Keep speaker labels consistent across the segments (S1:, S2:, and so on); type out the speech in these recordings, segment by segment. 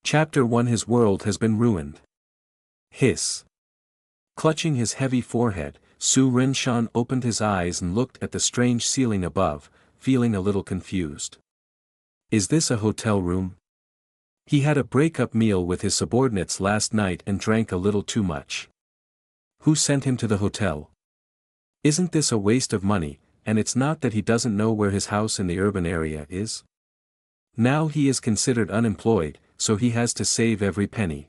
S1: Chapter 1. His world has been ruined. Hiss. Clutching his heavy forehead, Su Renshan opened his eyes and looked at the strange ceiling above, feeling a little confused. Is this a hotel room? He had a break-up meal with his subordinates last night and drank a little too much. Who sent him to the hotel? Isn't this a waste of money, and it's not that he doesn't know where his house in the urban area is? Now he is considered unemployed, so he has to save every penny.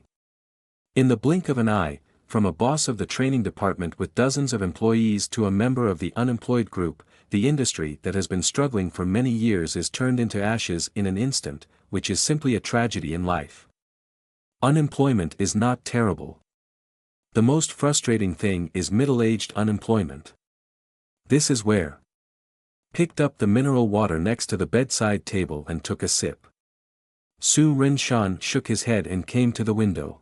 S1: In the blink of an eye, from a boss of the training department with dozens of employees to a member of the unemployed group, the industry that has been struggling for many years is turned into ashes in an instant, which is simply a tragedy in life. Unemployment is not terrible. The most frustrating thing is middle-aged unemployment. This is where. Picked up the mineral water next to the bedside table and took a sip. Su Renshan shook his head and came to the window.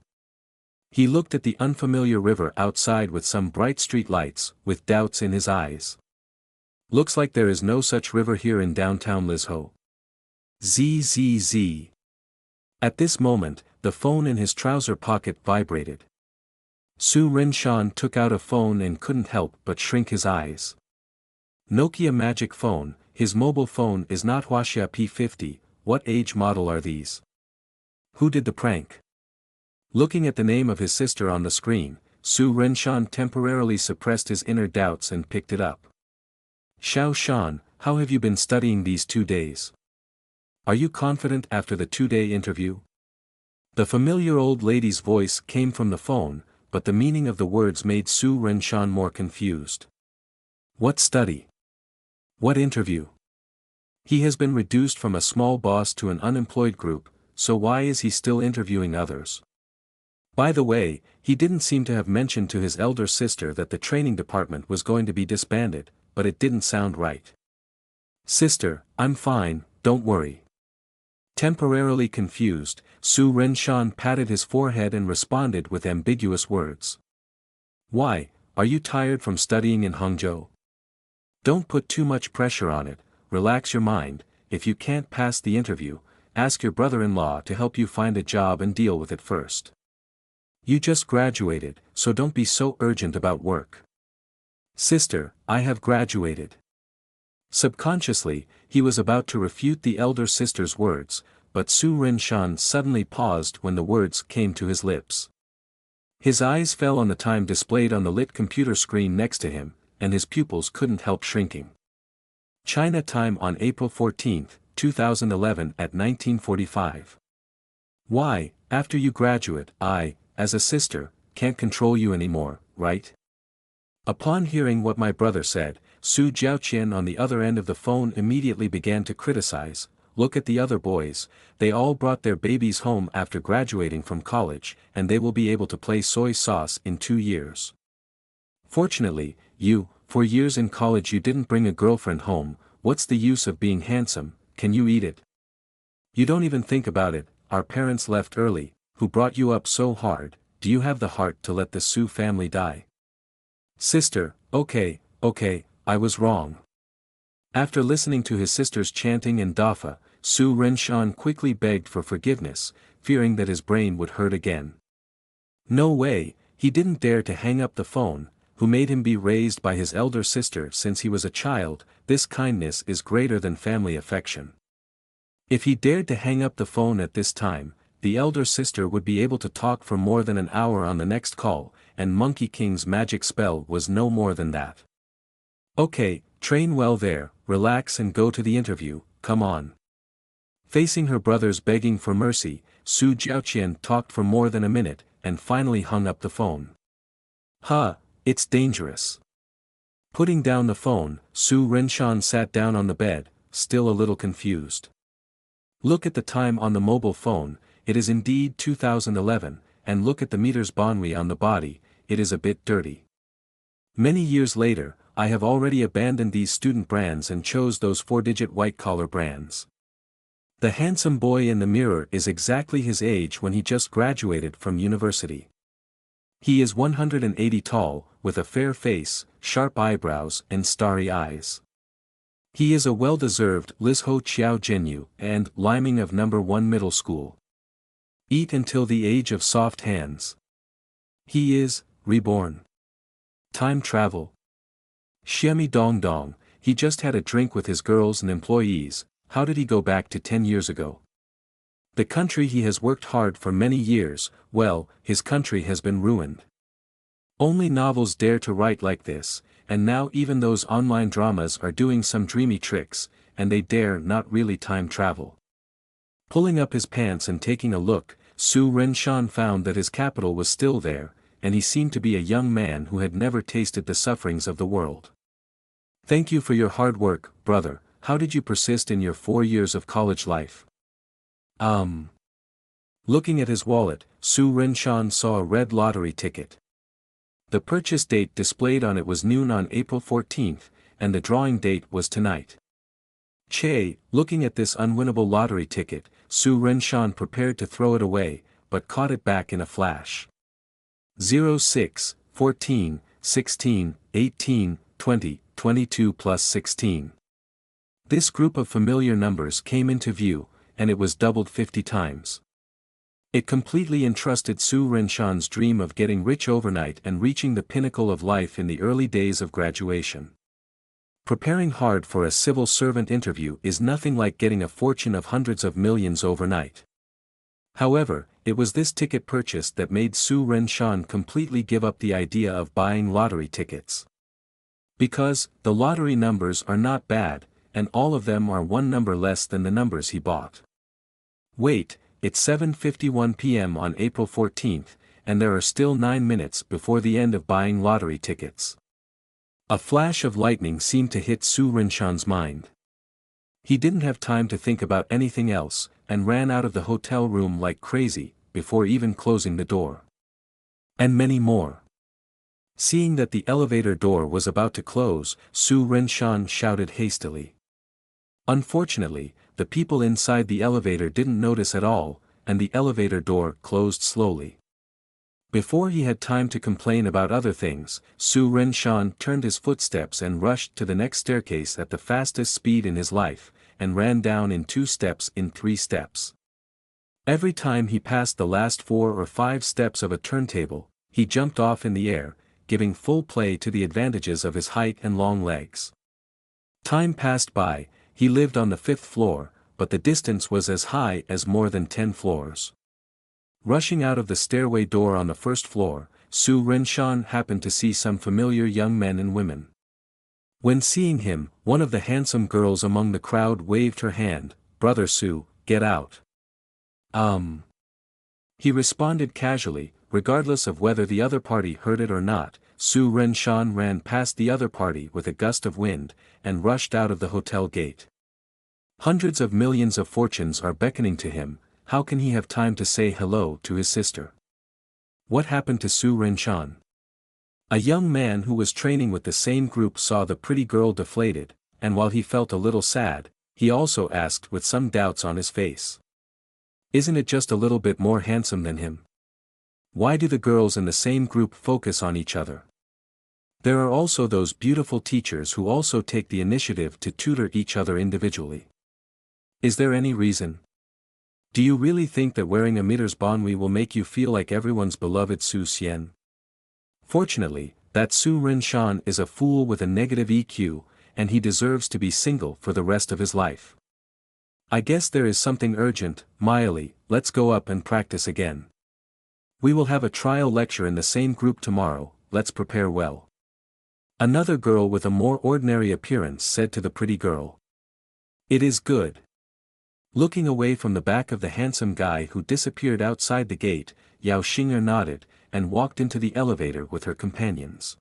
S1: He looked at the unfamiliar river outside with some bright street lights, with doubts in his eyes. Looks like there is no such river here in downtown Lizhou. Zzz. At this moment, the phone in his trouser pocket vibrated. Su Renshan took out a phone and couldn't help but shrink his eyes. Nokia Magic Phone, his mobile phone is not Huaxia P50, what age model are these? Who did the prank? Looking at the name of his sister on the screen, Su Renshan temporarily suppressed his inner doubts and picked it up. Xiao Shan, how have you been studying these 2 days? Are you confident after the 2-day interview? The familiar old lady's voice came from the phone, but the meaning of the words made Su Renshan more confused. What study? What interview? He has been reduced from a small boss to an unemployed group, so why is he still interviewing others? By the way, he didn't seem to have mentioned to his elder sister that the training department was going to be disbanded, but it didn't sound right. Sister, I'm fine, don't worry. Temporarily confused, Su Renshan patted his forehead and responded with ambiguous words. Why, are you tired from studying in Hangzhou? Don't put too much pressure on it, relax your mind. If you can't pass the interview, ask your brother-in-law to help you find a job and deal with it first. You just graduated, so don't be so urgent about work. Sister, I have graduated. Subconsciously, he was about to refute the elder sister's words, but Su Renshan suddenly paused when the words came to his lips. His eyes fell on the time displayed on the lit computer screen next to him, and his pupils couldn't help shrinking. China time on April 14, 2011 at 19:45. Why, after you graduate, I, as a sister, can't control you anymore, right? Upon hearing what my brother said, Su Jiaoqian on the other end of the phone immediately began to criticize. Look at the other boys, they all brought their babies home after graduating from college, and they will be able to play soy sauce in 2 years. Fortunately, you, for years in college you didn't bring a girlfriend home. What's the use of being handsome, can you eat it? You don't even think about it. Our parents left early, who brought you up so hard, do you have the heart to let the Su family die? Sister, okay, I was wrong. After listening to his sister's chanting and dafa, Su Renshan quickly begged for forgiveness, fearing that his brain would hurt again. No way, he didn't dare to hang up the phone. Who made him be raised by his elder sister since he was a child? This kindness is greater than family affection. If he dared to hang up the phone at this time, the elder sister would be able to talk for more than an hour on the next call, and Monkey King's magic spell was no more than that. Okay, train well there, relax and go to the interview, come on. Facing her brothers begging for mercy, Su Jiaoqian talked for more than a minute, and finally hung up the phone. It's dangerous. Putting down the phone, Su Renshan sat down on the bed, still a little confused. Look at the time on the mobile phone, it is indeed 2011, and look at the meters bonwi on the body, it is a bit dirty. Many years later, I have already abandoned these student brands and chose those 4-digit white-collar brands. The handsome boy in the mirror is exactly his age when he just graduated from university. He is 180 tall, with a fair face, sharp eyebrows and starry eyes. He is a well-deserved Lizhou Qiao Jinyu and Liming of No. 1 middle school. Eat until the age of soft hands. He is, reborn. Time travel. Xiemi dong dong, he just had a drink with his girls and employees. How did he go back to 10 years ago? The country he has worked hard for many years, well, his country has been ruined. Only novels dare to write like this, and now even those online dramas are doing some dreamy tricks, and they dare not really time travel. Pulling up his pants and taking a look, Su Renshan found that his capital was still there, and he seemed to be a young man who had never tasted the sufferings of the world. Thank you for your hard work, brother. How did you persist in your 4 years of college life? Looking at his wallet, Su Renshan saw a red lottery ticket. The purchase date displayed on it was noon on April 14th, and the drawing date was tonight. Looking at this unwinnable lottery ticket, Su Renshan prepared to throw it away, but caught it back in a flash. 06, 14, 16, 18, 20, 22 plus 16. This group of familiar numbers came into view, and it was doubled 50 times. It completely entrusted Su Renshan's dream of getting rich overnight and reaching the pinnacle of life in the early days of graduation. Preparing hard for a civil servant interview is nothing like getting a fortune of hundreds of millions overnight. However, it was this ticket purchase that made Su Renshan completely give up the idea of buying lottery tickets. Because, the lottery numbers are not bad, and all of them are one number less than the numbers he bought. Wait, it's 7:51 p.m. on April 14th, and there are still 9 minutes before the end of buying lottery tickets. A flash of lightning seemed to hit Su Renshan's mind. He didn't have time to think about anything else, and ran out of the hotel room like crazy, before even closing the door. And many more. Seeing that the elevator door was about to close, Su Renshan shouted hastily. Unfortunately, the people inside the elevator didn't notice at all, and the elevator door closed slowly. Before he had time to complain about other things, Su Renshan turned his footsteps and rushed to the next staircase at the fastest speed in his life, and ran down in 2 steps in 3 steps. Every time he passed the last 4 or 5 steps of a turntable, he jumped off in the air, giving full play to the advantages of his height and long legs. Time passed by. He lived on the 5th floor, but the distance was as high as more than 10 floors. Rushing out of the stairway door on the 1st floor, Su Renshan happened to see some familiar young men and women. When seeing him, one of the handsome girls among the crowd waved her hand. "Brother Su, get out." He responded casually, regardless of whether the other party heard it or not. Su Renshan ran past the other party with a gust of wind, and rushed out of the hotel gate. Hundreds of millions of fortunes are beckoning to him. How can he have time to say hello to his sister? What happened to Su Renshan? A young man who was training with the same group saw the pretty girl deflated, and while he felt a little sad, he also asked with some doubts on his face. Isn't it just a little bit more handsome than him? Why do the girls in the same group focus on each other? There are also those beautiful teachers who also take the initiative to tutor each other individually. Is there any reason? Do you really think that wearing a Mitter's Bonwi will make you feel like everyone's beloved Su Xian? Fortunately, that Su Renshan is a fool with a negative EQ, and he deserves to be single for the rest of his life. I guess there is something urgent. Miley, let's go up and practice again. We will have a trial lecture in the same group tomorrow, let's prepare well. Another girl with a more ordinary appearance said to the pretty girl. It is good. Looking away from the back of the handsome guy who disappeared outside the gate, Yao Xing'er nodded, and walked into the elevator with her companions.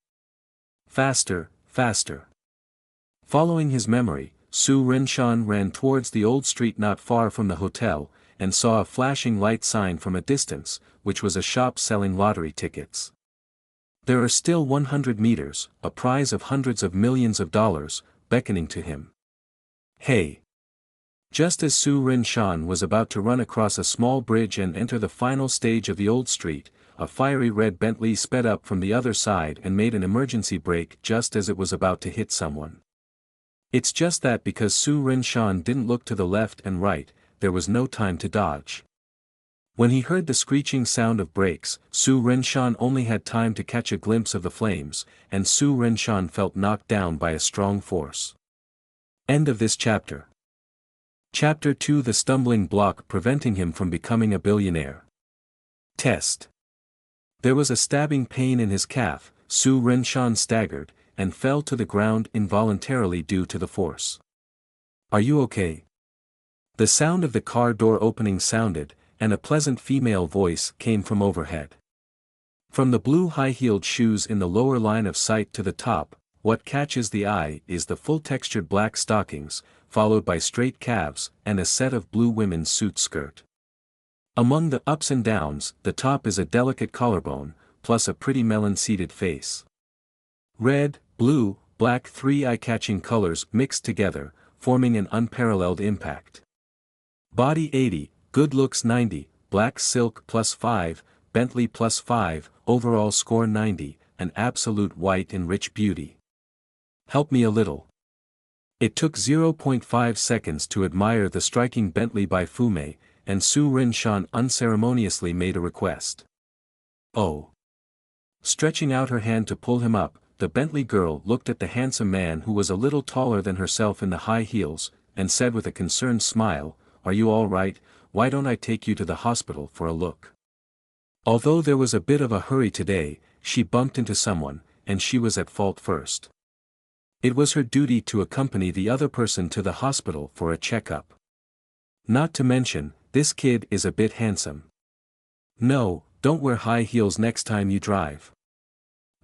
S1: Faster, faster. Following his memory, Su Renshan ran towards the old street not far from the hotel, and saw a flashing light sign from a distance, which was a shop selling lottery tickets. There are still 100 meters, a prize of hundreds of millions of dollars, beckoning to him. Hey! Just as Su Renshan was about to run across a small bridge and enter the final stage of the old street, a fiery red Bentley sped up from the other side and made an emergency brake just as it was about to hit someone. It's just that because Su Renshan didn't look to the left and right, there was no time to dodge. When he heard the screeching sound of brakes, Su Renshan only had time to catch a glimpse of the flames, and Su Renshan felt knocked down by a strong force. End of this chapter. Chapter 2: The stumbling block preventing him from becoming a billionaire. Test. There was a stabbing pain in his calf. Su Renshan staggered, and fell to the ground involuntarily due to the force. Are you okay? The sound of the car door opening sounded, and a pleasant female voice came from overhead. From the blue high-heeled shoes in the lower line of sight to the top, what catches the eye is the full-textured black stockings, followed by straight calves and a set of blue women's suit skirt. Among the ups and downs, the top is a delicate collarbone, plus a pretty melon-seeded face. Red, blue, black, three eye-catching colors mixed together, forming an unparalleled impact. Body 80, good looks 90, black silk +5, Bentley +5, overall score 90, an absolute white and rich beauty. Help me a little. It took 0.5 seconds to admire the striking Bentley by Fume, and Su Renshan unceremoniously made a request. Oh. Stretching out her hand to pull him up, the Bentley girl looked at the handsome man who was a little taller than herself in the high heels, and said with a concerned smile, "Are you all right? Why don't I take you to the hospital for a look?" Although there was a bit of a hurry today, she bumped into someone, and she was at fault first. It was her duty to accompany the other person to the hospital for a checkup. Not to mention, this kid is a bit handsome. No, don't wear high heels next time you drive.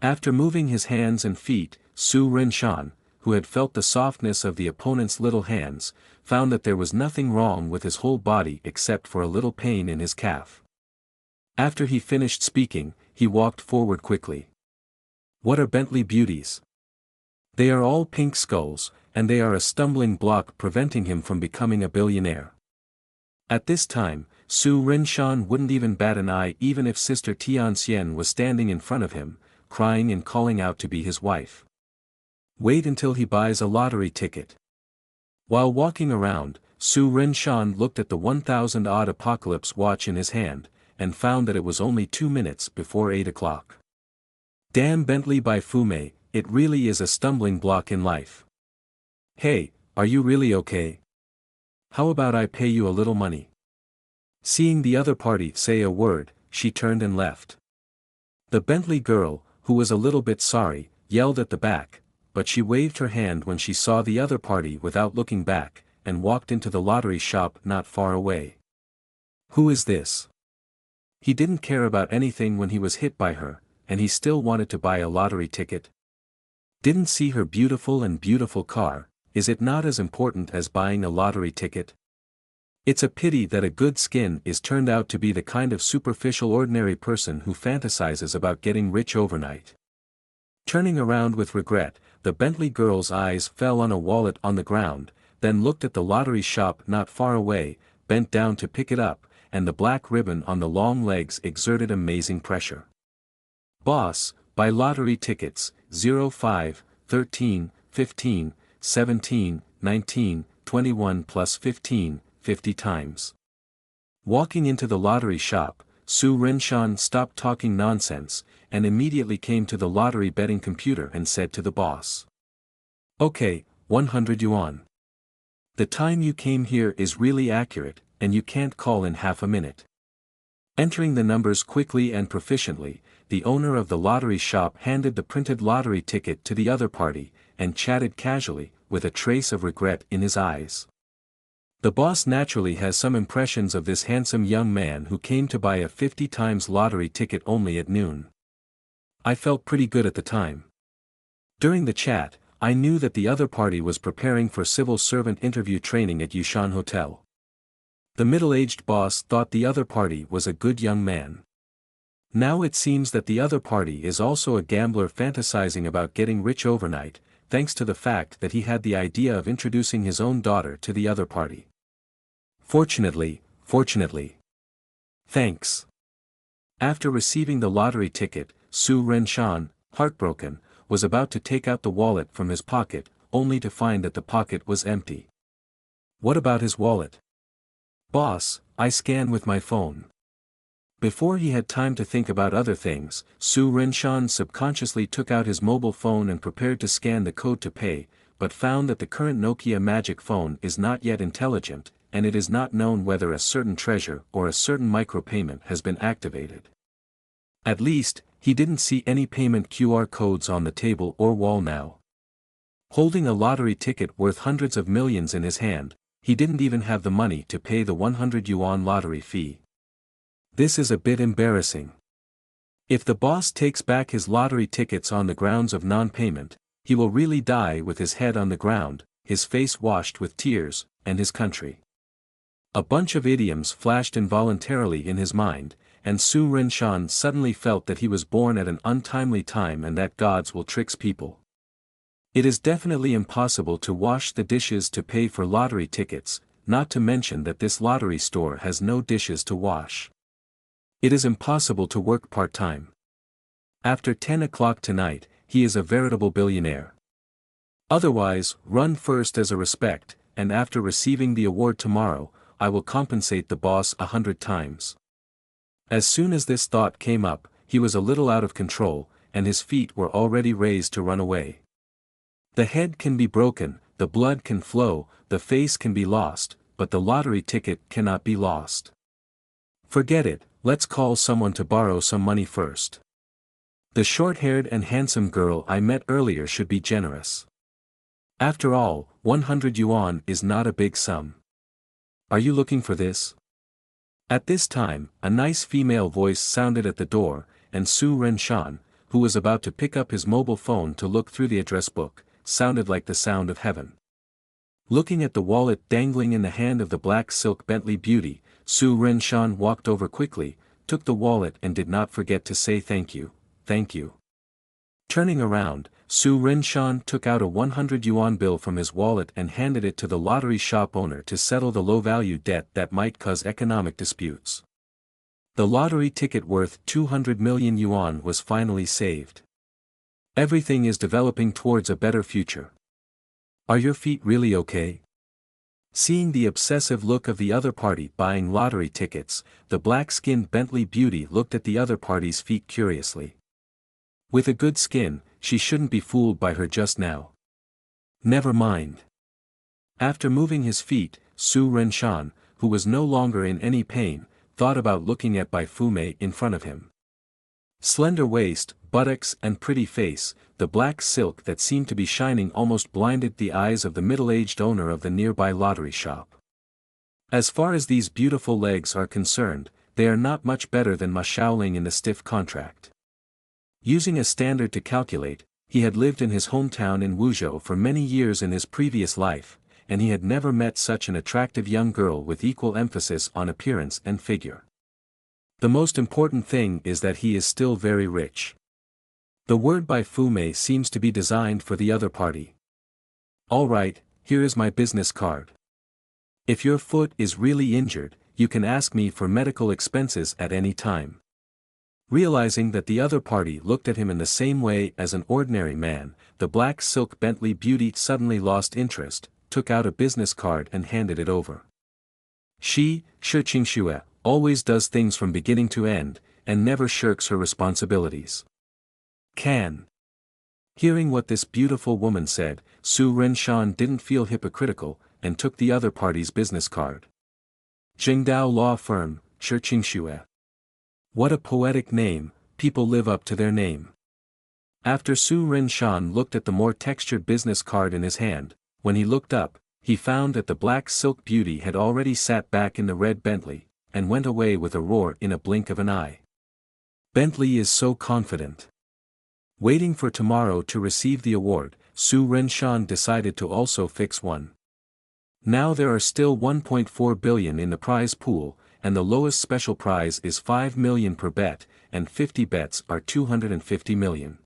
S1: After moving his hands and feet, Su Renshan, who had felt the softness of the opponent's little hands, found that there was nothing wrong with his whole body except for a little pain in his calf. After he finished speaking, he walked forward quickly. What are Bentley beauties? They are all pink skulls, and they are a stumbling block preventing him from becoming a billionaire. At this time, Su Renshan wouldn't even bat an eye even if Sister Tianxian was standing in front of him, crying and calling out to be his wife. Wait until he buys a lottery ticket. While walking around, Su Renshan looked at the 1,000-odd apocalypse watch in his hand, and found that it was only 2 minutes before 8 o'clock. Damn Bentley by Fume, it really is a stumbling block in life. Hey, are you really okay? How about I pay you a little money? Seeing the other party say a word, she turned and left. The Bentley girl, who was a little bit sorry, yelled at the back, but she waved her hand when she saw the other party without looking back, and walked into the lottery shop not far away. Who is this? He didn't care about anything when he was hit by her, and he still wanted to buy a lottery ticket. Didn't see her beautiful car, is it not as important as buying a lottery ticket? It's a pity that a good skin is turned out to be the kind of superficial ordinary person who fantasizes about getting rich overnight. Turning around with regret, the Bentley girl's eyes fell on a wallet on the ground, then looked at the lottery shop not far away, bent down to pick it up, and the black ribbon on the long legs exerted amazing pressure. Boss, buy lottery tickets, 05, 13, 15, 17, 19, 21 plus 15, 50 times. Walking into the lottery shop, Su Renshan stopped talking nonsense, and immediately came to the lottery betting computer and said to the boss. Okay, 100 yuan. The time you came here is really accurate, and you can't call in half a minute. Entering the numbers quickly and proficiently, the owner of the lottery shop handed the printed lottery ticket to the other party, and chatted casually, with a trace of regret in his eyes. The boss naturally has some impressions of this handsome young man who came to buy a 50 times lottery ticket only at noon. I felt pretty good at the time. During the chat, I knew that the other party was preparing for civil servant interview training at Yushan Hotel. The middle-aged boss thought the other party was a good young man. Now it seems that the other party is also a gambler fantasizing about getting rich overnight, thanks to the fact that he had the idea of introducing his own daughter to the other party. Fortunately. Thanks. After receiving the lottery ticket, Su Renshan, heartbroken, was about to take out the wallet from his pocket, only to find that the pocket was empty. What about his wallet? Boss, I scan with my phone. Before he had time to think about other things, Su Renshan subconsciously took out his mobile phone and prepared to scan the code to pay, but found that the current Nokia Magic Phone is not yet intelligent, and it is not known whether a certain treasure or a certain micropayment has been activated. At least, he didn't see any payment QR codes on the table or wall now. Holding a lottery ticket worth hundreds of millions in his hand, he didn't even have the money to pay the 100 yuan lottery fee. This is a bit embarrassing. If the boss takes back his lottery tickets on the grounds of non-payment, he will really die with his head on the ground, his face washed with tears, and his country. A bunch of idioms flashed involuntarily in his mind, and Su Renshan suddenly felt that he was born at an untimely time and that gods will trick people. It is definitely impossible to wash the dishes to pay for lottery tickets, not to mention that this lottery store has no dishes to wash. It is impossible to work part-time. After 10 o'clock tonight, he is a veritable billionaire. Otherwise, run first as a respect, and after receiving the award tomorrow, I will compensate the boss 100 times. As soon as this thought came up, he was a little out of control, and his feet were already raised to run away. The head can be broken, the blood can flow, the face can be lost, but the lottery ticket cannot be lost. Forget it, let's call someone to borrow some money first. The short-haired and handsome girl I met earlier should be generous. After all, 100 yuan is not a big sum. Are you looking for this? At this time, a nice female voice sounded at the door, and Su Renshan, who was about to pick up his mobile phone to look through the address book, sounded like the sound of heaven. Looking at the wallet dangling in the hand of the black silk Bentley beauty, Su Renshan walked over quickly, took the wallet and did not forget to say thank you, thank you. Turning around, Su Renshan took out a 100 yuan bill from his wallet and handed it to the lottery shop owner to settle the low-value debt that might cause economic disputes. The lottery ticket worth 200 million yuan was finally saved. Everything is developing towards a better future. Are your feet really okay? Seeing the obsessive look of the other party buying lottery tickets, the black-skinned Bentley beauty looked at the other party's feet curiously. With a good skin, she shouldn't be fooled by her just now. Never mind. After moving his feet, Su Renshan, who was no longer in any pain, thought about looking at Bai Fumei in front of him. Slender waist, buttocks and pretty face, the black silk that seemed to be shining almost blinded the eyes of the middle-aged owner of the nearby lottery shop. As far as these beautiful legs are concerned, they are not much better than Ma Shaoling in the stiff contract. Using a standard to calculate, he had lived in his hometown in Wuzhou for many years in his previous life, and he had never met such an attractive young girl with equal emphasis on appearance and figure. The most important thing is that he is still very rich. The word Bai Fumei seems to be designed for the other party. Alright, here is my business card. If your foot is really injured, you can ask me for medical expenses at any time. Realizing that the other party looked at him in the same way as an ordinary man, the black silk Bentley beauty suddenly lost interest, took out a business card and handed it over. She, Shi Qingxue, always does things from beginning to end, and never shirks her responsibilities. Can. Hearing what this beautiful woman said, Su Renshan didn't feel hypocritical, and took the other party's business card. Jingdao Law Firm, Shi Qingxue. What a poetic name, people live up to their name. After Su Renshan looked at the more textured business card in his hand, when he looked up, he found that the black silk beauty had already sat back in the red Bentley, and went away with a roar in a blink of an eye. Bentley is so confident. Waiting for tomorrow to receive the award, Su Renshan decided to also fix one. Now there are still 1.4 billion in the prize pool, and the lowest special prize is 5 million per bet, and 50 bets are 250 million.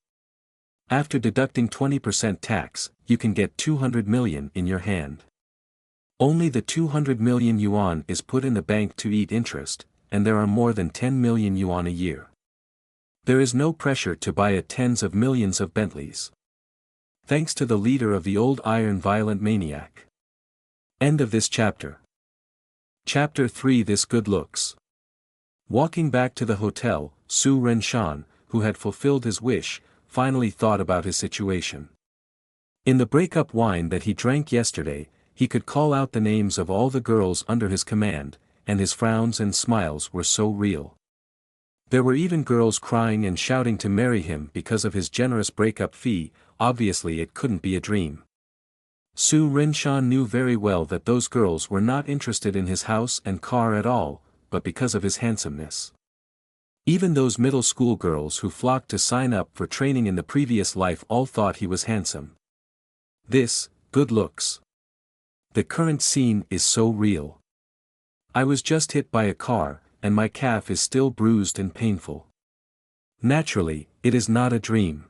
S1: After deducting 20% tax, you can get 200 million in your hand. Only the 200 million yuan is put in the bank to eat interest, and there are more than 10 million yuan a year. There is no pressure to buy tens of millions of Bentleys. Thanks to the leader of the old iron violent maniac. End of this chapter. Chapter 3 This Good Looks. Walking back to the hotel, Su Renshan, who had fulfilled his wish, finally thought about his situation. In the breakup wine that he drank yesterday, he could call out the names of all the girls under his command, and his frowns and smiles were so real. There were even girls crying and shouting to marry him because of his generous breakup fee. Obviously it couldn't be a dream. Su Renshan knew very well that those girls were not interested in his house and car at all, but because of his handsomeness. Even those middle school girls who flocked to sign up for training in the previous life all thought he was handsome. This, good looks. The current scene is so real. I was just hit by a car, and my calf is still bruised and painful. Naturally, it is not a dream.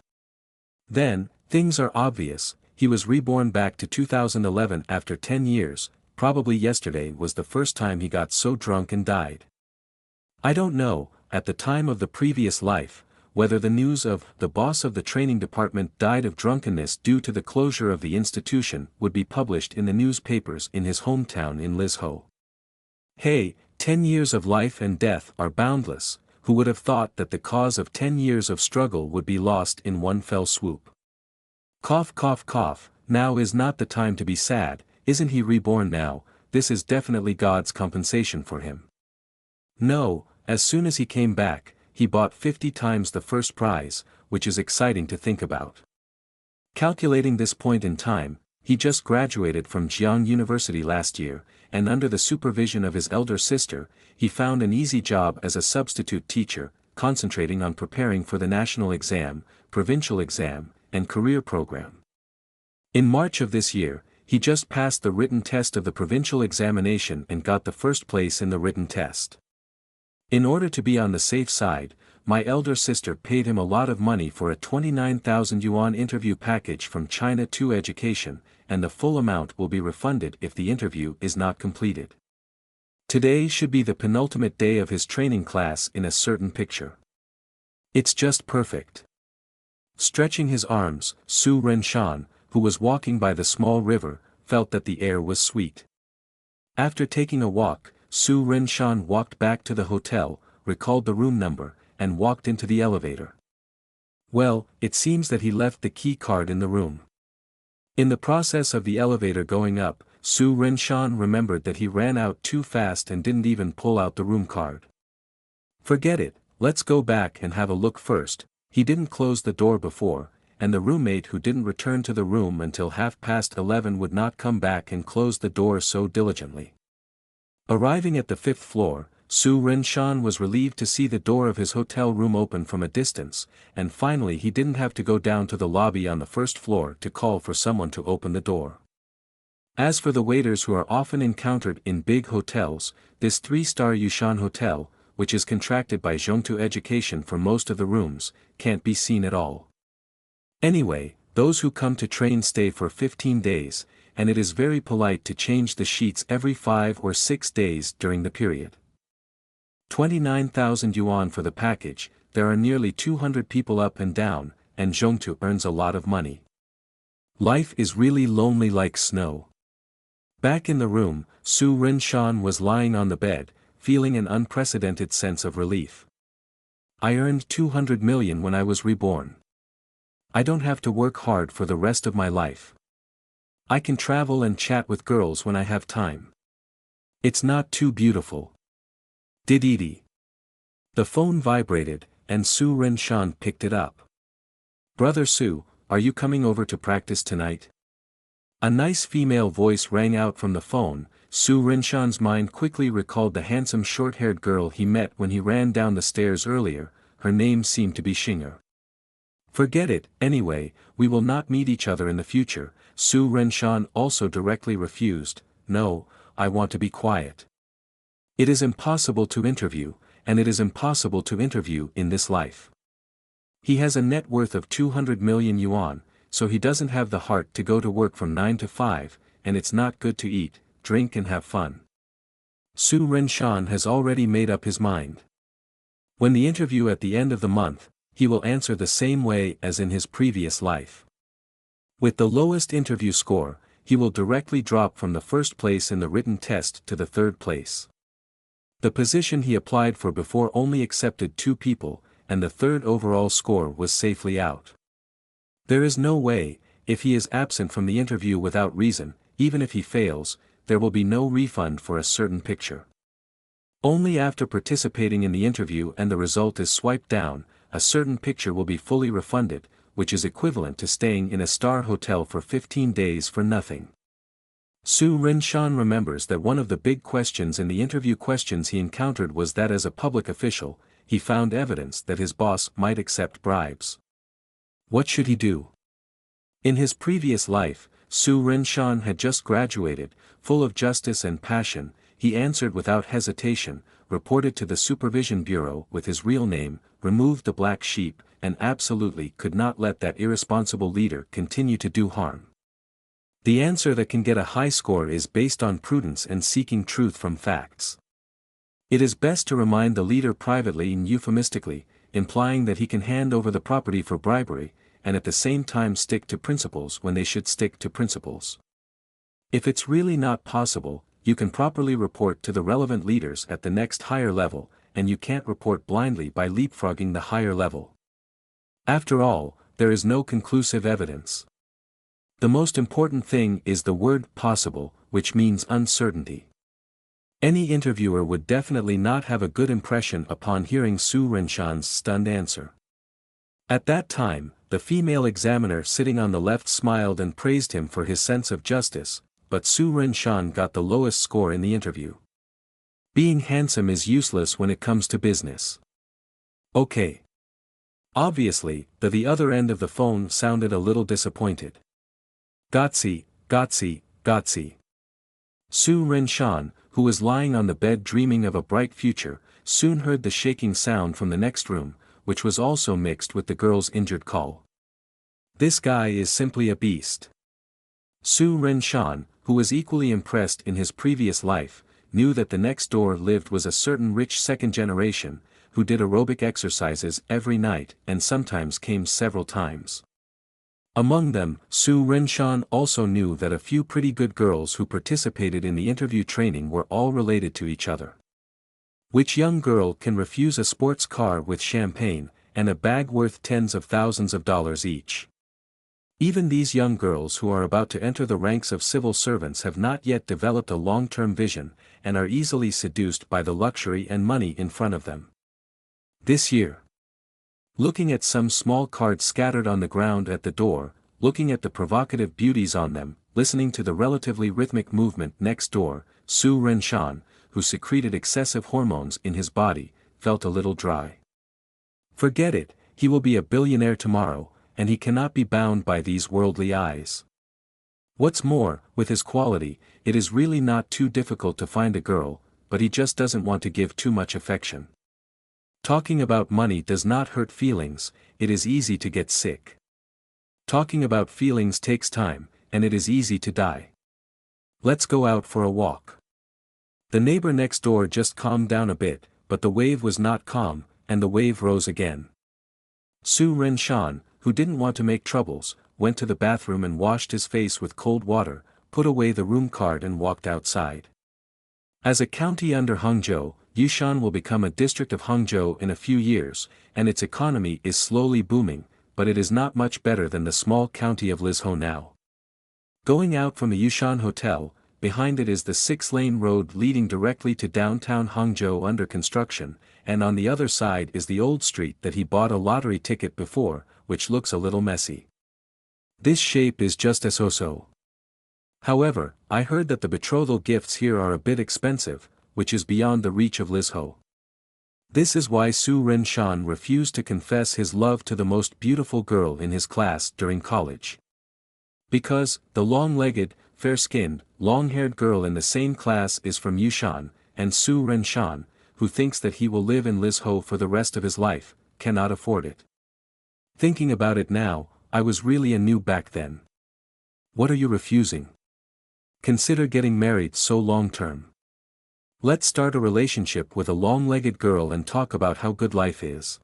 S1: Then, things are obvious. He was reborn back to 2011 after 10 years, probably yesterday was the first time he got so drunk and died. I don't know, at the time of the previous life, whether the news of the boss of the training department died of drunkenness due to the closure of the institution would be published in the newspapers in his hometown in Lizho. Hey, 10 years of life and death are boundless, who would have thought that the cause of 10 years of struggle would be lost in one fell swoop? Cough cough cough, now is not the time to be sad, isn't he reborn now? This is definitely God's compensation for him. No, as soon as he came back, he bought 50 times the first prize, which is exciting to think about. Calculating this point in time, he just graduated from Jiang University last year, and under the supervision of his elder sister, he found an easy job as a substitute teacher, concentrating on preparing for the national exam, provincial exam, and career program. In March of this year, he just passed the written test of the provincial examination and got the first place in the written test. In order to be on the safe side, my elder sister paid him a lot of money for a 29,000 yuan interview package from China 2 Education, and the full amount will be refunded if the interview is not completed. Today should be the penultimate day of his training class in a certain picture. It's just perfect. Stretching his arms, Su Renshan, who was walking by the small river, felt that the air was sweet. After taking a walk, Su Renshan walked back to the hotel, recalled the room number, and walked into the elevator. Well, it seems that he left the key card in the room. In the process of the elevator going up, Su Renshan remembered that he ran out too fast and didn't even pull out the room card. Forget it, let's go back and have a look first. He didn't close the door before, and the roommate who didn't return to the room until 11:30 would not come back and close the door so diligently. Arriving at the 5th floor, Su Renshan was relieved to see the door of his hotel room open from a distance, and finally he didn't have to go down to the lobby on the 1st floor to call for someone to open the door. As for the waiters who are often encountered in big hotels, this 3-star Yushan hotel, which is contracted by Zhongtu Education for most of the rooms, can't be seen at all. Anyway, those who come to train stay for 15 days, and it is very polite to change the sheets every 5 or 6 days during the period. 29,000 yuan for the package, there are nearly 200 people up and down, and Zhongtu earns a lot of money. Life is really lonely like snow. Back in the room, Su Renshan was lying on the bed, feeling an unprecedented sense of relief. I earned 200 million when I was reborn. I don't have to work hard for the rest of my life. I can travel and chat with girls when I have time. It's not too beautiful. Didi. The phone vibrated, and Su Renshan picked it up. Brother Su, are you coming over to practice tonight? A nice female voice rang out from the phone. Su Renshan's mind quickly recalled the handsome short-haired girl he met when he ran down the stairs earlier. Her name seemed to be Xinger. Forget it, anyway, we will not meet each other in the future. Su Renshan also directly refused. No, I want to be quiet. It is impossible to interview, and it is impossible to interview in this life. He has a net worth of 200 million yuan, so he doesn't have the heart to go to work from 9 to 5, and it's not good to eat, drink and have fun. Su Renshan has already made up his mind. When the interview at the end of the month, he will answer the same way as in his previous life. With the lowest interview score, he will directly drop from the 1st place in the written test to the 3rd place. The position he applied for before only accepted 2 people, and the third overall score was safely out. There is no way, if he is absent from the interview without reason, even if he fails, there will be no refund for a certain picture. Only after participating in the interview and the result is swiped down, a certain picture will be fully refunded, which is equivalent to staying in a star hotel for 15 days for nothing. Su Rin-shan remembers that one of the big questions in the interview questions he encountered was that as a public official, he found evidence that his boss might accept bribes. What should he do? In his previous life, Su Rin-shan had just graduated, full of justice and passion. He answered without hesitation, reported to the Supervision Bureau with his real name, removed the black sheep, and absolutely could not let that irresponsible leader continue to do harm. The answer that can get a high score is based on prudence and seeking truth from facts. It is best to remind the leader privately and euphemistically, implying that he can hand over the property for bribery, and at the same time stick to principles when they should stick to principles. If it's really not possible, you can properly report to the relevant leaders at the next higher level, and you can't report blindly by leapfrogging the higher level. After all, there is no conclusive evidence. The most important thing is the word possible, which means uncertainty. Any interviewer would definitely not have a good impression upon hearing Su Rin-shan's stunned answer. At that time, the female examiner sitting on the left smiled and praised him for his sense of justice, but Su Rin-shan got the lowest score in the interview. Being handsome is useless when it comes to business. Okay. Obviously, the other end of the phone sounded a little disappointed. Gotsi, Gotsi, Gotsi. Su Rin-shan, who was lying on the bed dreaming of a bright future, soon heard the shaking sound from the next room, which was also mixed with the girl's injured call. This guy is simply a beast. Su Rin-shan, who was equally impressed in his previous life, knew that the next door lived was a certain rich second generation, who did aerobic exercises every night and sometimes came several times. Among them, Su Rin-shan also knew that a few pretty good girls who participated in the interview training were all related to each other. Which young girl can refuse a sports car with champagne, and a bag worth tens of thousands of dollars each? Even these young girls who are about to enter the ranks of civil servants have not yet developed a long-term vision, and are easily seduced by the luxury and money in front of them. This year. Looking at some small cards scattered on the ground at the door, looking at the provocative beauties on them, listening to the relatively rhythmic movement next door, Su Rin-shan, who secreted excessive hormones in his body, felt a little dry. Forget it, he will be a billionaire tomorrow, and he cannot be bound by these worldly eyes. What's more, with his quality, it is really not too difficult to find a girl, but he just doesn't want to give too much affection. Talking about money does not hurt feelings, it is easy to get sick. Talking about feelings takes time, and it is easy to die. Let's go out for a walk. The neighbor next door just calmed down a bit, but the wave was not calm, and the wave rose again. Su Rin-shan, who didn't want to make troubles, went to the bathroom and washed his face with cold water, put away the room card and walked outside. As a county under Hangzhou, Yushan will become a district of Hangzhou in a few years, and its economy is slowly booming, but it is not much better than the small county of Lizhou now. Going out from the Yushan Hotel, behind it is the 6-lane road leading directly to downtown Hangzhou under construction, and on the other side is the old street that he bought a lottery ticket before, which looks a little messy. This shape is just as so. However, I heard that the betrothal gifts here are a bit expensive, which is beyond the reach of Lizhou. This is why Su Rin-shan refused to confess his love to the most beautiful girl in his class during college. Because, the long-legged, fair-skinned, long-haired girl in the same class is from Yushan, and Su Rin-shan, who thinks that he will live in Lizhou for the rest of his life, cannot afford it. Thinking about it now, I was really a noob back then. What are you refusing? Consider getting married so long-term. Let's start a relationship with a long-legged girl and talk about how good life is.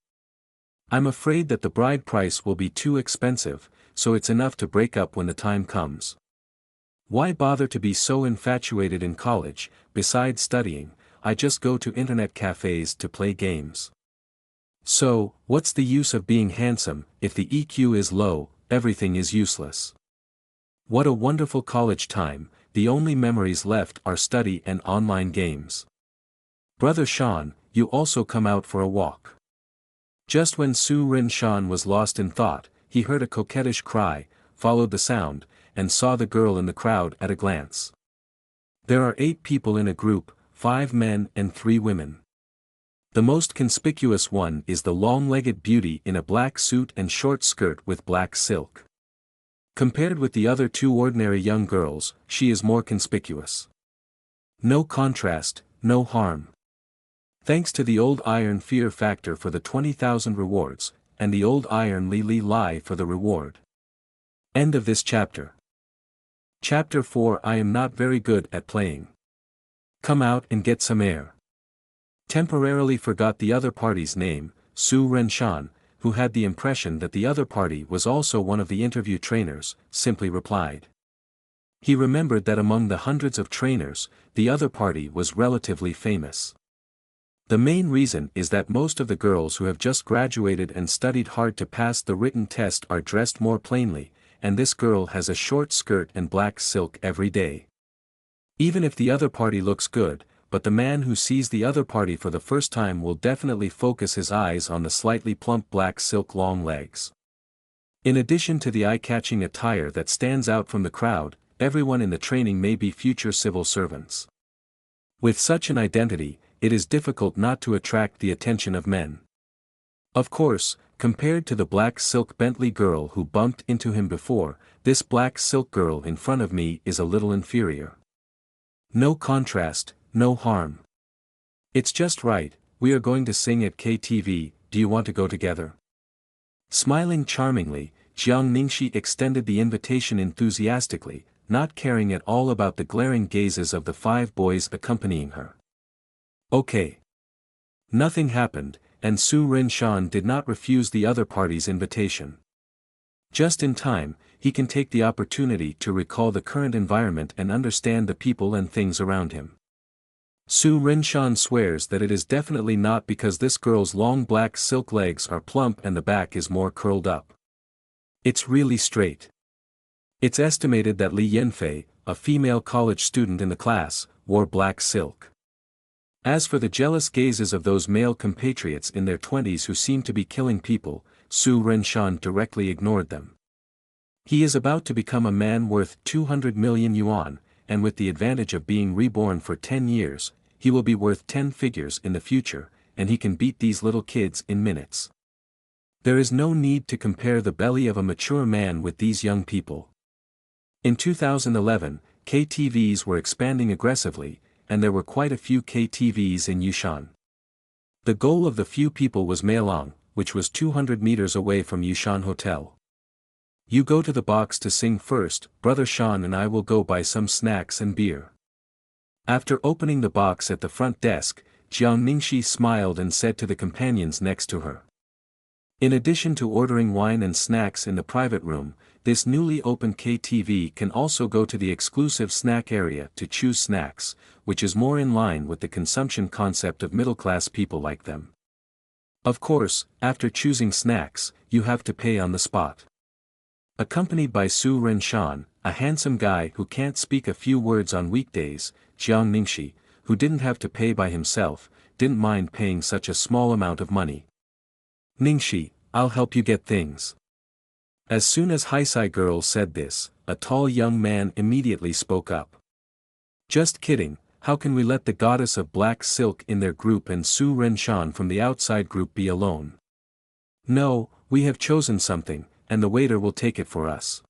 S1: I'm afraid that the bride price will be too expensive, so it's enough to break up when the time comes. Why bother to be so infatuated in college? Besides studying, I just go to internet cafes to play games. So, what's the use of being handsome, if the EQ is low, everything is useless. What a wonderful college time, the only memories left are study and online games. Brother Sean, you also come out for a walk. Just when Su Rin Shan was lost in thought, he heard a coquettish cry, followed the sound, and saw the girl in the crowd at a glance. There are 8 people in a group, 5 men and 3 women. The most conspicuous one is the long-legged beauty in a black suit and short skirt with black silk. Compared with the other 2 ordinary young girls, she is more conspicuous. No contrast, no harm. Thanks to the old iron fear factor for the 20,000 rewards, and the old iron li lie for the reward. End of this chapter. Chapter 4 I am not very good at playing. Come out and get some air. Temporarily forgot the other party's name, Su Ren Shan, who had the impression that the other party was also one of the interview trainers, simply replied. He remembered that among the hundreds of trainers, the other party was relatively famous. The main reason is that most of the girls who have just graduated and studied hard to pass the written test are dressed more plainly, and this girl has a short skirt and black silk every day. Even if the other party looks good, but the man who sees the other party for the first time will definitely focus his eyes on the slightly plump black silk long legs. In addition to the eye-catching attire that stands out from the crowd, everyone in the training may be future civil servants. With such an identity, it is difficult not to attract the attention of men. Of course, compared to the black silk Bentley girl who bumped into him before, this black silk girl in front of me is a little inferior. No contrast, no harm. It's just right, we are going to sing at KTV, do you want to go together? Smiling charmingly, Jiang Ningxi extended the invitation enthusiastically, not caring at all about the glaring gazes of the 5 boys accompanying her. Okay. Nothing happened, and Su Rin Shan did not refuse the other party's invitation. Just in time, he can take the opportunity to recall the current environment and understand the people and things around him. Su Rin Shan swears that it is definitely not because this girl's long black silk legs are plump and the back is more curled up. It's really straight. It's estimated that Li Yanfei, a female college student in the class, wore black silk. As for the jealous gazes of those male compatriots in their 20s who seem to be killing people, Su Ren Shan directly ignored them. He is about to become a man worth 200 million yuan, and with the advantage of being reborn for 10 years, he will be worth 10 figures in the future, and he can beat these little kids in minutes. There is no need to compare the belly of a mature man with these young people. In 2011, KTVs were expanding aggressively, and there were quite a few KTVs in Yushan. The goal of the few people was Meilong, which was 200 meters away from Yushan Hotel. You go to the box to sing first, Brother Shan and I will go buy some snacks and beer. After opening the box at the front desk, Jiang Ningxi smiled and said to the companions next to her. In addition to ordering wine and snacks in the private room, this newly opened KTV can also go to the exclusive snack area to choose snacks, which is more in line with the consumption concept of middle-class people like them. Of course, after choosing snacks, you have to pay on the spot. Accompanied by Su Ren Shan, a handsome guy who can't speak a few words on weekdays, Jiang Ningxi, who didn't have to pay by himself, didn't mind paying such a small amount of money. Ningxi, I'll help you get things. As soon as Haisai girl said this, a tall young man immediately spoke up. Just kidding, how can we let the goddess of black silk in their group and Su Ren Shan from the outside group be alone? No, we have chosen something, and the waiter will take it for us.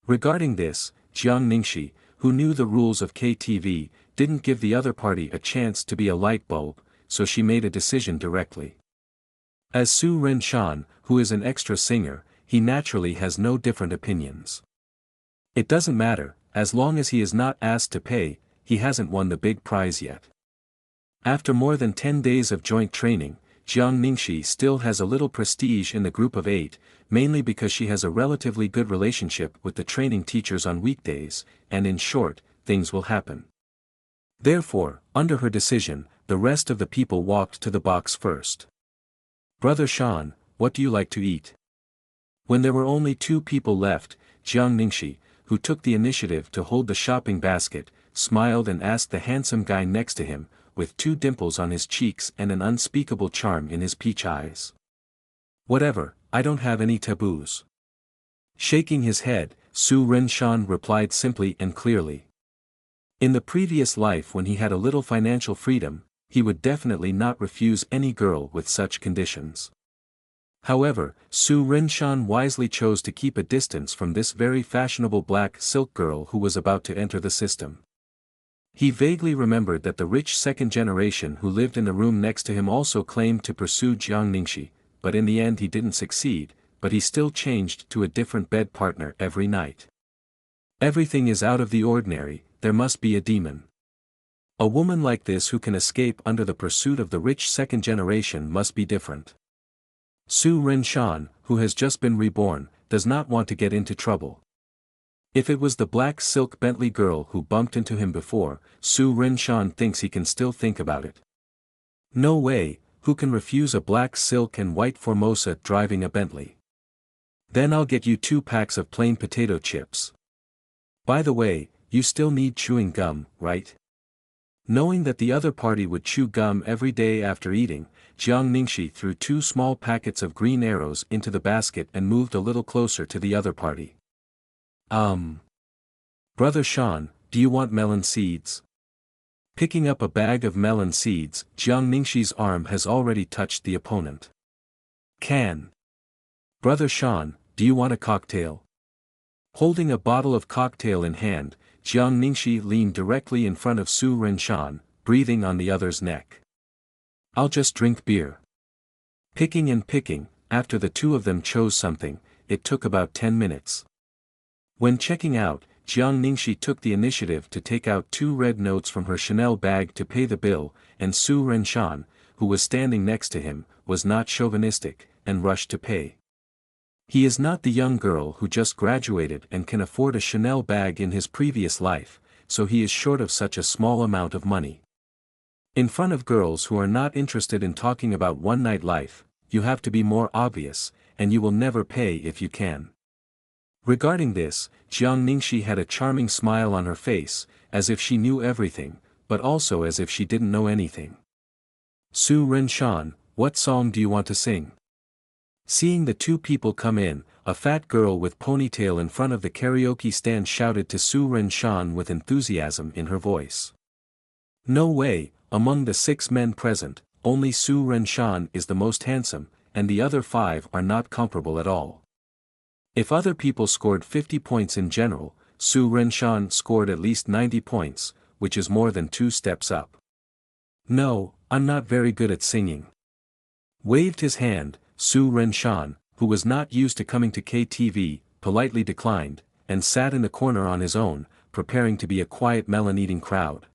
S1: Regarding this, Jiang Ningxi, who knew the rules of KTV, didn't give the other party a chance to be a light bulb, so she made a decision directly. As Su Ren Shan, who is an extra singer, he naturally has no different opinions. It doesn't matter, as long as he is not asked to pay, he hasn't won the big prize yet. After more than 10 days of joint training, Jiang Ningxi still has a little prestige in the group of 8, mainly because she has a relatively good relationship with the training teachers on weekdays, and in short, things will happen. Therefore, under her decision, the rest of the people walked to the box first. "Brother Shan, what do you like to eat?" When there were only 2 people left, Jiang Ningxi, who took the initiative to hold the shopping basket, smiled and asked the handsome guy next to him, with 2 dimples on his cheeks and an unspeakable charm in his peach eyes. "Whatever, I don't have any taboos." Shaking his head, Su Renshan replied simply and clearly. In the previous life when he had a little financial freedom, he would definitely not refuse any girl with such conditions. However, Su Renshan wisely chose to keep a distance from this very fashionable black silk girl who was about to enter the system. He vaguely remembered that the rich second generation who lived in the room next to him also claimed to pursue Jiang Ningxi, but in the end he didn't succeed, but he still changed to a different bed partner every night. Everything is out of the ordinary, there must be a demon. A woman like this who can escape under the pursuit of the rich second generation must be different. Su Renshan, who has just been reborn, does not want to get into trouble. If it was the black silk Bentley girl who bumped into him before, Su Renshan thinks he can still think about it. No way, who can refuse a black silk and white Formosa driving a Bentley? Then I'll get you 2 packs of plain potato chips. By the way, you still need chewing gum, right? Knowing that the other party would chew gum every day after eating, Jiang Ningxi threw 2 small packets of green arrows into the basket and moved a little closer to the other party. Brother Shan, do you want melon seeds?" Picking up a bag of melon seeds, Jiang Ningxi's arm has already touched the opponent. "Can." "Brother Shan, do you want a cocktail?" Holding a bottle of cocktail in hand, Jiang Ningxi leaned directly in front of Su Renshan, breathing on the other's neck. "I'll just drink beer." Picking and picking, after the 2 of them chose something, it took about 10 minutes. When checking out, Jiang Ningxi took the initiative to take out 2 red notes from her Chanel bag to pay the bill, and Su Renshan, who was standing next to him, was not chauvinistic, and rushed to pay. He is not the young girl who just graduated and can afford a Chanel bag in his previous life, so he is short of such a small amount of money. In front of girls who are not interested in talking about one-night life, you have to be more obvious, and you will never pay if you can. Regarding this, Jiang Ningxi had a charming smile on her face, as if she knew everything, but also as if she didn't know anything. "Su Renshan, what song do you want to sing?" Seeing the 2 people come in, a fat girl with ponytail in front of the karaoke stand shouted to Su Renshan with enthusiasm in her voice. No way, among the 6 men present, only Su Renshan is the most handsome, and the other 5 are not comparable at all. If other people scored 50 points in general, Su Renshan scored at least 90 points, which is more than 2 steps up. "No, I'm not very good at singing." Waved his hand, Su Renshan, who was not used to coming to KTV, politely declined, and sat in the corner on his own, preparing to be a quiet melon-eating crowd.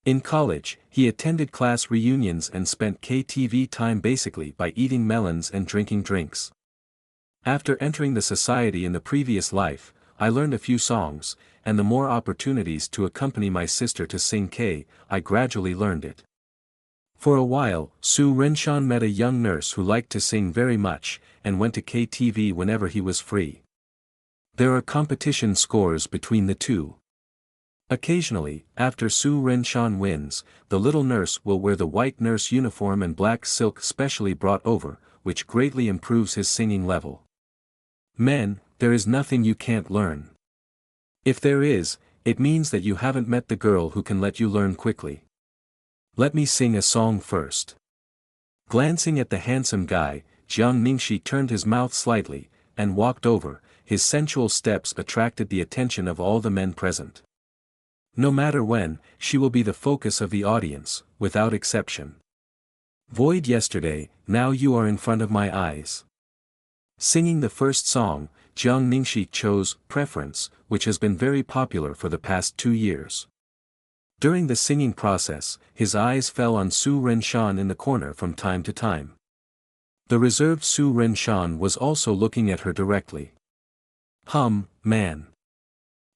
S1: In college, he attended class reunions and spent KTV time basically by eating melons and drinking drinks. After entering the society in the previous life, I learned a few songs, and the more opportunities to accompany my sister to sing K, I gradually learned it. For a while, Su Renshan met a young nurse who liked to sing very much, and went to KTV whenever he was free. There are competition scores between the 2. Occasionally, after Su Renshan wins, the little nurse will wear the white nurse uniform and black silk specially brought over, which greatly improves his singing level. Men, there is nothing you can't learn. If there is, it means that you haven't met the girl who can let you learn quickly. Let me sing a song first. Glancing at the handsome guy, Jiang Ningxi turned his mouth slightly, and walked over. His sensual steps attracted the attention of all the men present. No matter when, she will be the focus of the audience, without exception. Void yesterday, now you are in front of my eyes. Singing the first song, Jiang Ningxi chose Preference, which has been very popular for the past 2 years. During the singing process, his eyes fell on Su Renshan in the corner from time to time. The reserved Su Renshan was also looking at her directly. Man.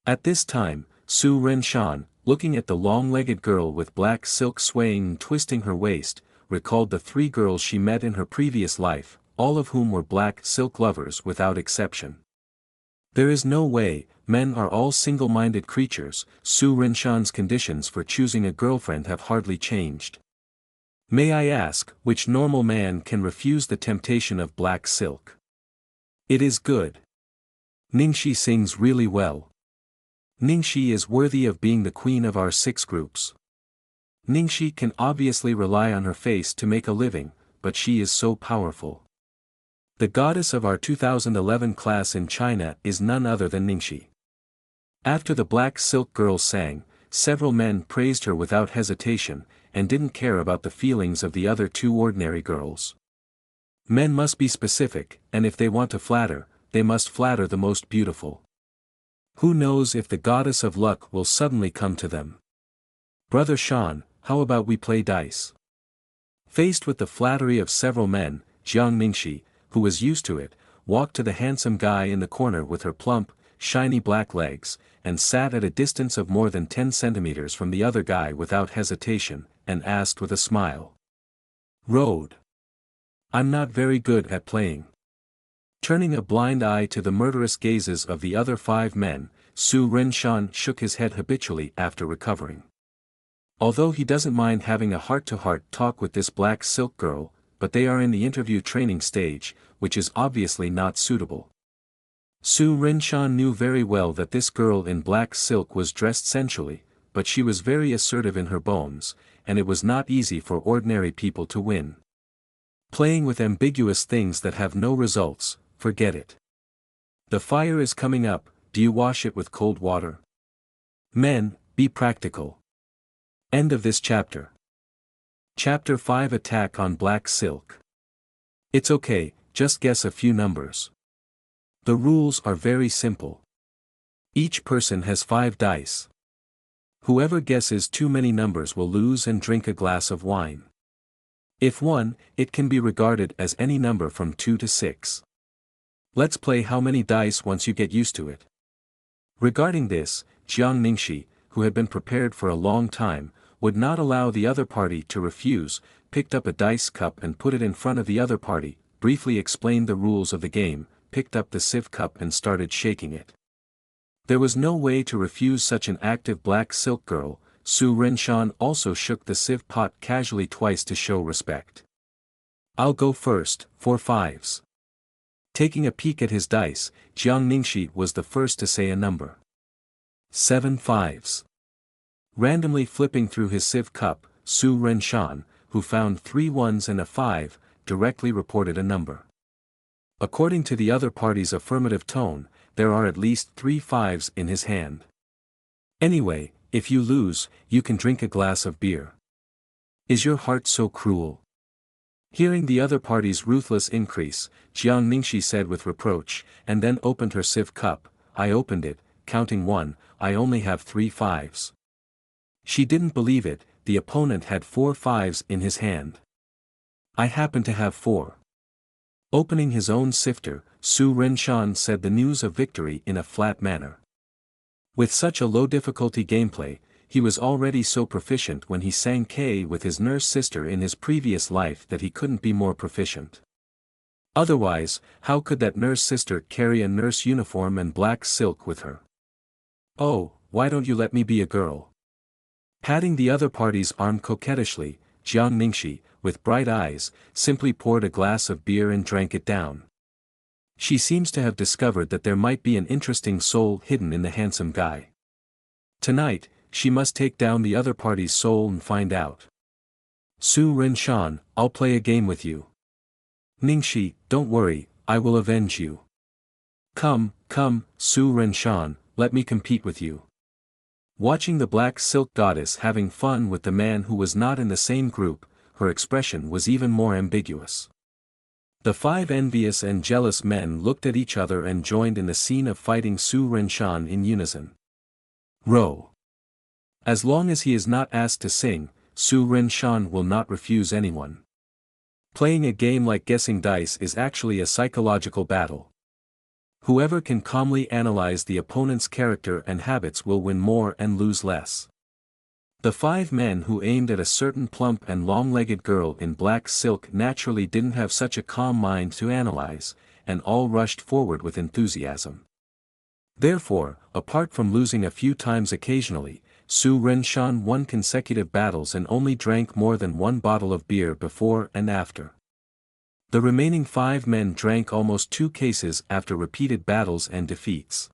S1: At this time, Su Renshan, looking at the long-legged girl with black silk swaying and twisting her waist, recalled the 3 girls she met in her previous life, all of whom were black silk lovers without exception. There is no way, men are all single-minded creatures. Su Rinshan's conditions for choosing a girlfriend have hardly changed. May I ask, which normal man can refuse the temptation of black silk? It is good. Ningxi sings really well. Ningxi is worthy of being the queen of our 6 groups. Ningxi can obviously rely on her face to make a living, but she is so powerful. The goddess of our 2011 class in China is none other than Ningxi. After the black silk girl sang, several men praised her without hesitation, and didn't care about the feelings of the other 2 ordinary girls. Men must be specific, and if they want to flatter, they must flatter the most beautiful. Who knows if the goddess of luck will suddenly come to them? Brother Shan, how about we play dice? Faced with the flattery of several men, Jiang Ningxi, who was used to it, walked to the handsome guy in the corner with her plump, shiny black legs, and sat at a distance of more than 10 centimeters from the other guy without hesitation, and asked with a smile. Road. I'm not very good at playing. Turning a blind eye to the murderous gazes of the other 5 men, Su Rinshan shook his head habitually after recovering. Although he doesn't mind having a heart-to-heart talk with this black silk girl, but they are in the interview training stage, which is obviously not suitable. Su Rinshan knew very well that this girl in black silk was dressed sensually, but she was very assertive in her bones, and it was not easy for ordinary people to win. Playing with ambiguous things that have no results, forget it. The fire is coming up, do you wash it with cold water? Men, be practical. End of this chapter. Chapter 5 Attack on Black Silk. It's okay, just guess a few numbers. The rules are very simple. Each person has 5 dice. Whoever guesses too many numbers will lose and drink a glass of wine. If won, it can be regarded as any number from 2 to 6. Let's play how many dice once you get used to it. Regarding this, Jiang Ningxi, who had been prepared for a long time, would not allow the other party to refuse, picked up a dice cup and put it in front of the other party, briefly explained the rules of the game, picked up the sieve cup and started shaking it. There was no way to refuse such an active black silk girl. Su Rinshan also shook the sieve pot casually twice to show respect. I'll go first, 4 5s. Taking a peek at his dice, Jiang Ningxi was the first to say a number. 7 5s. Randomly flipping through his sieve cup, Su Rinshan, who found 3 1s and a 5, directly reported a number. According to the other party's affirmative tone, there are at least 3 5s in his hand. Anyway, if you lose, you can drink a glass of beer. Is your heart so cruel? Hearing the other party's ruthless increase, Jiang Ningxi said with reproach, and then opened her sieve cup. I opened it, counting 1, I only have 3 5s. She didn't believe it, the opponent had 4 5s in his hand. I happen to have 4. Opening his own sifter, Su Rinshan said the news of victory in a flat manner. With such a low difficulty gameplay, he was already so proficient when he sang K with his nurse sister in his previous life that he couldn't be more proficient. Otherwise, how could that nurse sister carry a nurse uniform and black silk with her? Oh, why don't you let me be a girl? Patting the other party's arm coquettishly, Jiang Ningxi, with bright eyes, simply poured a glass of beer and drank it down. She seems to have discovered that there might be an interesting soul hidden in the handsome guy. Tonight, she must take down the other party's soul and find out. Su Rinshan, I'll play a game with you. Ningxi, don't worry, I will avenge you. Come, Su Rinshan, let me compete with you. Watching the black silk goddess having fun with the man who was not in the same group, her expression was even more ambiguous. The 5 envious and jealous men looked at each other and joined in the scene of fighting Su Rinshan in unison. Row. As long as he is not asked to sing, Su Rinshan will not refuse anyone. Playing a game like guessing dice is actually a psychological battle. Whoever can calmly analyze the opponent's character and habits will win more and lose less. The 5 men who aimed at a certain plump and long-legged girl in black silk naturally didn't have such a calm mind to analyze, and all rushed forward with enthusiasm. Therefore, apart from losing a few times occasionally, Su Renshan won consecutive battles and only drank more than 1 bottle of beer before and after. The remaining 5 men drank almost 2 cases after repeated battles and defeats.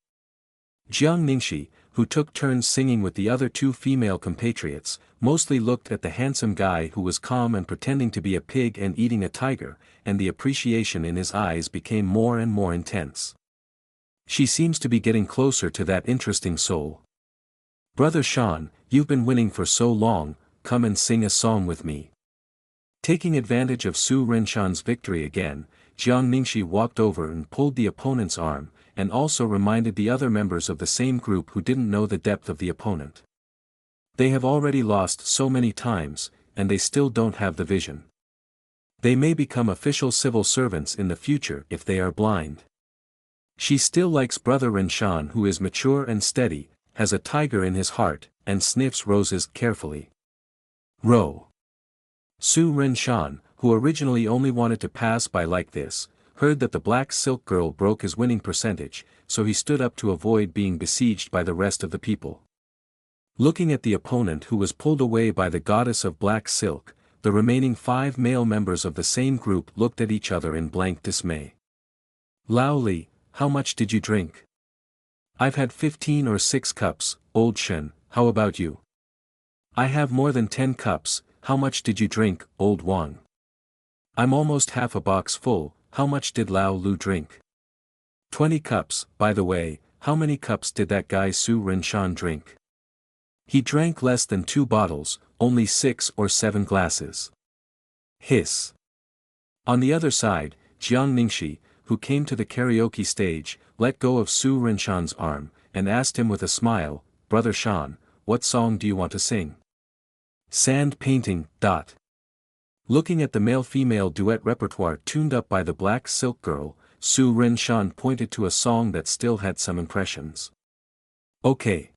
S1: Jiang Ningxi, who took turns singing with the other 2 female compatriots, mostly looked at the handsome guy who was calm and pretending to be a pig and eating a tiger, and the appreciation in his eyes became more and more intense. She seems to be getting closer to that interesting soul. Brother Shan, you've been winning for so long, come and sing a song with me. Taking advantage of Su Renshan's victory again, Jiang Ningxi walked over and pulled the opponent's arm, and also reminded the other members of the same group who didn't know the depth of the opponent. They have already lost so many times, and they still don't have the vision. They may become official civil servants in the future if they are blind. She still likes Brother Renshan, who is mature and steady, has a tiger in his heart, and sniffs roses carefully. Row. Su Renshan, who originally only wanted to pass by like this, heard that the black silk girl broke his winning percentage, so he stood up to avoid being besieged by the rest of the people. Looking at the opponent who was pulled away by the goddess of black silk, the remaining 5 male members of the same group looked at each other in blank dismay. Lao Li, how much did you drink? I've had 15 or 6 cups, old Shen, how about you? I have more than 10 cups, how much did you drink, old Wang? I'm almost half a box full, how much did Lao Lu drink? 20 cups, by the way, how many cups did that guy Su Renshan drink? He drank less than 2 bottles, only 6 or 7 glasses. Hiss. On the other side, Jiang Ningxi, who came to the karaoke stage, let go of Su Renshan's arm, and asked him with a smile, Brother Shan, what song do you want to sing? Sand painting. Looking at the male-female duet repertoire tuned up by the black silk girl, Su Renshan pointed to a song that still had some impressions. Okay.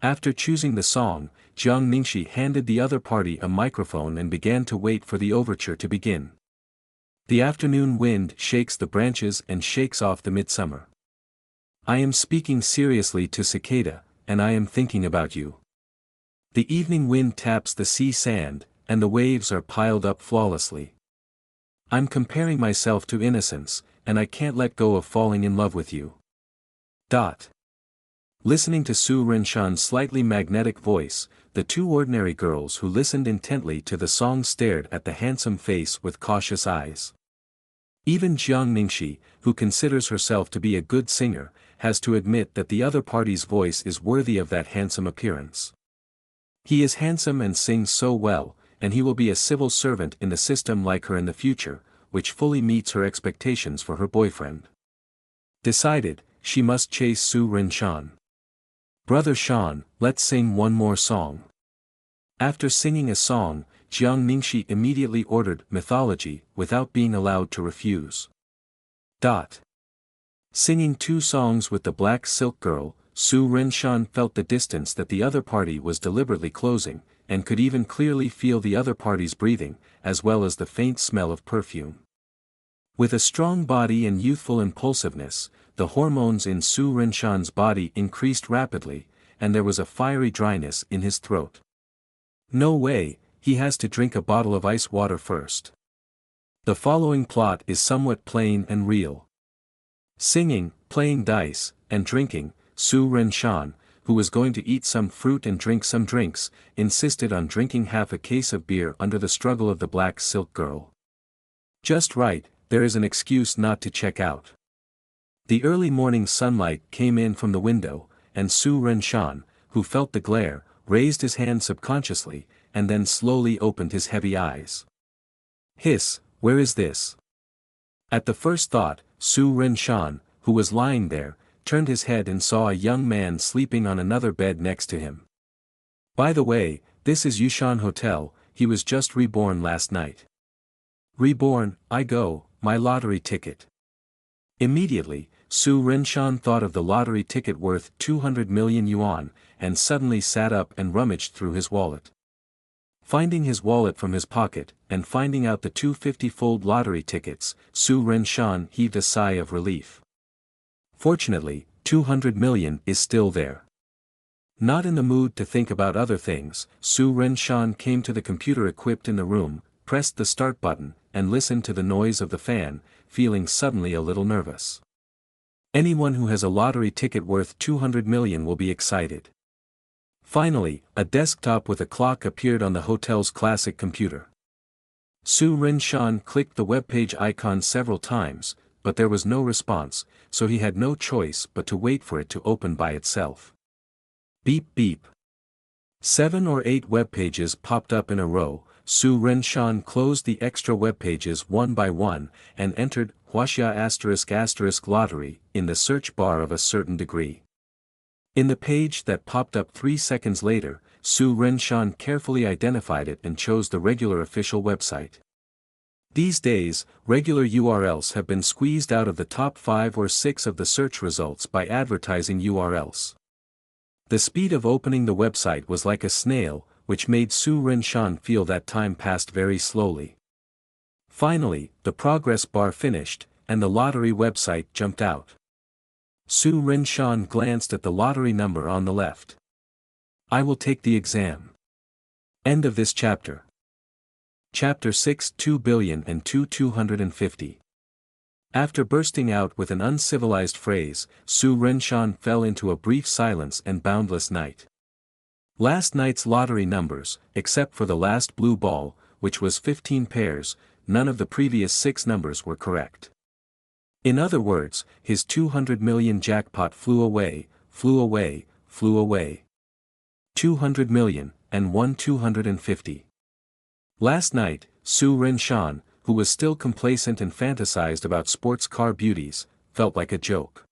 S1: After choosing the song, Jiang Ningxi handed the other party a microphone and began to wait for the overture to begin. The afternoon wind shakes the branches and shakes off the midsummer. I am speaking seriously to cicada, and I am thinking about you. The evening wind taps the sea sand, and the waves are piled up flawlessly. I'm comparing myself to innocence, and I can't let go of falling in love with you. Listening to Su Renshan's slightly magnetic voice, the 2 ordinary girls who listened intently to the song stared at the handsome face with cautious eyes. Even Jiang Ningxi, who considers herself to be a good singer, has to admit that the other party's voice is worthy of that handsome appearance. He is handsome and sings so well, and he will be a civil servant in the system like her in the future, which fully meets her expectations for her boyfriend. Decided, she must chase Su Renshan. Brother Shan, let's sing one more song. After singing a song, Jiang Ningxi immediately ordered mythology without being allowed to refuse. Singing 2 songs with the black silk girl, Su Renshan felt the distance that the other party was deliberately closing, and could even clearly feel the other party's breathing, as well as the faint smell of perfume. With a strong body and youthful impulsiveness, the hormones in Su Renshan's body increased rapidly, and there was a fiery dryness in his throat. No way, he has to drink a bottle of ice water first. The following plot is somewhat plain and real. Singing, playing dice, and drinking, Su Renshan, who was going to eat some fruit and drink some drinks, insisted on drinking half a case of beer under the struggle of the black silk girl. Just right, there is an excuse not to check out. The early morning sunlight came in from the window, and Su Renshan, who felt the glare, raised his hand subconsciously, and then slowly opened his heavy eyes. Hiss, where is this? At the first thought, Su Renshan, who was lying there, turned his head and saw a young man sleeping on another bed next to him. By the way, this is Yushan Hotel, he was just reborn last night. Reborn, I go, my lottery ticket. Immediately, Su Renshan thought of the lottery ticket worth 200 million yuan, and suddenly sat up and rummaged through his wallet. Finding his wallet from his pocket, and finding out the 250-fold lottery tickets, Su Renshan heaved a sigh of relief. Fortunately, 200 million is still there. Not in the mood to think about other things, Su Renshan came to the computer equipped in the room, pressed the start button, and listened to the noise of the fan, feeling suddenly a little nervous. Anyone who has a lottery ticket worth 200 million will be excited. Finally, a desktop with a clock appeared on the hotel's classic computer. Su Renshan clicked the webpage icon several times, but there was no response, so he had no choice but to wait for it to open by itself. Beep beep. 7 or 8 webpages popped up in a row. Su Renshan closed the extra webpages one by one, and entered Huaxia*** lottery in the search bar of a certain degree. In the page that popped up 3 seconds later, Su Renshan carefully identified it and chose the regular official website. These days, regular URLs have been squeezed out of the top 5 or 6 of the search results by advertising URLs. The speed of opening the website was like a snail, which made Su Renshan feel that time passed very slowly. Finally, the progress bar finished, and the lottery website jumped out. Su Renshan glanced at the lottery number on the left. I will take the exam. End of this chapter. Chapter 6 2 billion and 250. After bursting out with an uncivilized phrase, Su Renshan fell into a brief silence and boundless night. Last night's lottery numbers, except for the last blue ball, which was 15 pairs, none of the previous 6 numbers were correct. In other words, his 200 million jackpot flew away, flew away, flew away. 200 million, and won 250. Last night, Su Renshan, who was still complacent and fantasized about sports car beauties, felt like a joke.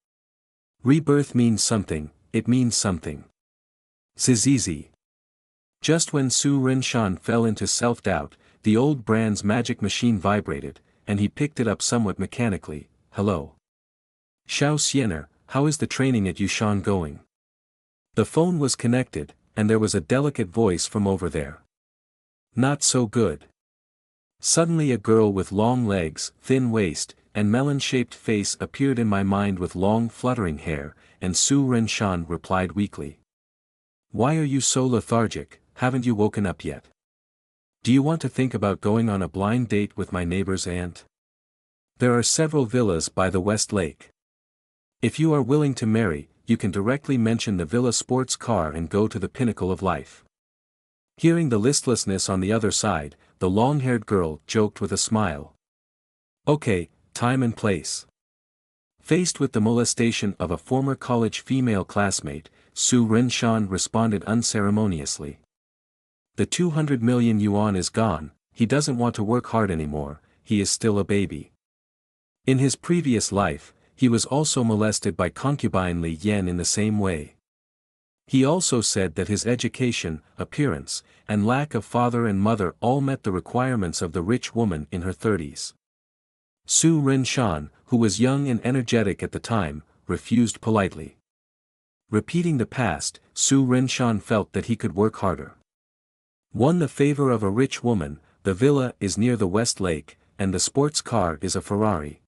S1: Rebirth means something, it means something. Zizizi. Just when Su Renshan fell into self-doubt, the old brand's magic machine vibrated, and he picked it up somewhat mechanically. Hello. Xiao Xiener, how is the training at Yushan going? The phone was connected, and there was a delicate voice from over there. Not so good. Suddenly a girl with long legs, thin waist, and melon-shaped face appeared in my mind with long fluttering hair, and Su Renshan replied weakly. Why are you so lethargic, haven't you woken up yet? Do you want to think about going on a blind date with my neighbor's aunt? There are several villas by the West Lake. If you are willing to marry, you can directly mention the villa sports car and go to the pinnacle of life. Hearing the listlessness on the other side, the long-haired girl joked with a smile. Okay, time and place. Faced with the molestation of a former college female classmate, Su Renshan responded unceremoniously. The 200 million yuan is gone, he doesn't want to work hard anymore, he is still a baby. In his previous life, he was also molested by concubine Li Yan in the same way. He also said that his education, appearance, and lack of father and mother all met the requirements of the rich woman in her 30s. Su Renshan, who was young and energetic at the time, refused politely. Repeating the past, Su Renshan felt that he could work harder. Won the favor of a rich woman, the villa is near the West Lake, and the sports car is a Ferrari.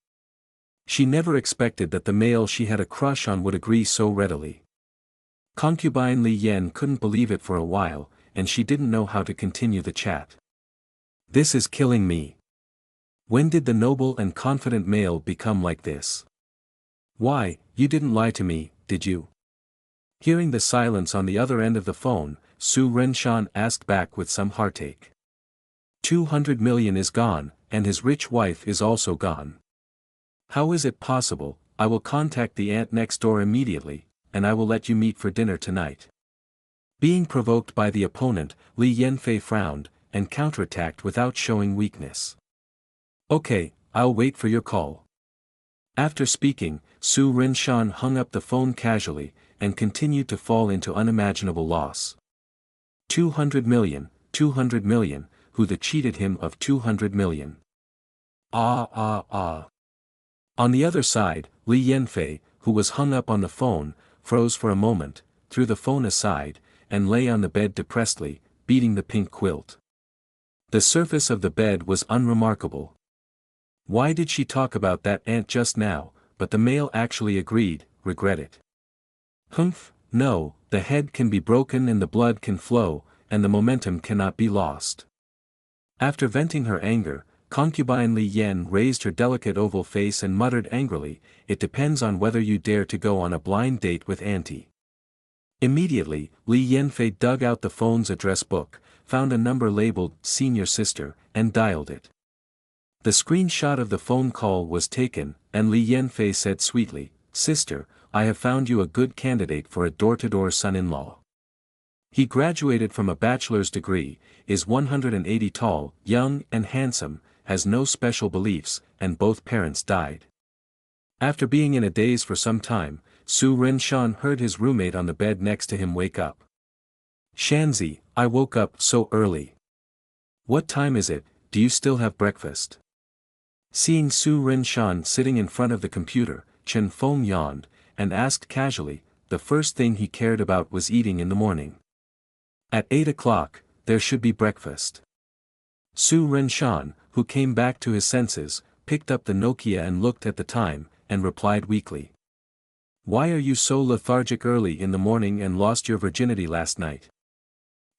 S1: She never expected that the male she had a crush on would agree so readily. Concubine Li Yan couldn't believe it for a while, and she didn't know how to continue the chat. This is killing me. When did the noble and confident male become like this? Why, you didn't lie to me, did you? Hearing the silence on the other end of the phone, Su Renshan asked back with some heartache. 200 million is gone, and his rich wife is also gone. How is it possible? I will contact the aunt next door immediately, and I will let you meet for dinner tonight. Being provoked by the opponent, Li Yanfei frowned, and counterattacked without showing weakness. Okay, I'll wait for your call. After speaking, Su Renshan hung up the phone casually, and continued to fall into unimaginable loss. 200 million, who the cheated him of 200 million. On the other side, Li Yanfei, who was hung up on the phone, froze for a moment, threw the phone aside, and lay on the bed depressedly, beating the pink quilt. The surface of the bed was unremarkable. Why did she talk about that aunt just now? But the male actually agreed, regret it. Humph, no, the head can be broken and the blood can flow, and the momentum cannot be lost. After venting her anger, concubine Li Yan raised her delicate oval face and muttered angrily, "It depends on whether you dare to go on a blind date with auntie." Immediately, Li Yanfei dug out the phone's address book, found a number labeled "Senior Sister," and dialed it. The screenshot of the phone call was taken, and Li Yanfei said sweetly, "Sister, I have found you a good candidate for a door-to-door son-in-law. He graduated from a bachelor's degree, is 180 tall, young and handsome, has no special beliefs, and both parents died." After being in a daze for some time, Su Renshan heard his roommate on the bed next to him wake up. "Shanzi, I woke up so early. What time is it? Do you still have breakfast?" Seeing Su Renshan sitting in front of the computer, Chen Feng yawned, and asked casually. The first thing he cared about was eating in the morning. At 8 o'clock, there should be breakfast. Su Renshan, who came back to his senses, picked up the Nokia and looked at the time, and replied weakly. "Why are you so lethargic early in the morning and lost your virginity last night?"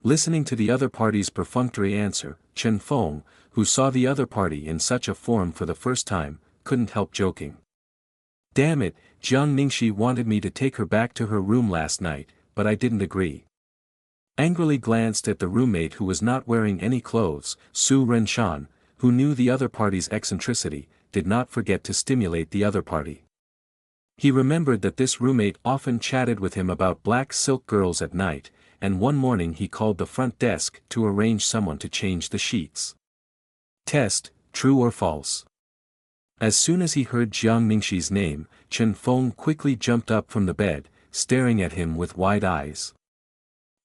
S1: Listening to the other party's perfunctory answer, Chen Feng, who saw the other party in such a form for the first time, couldn't help joking. "Damn it, Jiang Ningxi wanted me to take her back to her room last night, but I didn't agree." Angrily glanced at the roommate who was not wearing any clothes, Su Renshan, who knew the other party's eccentricity, did not forget to stimulate the other party. He remembered that this roommate often chatted with him about black silk girls at night, and one morning he called the front desk to arrange someone to change the sheets. Test, true or false. As soon as he heard Jiang Ningxi's name, Chen Feng quickly jumped up from the bed, staring at him with wide eyes.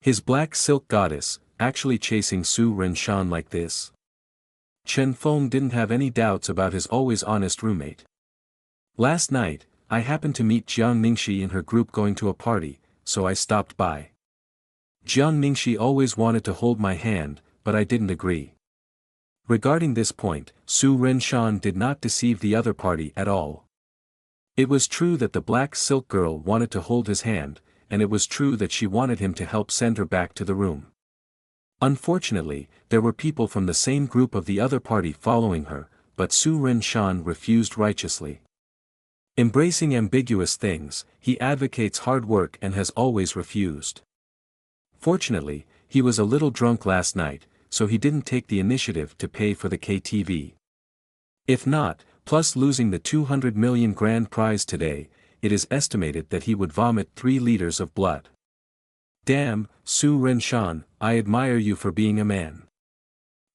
S1: His black silk goddess, actually chasing Su Renshan like this? Chen Feng didn't have any doubts about his always honest roommate. "Last night, I happened to meet Jiang Ningxi in her group going to a party, so I stopped by. Jiang Ningxi always wanted to hold my hand, but I didn't agree." Regarding this point, Su Renshan did not deceive the other party at all. It was true that the black silk girl wanted to hold his hand, and it was true that she wanted him to help send her back to the room. Unfortunately, there were people from the same group of the other party following her, but Su Renshan refused righteously. Embracing ambiguous things, he advocates hard work and has always refused. Fortunately, he was a little drunk last night, so he didn't take the initiative to pay for the KTV. If not, plus losing the 200 million grand prize today, it is estimated that he would vomit 3 liters of blood. Damn, Su Renshan, I admire you for being a man.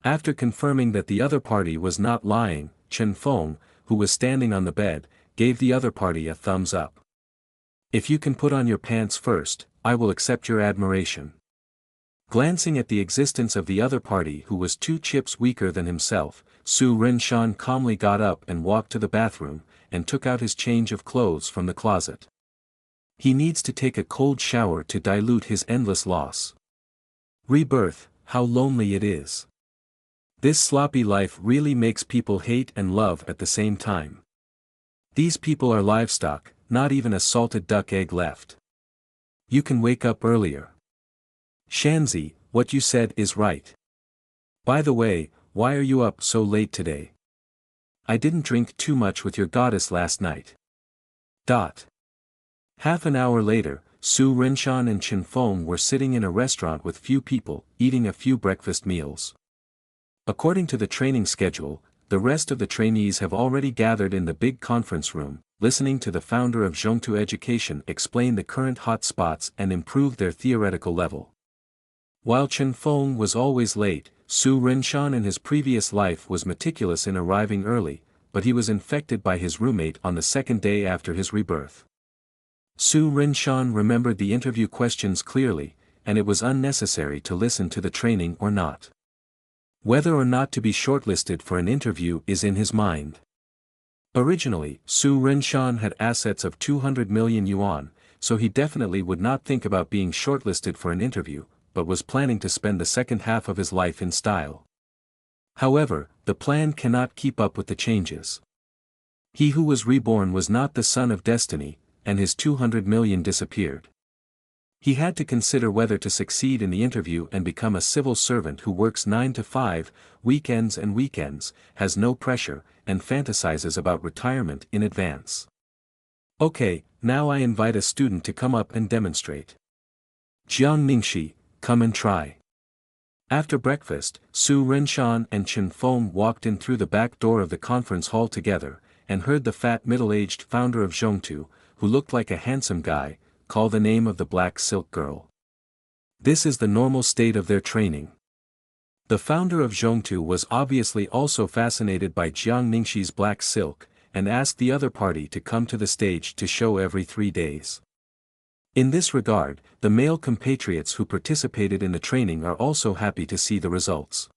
S1: After confirming that the other party was not lying, Chen Feng, who was standing on the bed, gave the other party a thumbs up. If you can put on your pants first, I will accept your admiration. Glancing at the existence of the other party who was 2 chips weaker than himself, Su Renshan calmly got up and walked to the bathroom, and took out his change of clothes from the closet. He needs to take a cold shower to dilute his endless loss. Rebirth, how lonely it is. This sloppy life really makes people hate and love at the same time. These people are livestock, not even a salted duck egg left. You can wake up earlier. Shanzi, what you said is right. By the way, why are you up so late today? I didn't drink too much with your goddess last night. Half an hour later, Su Renshan and Chen Feng were sitting in a restaurant with few people, eating a few breakfast meals. According to the training schedule, the rest of the trainees have already gathered in the big conference room, listening to the founder of Zhongtu Education explain the current hot spots and improve their theoretical level. While Chen Feng was always late, Su Renshan in his previous life was meticulous in arriving early, but he was infected by his roommate on the second day after his rebirth. Su Renshan remembered the interview questions clearly, and it was unnecessary to listen to the training or not. Whether or not to be shortlisted for an interview is in his mind. Originally, Su Renshan had assets of 200 million yuan, so he definitely would not think about being shortlisted for an interview, but was planning to spend the second half of his life in style. However, the plan cannot keep up with the changes. He who was reborn was not the son of destiny, and his 200 million disappeared. He had to consider whether to succeed in the interview and become a civil servant who works 9 to 5, weekends, has no pressure, and fantasizes about retirement in advance. Okay, now I invite a student to come up and demonstrate. Jiang Ningxi, come and try. After breakfast, Su Renshan and Chen Feng walked in through the back door of the conference hall together, and heard the fat middle-aged founder of Zhongtu, who looked like a handsome guy, call the name of the black silk girl. This is the normal state of their training. The founder of Zhongtu was obviously also fascinated by Jiang Ningxi's black silk, and asked the other party to come to the stage to show every 3 days. In this regard, the male compatriots who participated in the training are also happy to see the results.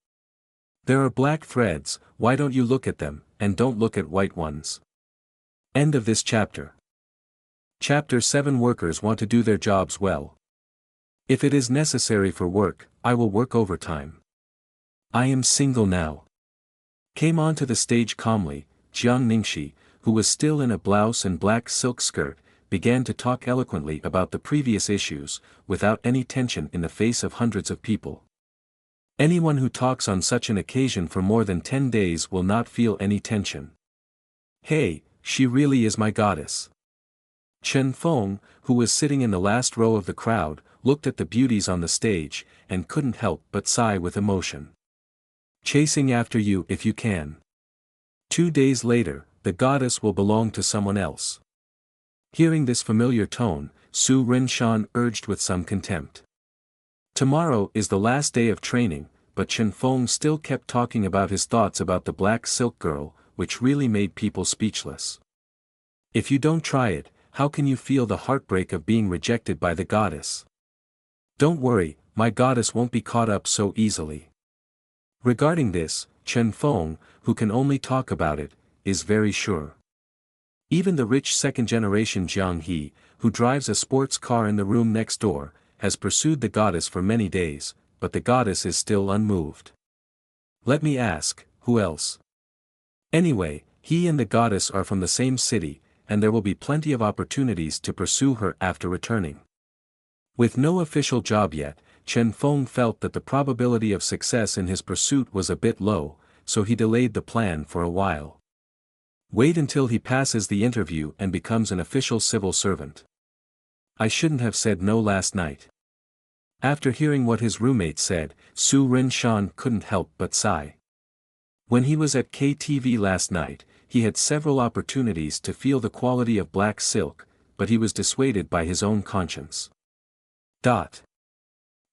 S1: There are black threads, why don't you look at them, and don't look at white ones. End of this chapter. Chapter 7. Workers want to do their jobs well. If it is necessary for work, I will work overtime. I am single now. Came onto the stage calmly, Jiang Ningxi, who was still in a blouse and black silk skirt, began to talk eloquently about the previous issues, without any tension in the face of hundreds of people. Anyone who talks on such an occasion for more than 10 days will not feel any tension. Hey, she really is my goddess. Chen Feng, who was sitting in the last row of the crowd, looked at the beauties on the stage, and couldn't help but sigh with emotion. Chasing after you if you can. 2 days later, the goddess will belong to someone else. Hearing this familiar tone, Su Renshan urged with some contempt. Tomorrow is the last day of training, but Chen Feng still kept talking about his thoughts about the black silk girl, which really made people speechless. If you don't try it, how can you feel the heartbreak of being rejected by the goddess? Don't worry, my goddess won't be caught up so easily. Regarding this, Chen Feng, who can only talk about it, is very sure. Even the rich second-generation Jiang He, who drives a sports car in the room next door, has pursued the goddess for many days, but the goddess is still unmoved. Let me ask, who else? Anyway, he and the goddess are from the same city, and there will be plenty of opportunities to pursue her after returning. With no official job yet, Chen Feng felt that the probability of success in his pursuit was a bit low, so he delayed the plan for a while. Wait until he passes the interview and becomes an official civil servant. I shouldn't have said no last night. After hearing what his roommate said, Su Renshan couldn't help but sigh. When he was at KTV last night, he had several opportunities to feel the quality of black silk, but he was dissuaded by his own conscience.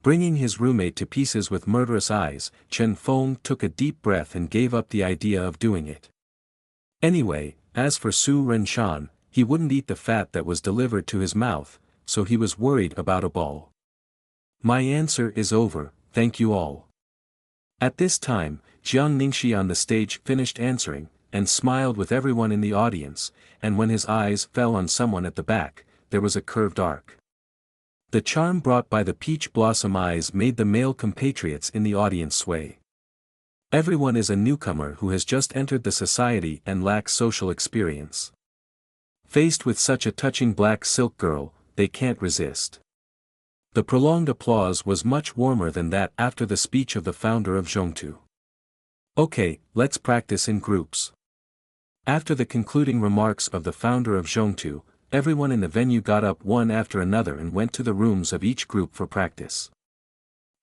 S1: Bringing his roommate to pieces with murderous eyes, Chen Feng took a deep breath and gave up the idea of doing it. Anyway, as for Su Renshan, he wouldn't eat the fat that was delivered to his mouth, so he was worried about a ball. My answer is over, thank you all. At this time, Jiang Ningxi on the stage finished answering, and smiled with everyone in the audience, and when his eyes fell on someone at the back, there was a curved arc. The charm brought by the peach blossom eyes made the male compatriots in the audience sway. Everyone is a newcomer who has just entered the society and lacks social experience. Faced with such a touching black silk girl, they can't resist. The prolonged applause was much warmer than that after the speech of the founder of Zhongtu. Okay, let's practice in groups. After the concluding remarks of the founder of Zhongtu, everyone in the venue got up one after another and went to the rooms of each group for practice.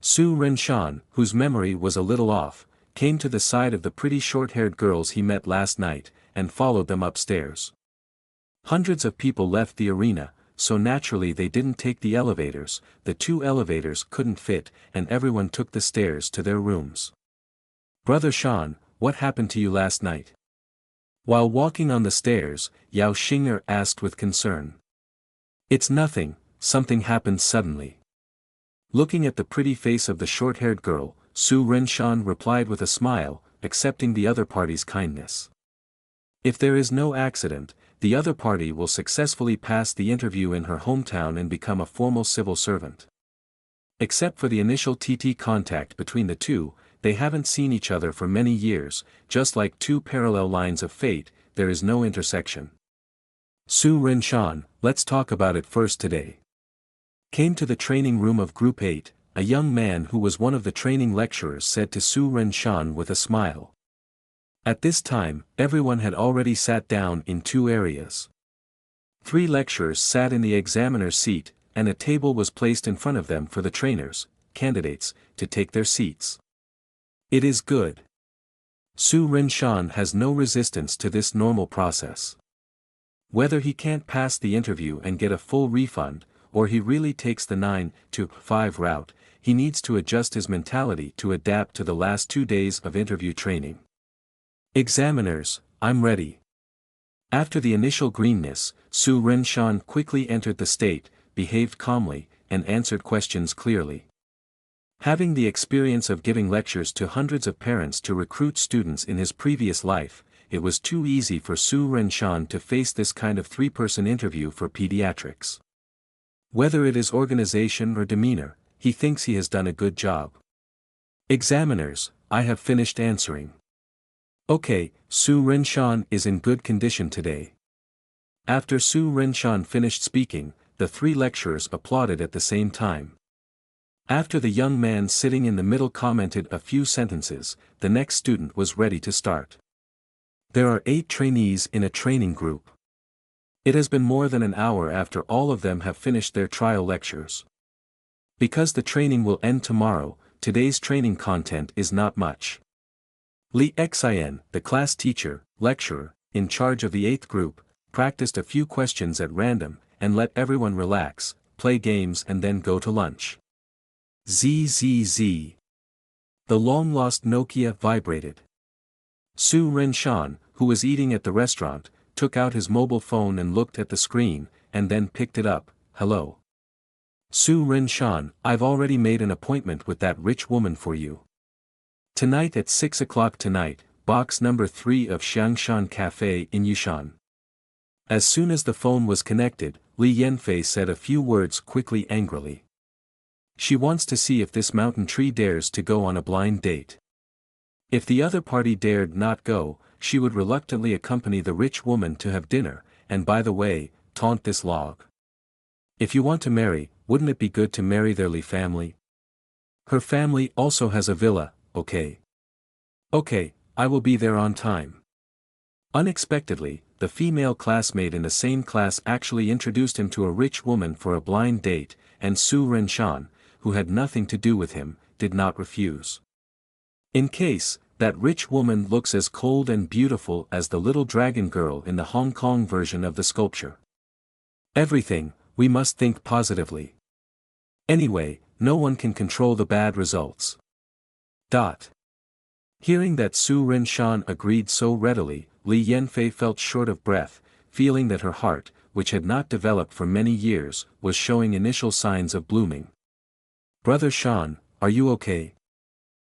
S1: Su Renshan, whose memory was a little off, came to the side of the pretty short-haired girls he met last night, and followed them upstairs. Hundreds of people left the arena, so naturally they didn't take the elevators, the 2 elevators couldn't fit, and everyone took the stairs to their rooms. Brother Shan, what happened to you last night? While walking on the stairs, Yao Xing'er asked with concern. It's nothing, something happened suddenly. Looking at the pretty face of the short-haired girl, Su Renshan replied with a smile, accepting the other party's kindness. If there is no accident, the other party will successfully pass the interview in her hometown and become a formal civil servant. Except for the initial TT contact between the two, they haven't seen each other for many years. Just like two parallel lines of fate, there is no intersection. Su Ren-shan, let's talk about it first today. Came to the training room of Group 8, a young man who was one of the training lecturers said to Su Ren-shan with a smile. At this time, everyone had already sat down in two areas. 3 lecturers sat in the examiner's seat, and a table was placed in front of them for the trainers, candidates, to take their seats. It is good. Su Ren-shan has no resistance to this normal process. Whether he can't pass the interview and get a full refund, or he really takes the 9 to 5 route, he needs to adjust his mentality to adapt to the last 2 days of interview training. Examiners, I'm ready. After the initial greenness, Su Ren-shan quickly entered the state, behaved calmly, and answered questions clearly. Having the experience of giving lectures to hundreds of parents to recruit students in his previous life, it was too easy for Su Ren-shan to face this kind of 3-person interview for pediatrics. Whether it is organization or demeanor, he thinks he has done a good job. Examiners, I have finished answering. Okay, Su Ren-shan is in good condition today. After Su Ren-shan finished speaking, the 3 lecturers applauded at the same time. After the young man sitting in the middle commented a few sentences, the next student was ready to start. There are 8 trainees in a training group. It has been more than an hour after all of them have finished their trial lectures. Because the training will end tomorrow, today's training content is not much. Li Xin, the class teacher, lecturer, in charge of the 8th group, practiced a few questions at random, and let everyone relax, play games and then go to lunch. Zzz. The long-lost Nokia vibrated. Su Ren-shan, who was eating at the restaurant, took out his mobile phone and looked at the screen, and then picked it up. Hello. Su Ren-shan, I've already made an appointment with that rich woman for you. Tonight at 6 o'clock tonight, box number 3 of Xiangshan Cafe in Yushan. As soon as the phone was connected, Li Yanfei said a few words quickly angrily. She wants to see if this mountain tree dares to go on a blind date. If the other party dared not go, she would reluctantly accompany the rich woman to have dinner, and by the way, taunt this log. If you want to marry, wouldn't it be good to marry their Li family? Her family also has a villa, okay? Okay, I will be there on time. Unexpectedly, the female classmate in the same class actually introduced him to a rich woman for a blind date, and Su Ren-shan, who had nothing to do with him, did not refuse. In case, that rich woman looks as cold and beautiful as the little dragon girl in the Hong Kong version of the sculpture. Everything, we must think positively. Anyway, no one can control the bad results. Hearing that Su Ren-shan agreed so readily, Li Yanfei felt short of breath, feeling that her heart, which had not developed for many years, was showing initial signs of blooming. Brother Shan, are you okay?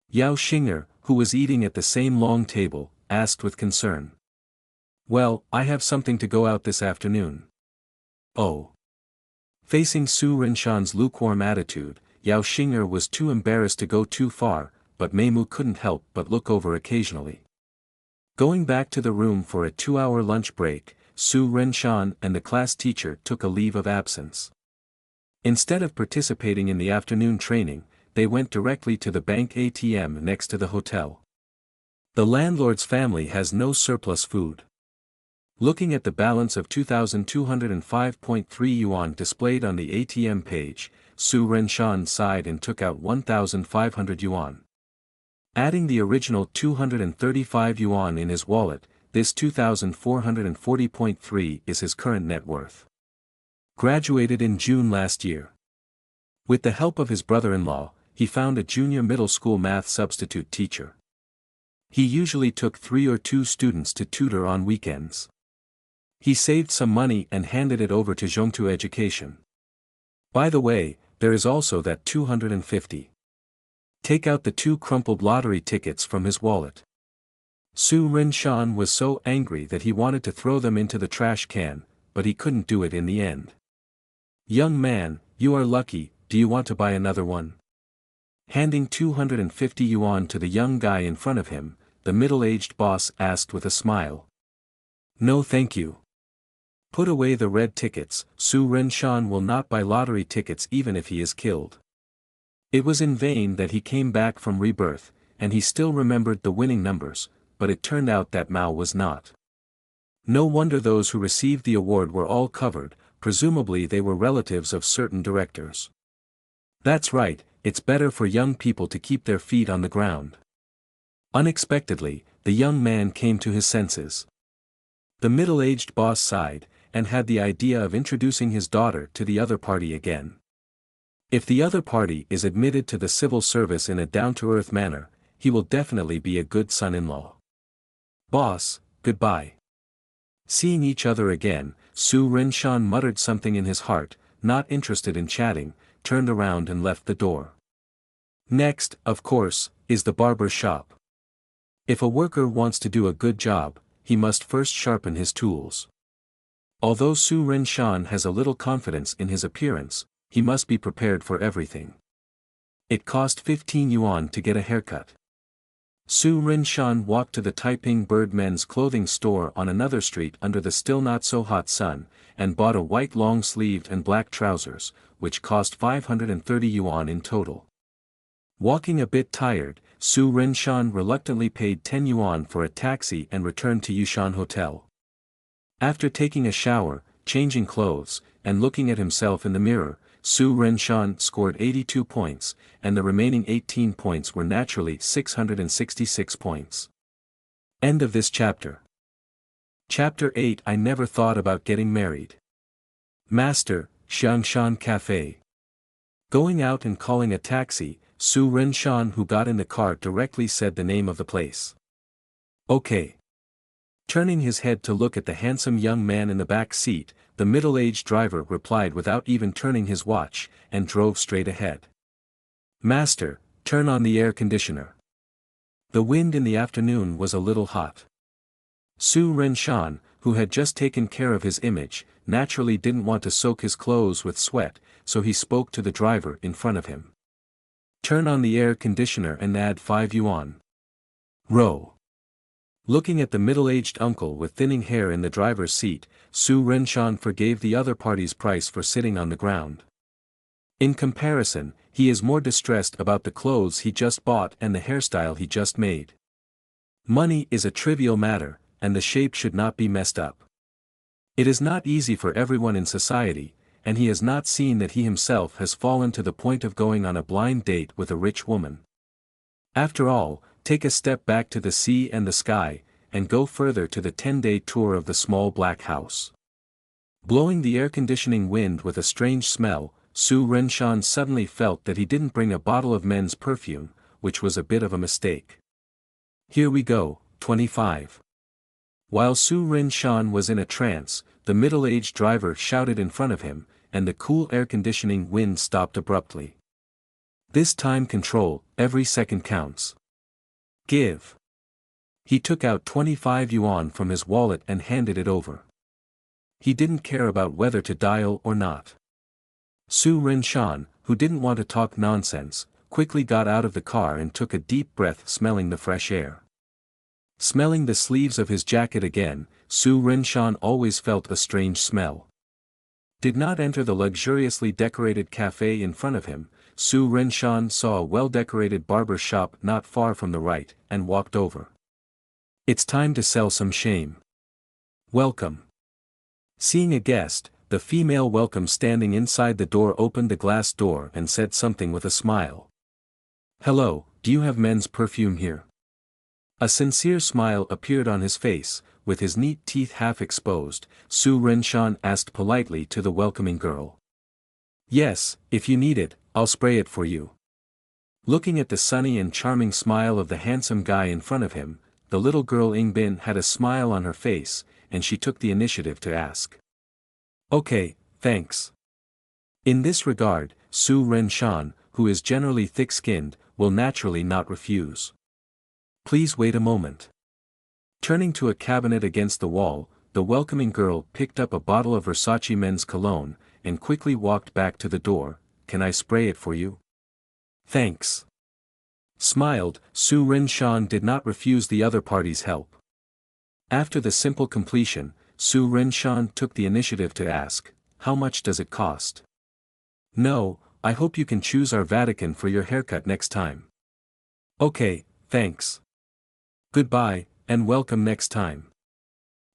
S1: Yao Xing'er, who was eating at the same long table, asked with concern. Well, I have something to go out this afternoon. Oh. Facing Su Ren-shan's lukewarm attitude, Yao Xing'er was too embarrassed to go too far, but Meimu couldn't help but look over occasionally. Going back to the room for a 2-hour lunch break, Su Ren-shan and the class teacher took a leave of absence. Instead of participating in the afternoon training, they went directly to the bank ATM next to the hotel. The landlord's family has no surplus food. Looking at the balance of 2,205.3 yuan displayed on the ATM page, Su Ren-shan sighed and took out 1,500 yuan. Adding the original 235 yuan in his wallet, this 2,440.3 is his current net worth. Graduated in June last year. With the help of his brother-in-law, he found a junior middle school math substitute teacher. He usually took 3 or 2 students to tutor on weekends. He saved some money and handed it over to Zhongtu Education. By the way, there is also that 250. Take out the 2 crumpled lottery tickets from his wallet. Su Rinshan was so angry that he wanted to throw them into the trash can, but he couldn't do it in the end. Young man, you are lucky, do you want to buy another one? Handing 250 yuan to the young guy in front of him, the middle-aged boss asked with a smile. No thank you. Put away the red tickets, Su Rinshan will not buy lottery tickets even if he is killed. It was in vain that he came back from rebirth, and he still remembered the winning numbers, but it turned out that Mao was not. No wonder those who received the award were all covered, presumably they were relatives of certain directors. That's right, it's better for young people to keep their feet on the ground. Unexpectedly, the young man came to his senses. The middle-aged boss sighed, and had the idea of introducing his daughter to the other party again. If the other party is admitted to the civil service in a down-to-earth manner, he will definitely be a good son-in-law. Boss, goodbye. Seeing each other again, Su Rinshan muttered something in his heart, not interested in chatting, turned around and left the door. Next, of course, is the barber shop. If a worker wants to do a good job, he must first sharpen his tools. Although Su Rinshan has a little confidence in his appearance, he must be prepared for everything. It cost 15 yuan to get a haircut. Su Rinshan walked to the Taiping Bird men's clothing store on another street under the still not so hot sun, and bought a white long-sleeved and black trousers, which cost 530 yuan in total. Walking a bit tired, Su Rinshan reluctantly paid 10 yuan for a taxi and returned to Yushan Hotel. After taking a shower, changing clothes, and looking at himself in the mirror, Su Rinshan scored 82 points, and the remaining 18 points were naturally 666 points. End of this chapter. Chapter 8. I never thought about getting married. Master, Xiangshan Cafe. Going out and calling a taxi, Su Rinshan, who got in the car, directly said the name of the place. Okay. Turning his head to look at the handsome young man in the back seat, the middle-aged driver replied without even turning his watch, and drove straight ahead. Master, turn on the air conditioner. The wind in the afternoon was a little hot. Su Rinshan, who had just taken care of his image, naturally didn't want to soak his clothes with sweat, so he spoke to the driver in front of him. Turn on the air conditioner and add 5 yuan. Row. Looking at the middle-aged uncle with thinning hair in the driver's seat, Su Rinshan forgave the other party's price for sitting on the ground. In comparison, he is more distressed about the clothes he just bought and the hairstyle he just made. Money is a trivial matter, and the shape should not be messed up. It is not easy for everyone in society, and he has not seen that he himself has fallen to the point of going on a blind date with a rich woman. After all, take a step back to the sea and the sky, and go further to the 10-day tour of the small black house. Blowing the air-conditioning wind with a strange smell, Su Rinshan suddenly felt that he didn't bring a bottle of men's perfume, which was a bit of a mistake. Here we go, 25. While Su Rinshan was in a trance, the middle-aged driver shouted in front of him, and the cool air-conditioning wind stopped abruptly. This time control, every second counts. Give. He took out 25 yuan from his wallet and handed it over. He didn't care about whether to dial or not. Su Rinshan, who didn't want to talk nonsense, quickly got out of the car and took a deep breath, smelling the fresh air. Smelling the sleeves of his jacket again, Su Rinshan always felt a strange smell. Did not enter the luxuriously decorated cafe in front of him. Su Rinshan saw a well-decorated barber shop not far from the right, and walked over. It's time to sell some shame. Welcome. Seeing a guest, the female welcome standing inside the door opened the glass door and said something with a smile. Hello, do you have men's perfume here? A sincere smile appeared on his face, with his neat teeth half exposed. Su Rinshan asked politely to the welcoming girl. Yes, if you need it, I'll spray it for you. Looking at the sunny and charming smile of the handsome guy in front of him, the little girl Yingbin had a smile on her face, and she took the initiative to ask. Okay, thanks. In this regard, Su Rinshan, who is generally thick-skinned, will naturally not refuse. Please wait a moment. Turning to a cabinet against the wall, the welcoming girl picked up a bottle of Versace men's cologne, and quickly walked back to the door. Can I spray it for you? Thanks. Smiled, Su Ren-shan did not refuse the other party's help. After the simple completion, Su Ren-shan took the initiative to ask, how much does it cost? No, I hope you can choose our Vatican for your haircut next time. Okay, thanks. Goodbye, and welcome next time.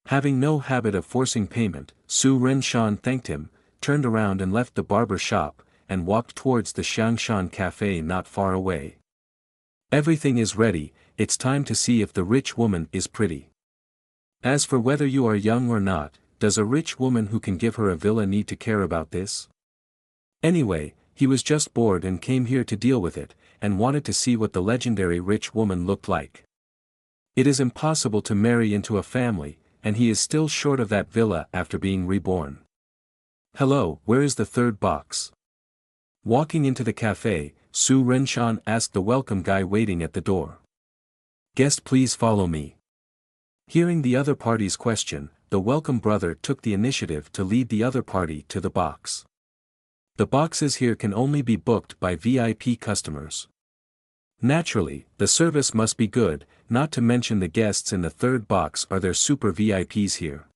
S1: Having no habit of forcing payment, Su Ren-shan thanked him, turned around and left the barber shop, and walked towards the Xiangshan Cafe not far away. Everything is ready, it's time to see if the rich woman is pretty. As for whether you are young or not, does a rich woman who can give her a villa need to care about this? Anyway, he was just bored and came here to deal with it, and wanted to see what the legendary rich woman looked like. It is impossible to marry into a family, and he is still short of that villa after being reborn. Hello, where is the third box? Walking into the cafe, Su Ren-shan asked the welcome guy waiting at the door. Guest, please follow me. Hearing the other party's question, the welcome brother took the initiative to lead the other party to the box. The boxes here can only be booked by VIP customers. Naturally, the service must be good, not to mention the guests in the third box are their super VIPs here.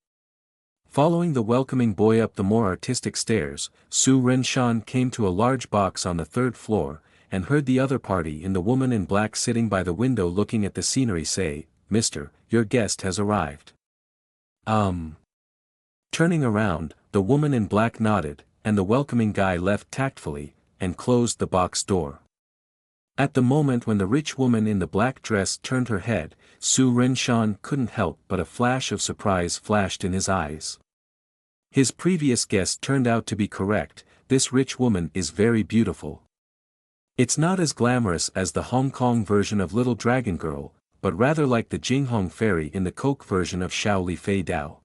S1: Following the welcoming boy up the more artistic stairs, Su Ren-shan came to a large box on the third floor, and heard the other party in the woman in black sitting by the window looking at the scenery say, Mister, your guest has arrived. Turning around, the woman in black nodded, and the welcoming guy left tactfully, and closed the box door. At the moment when the rich woman in the black dress turned her head, Su Ren-shan couldn't help but a flash of surprise flashed in his eyes. His previous guess turned out to be correct, this rich woman is very beautiful. It's not as glamorous as the Hong Kong version of Little Dragon Girl, but rather like the Jinghong fairy in the Coke version of Xiao Li Fei Dao.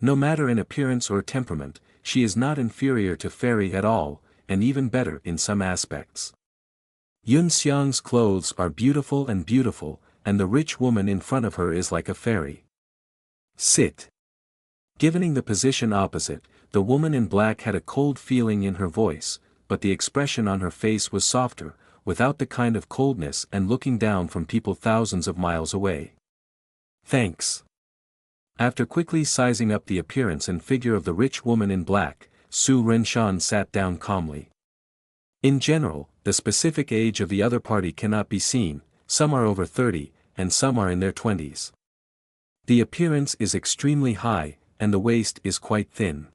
S1: No matter in appearance or temperament, she is not inferior to fairy at all, and even better in some aspects. Yun Xiang's clothes are beautiful, and the rich woman in front of her is like a fairy. Sit. Given the position opposite, the woman in black had a cold feeling in her voice, but the expression on her face was softer, without the kind of coldness and looking down from people thousands of miles away. Thanks. After quickly sizing up the appearance and figure of the rich woman in black, Su Ren-shan sat down calmly. In general, the specific age of the other party cannot be seen, some are over 30, and some are in their 20s. The appearance is extremely high, and the waist is quite thin.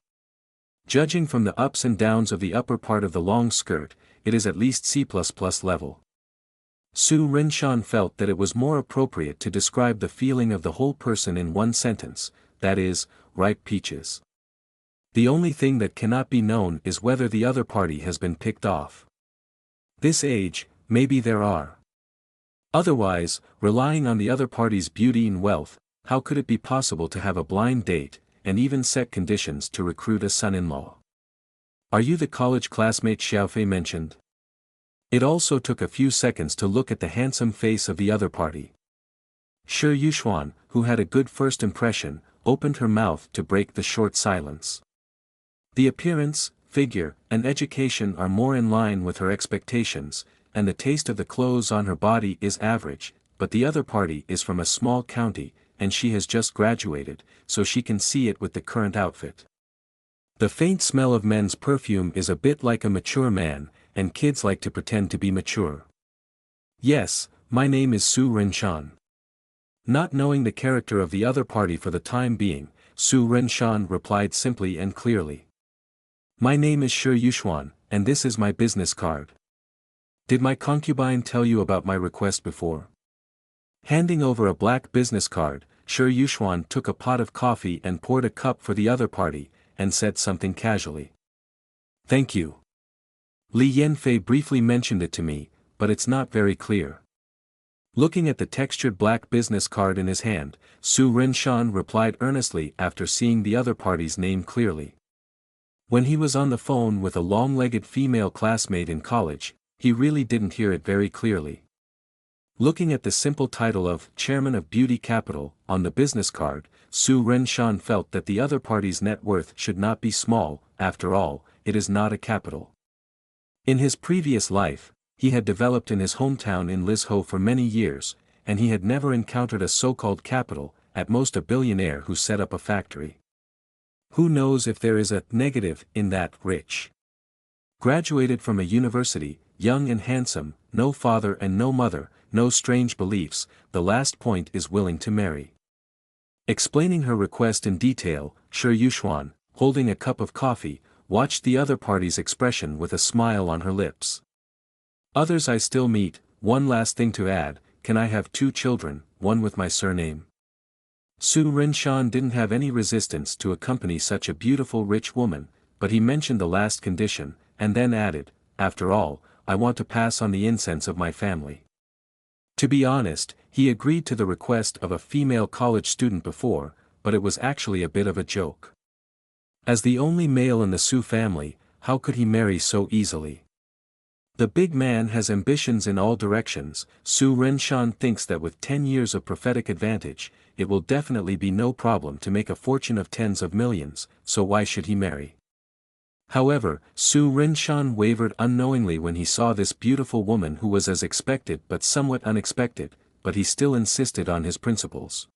S1: Judging from the ups and downs of the upper part of the long skirt, it is at least C++ level. Su Ren-shan felt that it was more appropriate to describe the feeling of the whole person in one sentence, that is, ripe peaches. The only thing that cannot be known is whether the other party has been picked off. This age, maybe there are. Otherwise, relying on the other party's beauty and wealth, how could it be possible to have a blind date, and even set conditions to recruit a son-in-law? Are you the college classmate Xiaofei mentioned? It also took a few seconds to look at the handsome face of the other party. Shi Yuxuan, who had a good first impression, opened her mouth to break the short silence. The appearance, figure, and education are more in line with her expectations, and the taste of the clothes on her body is average, but the other party is from a small county, and she has just graduated, so she can see it with the current outfit. The faint smell of men's perfume is a bit like a mature man, and kids like to pretend to be mature. Yes, my name is Su Ren-shan. Not knowing the character of the other party for the time being, Su Ren-shan replied simply and clearly. My name is Shi Yuxuan, and this is my business card. Did my concubine tell you about my request before? Handing over a black business card, Shi Yuxuan took a pot of coffee and poured a cup for the other party, and said something casually. Thank you. Li Yanfei briefly mentioned it to me, but it's not very clear. Looking at the textured black business card in his hand, Su Ren-shan replied earnestly after seeing the other party's name clearly. When he was on the phone with a long-legged female classmate in college, he really didn't hear it very clearly. Looking at the simple title of Chairman of Beauty Capital on the business card, Su Renshan felt that the other party's net worth should not be small. After all, it is not a capital. In his previous life, he had developed in his hometown in Lizhou for many years, and he had never encountered a so-called capital, at most a billionaire who set up a factory. Who knows if there is a negative in that rich? Graduated from a university, young and handsome, no father and no mother, no strange beliefs, the last point is willing to marry. Explaining her request in detail, Shi Yuxuan, holding a cup of coffee, watched the other party's expression with a smile on her lips. Others I still meet, one last thing to add, can I have 2 children, one with my surname? Su Renshan didn't have any resistance to accompany such a beautiful rich woman, but he mentioned the last condition, and then added, after all, I want to pass on the incense of my family. To be honest, he agreed to the request of a female college student before, but it was actually a bit of a joke. As the only male in the Su family, how could he marry so easily? The big man has ambitions in all directions. Su Renshan thinks that with 10 years of prophetic advantage, it will definitely be no problem to make a fortune of tens of millions, so why should he marry? However, Su Renshan wavered unknowingly when he saw this beautiful woman who was as expected but somewhat unexpected, but he still insisted on his principles.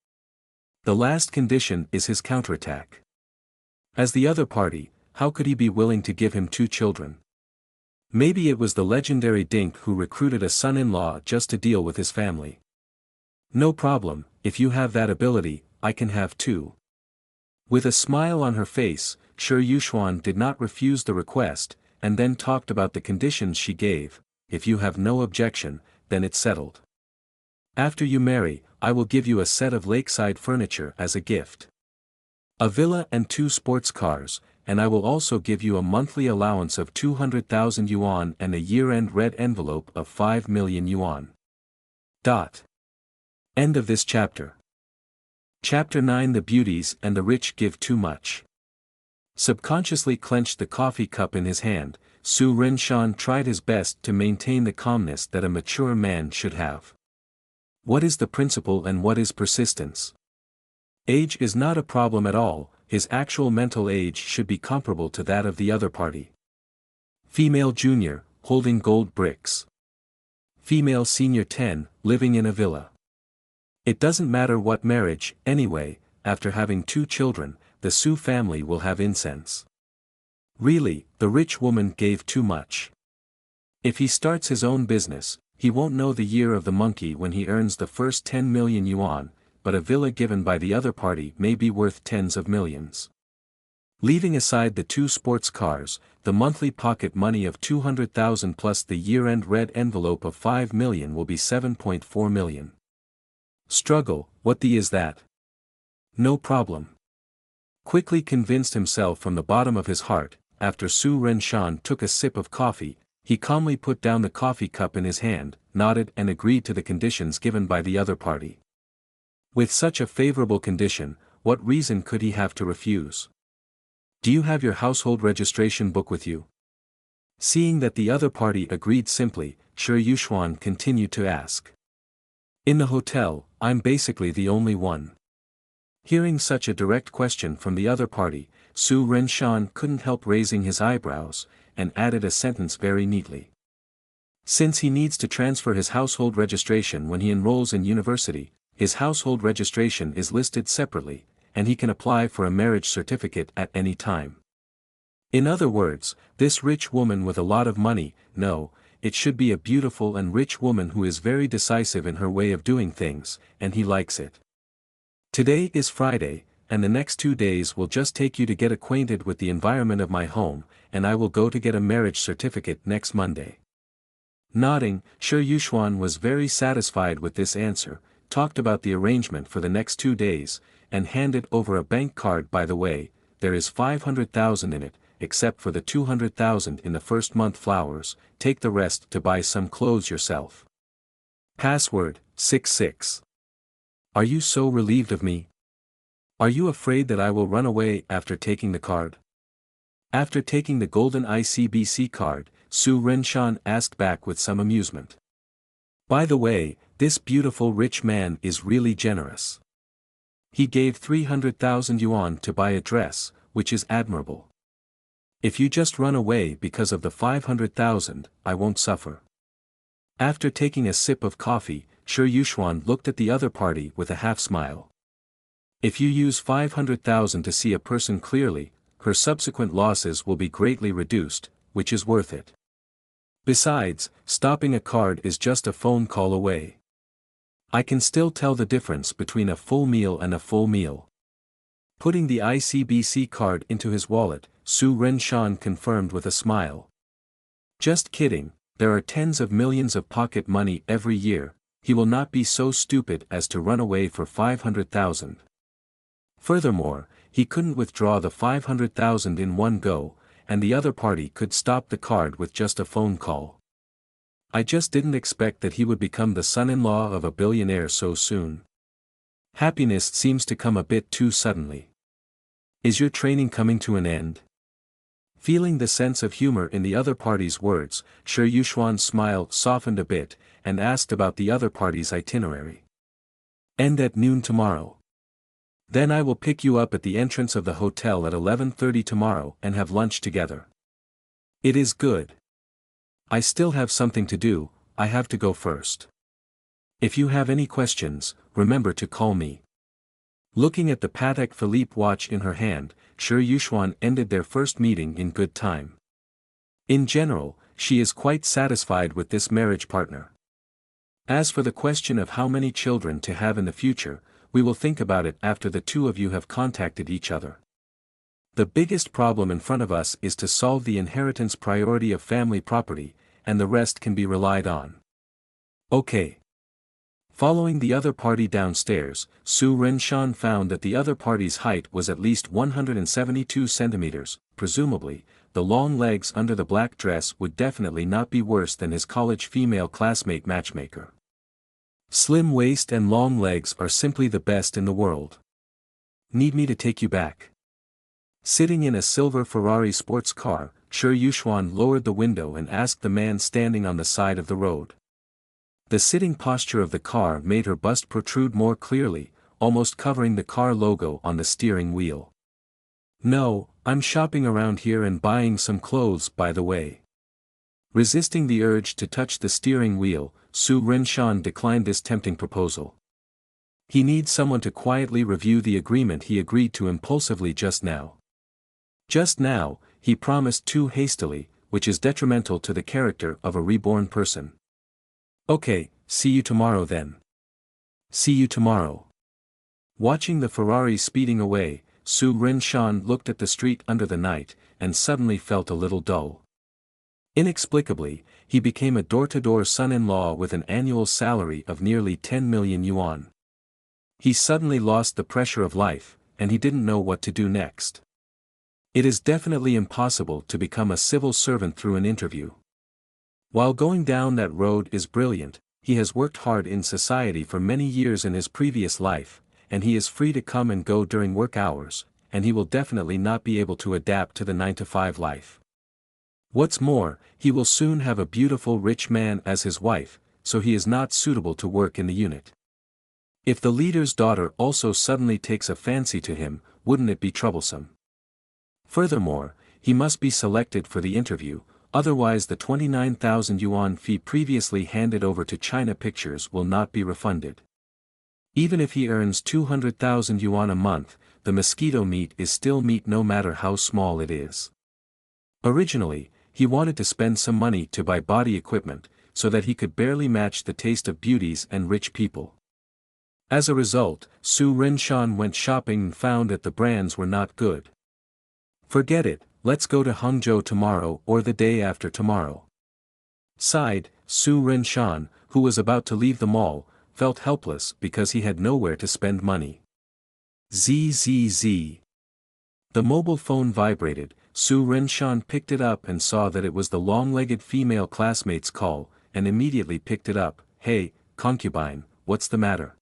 S1: The last condition is his counterattack. As the other party, how could he be willing to give him 2 children? Maybe it was the legendary Dink who recruited a son-in-law just to deal with his family. No problem, if you have that ability, I can have 2. With a smile on her face, Shi Yuxuan did not refuse the request, and then talked about the conditions she gave. If you have no objection, then it's settled. After you marry, I will give you a set of lakeside furniture as a gift. A villa and 2 sports cars, and I will also give you a monthly allowance of 200,000 yuan and a year-end red envelope of 5 million yuan. End of this chapter. Chapter 9. The beauties and the rich give too much. Subconsciously clenched the coffee cup in his hand, Su Renshan tried his best to maintain the calmness that a mature man should have. What is the principle and what is persistence? Age is not a problem at all, his actual mental age should be comparable to that of the other party. Female junior, holding gold bricks. Female senior 10, living in a villa. It doesn't matter what marriage, anyway, after having 2 children, the Su family will have incense. Really, the rich woman gave too much. If he starts his own business, he won't know the year of the monkey when he earns the first 10 million yuan, but a villa given by the other party may be worth tens of millions. Leaving aside the 2 sports cars, the monthly pocket money of 200,000 plus the year-end red envelope of 5 million will be 7.4 million. Struggle, what the is that? No problem. Quickly convinced himself from the bottom of his heart, after Su Renshan took a sip of coffee, he calmly put down the coffee cup in his hand, nodded and agreed to the conditions given by the other party. With such a favorable condition, what reason could he have to refuse? Do you have your household registration book with you? Seeing that the other party agreed simply, Shi Yuxuan continued to ask. In the hotel, I'm basically the only one. Hearing such a direct question from the other party, Su Renshan couldn't help raising his eyebrows, and added a sentence very neatly. Since he needs to transfer his household registration when he enrolls in university, his household registration is listed separately, and he can apply for a marriage certificate at any time. In other words, this rich woman with a lot of money, no, it should be a beautiful and rich woman who is very decisive in her way of doing things, and he likes it. Today is Friday, and the next 2 days will just take you to get acquainted with the environment of my home, and I will go to get a marriage certificate next Monday. Nodding, Shi Yuxuan was very satisfied with this answer, talked about the arrangement for the next 2 days, and handed over a bank card. By the way, there is 500,000 in it, except for the 200,000 in the first month flowers, take the rest to buy some clothes yourself. Password, 66. Are you so relieved of me? Are you afraid that I will run away after taking the card? After taking the golden ICBC card, Su Renshan asked back with some amusement. By the way, This beautiful rich man is really generous. He gave 300,000 yuan to buy a dress, which is admirable. If you just run away because of the 500,000, I won't suffer. After taking a sip of coffee, Shi Yuxuan looked at the other party with a half-smile. If you use 500,000 to see a person clearly, her subsequent losses will be greatly reduced, which is worth it. Besides, stopping a card is just a phone call away. I can still tell the difference between a full meal and a full meal. Putting the ICBC card into his wallet, Su Renshan confirmed with a smile. Just kidding, there are tens of millions of pocket money every year, he will not be so stupid as to run away for 500,000. Furthermore, he couldn't withdraw the 500,000 in one go, and the other party could stop the card with just a phone call. I just didn't expect that he would become the son-in-law of a billionaire so soon. Happiness seems to come a bit too suddenly. Is your training coming to an end? Feeling the sense of humor in the other party's words, Shi Yuxuan's smile softened a bit, and asked about the other party's itinerary. End at noon tomorrow. Then I will pick you up at the entrance of the hotel at 11:30 tomorrow and have lunch together. It is good. I still have something to do, I have to go first. If you have any questions, remember to call me. Looking at the Patek Philippe watch in her hand, Shi Yuxuan ended their first meeting in good time. In general, she is quite satisfied with this marriage partner. As for the question of how many children to have in the future, we will think about it after the two of you have contacted each other. The biggest problem in front of us is to solve the inheritance priority of family property, and the rest can be relied on. Okay. Following the other party downstairs, Su Renshan found that the other party's height was at least 172 centimeters, presumably, the long legs under the black dress would definitely not be worse than his college female classmate matchmaker. Slim waist and long legs are simply the best in the world. Need me to take you back? Sitting in a silver Ferrari sports car, Shi Yuxuan lowered the window and asked the man standing on the side of the road. The sitting posture of the car made her bust protrude more clearly, almost covering the car logo on the steering wheel. No, I'm shopping around here and buying some clothes by the way. Resisting the urge to touch the steering wheel, Su Renshan declined this tempting proposal. He needs someone to quietly review the agreement he agreed to impulsively just now. Just now, he promised too hastily, which is detrimental to the character of a reborn person. Okay, see you tomorrow then. See you tomorrow. Watching the Ferrari speeding away, Su Renshan looked at the street under the night, and suddenly felt a little dull. Inexplicably, he became a door-to-door son-in-law with an annual salary of nearly 10 million yuan. He suddenly lost the pressure of life, and he didn't know what to do next. It is definitely impossible to become a civil servant through an interview. While going down that road is brilliant, he has worked hard in society for many years in his previous life, and he is free to come and go during work hours, and he will definitely not be able to adapt to the 9-to-5 life. What's more, he will soon have a beautiful rich man as his wife, so he is not suitable to work in the unit. If the leader's daughter also suddenly takes a fancy to him, wouldn't it be troublesome? Furthermore, he must be selected for the interview, otherwise the 29,000 yuan fee previously handed over to China Pictures will not be refunded. Even if he earns 200,000 yuan a month, the mosquito meat is still meat no matter how small it is. Originally, he wanted to spend some money to buy body equipment, so that he could barely match the taste of beauties and rich people. As a result, Su Renshan went shopping and found that the brands were not good. Forget it, let's go to Hangzhou tomorrow or the day after tomorrow. Sighed, Su Renshan, who was about to leave the mall, felt helpless because he had nowhere to spend money. Zzz. The mobile phone vibrated, Su Renshan picked it up and saw that it was the long-legged female classmate's call, and immediately picked it up. Hey, concubine, what's the matter?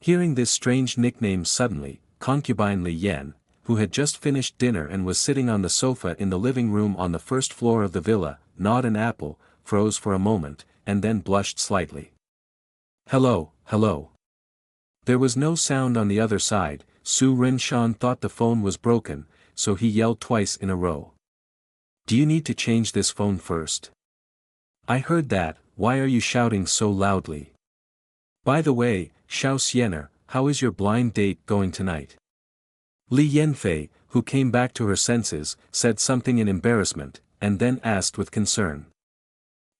S1: Hearing this strange nickname suddenly, concubine Li Yan, who had just finished dinner and was sitting on the sofa in the living room on the first floor of the villa, gnawed an apple, froze for a moment, and then blushed slightly. "Hello, hello." There was no sound on the other side. Su Rinshan thought the phone was broken, so he yelled twice in a row. "Do you need to change this phone first?" "I heard that, why are you shouting so loudly? By the way, Xiao Xiener, how is your blind date going tonight?" Li Yanfei, who came back to her senses, said something in embarrassment, and then asked with concern.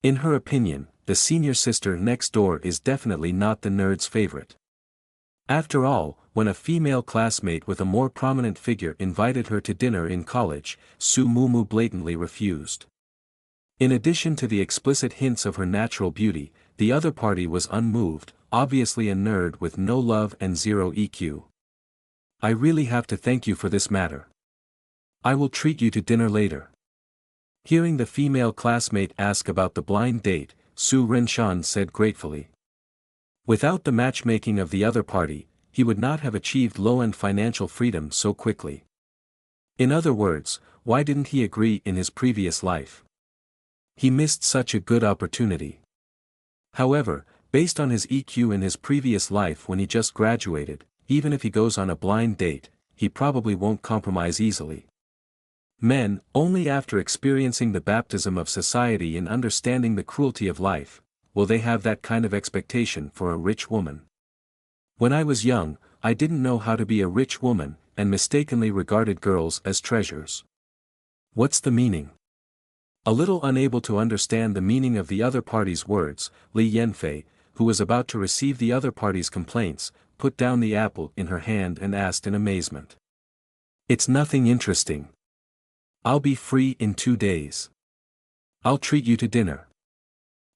S1: In her opinion, the senior sister next door is definitely not the nerd's favorite. After all, when a female classmate with a more prominent figure invited her to dinner in college, Su Mumu blatantly refused. In addition to the explicit hints of her natural beauty, the other party was unmoved, obviously a nerd with no love and zero EQ. "I really have to thank you for this matter. I will treat you to dinner later." Hearing the female classmate ask about the blind date, Su Rinshan said gratefully. Without the matchmaking of the other party, he would not have achieved low-end financial freedom so quickly. In other words, why didn't he agree in his previous life? He missed such a good opportunity. However, based on his EQ in his previous life when he just graduated, even if he goes on a blind date, he probably won't compromise easily. Men, only after experiencing the baptism of society and understanding the cruelty of life, will they have that kind of expectation for a rich woman. When I was young, I didn't know how to be a rich woman, and mistakenly regarded girls as treasures. What's the meaning? A little unable to understand the meaning of the other party's words, Li Yanfei, who was about to receive the other party's complaints, put down the apple in her hand and asked in amazement. "It's nothing interesting. I'll be free in 2 days. I'll treat you to dinner.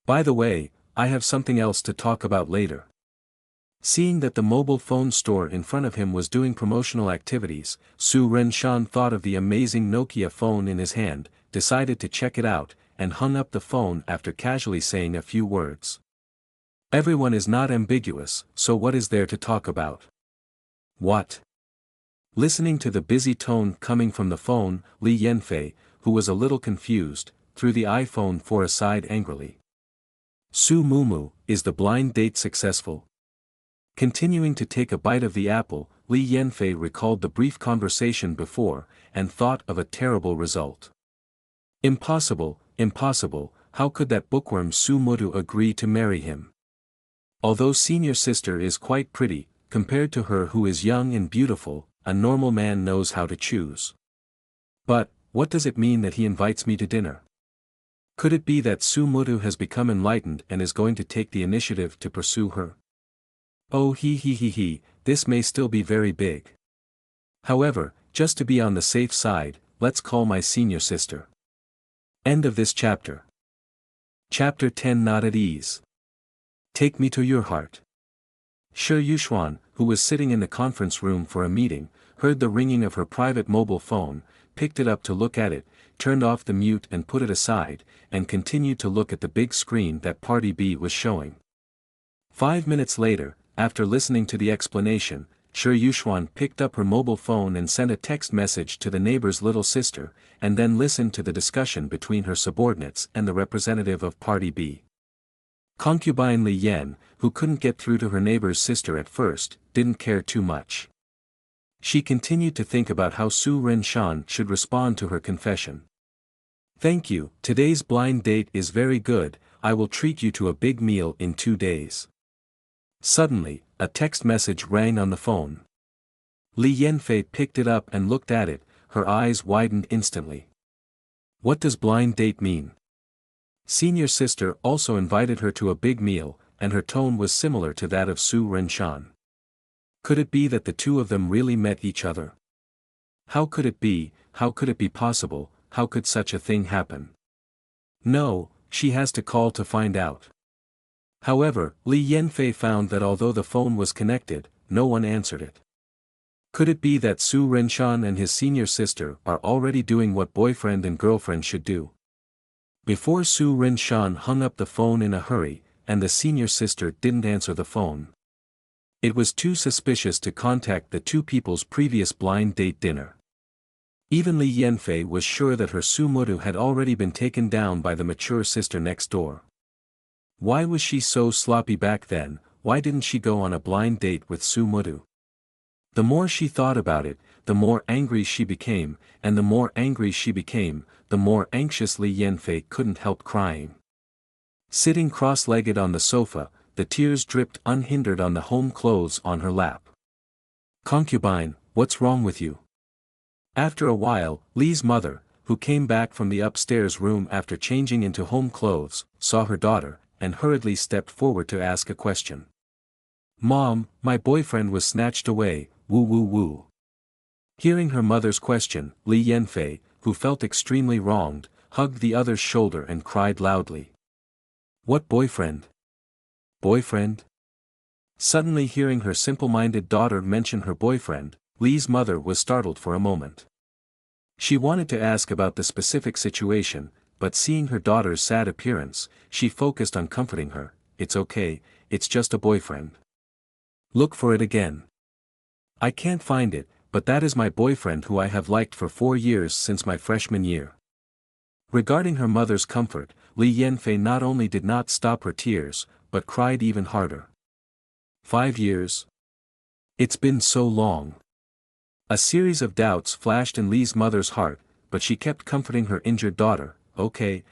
S1: By the way, I have something else to talk about later." Seeing that the mobile phone store in front of him was doing promotional activities, Su Rinshan thought of the amazing Nokia phone in his hand, decided to check it out, and hung up the phone after casually saying a few words. Everyone is not ambiguous, so what is there to talk about? What? Listening to the busy tone coming from the phone, Li Yanfei, who was a little confused, threw the iPhone 4 aside angrily. "Su Mumu, is the blind date successful?" Continuing to take a bite of the apple, Li Yanfei recalled the brief conversation before, and thought of a terrible result. Impossible, impossible, how could that bookworm Su Mutu agree to marry him? Although senior sister is quite pretty, compared to her who is young and beautiful, a normal man knows how to choose. But, what does it mean that he invites me to dinner? Could it be that Su Mutu has become enlightened and is going to take the initiative to pursue her? Oh this may still be very big. However, just to be on the safe side, let's call my senior sister. End of this chapter. Chapter 10. Not at ease. Take me to your heart. Shi Yuxuan, who was sitting in the conference room for a meeting, heard the ringing of her private mobile phone, picked it up to look at it, turned off the mute and put it aside, and continued to look at the big screen that Party B was showing. 5 minutes later, after listening to the explanation, Shi Yuxuan picked up her mobile phone and sent a text message to the neighbor's little sister, and then listened to the discussion between her subordinates and the representative of Party B. Concubine Li Yan, who couldn't get through to her neighbor's sister at first, didn't care too much. She continued to think about how Su Rinshan should respond to her confession. "Thank you, today's blind date is very good, I will treat you to a big meal in 2 days." Suddenly, a text message rang on the phone. Li Yanfei picked it up and looked at it, her eyes widened instantly. What does blind date mean? Senior sister also invited her to a big meal, and her tone was similar to that of Su Rinshan. Could it be that the two of them really met each other? How could it be, how could it be possible, how could such a thing happen? No, she has to call to find out. However, Li Yanfei found that although the phone was connected, no one answered it. Could it be that Su Rinshan and his senior sister are already doing what boyfriend and girlfriend should do? Before Su Rinshan hung up the phone in a hurry, and the senior sister didn't answer the phone. It was too suspicious to contact the two people's previous blind date dinner. Even Li Yanfei was sure that her Su Mutu had already been taken down by the mature sister next door. Why was she so sloppy back then? Why didn't she go on a blind date with Su Mudu? The more she thought about it, the more angry she became, and the more angry she became, the more anxious Li Yanfei couldn't help crying. Sitting cross-legged on the sofa, the tears dripped unhindered on the home clothes on her lap. "Concubine, what's wrong with you?" After a while, Li's mother, who came back from the upstairs room after changing into home clothes, saw her daughter, and hurriedly stepped forward to ask a question. "Mom, my boyfriend was snatched away, woo woo woo." Hearing her mother's question, Li Yanfei, who felt extremely wronged, hugged the other's shoulder and cried loudly. "What boyfriend? Boyfriend?" Suddenly hearing her simple-minded daughter mention her boyfriend, Li's mother was startled for a moment. She wanted to ask about the specific situation, but seeing her daughter's sad appearance, she focused on comforting her. "It's okay, it's just a boyfriend. Look for it again. I can't find it, but that is my boyfriend who I have liked for 4 years since my freshman year." Regarding her mother's comfort, Li Yanfei not only did not stop her tears, but cried even harder. 5 years? It's been so long. A series of doubts flashed in Li's mother's heart, but she kept comforting her injured daughter. Okay,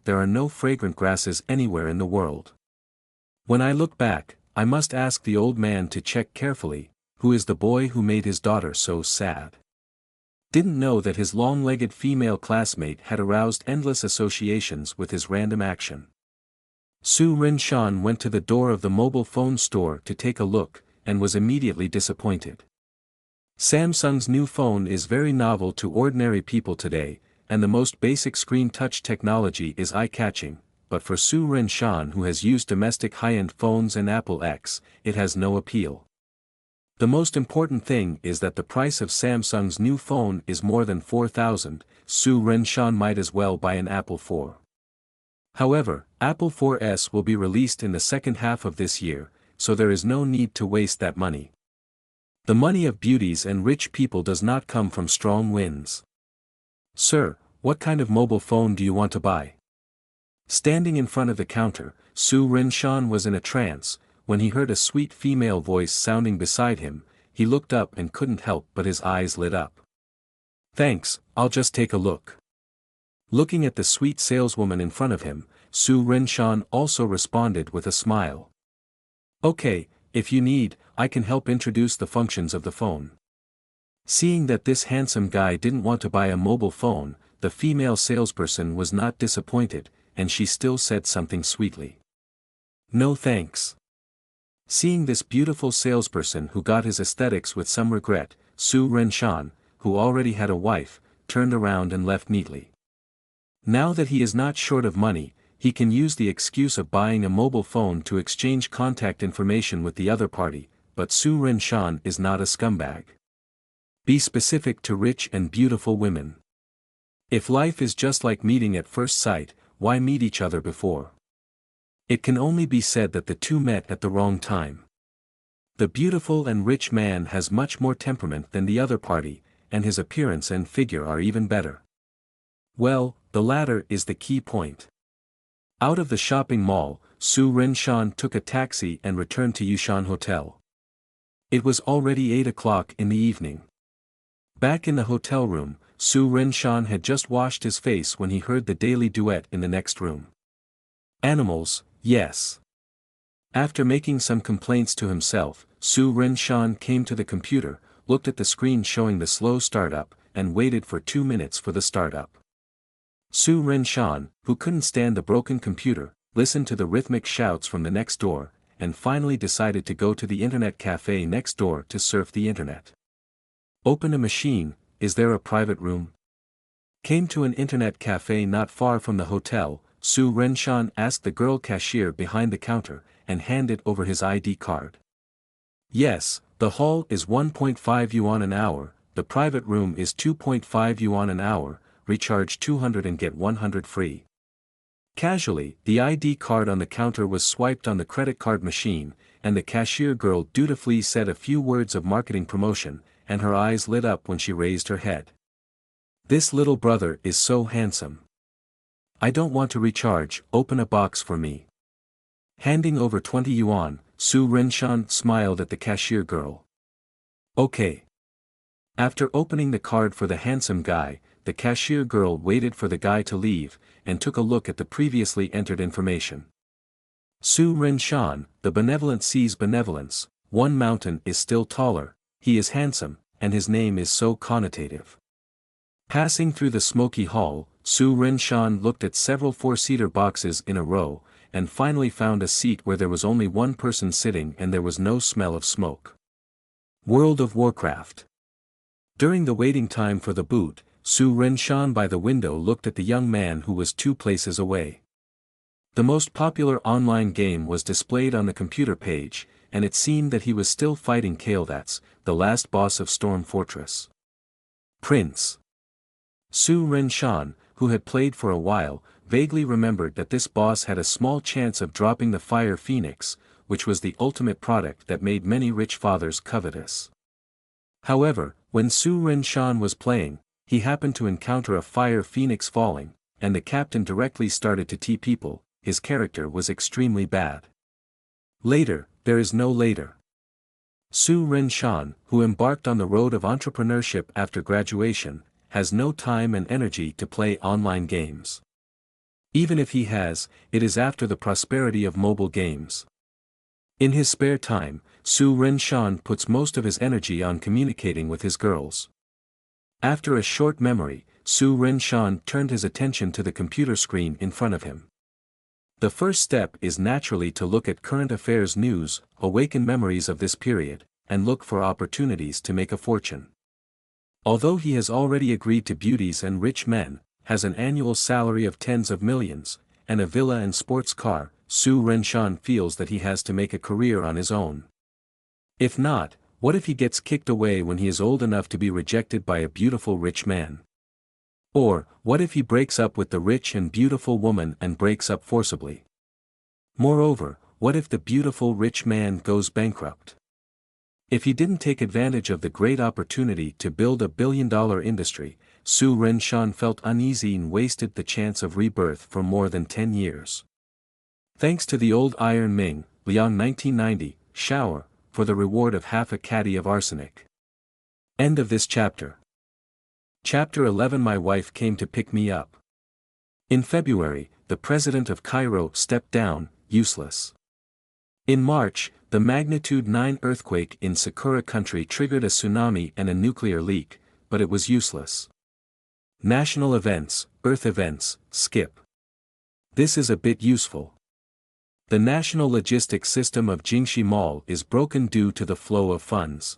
S1: there are no fragrant grasses anywhere in the world. When I look back, I must ask the old man to check carefully, who is the boy who made his daughter so sad? Didn't know that his long-legged female classmate had aroused endless associations with his random action. Su Rinshan went to the door of the mobile phone store to take a look, and was immediately disappointed. Samsung's new phone is very novel to ordinary people today, and the most basic screen touch technology is eye-catching, but for Su Rinshan, who has used domestic high-end phones and Apple X, it has no appeal. The most important thing is that the price of Samsung's new phone is more than 4,000, Su Rinshan might as well buy an Apple 4. However, Apple 4S will be released in the second half of this year, so there is no need to waste that money. The money of beauties and rich people does not come from strong winds. "Sir, what kind of mobile phone do you want to buy?" Standing in front of the counter, Su Rinshan was in a trance. When he heard a sweet female voice sounding beside him, he looked up and couldn't help but his eyes lit up. "Thanks, I'll just take a look." Looking at the sweet saleswoman in front of him, Su Rinshan also responded with a smile. "Okay, if you need, I can help introduce the functions of the phone." Seeing that this handsome guy didn't want to buy a mobile phone, the female salesperson was not disappointed, and she still said something sweetly. "No thanks." Seeing this beautiful salesperson who got his aesthetics with some regret, Su Rinshan, who already had a wife, turned around and left neatly. Now that he is not short of money, he can use the excuse of buying a mobile phone to exchange contact information with the other party, but Su Rinshan is not a scumbag. Be specific to rich and beautiful women. If life is just like meeting at first sight, why meet each other before? It can only be said that the two met at the wrong time. The beautiful and rich man has much more temperament than the other party, and his appearance and figure are even better. Well, the latter is the key point. Out of the shopping mall, Su Rinshan took a taxi and returned to Yushan Hotel. It was already 8 o'clock in the evening. Back in the hotel room, Su Rinshan had just washed his face when he heard the daily duet in the next room. Animals, yes. After making some complaints to himself, Su Rinshan came to the computer, looked at the screen showing the slow startup, and waited for 2 minutes for the startup. Su Rinshan, who couldn't stand the broken computer, listened to the rhythmic shouts from the next door, and finally decided to go to the internet cafe next door to surf the internet. Open a machine, is there a private room? Came to an internet cafe not far from the hotel, Su Rinshan asked the girl cashier behind the counter, and handed over his ID card. Yes, the hall is 1.5 yuan an hour, the private room is 2.5 yuan an hour, recharge 200 and get 100 free. Casually, the ID card on the counter was swiped on the credit card machine, and the cashier girl dutifully said a few words of marketing promotion, and her eyes lit up when she raised her head. This little brother is so handsome. I don't want to recharge, open a box for me. Handing over 20 yuan, Su Renshan smiled at the cashier girl. Okay. After opening the card for the handsome guy, the cashier girl waited for the guy to leave, and took a look at the previously entered information. Su Renshan, the benevolent sees benevolence, one mountain is still taller, he is handsome, and his name is so connotative. Passing through the smoky hall, Su Renshan looked at several four-seater boxes in a row, and finally found a seat where there was only one person sitting and there was no smell of smoke. World of Warcraft. During the waiting time for the boot, Su Renshan by the window looked at the young man who was 2 places away. The most popular online game was displayed on the computer page, and it seemed that he was still fighting Kael'thas, the last boss of Storm Fortress. Prince. Su Renshan, who had played for a while, vaguely remembered that this boss had a small chance of dropping the Fire Phoenix, which was the ultimate product that made many rich fathers covetous. However, when Su Renshan was playing, he happened to encounter a Fire Phoenix falling, and the captain directly started to tee people. His character was extremely bad. Later, there is no later. Su Renshan, who embarked on the road of entrepreneurship after graduation, has no time and energy to play online games. Even if he has, it is after the prosperity of mobile games. In his spare time, Su Renshan puts most of his energy on communicating with his girls. After a short memory, Su Renshan turned his attention to the computer screen in front of him. The first step is naturally to look at current affairs news, awaken memories of this period, and look for opportunities to make a fortune. Although he has already agreed to beauties and rich men, has an annual salary of tens of millions, and a villa and sports car, Su Renshan feels that he has to make a career on his own. If not, what if he gets kicked away when he is old enough to be rejected by a beautiful rich man? Or, what if he breaks up with the rich and beautiful woman and breaks up forcibly? Moreover, what if the beautiful rich man goes bankrupt? If he didn't take advantage of the great opportunity to build a billion-dollar industry, Su Renshan felt uneasy and wasted the chance of rebirth for more than 10 years. Thanks to the old Iron Ming, Liang 1990, shower, for the reward of half a caddy of arsenic. End of this chapter. Chapter 11. My wife came to pick me up. In February, the president of Cairo stepped down, useless. In March, the magnitude 9 earthquake in Sakura country triggered a tsunami and a nuclear leak, but it was useless. National events, earth events, skip. This is a bit useful. The national logistics system of Jingxi Mall is broken due to the flow of funds.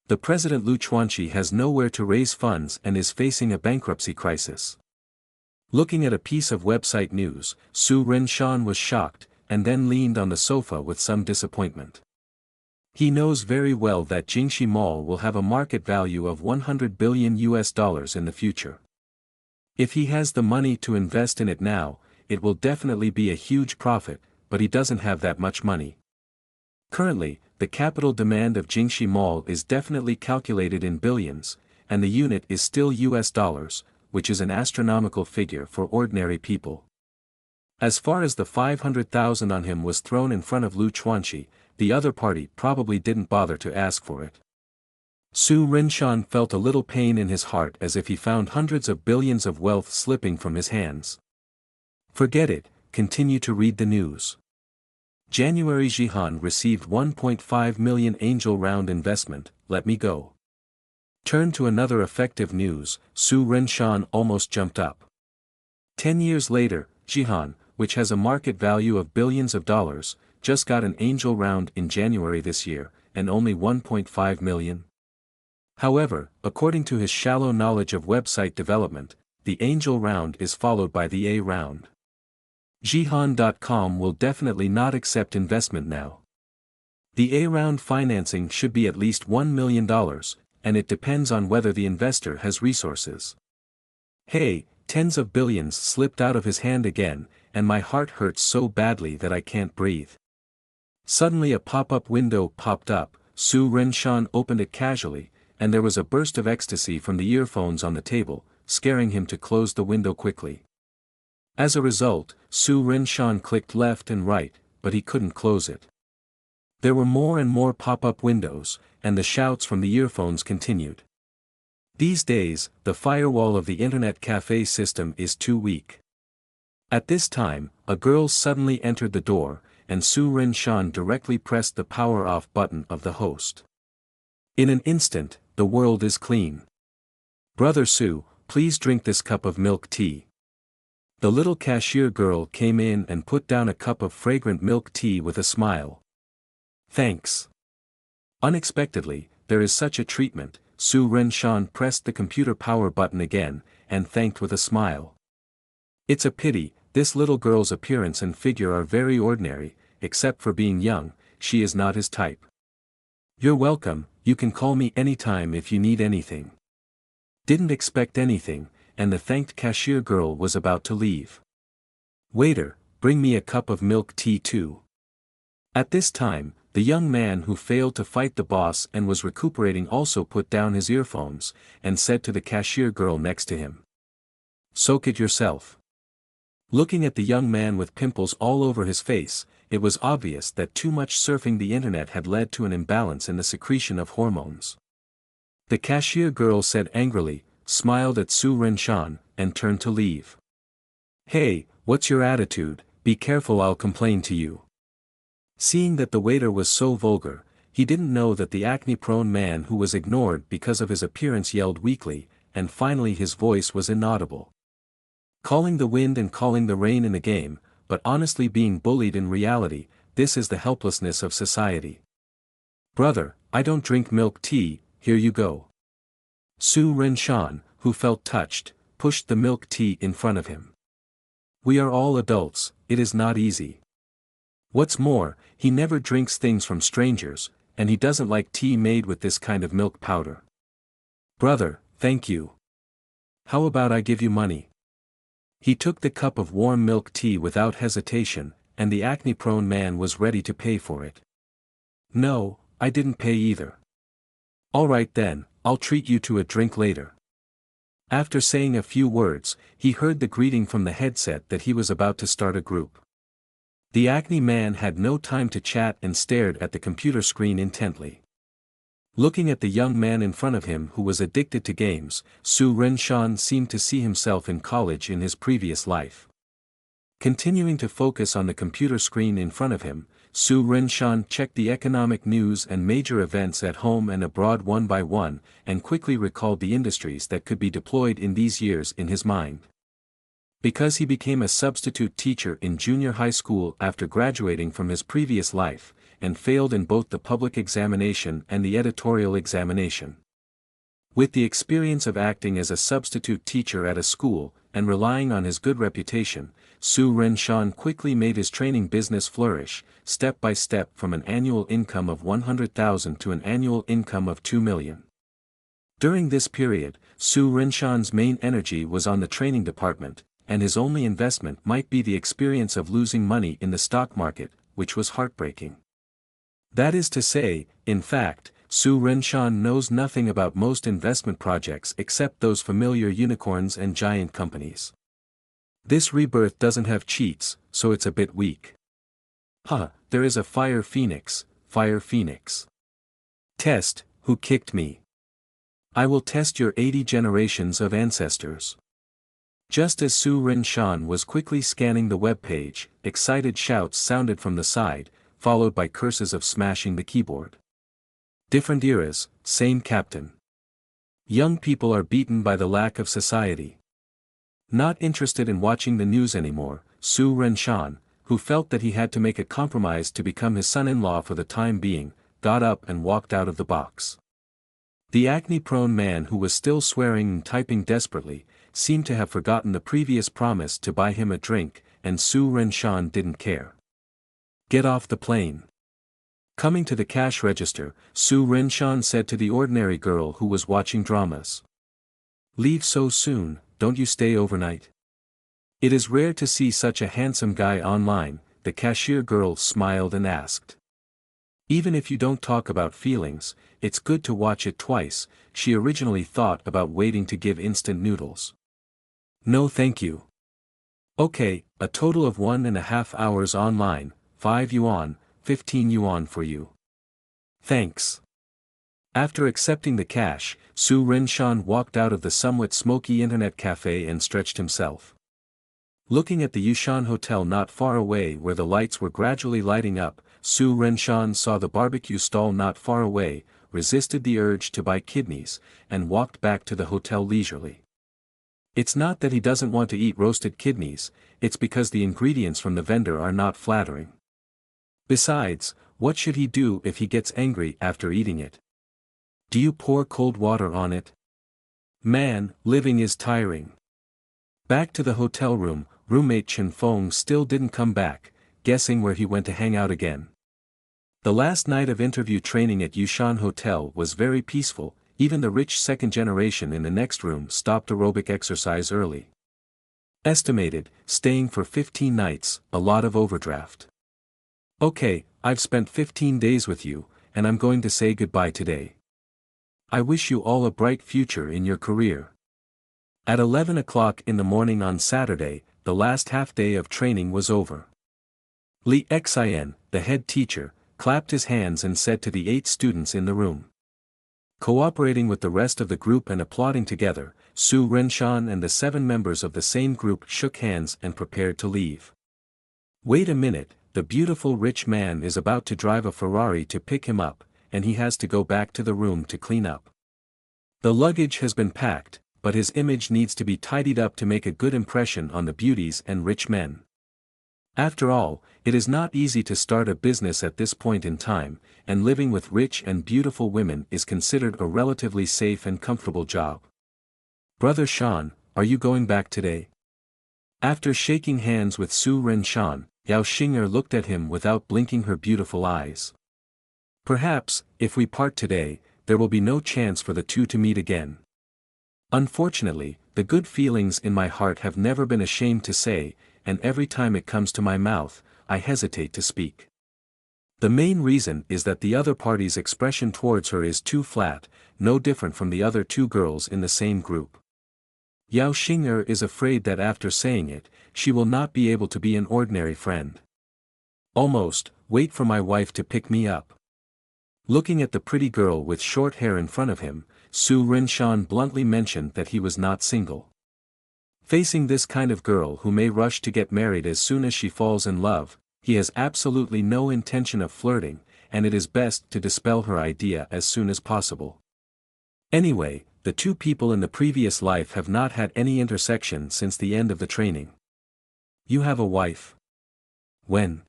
S1: The president Lu Chuanqi has nowhere to raise funds and is facing a bankruptcy crisis. Looking at a piece of website news, Su Renshan was shocked, and then leaned on the sofa with some disappointment. He knows very well that Jingxi Mall will have a market value of $100 billion in the future. If he has the money to invest in it now, it will definitely be a huge profit, but he doesn't have that much money. Currently, the capital demand of Jingxi Mall is definitely calculated in billions, and the unit is still US dollars, which is an astronomical figure for ordinary people. As far as the 500,000 on him was thrown in front of Lu Chuanqi, the other party probably didn't bother to ask for it. Su Renshan felt a little pain in his heart as if he found hundreds of billions of wealth slipping from his hands. Forget it, continue to read the news. January Jihan received 1.5 million angel round investment, let me go. Turn to another effective news, Su Renshan almost jumped up. 10 years later, Jihan, which has a market value of billions of dollars, just got an angel round in January this year, and only 1.5 million. However, according to his shallow knowledge of website development, the angel round is followed by the A round. Jihan.com will definitely not accept investment now. The A round financing should be at least $1 million, and it depends on whether the investor has resources. Hey, tens of billions slipped out of his hand again, and my heart hurts so badly that I can't breathe. Suddenly a pop-up window popped up, Su Renshan opened it casually, and there was a burst of ecstasy from the earphones on the table, scaring him to close the window quickly. As a result, Su Renshan clicked left and right, but he couldn't close it. There were more and more pop-up windows, and the shouts from the earphones continued. These days, the firewall of the internet cafe system is too weak. At this time, a girl suddenly entered the door, and Su Ren-shan directly pressed the power-off button of the host. In an instant, the world is clean. Brother Su, please drink this cup of milk tea. The little cashier girl came in and put down a cup of fragrant milk tea with a smile. Thanks. Unexpectedly, there is such a treatment. Su Ren-shan pressed the computer power button again, and thanked with a smile. It's a pity, this little girl's appearance and figure are very ordinary, except for being young, she is not his type. You're welcome, you can call me anytime if you need anything. Didn't expect anything, and the thanked cashier girl was about to leave. Waiter, bring me a cup of milk tea too. At this time, the young man who failed to fight the boss and was recuperating also put down his earphones, and said to the cashier girl next to him. Soak it yourself. Looking at the young man with pimples all over his face, it was obvious that too much surfing the internet had led to an imbalance in the secretion of hormones. The cashier girl said angrily, smiled at Su Ren-shan, and turned to leave. Hey, what's your attitude? Be careful, I'll complain to you. Seeing that the waiter was so vulgar, he didn't know that the acne-prone man who was ignored because of his appearance yelled weakly, and finally his voice was inaudible. Calling the wind and calling the rain in a game, but honestly being bullied in reality, this is the helplessness of society. Brother, I don't drink milk tea, here you go. Su Ren-shan, who felt touched, pushed the milk tea in front of him. We are all adults, it is not easy. What's more, he never drinks things from strangers, and he doesn't like tea made with this kind of milk powder. Brother, thank you. How about I give you money? He took the cup of warm milk tea without hesitation, and the acne-prone man was ready to pay for it. No, I didn't pay either. All right then, I'll treat you to a drink later. After saying a few words, he heard the greeting from the headset that he was about to start a group. The acne man had no time to chat and stared at the computer screen intently. Looking at the young man in front of him who was addicted to games, Su Ren-shan seemed to see himself in college in his previous life. Continuing to focus on the computer screen in front of him, Su Ren-shan checked the economic news and major events at home and abroad one by one, and quickly recalled the industries that could be deployed in these years in his mind. Because he became a substitute teacher in junior high school after graduating from his previous life, and failed in both the public examination and the editorial examination. With the experience of acting as a substitute teacher at a school, and relying on his good reputation, Su Ren-shan quickly made his training business flourish, step by step from an annual income of 100,000 to an annual income of 2 million. During this period, Su Ren-shan's main energy was on the training department, and his only investment might be the experience of losing money in the stock market, which was heartbreaking. That is to say, in fact, Su Ren-shan knows nothing about most investment projects except those familiar unicorns and giant companies. This rebirth doesn't have cheats, so it's a bit weak. There is a fire phoenix. Test, who kicked me? I will test your 80 generations of ancestors. Just as Su Ren-shan was quickly scanning the web page, excited shouts sounded from the side, followed by curses of smashing the keyboard. Different eras, same captain. Young people are beaten by the lack of society. Not interested in watching the news anymore, Su Ren-shan, who felt that he had to make a compromise to become his son-in-law for the time being, got up and walked out of the box. The acne-prone man who was still swearing and typing desperately, seemed to have forgotten the previous promise to buy him a drink, and Su Ren-shan didn't care. Get off the plane. Coming to the cash register, Su Ren-shan said to the ordinary girl who was watching dramas. Leave so soon, don't you stay overnight? It is rare to see such a handsome guy online, the cashier girl smiled and asked. Even if you don't talk about feelings, it's good to watch it twice. She originally thought about waiting to give instant noodles. No thank you. Okay, a total of 1.5 hours online, 5 yuan, 15 yuan for you. Thanks. After accepting the cash, Su Rinshan walked out of the somewhat smoky internet cafe and stretched himself. Looking at the Yushan Hotel not far away where the lights were gradually lighting up, Su Rinshan saw the barbecue stall not far away, resisted the urge to buy kidneys, and walked back to the hotel leisurely. It's not that he doesn't want to eat roasted kidneys, it's because the ingredients from the vendor are not flattering. Besides, what should he do if he gets angry after eating it? Do you pour cold water on it? Man, living is tiring. Back to the hotel room, roommate Chen Feng still didn't come back, guessing where he went to hang out again. The last night of interview training at Yushan Hotel was very peaceful, even the rich second generation in the next room stopped aerobic exercise early. Estimated, staying for 15 nights, a lot of overdraft. Okay, I've spent 15 days with you, and I'm going to say goodbye today. I wish you all a bright future in your career. At 11 o'clock in the morning on Saturday, the last half-day of training was over. Li Xin, the head teacher, clapped his hands and said to the 8 students in the room. Cooperating with the rest of the group and applauding together, Su Rinshan and the 7 members of the same group shook hands and prepared to leave. Wait a minute, the beautiful rich man is about to drive a Ferrari to pick him up, and he has to go back to the room to clean up. The luggage has been packed, but his image needs to be tidied up to make a good impression on the beauties and rich men. After all, it is not easy to start a business at this point in time, and living with rich and beautiful women is considered a relatively safe and comfortable job. Brother Shan, are you going back today? After shaking hands with Su Rinshan, Yao Xing'er looked at him without blinking her beautiful eyes. Perhaps, if we part today, there will be no chance for the two to meet again. Unfortunately, the good feelings in my heart have never been ashamed to say, and every time it comes to my mouth, I hesitate to speak. The main reason is that the other party's expression towards her is too flat, no different from the other 2 girls in the same group. Yao Xing'er is afraid that after saying it, she will not be able to be an ordinary friend. Almost, wait for my wife to pick me up. Looking at the pretty girl with short hair in front of him, Su Rinshan bluntly mentioned that he was not single. Facing this kind of girl who may rush to get married as soon as she falls in love, he has absolutely no intention of flirting, and it is best to dispel her idea as soon as possible. Anyway, the 2 people in the previous life have not had any intersection since the end of the training. You have a wife? When?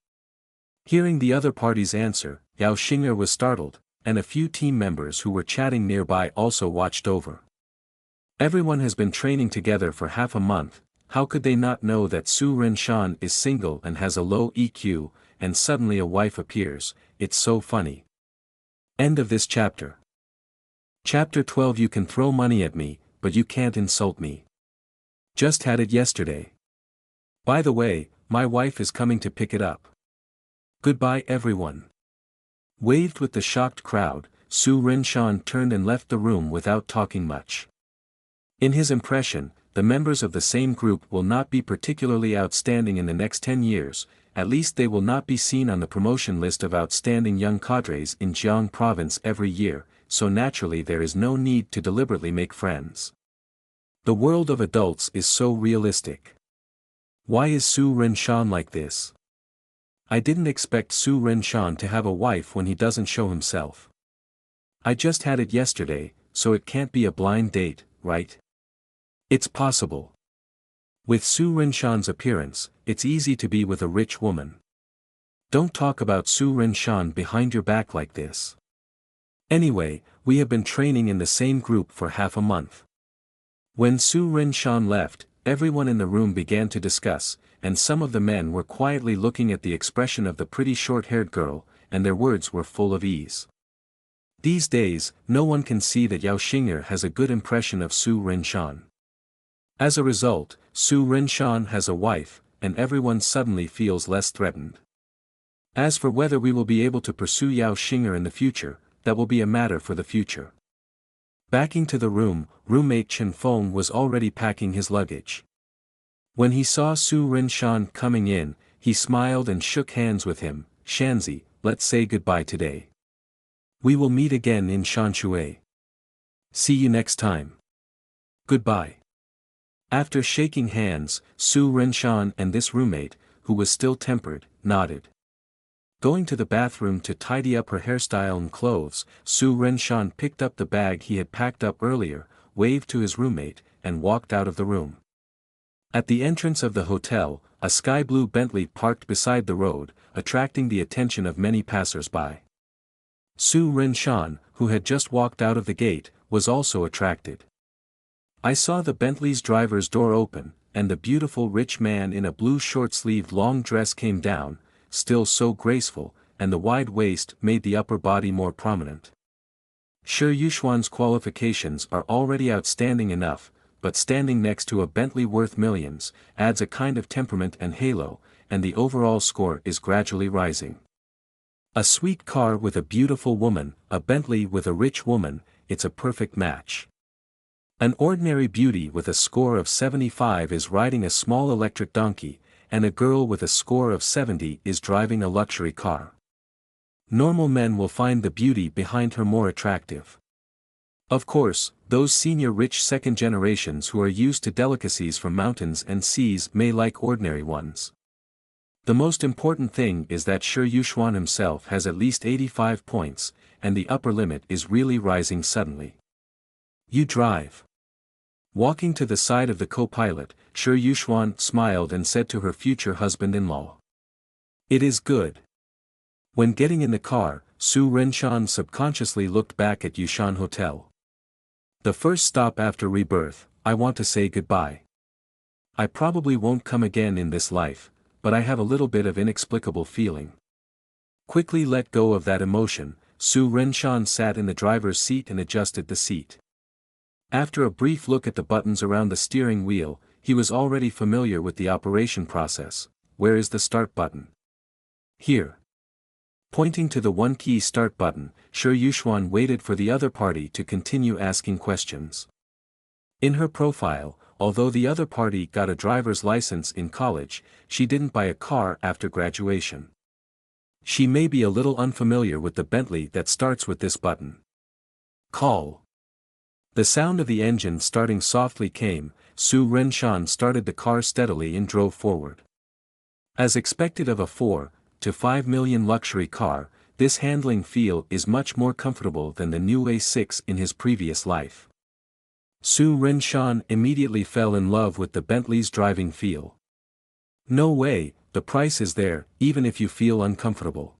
S1: Hearing the other party's answer, Yao Xing'er was startled, and a few team members who were chatting nearby also watched over. Everyone has been training together for half a month, how could they not know that Su Rinshan is single and has a low EQ, and suddenly a wife appears? It's so funny. End of this chapter. Chapter 12. You can throw money at me, but you can't insult me. Just had it yesterday. By the way, my wife is coming to pick it up. Goodbye everyone. Waved with the shocked crowd, Su Rinshan turned and left the room without talking much. In his impression, the members of the same group will not be particularly outstanding in the next 10 years, at least they will not be seen on the promotion list of outstanding young cadres in Jiang province every year, so naturally there is no need to deliberately make friends. The world of adults is so realistic. Why is Su Rinshan like this? I didn't expect Su Rinshan to have a wife when he doesn't show himself. I just had it yesterday, so it can't be a blind date, right? It's possible. With Su Rinshan's appearance, it's easy to be with a rich woman. Don't talk about Su Rinshan behind your back like this. Anyway, we have been training in the same group for half a month. When Su Rinshan left, everyone in the room began to discuss, and some of the men were quietly looking at the expression of the pretty short-haired girl, and their words were full of ease. These days, no one can see that Yao Xing'er has a good impression of Su Rinshan. As a result, Su Rinshan has a wife, and everyone suddenly feels less threatened. As for whether we will be able to pursue Yao Xing'er in the future, that will be a matter for the future. Backing to the room, roommate Chen Feng was already packing his luggage. When he saw Su Rinshan coming in, he smiled and shook hands with him. "Shanzi, let's say goodbye today. We will meet again in Shanshui. See you next time. Goodbye." After shaking hands, Su Renshan and this roommate, who was still tempered, nodded. Going to the bathroom to tidy up her hairstyle and clothes, Su Renshan picked up the bag he had packed up earlier, waved to his roommate, and walked out of the room. At the entrance of the hotel, a sky blue Bentley parked beside the road, attracting the attention of many passers-by. Su Renshan, who had just walked out of the gate, was also attracted. "I saw the Bentley's driver's door open, and the beautiful rich man in a blue short-sleeved long dress came down, still so graceful, and the wide waist made the upper body more prominent. Shi Yuxuan's qualifications are already outstanding enough, but standing next to a Bentley worth millions, adds a kind of temperament and halo, and the overall score is gradually rising. A sweet car with a beautiful woman, a Bentley with a rich woman, it's a perfect match. An ordinary beauty with a score of 75 is riding a small electric donkey, and a girl with a score of 70 is driving a luxury car. Normal men will find the beauty behind her more attractive. Of course, those senior rich second generations who are used to delicacies from mountains and seas may like ordinary ones. The most important thing is that Shi Yuxuan himself has at least 85 points, and the upper limit is really rising suddenly. You drive." Walking to the side of the co-pilot, Shi Yuxuan smiled and said to her future husband-in-law. "It is good." When getting in the car, Su Renshan subconsciously looked back at Yushan Hotel. "The first stop after rebirth, I want to say goodbye. I probably won't come again in this life, but I have a little bit of inexplicable feeling." Quickly let go of that emotion, Su Renshan sat in the driver's seat and adjusted the seat. After a brief look at the buttons around the steering wheel, he was already familiar with the operation process. "Where is the start button?" "Here." Pointing to the one-key start button, Shi Yuxuan waited for the other party to continue asking questions. In her profile, although the other party got a driver's license in college, she didn't buy a car after graduation. She may be a little unfamiliar with the Bentley that starts with this button. "Call." The sound of the engine starting softly came. Su Renshan started the car steadily and drove forward. As expected of a 4 to 5 million luxury car, this handling feel is much more comfortable than the new A6 in his previous life. Su Renshan immediately fell in love with the Bentley's driving feel. No way, the price is there, even if you feel uncomfortable.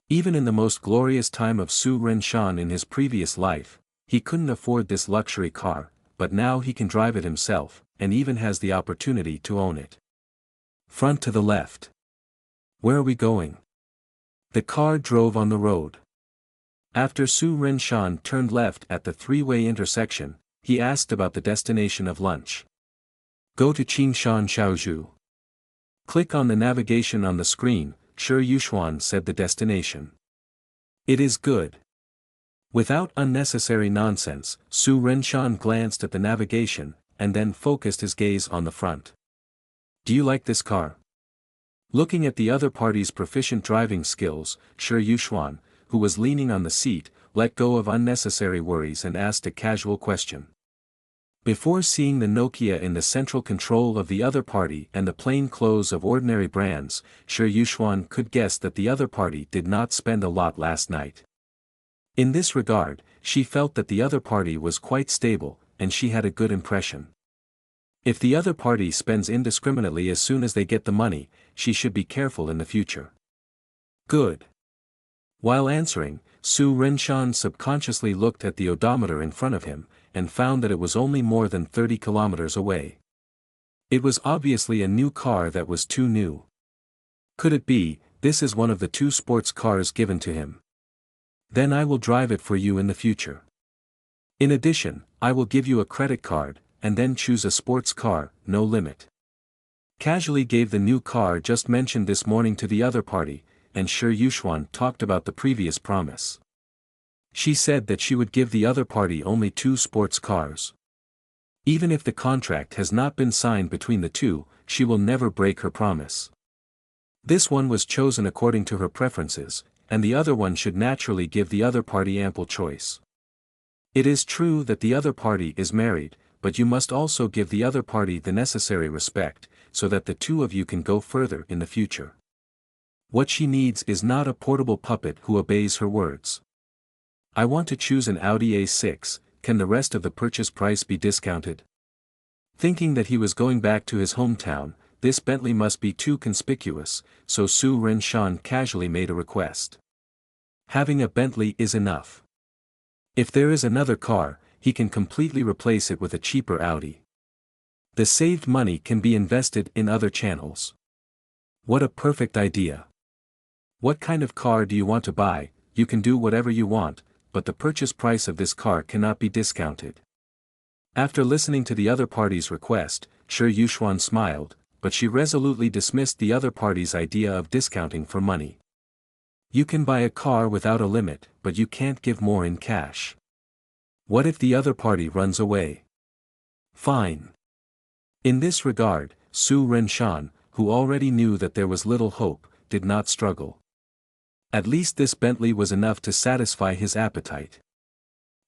S1: Even in the most glorious time of Su Renshan in his previous life, he couldn't afford this luxury car, but now he can drive it himself, and even has the opportunity to own it. Front to the left. Where are we going? The car drove on the road. After Su Renshan turned left at the three-way intersection, he asked about the destination of lunch. Go to Qingshan Shaozhu. Click on the navigation on the screen, Shi Yuxuan said the destination. It is good. Without unnecessary nonsense, Su Renshan glanced at the navigation, and then focused his gaze on the front. Do you like this car? Looking at the other party's proficient driving skills, Shi Yuxuan, who was leaning on the seat, let go of unnecessary worries and asked a casual question. Before seeing the Nokia in the central control of the other party and the plain clothes of ordinary brands, Shi Yuxuan could guess that the other party did not spend a lot last night. In this regard, she felt that the other party was quite stable, and she had a good impression. If the other party spends indiscriminately as soon as they get the money, she should be careful in the future. Good. While answering, Su Renshan subconsciously looked at the odometer in front of him, and found that it was only more than 30 kilometers away. It was obviously a new car that was too new. Could it be, this is one of the 2 sports cars given to him? Then I will drive it for you in the future. In addition, I will give you a credit card, and then choose a sports car, no limit. Casually gave the new car just mentioned this morning to the other party, and Shi Yuxuan talked about the previous promise. She said that she would give the other party only 2 sports cars. Even if the contract has not been signed between the two, she will never break her promise. This one was chosen according to her preferences, and the other one should naturally give the other party ample choice. It is true that the other party is married, but you must also give the other party the necessary respect, so that the two of you can go further in the future. What she needs is not a portable puppet who obeys her words. I want to choose an Audi A6, can the rest of the purchase price be discounted? Thinking that he was going back to his hometown, this Bentley must be too conspicuous, so Su Ren-shan casually made a request. Having a Bentley is enough. If there is another car, he can completely replace it with a cheaper Audi. The saved money can be invested in other channels. What a perfect idea. What kind of car do you want to buy? You can do whatever you want, but the purchase price of this car cannot be discounted. After listening to the other party's request, Shi Yuxuan smiled, but she resolutely dismissed the other party's idea of discounting for money. You can buy a car without a limit, but you can't give more in cash. What if the other party runs away? Fine. In this regard, Su Ren-shan, who already knew that there was little hope, did not struggle. At least this Bentley was enough to satisfy his appetite.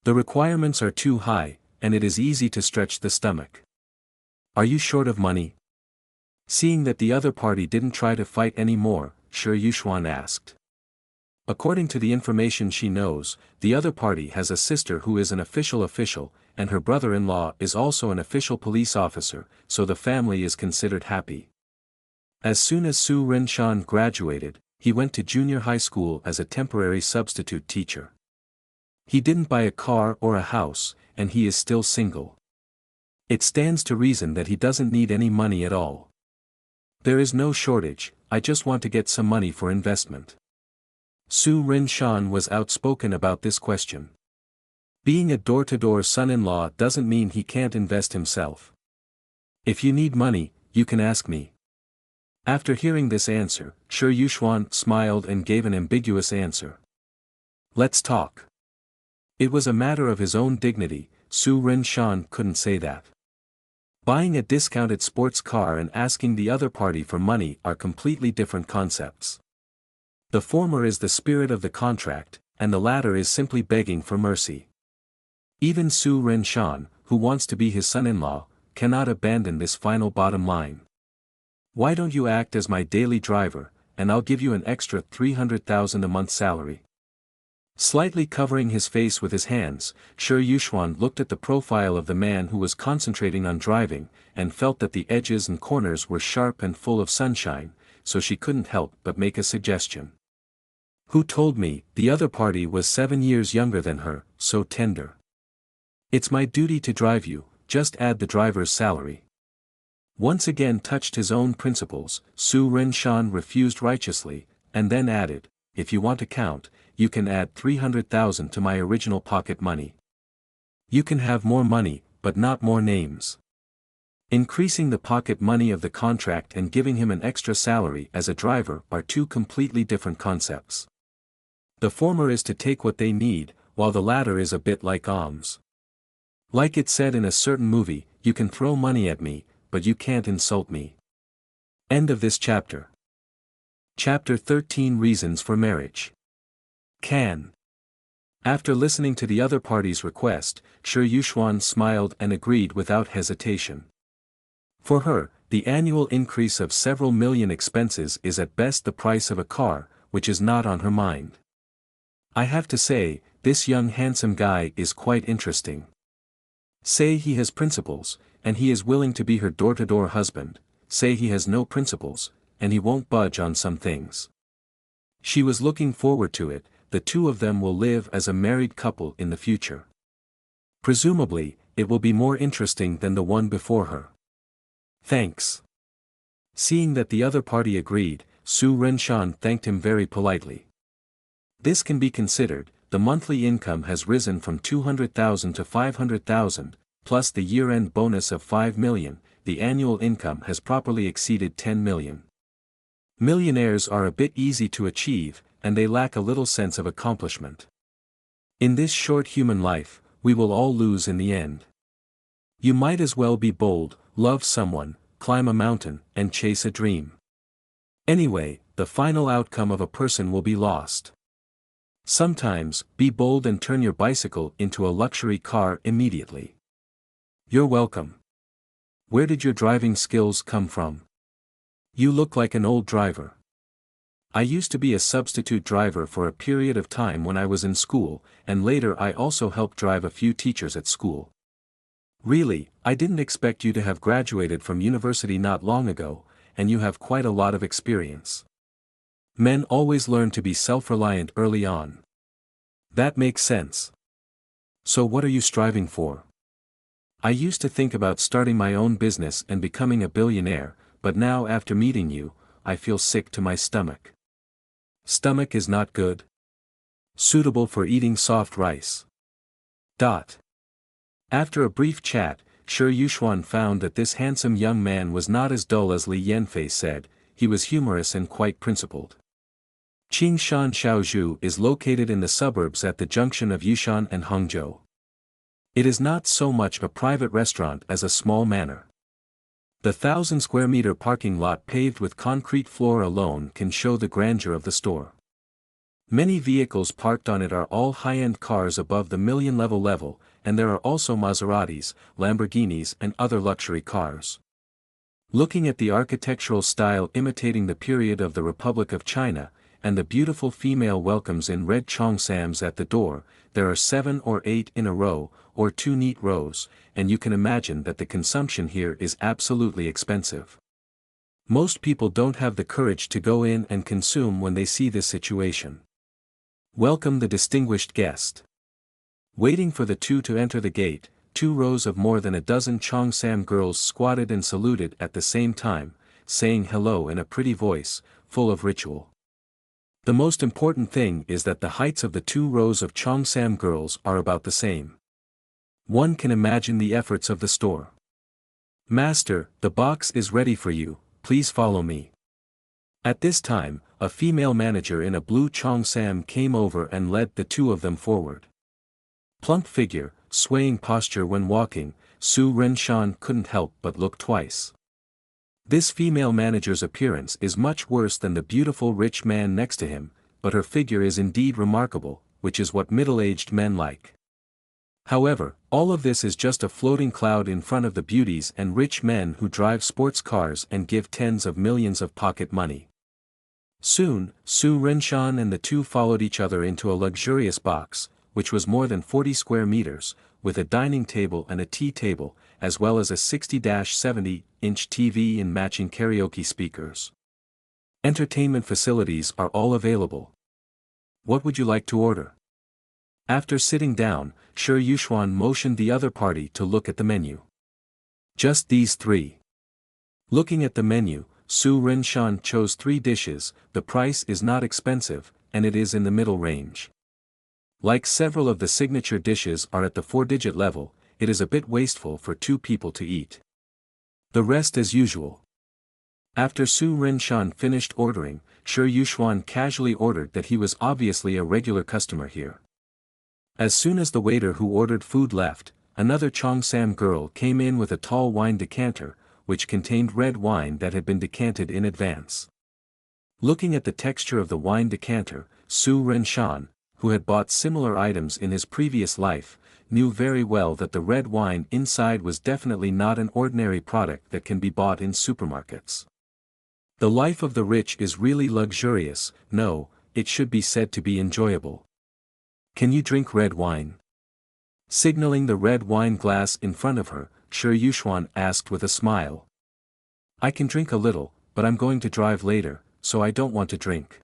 S1: The requirements are too high, and it is easy to stretch the stomach. Are you short of money? Seeing that the other party didn't try to fight anymore, Shi Yuxuan asked. According to the information she knows, the other party has a sister who is an official, and her brother-in-law is also an official police officer, so the family is considered happy. As soon as Su Ren-shan graduated, he went to junior high school as a temporary substitute teacher. He didn't buy a car or a house, and he is still single. It stands to reason that he doesn't need any money at all. There is no shortage, I just want to get some money for investment. Su Ren-shan was outspoken about this question. Being a door-to-door son-in-law doesn't mean he can't invest himself. If you need money, you can ask me. After hearing this answer, Shi Yuxuan smiled and gave an ambiguous answer. Let's talk. It was a matter of his own dignity, Su Ren-shan couldn't say that. Buying a discounted sports car and asking the other party for money are completely different concepts. The former is the spirit of the contract, and the latter is simply begging for mercy. Even Su Ren-shan, who wants to be his son-in-law, cannot abandon this final bottom line. Why don't you act as my daily driver, and I'll give you an extra 300,000 a month salary. Slightly covering his face with his hands, Shi Yuxuan looked at the profile of the man who was concentrating on driving, and felt that the edges and corners were sharp and full of sunshine, so she couldn't help but make a suggestion. Who told me the other party was 7 years younger than her, so tender? It's my duty to drive you, just add the driver's salary. Once again touched his own principles, Su Ren-shan refused righteously, and then added, if you want to count, you can add 300,000 to my original pocket money. You can have more money, but not more names. Increasing the pocket money of the contract and giving him an extra salary as a driver are two completely different concepts. The former is to take what they need, while the latter is a bit like alms. Like it said in a certain movie, you can throw money at me, but you can't insult me. End of this chapter. Chapter 13 Reasons for Marriage. Can. After listening to the other party's request, Shi Yuxuan smiled and agreed without hesitation. For her, the annual increase of several million expenses is at best the price of a car, which is not on her mind. I have to say, this young handsome guy is quite interesting. Say he has principles, and he is willing to be her door-to-door husband, say he has no principles, and he won't budge on some things. She was looking forward to it, the two of them will live as a married couple in the future. Presumably, it will be more interesting than the one before her. Thanks. Seeing that the other party agreed, Su Ren-shan thanked him very politely. This can be considered, the monthly income has risen from 200,000 to 500,000, plus the year-end bonus of 5 million, the annual income has properly exceeded 10 million. Millionaires are a bit easy to achieve, and they lack a little sense of accomplishment. In this short human life, we will all lose in the end. You might as well be bold, love someone, climb a mountain, and chase a dream. Anyway, the final outcome of a person will be lost. Sometimes, be bold and turn your bicycle into a luxury car immediately. You're welcome. Where did your driving skills come from? You look like an old driver. I used to be a substitute driver for a period of time when I was in school, and later I also helped drive a few teachers at school. Really, I didn't expect you to have graduated from university not long ago, and you have quite a lot of experience. Men always learn to be self-reliant early on. That makes sense. So what are you striving for? I used to think about starting my own business and becoming a billionaire, but now after meeting you, I feel sick to my stomach. Stomach is not good. Suitable for eating soft rice. After a brief chat, Shi Yuxuan found that this handsome young man was not as dull as Li Yanfei said, he was humorous and quite principled. Qingshan Xiaozhu is located in the suburbs at the junction of Yushan and Hangzhou. It is not so much a private restaurant as a small manor. The 1,000 square meter parking lot paved with concrete floor alone can show the grandeur of the store. Many vehicles parked on it are all high-end cars above the million level, and there are also Maseratis, Lamborghinis and other luxury cars. Looking at the architectural style imitating the period of the Republic of China, and the beautiful female welcomes in red cheongsams at the door, there are 7 or 8 in a row, or 2 neat rows, and you can imagine that the consumption here is absolutely expensive. Most people don't have the courage to go in and consume when they see this situation. Welcome the distinguished guest. Waiting for the two to enter the gate, 2 rows of more than a dozen cheongsam girls squatted and saluted at the same time, saying hello in a pretty voice, full of ritual. The most important thing is that the heights of the 2 rows of cheongsam girls are about the same. One can imagine the efforts of the store. Master, the box is ready for you, please follow me. At this time, a female manager in a blue cheongsam came over and led the 2 of them forward. Plump figure, swaying posture when walking, Su Renshan couldn't help but look twice. This female manager's appearance is much worse than the beautiful rich man next to him, but her figure is indeed remarkable, which is what middle-aged men like. However, all of this is just a floating cloud in front of the beauties and rich men who drive sports cars and give tens of millions of pocket money. Soon, Su Renshan and the 2 followed each other into a luxurious box, which was more than 40 square meters, with a dining table and a tea table, as well as a 60-70-inch TV and matching karaoke speakers. Entertainment facilities are all available. What would you like to order? After sitting down, Shi Yuxuan motioned the other party to look at the menu. Just these 3. Looking at the menu, Su Renshan chose 3 dishes, the price is not expensive, and it is in the middle range. Like several of the signature dishes are at the 4-digit level, it is a bit wasteful for 2 people to eat. The rest as usual. After Su Renshan finished ordering, Shi Yuxuan casually ordered that he was obviously a regular customer here. As soon as the waiter who ordered food left, another cheongsam girl came in with a tall wine decanter, which contained red wine that had been decanted in advance. Looking at the texture of the wine decanter, Su Renshan, who had bought similar items in his previous life, knew very well that the red wine inside was definitely not an ordinary product that can be bought in supermarkets. The life of the rich is really luxurious, no, it should be said to be enjoyable. Can you drink red wine? Signaling the red wine glass in front of her, Shi Yuxuan asked with a smile. I can drink a little, but I'm going to drive later, so I don't want to drink.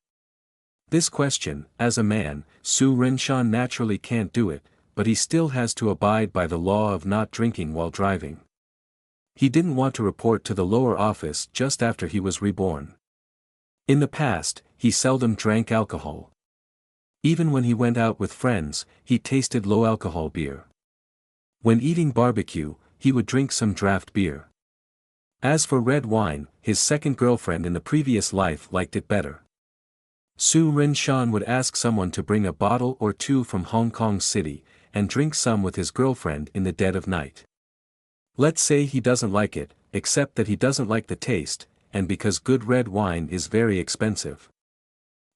S1: This question, as a man, Su Renshan naturally can't do it, but he still has to abide by the law of not drinking while driving. He didn't want to report to the lower office just after he was reborn. In the past, he seldom drank alcohol. Even when he went out with friends, he tasted low-alcohol beer. When eating barbecue, he would drink some draft beer. As for red wine, his second girlfriend in the previous life liked it better. Su Renshan would ask someone to bring a bottle or 2 from Hong Kong City, and drink some with his girlfriend in the dead of night. Let's say he doesn't like it, except that he doesn't like the taste, and because good red wine is very expensive.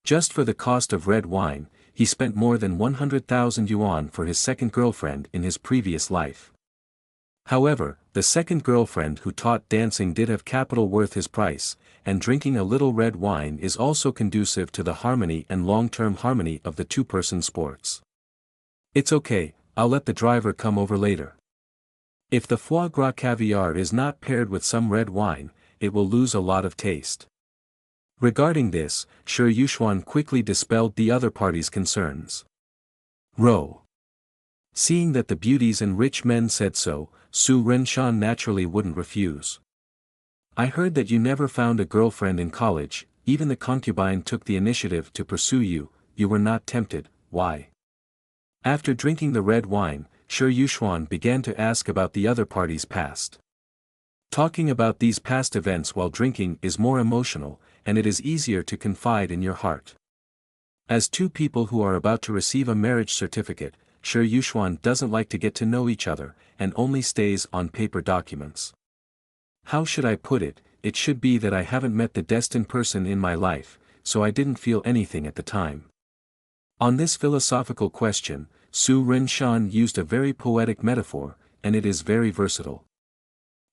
S1: Just for the cost of red wine, he spent more than 100,000 yuan for his second girlfriend in his previous life. However, the second girlfriend who taught dancing did have capital worth his price, and drinking a little red wine is also conducive to the harmony and long-term harmony of the two-person sports. It's okay, I'll let the driver come over later. If the foie gras caviar is not paired with some red wine, it will lose a lot of taste. Regarding this, Shi Yuxuan quickly dispelled the other party's concerns. Row. Seeing that the beauties and rich men said so, Su Renshan naturally wouldn't refuse. I heard that you never found a girlfriend in college, even the concubine took the initiative to pursue you, you were not tempted, why? After drinking the red wine, Shi Yuxuan began to ask about the other party's past. Talking about these past events while drinking is more emotional, and it is easier to confide in your heart. As two people who are about to receive a marriage certificate, Shi Yuxuan doesn't like to get to know each other, and only stays on paper documents. How should I put it, it should be that I haven't met the destined person in my life, so I didn't feel anything at the time. On this philosophical question, Su Renshan used a very poetic metaphor, and it is very versatile.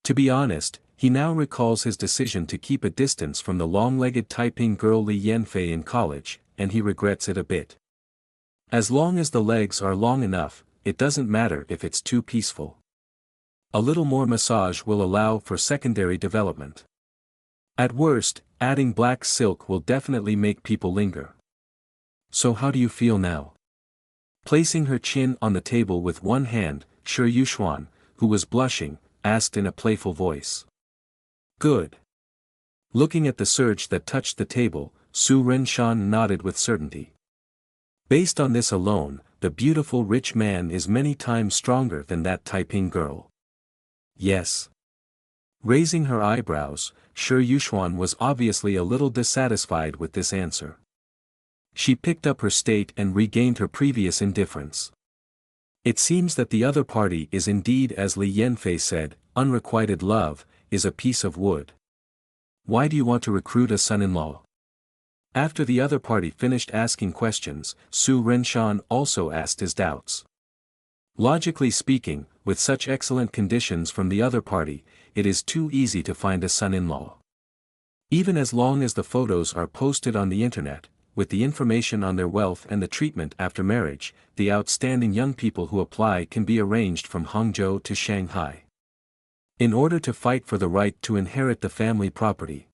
S1: To be honest, he now recalls his decision to keep a distance from the long-legged Taiping girl Li Yanfei in college, and he regrets it a bit. As long as the legs are long enough, it doesn't matter if it's too peaceful. A little more massage will allow for secondary development. At worst, adding black silk will definitely make people linger. So how do you feel now? Placing her chin on the table with one hand, Shi Yuxuan, who was blushing, asked in a playful voice. Good. Looking at the surge that touched the table, Su Renshan nodded with certainty. Based on this alone, the beautiful rich man is many times stronger than that Taiping girl. Yes. Raising her eyebrows, Shi Yuxuan was obviously a little dissatisfied with this answer. She picked up her state and regained her previous indifference. It seems that the other party is indeed, as Li Yanfei said, unrequited love, is a piece of wood. Why do you want to recruit a son-in-law? After the other party finished asking questions, Su Renshan also asked his doubts. Logically speaking, with such excellent conditions from the other party, it is too easy to find a son-in-law. Even as long as the photos are posted on the internet, with the information on their wealth and the treatment after marriage, the outstanding young people who apply can be arranged from Hangzhou to Shanghai. In order to fight for the right to inherit the family property.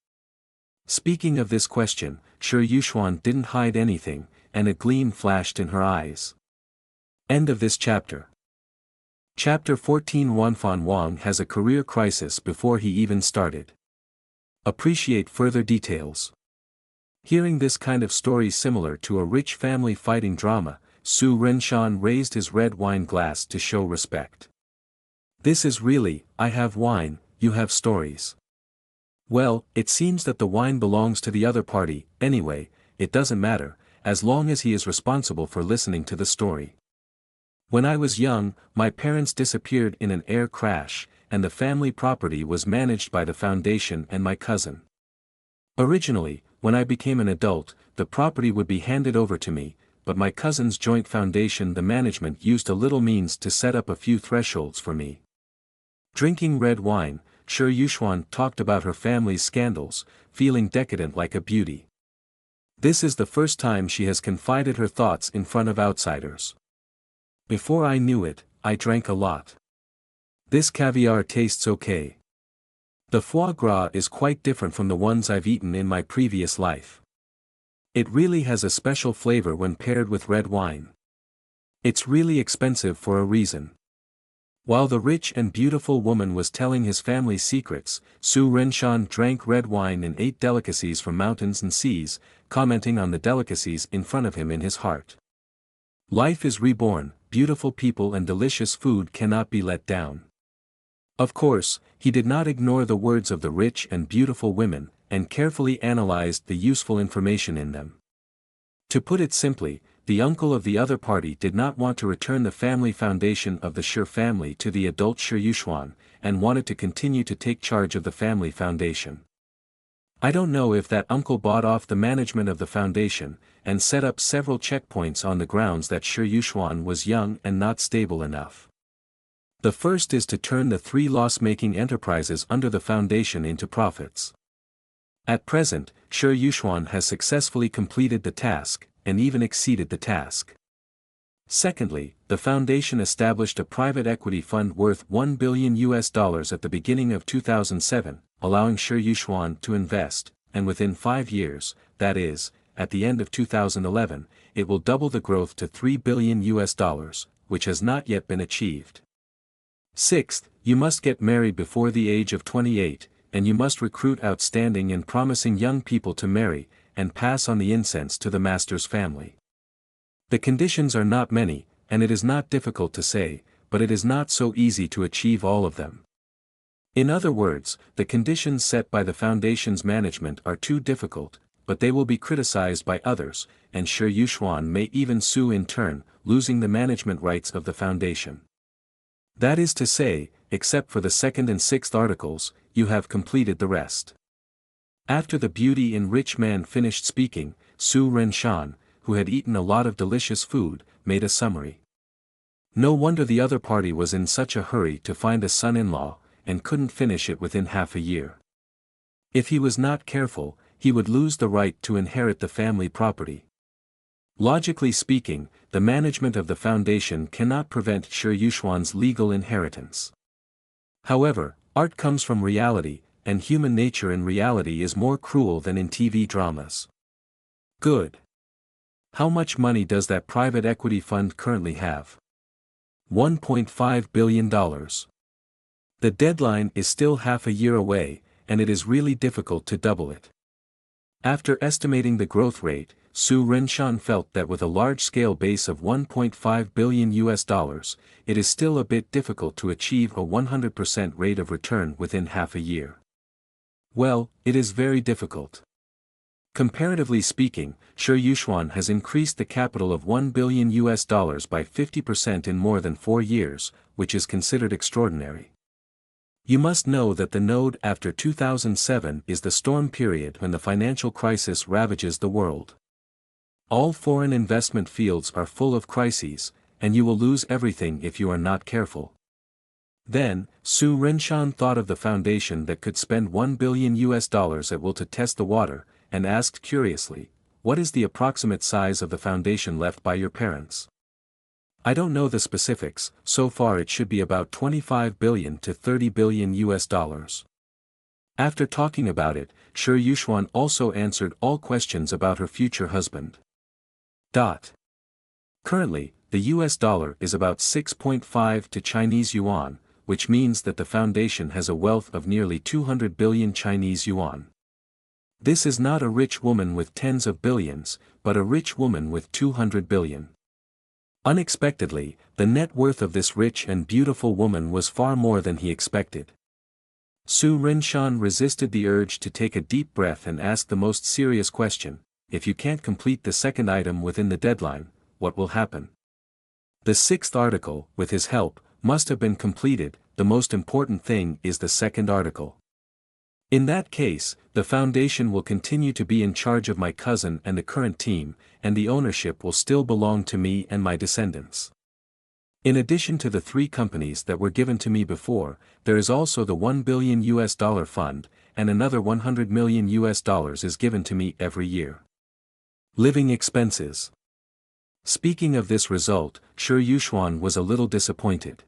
S1: Speaking of this question, Shi Yuxuan didn't hide anything, and a gleam flashed in her eyes. End of this chapter. Chapter 14. Wanfan Wang has a career crisis before he even started. Appreciate further details. Hearing this kind of story similar to a rich family fighting drama, Su Renshan raised his red wine glass to show respect. This is really, I have wine, you have stories. Well, it seems that the wine belongs to the other party, anyway, it doesn't matter, as long as he is responsible for listening to the story. When I was young, my parents disappeared in an air crash, and the family property was managed by the foundation and my cousin. Originally, when I became an adult, the property would be handed over to me, but my cousin's joint foundation, the management used a little means to set up a few thresholds for me. Drinking red wine, Shi Yuxuan talked about her family's scandals, feeling decadent like a beauty. This is the first time she has confided her thoughts in front of outsiders. Before I knew it, I drank a lot. This caviar tastes okay. The foie gras is quite different from the ones I've eaten in my previous life. It really has a special flavor when paired with red wine. It's really expensive for a reason. While the rich and beautiful woman was telling his family's secrets, Su Renshan drank red wine and ate delicacies from mountains and seas, commenting on the delicacies in front of him in his heart. Life is reborn, beautiful people and delicious food cannot be let down. Of course, he did not ignore the words of the rich and beautiful women, and carefully analyzed the useful information in them. To put it simply, the uncle of the other party did not want to return the family foundation of the Shi family to the adult Shi Yuxuan, and wanted to continue to take charge of the family foundation. I don't know if that uncle bought off the management of the foundation, and set up several checkpoints on the grounds that Shi Yushuan was young and not stable enough. The first is to turn the 3 loss-making enterprises under the foundation into profits. At present, Shi Yushuan has successfully completed the task, and even exceeded the task. Secondly, the foundation established a private equity fund worth $1 billion at the beginning of 2007, allowing Shi Yushuan to invest, and within 5 years, that is, at the end of 2011, it will double the growth to $3 billion, which has not yet been achieved. Sixth, you must get married before the age of 28, and you must recruit outstanding and promising young people to marry, and pass on the incense to the master's family. The conditions are not many, and it is not difficult to say, but it is not so easy to achieve all of them. In other words, the conditions set by the foundation's management are too difficult, but they will be criticized by others, and Shi Yushuan may even sue in turn, losing the management rights of the foundation. That is to say, except for the 2nd and 6th articles, you have completed the rest. After the beauty and rich man finished speaking, Su Renshan, who had eaten a lot of delicious food, made a summary. No wonder the other party was in such a hurry to find a son-in-law, and couldn't finish it within half a year. If he was not careful, he would lose the right to inherit the family property. Logically speaking, the management of the foundation cannot prevent Shi Yushuan's legal inheritance. However, art comes from reality, and human nature in reality is more cruel than in TV dramas. Good. How much money does that private equity fund currently have? $1.5 billion. The deadline is still half a year away, and it is really difficult to double it. After estimating the growth rate, Su Renshan felt that with a large-scale base of $1.5 billion, it is still a bit difficult to achieve a 100% rate of return within half a year. Well, it is very difficult. Comparatively speaking, Shi Yushuan has increased the capital of $1 billion by 50% in more than 4 years, which is considered extraordinary. You must know that the node after 2007 is the storm period when the financial crisis ravages the world. All foreign investment fields are full of crises, and you will lose everything if you are not careful. Then, Su Renshan thought of the foundation that could spend $1 billion at will to test the water, and asked curiously, "What is the approximate size of the foundation left by your parents?" "I don't know the specifics, so far it should be about $25 billion to $30 billion. After talking about it, Shi Yushuan also answered all questions about her future husband. Currently, the US dollar is about 6.5 to Chinese yuan, which means that the foundation has a wealth of nearly 200 billion Chinese yuan. This is not a rich woman with tens of billions, but a rich woman with 200 billion. Unexpectedly, the net worth of this rich and beautiful woman was far more than he expected. Su Renshan resisted the urge to take a deep breath and ask the most serious question: if you can't complete the 2nd item within the deadline, what will happen? The 6th article, with his help, must have been completed. The most important thing is the 2nd article. In that case, the foundation will continue to be in charge of my cousin and the current team, and the ownership will still belong to me and my descendants. In addition to the 3 companies that were given to me before, there is also the $1 billion fund, and another $100 million is given to me every year. Living expenses. Speaking of this result, Shi Yushuan was a little disappointed.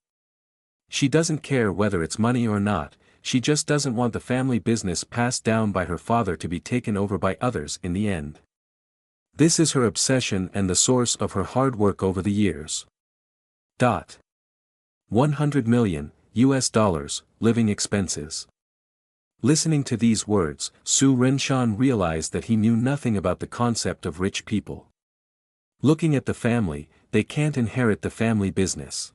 S1: She doesn't care whether it's money or not, she just doesn't want the family business passed down by her father to be taken over by others in the end. This is her obsession and the source of her hard work over the years. $100 million, living expenses. Listening to these words, Su Renshan realized that he knew nothing about the concept of rich people. Looking at the family, they can't inherit the family business.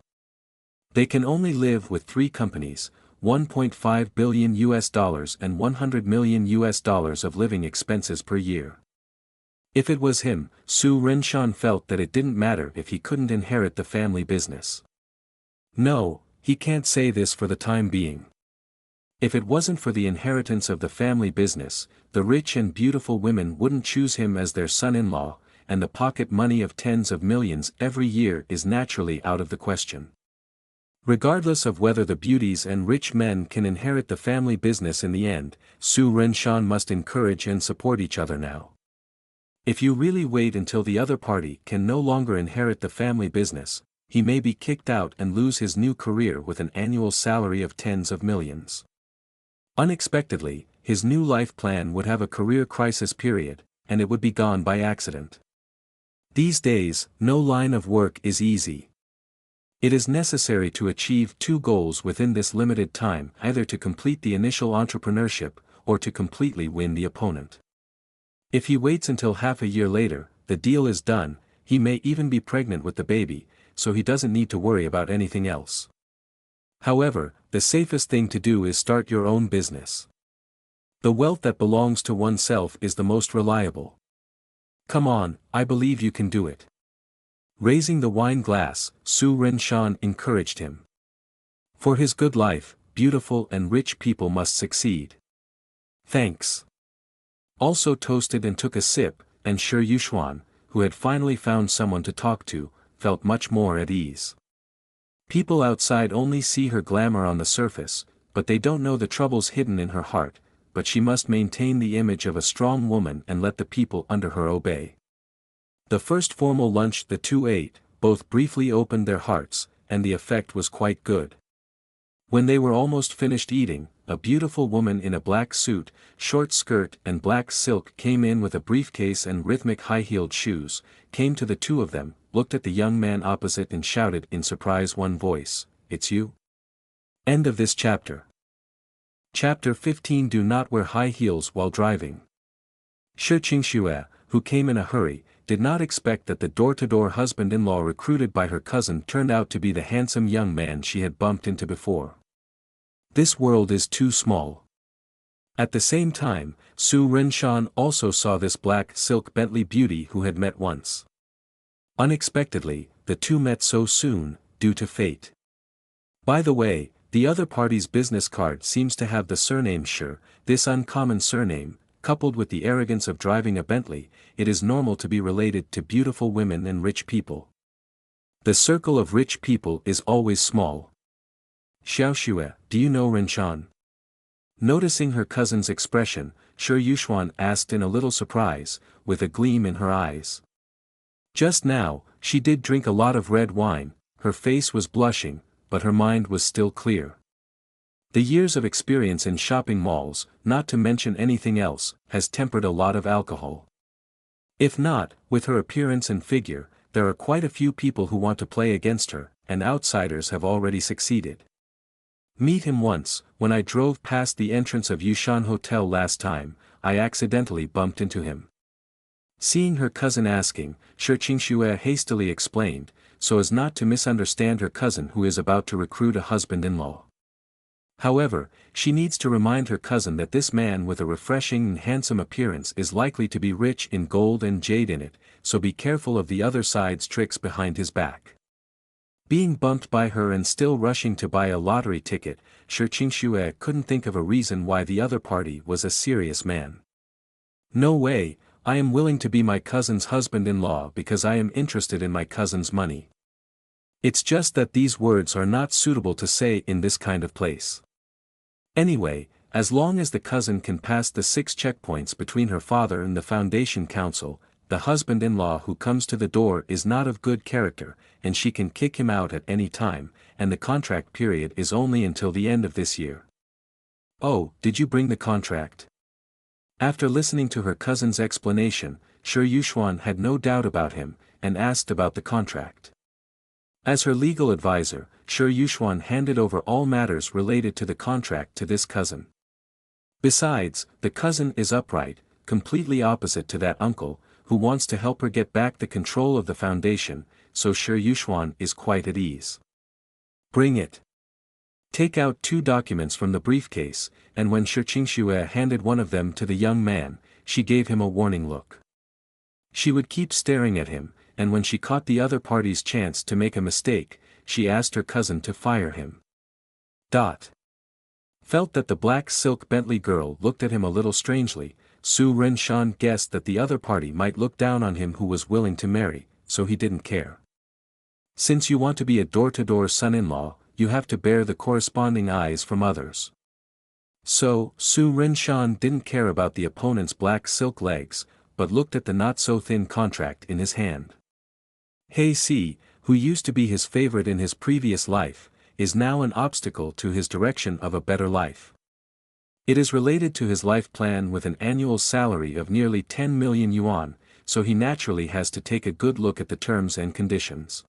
S1: They can only live with 3 companies, $1.5 billion and $100 million of living expenses per year. If it was him, Su Renshan felt that it didn't matter if he couldn't inherit the family business. No, he can't say this for the time being. If it wasn't for the inheritance of the family business, the rich and beautiful women wouldn't choose him as their son-in-law, and the pocket money of tens of millions every year is naturally out of the question. Regardless of whether the beauties and rich men can inherit the family business in the end, Su Renshan must encourage and support each other now. If you really wait until the other party can no longer inherit the family business, he may be kicked out and lose his new career with an annual salary of tens of millions. Unexpectedly, his new life plan would have a career crisis period, and it would be gone by accident. These days, no line of work is easy. It is necessary to achieve two goals within this limited time, either to complete the initial entrepreneurship, or to completely win the opponent. If he waits until half a year later, the deal is done, he may even be pregnant with the baby, so he doesn't need to worry about anything else. However, the safest thing to do is start your own business. The wealth that belongs to oneself is the most reliable. Come on, I believe you can do it. Raising the wine glass, Su Renshan encouraged him. For his good life, beautiful and rich people must succeed. Thanks. Also toasted and took a sip, and Shi Yuxuan, who had finally found someone to talk to, felt much more at ease. People outside only see her glamour on the surface, but they don't know the troubles hidden in her heart, but she must maintain the image of a strong woman and let the people under her obey. The first formal lunch the two ate, both briefly opened their hearts, and the effect was quite good. When they were almost finished eating, a beautiful woman in a black suit, short skirt and black silk came in with a briefcase and rhythmic high-heeled shoes, came to the two of them, looked at the young man opposite and shouted in surprise one voice, "It's you?" End of this chapter. Chapter 15. Do not wear high heels while driving. Shi Qingxue, who came in a hurry, did not expect that the door-to-door husband-in-law recruited by her cousin turned out to be the handsome young man she had bumped into before. This world is too small. At the same time, Su Renshan also saw this black silk Bentley beauty who had met once. Unexpectedly, the two met so soon, due to fate. By the way, the other party's business card seems to have the surname Shi. This uncommon surname, coupled with the arrogance of driving a Bentley, it is normal to be related to beautiful women and rich people. The circle of rich people is always small. Xiaoxue, do you know Renshan? Noticing her cousin's expression, Shi Yuxuan asked in a little surprise, with a gleam in her eyes. Just now, she did drink a lot of red wine, her face was blushing, but her mind was still clear. The years of experience in shopping malls, not to mention anything else, has tempered a lot of alcohol. If not, with her appearance and figure, there are quite a few people who want to play against her, and outsiders have already succeeded. Meet him once, when I drove past the entrance of Yushan Hotel last time, I accidentally bumped into him. Seeing her cousin asking, Shi Qingxue hastily explained, so as not to misunderstand her cousin who is about to recruit a husband-in-law. However, she needs to remind her cousin that this man with a refreshing and handsome appearance is likely to be rich in gold and jade in it, so be careful of the other side's tricks behind his back. Being bumped by her and still rushing to buy a lottery ticket, Shi Qingxue couldn't think of a reason why the other party was a serious man. No way, I am willing to be my cousin's husband-in-law because I am interested in my cousin's money. It's just that these words are not suitable to say in this kind of place. Anyway, as long as the cousin can pass the 6 checkpoints between her father and the Foundation Council, the husband-in-law who comes to the door is not of good character, and she can kick him out at any time, and the contract period is only until the end of this year. Oh, did you bring the contract? After listening to her cousin's explanation, Shi Yuxuan had no doubt about him, and asked about the contract. As her legal advisor, Shi Yuxuan handed over all matters related to the contract to this cousin. Besides, the cousin is upright, completely opposite to that uncle, who wants to help her get back the control of the foundation, so Shi Yuxuan is quite at ease. Bring it. Take out 2 documents from the briefcase, and when Shi Qingxue handed one of them to the young man, she gave him a warning look. She would keep staring at him, and when she caught the other party's chance to make a mistake, she asked her cousin to fire him. Felt that the black silk Bentley girl looked at him a little strangely. Su Renshan guessed that the other party might look down on him who was willing to marry, so he didn't care. Since you want to be a door-to-door son-in-law, you have to bear the corresponding eyes from others. So, Su Renshan didn't care about the opponent's black silk legs, but looked at the not-so-thin contract in his hand. Hei Si, who used to be his favorite in his previous life, is now an obstacle to his direction of a better life. It is related to his life plan with an annual salary of nearly 10 million yuan, so he naturally has to take a good look at the terms and conditions.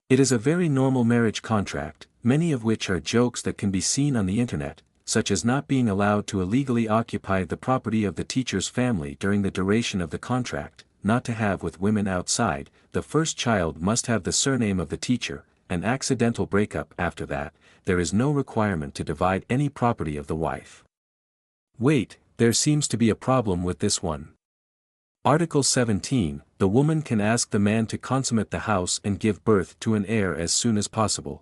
S1: It is a very normal marriage contract, many of which are jokes that can be seen on the internet, such as not being allowed to illegally occupy the property of the teacher's family during the duration of the contract, not to have with women outside, the first child must have the surname of the teacher, an accidental breakup after that, there is no requirement to divide any property of the wife. Wait, there seems to be a problem with this one. Article 17, the woman can ask the man to consummate the house and give birth to an heir as soon as possible.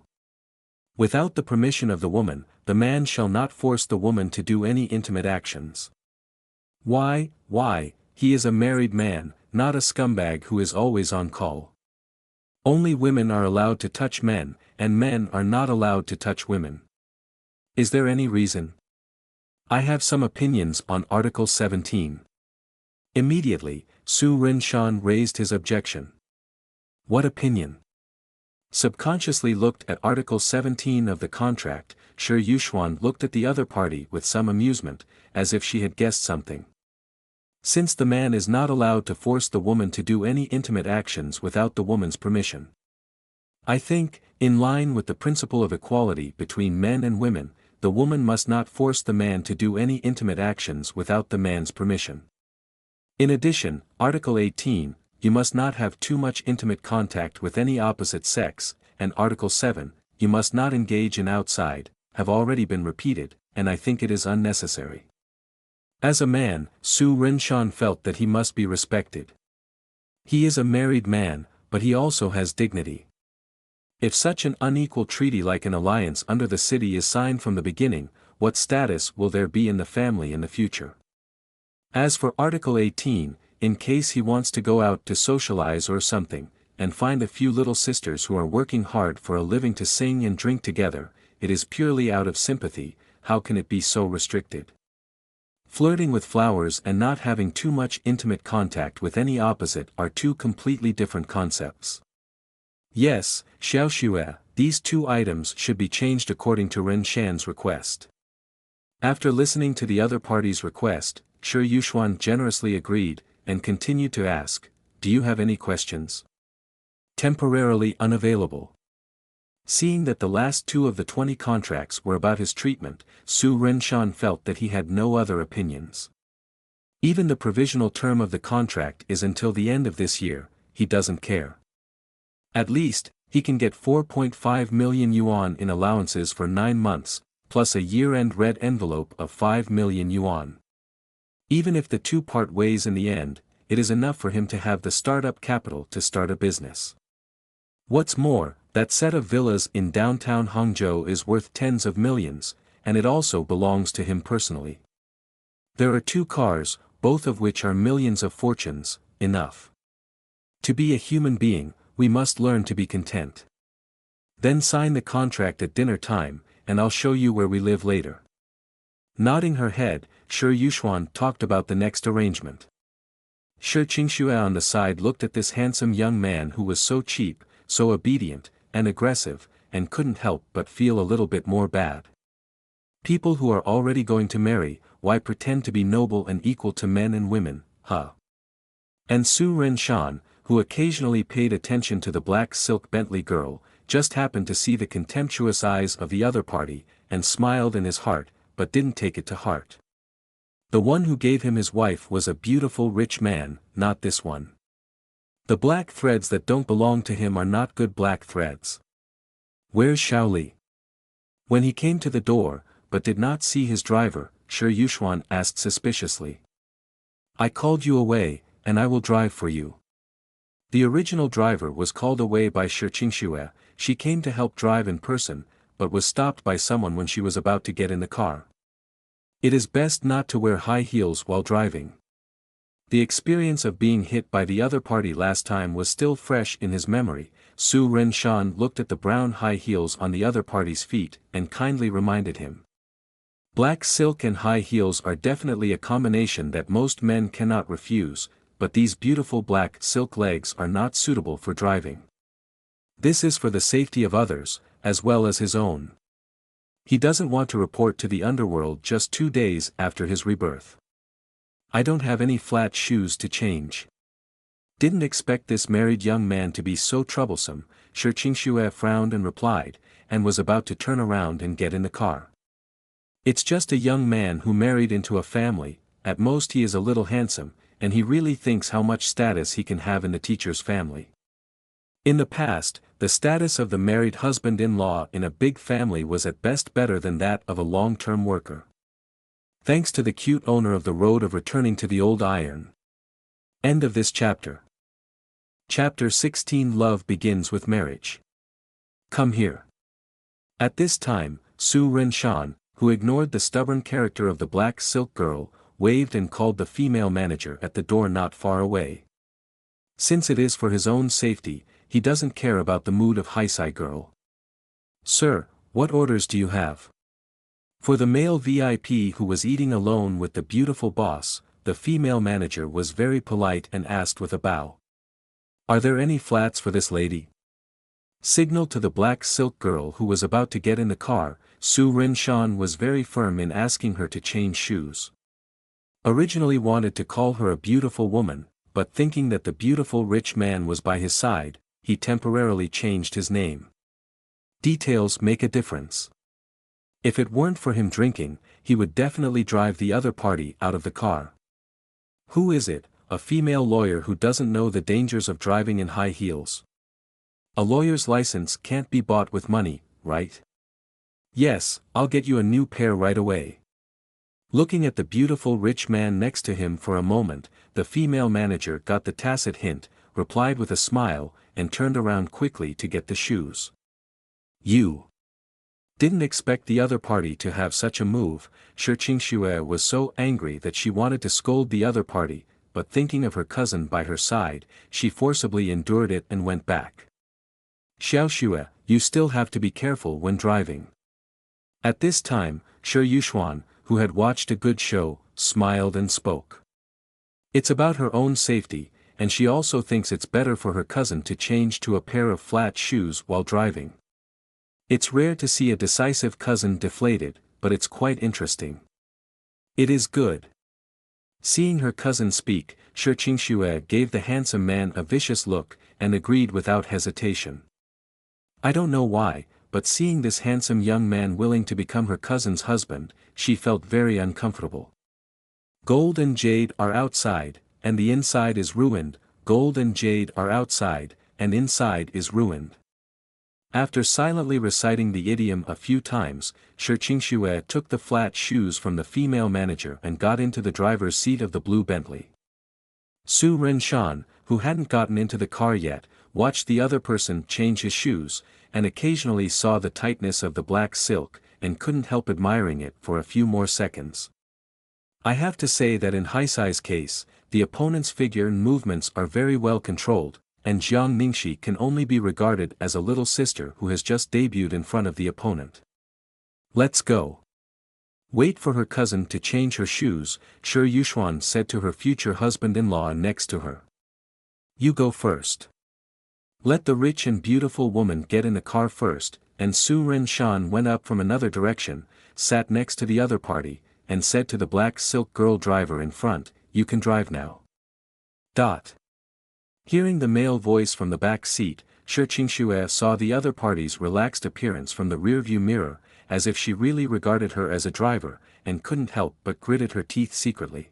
S1: Without the permission of the woman, the man shall not force the woman to do any intimate actions. Why, he is a married man, not a scumbag who is always on call. Only women are allowed to touch men, and men are not allowed to touch women. Is there any reason? I have some opinions on Article 17. Immediately, Su Renshan raised his objection. What opinion? Subconsciously looked at Article 17 of the contract, Shi Yuxuan looked at the other party with some amusement, as if she had guessed something. Since the man is not allowed to force the woman to do any intimate actions without the woman's permission. I think, in line with the principle of equality between men and women, the woman must not force the man to do any intimate actions without the man's permission. In addition, Article 18, you must not have too much intimate contact with any opposite sex, and Article 7, you must not engage in outside, have already been repeated, and I think it is unnecessary. As a man, Su Renshan felt that he must be respected. He is a married man, but he also has dignity. If such an unequal treaty like an alliance under the city is signed from the beginning, what status will there be in the family in the future? As for Article 18, in case he wants to go out to socialize or something, and find a few little sisters who are working hard for a living to sing and drink together, it is purely out of sympathy, how can it be so restricted? Flirting with flowers and not having too much intimate contact with any opposite are two completely different concepts. Yes, Xiaoxue, these two items should be changed according to Ren Shan's request. After listening to the other party's request, Shi Yuxuan generously agreed, and continued to ask, do you have any questions? Temporarily unavailable. Seeing that the last two of the 20 contracts were about his treatment, Su Renshan felt that he had no other opinions. Even the provisional term of the contract is until the end of this year, he doesn't care. At least, he can get 4.5 million yuan in allowances for 9 months, plus a year-end red envelope of 5 million yuan. Even if the two part ways in the end, it is enough for him to have the startup capital to start a business. What's more, that set of villas in downtown Hangzhou is worth tens of millions, and it also belongs to him personally. There are 2 cars, both of which are millions of fortunes, enough. To be a human being, we must learn to be content. Then sign the contract at dinner time, and I'll show you where we live later. Nodding her head, Shi Yuxuan talked about the next arrangement. Shi Qingxue on the side looked at this handsome young man who was so cheap, so obedient, and aggressive, and couldn't help but feel a little bit more bad. People who are already going to marry, why pretend to be noble and equal to men and women, huh? And Su Renshan, who occasionally paid attention to the black silk Bentley girl, just happened to see the contemptuous eyes of the other party, and smiled in his heart, but didn't take it to heart. The one who gave him his wife was a beautiful rich man, not this one. The black threads that don't belong to him are not good black threads. Where's Shaoli? When he came to the door, but did not see his driver, Shi Yuxuan asked suspiciously. I called you away, and I will drive for you. The original driver was called away by Shi Qingxue, she came to help drive in person, but was stopped by someone when she was about to get in the car. It is best not to wear high heels while driving. The experience of being hit by the other party last time was still fresh in his memory. Su Ren-shan looked at the brown high heels on the other party's feet and kindly reminded him. Black silk and high heels are definitely a combination that most men cannot refuse, but these beautiful black silk legs are not suitable for driving. This is for the safety of others, as well as his own. He doesn't want to report to the underworld just 2 days after his rebirth. I don't have any flat shoes to change. Didn't expect this married young man to be so troublesome. Shi Qingxue frowned and replied, and was about to turn around and get in the car. It's just a young man who married into a family. At most he is a little handsome, and he really thinks how much status he can have in the teacher's family. In the past, the status of the married husband-in-law in a big family was at best better than that of a long-term worker. Thanks to the cute owner of the road of returning to the old iron. End of this chapter. Chapter 16 Love begins with marriage. Come here. At this time, Su Ren-shan, who ignored the stubborn character of the black silk girl, waved and called the female manager at the door not far away. Since it is for his own safety, he doesn't care about the mood of Heisei girl. Sir, what orders do you have? For the male VIP who was eating alone with the beautiful boss, the female manager was very polite and asked with a bow. Are there any flats for this lady? Signaled to the black silk girl who was about to get in the car. Su Ren-shan was very firm in asking her to change shoes. Originally wanted to call her a beautiful woman, but thinking that the beautiful rich man was by his side, he temporarily changed his name. Details make a difference. If it weren't for him drinking, he would definitely drive the other party out of the car. Who is it? A female lawyer who doesn't know the dangers of driving in high heels. A lawyer's license can't be bought with money, right? Yes, I'll get you a new pair right away. Looking at the beautiful rich man next to him for a moment, the female manager got the tacit hint, replied with a smile, and turned around quickly to get the shoes. You didn't expect the other party to have such a move. Shi Qingxue was so angry that she wanted to scold the other party, but thinking of her cousin by her side, she forcibly endured it and went back. Xiaoxue, you still have to be careful when driving. At this time, Shi Yuxuan, who had watched a good show, smiled and spoke. It's about her own safety, and she also thinks it's better for her cousin to change to a pair of flat shoes while driving. It's rare to see a decisive cousin deflated, but it's quite interesting. It is good. Seeing her cousin speak, Shi Qingxue gave the handsome man a vicious look, and agreed without hesitation. I don't know why, but seeing this handsome young man willing to become her cousin's husband, she felt very uncomfortable. Gold and jade are outside, and the inside is ruined. Gold and jade are outside, and inside is ruined. After silently reciting the idiom a few times, Shi Qingxue took the flat shoes from the female manager and got into the driver's seat of the blue Bentley. Su Ren-shan, who hadn't gotten into the car yet, watched the other person change his shoes, and occasionally saw the tightness of the black silk, and couldn't help admiring it for a few more seconds. I have to say that in Heisei's case, the opponent's figure and movements are very well controlled, and Jiang Ningxi can only be regarded as a little sister who has just debuted in front of the opponent. Let's go. Wait for her cousin to change her shoes, Shi Yuxuan said to her future husband-in-law next to her. You go first. Let the rich and beautiful woman get in the car first, and Su Ren-shan went up from another direction, sat next to the other party, and said to the black silk girl driver in front, you can drive now. Hearing the male voice from the back seat, Shi Qingxue saw the other party's relaxed appearance from the rearview mirror, as if she really regarded her as a driver, and couldn't help but gritted her teeth secretly.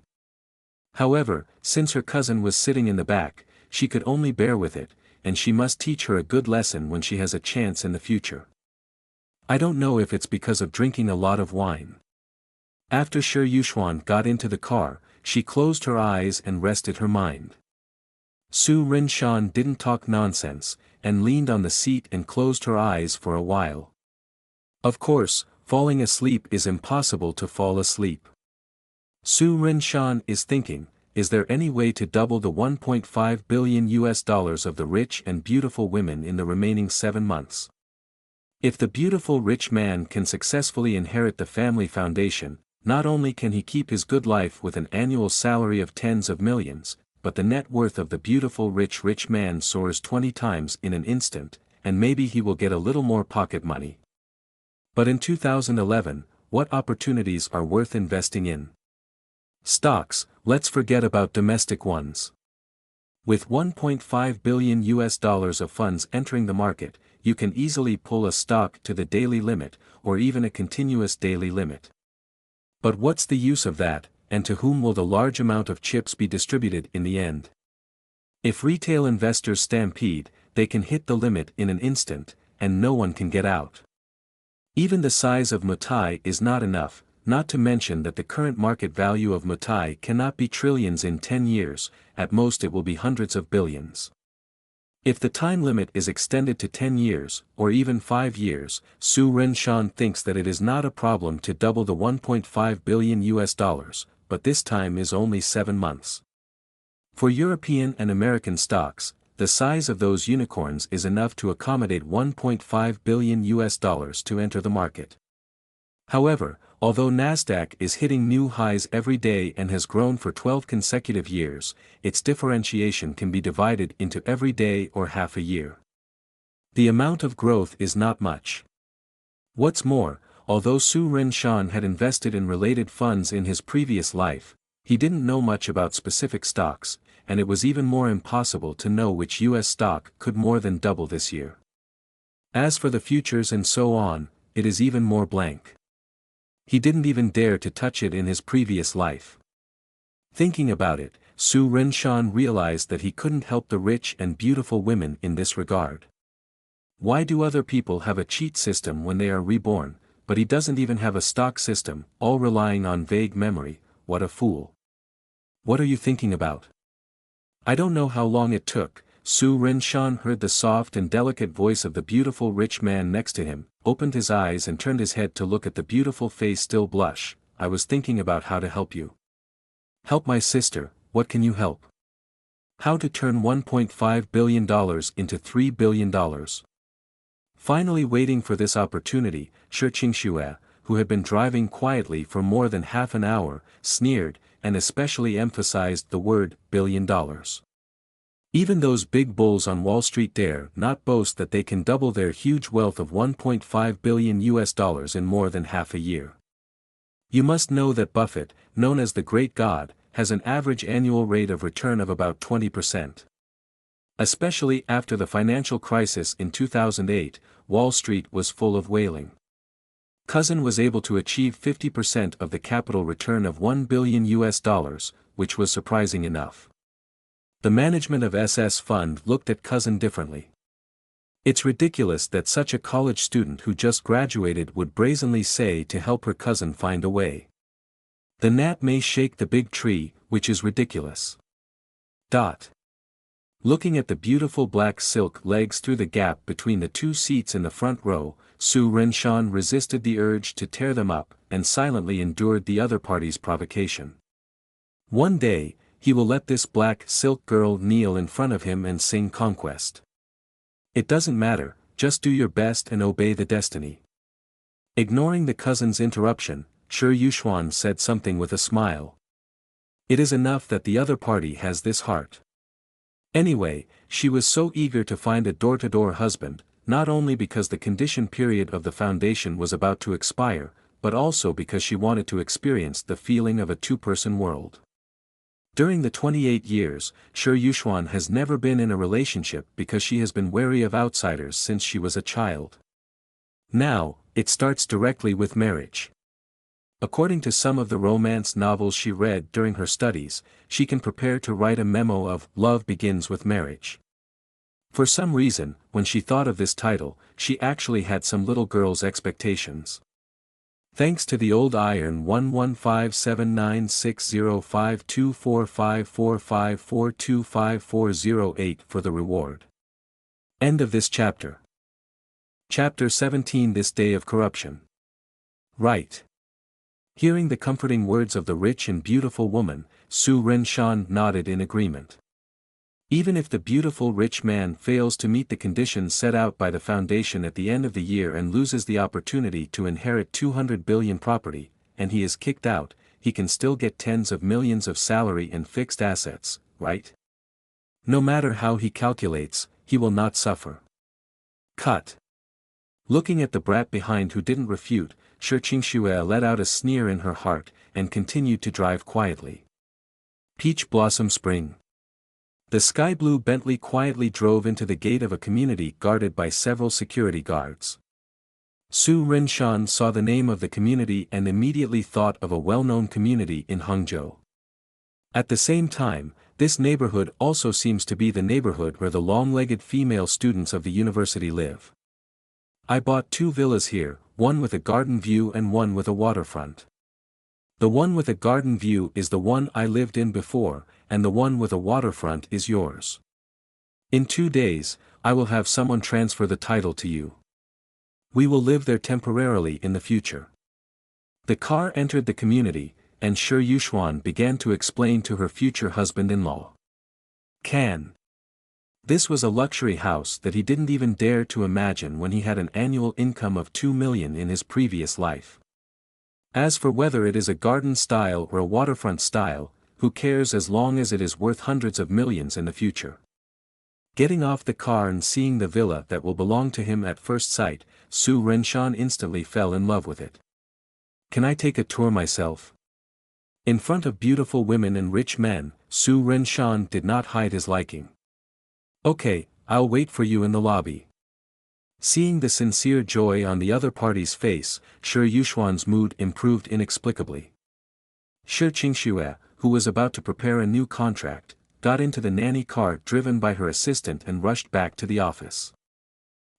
S1: However, since her cousin was sitting in the back, she could only bear with it, and she must teach her a good lesson when she has a chance in the future. I don't know if it's because of drinking a lot of wine. After Shi Yuxuan got into the car, she closed her eyes and rested her mind. Su Ren-shan didn't talk nonsense, and leaned on the seat and closed her eyes for a while. Of course, falling asleep is impossible to fall asleep. Su Ren-shan is thinking, is there any way to double the 1.5 billion US dollars of the rich and beautiful women in the remaining 7 months? If the beautiful rich man can successfully inherit the family foundation, not only can he keep his good life with an annual salary of tens of millions, but the net worth of the beautiful rich man soars 20 times in an instant, and maybe he will get a little more pocket money. But in 2011, what opportunities are worth investing in? Stocks, let's forget about domestic ones. With 1.5 billion US dollars of funds entering the market, you can easily pull a stock to the daily limit, or even a continuous daily limit. But what's the use of that, and to whom will the large amount of chips be distributed in the end? If retail investors stampede, they can hit the limit in an instant, and no one can get out. Even the size of Mutai is not enough, not to mention that the current market value of Mutai cannot be trillions in 10 years, at most it will be hundreds of billions. If the time limit is extended to 10 years, or even 5 years, Su Ren-shan thinks that it is not a problem to double the 1.5 billion US dollars, but this time is only 7 months. For European and American stocks, the size of those unicorns is enough to accommodate 1.5 billion US dollars to enter the market. However, although Nasdaq is hitting new highs every day and has grown for 12 consecutive years, its differentiation can be divided into every day or half a year. The amount of growth is not much. What's more, although Su Ren-shan had invested in related funds in his previous life, he didn't know much about specific stocks, and it was even more impossible to know which US stock could more than double this year. As for the futures and so on, it is even more blank. He didn't even dare to touch it in his previous life. Thinking about it, Su Ren-shan realized that he couldn't help the rich and beautiful women in this regard. Why do other people have a cheat system when they are reborn, but he doesn't even have a stock system, all relying on vague memory? What a fool. What are you thinking about? I don't know how long it took. Su Ren-shan heard the soft and delicate voice of the beautiful rich man next to him, opened his eyes and turned his head to look at the beautiful face still blush. I was thinking about how to help you. Help my sister, what can you help? How to turn $1.5 billion into $3 billion. Finally waiting for this opportunity, Shi Qingxue, who had been driving quietly for more than half an hour, sneered, and especially emphasized the word $1 billion. Even those big bulls on Wall Street dare not boast that they can double their huge wealth of 1.5 billion US dollars in more than half a year. You must know that Buffett, known as the Great God, has an average annual rate of return of about 20%. Especially after the financial crisis in 2008, Wall Street was full of wailing. Cousin was able to achieve 50% of the capital return of 1 billion US dollars, which was surprising enough. The management of SS Fund looked at Cousin differently. It's ridiculous that such a college student who just graduated would brazenly say to help her cousin find a way. The gnat may shake the big tree, which is ridiculous. Looking at the beautiful black silk legs through the gap between the two seats in the front row, Su Ren-shan resisted the urge to tear them up, and silently endured the other party's provocation. One day, he will let this black silk girl kneel in front of him and sing Conquest. It doesn't matter, just do your best and obey the destiny. Ignoring the cousin's interruption, Shi Yuxuan said something with a smile. It is enough that the other party has this heart. Anyway, she was so eager to find a door-to-door husband, not only because the condition period of the foundation was about to expire, but also because she wanted to experience the feeling of a two-person world. During the 28 years, Shi Yuxuan has never been in a relationship because she has been wary of outsiders since she was a child. Now, it starts directly with marriage. According to some of the romance novels she read during her studies, she can prepare to write a memo of "Love Begins with Marriage." For some reason, when she thought of this title, she actually had some little girl's expectations. Thanks to the old iron 115796052454545425408 for the reward. End of this chapter. Chapter 17 This Day of Corruption. Right. Hearing the comforting words of the rich and beautiful woman, Su Ren-shan nodded in agreement. Even if the beautiful rich man fails to meet the conditions set out by the foundation at the end of the year and loses the opportunity to inherit 200 billion property, and he is kicked out, he can still get tens of millions of salary and fixed assets, right? No matter how he calculates, he will not suffer. Cut. Looking at the brat behind who didn't refute, Shi Qingxue let out a sneer in her heart, and continued to drive quietly. Peach Blossom Spring. The sky-blue Bentley quietly drove into the gate of a community guarded by several security guards. Su Ren-shan saw the name of the community and immediately thought of a well-known community in Hangzhou. At the same time, this neighborhood also seems to be the neighborhood where the long-legged female students of the university live. I bought 2 villas here, one with a garden view and one with a waterfront. The one with a garden view is the one I lived in before, and the one with a waterfront is yours. In 2 days, I will have someone transfer the title to you. We will live there temporarily in the future. The car entered the community, and Shi Yuxuan began to explain to her future husband-in-law. This was a luxury house that he didn't even dare to imagine when he had an annual income of 2 million in his previous life. As for whether it is a garden style or a waterfront style, who cares as long as it is worth hundreds of millions in the future. Getting off the car and seeing the villa that will belong to him at first sight, Su Ren-shan instantly fell in love with it. Can I take a tour myself? In front of beautiful women and rich men, Su Ren-shan did not hide his liking. Okay, I'll wait for you in the lobby. Seeing the sincere joy on the other party's face, Shi Yuxuan's mood improved inexplicably. Shi Qingxue, who was about to prepare a new contract, got into the nanny car driven by her assistant and rushed back to the office.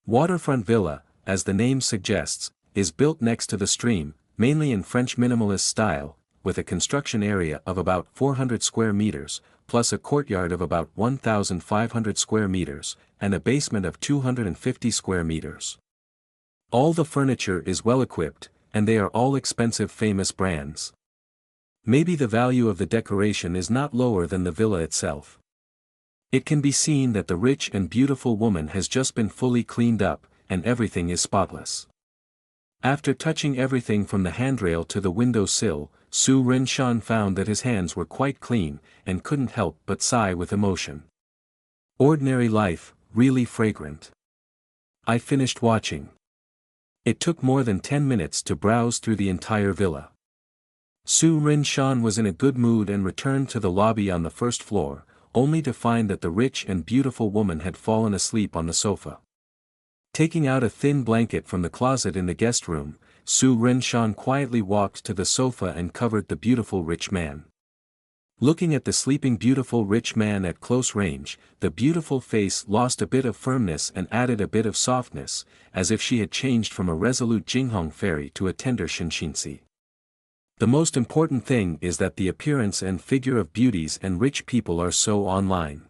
S1: Waterfront Villa, as the name suggests, is built next to the stream, mainly in French minimalist style, with a construction area of about 400 square meters, plus a courtyard of about 1,500 square meters, and a basement of 250 square meters. All the furniture is well equipped, and they are all expensive famous brands. Maybe the value of the decoration is not lower than the villa itself. It can be seen that the rich and beautiful woman has just been fully cleaned up, and everything is spotless. After touching everything from the handrail to the window sill, Su Ren-shan found that his hands were quite clean, and couldn't help but sigh with emotion. Ordinary life, really fragrant. I finished watching. It took more than 10 minutes to browse through the entire villa. Su Ren-shan was in a good mood and returned to the lobby on the first floor, only to find that the rich and beautiful woman had fallen asleep on the sofa. Taking out a thin blanket from the closet in the guest room, Su Ren-shan quietly walked to the sofa and covered the beautiful rich man. Looking at the sleeping beautiful rich man at close range, the beautiful face lost a bit of firmness and added a bit of softness, as if she had changed from a resolute Jinghong fairy to a tender Shinxinsi. The most important thing is that the appearance and figure of beauties and rich people are so online.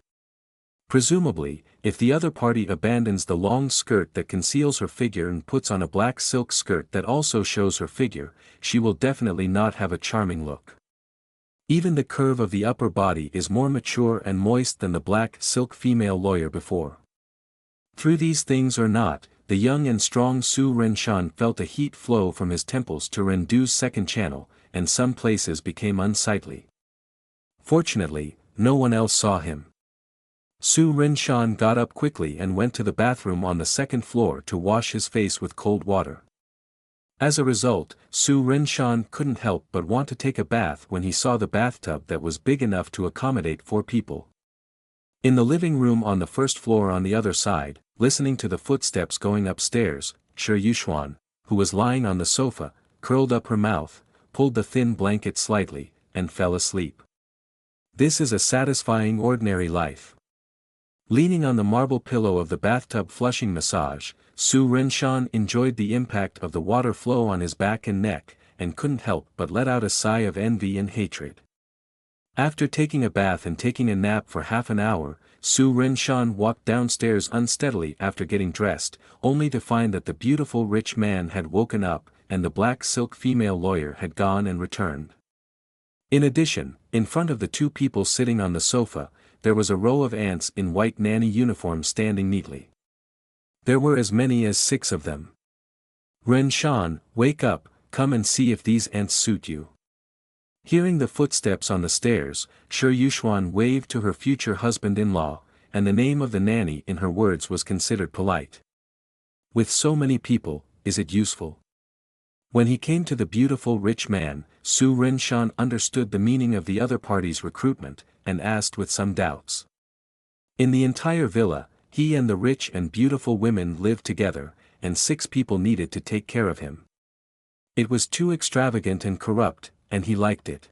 S1: Presumably, if the other party abandons the long skirt that conceals her figure and puts on a black silk skirt that also shows her figure, she will definitely not have a charming look. Even the curve of the upper body is more mature and moist than the black silk female lawyer before. Through these things or not, the young and strong Su Ren-shan felt a heat flow from his temples to Rendu's second channel, and some places became unsightly. Fortunately, no one else saw him. Su Ren-shan got up quickly and went to the bathroom on the second floor to wash his face with cold water. As a result, Su Ren-shan couldn't help but want to take a bath when he saw the bathtub that was big enough to accommodate 4 people. In the living room on the first floor on the other side, listening to the footsteps going upstairs, Shi Yuxuan, who was lying on the sofa, curled up her mouth, pulled the thin blanket slightly, and fell asleep. This is a satisfying ordinary life. Leaning on the marble pillow of the bathtub flushing massage, Su Ren-shan enjoyed the impact of the water flow on his back and neck, and couldn't help but let out a sigh of envy and hatred. After taking a bath and taking a nap for half an hour, Su Renshan walked downstairs unsteadily after getting dressed, only to find that the beautiful rich man had woken up, and the black silk female lawyer had gone and returned. In addition, in front of the two people sitting on the sofa, there was a row of ants in white nanny uniforms standing neatly. There were as many as 6 of them. Renshan, wake up, come and see if these ants suit you. Hearing the footsteps on the stairs, Shi Yuxuan waved to her future husband-in-law, and the name of the nanny in her words was considered polite. With so many people, is it useful? When he came to the beautiful rich man, Su Renshan understood the meaning of the other party's recruitment, and asked with some doubts. In the entire villa, he and the rich and beautiful women lived together, and 6 people needed to take care of him. It was too extravagant and corrupt, and he liked it.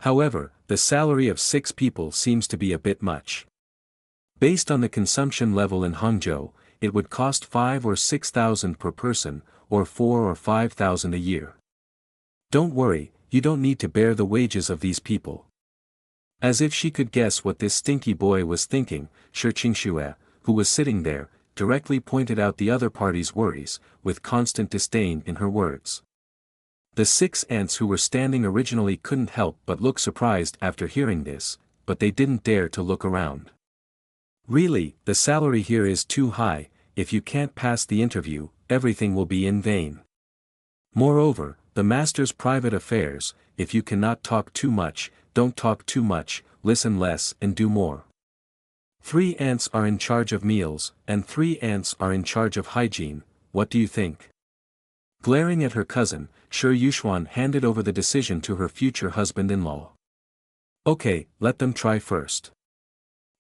S1: However, the salary of 6 people seems to be a bit much. Based on the consumption level in Hangzhou, it would cost 5 or 6,000 per person, or 4 or 5,000 a year. Don't worry, you don't need to bear the wages of these people. As if she could guess what this stinky boy was thinking, Shi Qingxue, who was sitting there, directly pointed out the other party's worries, with constant disdain in her words. The 6 ants who were standing originally couldn't help but look surprised after hearing this, but they didn't dare to look around. Really, the salary here is too high. If you can't pass the interview, everything will be in vain. Moreover, the master's private affairs, if you cannot talk too much, don't talk too much, listen less and do more. 3 ants are in charge of meals, and 3 ants are in charge of hygiene, what do you think? Glaring at her cousin, Shi Yuxuan handed over the decision to her future husband-in-law. Okay, let them try first.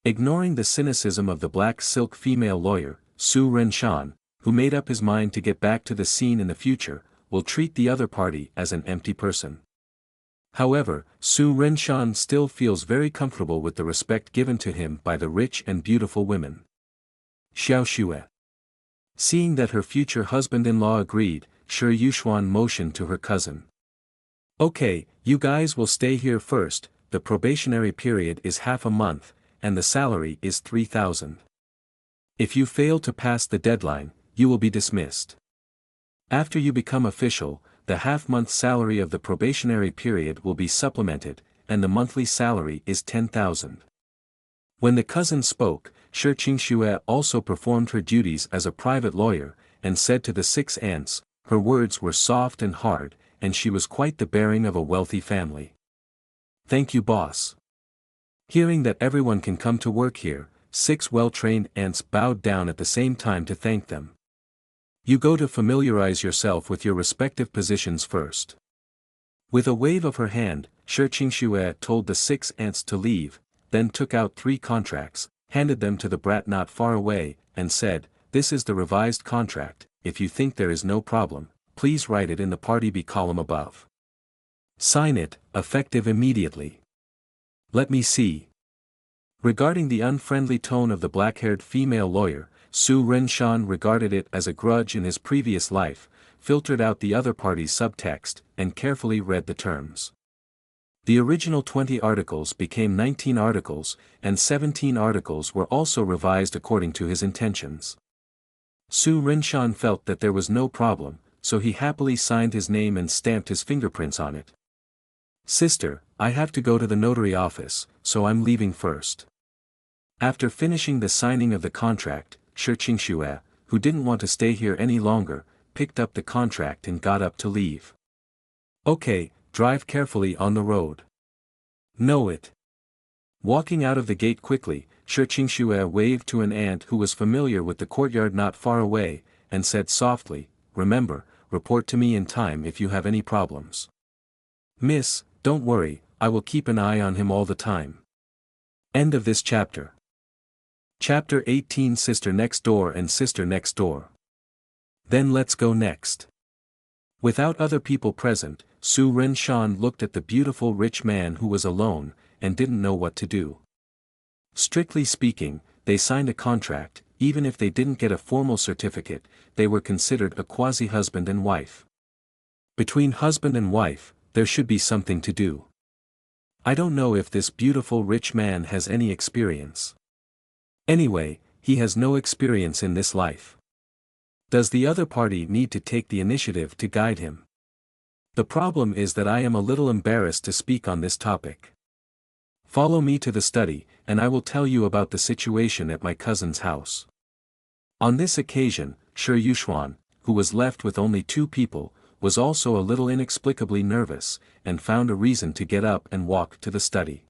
S1: Ignoring the cynicism of the black silk female lawyer, Su Renshan, who made up his mind to get back to the scene in the future, will treat the other party as an empty person. However, Su Renshan still feels very comfortable with the respect given to him by the rich and beautiful women. Xiao Xue. Seeing that her future husband-in-law agreed, Shi Yuxuan motioned to her cousin. Okay, you guys will stay here first, the probationary period is half a month, and the salary is 3,000. If you fail to pass the deadline, you will be dismissed. After you become official, the half-month salary of the probationary period will be supplemented, and the monthly salary is 10,000. When the cousin spoke, Shi Qingxue also performed her duties as a private lawyer, and said to the 6 ants, her words were soft and hard, and she was quite the bearing of a wealthy family. Thank you, boss. Hearing that everyone can come to work here, 6 well-trained ants bowed down at the same time to thank them. You go to familiarize yourself with your respective positions first. With a wave of her hand, Shi Qingxue told the 6 ants to leave, then took out 3 contracts, handed them to the brat not far away, and said, this is the revised contract, if you think there is no problem, please write it in the Party B column above. Sign it, effective immediately. Let me see. Regarding the unfriendly tone of the black-haired female lawyer, Su Renshan regarded it as a grudge in his previous life, filtered out the other party's subtext, and carefully read the terms. The original 20 articles became 19 articles, and 17 articles were also revised according to his intentions. Su Renshan felt that there was no problem, so he happily signed his name and stamped his fingerprints on it. Sister, I have to go to the notary office, so I'm leaving first. After finishing the signing of the contract, Shi Qingxue, who didn't want to stay here any longer, picked up the contract and got up to leave. Okay, drive carefully on the road. Know it. Walking out of the gate quickly, Shi Qingxue waved to an ant who was familiar with the courtyard not far away, and said softly, remember, report to me in time if you have any problems. Miss, don't worry, I will keep an eye on him all the time. End of this chapter. Chapter 18 Sister Next Door and Sister Next Door. Then let's go next. Without other people present, Su Renshan looked at the beautiful rich man who was alone, and didn't know what to do. Strictly speaking, they signed a contract, even if they didn't get a formal certificate, they were considered a quasi-husband and wife. Between husband and wife, there should be something to do. I don't know if this beautiful rich man has any experience. Anyway, he has no experience in this life. Does the other party need to take the initiative to guide him? The problem is that I am a little embarrassed to speak on this topic. Follow me to the study, and I will tell you about the situation at my cousin's house. On this occasion, Shi Yuxuan, who was left with only 2 people, was also a little inexplicably nervous, and found a reason to get up and walk to the study.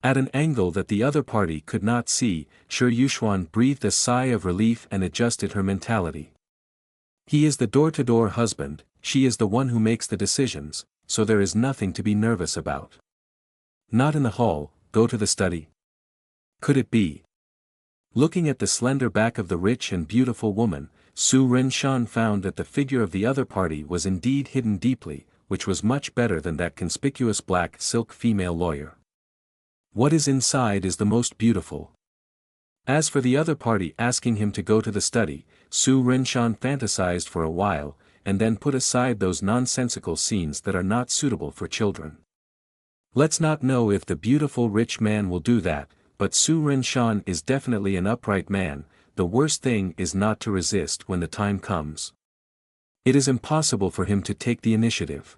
S1: At an angle that the other party could not see, Shi Yuxuan breathed a sigh of relief and adjusted her mentality. He is the door-to-door husband, she is the one who makes the decisions, so there is nothing to be nervous about. Not in the hall, go to the study. Could it be? Looking at the slender back of the rich and beautiful woman, Su Renshan found that the figure of the other party was indeed hidden deeply, which was much better than that conspicuous black silk female lawyer. What is inside is the most beautiful. As for the other party asking him to go to the study, Su Renshan fantasized for a while, and then put aside those nonsensical scenes that are not suitable for children. Let's not know if the beautiful rich man will do that, but Su Renshan is definitely an upright man. The worst thing is not to resist when the time comes. It is impossible for him to take the initiative.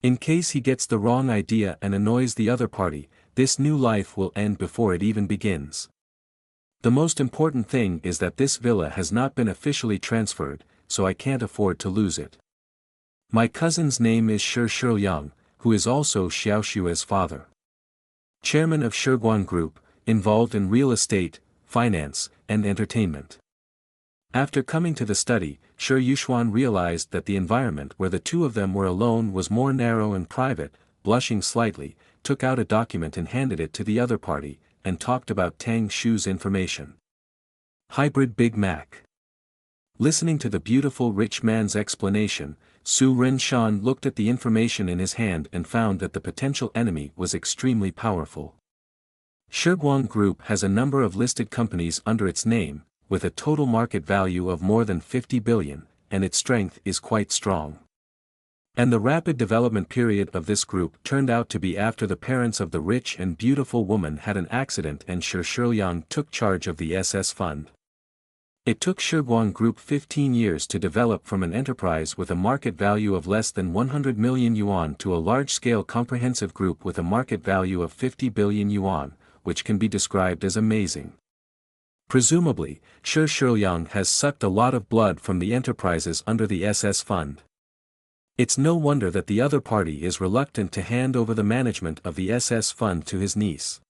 S1: In case he gets the wrong idea and annoys the other party, this new life will end before it even begins. The most important thing is that this villa has not been officially transferred, so I can't afford to lose it. My cousin's name is Shi Shiyang, who is also Xiao Xue's father. Chairman of Shiguan Group, involved in real estate, finance, and entertainment. After coming to the study, Shi Yuxuan realized that the environment where the 2 of them were alone was more narrow and private. Blushing slightly, took out a document and handed it to the other party, and talked about Tang Shu's information. Hybrid Big Mac. Listening to the beautiful rich man's explanation, Su Renshan looked at the information in his hand and found that the potential enemy was extremely powerful. Shiguan Group has a number of listed companies under its name, with a total market value of more than 50 billion, and its strength is quite strong. And the rapid development period of this group turned out to be after the parents of the rich and beautiful woman had an accident and Shi Shiyang took charge of the SS fund. It took Shiguan Group 15 years to develop from an enterprise with a market value of less than 100 million yuan to a large-scale comprehensive group with a market value of 50 billion yuan, which can be described as amazing. Presumably, Shi Shiyang has sucked a lot of blood from the enterprises under the SS fund. It's no wonder that the other party is reluctant to hand over the management of the SS fund to his niece.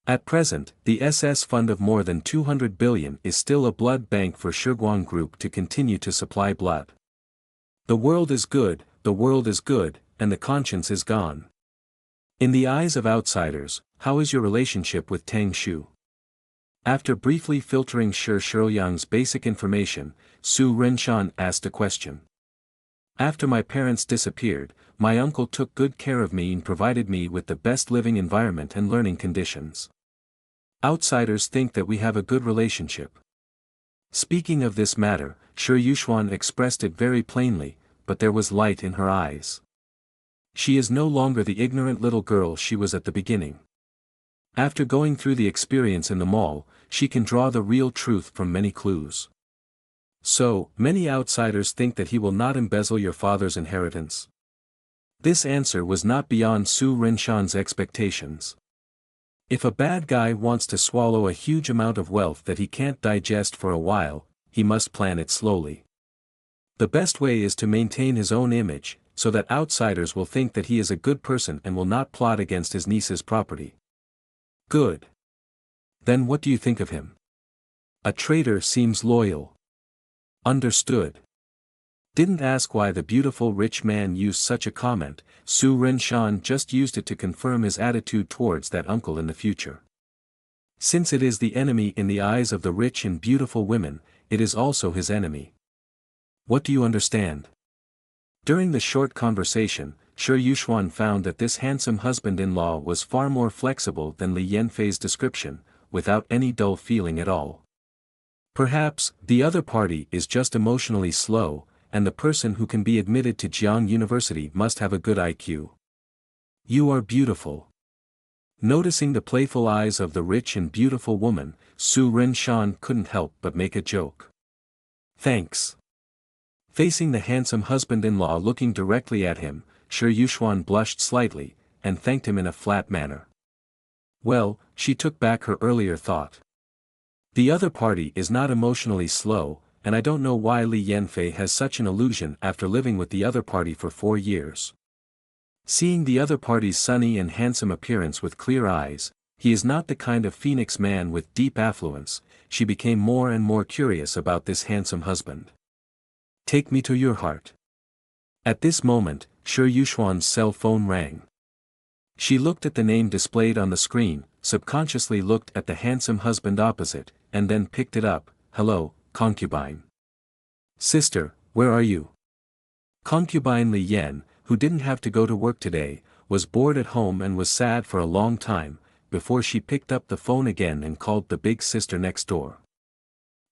S1: At present, the SS fund of more than 200 billion is still a blood bank for Shiguan Group to continue to supply blood. The world is good, and the conscience is gone. In the eyes of outsiders, how is your relationship with Tang Shu? After briefly filtering Shi Shiyang's basic information, Su Renshan asked a question. After my parents disappeared, my uncle took good care of me and provided me with the best living environment and learning conditions. Outsiders think that we have a good relationship. Speaking of this matter, Shi Yuxuan expressed it very plainly, but there was light in her eyes. She is no longer the ignorant little girl she was at the beginning. After going through the experience in the mall, she can draw the real truth from many clues. So, many outsiders think that he will not embezzle your father's inheritance. This answer was not beyond Su Renshan's expectations. If a bad guy wants to swallow a huge amount of wealth that he can't digest for a while, he must plan it slowly. The best way is to maintain his own image, so that outsiders will think that he is a good person and will not plot against his niece's property. Good. Then what do you think of him? A traitor seems loyal. Understood. Didn't ask why the beautiful rich man used such a comment. Su Renshan just used it to confirm his attitude towards that uncle in the future. Since it is the enemy in the eyes of the rich and beautiful women, it is also his enemy. What do you understand? During the short conversation, Shi Yuxuan found that this handsome husband-in-law was far more flexible than Li Yanfei's description, without any dull feeling at all. Perhaps, the other party is just emotionally slow, and the person who can be admitted to Jiang University must have a good IQ. You are beautiful. Noticing the playful eyes of the rich and beautiful woman, Su Ren-shan couldn't help but make a joke. Thanks. Facing the handsome husband-in-law looking directly at him, Shi Yuxuan blushed slightly, and thanked him in a flat manner. Well, she took back her earlier thought. The other party is not emotionally slow, and I don't know why Li Yanfei has such an illusion after living with the other party for 4 years. Seeing the other party's sunny and handsome appearance with clear eyes, he is not the kind of phoenix man with deep affluence, she became more and more curious about this handsome husband. Take me to your heart. At this moment, Shi Yuxuan's cell phone rang. She looked at the name displayed on the screen, subconsciously looked at the handsome husband opposite, and then picked it up. Hello, concubine. Sister, where are you? Concubine Li Yan, who didn't have to go to work today, was bored at home and was sad for a long time, before she picked up the phone again and called the big sister next door.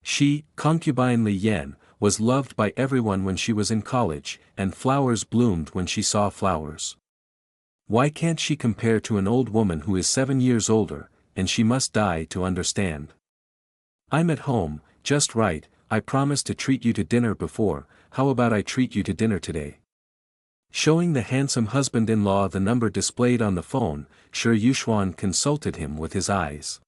S1: She, concubine Li Yan, was loved by everyone when she was in college, and flowers bloomed when she saw flowers. Why can't she compare to an old woman who is 7 years older, and she must die to understand? I'm at home, just right, I promised to treat you to dinner before, how about I treat you to dinner today? Showing the handsome husband-in-law the number displayed on the phone, Shi Yuxuan consulted him with his eyes.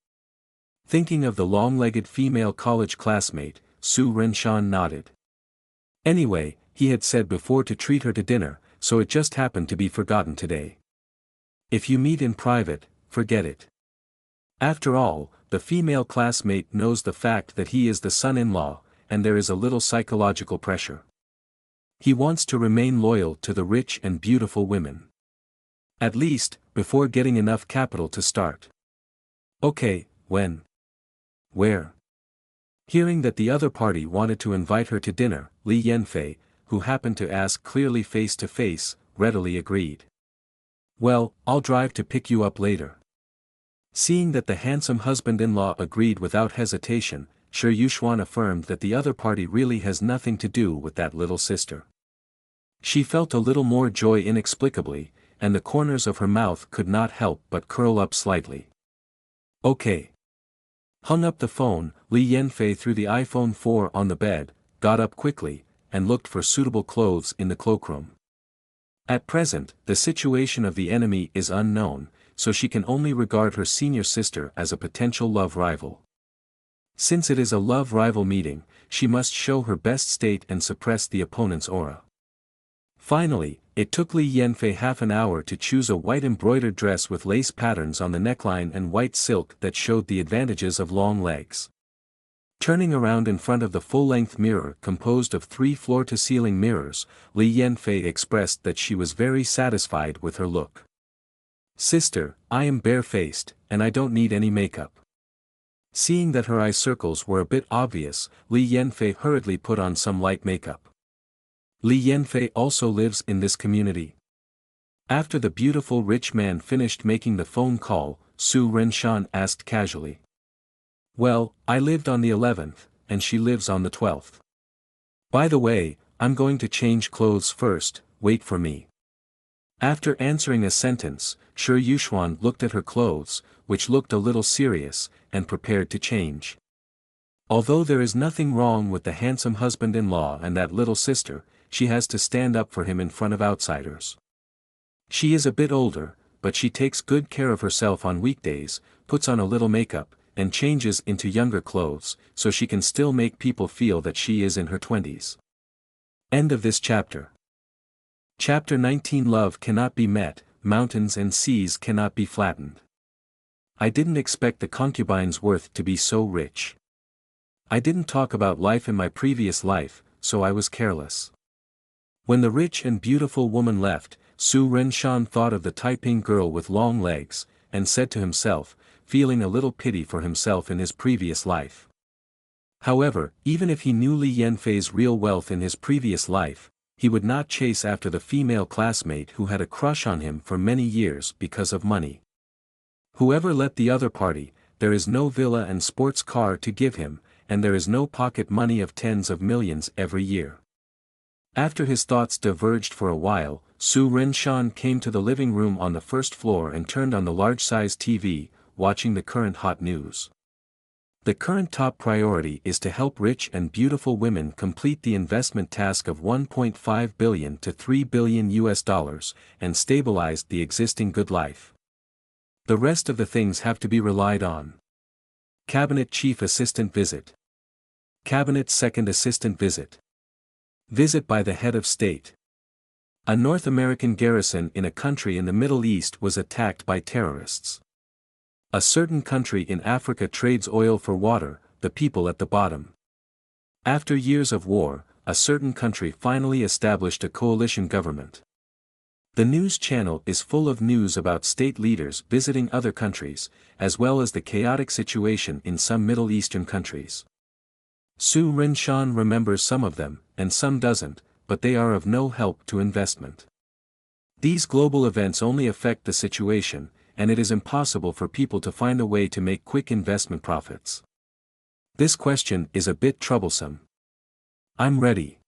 S1: Thinking of the long-legged female college classmate, Su Ren-shan nodded. Anyway, he had said before to treat her to dinner, so it just happened to be forgotten today. If you meet in private, forget it. After all, the female classmate knows the fact that he is the son-in-law, and there is a little psychological pressure. He wants to remain loyal to the rich and beautiful women. At least, before getting enough capital to start. Okay, when? Where? Hearing that the other party wanted to invite her to dinner, Li Yanfei, who happened to ask clearly face to face, readily agreed. Well, I'll drive to pick you up later. Seeing that the handsome husband-in-law agreed without hesitation, Shi Yuxuan affirmed that the other party really has nothing to do with that little sister. She felt a little more joy inexplicably, and the corners of her mouth could not help but curl up slightly. Okay. Hung up the phone, Li Yanfei threw the iPhone 4 on the bed, got up quickly, and looked for suitable clothes in the cloakroom. At present, the situation of the enemy is unknown, so she can only regard her senior sister as a potential love rival. Since it is a love rival meeting, she must show her best state and suppress the opponent's aura. Finally, it took Li Yanfei half an hour to choose a white embroidered dress with lace patterns on the neckline and white silk that showed the advantages of long legs. Turning around in front of the full-length mirror composed of 3 floor-to-ceiling mirrors, Li Yanfei expressed that she was very satisfied with her look. Sister, I am bare-faced, and I don't need any makeup. Seeing that her eye circles were a bit obvious, Li Yanfei hurriedly put on some light makeup. Li Yanfei also lives in this community. After the beautiful rich man finished making the phone call, Su Ren-shan asked casually. Well, I lived on the 11th, and she lives on the 12th. By the way, I'm going to change clothes first, wait for me. After answering a sentence, Shi Yuxuan looked at her clothes, which looked a little serious, and prepared to change. Although there is nothing wrong with the handsome husband-in-law and that little sister, she has to stand up for him in front of outsiders. She is a bit older, but she takes good care of herself on weekdays, puts on a little makeup, and changes into younger clothes, so she can still make people feel that she is in her 20s. End of this chapter. Chapter 19. Love cannot be met, mountains and seas cannot be flattened. I didn't expect the concubine's worth to be so rich. I didn't talk about life in my previous life, so I was careless. When the rich and beautiful woman left, Su Ren-shan thought of the Taiping girl with long legs, and said to himself, feeling a little pity for himself in his previous life. However, even if he knew Li Yanfei's real wealth in his previous life, he would not chase after the female classmate who had a crush on him for many years because of money. Whoever let the other party, there is no villa and sports car to give him, and there is no pocket money of tens of millions every year. After his thoughts diverged for a while, Su Ren-shan came to the living room on the first floor and turned on the large-size TV, watching the current hot news. The current top priority is to help rich and beautiful women complete the investment task of 1.5 billion to 3 billion US dollars, and stabilize the existing good life. The rest of the things have to be relied on. Cabinet Chief Assistant Visit. Cabinet Second Assistant Visit. Visit by the Head of State. A North American garrison in a country in the Middle East was attacked by terrorists. A certain country in Africa trades oil for water, the people at the bottom. After years of war, a certain country finally established a coalition government. The news channel is full of news about state leaders visiting other countries, as well as the chaotic situation in some Middle Eastern countries. Su Ren-shan remembers some of them, and some doesn't, but they are of no help to investment. These global events only affect the situation, and it is impossible for people to find a way to make quick investment profits. This question is a bit troublesome. I'm ready.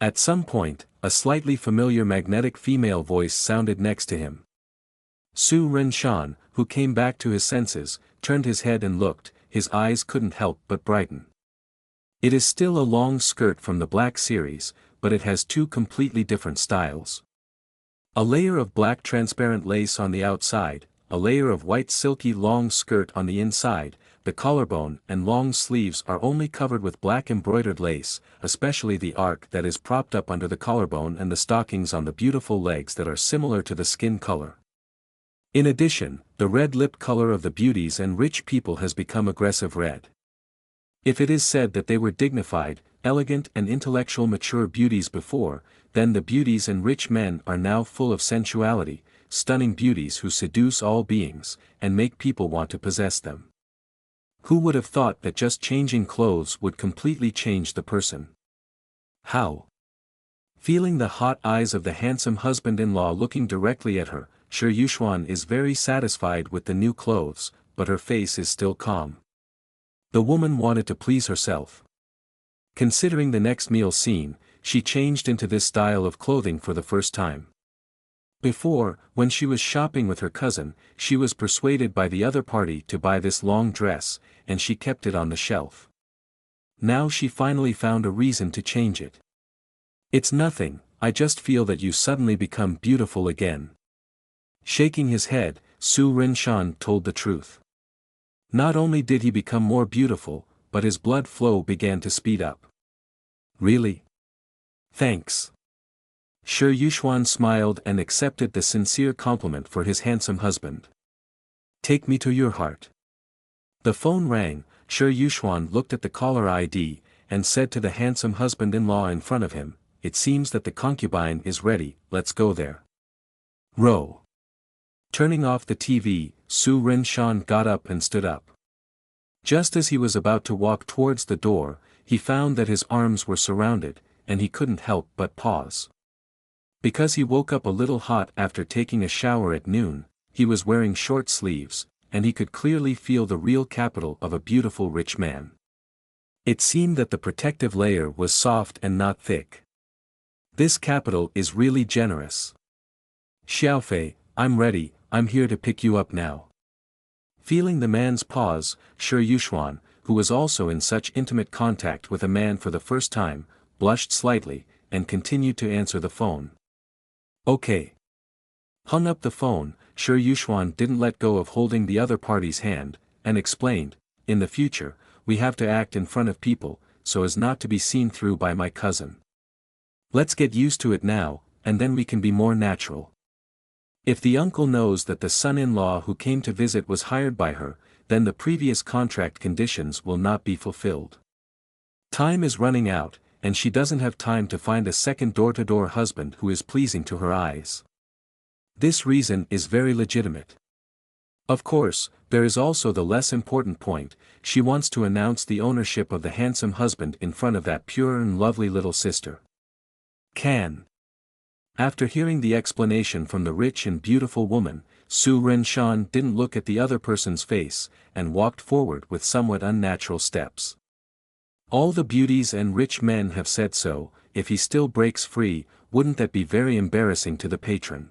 S1: At some point, a slightly familiar magnetic female voice sounded next to him. Su Ren-shan, who came back to his senses, turned his head and looked, his eyes couldn't help but brighten. It is still a long skirt from the black series, but it has two completely different styles. A layer of black transparent lace on the outside, a layer of white silky long skirt on the inside, the collarbone and long sleeves are only covered with black embroidered lace, especially the arc that is propped up under the collarbone and the stockings on the beautiful legs that are similar to the skin color. In addition, the red lip color of the beauties and rich people has become aggressive red. If it is said that they were dignified, elegant and intellectual mature beauties before, then the beauties and rich men are now full of sensuality, stunning beauties who seduce all beings, and make people want to possess them. Who would have thought that just changing clothes would completely change the person? How? Feeling the hot eyes of the handsome husband-in-law looking directly at her, Shi Yuxuan is very satisfied with the new clothes, but her face is still calm. The woman wanted to please herself. Considering the next meal scene, she changed into this style of clothing for the first time. Before, when she was shopping with her cousin, she was persuaded by the other party to buy this long dress, and she kept it on the shelf. Now she finally found a reason to change it. It's nothing, I just feel that you suddenly become beautiful again. Shaking his head, Su Ren-shan told the truth. Not only did he become more beautiful, but his blood flow began to speed up. Really? Thanks. Shi Yuxuan smiled and accepted the sincere compliment for his handsome husband. Take me to your heart. The phone rang, Shi Yuxuan looked at the caller ID, and said to the handsome husband-in-law in front of him, it seems that the concubine is ready, let's go there. Row. Turning off the TV, Su Ren-shan got up and stood up. Just as he was about to walk towards the door, he found that his arms were surrounded, and he couldn't help but pause. Because he woke up a little hot after taking a shower at noon, he was wearing short sleeves, and he could clearly feel the real capital of a beautiful rich man. It seemed that the protective layer was soft and not thick. This capital is really generous. Xiaofei, I'm ready, I'm here to pick you up now. Feeling the man's pause, Shi Yuxuan, who was also in such intimate contact with a man for the first time, blushed slightly, and continued to answer the phone. Okay. Hung up the phone, Shi Yuxuan didn't let go of holding the other party's hand, and explained, in the future, we have to act in front of people, so as not to be seen through by my cousin. Let's get used to it now, and then we can be more natural. If the uncle knows that the son-in-law who came to visit was hired by her, then the previous contract conditions will not be fulfilled. Time is running out, and she doesn't have time to find a second door-to-door husband who is pleasing to her eyes. This reason is very legitimate. Of course, there is also the less important point, she wants to announce the ownership of the handsome husband in front of that pure and lovely little sister. After hearing the explanation from the rich and beautiful woman, Su Ren-shan didn't look at the other person's face, and walked forward with somewhat unnatural steps. All the beauties and rich men have said so, if he still breaks free, wouldn't that be very embarrassing to the patron?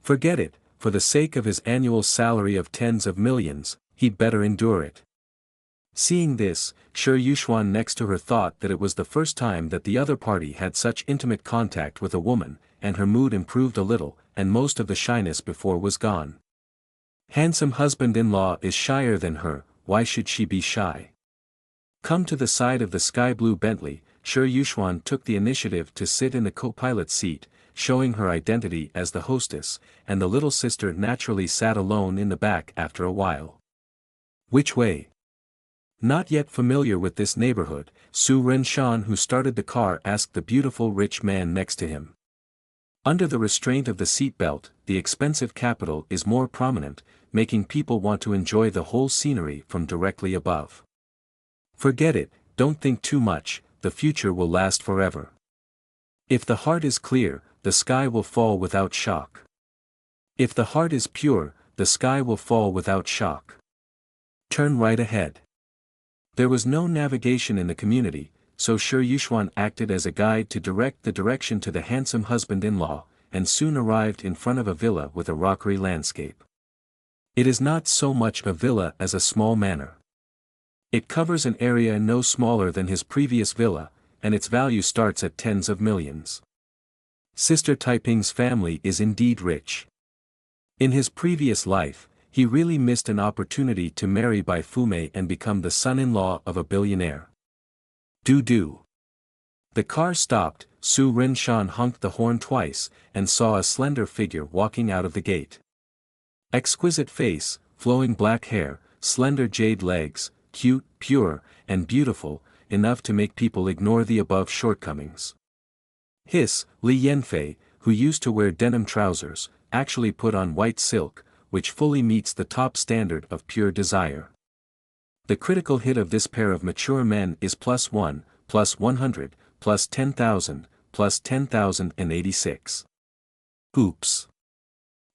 S1: Forget it, for the sake of his annual salary of tens of millions, he'd better endure it. Seeing this, Shi Yuxuan next to her thought that it was the first time that the other party had such intimate contact with a woman, and her mood improved a little, and most of the shyness before was gone. Handsome husband-in-law is shyer than her, why should she be shy? Come to the side of the sky-blue Bentley, Shi Yuxuan took the initiative to sit in the co-pilot seat, showing her identity as the hostess, and the little sister naturally sat alone in the back after a while. Which way? Not yet familiar with this neighborhood, Su Renshan, who started the car, asked the beautiful rich man next to him. Under the restraint of the seatbelt, the expensive capital is more prominent, making people want to enjoy the whole scenery from directly above. Forget it, don't think too much, the future will last forever. If the heart is clear, the sky will fall without shock. If the heart is pure, the sky will fall without shock. Turn right ahead. There was no navigation in the community, so Shi Yuxuan acted as a guide to direct the direction to the handsome husband-in-law, and soon arrived in front of a villa with a rockery landscape. It is not so much a villa as a small manor. It covers an area no smaller than his previous villa, and its value starts at tens of millions. Sister Taiping's family is indeed rich. In his previous life, he really missed an opportunity to marry Bai Fumei and become the son-in-law of a billionaire. Do. The car stopped, Su Renshan honked the horn twice, and saw a slender figure walking out of the gate. Exquisite face, flowing black hair, slender jade legs, cute, pure, and beautiful, enough to make people ignore the above shortcomings. Li Yanfei, who used to wear denim trousers, actually put on white silk, which fully meets the top standard of pure desire. The critical hit of this pair of mature men is +1, +100, +10,000, +10,086. Oops.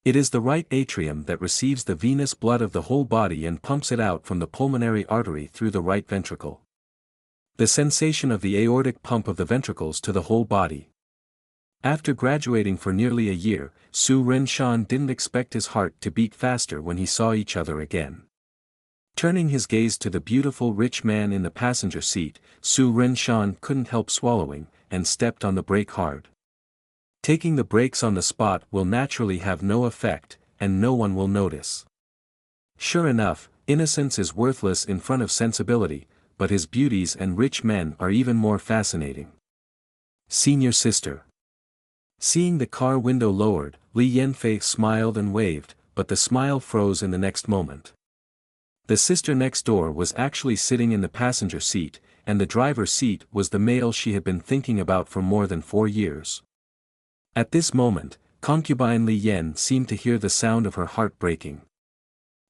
S1: It is the right atrium that receives the venous blood of the whole body and pumps it out from the pulmonary artery through the right ventricle. The sensation of the aortic pump of the ventricles to the whole body. After graduating for nearly a year, Su Renshan didn't expect his heart to beat faster when he saw each other again. Turning his gaze to the beautiful rich man in the passenger seat, Su Renshan couldn't help swallowing, and stepped on the brake hard. Taking the brakes on the spot will naturally have no effect, and no one will notice. Sure enough, innocence is worthless in front of sensibility, but his beauties and rich men are even more fascinating. Senior sister. Seeing the car window lowered, Li Yanfei smiled and waved, but the smile froze in the next moment. The sister next door was actually sitting in the passenger seat, and the driver's seat was the male she had been thinking about for more than 4 years. At this moment, concubine Li Yan seemed to hear the sound of her heart breaking.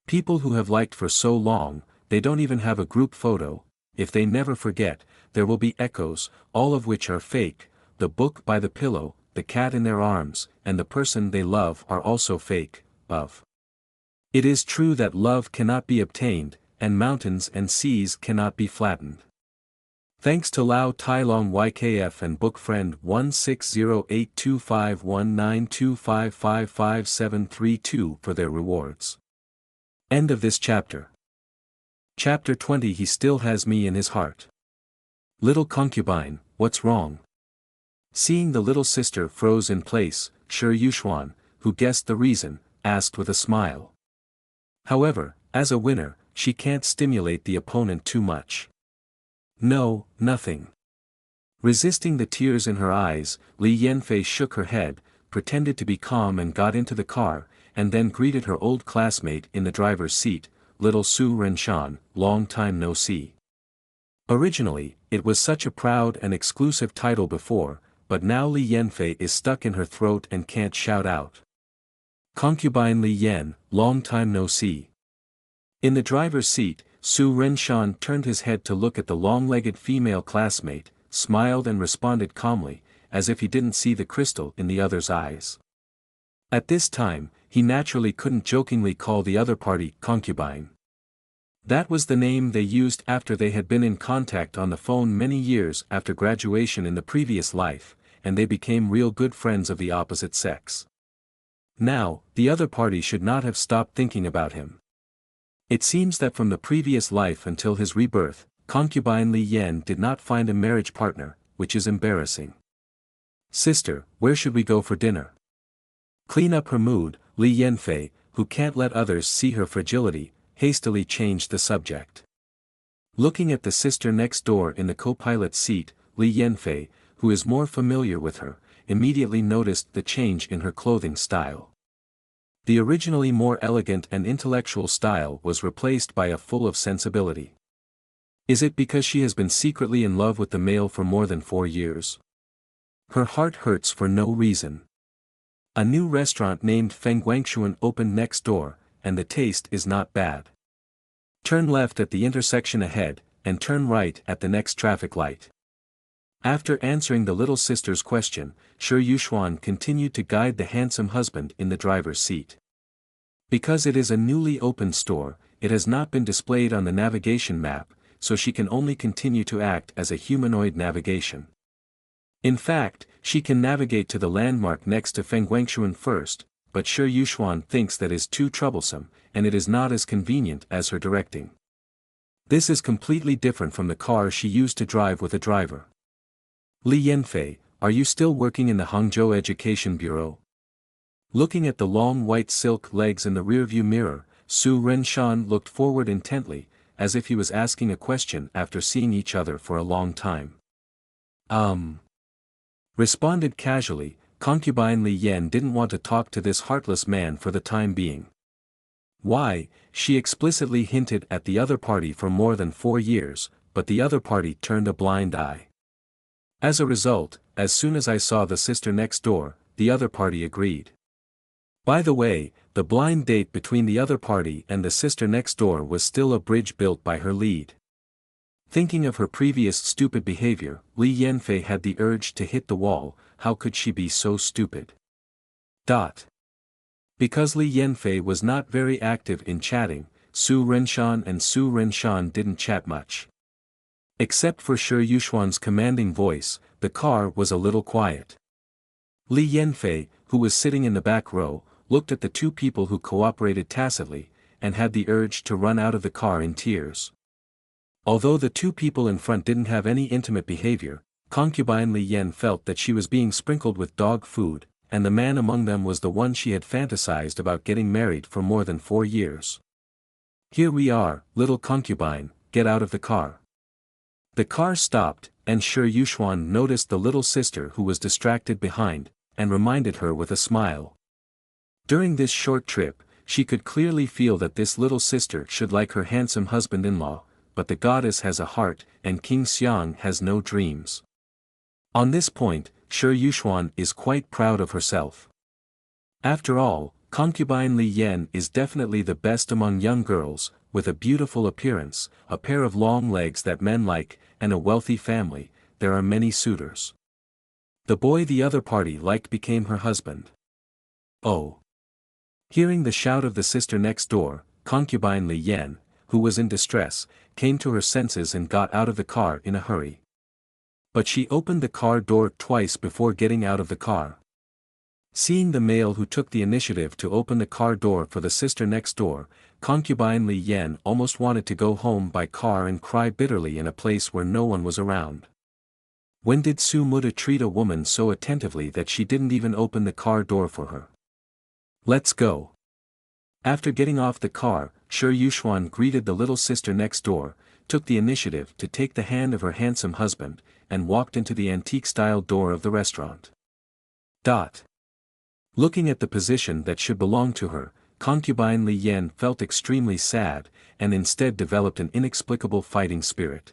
S1: People who have liked for so long, they don't even have a group photo. If they never forget, there will be echoes, all of which are fake. The book by the pillow, the cat in their arms, and the person they love are also fake. It is true that love cannot be obtained, and mountains and seas cannot be flattened. Thanks to Lao Tailong YKF and book friend 1608251925555732 for their rewards. End of this chapter. Chapter 20. He still has me in his heart. Little concubine, what's wrong? Seeing the little sister froze in place, Shi Yuxuan, who guessed the reason, asked with a smile. However, as a winner, she can't stimulate the opponent too much. No, nothing. Resisting the tears in her eyes, Li Yanfei shook her head, pretended to be calm and got into the car, and then greeted her old classmate in the driver's seat, little Su Renshan, long time no see. Originally, it was such a proud and exclusive title before, but now Li Yanfei is stuck in her throat and can't shout out. Concubine Li Yan, long time no see. In the driver's seat, Su Renshan turned his head to look at the long-legged female classmate, smiled and responded calmly, as if he didn't see the crystal in the other's eyes. At this time, he naturally couldn't jokingly call the other party concubine. That was the name they used after they had been in contact on the phone many years after graduation in the previous life, and they became real good friends of the opposite sex. Now, the other party should not have stopped thinking about him. It seems that from the previous life until his rebirth, concubine Li Yan did not find a marriage partner, which is embarrassing. Sister, where should we go for dinner? Clean up her mood, Li Yanfei, who can't let others see her fragility, hastily changed the subject. Looking at the sister next door in the co-pilot seat, Li Yanfei, who is more familiar with her, immediately noticed the change in her clothing style. The originally more elegant and intellectual style was replaced by a full of sensibility. Is it because she has been secretly in love with the male for more than 4 years? Her heart hurts for no reason. A new restaurant named Feng Guangshuan opened next door, and the taste is not bad. Turn left at the intersection ahead, and turn right at the next traffic light. After answering the little sister's question, Shi Yuxuan continued to guide the handsome husband in the driver's seat. Because it is a newly opened store, it has not been displayed on the navigation map, so she can only continue to act as a humanoid navigation. In fact, she can navigate to the landmark next to Feng Guangshuan first, but Shi Yuxuan thinks that is too troublesome, and it is not as convenient as her directing. This is completely different from the car she used to drive with a driver. Li Yanfei, are you still working in the Hangzhou Education Bureau? Looking at the long white silk legs in the rearview mirror, Su Renshan looked forward intently, as if he was asking a question after seeing each other for a long time. Responded casually, concubine Li Yan didn't want to talk to this heartless man for the time being. Why, she explicitly hinted at the other party for more than 4 years, but the other party turned a blind eye. As a result, as soon as I saw the sister next door, the other party agreed. By the way, the blind date between the other party and the sister next door was still a bridge built by her lead. Thinking of her previous stupid behavior, Li Yanfei had the urge to hit the wall. How could she be so stupid? Because Li Yanfei was not very active in chatting, Su Renshan didn't chat much. Except for Shi Yuxuan's commanding voice, the car was a little quiet. Li Yanfei, who was sitting in the back row, looked at the two people who cooperated tacitly, and had the urge to run out of the car in tears. Although the two people in front didn't have any intimate behavior, concubine Li Yan felt that she was being sprinkled with dog food, and the man among them was the one she had fantasized about getting married for more than 4 years. Here we are, little concubine, get out of the car. The car stopped, and Shi Yuxuan noticed the little sister who was distracted behind, and reminded her with a smile. During this short trip, she could clearly feel that this little sister should like her handsome husband-in-law, but the goddess has a heart, and King Xiang has no dreams. On this point, Shi Yuxuan is quite proud of herself. After all, concubine Li Yan is definitely the best among young girls, with a beautiful appearance, a pair of long legs that men like, and a wealthy family. There are many suitors. The boy the other party liked became her husband. Oh! Hearing the shout of the sister next door, concubine Li Yan, who was in distress, came to her senses and got out of the car in a hurry. But she opened the car door twice before getting out of the car. Seeing the male who took the initiative to open the car door for the sister next door, concubine Li Yan almost wanted to go home by car and cry bitterly in a place where no one was around. When did Su Muda treat a woman so attentively that she didn't even open the car door for her? Let's go. After getting off the car, Shi Yuxuan greeted the little sister next door, took the initiative to take the hand of her handsome husband, and walked into the antique-style door of the restaurant. Looking at the position that should belong to her, concubine Li Yan felt extremely sad, and instead developed an inexplicable fighting spirit.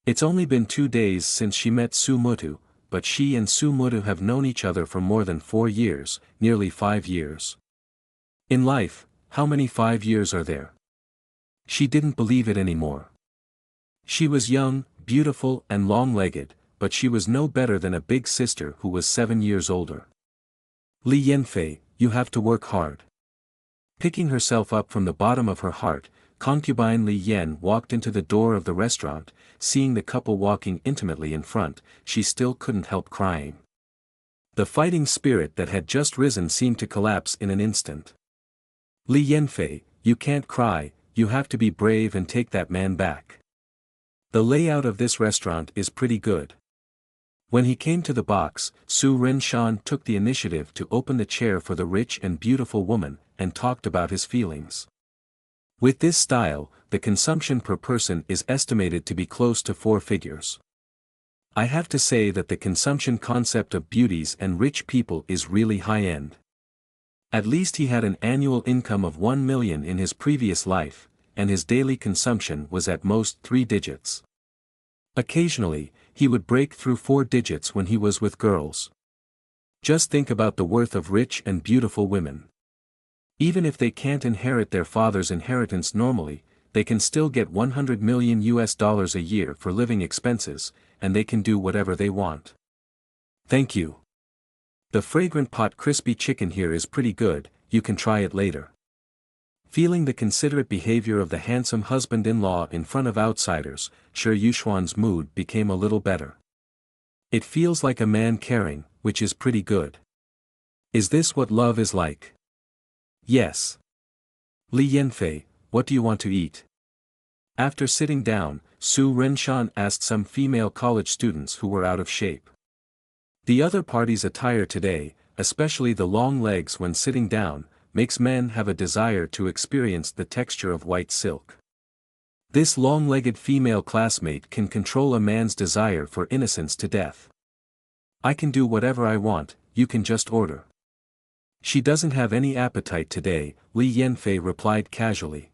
S1: It's only been 2 days since she met Su Mutu, but she and Su Mutu have known each other for more than 4 years, nearly 5 years. In life, how many 5 years are there? She didn't believe it anymore. She was young, beautiful and long-legged, but she was no better than a big sister who was 7 years older. Li Yanfei, you have to work hard. Picking herself up from the bottom of her heart, concubine Li Yan walked into the door of the restaurant. Seeing the couple walking intimately in front, she still couldn't help crying. The fighting spirit that had just risen seemed to collapse in an instant. Li Yanfei, you can't cry, you have to be brave and take that man back. The layout of this restaurant is pretty good. When he came to the box, Su Renshan took the initiative to open the chair for the rich and beautiful woman, and talked about his feelings. With this style, the consumption per person is estimated to be close to 4 figures. I have to say that the consumption concept of beauties and rich people is really high-end. At least he had an annual income of 1 million in his previous life, and his daily consumption was at most 3 digits. Occasionally, he would break through 4 digits when he was with girls. Just think about the worth of rich and beautiful women. Even if they can't inherit their father's inheritance normally, they can still get $100 million a year for living expenses, and they can do whatever they want. Thank you. The fragrant pot crispy chicken here is pretty good, you can try it later. Feeling the considerate behavior of the handsome husband-in-law in front of outsiders, Shi Yuxuan's mood became a little better. It feels like a man caring, which is pretty good. Is this what love is like? Yes. Li Yanfei, what do you want to eat? After sitting down, Su Renshan asked some female college students who were out of shape. The other party's attire today, especially the long legs when sitting down, makes men have a desire to experience the texture of white silk. This long-legged female classmate can control a man's desire for innocence to death. I can do whatever I want, you can just order. She doesn't have any appetite today, Li Yanfei replied casually.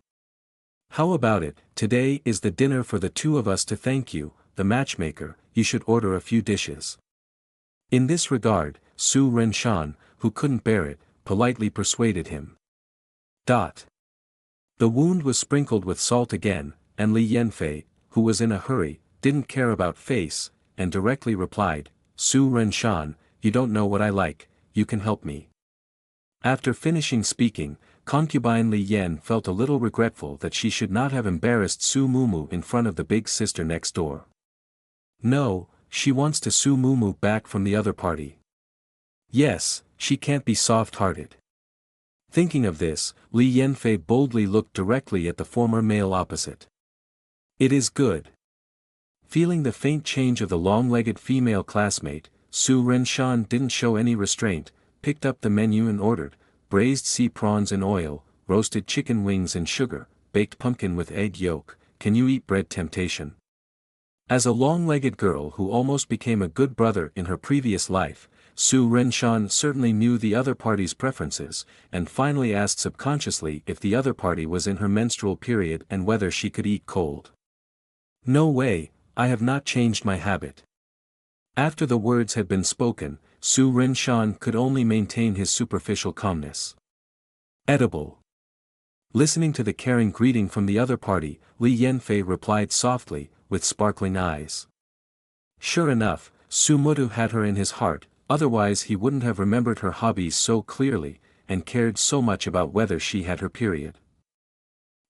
S1: How about it, today is the dinner for the two of us to thank you, the matchmaker, you should order a few dishes. In this regard, Su Renshan, who couldn't bear it, politely persuaded him. The wound was sprinkled with salt again, and Li Yanfei, who was in a hurry, didn't care about face, and directly replied, Su Renshan, you don't know what I like, you can help me. After finishing speaking, concubine Li Yan felt a little regretful that she should not have embarrassed Su Mumu in front of the big sister next door. No, she wants to Su Mumu back from the other party. Yes, she can't be soft-hearted. Thinking of this, Li Yanfei boldly looked directly at the former male opposite. It is good. Feeling the faint change of the long-legged female classmate, Su Renshan didn't show any restraint, picked up the menu and ordered, braised sea prawns in oil, roasted chicken wings and sugar, baked pumpkin with egg yolk, can you eat bread temptation? As a long-legged girl who almost became a good brother in her previous life, Su Renshan certainly knew the other party's preferences, and finally asked subconsciously if the other party was in her menstrual period and whether she could eat cold. No way, I have not changed my habit. After the words had been spoken, Su Renshan could only maintain his superficial calmness. Edible. Listening to the caring greeting from the other party, Li Yanfei replied softly, with sparkling eyes. Sure enough, Su Mutu had her in his heart, otherwise he wouldn't have remembered her hobbies so clearly, and cared so much about whether she had her period.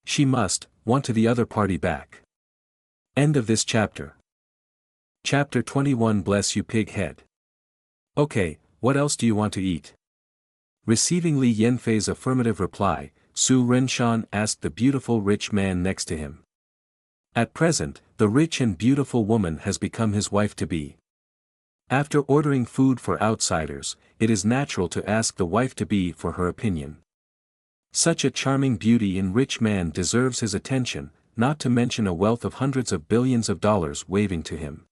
S1: She must want to the other party back. End of this chapter. Chapter 21. Bless you, pig head. Okay, what else do you want to eat? Receiving Li Yanfei's affirmative reply, Su Renshan asked the beautiful rich man next to him. At present, the rich and beautiful woman has become his wife-to-be. After ordering food for outsiders, it is natural to ask the wife-to-be for her opinion. Such a charming beauty and rich man deserves his attention, not to mention a wealth of hundreds of billions of dollars waving to him.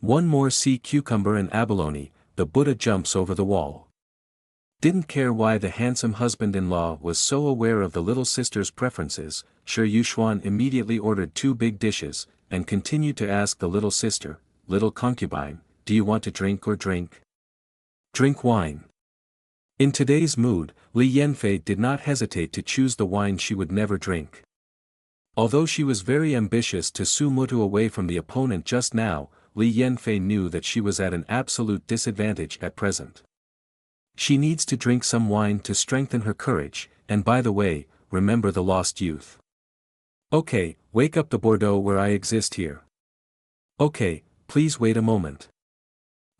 S1: One more sea cucumber and abalone, the Buddha jumps over the wall. Didn't care why the handsome husband-in-law was so aware of the little sister's preferences, Shi Yuxuan immediately ordered 2 big dishes, and continued to ask the little sister, little concubine, do you want to drink or drink? Drink wine. In today's mood, Li Yanfei did not hesitate to choose the wine she would never drink. Although she was very ambitious to Su Mutu away from the opponent just now, Li Yanfei knew that she was at an absolute disadvantage at present. She needs to drink some wine to strengthen her courage, and by the way, remember the lost youth. Okay, wake up the Bordeaux where I exist here. Okay, please wait a moment.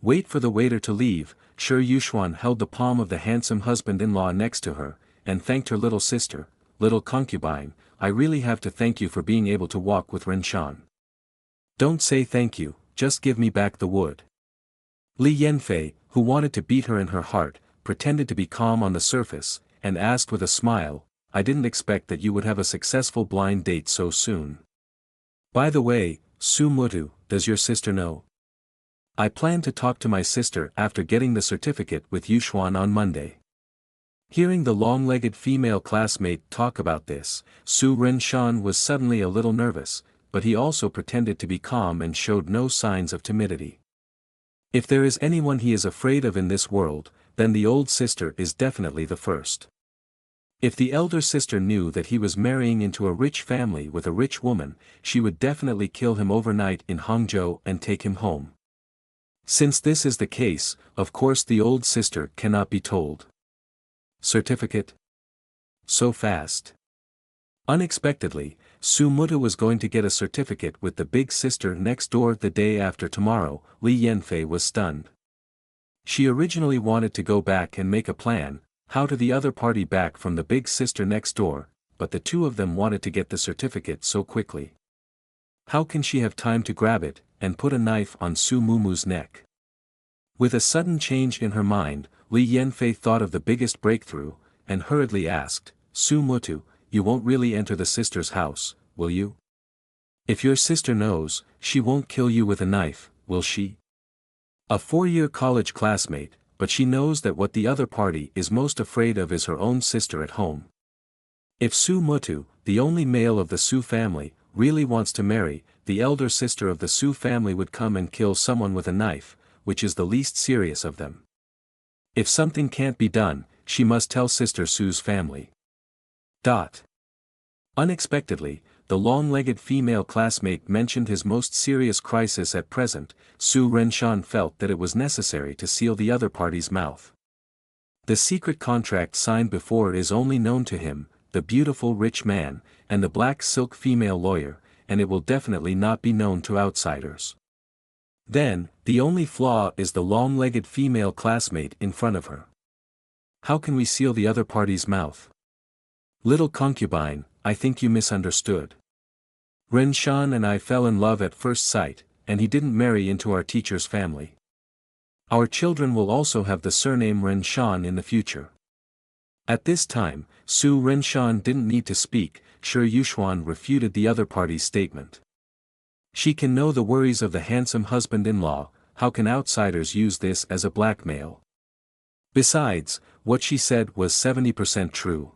S1: Wait for the waiter to leave. Sure Yuxuan held the palm of the handsome husband-in-law next to her, and thanked her little sister, little concubine, I really have to thank you for being able to walk with Renshan. Don't say thank you, just give me back the wood. Li Yanfei, who wanted to beat her in her heart, pretended to be calm on the surface, and asked with a smile, I didn't expect that you would have a successful blind date so soon. By the way, Su Mutu, does your sister know? I plan to talk to my sister after getting the certificate with Yuxuan on Monday. Hearing the long-legged female classmate talk about this, Su Renshan was suddenly a little nervous, but he also pretended to be calm and showed no signs of timidity. If there is anyone he is afraid of in this world, then the old sister is definitely the first. If the elder sister knew that he was marrying into a rich family with a rich woman, she would definitely kill him overnight in Hangzhou and take him home. Since this is the case, of course the old sister cannot be told. Certificate? So fast. Unexpectedly, Su Mutu was going to get a certificate with the big sister next door the day after tomorrow. Li Yanfei was stunned. She originally wanted to go back and make a plan, how to the other party back from the big sister next door, but the two of them wanted to get the certificate so quickly. How can she have time to grab it, and put a knife on Su Mumu's neck? With a sudden change in her mind, Li Yanfei thought of the biggest breakthrough, and hurriedly asked, Su Mutu, you won't really enter the sister's house, will you? If your sister knows, she won't kill you with a knife, will she? A 4-year college classmate, but she knows that what the other party is most afraid of is her own sister at home. If Su Mutu, the only male of the Su family, really wants to marry, the elder sister of the Su family would come and kill someone with a knife, which is the least serious of them. If something can't be done, she must tell Sister Su's family. Unexpectedly, the long-legged female classmate mentioned his most serious crisis at present. Su Renshan felt that it was necessary to seal the other party's mouth. The secret contract signed before is only known to him, the beautiful rich man, and the black silk female lawyer, and it will definitely not be known to outsiders. Then, the only flaw is the long-legged female classmate in front of her. How can we seal the other party's mouth? Little concubine, I think you misunderstood. Renshan and I fell in love at first sight, and he didn't marry into our teacher's family. Our children will also have the surname Renshan in the future. At this time, Su Renshan didn't need to speak. Sure Yuxuan refuted the other party's statement. She can know the worries of the handsome husband-in-law, how can outsiders use this as a blackmail? Besides, what she said was 70% true.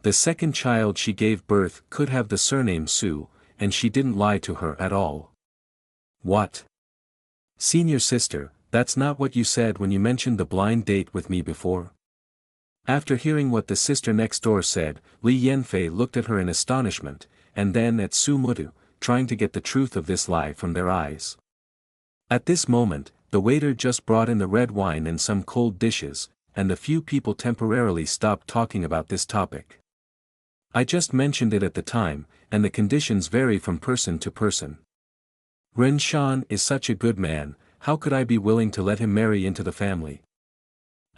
S1: The second child she gave birth could have the surname Su, and she didn't lie to her at all. What? Senior sister, that's not what you said when you mentioned the blind date with me before? After hearing what the sister next door said, Li Yanfei looked at her in astonishment, and then at Su Mutu, trying to get the truth of this lie from their eyes. At this moment, the waiter just brought in the red wine and some cold dishes, and the few people temporarily stopped talking about this topic. I just mentioned it at the time, and the conditions vary from person to person. Renshan is such a good man, how could I be willing to let him marry into the family?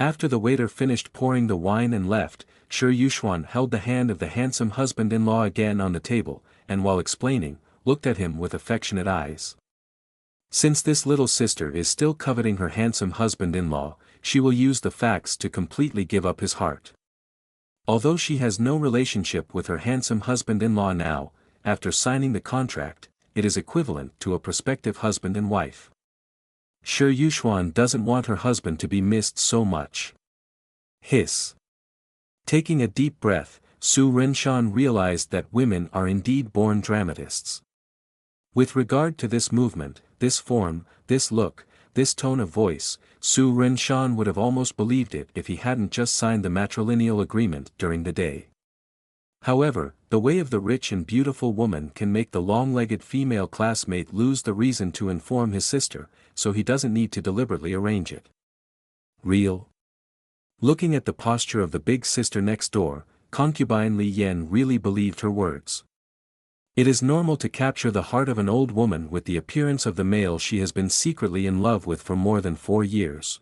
S1: After the waiter finished pouring the wine and left, Sure Yuxuan held the hand of the handsome husband-in-law again on the table, and while explaining, looked at him with affectionate eyes. Since this little sister is still coveting her handsome husband-in-law, she will use the facts to completely give up his heart. Although she has no relationship with her handsome husband-in-law now, after signing the contract, it is equivalent to a prospective husband and wife. Sure Yuxuan doesn't want her husband to be missed so much. Hiss. Taking a deep breath, Su Renshan realized that women are indeed born dramatists. With regard to this movement, this form, this look, this tone of voice, Su Renshan would have almost believed it if he hadn't just signed the matrilineal agreement during the day. However, the way of the rich and beautiful woman can make the long-legged female classmate lose the reason to inform his sister, so he doesn't need to deliberately arrange it. Real? Looking at the posture of the big sister next door, concubine Li Yan really believed her words. It is normal to capture the heart of an old woman with the appearance of the male she has been secretly in love with for more than 4 years.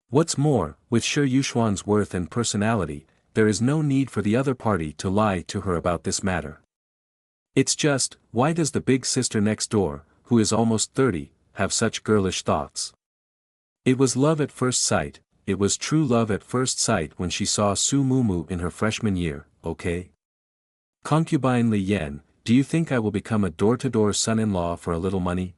S1: What's more, with Shi Yuxuan's worth and personality, there is no need for the other party to lie to her about this matter. It's just, why does the big sister next door, who is almost 30, have such girlish thoughts? It was love at first sight, it was true love at first sight when she saw Su Mumu in her freshman year, okay? Concubine Li Yan, do you think I will become a door-to-door son-in-law for a little money?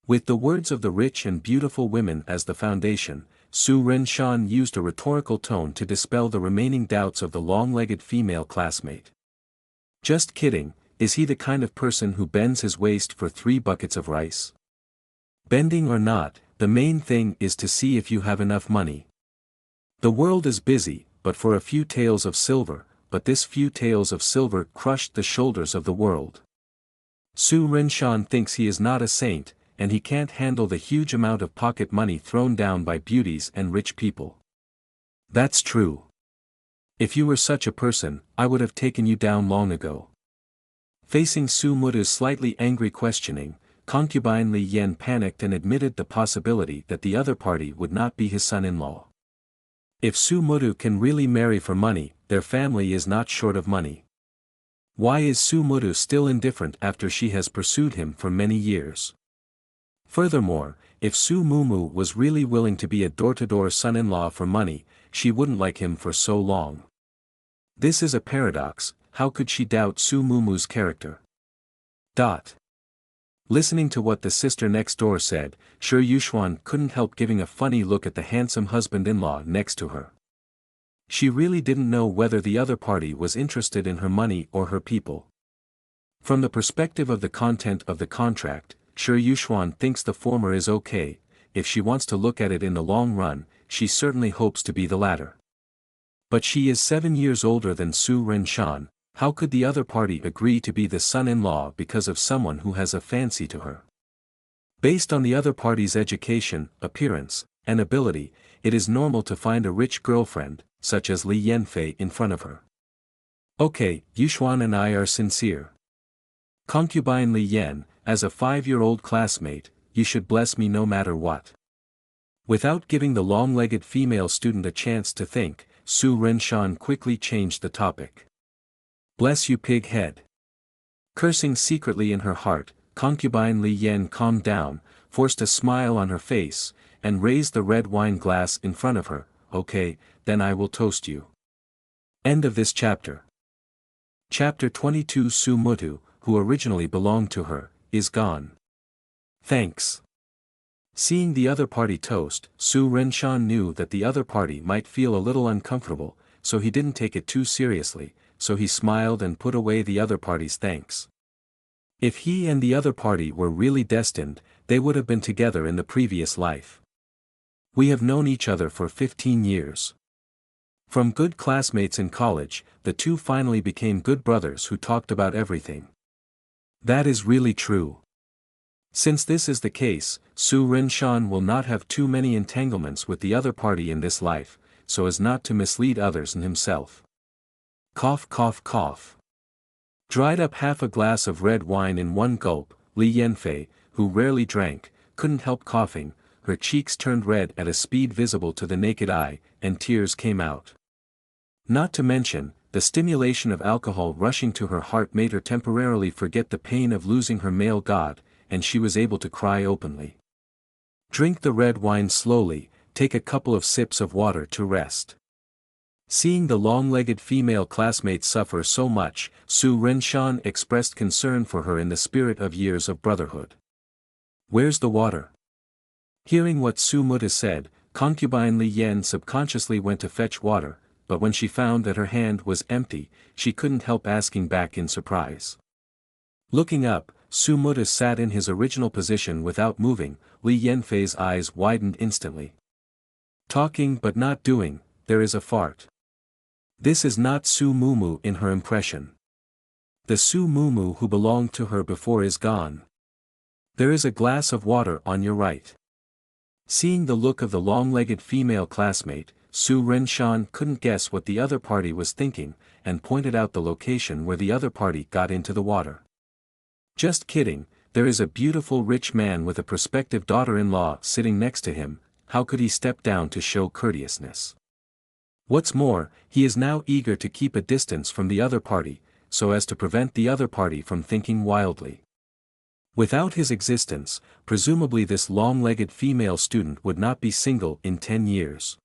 S1: With the words of the rich and beautiful women as the foundation, Su Renshan used a rhetorical tone to dispel the remaining doubts of the long-legged female classmate. Just kidding, is he the kind of person who bends his waist for 3 buckets of rice? Bending or not, the main thing is to see if you have enough money. The world is busy, but for a few taels of silver, but this few taels of silver crushed the shoulders of the world. Su Renshan thinks he is not a saint, and he can't handle the huge amount of pocket money thrown down by beauties and rich people. That's true. If you were such a person, I would have taken you down long ago. Facing Su Mutu's slightly angry questioning, concubine Li Yan panicked and admitted the possibility that the other party would not be his son-in-law. If Su Mutu can really marry for money, their family is not short of money. Why is Su Mutu still indifferent after she has pursued him for many years? Furthermore, if Su Mumu was really willing to be a door-to-door son-in-law for money, she wouldn't like him for so long. This is a paradox, how could she doubt Su Mumu's character? Listening to what the sister next door said, Shi Yuxuan couldn't help giving a funny look at the handsome husband-in-law next to her. She really didn't know whether the other party was interested in her money or her people. From the perspective of the content of the contract, Shi Yuxuan thinks the former is okay. If she wants to look at it in the long run, she certainly hopes to be the latter. But she is 7 years older than Su Renshan. How could the other party agree to be the son-in-law because of someone who has a fancy to her? Based on the other party's education, appearance, and ability, it is normal to find a rich girlfriend, such as Li Yanfei, in front of her. Okay, Yuxuan and I are sincere. Concubine Li Yan, as a 5-year-old classmate, you should bless me no matter what. Without giving the long-legged female student a chance to think, Su Renshan quickly changed the topic. Bless you, pig head. Cursing secretly in her heart, concubine Li Yan calmed down, forced a smile on her face, and raised the red wine glass in front of her. Okay, then I will toast you. End of this chapter. Chapter 22. Su Mutu, who originally belonged to her, is gone. Thanks. Seeing the other party toast, Su Renshan knew that the other party might feel a little uncomfortable, so he didn't take it too seriously, so he smiled and put away the other party's thanks. If he and the other party were really destined, they would have been together in the previous life. We have known each other for 15 years. From good classmates in college, the two finally became good brothers who talked about everything. That is really true. Since this is the case, Su Renshan will not have too many entanglements with the other party in this life, so as not to mislead others and himself. Cough, cough, cough. Dried up half a glass of red wine in one gulp, Li Yanfei, who rarely drank, couldn't help coughing. Her cheeks turned red at a speed visible to the naked eye, and tears came out. Not to mention, the stimulation of alcohol rushing to her heart made her temporarily forget the pain of losing her male god, and she was able to cry openly. Drink the red wine slowly, take a couple of sips of water to rest. Seeing the long-legged female classmate suffer so much, Su Renshan expressed concern for her in the spirit of years of brotherhood. Where's the water? Hearing what Su Mutu said, concubine Li Yan subconsciously went to fetch water, but when she found that her hand was empty, she couldn't help asking back in surprise. Looking up, Su Mutu sat in his original position without moving. Li Yanfei's eyes widened instantly. Talking but not doing, there is a fart. This is not Su Mumu in her impression. The Su Mumu who belonged to her before is gone. There is a glass of water on your right. Seeing the look of the long-legged female classmate, Su Renshan couldn't guess what the other party was thinking, and pointed out the location where the other party got into the water. Just kidding, there is a beautiful rich man with a prospective daughter-in-law sitting next to him, how could he step down to show courteousness? What's more, he is now eager to keep a distance from the other party, so as to prevent the other party from thinking wildly. Without his existence, presumably this long-legged female student would not be single in 10 years.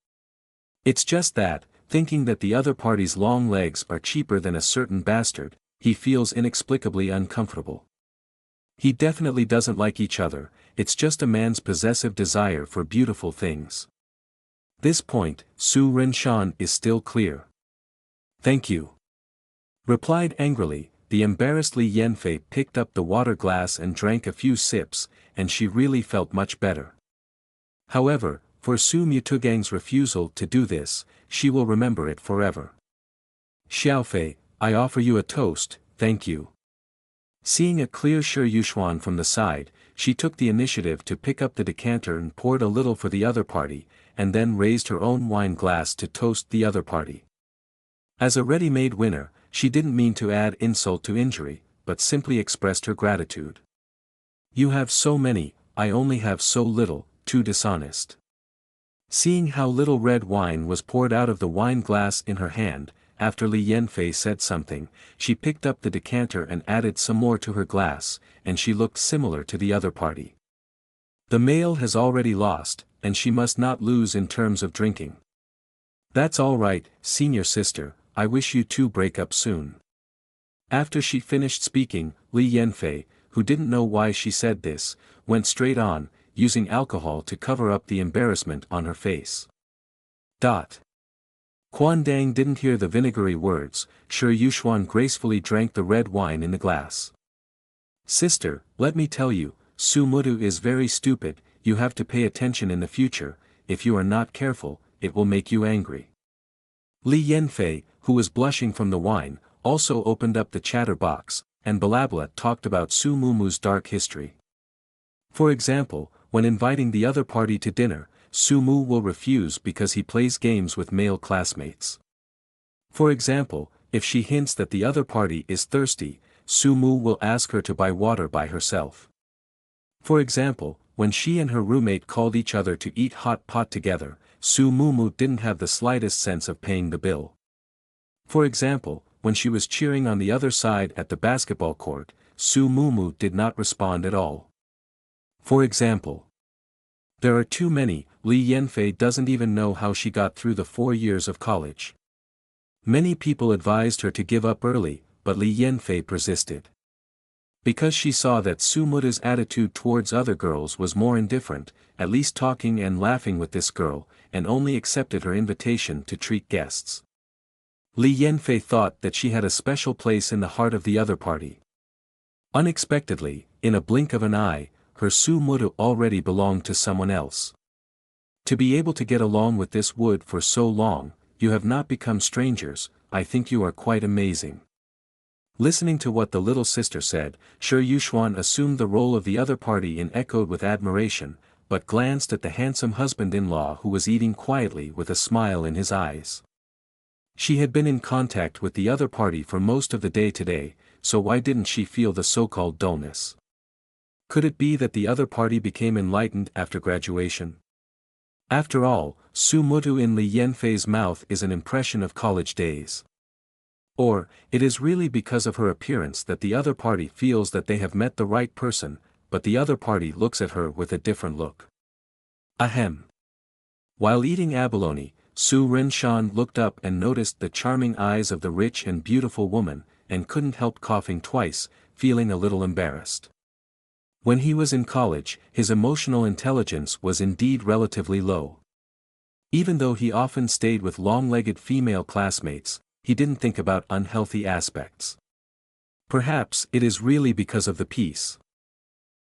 S1: It's just that, thinking that the other party's long legs are cheaper than a certain bastard, he feels inexplicably uncomfortable. He definitely doesn't like each other, it's just a man's possessive desire for beautiful things. This point, Su Renshan is still clear. Thank you. Replied angrily, the embarrassed Li Yanfei picked up the water glass and drank a few sips, and she really felt much better. However, for Su Mutugang's refusal to do this, she will remember it forever. Xiaofei, I offer you a toast, thank you. Seeing a clear Shi Yuxuan from the side, she took the initiative to pick up the decanter and poured a little for the other party, and then raised her own wine glass to toast the other party. As a ready-made winner, she didn't mean to add insult to injury, but simply expressed her gratitude. You have so many, I only have so little, too dishonest. Seeing how little red wine was poured out of the wine glass in her hand, after Li Yanfei said something, she picked up the decanter and added some more to her glass, and she looked similar to the other party. The male has already lost, and she must not lose in terms of drinking. That's all right, senior sister, I wish you two break up soon. After she finished speaking, Li Yanfei, who didn't know why she said this, went straight on, using alcohol to cover up the embarrassment on her face. Quan Dang didn't hear the vinegary words, Shi Yuxuan gracefully drank the red wine in the glass. Sister, let me tell you, Su Mutu is very stupid, you have to pay attention in the future, if you are not careful, it will make you angry. Li Yanfei, who was blushing from the wine, also opened up the chatterbox, and Balabla talked about Su Mumu's dark history. For example, when inviting the other party to dinner, Su Mu will refuse because he plays games with male classmates. For example, if she hints that the other party is thirsty, Su Mu will ask her to buy water by herself. For example, when she and her roommate called each other to eat hot pot together, Su Mumu didn't have the slightest sense of paying the bill. For example, when she was cheering on the other side at the basketball court, Su Mumu did not respond at all. For example, there are too many. Li Yanfei doesn't even know how she got through the 4 years of college. Many people advised her to give up early, but Li Yanfei persisted. Because she saw that Su Muta's attitude towards other girls was more indifferent, at least talking and laughing with this girl, and only accepted her invitation to treat guests. Li Yanfei thought that she had a special place in the heart of the other party. Unexpectedly, in a blink of an eye, her Su Mutu already belonged to someone else. To be able to get along with this wood for so long, you have not become strangers, I think you are quite amazing. Listening to what the little sister said, Shi Yuxuan assumed the role of the other party and echoed with admiration, but glanced at the handsome husband-in-law who was eating quietly with a smile in his eyes. She had been in contact with the other party for most of the day today, so why didn't she feel the so-called dullness? Could it be that the other party became enlightened after graduation? After all, Su Mutu in Li Yanfei's mouth is an impression of college days. Or, it is really because of her appearance that the other party feels that they have met the right person, but the other party looks at her with a different look. Ahem. While eating abalone, Su Renshan looked up and noticed the charming eyes of the rich and beautiful woman, and couldn't help coughing twice, feeling a little embarrassed. When he was in college, his emotional intelligence was indeed relatively low. Even though he often stayed with long-legged female classmates, he didn't think about unhealthy aspects. Perhaps it is really because of the peace.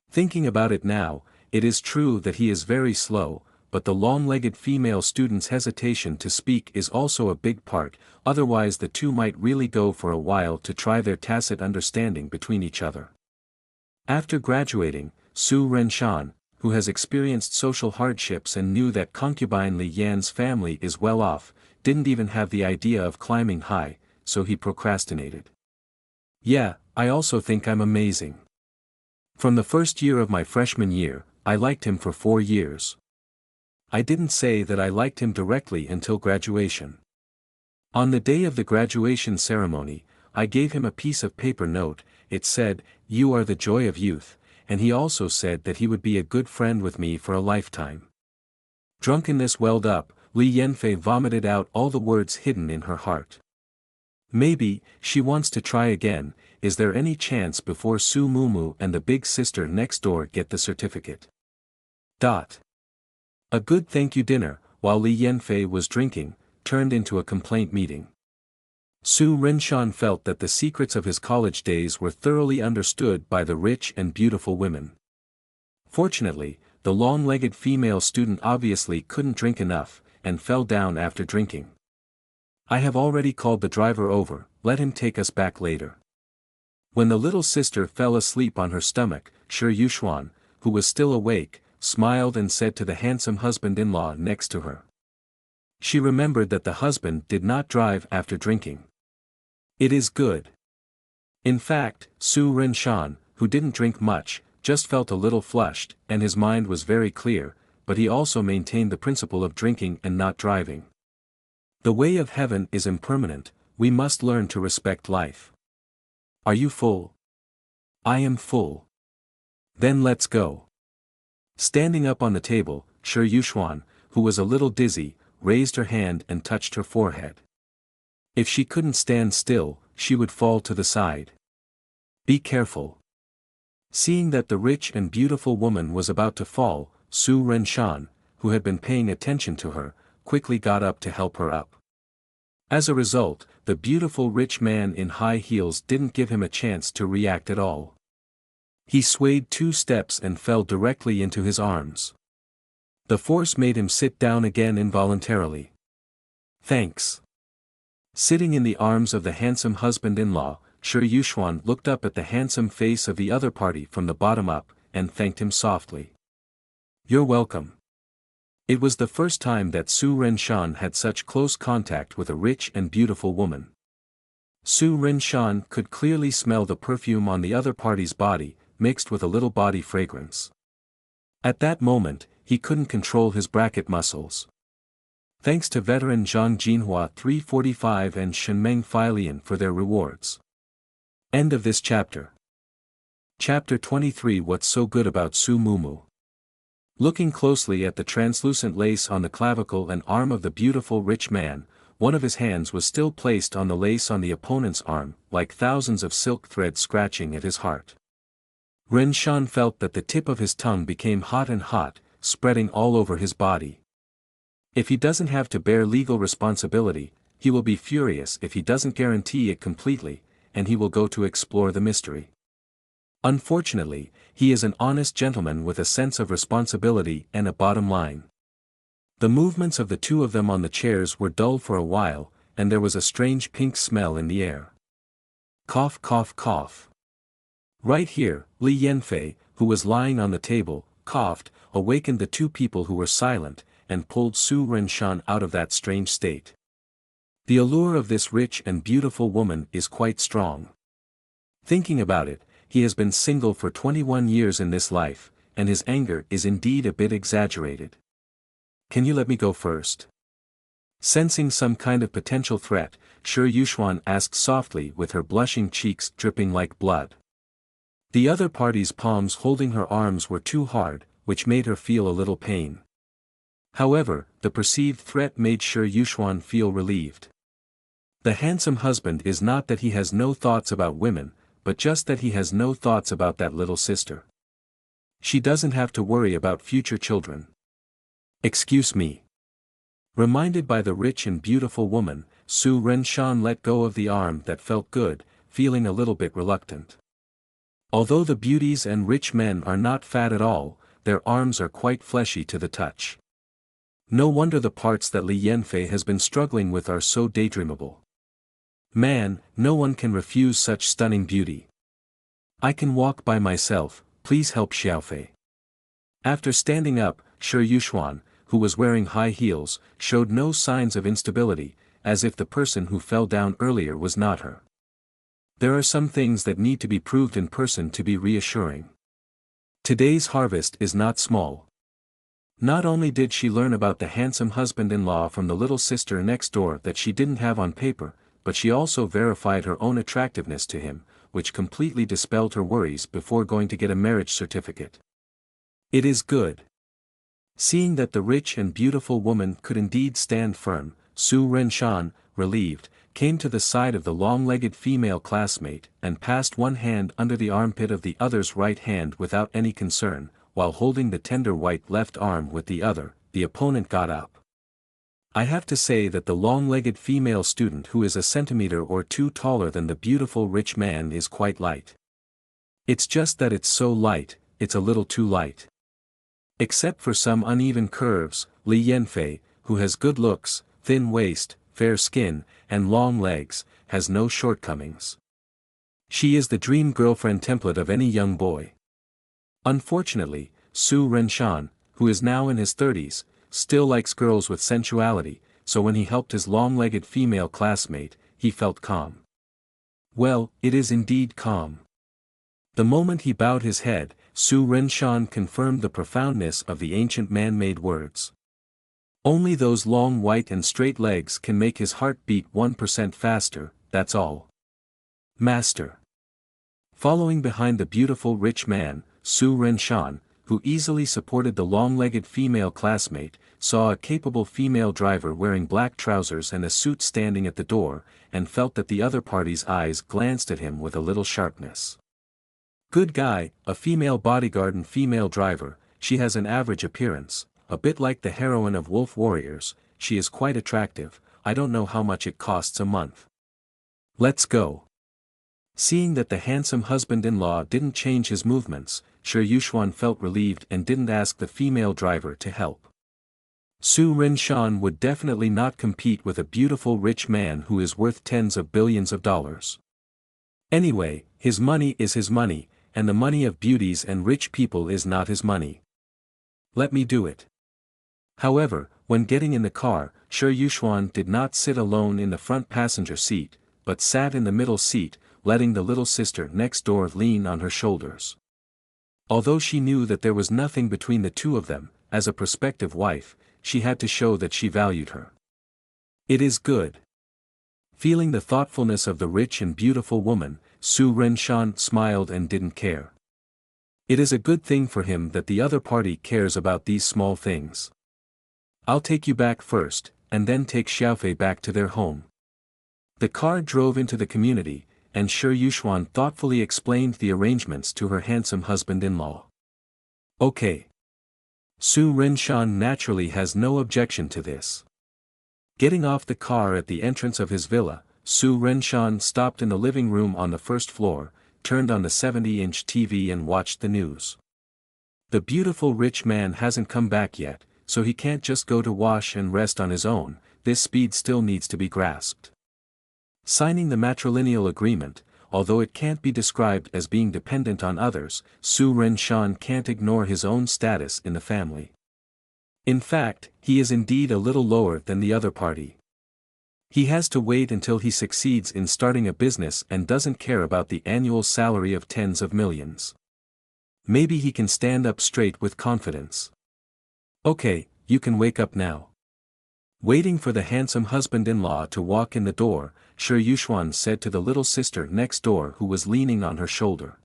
S1: Thinking about it now, it is true that he is very slow, but the long-legged female student's hesitation to speak is also a big part, otherwise the two might really go for a while to try their tacit understanding between each other. After graduating, Su Renshan, who has experienced social hardships and knew that concubine Li Yan's family is well off, didn't even have the idea of climbing high, so he procrastinated. Yeah, I also think I'm amazing. From the first year of my freshman year, I liked him for 4 years. I didn't say that I liked him directly until graduation. On the day of the graduation ceremony, I gave him a piece of paper note. It said, "You are the joy of youth," and he also said that he would be a good friend with me for a lifetime. Drunkenness welled up, Li Yanfei vomited out all the words hidden in her heart. Maybe, she wants to try again. Is there any chance before Su Mumu and the big sister next door get the certificate? A good thank you dinner, while Li Yanfei was drinking, turned into a complaint meeting. Su Rinshan felt that the secrets of his college days were thoroughly understood by the rich and beautiful women. Fortunately, the long-legged female student obviously couldn't drink enough, and fell down after drinking. I have already called the driver over, let him take us back later. When the little sister fell asleep on her stomach, Shi Yuxuan, who was still awake, smiled and said to the handsome husband-in-law next to her. She remembered that the husband did not drive after drinking. It is good. In fact, Su Rinshan, who didn't drink much, just felt a little flushed, and his mind was very clear, but he also maintained the principle of drinking and not driving. The way of heaven is impermanent, we must learn to respect life. Are you full? I am full. Then let's go. Standing up on the table, Shi Yuxuan, who was a little dizzy, raised her hand and touched her forehead. If she couldn't stand still, she would fall to the side. Be careful. Seeing that the rich and beautiful woman was about to fall, Su Rinshan, who had been paying attention to her, quickly got up to help her up. As a result, the beautiful rich man in high heels didn't give him a chance to react at all. He swayed 2 steps and fell directly into his arms. The force made him sit down again involuntarily. Thanks. Sitting in the arms of the handsome husband-in-law, Shi Yuxuan looked up at the handsome face of the other party from the bottom up, and thanked him softly. You're welcome. It was the first time that Su Rinshan had such close contact with a rich and beautiful woman. Su Rinshan could clearly smell the perfume on the other party's body, mixed with a little body fragrance. At that moment, he couldn't control his bracket muscles. Thanks to veteran Zhang Jinhua 345 and Shenmeng Feilian for their rewards. End of this chapter. Chapter 23. What's so good about Su Mumu? Looking closely at the translucent lace on the clavicle and arm of the beautiful rich man, one of his hands was still placed on the lace on the opponent's arm, like thousands of silk threads scratching at his heart. Rinshan felt that the tip of his tongue became hot and hot, spreading all over his body. If he doesn't have to bear legal responsibility, he will be furious if he doesn't guarantee it completely, and he will go to explore the mystery. Unfortunately, he is an honest gentleman with a sense of responsibility and a bottom line. The movements of the two of them on the chairs were dull for a while, and there was a strange pink smell in the air. Cough, cough, cough. Right here, Li Yanfei, who was lying on the table, coughed, awakened the two people who were silent, and pulled Su Rinshan out of that strange state. The allure of this rich and beautiful woman is quite strong. Thinking about it, he has been single for 21 years in this life, and his anger is indeed a bit exaggerated. Can you let me go first? Sensing some kind of potential threat, Shi Yuxuan asked softly with her blushing cheeks dripping like blood. The other party's palms holding her arms were too hard, which made her feel a little pain. However, the perceived threat made Shi Yuxuan feel relieved. The handsome husband is not that he has no thoughts about women, but just that he has no thoughts about that little sister. She doesn't have to worry about future children. Excuse me. Reminded by the rich and beautiful woman, Su Rinshan let go of the arm that felt good, feeling a little bit reluctant. Although the beauties and rich men are not fat at all, their arms are quite fleshy to the touch. No wonder the parts that Li Yanfei has been struggling with are so daydreamable. Man, no one can refuse such stunning beauty. I can walk by myself, please help Xiaofei. After standing up, Shi Yuxuan, who was wearing high heels, showed no signs of instability, as if the person who fell down earlier was not her. There are some things that need to be proved in person to be reassuring. Today's harvest is not small. Not only did she learn about the handsome husband-in-law from the little sister next door that she didn't have on paper, but she also verified her own attractiveness to him, which completely dispelled her worries before going to get a marriage certificate. It is good. Seeing that the rich and beautiful woman could indeed stand firm, Su Renshan, relieved, came to the side of the long-legged female classmate and passed one hand under the armpit of the other's right hand without any concern, while holding the tender white left arm with the other. The opponent got up. I have to say that the long-legged female student who is a centimeter or two taller than the beautiful rich man is quite light. It's just that it's so light, it's a little too light. Except for some uneven curves, Li Yanfei, who has good looks, thin waist, fair skin, and long legs, has no shortcomings. She is the dream girlfriend template of any young boy. Unfortunately, Su Renshan, who is now in his 30s, still likes girls with sensuality, so when he helped his long-legged female classmate, he felt calm. Well, it is indeed calm. The moment he bowed his head, Su Renshan confirmed the profoundness of the ancient man-made words. Only those long white and straight legs can make his heart beat 1% faster, that's all. Master. Following behind the beautiful rich man, Su Renshan, who easily supported the long-legged female classmate, saw a capable female driver wearing black trousers and a suit standing at the door, and felt that the other party's eyes glanced at him with a little sharpness. Good guy, a female bodyguard and female driver. She has an average appearance, a bit like the heroine of Wolf Warriors. She is quite attractive. I don't know how much it costs a month. Let's go. Seeing that the handsome husband-in-law didn't change his movements, Shi Yuxuan felt relieved and didn't ask the female driver to help. Su Renshan would definitely not compete with a beautiful rich man who is worth tens of billions of dollars. Anyway, his money is his money, and the money of beauties and rich people is not his money. Let me do it. However, when getting in the car, Shi Yuxuan did not sit alone in the front passenger seat, but sat in the middle seat, letting the little sister next door lean on her shoulders. Although she knew that there was nothing between the two of them, as a prospective wife, she had to show that she valued her. It is good. Feeling the thoughtfulness of the rich and beautiful woman, Su Renshan smiled and didn't care. It is a good thing for him that the other party cares about these small things. I'll take you back first, and then take Xiaofei back to their home. The car drove into the community, and Shi Yuxuan thoughtfully explained the arrangements to her handsome husband-in-law. Okay. Su Renshan naturally has no objection to this. Getting off the car at the entrance of his villa, Su Renshan stopped in the living room on the first floor, turned on the 70-inch TV and watched the news. The beautiful rich man hasn't come back yet, so he can't just go to wash and rest on his own. This speed still needs to be grasped. Signing the matrilineal agreement, although it can't be described as being dependent on others, Su Renshan can't ignore his own status in the family. In fact, he is indeed a little lower than the other party. He has to wait until he succeeds in starting a business and doesn't care about the annual salary of tens of millions. Maybe he can stand up straight with confidence. Okay, you can wake up now. Waiting for the handsome husband-in-law to walk in the door, Shi Yuxuan said to the little sister next door who was leaning on her shoulder.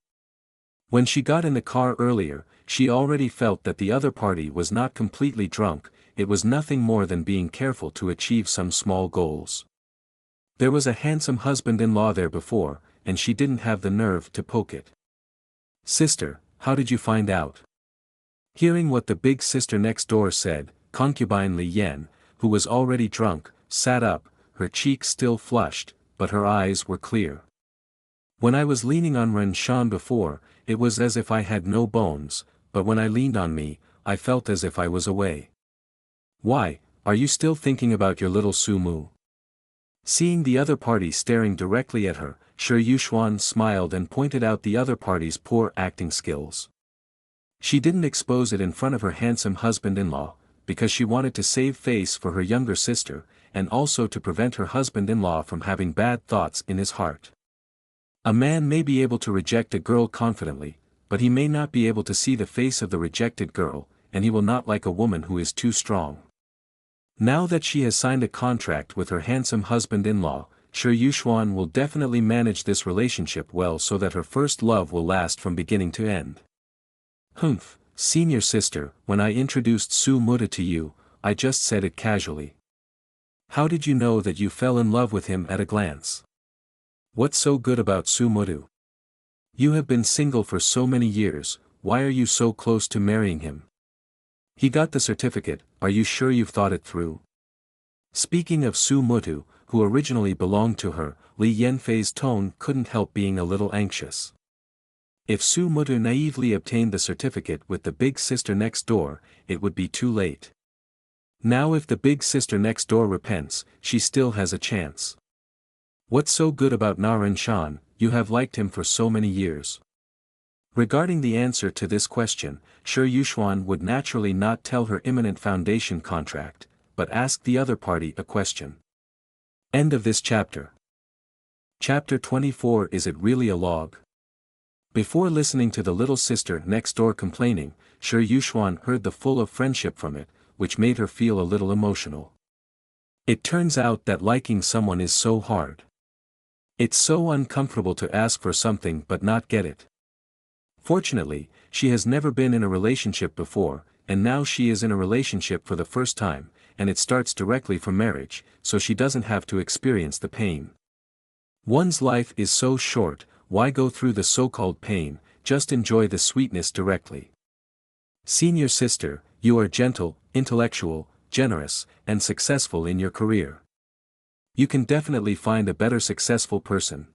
S1: When she got in the car earlier, she already felt that the other party was not completely drunk. It was nothing more than being careful to achieve some small goals. There was a handsome husband-in-law there before, and she didn't have the nerve to poke it. Sister, how did you find out? Hearing what the big sister next door said, concubine Li Yan, who was already drunk, sat up, her cheeks still flushed, but her eyes were clear. When I was leaning on Renshan before, it was as if I had no bones, but when I leaned on me, I felt as if I was away. Why, are you still thinking about your little Sumu? Seeing the other party staring directly at her, Shi Yuxuan smiled and pointed out the other party's poor acting skills. She didn't expose it in front of her handsome husband-in-law, because she wanted to save face for her younger sister, and also to prevent her husband-in-law from having bad thoughts in his heart. A man may be able to reject a girl confidently, but he may not be able to see the face of the rejected girl, and he will not like a woman who is too strong. Now that she has signed a contract with her handsome husband-in-law, Shi Yuxuan will definitely manage this relationship well so that her first love will last from beginning to end. Humph, senior sister, when I introduced Su Muda to you, I just said it casually. How did you know that you fell in love with him at a glance? What's so good about Su Muda? You have been single for so many years, why are you so close to marrying him? He got the certificate, are you sure you've thought it through? Speaking of Su Mutu, who originally belonged to her, Li Yanfei's tone couldn't help being a little anxious. If Su Mutu naively obtained the certificate with the big sister next door, it would be too late. Now if the big sister next door repents, she still has a chance. What's so good about Na Renshan, you have liked him for so many years? Regarding the answer to this question, Shi Yuxuan would naturally not tell her imminent foundation contract, but ask the other party a question. End of this chapter. Chapter 24. Is it really a log? Before listening to the little sister next door complaining, Shi Yuxuan heard the full of friendship from it, which made her feel a little emotional. It turns out that liking someone is so hard. It's so uncomfortable to ask for something but not get it. Fortunately, she has never been in a relationship before, and now she is in a relationship for the first time, and it starts directly from marriage, so she doesn't have to experience the pain. One's life is so short, why go through the so-called pain, just enjoy the sweetness directly. Senior sister, you are gentle, intellectual, generous, and successful in your career. You can definitely find a better successful person.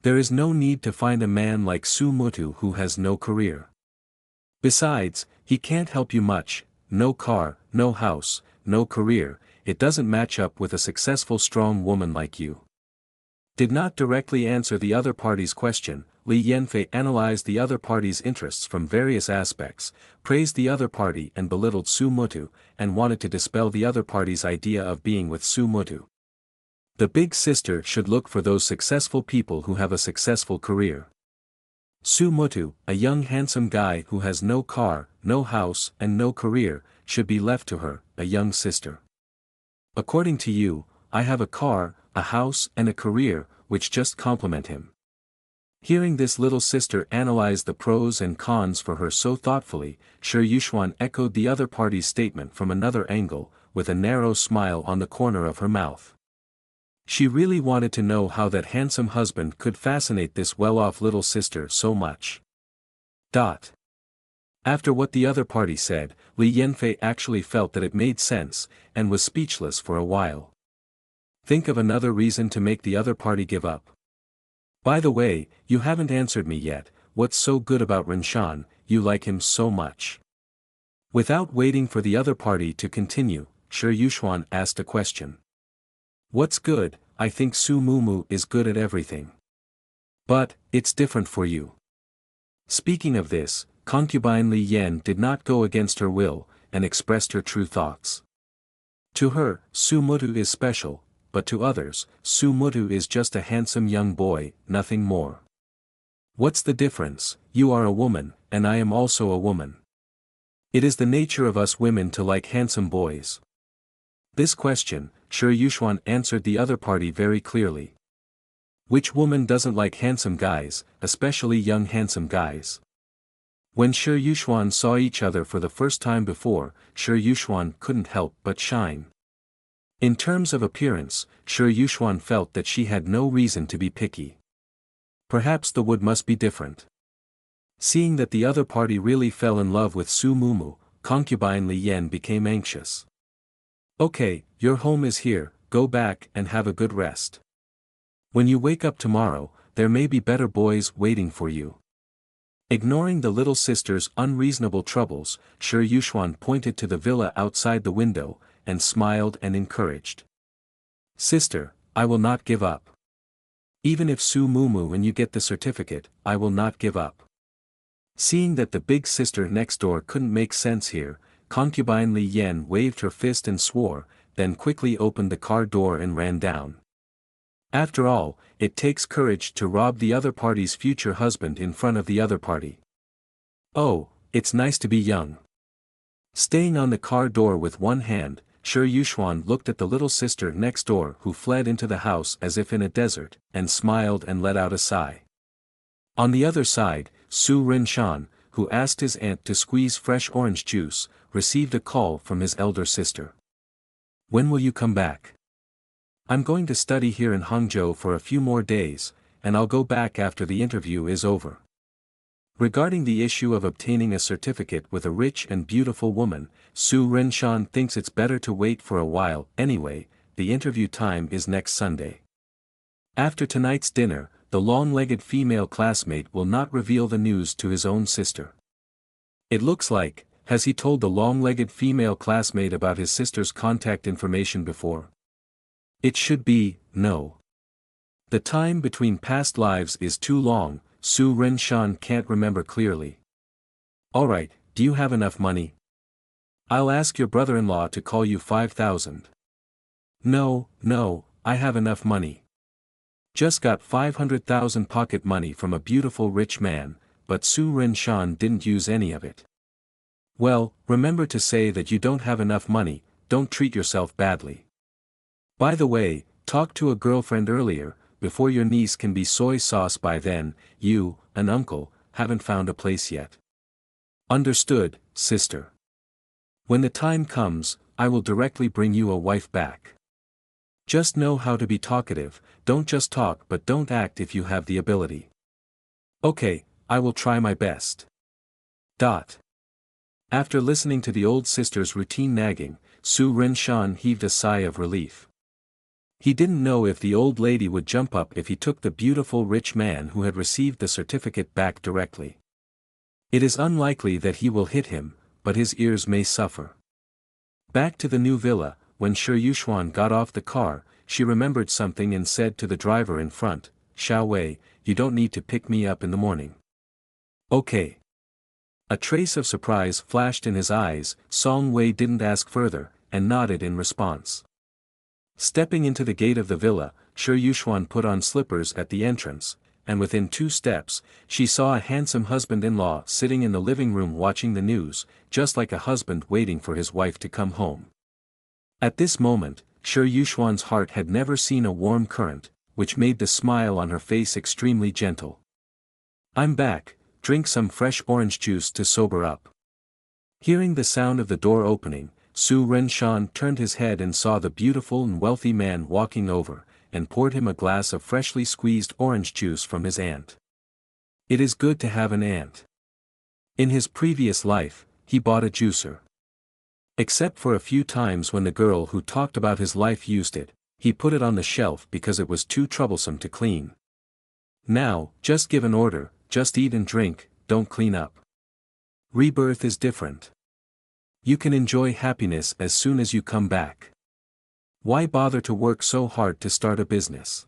S1: There is no need to find a man like Su Mutu who has no career. Besides, he can't help you much, no car, no house, no career, it doesn't match up with a successful strong woman like you. Did not directly answer the other party's question, Li Yanfei analyzed the other party's interests from various aspects, praised the other party and belittled Su Mutu, and wanted to dispel the other party's idea of being with Su Mutu. The big sister should look for those successful people who have a successful career. Su Mutu, a young handsome guy who has no car, no house and no career, should be left to her, a young sister. According to you, I have a car, a house and a career, which just complement him. Hearing this little sister analyze the pros and cons for her so thoughtfully, Shi Yuxuan echoed the other party's statement from another angle, with a narrow smile on the corner of her mouth. She really wanted to know how that handsome husband could fascinate this well-off little sister so much. After what the other party said, Li Yanfei actually felt that it made sense, and was speechless for a while. Think of another reason to make the other party give up. By the way, you haven't answered me yet, what's so good about Renshan, you like him so much? Without waiting for the other party to continue, Shi Yuxuan asked a question. What's good? I think Su Mumu is good at everything. But, it's different for you. Speaking of this, concubine Li Yan did not go against her will, and expressed her true thoughts. To her, Su Mutu is special, but to others, Su Mutu is just a handsome young boy, nothing more. What's the difference? You are a woman, and I am also a woman. It is the nature of us women to like handsome boys. This question, Shi Yuxuan answered the other party very clearly. Which woman doesn't like handsome guys, especially young handsome guys? When Shi Yuxuan saw each other for the first time before, Shi Yuxuan couldn't help but shine. In terms of appearance, Shi Yuxuan felt that she had no reason to be picky. Perhaps the wood must be different. Seeing that the other party really fell in love with Su Mumu, concubine Li Yan became anxious. Okay, your home is here, go back and have a good rest. When you wake up tomorrow, there may be better boys waiting for you. Ignoring the little sister's unreasonable troubles, Shi Yuxuan pointed to the villa outside the window, and smiled and encouraged. Sister, I will not give up. Even if Su Mumu and you get the certificate, I will not give up. Seeing that the big sister next door couldn't make sense here, concubine Li Yan waved her fist and swore, then quickly opened the car door and ran down. After all, it takes courage to rob the other party's future husband in front of the other party. Oh, it's nice to be young. Staying on the car door with one hand, Shi Yuxuan looked at the little sister next door who fled into the house as if in a desert, and smiled and let out a sigh. On the other side, Su Rinshan, who asked his aunt to squeeze fresh orange juice, received a call from his elder sister. "When will you come back?" "I'm going to study here in Hangzhou for a few more days, and I'll go back after the interview is over." Regarding the issue of obtaining a certificate with a rich and beautiful woman, Su Rinshan thinks it's better to wait for a while. Anyway, the interview time is next Sunday. After tonight's dinner, the long-legged female classmate will not reveal the news to his own sister. It looks like, has he told the long-legged female classmate about his sister's contact information before? It should be, no. The time between past lives is too long, Su Rinshan can't remember clearly. "Alright, do you have enough money? I'll ask your brother-in-law to call you 5,000. "No, I have enough money. Just got 500,000 pocket money from a beautiful rich man, but Su Rinshan didn't use any of it." "Well, remember to say that you don't have enough money, don't treat yourself badly. By the way, talk to a girlfriend earlier, before your niece can be soy sauce by then. You, an uncle, haven't found a place yet." "Understood, sister. When the time comes, I will directly bring you a wife back. Just know how to be talkative, don't just talk but don't act if you have the ability." "Okay, I will try my best." After listening to the old sister's routine nagging, Su Rinshan heaved a sigh of relief. He didn't know if the old lady would jump up if he took the beautiful rich man who had received the certificate back directly. It is unlikely that he will hit him, but his ears may suffer. Back to the new villa, when Shi Yuxuan got off the car, she remembered something and said to the driver in front, "Xiao Wei, you don't need to pick me up in the morning." "Okay." A trace of surprise flashed in his eyes. Song Wei didn't ask further, and nodded in response. Stepping into the gate of the villa, Shi Yuxuan put on slippers at the entrance, and within 2 steps, she saw a handsome husband-in-law sitting in the living room watching the news, just like a husband waiting for his wife to come home. At this moment, Shi Yuxuan's heart had never seen a warm current, which made the smile on her face extremely gentle. "I'm back, drink some fresh orange juice to sober up." Hearing the sound of the door opening, Su Rinshan turned his head and saw the beautiful and wealthy man walking over, and poured him a glass of freshly squeezed orange juice from his aunt. It is good to have an aunt. In his previous life, he bought a juicer. Except for a few times when the girl who talked about his life used it, he put it on the shelf because it was too troublesome to clean. Now, just give an order, just eat and drink, don't clean up. Rebirth is different. You can enjoy happiness as soon as you come back. Why bother to work so hard to start a business?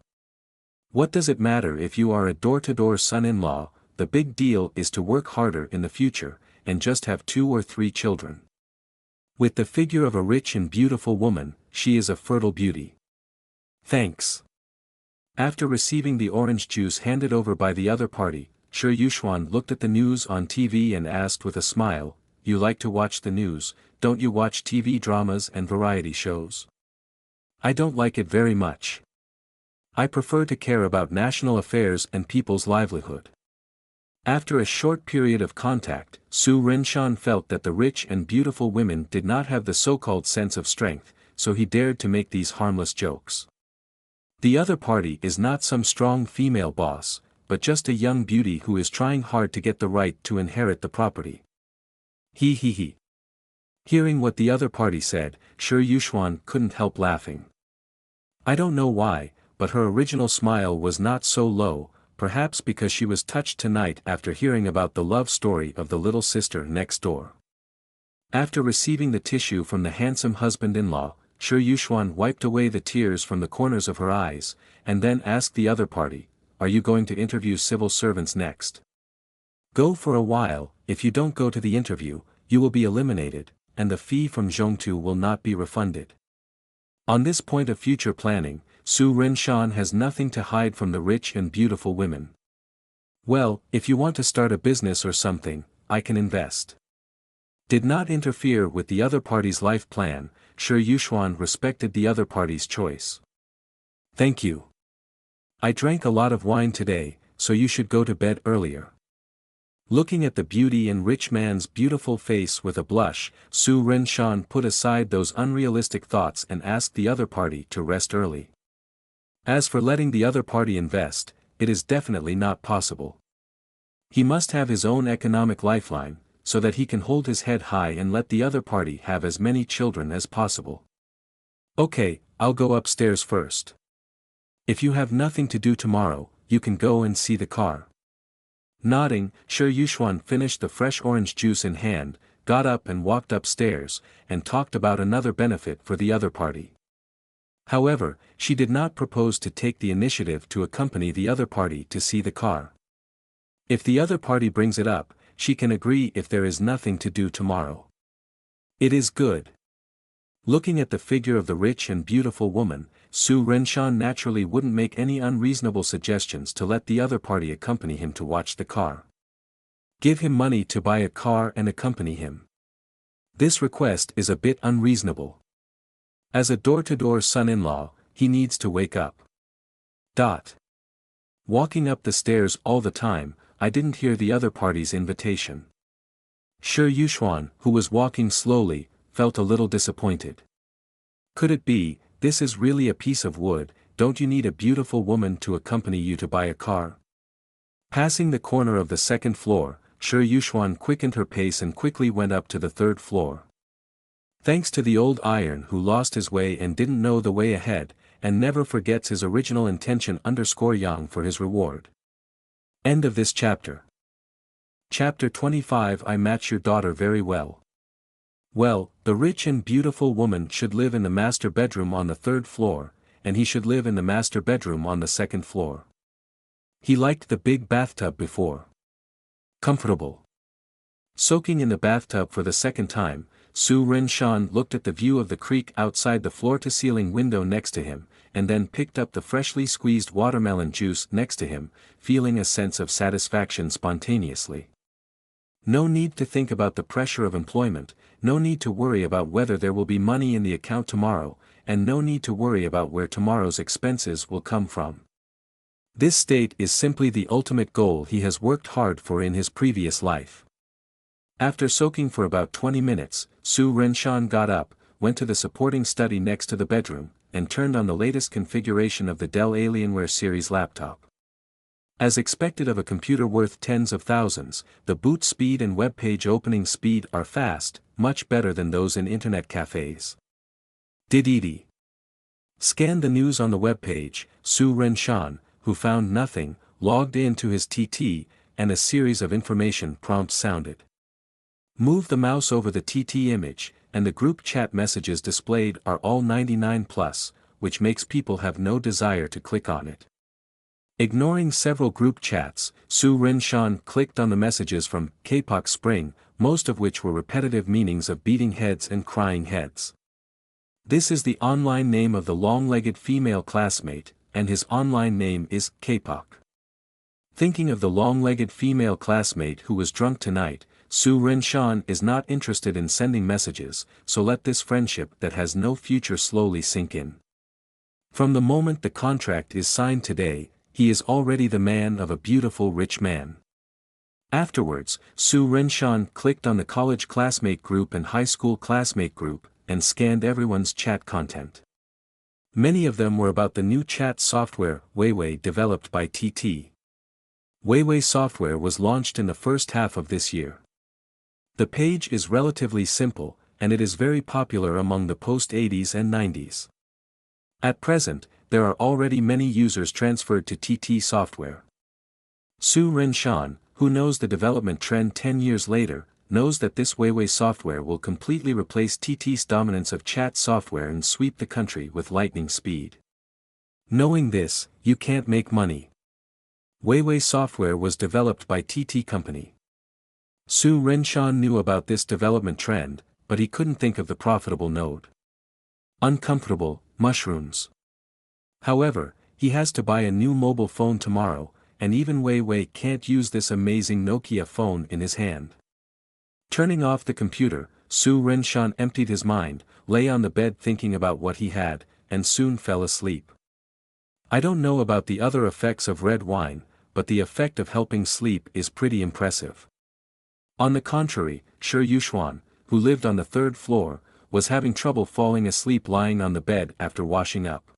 S1: What does it matter if you are a door-to-door son-in-law? The big deal is to work harder in the future, and just have 2 or 3 children. With the figure of a rich and beautiful woman, she is a fertile beauty. Thanks. After receiving the orange juice handed over by the other party, Shi Yuxuan looked at the news on TV and asked with a smile, "You like to watch the news, don't you watch TV dramas and variety shows?" "I don't like it very much. I prefer to care about national affairs and people's livelihood." After a short period of contact, Su Rinshan felt that the rich and beautiful women did not have the so-called sense of strength, so he dared to make these harmless jokes. The other party is not some strong female boss, but just a young beauty who is trying hard to get the right to inherit the property. He. Hearing what the other party said, Shi Yuxuan couldn't help laughing. I don't know why, but her original smile was not so low, perhaps because she was touched tonight after hearing about the love story of the little sister next door. After receiving the tissue from the handsome husband-in-law, Shi Yuxuan wiped away the tears from the corners of her eyes, and then asked the other party, "Are you going to interview civil servants next?" "Go for a while. If you don't go to the interview, you will be eliminated, and the fee from Zhongtu will not be refunded." On this point of future planning, Su Renshan has nothing to hide from the rich and beautiful women. Well, if you want to start a business or something, I can invest. Did not interfere with the other party's life plan. Shi Yuxuan respected the other party's choice. Thank you. I drank a lot of wine today, so you should go to bed earlier. Looking at the beauty and rich man's beautiful face with a blush, Su Renshan put aside those unrealistic thoughts and asked the other party to rest early. As for letting the other party invest, it is definitely not possible. He must have his own economic lifeline, so that he can hold his head high and let the other party have as many children as possible. Okay, I'll go upstairs first. If you have nothing to do tomorrow, you can go and see the car. Nodding, Shi Yuxuan finished the fresh orange juice in hand, got up and walked upstairs, and talked about another benefit for the other party. However, she did not propose to take the initiative to accompany the other party to see the car. If the other party brings it up, she can agree if there is nothing to do tomorrow. It is good. Looking at the figure of the rich and beautiful woman, Su Renshan naturally wouldn't make any unreasonable suggestions to let the other party accompany him to watch the car. Give him money to buy a car and accompany him. This request is a bit unreasonable. As a door-to-door son-in-law, he needs to wake up. Walking up the stairs all the time, I didn't hear the other party's invitation. Shi Yuxuan, who was walking slowly, felt a little disappointed. Could it be, this is really a piece of wood? Don't you need a beautiful woman to accompany you to buy a car? Passing the corner of the second floor, Shi Yuxuan quickened her pace and quickly went up to the third floor. Thanks to the old iron who lost his way and didn't know the way ahead, and never forgets his original intention _yang for his reward. End of this chapter. Chapter 25. I match your daughter very well. Well, the rich and beautiful woman should live in the master bedroom on the third floor, and he should live in the master bedroom on the second floor. He liked the big bathtub before. Comfortable. Soaking in the bathtub for the second time, Su Renshan looked at the view of the creek outside the floor-to-ceiling window next to him, and then picked up the freshly squeezed watermelon juice next to him, feeling a sense of satisfaction spontaneously. No need to think about the pressure of employment, no need to worry about whether there will be money in the account tomorrow, and no need to worry about where tomorrow's expenses will come from. This state is simply the ultimate goal he has worked hard for in his previous life. After soaking for about 20 minutes, Su Renshan got up, went to the supporting study next to the bedroom, and turned on the latest configuration of the Dell Alienware series laptop. As expected of a computer worth tens of thousands, the boot speed and web page opening speed are fast, much better than those in internet cafes. Did scan the news on the web page. Su Renshan, who found nothing, logged in to his TT, and a series of information prompts sounded. Move the mouse over the TT image, and the group chat messages displayed are all 99+, which makes people have no desire to click on it. Ignoring several group chats, Su Renshan clicked on the messages from K-pop Spring, most of which were repetitive meanings of beating heads and crying heads. This is the online name of the long-legged female classmate, and his online name is K-pop. Thinking of the long-legged female classmate who was drunk tonight, Su Renshan is not interested in sending messages, so let this friendship that has no future slowly sink in. From the moment the contract is signed today, he is already the man of a beautiful rich man. Afterwards, Su Renshan clicked on the college classmate group and high school classmate group, and scanned everyone's chat content. Many of them were about the new chat software, Weiwei, developed by TT. Weiwei software was launched in the first half of this year. The page is relatively simple, and it is very popular among the post-80s and 90s. At present, there are already many users transferred to TT software. Su Renshan, who knows the development trend 10 years later, knows that this Weiwei software will completely replace TT's dominance of chat software and sweep the country with lightning speed. Knowing this, you can't make money. Weiwei software was developed by TT company. Su Renshan knew about this development trend, but he couldn't think of the profitable node. Uncomfortable, mushrooms. However, he has to buy a new mobile phone tomorrow, and even Wei Wei can't use this amazing Nokia phone in his hand. Turning off the computer, Su Renshan emptied his mind, lay on the bed thinking about what he had, and soon fell asleep. I don't know about the other effects of red wine, but the effect of helping sleep is pretty impressive. On the contrary, Shi Yuxuan, who lived on the third floor, was having trouble falling asleep lying on the bed after washing up.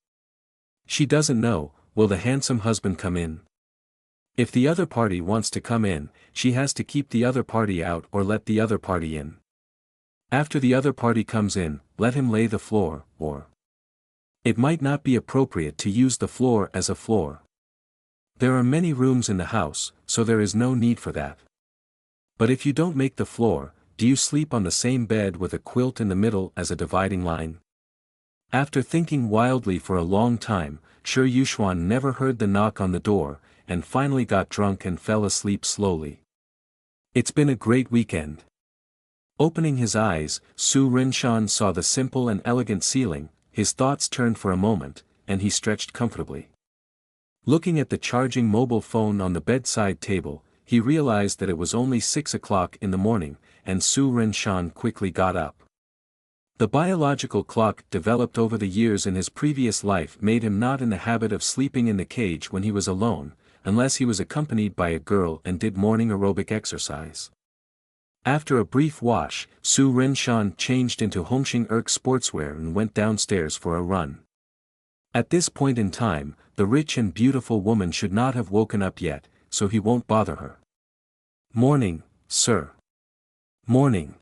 S1: She doesn't know, will the handsome husband come in? If the other party wants to come in, she has to keep the other party out or let the other party in. After the other party comes in, let him lay the floor, or it might not be appropriate to use the floor as a floor. There are many rooms in the house, so there is no need for that. But if you don't make the floor, do you sleep on the same bed with a quilt in the middle as a dividing line? After thinking wildly for a long time, Shi Yuxuan never heard the knock on the door, and finally got drunk and fell asleep slowly. It's been a great weekend. Opening his eyes, Su Renshan saw the simple and elegant ceiling, his thoughts turned for a moment, and he stretched comfortably. Looking at the charging mobile phone on the bedside table, he realized that it was only 6 o'clock in the morning, and Su Renshan quickly got up. The biological clock developed over the years in his previous life made him not in the habit of sleeping in the cage when he was alone, unless he was accompanied by a girl and did morning aerobic exercise. After a brief wash, Su Renshan changed into Hongxing sportswear and went downstairs for a run. At this point in time, the rich and beautiful woman should not have woken up yet, so he won't bother her. "Morning, sir." "Morning."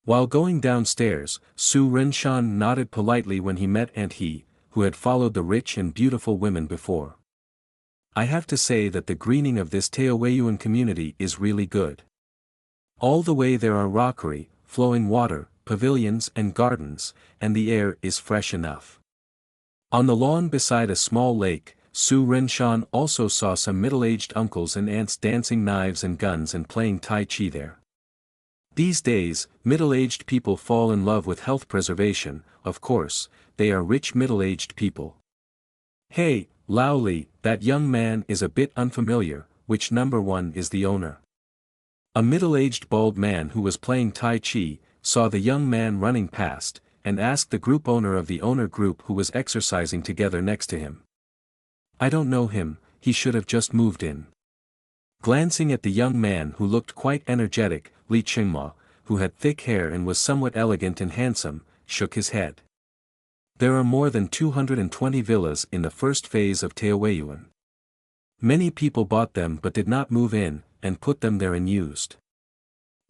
S1: While going downstairs, Su Renshan nodded politely when he met Aunt He, who had followed the rich and beautiful women before. I have to say that the greening of this Taoyuan community is really good. All the way there are rockery, flowing water, pavilions and gardens, and the air is fresh enough. On the lawn beside a small lake, Su Renshan also saw some middle-aged uncles and aunts dancing knives and guns and playing Tai Chi there. These days, middle-aged people fall in love with health preservation, of course, they are rich middle-aged people. "Hey, Lao Li, that young man is a bit unfamiliar, which number one is the owner?" A middle-aged bald man who was playing Tai Chi, saw the young man running past, and asked the group owner of the owner group who was exercising together next to him. "I don't know him, he should have just moved in." Glancing at the young man who looked quite energetic, Li Qingma, who had thick hair and was somewhat elegant and handsome, shook his head. There are more than 220 villas in the first phase of Taoyuan. Many people bought them but did not move in, and put them there unused.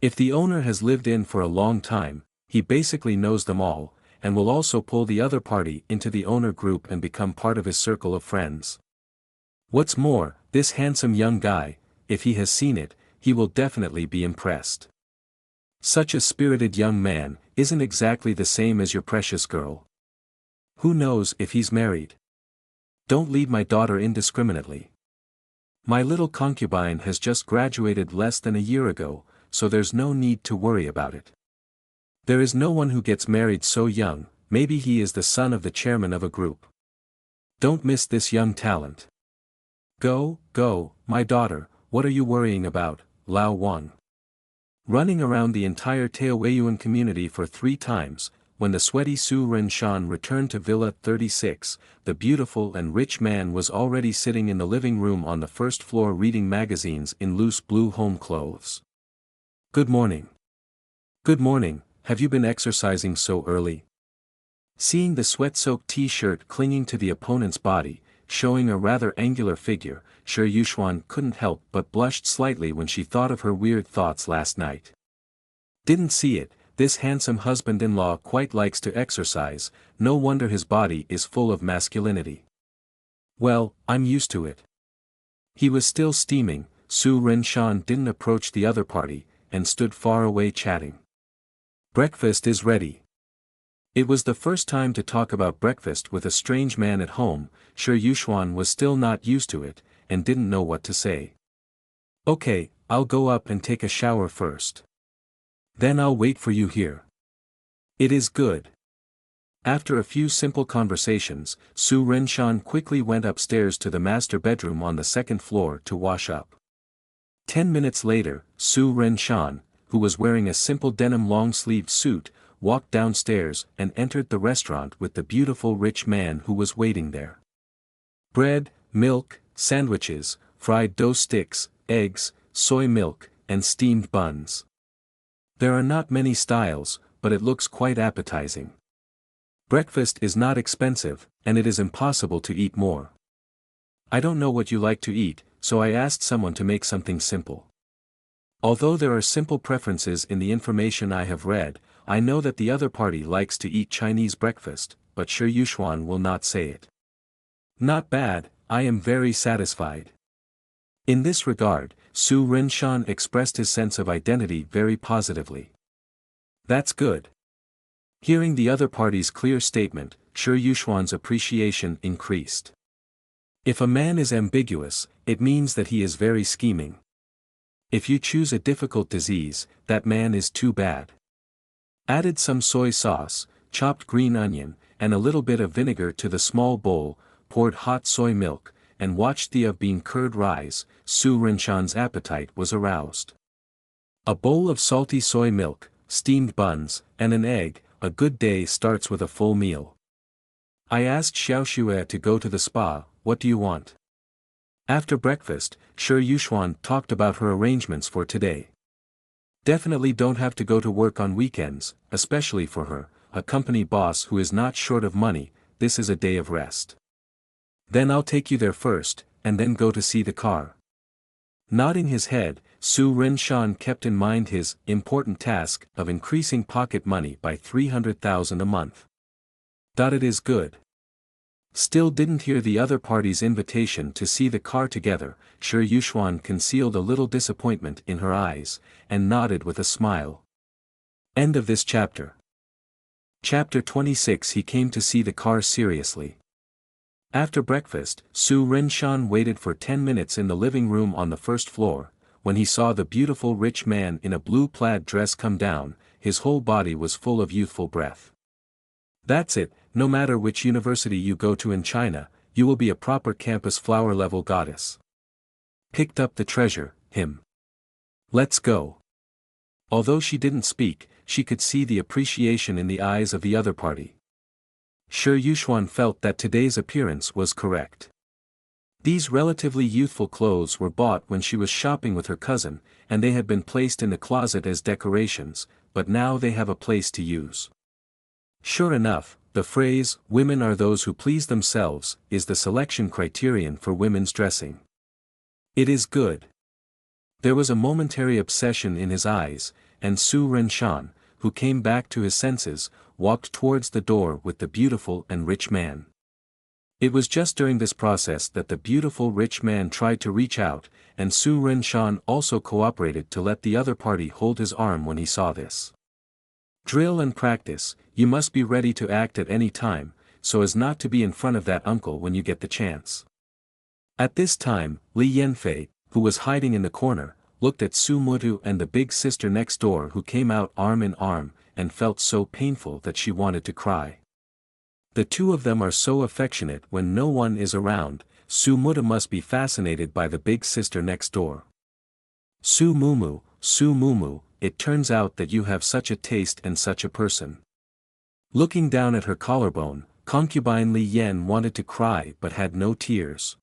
S1: If the owner has lived in for a long time, he basically knows them all, and will also pull the other party into the owner group and become part of his circle of friends. What's more, this handsome young guy, if he has seen it, he will definitely be impressed. Such a spirited young man isn't exactly the same as your precious girl. Who knows if he's married? Don't leave my daughter indiscriminately. My little concubine has just graduated less than a year ago, so there's no need to worry about it. There is no one who gets married so young, maybe he is the son of the chairman of a group. Don't miss this young talent. Go, my daughter, what are you worrying about, Lao Wang? Running around the entire Taoyuan community for 3 times, when the sweaty Su Renshan returned to Villa 36, the beautiful and rich man was already sitting in the living room on the first floor reading magazines in loose blue home clothes. "Good morning." "Good morning, have you been exercising so early?" Seeing the sweat-soaked t-shirt clinging to the opponent's body, showing a rather angular figure, Shi Yuxuan couldn't help but blushed slightly when she thought of her weird thoughts last night. Didn't see it. This handsome husband-in-law quite likes to exercise, no wonder his body is full of masculinity. Well, I'm used to it. He was still steaming, Su Renshan didn't approach the other party, and stood far away chatting. "Breakfast is ready." It was the first time to talk about breakfast with a strange man at home. Shi Yuxuan was still not used to it, and didn't know what to say. "Okay, I'll go up and take a shower first. Then I'll wait for you here." "It is good." After a few simple conversations, Su Renshan quickly went upstairs to the master bedroom on the second floor to wash up. 10 minutes later, Su Renshan, who was wearing a simple denim long-sleeved suit, walked downstairs and entered the restaurant with the beautiful rich man who was waiting there. Bread, milk, sandwiches, fried dough sticks, eggs, soy milk, and steamed buns. There are not many styles, but it looks quite appetizing. Breakfast is not expensive, and it is impossible to eat more. I don't know what you like to eat, so I asked someone to make something simple. Although there are simple preferences in the information I have read, I know that the other party likes to eat Chinese breakfast, but Shi Yuxuan will not say it. Not bad, I am very satisfied. In this regard, Su Renshan expressed his sense of identity very positively. That's good. Hearing the other party's clear statement, Shi Yuxuan's appreciation increased. If a man is ambiguous, it means that he is very scheming. If you choose a difficult disease, that man is too bad. Added some soy sauce, chopped green onion, and a little bit of vinegar to the small bowl, poured hot soy milk, and watched the of bean curd rise. Su Renshan's appetite was aroused. A bowl of salty soy milk, steamed buns, and an egg. A good day starts with a full meal. I asked Xiao Xue to go to the spa. What do you want? After breakfast, Shi Yuxuan talked about her arrangements for today. Definitely don't have to go to work on weekends, especially for her, a company boss who is not short of money. This is a day of rest. Then I'll take you there first, and then go to see the car. Nodding his head, Su Renshan kept in mind his important task of increasing pocket money by 300,000 a month. It is good. Still didn't hear the other party's invitation to see the car together. Shi Yuxuan concealed a little disappointment in her eyes, and nodded with a smile. End of this chapter. Chapter 26. He came to see the car seriously. After breakfast, Su Renshan waited for 10 minutes in the living room on the first floor. When he saw the beautiful rich man in a blue plaid dress come down, his whole body was full of youthful breath. That's it, no matter which university you go to in China, you will be a proper campus flower-level goddess. Picked up the treasure, him. Let's go. Although she didn't speak, she could see the appreciation in the eyes of the other party. Shi Yuxuan felt that today's appearance was correct. These relatively youthful clothes were bought when she was shopping with her cousin, and they had been placed in the closet as decorations, but now they have a place to use. Sure enough, the phrase, "women are those who please themselves," is the selection criterion for women's dressing. It is good. There was a momentary obsession in his eyes, and Su Renshan, who came back to his senses, walked towards the door with the beautiful and rich man. It was just during this process that the beautiful rich man tried to reach out, and Su Renshan also cooperated to let the other party hold his arm when he saw this. Drill and practice, you must be ready to act at any time, so as not to be in front of that uncle when you get the chance. At this time, Li Yanfei, who was hiding in the corner, looked at Su Mutu and the big sister next door who came out arm in arm, and felt so painful that she wanted to cry. The two of them are so affectionate when no one is around. Su Mutu must be fascinated by the big sister next door. Su Mumu, it turns out that you have such a taste and such a person. Looking down at her collarbone, concubine Li Yan wanted to cry but had no tears.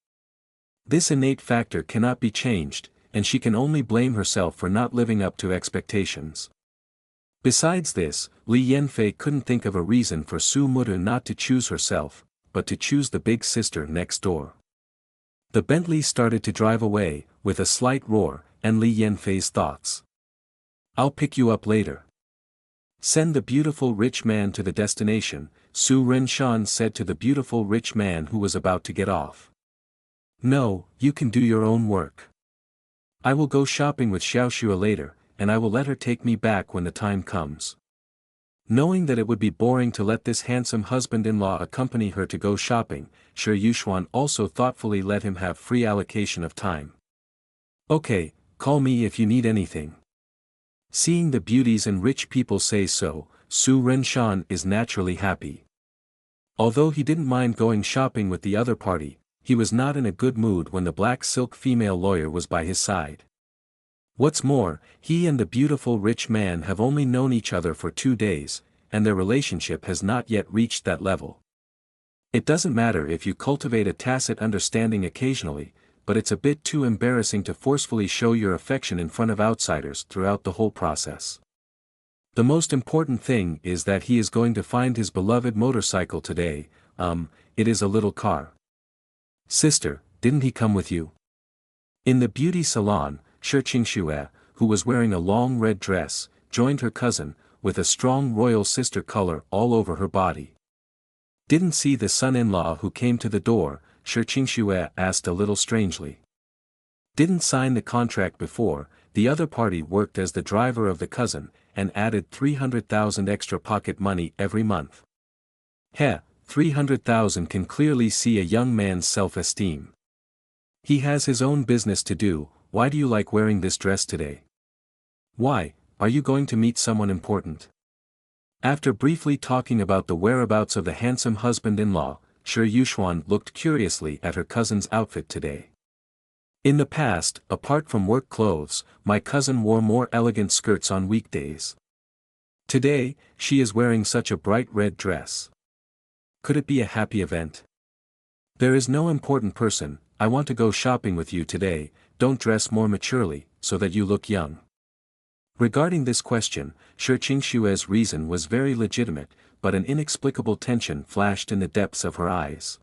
S1: This innate factor cannot be changed, and she can only blame herself for not living up to expectations. Besides this, Li Yanfei couldn't think of a reason for Su Mutu not to choose herself, but to choose the big sister next door. The Bentley started to drive away, with a slight roar, and Li Yanfei's thoughts. I'll pick you up later. Send the beautiful rich man to the destination, Su Renshan said to the beautiful rich man who was about to get off. No, you can do your own work. I will go shopping with Xiao Xue later, and I will let her take me back when the time comes. Knowing that it would be boring to let this handsome husband-in-law accompany her to go shopping, Shi Yuxuan also thoughtfully let him have free allocation of time. Okay, call me if you need anything. Seeing the beauties and rich people say so, Su Renshan is naturally happy. Although he didn't mind going shopping with the other party, he was not in a good mood when the black silk female lawyer was by his side. What's more, he and the beautiful rich man have only known each other for 2 days, and their relationship has not yet reached that level. It doesn't matter if you cultivate a tacit understanding occasionally, but it's a bit too embarrassing to forcefully show your affection in front of outsiders throughout the whole process. The most important thing is that he is going to find his beloved motorcycle today. It is a little car. Sister, didn't he come with you? In the beauty salon, Shi Qingxue, who was wearing a long red dress, joined her cousin, with a strong royal sister color all over her body. Didn't see the son-in-law who came to the door, Shi Qingxue asked a little strangely. Didn't sign the contract before. The other party worked as the driver of the cousin, and added 300,000 extra pocket money every month. 300,000 can clearly see a young man's self-esteem. He has his own business to do. Why do you like wearing this dress today? Why, are you going to meet someone important? After briefly talking about the whereabouts of the handsome husband-in-law, Shi Yuxuan looked curiously at her cousin's outfit today. In the past, apart from work clothes, my cousin wore more elegant skirts on weekdays. Today, she is wearing such a bright red dress. Could it be a happy event? There is no important person. I want to go shopping with you today. Don't dress more maturely, so that you look young. Regarding this question, Shi Qingxue's reason was very legitimate, but an inexplicable tension flashed in the depths of her eyes.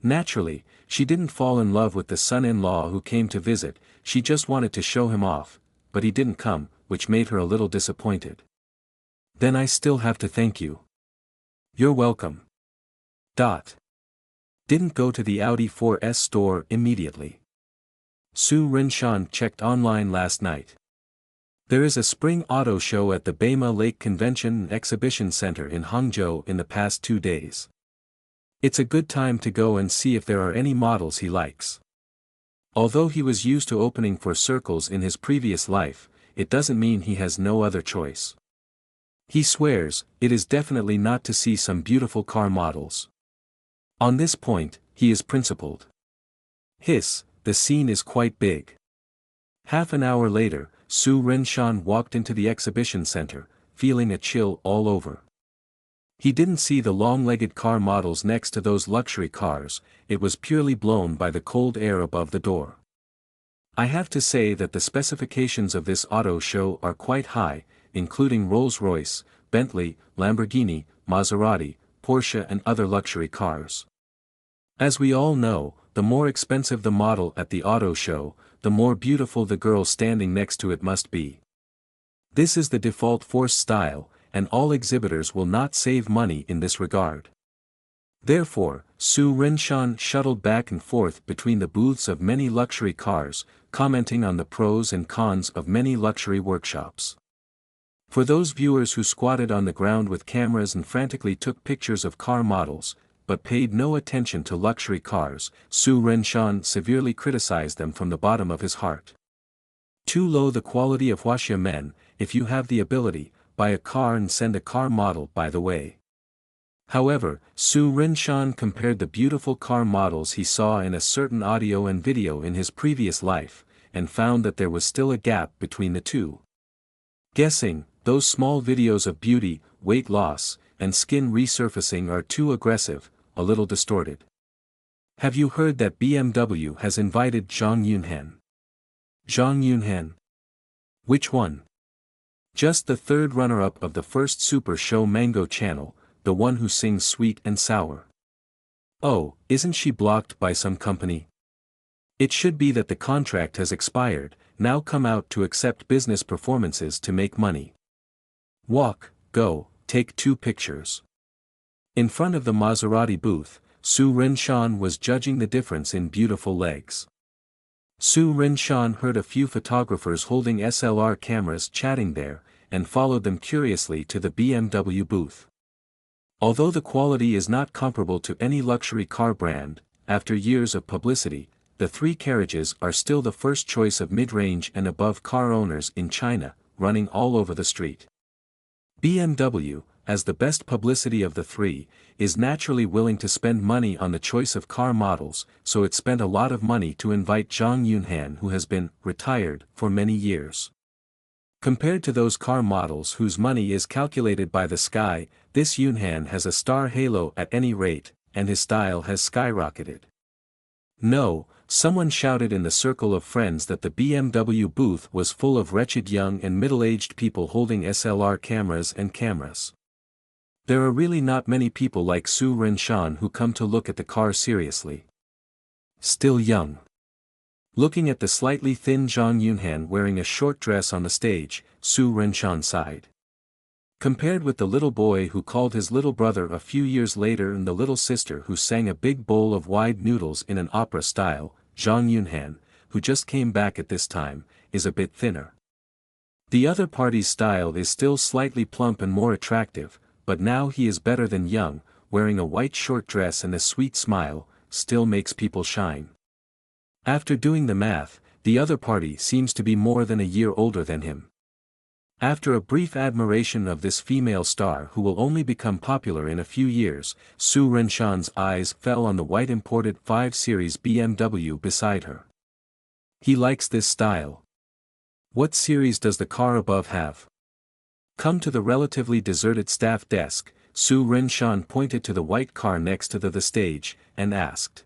S1: Naturally, she didn't fall in love with the son-in-law who came to visit, she just wanted to show him off, but he didn't come, which made her a little disappointed. Then I still have to thank you. You're welcome. Didn't go to the Audi 4S store immediately. Su Rinshan checked online last night. There is a spring auto show at the Beima Lake Convention and Exhibition Center in Hangzhou in the past 2 days. It's a good time to go and see if there are any models he likes. Although he was used to opening for circles in his previous life, it doesn't mean he has no other choice. He swears, it is definitely not to see some beautiful car models. On this point, he is principled. The scene is quite big. Half an hour later, Su Rinshan walked into the exhibition center, feeling a chill all over. He didn't see the long-legged car models next to those luxury cars, it was purely blown by the cold air above the door. I have to say that the specifications of this auto show are quite high, including Rolls-Royce, Bentley, Lamborghini, Maserati, Porsche and other luxury cars. As we all know, the more expensive the model at the auto show, the more beautiful the girl standing next to it must be. This is the default force style, and all exhibitors will not save money in this regard. Therefore, Su Rinshan shuttled back and forth between the booths of many luxury cars, commenting on the pros and cons of many luxury workshops. For those viewers who squatted on the ground with cameras and frantically took pictures of car models, but paid no attention to luxury cars, Su Rinshan severely criticized them from the bottom of his heart. Too low the quality of Huaxia men. If you have the ability, buy a car and send a car model by the way. However, Su Rinshan compared the beautiful car models he saw in a certain audio and video in his previous life, and found that there was still a gap between the two. Guessing, those small videos of beauty, weight loss, and skin resurfacing are too aggressive, a little distorted. Have you heard that BMW has invited Zhang Yunhan? Zhang Yunhan? Which one? Just the third runner-up of the first super show Mango Channel, the one who sings sweet and sour. Oh, isn't she blocked by some company? It should be that the contract has expired, now come out to accept business performances to make money. Walk, go, take 2 pictures. In front of the Maserati booth, Su Rinshan was judging the difference in beautiful legs. Su Rinshan heard a few photographers holding SLR cameras chatting there, and followed them curiously to the BMW booth. Although the quality is not comparable to any luxury car brand, after years of publicity, the 3 carriages are still the first choice of mid-range and above car owners in China, running all over the street. BMW, as the best publicity of the three, is naturally willing to spend money on the choice of car models, so it spent a lot of money to invite Jong Eun-han, who has been retired for many years. Compared to those car models whose money is calculated by the sky, this Eun-han has a star halo at any rate, and his style has skyrocketed. No, someone shouted in the circle of friends that the BMW booth was full of wretched young and middle-aged people holding SLR cameras and cameras. There are really not many people like Soo Rin-shan who come to look at the car seriously. Still young. Looking at the slightly thin Jong Eun-han wearing a short dress on the stage, Soo Rin-shan sighed. Compared with the little boy who called his little brother a few years later and the little sister who sang a big bowl of wide noodles in an opera style, Jong Eun-han, who just came back at this time, is a bit thinner. The other party's style is still slightly plump and more attractive, but now he is better than young, wearing a white short dress and a sweet smile, still makes people shine. After doing the math, the other party seems to be more than a year older than him. After a brief admiration of this female star who will only become popular in a few years, Soo Rin-shan's eyes fell on the white imported 5 Series BMW beside her. He likes this style. What series does the car above have? Come to the relatively deserted staff desk, Soo Rin-shan pointed to the white car next to the stage, and asked.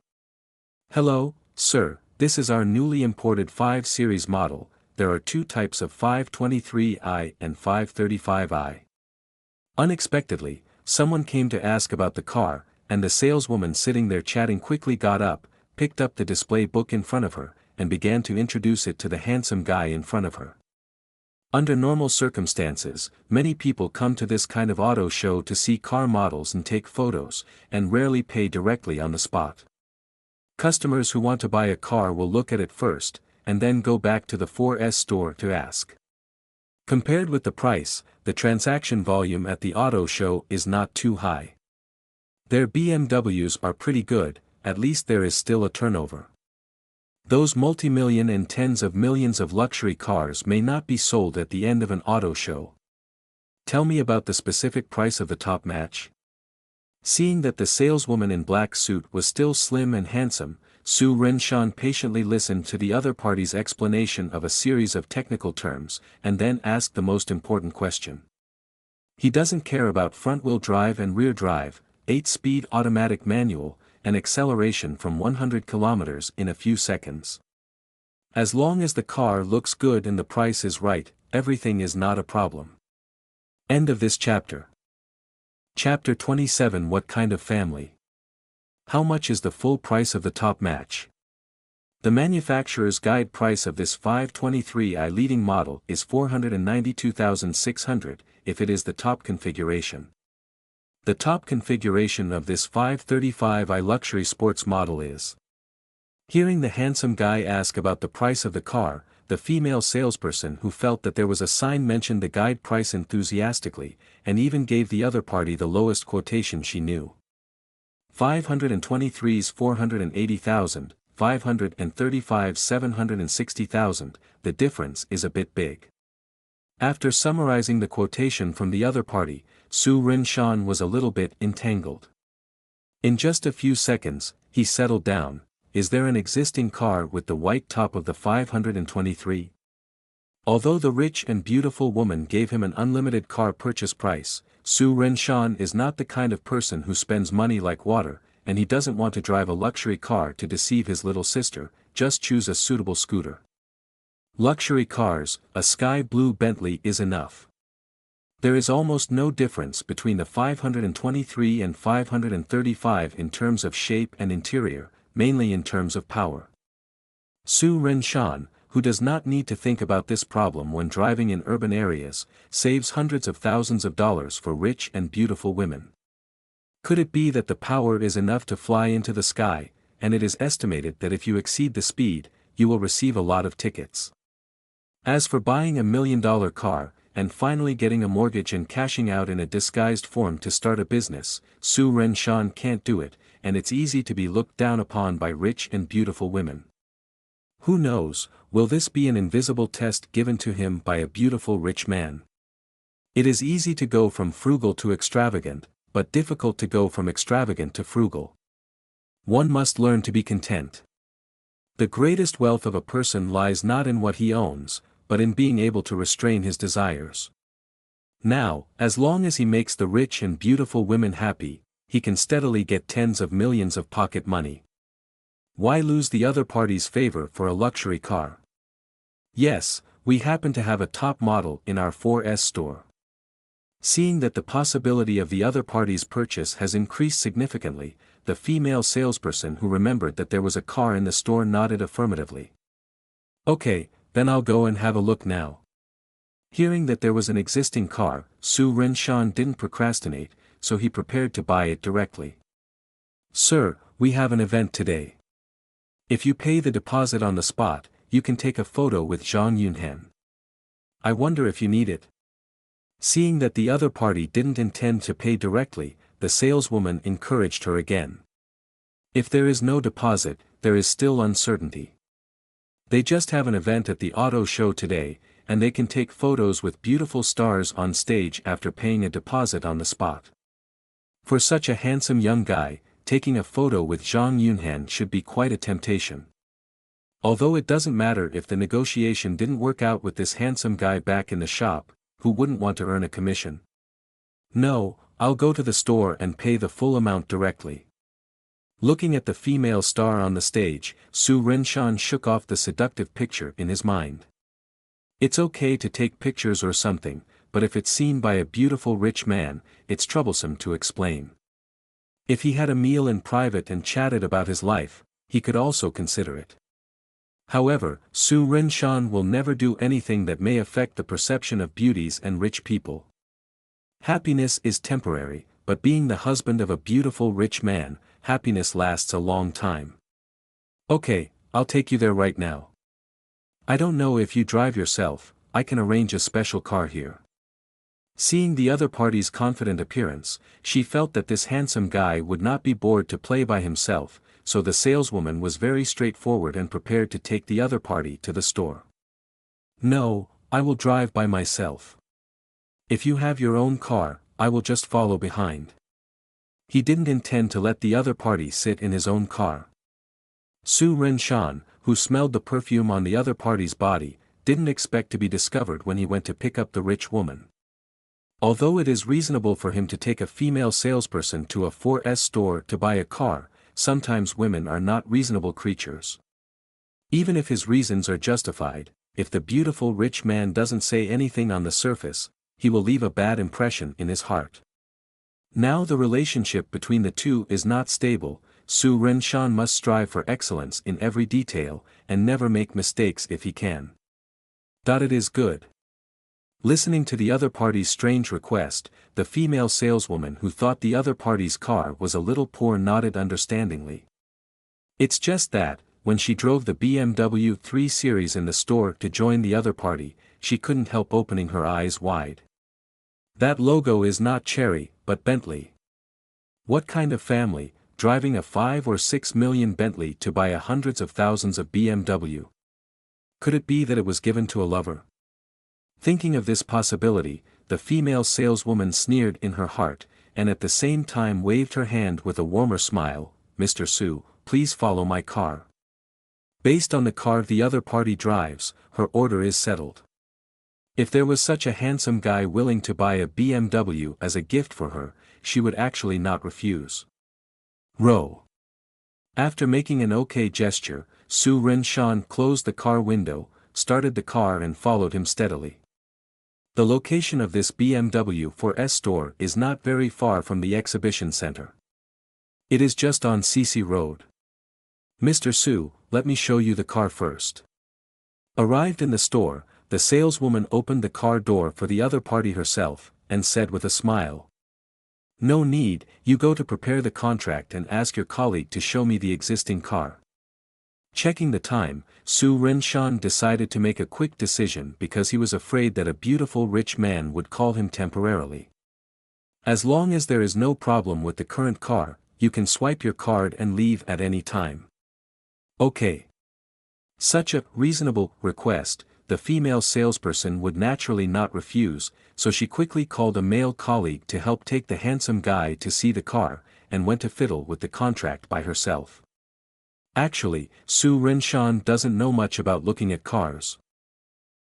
S1: "Hello, sir, this is our newly imported 5 Series model. There are 2 types of 523i and 535i. Unexpectedly, someone came to ask about the car, and the saleswoman sitting there chatting quickly got up, picked up the display book in front of her, and began to introduce it to the handsome guy in front of her. Under normal circumstances, many people come to this kind of auto show to see car models and take photos, and rarely pay directly on the spot. Customers who want to buy a car will look at it first, and then go back to the 4S store to ask. Compared with the price, the transaction volume at the auto show is not too high. Their BMWs are pretty good, at least there is still a turnover. Those multi-million and tens of millions of luxury cars may not be sold at the end of an auto show. Tell me about the specific price of the top match." Seeing that the saleswoman in black suit was still slim and handsome, Soo Rin-shan patiently listened to the other party's explanation of a series of technical terms, and then asked the most important question. He doesn't care about front-wheel drive and rear drive, 8-speed automatic manual, and acceleration from 100 kilometers in a few seconds. As long as the car looks good and the price is right, everything is not a problem. End of this chapter. Chapter 27. What kind of family? How much is the full price of the top match? The manufacturer's guide price of this 523i leading model is $492,600 if it is the top configuration. The top configuration of this 535i luxury sports model is. Hearing the handsome guy ask about the price of the car, the female salesperson who felt that there was a sign mentioned the guide price enthusiastically, and even gave the other party the lowest quotation she knew. 523's 480,000, 535 760,000, the difference is a bit big. After summarizing the quotation from the other party, Soo Rin-shan was a little bit entangled. In just a few seconds, he settled down. Is there an existing car with the white top of the 523? Although the rich and beautiful woman gave him an unlimited car purchase price, Soo Rin-shan is not the kind of person who spends money like water, and he doesn't want to drive a luxury car to deceive his little sister. Just choose a suitable scooter. Luxury cars, a sky blue Bentley is enough. There is almost no difference between the 523 and 535 in terms of shape and interior, mainly in terms of power. Soo Rin-shan, who does not need to think about this problem when driving in urban areas, saves hundreds of thousands of dollars for rich and beautiful women. Could it be that the power is enough to fly into the sky, and it is estimated that if you exceed the speed, you will receive a lot of tickets? As for buying $1 million car, and finally getting a mortgage and cashing out in a disguised form to start a business, Soo Rin-shan can't do it, and it's easy to be looked down upon by rich and beautiful women. Who knows, will this be an invisible test given to him by a beautiful rich man? It is easy to go from frugal to extravagant, but difficult to go from extravagant to frugal. One must learn to be content. The greatest wealth of a person lies not in what he owns, but in being able to restrain his desires. Now, as long as he makes the rich and beautiful women happy, he can steadily get tens of millions of pocket money. Why lose the other party's favor for a luxury car? Yes, we happen to have a top model in our 4S store. Seeing that the possibility of the other party's purchase has increased significantly, the female salesperson who remembered that there was a car in the store nodded affirmatively. Okay, then I'll go and have a look now. Hearing that there was an existing car, Su Renshan didn't procrastinate, so he prepared to buy it directly. Sir, we have an event today. If you pay the deposit on the spot, you can take a photo with Zhang Yunhan. I wonder if you need it. Seeing that the other party didn't intend to pay directly, the saleswoman encouraged her again. If there is no deposit, there is still uncertainty. They just have an event at the auto show today, and they can take photos with beautiful stars on stage after paying a deposit on the spot. For such a handsome young guy, taking a photo with Zhang Yunhan should be quite a temptation. Although it doesn't matter if the negotiation didn't work out with this handsome guy back in the shop, who wouldn't want to earn a commission? No, I'll go to the store and pay the full amount directly. Looking at the female star on the stage, Su Renshan shook off the seductive picture in his mind. It's okay to take pictures or something, but if it's seen by a beautiful rich man, it's troublesome to explain. If he had a meal in private and chatted about his life, he could also consider it. However, Su Renshan will never do anything that may affect the perception of beauties and rich people. Happiness is temporary, but being the husband of a beautiful rich man, happiness lasts a long time. Okay, I'll take you there right now. I don't know if you drive yourself, I can arrange a special car here. Seeing the other party's confident appearance, she felt that this handsome guy would not be bored to play by himself, so the saleswoman was very straightforward and prepared to take the other party to the store. No, I will drive by myself. If you have your own car, I will just follow behind. He didn't intend to let the other party sit in his own car. Su Renshan, who smelled the perfume on the other party's body, didn't expect to be discovered when he went to pick up the rich woman. Although it is reasonable for him to take a female salesperson to a 4S store to buy a car, sometimes women are not reasonable creatures. Even if his reasons are justified, if the beautiful rich man doesn't say anything on the surface, he will leave a bad impression in his heart. Now the relationship between the two is not stable. Su Renshan must strive for excellence in every detail, and never make mistakes if he can. It is good. Listening to the other party's strange request, the female saleswoman who thought the other party's car was a little poor nodded understandingly. It's just that, when she drove the BMW 3 Series in the store to join the other party, she couldn't help opening her eyes wide. That logo is not Cherry, but Bentley. What kind of family, driving a 5 or 6 million Bentley to buy hundreds of thousands of BMW? Could it be that it was given to a lover? Thinking of this possibility, the female saleswoman sneered in her heart, and at the same time waved her hand with a warmer smile. Mr. Su, please follow my car. Based on the car the other party drives, her order is settled. If there was such a handsome guy willing to buy a BMW as a gift for her, she would actually not refuse. Row. After making an okay gesture, Su Renshan closed the car window, started the car and followed him steadily. The location of this BMW 4S store is not very far from the exhibition center. It is just on CC Road. Mr. Su, let me show you the car first. Arrived in the store, the saleswoman opened the car door for the other party herself, and said with a smile. No need, you go to prepare the contract and ask your colleague to show me the existing car. Checking the time, Su Renshan decided to make a quick decision because he was afraid that a beautiful rich man would call him temporarily. As long as there is no problem with the current car, you can swipe your card and leave at any time. Okay. Such a reasonable request, the female salesperson would naturally not refuse, so she quickly called a male colleague to help take the handsome guy to see the car, and went to fiddle with the contract by herself. Actually, Su Rinshan doesn't know much about looking at cars.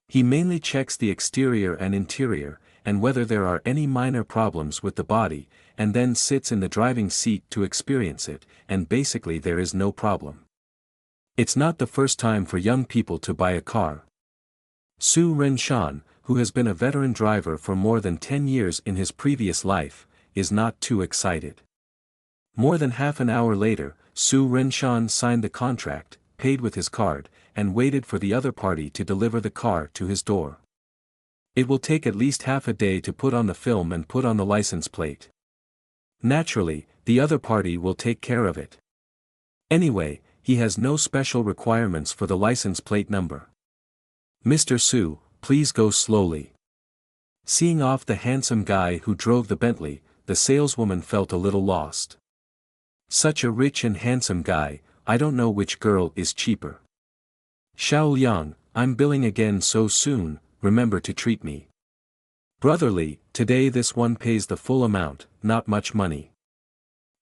S1: He mainly checks the exterior and interior, and whether there are any minor problems with the body, and then sits in the driving seat to experience it, and basically there is no problem. It's not the first time for young people to buy a car. Su Rinshan, who has been a veteran driver for more than 10 years in his previous life, is not too excited. More than half an hour later, Su Rinshan signed the contract, paid with his card, and waited for the other party to deliver the car to his door. It will take at least half a day to put on the film and put on the license plate. Naturally, the other party will take care of it. Anyway, he has no special requirements for the license plate number. Mr. Su, please go slowly. Seeing off the handsome guy who drove the Bentley, the saleswoman felt a little lost. Such a rich and handsome guy, I don't know which girl is cheaper. Xiaoliang, I'm billing again so soon, remember to treat me brotherly. Today this one pays the full amount, not much money.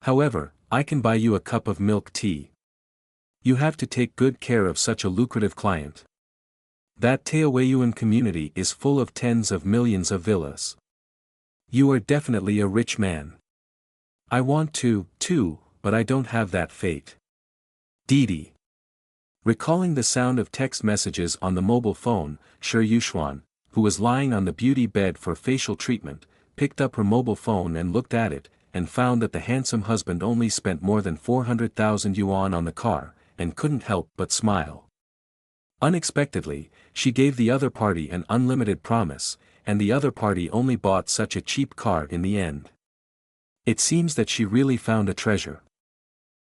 S1: However, I can buy you a cup of milk tea. You have to take good care of such a lucrative client. That Taoyuan community is full of tens of millions of villas. You are definitely a rich man. I want to, too, but I don't have that fate. Didi. Recalling the sound of text messages on the mobile phone, Shi Yuxuan, who was lying on the beauty bed for facial treatment, picked up her mobile phone and looked at it, and found that the handsome husband only spent more than 400,000 yuan on the car, and couldn't help but smile. Unexpectedly, she gave the other party an unlimited promise, and the other party only bought such a cheap car in the end. It seems that she really found a treasure.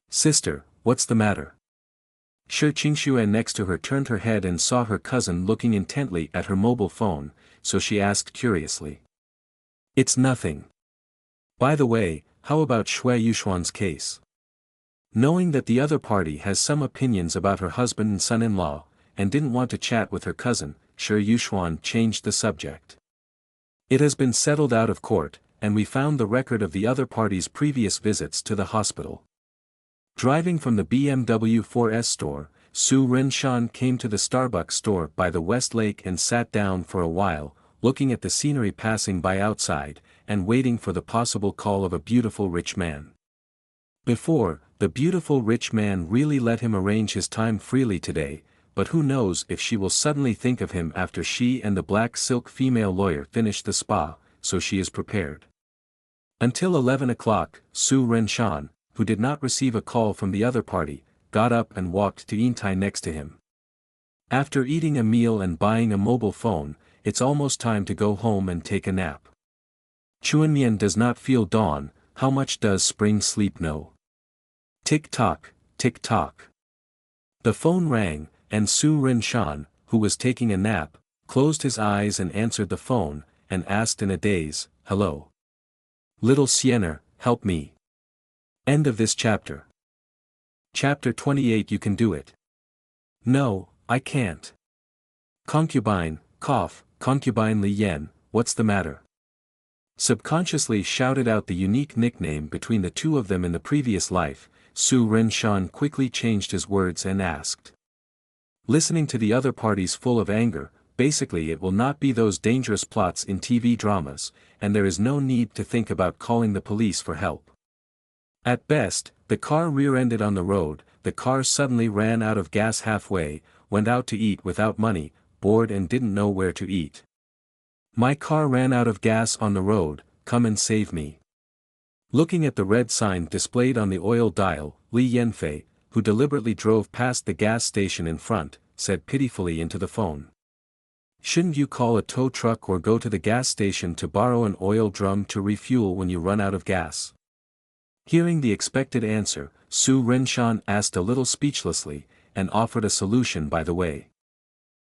S1: Sister, what's the matter? Shi Qingxuan next to her turned her head and saw her cousin looking intently at her mobile phone, so she asked curiously. It's nothing. By the way, how about Shui Yuxuan's case? Knowing that the other party has some opinions about her husband and son-in-law, and didn't want to chat with her cousin, Shi Yuxuan changed the subject. It has been settled out of court, and we found the record of the other party's previous visits to the hospital. Driving from the BMW 4S store, Su Rinshan came to the Starbucks store by the West Lake and sat down for a while, looking at the scenery passing by outside, and waiting for the possible call of a beautiful rich man. Before, the beautiful rich man really let him arrange his time freely today, but who knows if she will suddenly think of him after she and the black silk female lawyer finish the spa, so she is prepared. Until 11 o'clock, Su Rinshan, who did not receive a call from the other party, got up and walked to Yintai next to him. After eating a meal and buying a mobile phone, it's almost time to go home and take a nap. Chuanmian does not feel dawn, how much does spring sleep know? Tick-tock, tick-tock. The phone rang, and Su Rinshan, who was taking a nap, closed his eyes and answered the phone, and asked in a daze, "Hello. Little Siener, help me." End of this chapter. Chapter 28. You can do it. No, I can't. Concubine, cough, concubine Li Yan, what's the matter? Subconsciously shouted out the unique nickname between the two of them in the previous life. Su Rinshan quickly changed his words and asked. Listening to the other parties full of anger, basically it will not be those dangerous plots in TV dramas, and there is no need to think about calling the police for help. At best, the car rear-ended on the road, the car suddenly ran out of gas halfway, went out to eat without money, bored and didn't know where to eat. My car ran out of gas on the road, come and save me. Looking at the red sign displayed on the oil dial, Li Yanfei, who deliberately drove past the gas station in front, said pitifully into the phone. Shouldn't you call a tow truck or go to the gas station to borrow an oil drum to refuel when you run out of gas? Hearing the expected answer, Su Rinshan asked a little speechlessly, and offered a solution by the way.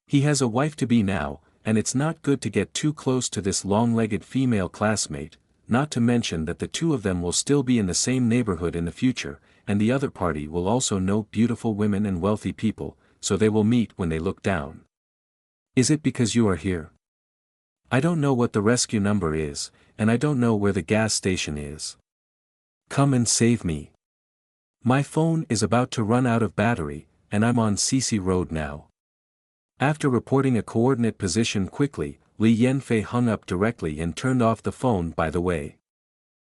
S1: He has a wife-to-be now, and it's not good to get too close to this long-legged female classmate, not to mention that the two of them will still be in the same neighborhood in the future, and the other party will also know beautiful women and wealthy people, so they will meet when they look down. Is it because you are here? I don't know what the rescue number is, and I don't know where the gas station is. Come and save me. My phone is about to run out of battery, and I'm on CC Road now. After reporting a coordinate position quickly, Li Yanfei hung up directly and turned off the phone. By the way,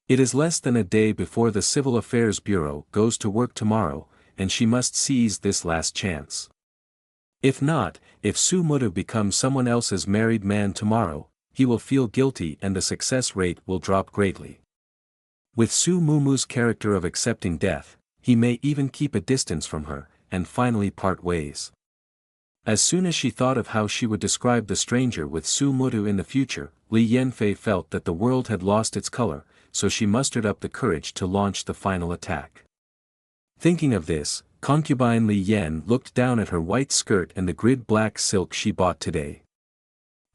S1: it is less than a day before the Civil Affairs Bureau goes to work tomorrow, and she must seize this last chance. If not, if Su Mutu becomes someone else's married man tomorrow, he will feel guilty and the success rate will drop greatly. With Su Mumu's character of accepting death, he may even keep a distance from her, and finally part ways. As soon as she thought of how she would describe the stranger with Su Mutu in the future, Li Yanfei felt that the world had lost its color, so she mustered up the courage to launch the final attack. Thinking of this, concubine Li Yan looked down at her white skirt and the grid black silk she bought today.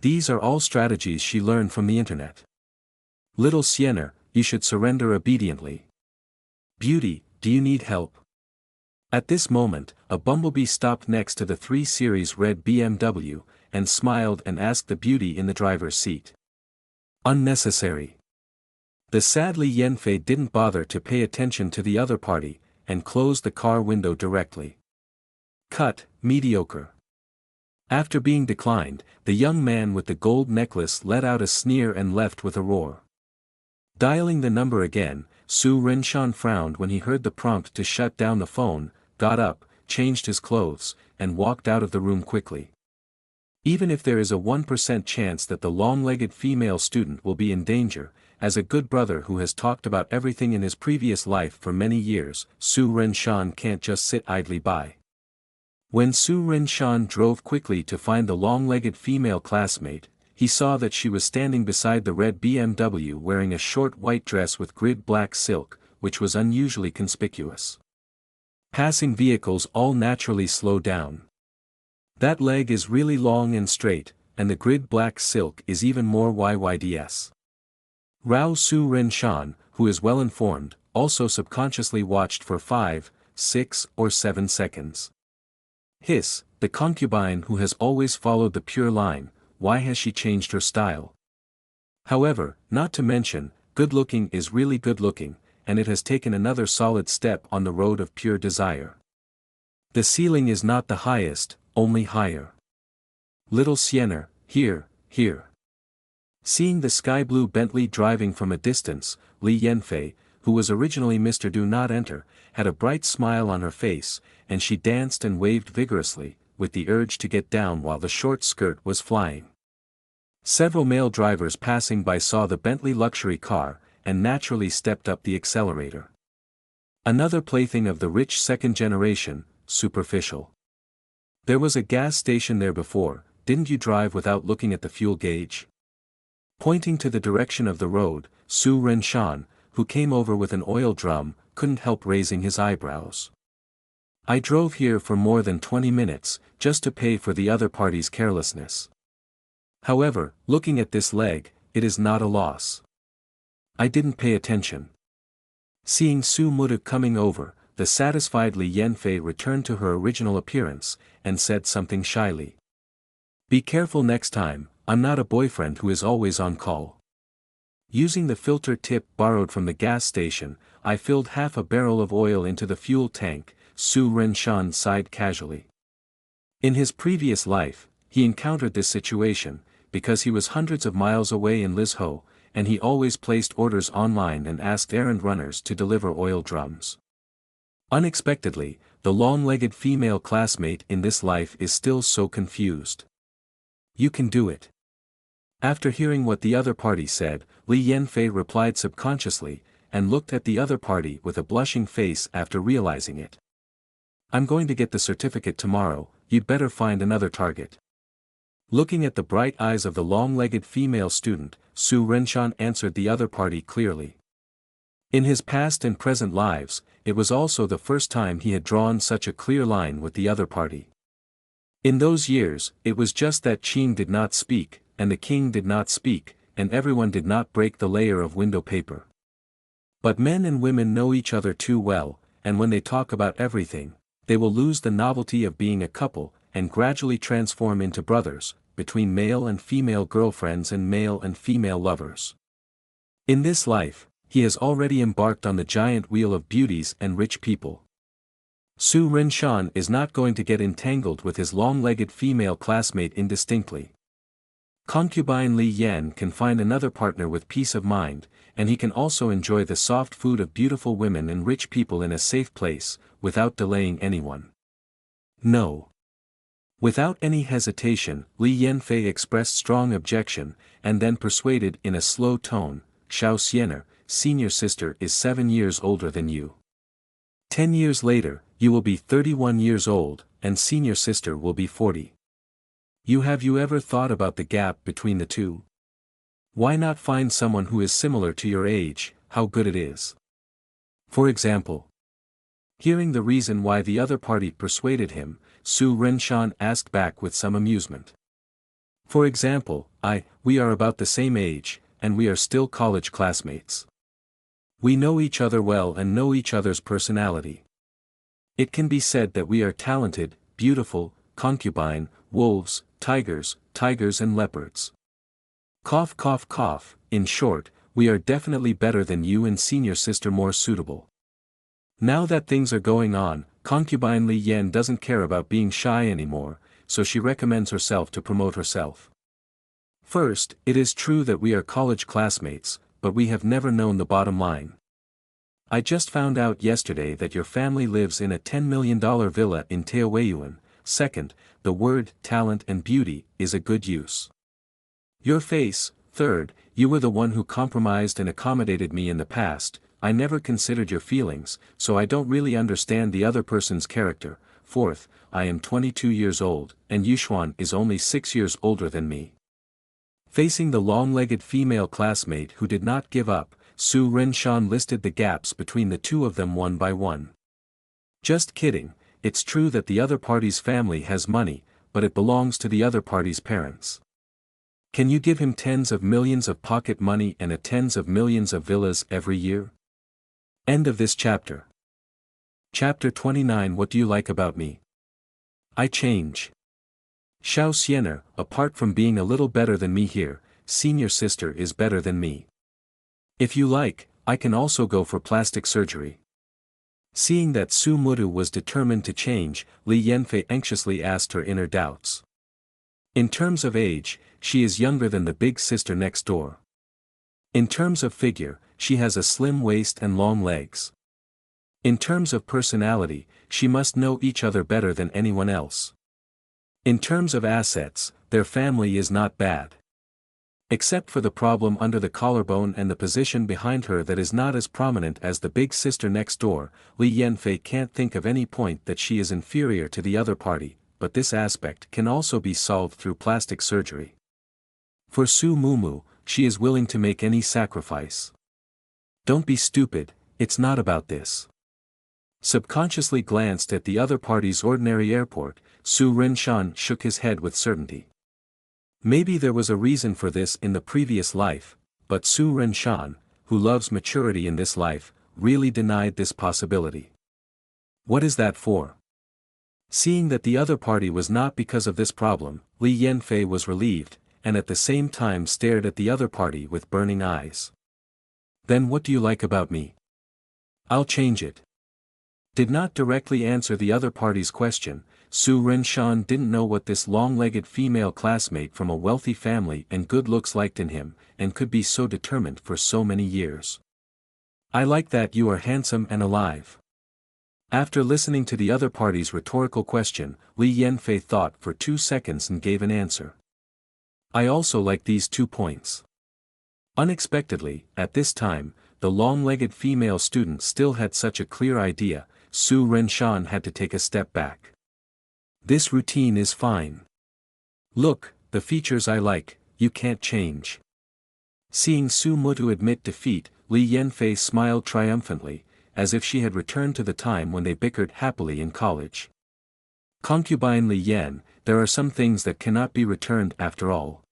S1: These are all strategies she learned from the internet. Little Sienna, you should surrender obediently. Beauty, do you need help? At this moment, a bumblebee stopped next to the 3 Series red BMW, and smiled and asked the beauty in the driver's seat. Unnecessary. The sad Li Yanfei didn't bother to pay attention to the other party, and closed the car window directly. Cut, mediocre. After being declined, the young man with the gold necklace let out a sneer and left with a roar. Dialing the number again, Su Renshan frowned when he heard the prompt to shut down the phone, got up, changed his clothes, and walked out of the room quickly. Even if there is a 1% chance that the long-legged female student will be in danger, as a good brother who has talked about everything in his previous life for many years, Su Renshan can't just sit idly by. When Su Renshan drove quickly to find the long-legged female classmate, he saw that she was standing beside the red BMW wearing a short white dress with grid black silk, which was unusually conspicuous. Passing vehicles all naturally slow down. That leg is really long and straight, and the grid black silk is even more yyds. Rao Su Renshan, who is well informed, also subconsciously watched for 5, 6, or 7 seconds. Hiss, the concubine who has always followed the pure line, why has she changed her style? However, not to mention, good-looking is really good-looking, and it has taken another solid step on the road of pure desire. The ceiling is not the highest, only higher. Little Sienna, here, here. Seeing the sky-blue Bentley driving from a distance, Li Yanfei, who was originally Mr. Do Not Enter, had a bright smile on her face, and she danced and waved vigorously, with the urge to get down while the short skirt was flying. Several male drivers passing by saw the Bentley luxury car, and naturally stepped up the accelerator. Another plaything of the rich second generation, superficial. There was a gas station there before, didn't you drive without looking at the fuel gauge? Pointing to the direction of the road, Su Renshan, who came over with an oil drum, couldn't help raising his eyebrows. I drove here for more than 20 minutes, just to pay for the other party's carelessness. However, looking at this leg, it is not a loss. I didn't pay attention. Seeing Su Mutu coming over, the satisfied Li Yanfei returned to her original appearance, and said something shyly. Be careful next time, I'm not a boyfriend who is always on call. Using the filter tip borrowed from the gas station, I filled half a barrel of oil into the fuel tank, Su Renshan sighed casually. In his previous life, he encountered this situation, because he was hundreds of miles away in Lizhou, and he always placed orders online and asked errand runners to deliver oil drums. Unexpectedly, the long-legged female classmate in this life is still so confused. You can do it. After hearing what the other party said, Li Yanfei replied subconsciously, and looked at the other party with a blushing face after realizing it. I'm going to get the certificate tomorrow, you'd better find another target. Looking at the bright eyes of the long-legged female student, Su Renshan answered the other party clearly. In his past and present lives, it was also the first time he had drawn such a clear line with the other party. In those years, it was just that Qin did not speak, and the king did not speak, and everyone did not break the layer of window paper. But men and women know each other too well, and when they talk about everything, they will lose the novelty of being a couple, and gradually transform into brothers, between male and female girlfriends and male and female lovers. In this life, he has already embarked on the giant wheel of beauties and rich people. Su Rinshan is not going to get entangled with his long-legged female classmate indistinctly. Concubine Li Yan can find another partner with peace of mind, and he can also enjoy the soft food of beautiful women and rich people in a safe place, without delaying anyone. No. Without any hesitation, Li Yanfei expressed strong objection, and then persuaded in a slow tone, Xiao Xiener, senior sister is 7 years older than you. 10 years later, you will be 31 years old, and senior sister will be 40. Have you ever thought about the gap between the two? Why not find someone who is similar to your age, how good it is? For example. Hearing the reason why the other party persuaded him, Su Rinshan asked back with some amusement. For example, we are about the same age, and we are still college classmates. We know each other well and know each other's personality. It can be said that we are talented, beautiful, concubine, wolves, tigers and leopards. Cough cough cough, in short, we are definitely better than you and senior sister more suitable. Now that things are going on, concubine Li Yan doesn't care about being shy anymore, so she recommends herself to promote herself. First, it is true that we are college classmates, but we have never known the bottom line. I just found out yesterday that your family lives in a $10 million villa in Taoyuan. Second, the word talent and beauty is a good use. Your face. Third, you were the one who compromised and accommodated me in the past. I never considered your feelings, so I don't really understand the other person's character. Fourth, I am 22 years old, and Yushuan is only 6 years older than me. Facing the long-legged female classmate who did not give up, Su Rinshan listed the gaps between the two of them one by one. Just kidding, it's true that the other party's family has money, but it belongs to the other party's parents. Can you give him tens of millions of pocket money and tens of millions of villas every year? End of this chapter. Chapter 29. What do you like about me? I change. Xiao Xiener, apart from being a little better than me here, senior sister is better than me. If you like, I can also go for plastic surgery. Seeing that Su Mudu was determined to change, Li Yanfei anxiously asked her inner doubts. In terms of age, she is younger than the big sister next door. In terms of figure, she has a slim waist and long legs. In terms of personality, she must know each other better than anyone else. In terms of assets, their family is not bad. Except for the problem under the collarbone and the position behind her that is not as prominent as the big sister next door, Li Yanfei can't think of any point that she is inferior to the other party, but this aspect can also be solved through plastic surgery. For Su Mumu, she is willing to make any sacrifice. Don't be stupid, it's not about this. Subconsciously glanced at the other party's ordinary airport, Su Rinshan shook his head with certainty. Maybe there was a reason for this in the previous life, but Su Rinshan, who loves maturity in this life, really denied this possibility. What is that for? Seeing that the other party was not because of this problem, Li Yanfei was relieved, and at the same time stared at the other party with burning eyes. Then what do you like about me? I'll change it. Did not directly answer the other party's question. Su Rinshan didn't know what this long-legged female classmate from a wealthy family and good looks liked in him, and could be so determined for so many years. I like that you are handsome and alive. After listening to the other party's rhetorical question, Li Yanfei thought for 2 seconds and gave an answer. I also like these 2 points. Unexpectedly, at this time, the long-legged female student still had such a clear idea. Su Rinshan had to take a step back. This routine is fine. Look, the features I like, you can't change. Seeing Su Mutu admit defeat, Li Yanfei smiled triumphantly, as if she had returned to the time when they bickered happily in college. Concubine Li Yan, there are some things that cannot be returned after all.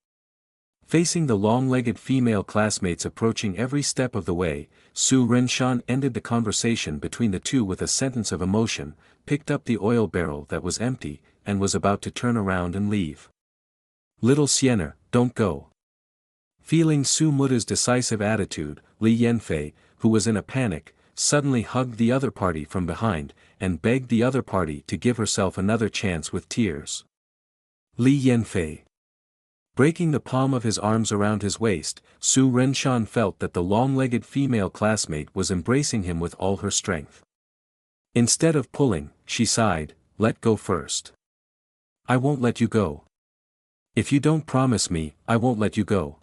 S1: Facing the long-legged female classmates approaching every step of the way, Su Rinshan ended the conversation between the two with a sentence of emotion, picked up the oil barrel that was empty, and was about to turn around and leave. Little Siener, don't go. Feeling Su Muta's decisive attitude, Li Yanfei, who was in a panic, suddenly hugged the other party from behind, and begged the other party to give herself another chance with tears. Li Yanfei. Breaking the palm of his arms around his waist, Su Renshan felt that the long-legged female classmate was embracing him with all her strength. Instead of pulling, she sighed, "Let go first. I won't let you go. If you don't promise me, I won't let you go."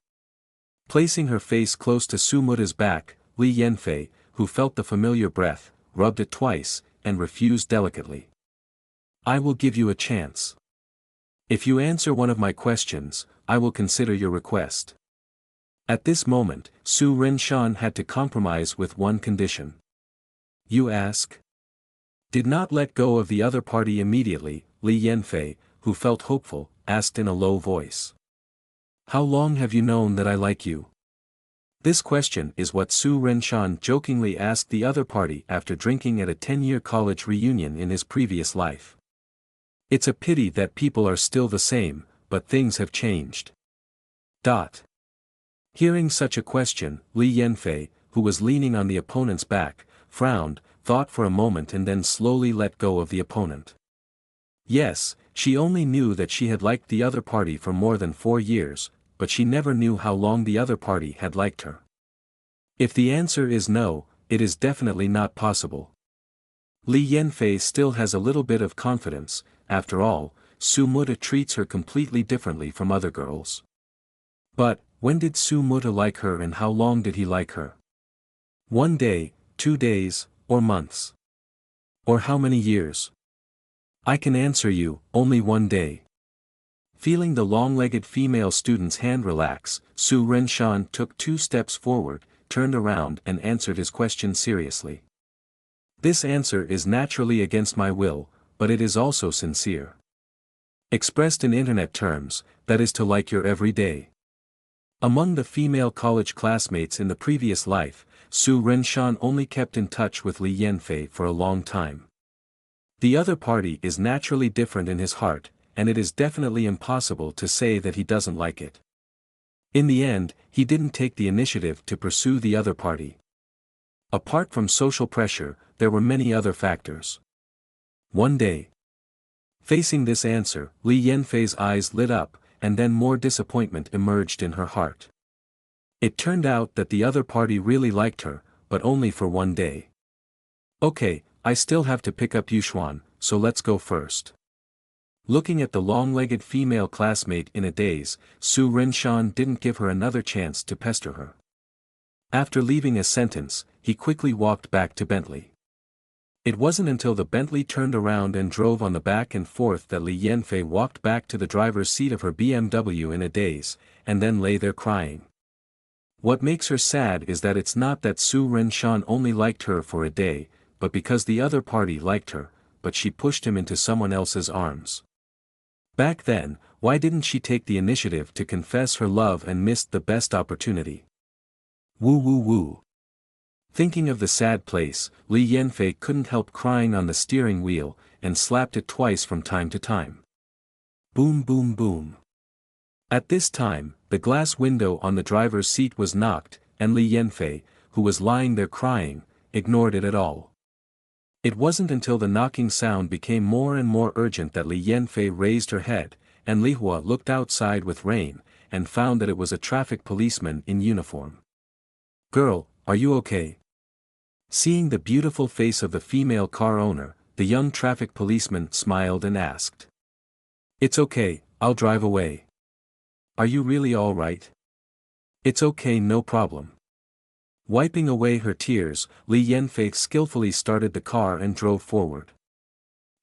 S1: Placing her face close to Su Muta's back, Li Yanfei, who felt the familiar breath, rubbed it twice, and refused delicately. "I will give you a chance. If you answer one of my questions, I will consider your request." At this moment, Su Renshan had to compromise with one condition. "You ask?" Did not let go of the other party immediately, Li Yanfei, who felt hopeful, asked in a low voice. "How long have you known that I like you?" This question is what Su Renshan jokingly asked the other party after drinking at a 10-year college reunion in his previous life. It's a pity that people are still the same, but things have changed. Hearing such a question, Li Yanfei, who was leaning on the opponent's back, frowned, thought for a moment and then slowly let go of the opponent. Yes, she only knew that she had liked the other party for more than 4 years, but she never knew how long the other party had liked her. If the answer is no, it is definitely not possible. Li Yanfei still has a little bit of confidence. After all, Su Muta treats her completely differently from other girls. But, when did Su Muta like her and how long did he like her? 1 day, 2 days, or months? Or how many years? I can answer you, only 1 day. Feeling the long-legged female student's hand relax, Su Renshan took 2 steps forward, turned around and answered his question seriously. This answer is naturally against my will, but it is also sincere. Expressed in internet terms, that is to like your every day. Among the female college classmates in the previous life, Su Renshan only kept in touch with Li Yanfei for a long time. The other party is naturally different in his heart, and it is definitely impossible to say that he doesn't like it. In the end, he didn't take the initiative to pursue the other party. Apart from social pressure, there were many other factors. 1 day. Facing this answer, Li Yanfei's eyes lit up, and then more disappointment emerged in her heart. It turned out that the other party really liked her, but only for 1 day. "Okay, I still have to pick up Yuxuan, so let's go first." Looking at the long-legged female classmate in a daze, Su Renshan didn't give her another chance to pester her. After leaving a sentence, he quickly walked back to Bentley. It wasn't until the Bentley turned around and drove on the back and forth that Li Yanfei walked back to the driver's seat of her BMW in a daze, and then lay there crying. What makes her sad is that it's not that Su Renshan only liked her for a day, but because the other party liked her, but she pushed him into someone else's arms. Back then, why didn't she take the initiative to confess her love and missed the best opportunity? Woo woo woo. Thinking of the sad place, Li Yanfei couldn't help crying on the steering wheel, and slapped it twice from time to time. Boom boom boom. At this time, the glass window on the driver's seat was knocked, and Li Yanfei, who was lying there crying, ignored it at all. It wasn't until the knocking sound became more and more urgent that Li Yanfei raised her head, and Li Hua looked outside with rain, and found that it was a traffic policeman in uniform. "Girl, are you okay?" Seeing the beautiful face of the female car owner, the young traffic policeman smiled and asked. "It's okay, I'll drive away." "Are you really all right?" "It's okay, no problem." Wiping away her tears, Li Yanfei skillfully started the car and drove forward.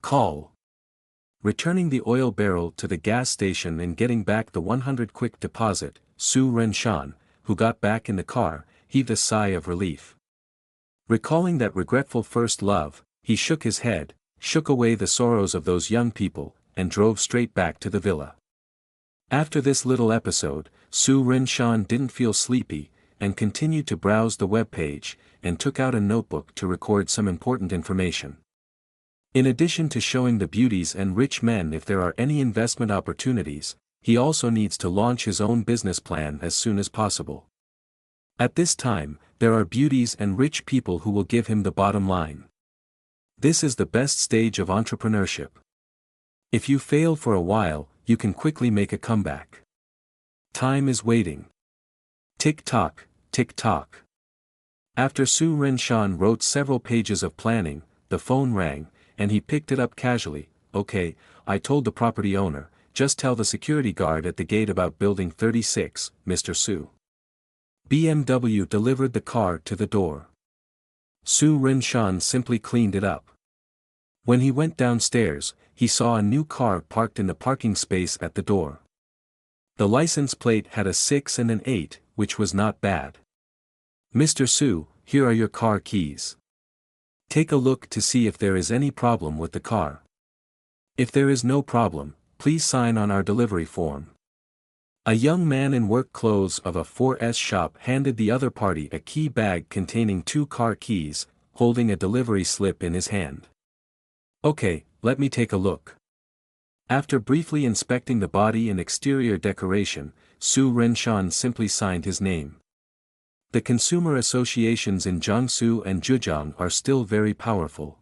S1: Call. Returning the oil barrel to the gas station and getting back the 100 quick deposit, Su Renshan, who got back in the car, heaved a sigh of relief. Recalling that regretful first love, he shook his head, shook away the sorrows of those young people, and drove straight back to the villa. After this little episode, Su Renshan didn't feel sleepy, and continued to browse the web page, and took out a notebook to record some important information. In addition to showing the beauties and rich men if there are any investment opportunities, he also needs to launch his own business plan as soon as possible. At this time, there are beauties and rich people who will give him the bottom line. This is the best stage of entrepreneurship. If you fail for a while, you can quickly make a comeback. Time is waiting. Tick-tock, tick-tock. After Su Renshan wrote several pages of planning, the phone rang, and he picked it up casually. "Okay, I told the property owner, just tell the security guard at the gate about building 36, Mr. Su." BMW delivered the car to the door. Su Renshan simply cleaned it up. When he went downstairs, he saw a new car parked in the parking space at the door. The license plate had a 6 and an 8, which was not bad. "Mr. Su, here are your car keys. Take a look to see if there is any problem with the car. If there is no problem, please sign on our delivery form." A young man in work clothes of a 4S shop handed the other party a key bag containing 2 car keys, holding a delivery slip in his hand. "Okay, let me take a look." After briefly inspecting the body and exterior decoration, Su Renshan simply signed his name. The consumer associations in Jiangsu and Zhejiang are still very powerful.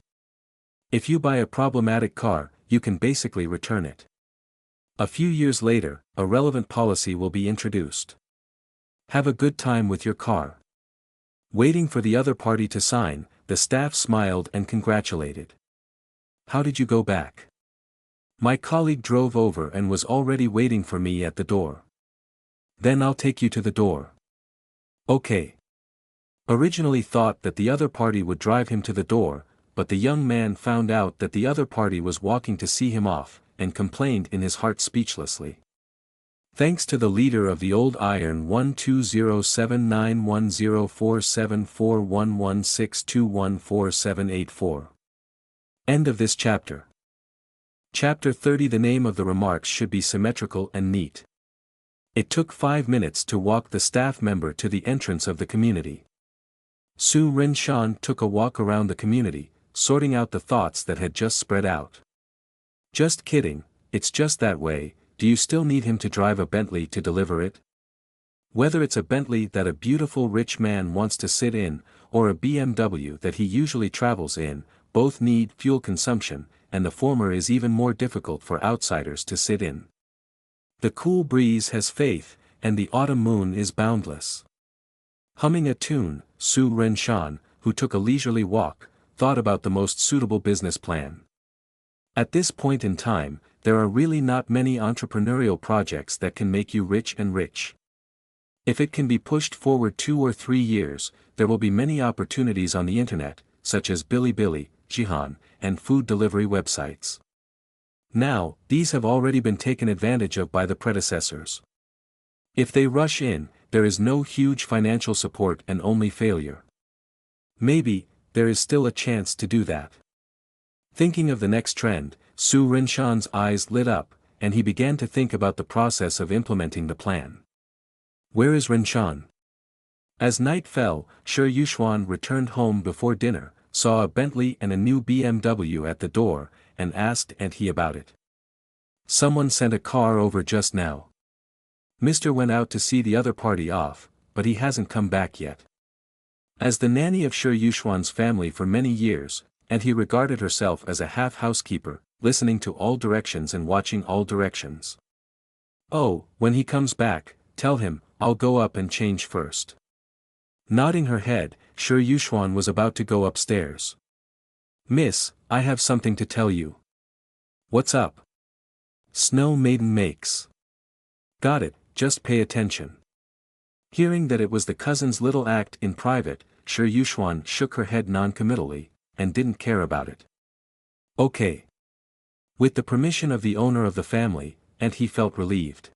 S1: If you buy a problematic car, you can basically return it. A few years later, a relevant policy will be introduced. Have a good time with your car. Waiting for the other party to sign, the staff smiled and congratulated. "How did you go back?" "My colleague drove over and was already waiting for me at the door." "Then I'll take you to the door." "Okay." Originally thought that the other party would drive him to the door, but the young man found out that the other party was walking to see him off, and complained in his heart speechlessly. Thanks to the leader of the Old Iron 12079104741162147884. End of this chapter. Chapter 30. The name of the remarks should be symmetrical and neat. It took 5 minutes to walk the staff member to the entrance of the community. Su Renshan took a walk around the community, sorting out the thoughts that had just spread out. "Just kidding, it's just that way. Do you still need him to drive a Bentley to deliver it? Whether it's a Bentley that a beautiful rich man wants to sit in, or a BMW that he usually travels in, both need fuel consumption, and the former is even more difficult for outsiders to sit in. The cool breeze has faith, and the autumn moon is boundless." Humming a tune, Su Renshan, who took a leisurely walk, thought about the most suitable business plan. At this point in time, there are really not many entrepreneurial projects that can make you rich and rich. If it can be pushed forward 2 or 3 years, there will be many opportunities on the internet, such as Bilibili, Jihan, and food delivery websites. Now, these have already been taken advantage of by the predecessors. If they rush in, there is no huge financial support and only failure. Maybe, there is still a chance to do that. Thinking of the next trend, Su Renshan's eyes lit up, and he began to think about the process of implementing the plan. Where is Renshan? As night fell, Shi Yuxuan returned home before dinner, saw a Bentley and a new BMW at the door, and asked Aunt He about it. "Someone sent a car over just now. Mr. went out to see the other party off, but he hasn't come back yet." As the nanny of Shi Yuxuan's family for many years, and he regarded herself as a half-housekeeper, listening to all directions and watching all directions. "Oh, when he comes back, tell him, I'll go up and change first." Nodding her head, Shi Yuxuan was about to go upstairs. "Miss, I have something to tell you." "What's up?" "Snow Maiden makes." "Got it, just pay attention." Hearing that it was the cousin's little act in private, Shi Yuxuan shook her head non-committally, and didn't care about it. "Okay." With the permission of the owner of the family, and he felt relieved.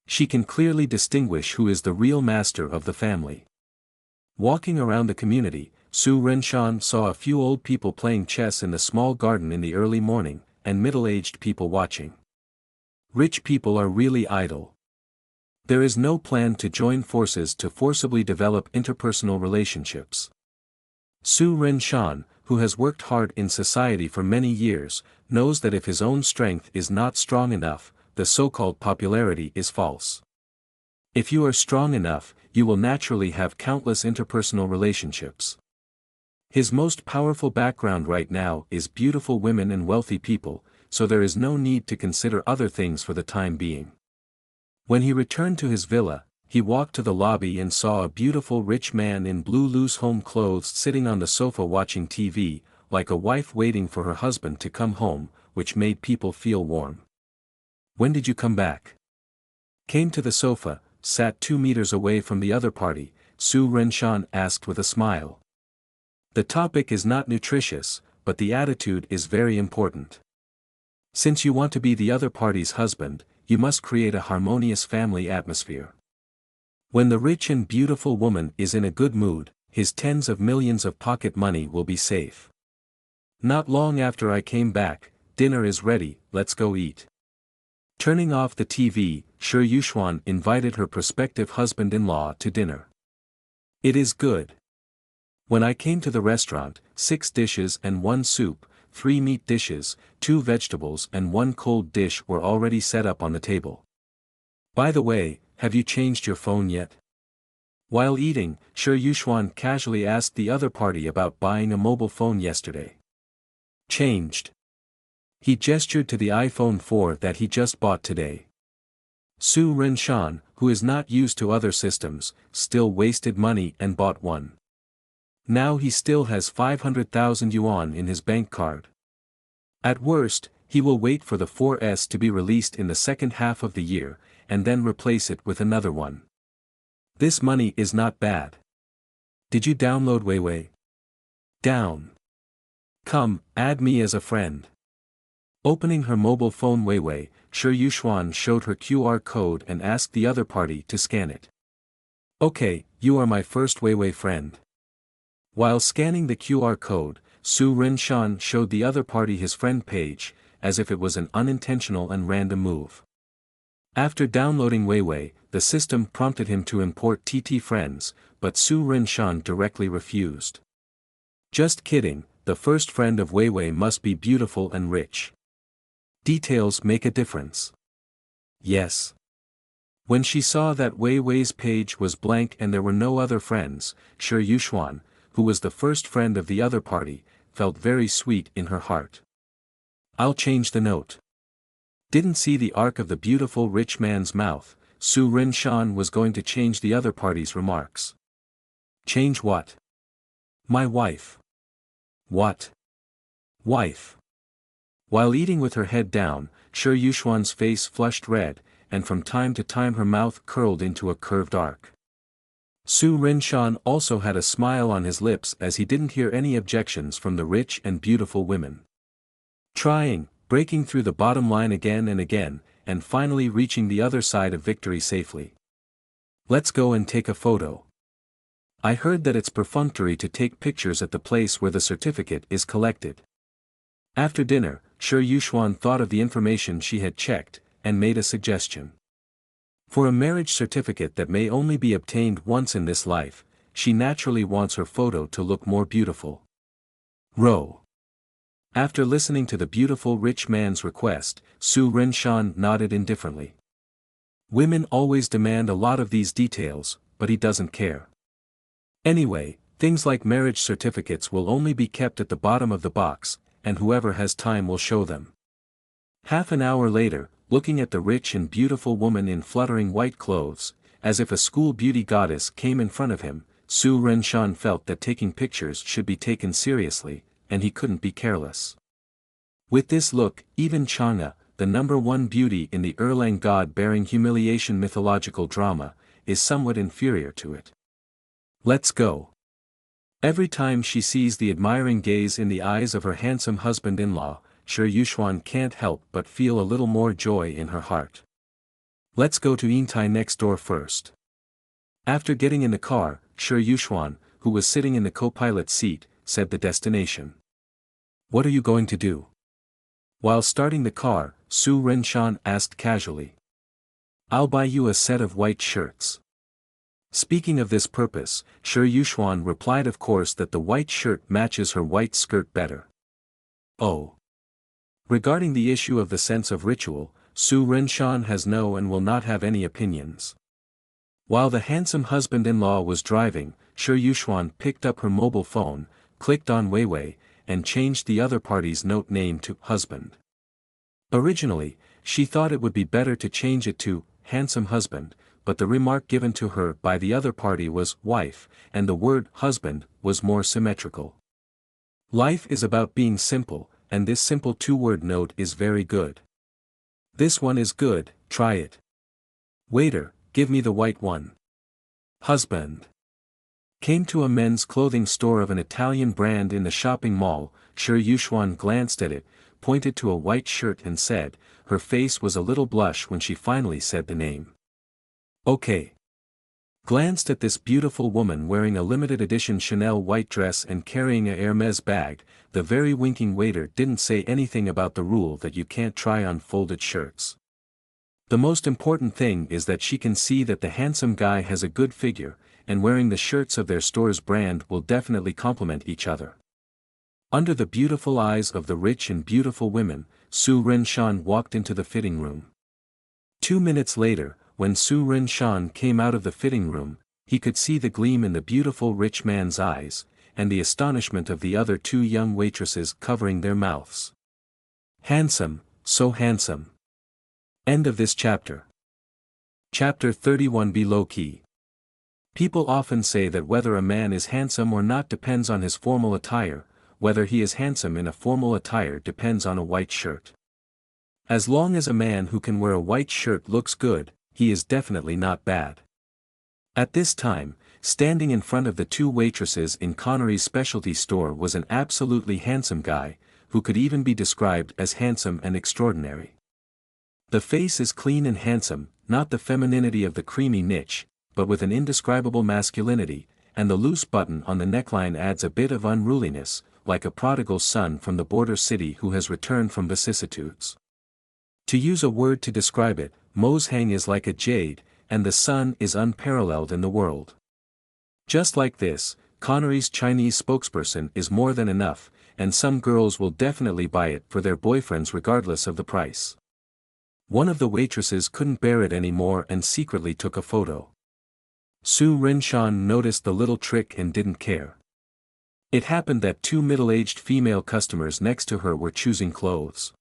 S1: She can clearly distinguish who is the real master of the family. Walking around the community, Su Renshan saw a few old people playing chess in the small garden in the early morning, and middle-aged people watching. Rich people are really idle. There is no plan to join forces to forcibly develop interpersonal relationships. Su Renshan, who has worked hard in society for many years, knows that if his own strength is not strong enough, the so-called popularity is false. If you are strong enough, you will naturally have countless interpersonal relationships. His most powerful background right now is beautiful women and wealthy people, so there is no need to consider other things for the time being. When he returned to his villa, he walked to the lobby and saw a beautiful rich man in blue loose home clothes sitting on the sofa watching TV, like a wife waiting for her husband to come home, which made people feel warm. "When did you come back?" Came to the sofa, sat 2 meters away from the other party, Su Renshan asked with a smile. The topic is not nutritious, but the attitude is very important. Since you want to be the other party's husband, you must create a harmonious family atmosphere. When the rich and beautiful woman is in a good mood, his tens of millions of pocket money will be safe. "Not long after I came back, dinner is ready, let's go eat." Turning off the TV, Shi Yuxuan invited her prospective husband-in-law to dinner. "It is good. When I came to the restaurant, 6 dishes and 1 soup, 3 meat dishes, 2 vegetables and 1 cold dish were already set up on the table. By the way, have you changed your phone yet?" While eating, Shi Yuxuan casually asked the other party about buying a mobile phone yesterday. "Changed." He gestured to the iPhone 4 that he just bought today. Su Renshan, who is not used to other systems, still wasted money and bought one. Now he still has 500,000 yuan in his bank card. At worst, he will wait for the 4S to be released in the second half of the year, and then replace it with another one. This money is not bad. Did you download Weiwei? Down. Come, add me as a friend. Opening her mobile phone Weiwei, Shi Yuxuan showed her QR code and asked the other party to scan it. "Okay, you are my first Weiwei friend." While scanning the QR code, Su Renshan showed the other party his friend page, as if it was an unintentional and random move. After downloading Weiwei, the system prompted him to import TT friends, but Su Renshan directly refused. "Just kidding, the first friend of Weiwei must be beautiful and rich. Details make a difference." "Yes." When she saw that Weiwei's page was blank and there were no other friends, Shi Yuxuan, who was the first friend of the other party, felt very sweet in her heart. "I'll change the note." Didn't see the arc of the beautiful rich man's mouth, Su Renshan was going to change the other party's remarks. "Change what?" "My wife." "What? Wife?" While eating with her head down, Shi Yuxuan's face flushed red, and from time to time her mouth curled into a curved arc. Su Renshan also had a smile on his lips as he didn't hear any objections from the rich and beautiful women. Breaking through the bottom line again, and finally reaching the other side of victory safely. "Let's go and take a photo. I heard that it's perfunctory to take pictures at the place where the certificate is collected." After dinner, Shi Yuxuan thought of the information she had checked, and made a suggestion. For a marriage certificate that may only be obtained once in this life, she naturally wants her photo to look more beautiful. Row. After listening to the beautiful rich man's request, Su Renshan nodded indifferently. Women always demand a lot of these details, but he doesn't care. Anyway, things like marriage certificates will only be kept at the bottom of the box, and whoever has time will show them. Half an hour later, looking at the rich and beautiful woman in fluttering white clothes, as if a school beauty goddess came in front of him, Su Renshan felt that taking pictures should be taken seriously, and he couldn't be careless. With this look, even Chang'e, the #1 beauty in the Erlang god-bearing humiliation mythological drama, is somewhat inferior to it. "Let's go." Every time she sees the admiring gaze in the eyes of her handsome husband-in-law, Shi Yuxuan can't help but feel a little more joy in her heart. "Let's go to Yintai next door first." After getting in the car, Shi Yuxuan, who was sitting in the co-pilot seat, said the destination. "What are you going to do?" While starting the car, Su Renshan asked casually. "I'll buy you a set of white shirts." Speaking of this purpose, Shi Yuxuan replied of course that the white shirt matches her white skirt better. Oh. Regarding the issue of the sense of ritual, Su Renshan has no and will not have any opinions. While the handsome husband-in-law was driving, Shi Yuxuan picked up her mobile phone, clicked on Weiwei, and changed the other party's note name to husband. Originally, she thought it would be better to change it to handsome husband, but the remark given to her by the other party was wife, and the word husband was more symmetrical. Life is about being simple, and this simple two-word note is very good. This one is good, try it. Waiter, give me the white one. Husband. Came to a men's clothing store of an Italian brand in the shopping mall. Shi Yuxuan glanced at it, pointed to a white shirt and said, her face was a little blush when she finally said the name. Okay. Glanced at this beautiful woman wearing a limited edition Chanel white dress and carrying a Hermès bag. The very winking waiter didn't say anything about the rule that you can't try on folded shirts. The most important thing is that she can see that the handsome guy has a good figure, and wearing the shirts of their store's brand will definitely complement each other. Under the beautiful eyes of the rich and beautiful women, Su Renshan walked into the fitting room. 2 minutes later, when Su Renshan came out of the fitting room, he could see the gleam in the beautiful rich man's eyes, and the astonishment of the other 2 young waitresses covering their mouths. Handsome, so handsome. End of this chapter. Chapter 31. Be low-key. People often say that whether a man is handsome or not depends on his formal attire. Whether he is handsome in a formal attire depends on a white shirt. As long as a man who can wear a white shirt looks good, he is definitely not bad. At this time, standing in front of the 2 waitresses in Connery's specialty store was an absolutely handsome guy, who could even be described as handsome and extraordinary. The face is clean and handsome, not the femininity of the creamy niche, but with an indescribable masculinity, and the loose button on the neckline adds a bit of unruliness, like a prodigal son from the border city who has returned from vicissitudes. To use a word to describe it, Mozhang is like a jade, and the sun is unparalleled in the world. Just like this, Connery's Chinese spokesperson is more than enough, and some girls will definitely buy it for their boyfriends regardless of the price. One of the waitresses couldn't bear it anymore and secretly took a photo. Su Renshan noticed the little trick and didn't care. It happened that 2 middle-aged female customers next to her were choosing clothes.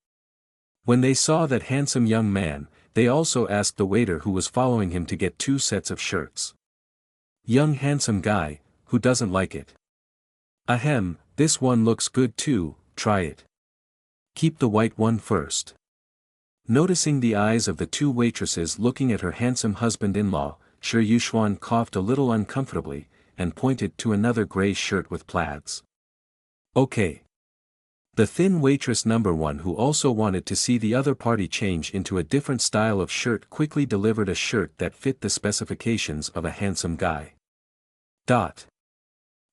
S1: When they saw that handsome young man, they also asked the waiter who was following him to get 2 sets of shirts. Young handsome guy, who doesn't like it? Ahem, this one looks good too, try it. Keep the white one first. Noticing the eyes of the 2 waitresses looking at her handsome husband-in-law, Shi Yuxuan coughed a little uncomfortably, and pointed to another gray shirt with plaids. Okay. The thin waitress number 1 who also wanted to see the other party change into a different style of shirt quickly delivered a shirt that fit the specifications of a handsome guy.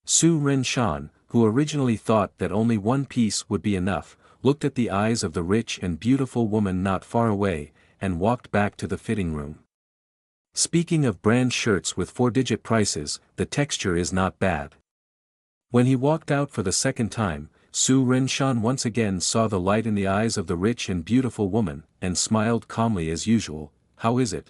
S1: Su Renshan, who originally thought that only 1 piece would be enough, looked at the eyes of the rich and beautiful woman not far away, and walked back to the fitting room. Speaking of brand shirts with 4-digit prices, the texture is not bad. When he walked out for the second time, Su Renshan once again saw the light in the eyes of the rich and beautiful woman, and smiled calmly as usual. How is it?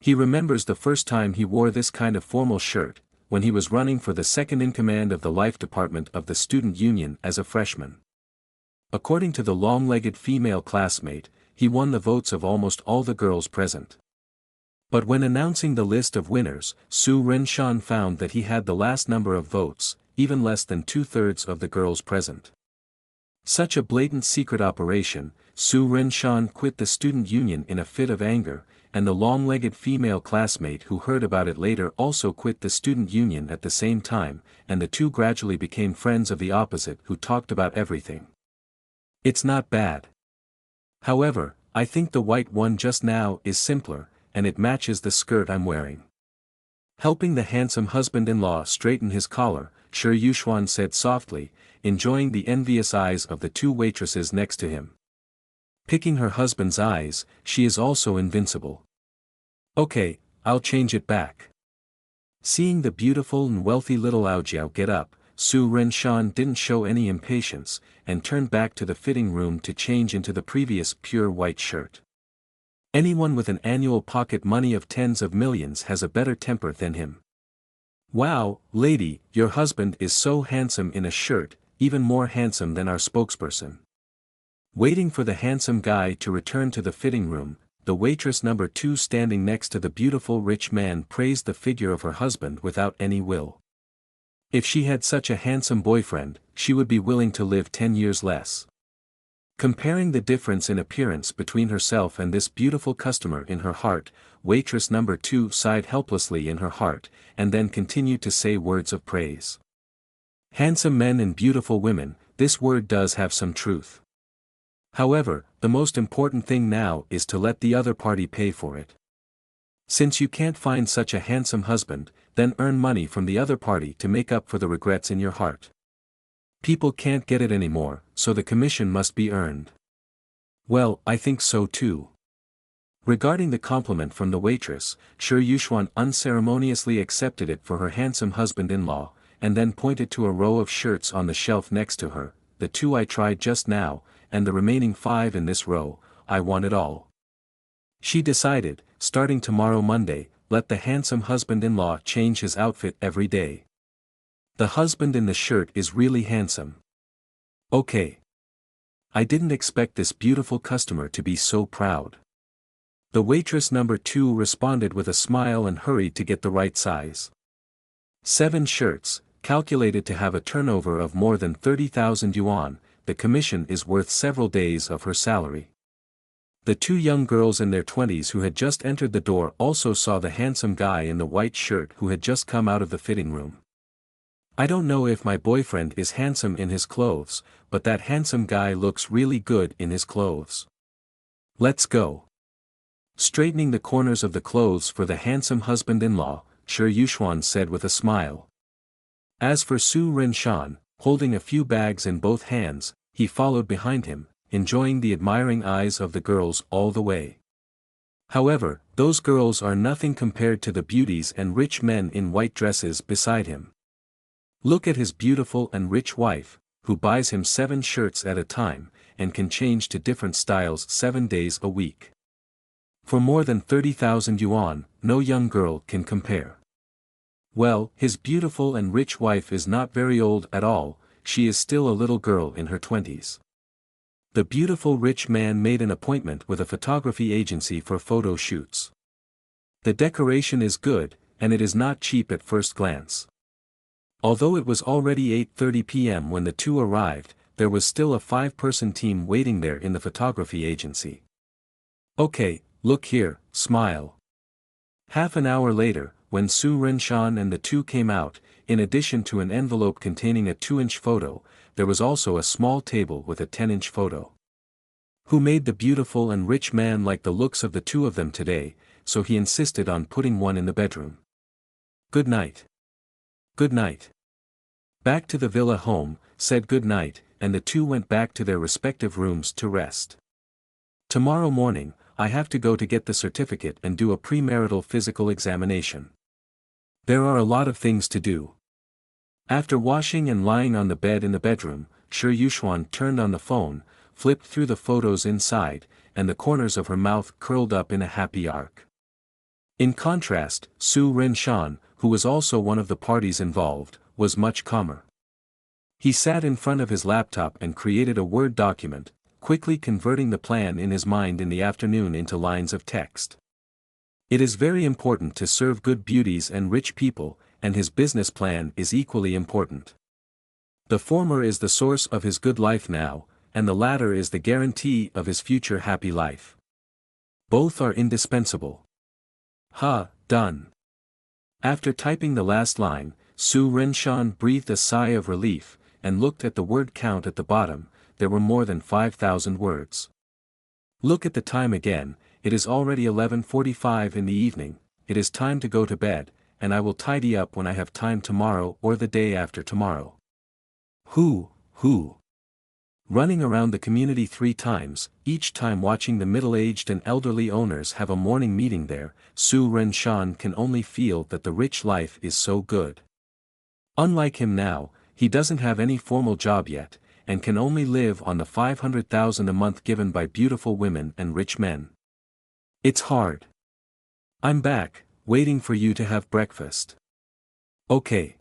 S1: He remembers the first time he wore this kind of formal shirt, when he was running for the second-in-command of the life department of the student union as a freshman. According to the long-legged female classmate, he won the votes of almost all the girls present. But when announcing the list of winners, Su Renshan found that he had the last number of votes, even less than 2/3 of the girls present. Such a blatant secret operation, Su Renshan quit the student union in a fit of anger, and the long-legged female classmate who heard about it later also quit the student union at the same time, and the 2 gradually became friends of the opposite who talked about everything. It's not bad. However, I think the white one just now is simpler, and it matches the skirt I'm wearing. Helping the handsome husband-in-law straighten his collar, Shi Yuxuan said softly, enjoying the envious eyes of the 2 waitresses next to him. Picking her husband's eyes, she is also invincible. Okay, I'll change it back. Seeing the beautiful and wealthy little Aojiao get up, Su Renshan didn't show any impatience, and turned back to the fitting room to change into the previous pure white shirt. Anyone with an annual pocket money of tens of millions has a better temper than him. Wow, lady, your husband is so handsome in a shirt, even more handsome than our spokesperson. Waiting for the handsome guy to return to the fitting room, the waitress number 2 standing next to the beautiful rich man praised the figure of her husband without any will. If she had such a handsome boyfriend, she would be willing to live 10 years less. Comparing the difference in appearance between herself and this beautiful customer in her heart, waitress number 2 sighed helplessly in her heart, and then continued to say words of praise. Handsome men and beautiful women, this word does have some truth. However, the most important thing now is to let the other party pay for it. Since you can't find such a handsome husband, then earn money from the other party to make up for the regrets in your heart. People can't get it anymore, so the commission must be earned. Well, I think so too. Regarding the compliment from the waitress, Shi Yuxuan unceremoniously accepted it for her handsome husband-in-law, and then pointed to a row of shirts on the shelf next to her. The 2 I tried just now, and the remaining 5 in this row, I want it all. She decided, starting tomorrow Monday, let the handsome husband-in-law change his outfit every day. The husband in the shirt is really handsome. Okay. I didn't expect this beautiful customer to be so proud. The waitress number 2 responded with a smile and hurried to get the right size. 7 shirts, calculated to have a turnover of more than 30,000 yuan, the commission is worth several days of her salary. The 2 young girls in their 20s who had just entered the door also saw the handsome guy in the white shirt who had just come out of the fitting room. I don't know if my boyfriend is handsome in his clothes, but that handsome guy looks really good in his clothes. Let's go. Straightening the corners of the clothes for the handsome husband-in-law, Shi Yuxuan said with a smile. As for Su Renshan, holding a few bags in both hands, he followed behind him, enjoying the admiring eyes of the girls all the way. However, those girls are nothing compared to the beauties and rich men in white dresses beside him. Look at his beautiful and rich wife, who buys him 7 shirts at a time, and can change to different styles 7 days a week. For more than 30,000 yuan, no young girl can compare. Well, his beautiful and rich wife is not very old at all, she is still a little girl in her 20s. The beautiful rich man made an appointment with a photography agency for photo shoots. The decoration is good, and it is not cheap at first glance. Although it was already 8:30 p.m. when the 2 arrived, there was still a 5-person team waiting there in the photography agency. Okay, look here, smile. Half an hour later, when Su Renshan and the 2 came out, in addition to an envelope containing a 2-inch photo, there was also a small table with a 10-inch photo. Who made the beautiful and rich man like the looks of the 2 of them today, so he insisted on putting one in the bedroom. Good night. Good night. Back to the villa home, said good night, and the 2 went back to their respective rooms to rest. Tomorrow morning, I have to go to get the certificate and do a premarital physical examination. There are a lot of things to do. After washing and lying on the bed in the bedroom, Shi Yuxuan turned on the phone, flipped through the photos inside, and the corners of her mouth curled up in a happy arc. In contrast, Su Renshan, who was also one of the parties involved, was much calmer. He sat in front of his laptop and created a Word document, quickly converting the plan in his mind in the afternoon into lines of text. It is very important to serve good beauties and rich people, and his business plan is equally important. The former is the source of his good life now, and the latter is the guarantee of his future happy life. Both are indispensable. Done. After typing the last line, Su Renshan breathed a sigh of relief, and looked at the word count at the bottom. There were more than 5,000 words. Look at the time again, it is already 11:45 in the evening, it is time to go to bed, and I will tidy up when I have time tomorrow or the day after tomorrow. Who? Running around the community 3 times, each time watching the middle-aged and elderly owners have a morning meeting there, Su Renshan can only feel that the rich life is so good. Unlike him now, he doesn't have any formal job yet, and can only live on the 500,000 a month given by beautiful women and rich men. It's hard. I'm back, waiting for you to have breakfast. Okay.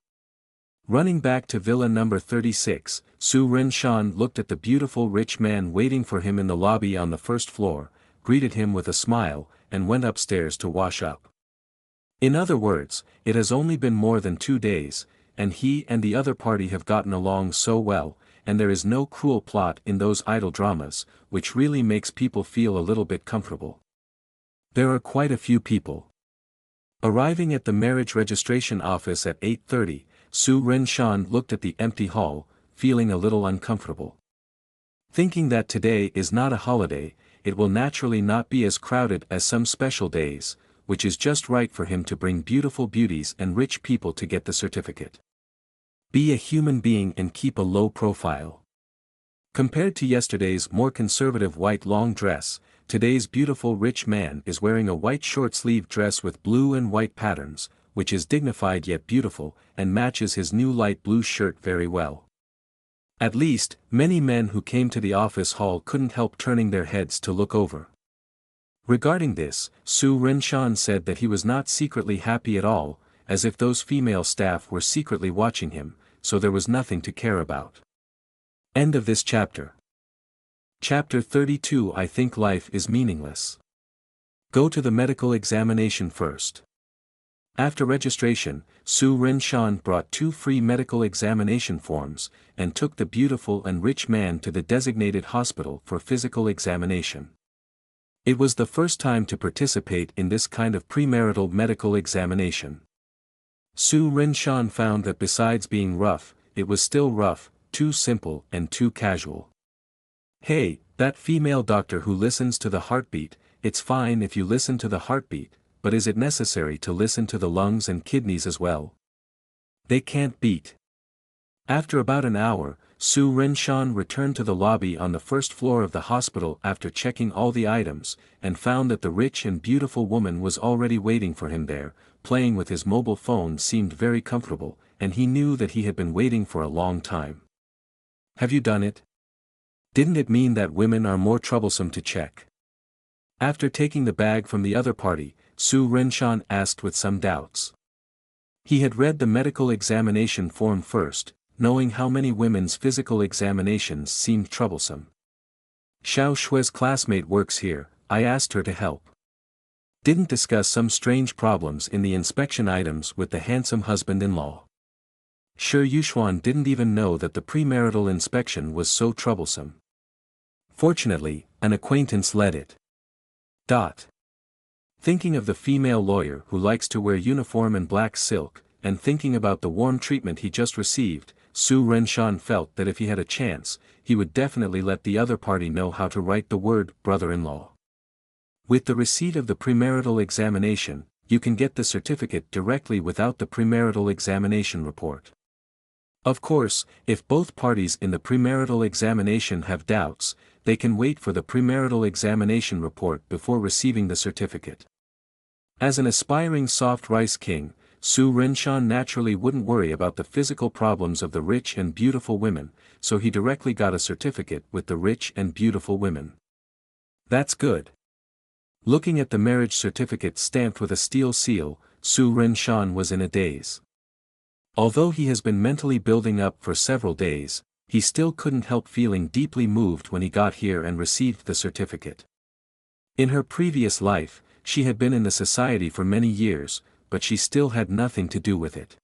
S1: Running back to villa number 36, Su Ren-shan looked at the beautiful rich man waiting for him in the lobby on the first floor, greeted him with a smile, and went upstairs to wash up. In other words, it has only been more than 2 days, and he and the other party have gotten along so well, and there is no cruel plot in those idle dramas, which really makes people feel a little bit comfortable. There are quite a few people. Arriving at the marriage registration office at 8:30, Su Ren-shan looked at the empty hall, feeling a little uncomfortable. Thinking that today is not a holiday, it will naturally not be as crowded as some special days, which is just right for him to bring beautiful beauties and rich people to get the certificate. Be a human being and keep a low profile. Compared to yesterday's more conservative white long dress, today's beautiful rich man is wearing a white short-sleeved dress with blue and white patterns, which is dignified yet beautiful, and matches his new light blue shirt very well. At least, many men who came to the office hall couldn't help turning their heads to look over. Regarding this, Su Ren-shan said that he was not secretly happy at all, as if those female staff were secretly watching him, so there was nothing to care about. End of this chapter. Chapter 32. I think life is meaningless. Go to the medical examination first. After registration, Su Ren-shan brought 2 free medical examination forms, and took the beautiful and rich man to the designated hospital for physical examination. It was the first time to participate in this kind of premarital medical examination. Su Ren-shan found that besides being rough, it was still rough, too simple and too casual. Hey, that female doctor who listens to the heartbeat, it's fine if you listen to the heartbeat, but is it necessary to listen to the lungs and kidneys as well? They can't beat. After about an hour, Su Ren-shan returned to the lobby on the first floor of the hospital after checking all the items, and found that the rich and beautiful woman was already waiting for him there. Playing with his mobile phone seemed very comfortable, and he knew that he had been waiting for a long time. Have you done it? Didn't it mean that women are more troublesome to check? After taking the bag from the other party, Su Ren-shan asked with some doubts. He had read the medical examination form first, knowing how many women's physical examinations seemed troublesome. Xiao Shui's classmate works here, I asked her to help. Didn't discuss some strange problems in the inspection items with the handsome husband-in-law. Shi Yuxuan didn't even know that the premarital inspection was so troublesome. Fortunately, an acquaintance led it. Thinking of the female lawyer who likes to wear uniform and black silk, and thinking about the warm treatment he just received, Su Ren-shan felt that if he had a chance, he would definitely let the other party know how to write the word brother-in-law. With the receipt of the premarital examination, you can get the certificate directly without the premarital examination report. Of course, if both parties in the premarital examination have doubts, they can wait for the premarital examination report before receiving the certificate. As an aspiring soft rice king, Su Ren-shan naturally wouldn't worry about the physical problems of the rich and beautiful women, so he directly got a certificate with the rich and beautiful women. That's good. Looking at the marriage certificate stamped with a steel seal, Su Ren-shan was in a daze. Although he has been mentally building up for several days, he still couldn't help feeling deeply moved when he got here and received the certificate. In her previous life, she had been in the society for many years, but she still had nothing to do with it.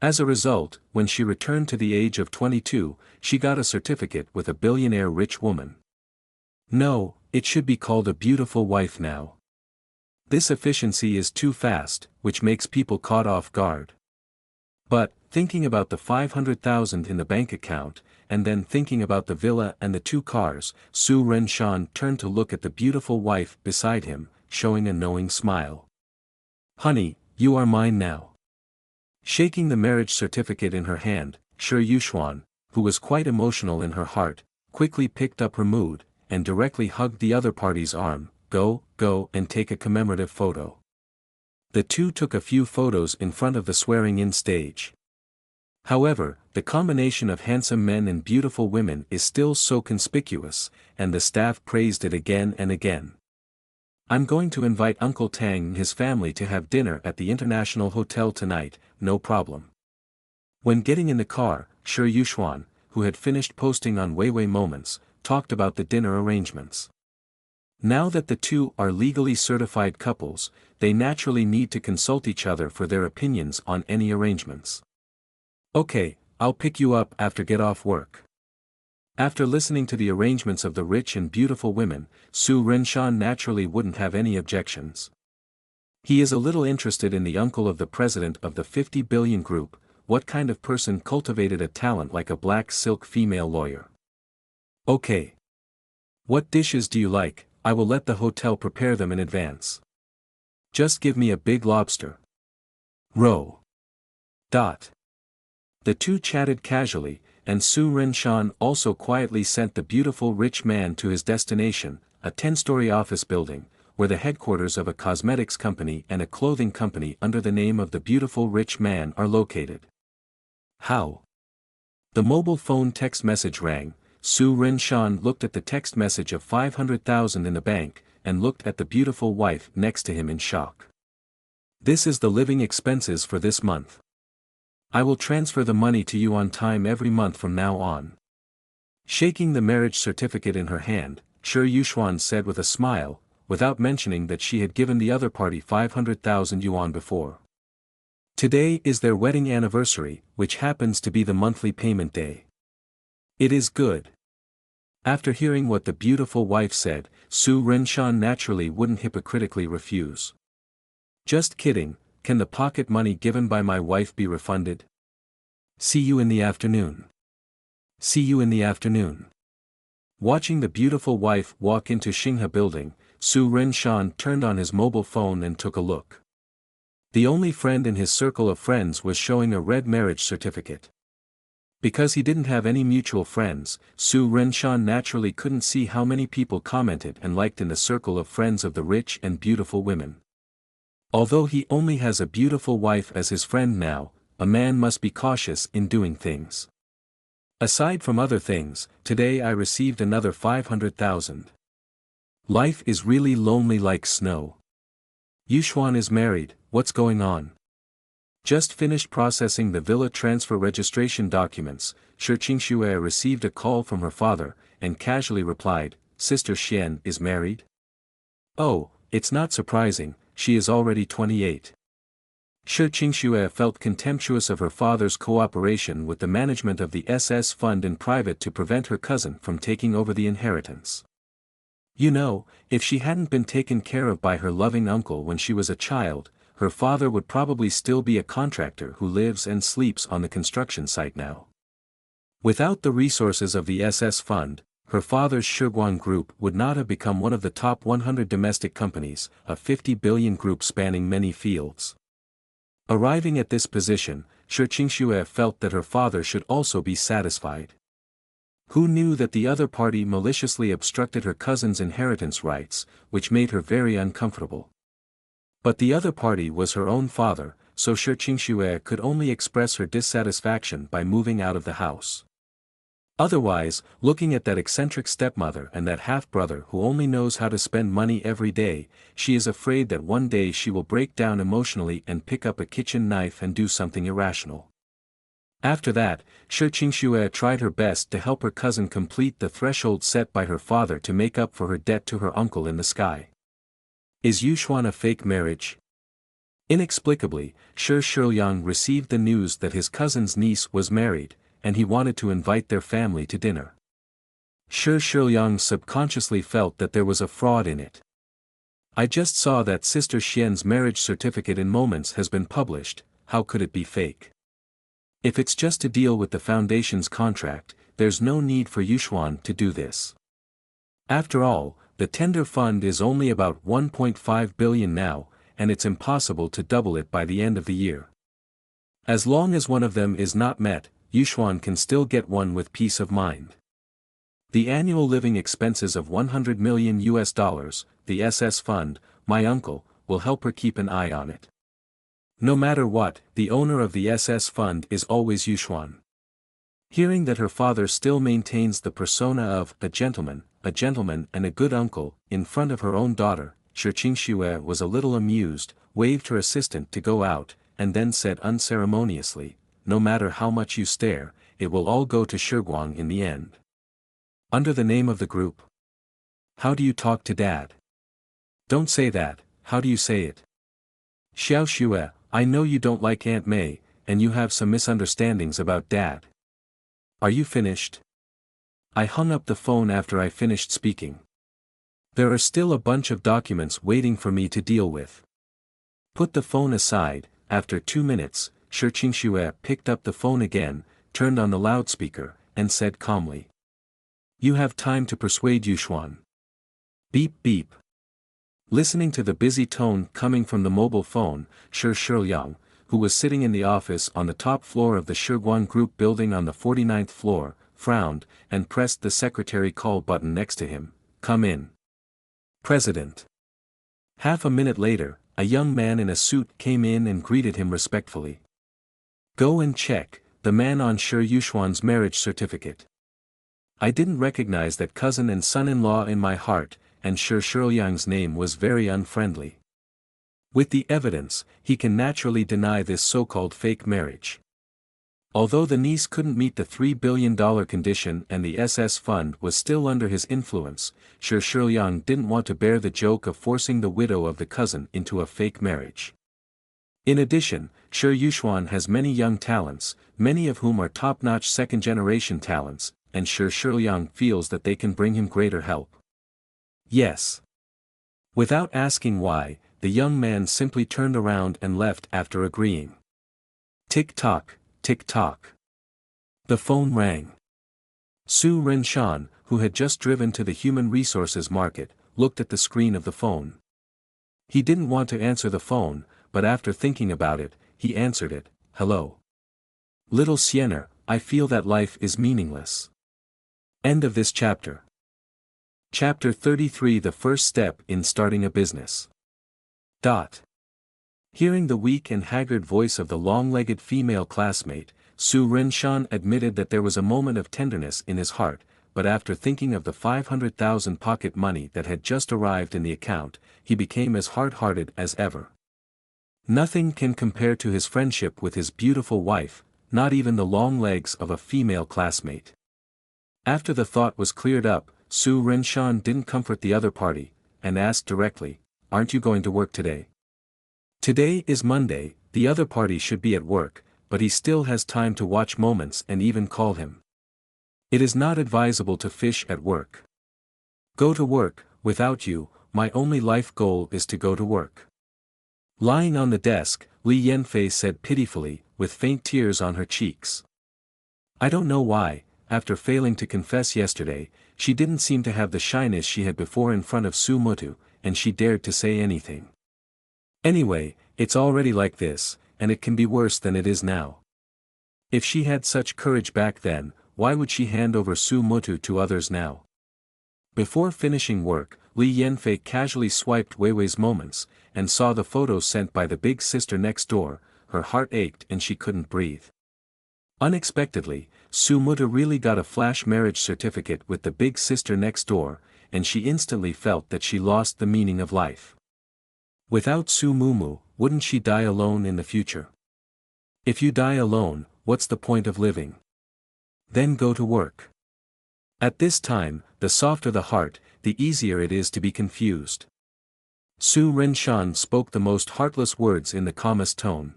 S1: As a result, when she returned to the age of 22, she got a certificate with a billionaire rich woman. No, it should be called a beautiful wife now. This efficiency is too fast, which makes people caught off guard. But, thinking about the 500,000 in the bank account, and then thinking about the villa and the 2 cars, Su Ren-shan turned to look at the beautiful wife beside him, showing a knowing smile. Honey, you are mine now. Shaking the marriage certificate in her hand, Shi Yuxuan, who was quite emotional in her heart, quickly picked up her mood, and directly hugged the other party's arm. Go and take a commemorative photo. The two took a few photos in front of the swearing-in stage. However, the combination of handsome men and beautiful women is still so conspicuous, and the staff praised it again and again. I'm going to invite Uncle Tang and his family to have dinner at the International Hotel tonight, no problem. When getting in the car, Shi Yuxuan, who had finished posting on Weiwei Moments, talked about the dinner arrangements. Now that the two are legally certified couples, they naturally need to consult each other for their opinions on any arrangements. Okay, I'll pick you up after get off work. After listening to the arrangements of the rich and beautiful women, Su Renshan naturally wouldn't have any objections. He is a little interested in the uncle of the president of the 50 billion group. What kind of person cultivated a talent like a black silk female lawyer? Okay. What dishes do you like? I will let the hotel prepare them in advance. Just give me a big lobster. Row. Dot. The two chatted casually, and Su Renshan also quietly sent the beautiful rich man to his destination, a 10-story office building, where the headquarters of a cosmetics company and a clothing company under the name of the beautiful rich man are located. How? The mobile phone text message rang. Su Renshan looked at the text message of 500,000 in the bank, and looked at the beautiful wife next to him in shock. This is the living expenses for this month. I will transfer the money to you on time every month from now on. Shaking the marriage certificate in her hand, Shi Yuxuan said with a smile, without mentioning that she had given the other party 500,000 yuan before. Today is their wedding anniversary, which happens to be the monthly payment day. It is good. After hearing what the beautiful wife said, Su Renshan naturally wouldn't hypocritically refuse. Just kidding, can the pocket money given by my wife be refunded? See you in the afternoon. See you in the afternoon. Watching the beautiful wife walk into Xinghe building, Su Renshan turned on his mobile phone and took a look. The only friend in his circle of friends was showing a red marriage certificate. Because he didn't have any mutual friends, Su Renshan naturally couldn't see how many people commented and liked in the circle of friends of the rich and beautiful women. Although he only has a beautiful wife as his friend now, a man must be cautious in doing things. Aside from other things, today I received another 500,000. Life is really lonely like snow. Yuxuan is married, what's going on? Just finished processing the villa transfer registration documents, Shi Qingxue received a call from her father, and casually replied, Sister Xian is married? Oh, it's not surprising, she is already 28. Shi Qingxue felt contemptuous of her father's cooperation with the management of the SS fund in private to prevent her cousin from taking over the inheritance. You know, if she hadn't been taken care of by her loving uncle when she was a child, her father would probably still be a contractor who lives and sleeps on the construction site now. Without the resources of the SS fund, her father's Shiguan Group would not have become one of the top 100 domestic companies, a 50 billion group spanning many fields. Arriving at this position, Shi Qingxue felt that her father should also be satisfied. Who knew that the other party maliciously obstructed her cousin's inheritance rights, which made her very uncomfortable. But the other party was her own father, so Shi Qingxue could only express her dissatisfaction by moving out of the house. Otherwise, looking at that eccentric stepmother and that half-brother who only knows how to spend money every day, she is afraid that one day she will break down emotionally and pick up a kitchen knife and do something irrational. After that, Shi Qingxue tried her best to help her cousin complete the threshold set by her father to make up for her debt to her uncle in the sky. Is Yuxuan a fake marriage? Inexplicably, Shi Shiyang received the news that his cousin's niece was married, and he wanted to invite their family to dinner. Shi Shiyang subconsciously felt that there was a fraud in it. I just saw that Sister Xian's marriage certificate in Moments has been published, how could it be fake? If it's just to deal with the foundation's contract, there's no need for Yuxuan to do this. After all, the tender fund is only about 1.5 billion now, and it's impossible to double it by the end of the year. As long as one of them is not met, Yuxuan can still get one with peace of mind. The annual living expenses of $100 million, the SS fund, my uncle, will help her keep an eye on it. No matter what, the owner of the SS fund is always Yuxuan. Hearing that her father still maintains the persona of a gentleman and a good uncle, in front of her own daughter, Shi Qingxue was a little amused, waved her assistant to go out, and then said unceremoniously, "No matter how much you stare, it will all go to Shiguang in the end." "Under the name of the group? How do you talk to Dad?" "Don't say that, how do you say it?" "Xiao Xue, I know you don't like Aunt May, and you have some misunderstandings about Dad. Are you finished?" I hung up the phone after I finished speaking. There are still a bunch of documents waiting for me to deal with. Put the phone aside. After 2 minutes, Shi Qingxue picked up the phone again, turned on the loudspeaker, and said calmly, "You have time to persuade Yuxuan." Beep beep. Listening to the busy tone coming from the mobile phone, Shi Shiliang, who was sitting in the office on the top floor of the Shiguan Group building on the 49th floor, frowned, and pressed the secretary call button next to him. "Come in." "President." Half a minute later, a young man in a suit came in and greeted him respectfully. "Go and check the man on Shi Yuxuan's marriage certificate." I didn't recognize that cousin and son-in-law in my heart, and Shi Shiliang's name was very unfriendly. With the evidence, he can naturally deny this so-called fake marriage. Although the niece couldn't meet the $3 billion condition and the SS fund was still under his influence, Shi Shiliang didn't want to bear the joke of forcing the widow of the cousin into a fake marriage. In addition, Shi Yuxuan has many young talents, many of whom are top-notch second-generation talents, and Shi Shiliang feels that they can bring him greater help. Yes. Without asking why, the young man simply turned around and left after agreeing. Tick-tock, tick-tock. The phone rang. Su Renshan, who had just driven to the human resources market, looked at the screen of the phone. He didn't want to answer the phone, but after thinking about it, he answered it. "Hello. Little Siener, I feel that life is meaningless." End of this chapter. Chapter 33 The First Step in Starting a Business. Hearing the weak and haggard voice of the long-legged female classmate, Su Renshan admitted that there was a moment of tenderness in his heart, but after thinking of the 500,000 pocket money that had just arrived in the account, he became as hard-hearted as ever. Nothing can compare to his friendship with his beautiful wife, not even the long legs of a female classmate. After the thought was cleared up, Su Renshan didn't comfort the other party, and asked directly, "Aren't you going to work today?" Today is Monday, the other party should be at work, but he still has time to watch moments and even call him. It is not advisable to fish at work. Go to work, without you, my only life goal is to go to work. Lying on the desk, Li Yanfei said pitifully, with faint tears on her cheeks. I don't know why, after failing to confess yesterday, she didn't seem to have the shyness she had before in front of Su Mutu, and she dared to say anything. Anyway, it's already like this, and it can be worse than it is now. If she had such courage back then, why would she hand over Su Mutu to others now? Before finishing work, Li Yanfei casually swiped Weiwei's moments, and saw the photos sent by the big sister next door. Her heart ached and she couldn't breathe. Unexpectedly, Su Mutu really got a flash marriage certificate with the big sister next door, and she instantly felt that she lost the meaning of life. Without Su Mumu, wouldn't she die alone in the future? If you die alone, what's the point of living? Then go to work. At this time, the softer the heart, the easier it is to be confused. Su Renshan spoke the most heartless words in the calmest tone.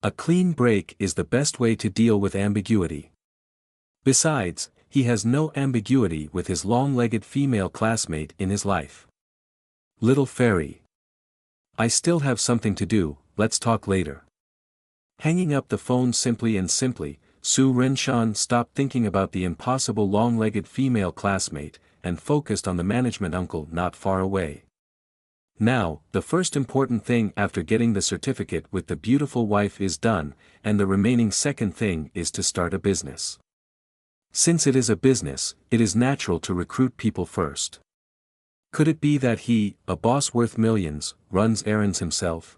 S1: A clean break is the best way to deal with ambiguity. Besides, he has no ambiguity with his long-legged female classmate in his life. Little fairy. I still have something to do, let's talk later. Hanging up the phone simply, Su Renshan stopped thinking about the impossible long-legged female classmate, and focused on the management uncle not far away. Now, the first important thing after getting the certificate with the beautiful wife is done, and the remaining second thing is to start a business. Since it is a business, it is natural to recruit people first. Could it be that he, a boss worth millions, runs errands himself?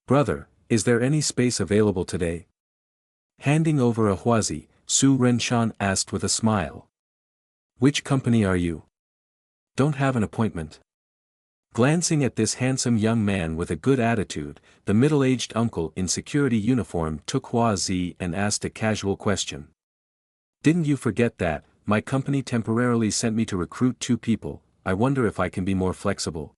S1: Brother, is there any space available today? Handing over a huazi, Su Renshan asked with a smile. Which company are you? Don't have an appointment. Glancing at this handsome young man with a good attitude, the middle-aged uncle in security uniform took Hua Zi and asked a casual question. Didn't you forget that, my company temporarily sent me to recruit 2 people, I wonder if I can be more flexible?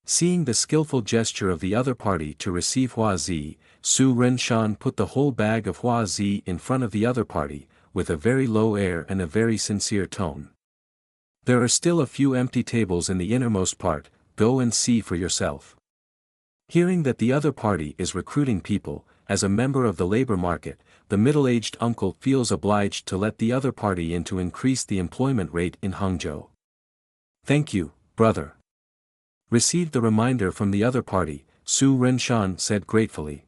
S1: Seeing the skillful gesture of the other party to receive Hua Zi, Su Renshan put the whole bag of Hua Zi in front of the other party, with a very low air and a very sincere tone. There are still a few empty tables in the innermost part, go and see for yourself. Hearing that the other party is recruiting people, as a member of the labor market, the middle-aged uncle feels obliged to let the other party in to increase the employment rate in Hangzhou. Thank you, brother. Received the reminder from the other party, Su Renshan said gratefully.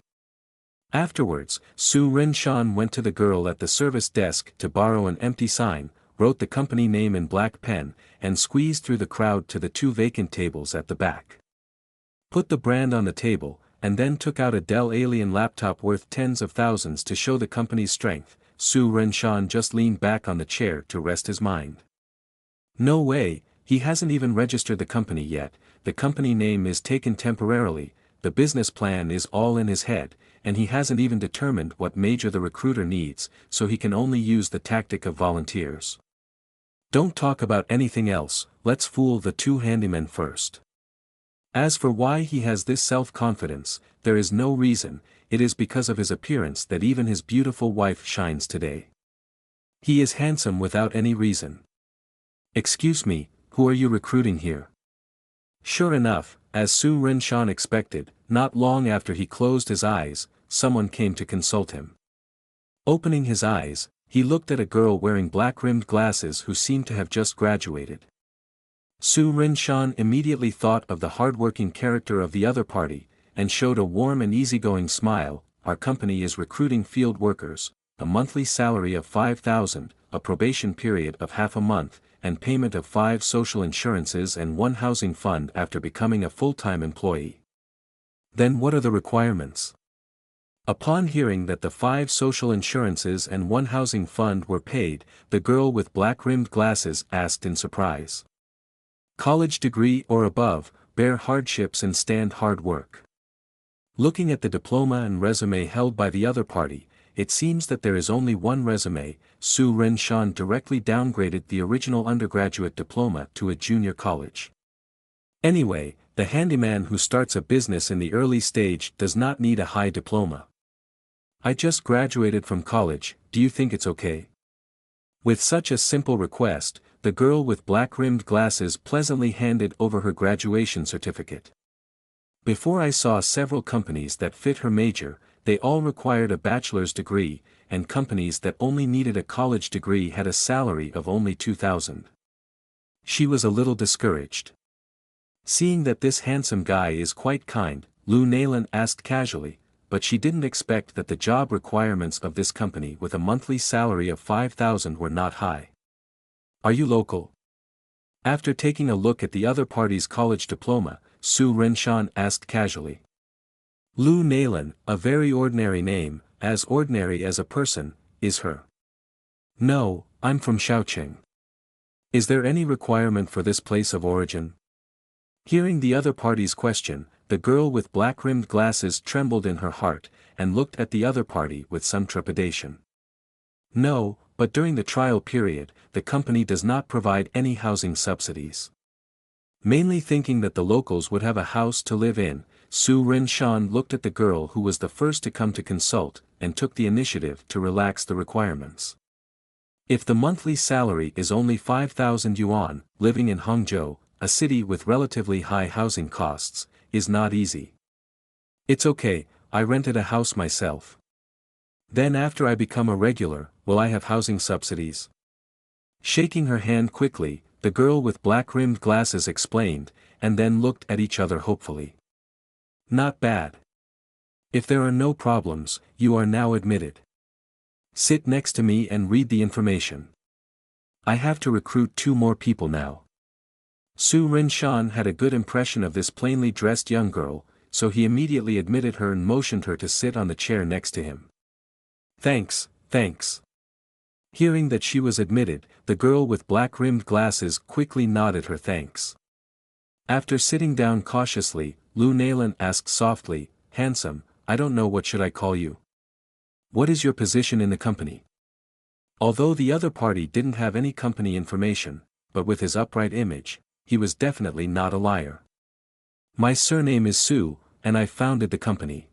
S1: Afterwards, Su Renshan went to the girl at the service desk to borrow an empty sign, wrote the company name in black pen, and squeezed through the crowd to the 2 vacant tables at the back. Put the brand on the table, and then took out a Dell Alien laptop worth tens of thousands to show the company's strength. Su Renshan just leaned back on the chair to rest his mind. No way, he hasn't even registered the company yet, the company name is taken temporarily, the business plan is all in his head, and he hasn't even determined what major the recruiter needs, so he can only use the tactic of volunteers. Don't talk about anything else, let's fool the 2 handymen first. As for why he has this self-confidence, there is no reason, it is because of his appearance that even his beautiful wife shines today. He is handsome without any reason. Excuse me, who are you recruiting here? Sure enough, as Su Renshan expected, not long after he closed his eyes, someone came to consult him. Opening his eyes, he looked at a girl wearing black-rimmed glasses who seemed to have just graduated. Su Renshan immediately thought of the hard-working character of the other party, and showed a warm and easygoing smile. Our company is recruiting field workers, a monthly salary of 5,000, a probation period of half a month, and payment of 5 social insurances and 1 housing fund after becoming a full-time employee. Then what are the requirements? Upon hearing that the 5 social insurances and 1 housing fund were paid, the girl with black-rimmed glasses asked in surprise. College degree or above, bear hardships and stand hard work. Looking at the diploma and resume held by the other party, it seems that there is only 1 resume. Su Renshan directly downgraded the original undergraduate diploma to a junior college. Anyway, the handyman who starts a business in the early stage does not need a high diploma. I just graduated from college, do you think it's okay? With such a simple request, the girl with black-rimmed glasses pleasantly handed over her graduation certificate. Before I saw several companies that fit her major, they all required a bachelor's degree, and companies that only needed a college degree had a salary of only 2,000. She was a little discouraged. Seeing that this handsome guy is quite kind, Lu Nailan asked casually, but she didn't expect that the job requirements of this company with a monthly salary of 5,000 were not high. Are you local? After taking a look at the other party's college diploma, Su Renshan asked casually. Lu Nailan, a very ordinary name, as ordinary as a person, is her. No, I'm from Shaoqing. Is there any requirement for this place of origin? Hearing the other party's question, the girl with black-rimmed glasses trembled in her heart, and looked at the other party with some trepidation. No, but during the trial period, the company does not provide any housing subsidies. Mainly thinking that the locals would have a house to live in, Su Renshan looked at the girl who was the first to come to consult, and took the initiative to relax the requirements. If the monthly salary is only 5,000 yuan, living in Hangzhou, a city with relatively high housing costs, is not easy. It's okay, I rented a house myself. Then after I become a regular, will I have housing subsidies? Shaking her hand quickly, the girl with black-rimmed glasses explained, and then looked at each other hopefully. Not bad. If there are no problems, you are now admitted. Sit next to me and read the information. I have to recruit 2 more people now. Su Renshan had a good impression of this plainly dressed young girl, so he immediately admitted her and motioned her to sit on the chair next to him. Thanks, thanks. Hearing that she was admitted, the girl with black-rimmed glasses quickly nodded her thanks. After sitting down cautiously, Lu Nailan asked softly, "Handsome, I don't know what should I call you. What is your position in the company?" Although the other party didn't have any company information, but with his upright image, he was definitely not a liar. "My surname is Su, and I founded the company."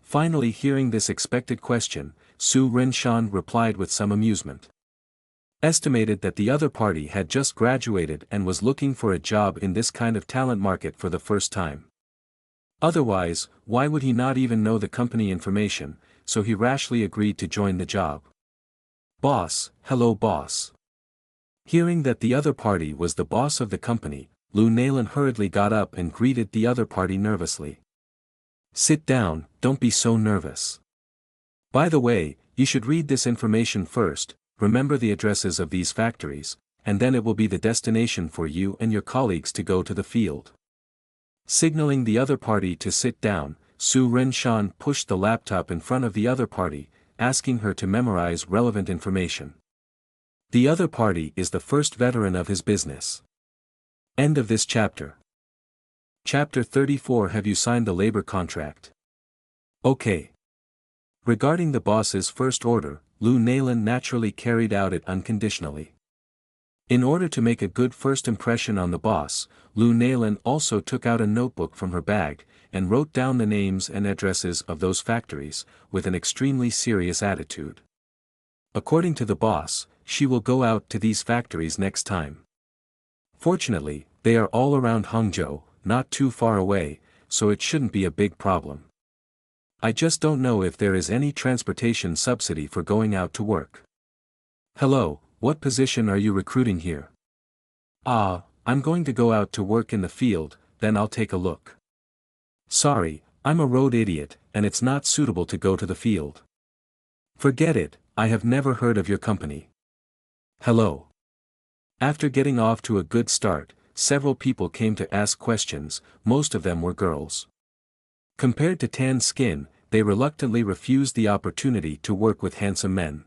S1: Finally hearing this expected question, Su Renshan replied with some amusement. Estimated that the other party had just graduated and was looking for a job in this kind of talent market for the first time. Otherwise, why would he not even know the company information, so he rashly agreed to join the job. "Boss, hello boss." Hearing that the other party was the boss of the company, Lu Nailan hurriedly got up and greeted the other party nervously. "Sit down, don't be so nervous. By the way, you should read this information first, remember the addresses of these factories, and then it will be the destination for you and your colleagues to go to the field." Signaling the other party to sit down, Su Renshan pushed the laptop in front of the other party, asking her to memorize relevant information. The other party is the first veteran of his business. End of this chapter. Chapter 34. Have you signed the labor contract? Okay. Regarding the boss's first order, Lu Nailan naturally carried out it unconditionally. In order to make a good first impression on the boss, Lu Nailan also took out a notebook from her bag, and wrote down the names and addresses of those factories, with an extremely serious attitude. According to the boss, she will go out to these factories next time. Fortunately, they are all around Hangzhou, not too far away, so it shouldn't be a big problem. I just don't know if there is any transportation subsidy for going out to work. Hello, what position are you recruiting here? I'm going to go out to work in the field, then I'll take a look. Sorry, I'm a road idiot, and it's not suitable to go to the field. Forget it, I have never heard of your company. Hello. After getting off to a good start, several people came to ask questions, most of them were girls. Compared to tan skin, they reluctantly refused the opportunity to work with handsome men.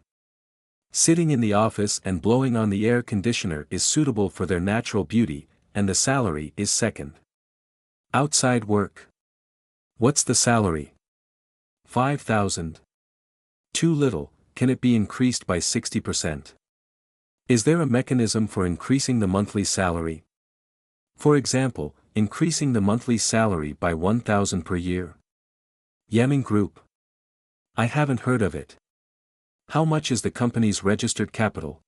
S1: Sitting in the office and blowing on the air conditioner is suitable for their natural beauty, and the salary is second. Outside work. What's the salary? 5,000. Too little, can it be increased by 60%? Is there a mechanism for increasing the monthly salary? For example, increasing the monthly salary by 1,000 per year? Yaming Group. I haven't heard of it. How much is the company's registered capital?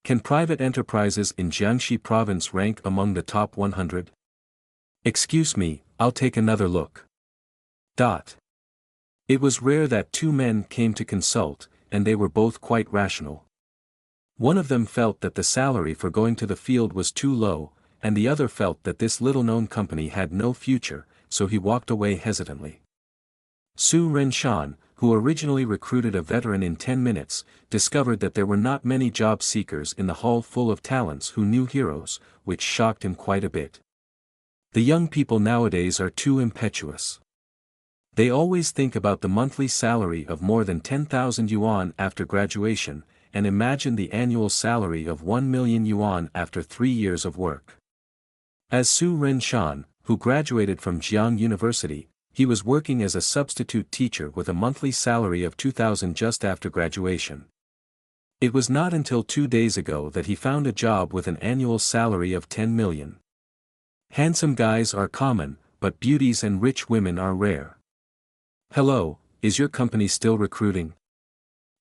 S1: Can private enterprises in Jiangxi province rank among the top 100? Excuse me, I'll take another look. It was rare that two men came to consult, and they were both quite rational. One of them felt that the salary for going to the field was too low, and the other felt that this little-known company had no future, so he walked away hesitantly. Su Renshan, who originally recruited a veteran in 10 minutes, discovered that there were not many job seekers in the hall full of talents who knew heroes, which shocked him quite a bit. The young people nowadays are too impetuous. They always think about the monthly salary of more than 10,000 yuan after graduation, and imagine the annual salary of 1 million yuan after 3 years of work. As Su Renshan, who graduated from Jiang University, he was working as a substitute teacher with a monthly salary of 2,000 just after graduation. It was not until 2 days ago that he found a job with an annual salary of 10 million. Handsome guys are common, but beauties and rich women are rare. Hello, is your company still recruiting?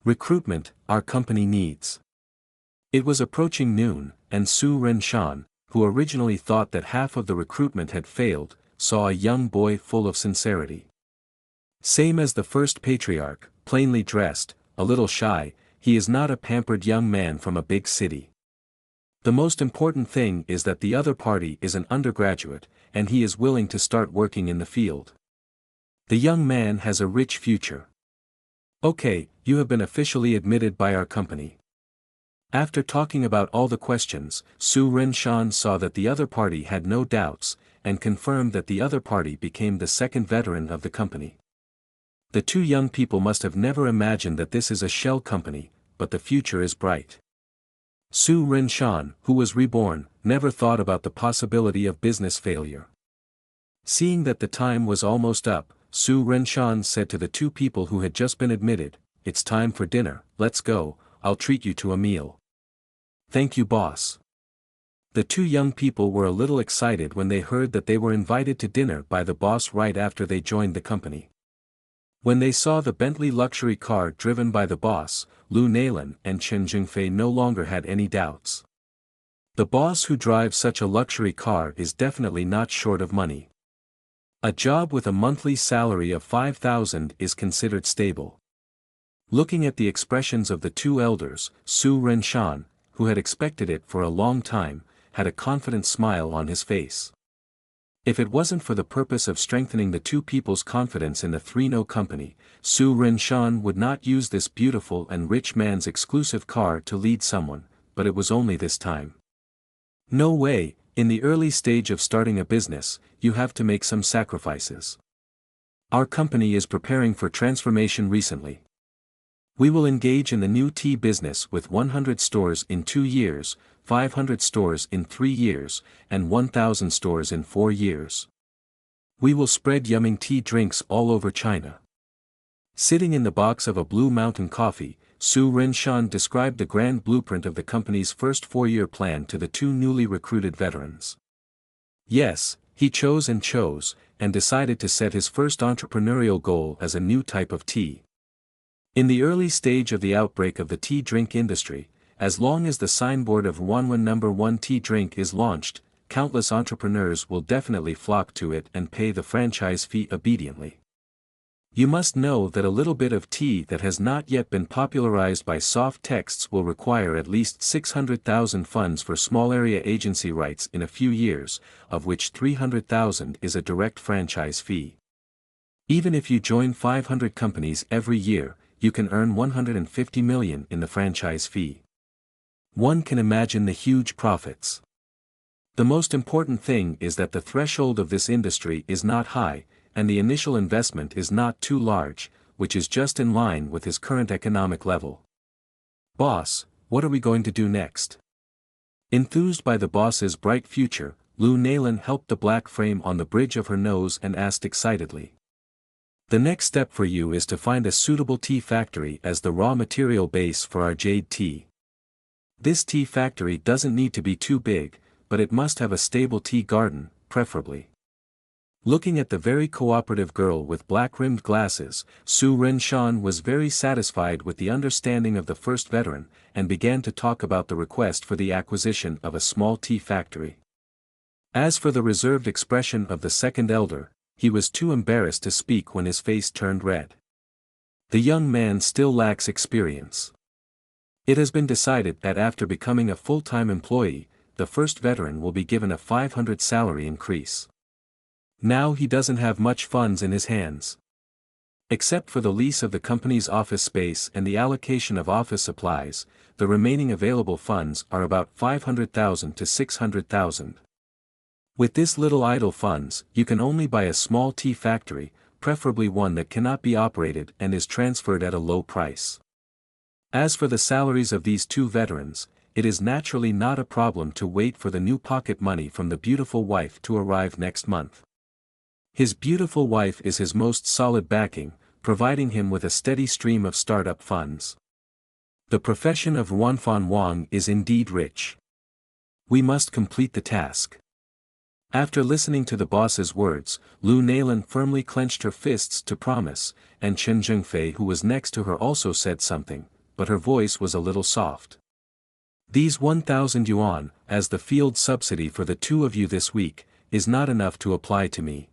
S1: Recruitment, our company needs. It was approaching noon, and Su Renshan, who originally thought that half of the recruitment had failed, saw a young boy full of sincerity. Same as the first patriarch, plainly dressed, a little shy, he is not a pampered young man from a big city. The most important thing is that the other party is an undergraduate, and he is willing to start working in the field. The young man has a rich future. Okay, you have been officially admitted by our company. After talking about all the questions, Su Renshan saw that the other party had no doubts, and confirmed that the other party became the second veteran of the company. The two young people must have never imagined that this is a shell company, but the future is bright. Su Ren-shan, who was reborn, never thought about the possibility of business failure. Seeing that the time was almost up, Su Ren-shan said to the two people who had just been admitted, "It's time for dinner, let's go, I'll treat you to a meal." "Thank you, boss." The two young people were a little excited when they heard that they were invited to dinner by the boss right after they joined the company. When they saw the Bentley luxury car driven by the boss, Lu Nailan and Chen Jingfei no longer had any doubts. The boss who drives such a luxury car is definitely not short of money. A job with a monthly salary of 5,000 is considered stable. Looking at the expressions of the two elders, Su Ren-shan, who had expected it for a long time, had a confident smile on his face. If it wasn't for the purpose of strengthening the two people's confidence in the 3-No company, Su Ren-shan would not use this beautiful and rich man's exclusive car to lead someone, but it was only this time. No way, in the early stage of starting a business, you have to make some sacrifices. Our company is preparing for transformation recently. We will engage in the new tea business with 100 stores in 2 years, 500 stores in 3 years, and 1,000 stores in 4 years. We will spread yummy tea drinks all over China. Sitting in the box of a Blue Mountain coffee, Su Ren-shan described the grand blueprint of the company's first 4-year plan to the two newly recruited veterans. Yes, he chose and decided to set his first entrepreneurial goal as a new type of tea. In the early stage of the outbreak of the tea drink industry, as long as the signboard of Wanwan No. 1 tea drink is launched, countless entrepreneurs will definitely flock to it and pay the franchise fee obediently. You must know that a little bit of tea that has not yet been popularized by soft texts will require at least 600,000 funds for small area agency rights in a few years, of which 300,000 is a direct franchise fee. Even if you join 500 companies every year, you can earn 150 million in the franchise fee. One can imagine the huge profits. The most important thing is that the threshold of this industry is not high, and the initial investment is not too large, which is just in line with his current economic level. "Boss, what are we going to do next?" Enthused by the boss's bright future, Lu Nailan helped the black frame on the bridge of her nose and asked excitedly. "The next step for you is to find a suitable tea factory as the raw material base for our jade tea. This tea factory doesn't need to be too big, but it must have a stable tea garden, preferably." Looking at the very cooperative girl with black-rimmed glasses, Su Ren-shan was very satisfied with the understanding of the first veteran, and began to talk about the request for the acquisition of a small tea factory. As for the reserved expression of the second elder, he was too embarrassed to speak when his face turned red. The young man still lacks experience. It has been decided that after becoming a full-time employee, the first veteran will be given a 500 salary increase. Now he doesn't have much funds in his hands. Except for the lease of the company's office space and the allocation of office supplies, the remaining available funds are about 500,000 to 600,000. With this little idle funds, you can only buy a small tea factory, preferably one that cannot be operated and is transferred at a low price. As for the salaries of these two veterans, it is naturally not a problem to wait for the new pocket money from the beautiful wife to arrive next month. His beautiful wife is his most solid backing, providing him with a steady stream of startup funds. The profession of Wanfan Wang is indeed rich. We must complete the task. After listening to the boss's words, Lu Nailan firmly clenched her fists to promise, and Chen Zhengfei who was next to her also said something, but her voice was a little soft. "These 1,000 yuan, as the field subsidy for the two of you this week, is not enough to apply to me."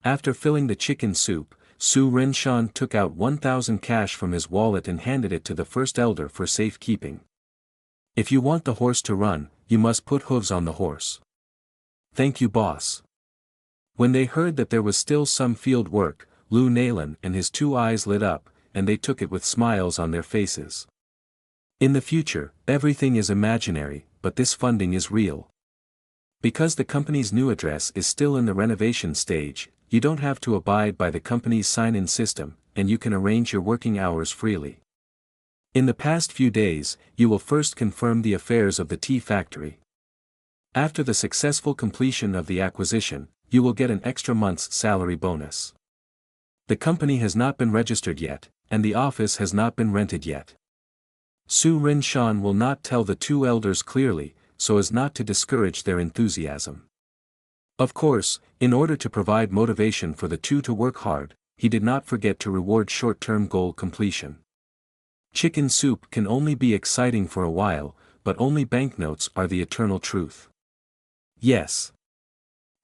S1: After filling the chicken soup, Su Ren-shan took out 1,000 cash from his wallet and handed it to the first elder for safekeeping. "If you want the horse to run, you must put hooves on the horse." "Thank you, boss." When they heard that there was still some field work, Lu Nailan and his two eyes lit up, and they took it with smiles on their faces. In the future, everything is imaginary, but this funding is real. Because the company's new address is still in the renovation stage, you don't have to abide by the company's sign-in system, and you can arrange your working hours freely. In the past few days, you will first confirm the affairs of the tea factory. After the successful completion of the acquisition, you will get an extra month's salary bonus. The company has not been registered yet, and the office has not been rented yet. Su Rin-shan will not tell the two elders clearly, so as not to discourage their enthusiasm. Of course, in order to provide motivation for the two to work hard, he did not forget to reward short-term goal completion. Chicken soup can only be exciting for a while, but only banknotes are the eternal truth. Yes.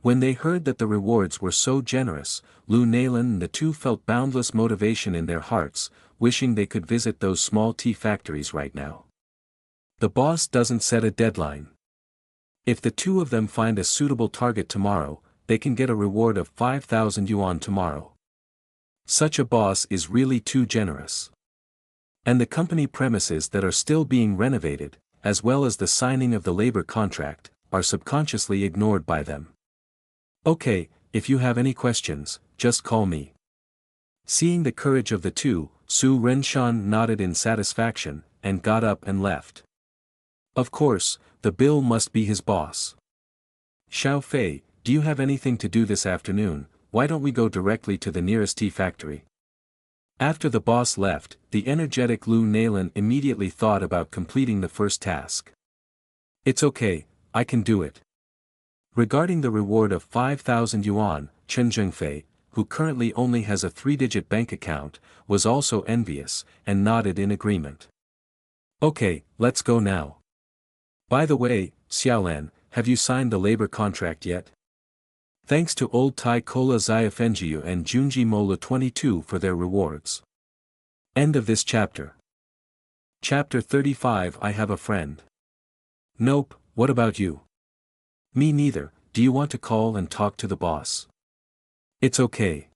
S1: When they heard that the rewards were so generous, Lu Nailan and the two felt boundless motivation in their hearts, wishing they could visit those small tea factories right now. The boss doesn't set a deadline. If the two of them find a suitable target tomorrow, they can get a reward of 5,000 yuan tomorrow. Such a boss is really too generous. And the company premises that are still being renovated, as well as the signing of the labor contract, are subconsciously ignored by them. Okay, if you have any questions, just call me. Seeing the courage of the two, Su Rin-shan nodded in satisfaction, and got up and left. Of course, the bill must be his boss. Xiao Fei, do you have anything to do this afternoon? Why don't we go directly to the nearest tea factory? After the boss left, the energetic Lu Nailan immediately thought about completing the first task. It's okay, I can do it. Regarding the reward of 5,000 yuan, Chen Zhengfei, who currently only has a 3-digit bank account, was also envious, and nodded in agreement. Okay, let's go now. By the way, Xiaolan, have you signed the labor contract yet? Thanks to Old Tai Kola Xiafenjiu and Junji Mola 22 for their rewards. End of this chapter. Chapter 35. I have a friend. Nope, what about you? Me neither. Do you want to call and talk to the boss? It's okay.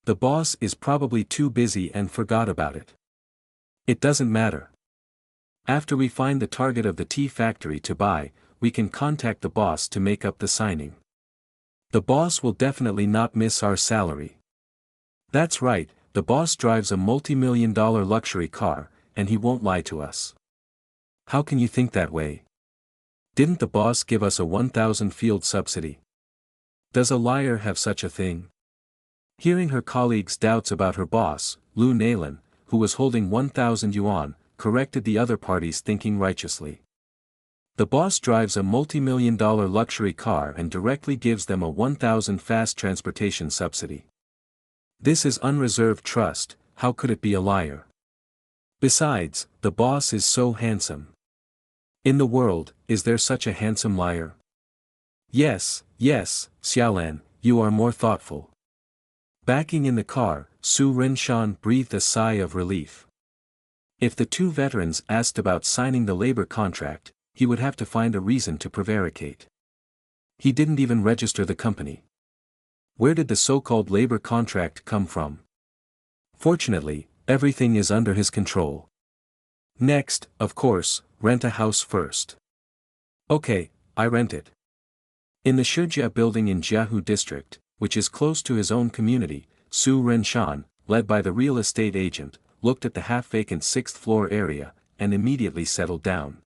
S1: The boss is probably too busy and forgot about it. It doesn't matter. After we find the target of the tea factory to buy, we can contact the boss to make up the signing. The boss will definitely not miss our salary. That's right, the boss drives a multi-million-dollar luxury car, and he won't lie to us. How can you think that way? Didn't the boss give us a 1,000 field subsidy? Does a liar have such a thing? Hearing her colleagues' doubts about her boss, Lu Nailan, who was holding 1,000 yuan, corrected the other parties thinking righteously. The boss drives a multi-million-dollar luxury car and directly gives them a 1,000 fast transportation subsidy. This is unreserved trust, how could it be a liar? Besides, the boss is so handsome. In the world, is there such a handsome liar? Yes, Xiaolan, you are more thoughtful. Backing in the car, Su Rin-shan breathed a sigh of relief. If the two veterans asked about signing the labor contract, he would have to find a reason to prevaricate. He didn't even register the company. Where did the so-called labor contract come from? Fortunately, everything is under his control. Next, of course, rent a house first. Okay, I rent it. In the Shijia building in Jiahu district, which is close to his own community, Su Rin-shan, led by the real estate agent, looked at the half-vacant 6th-floor area, and immediately settled down.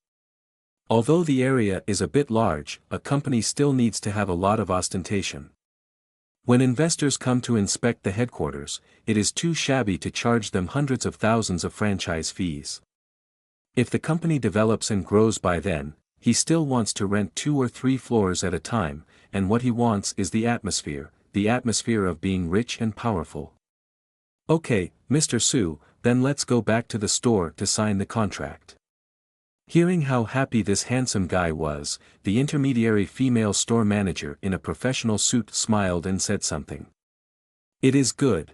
S1: Although the area is a bit large, a company still needs to have a lot of ostentation. When investors come to inspect the headquarters, it is too shabby to charge them hundreds of thousands of franchise fees. If the company develops and grows by then, he still wants to rent 2 or 3 floors at a time, and what he wants is the atmosphere of being rich and powerful. Okay, Mr. Su, then let's go back to the store to sign the contract. Hearing how happy this handsome guy was, the intermediary female store manager in a professional suit smiled and said something. It is good.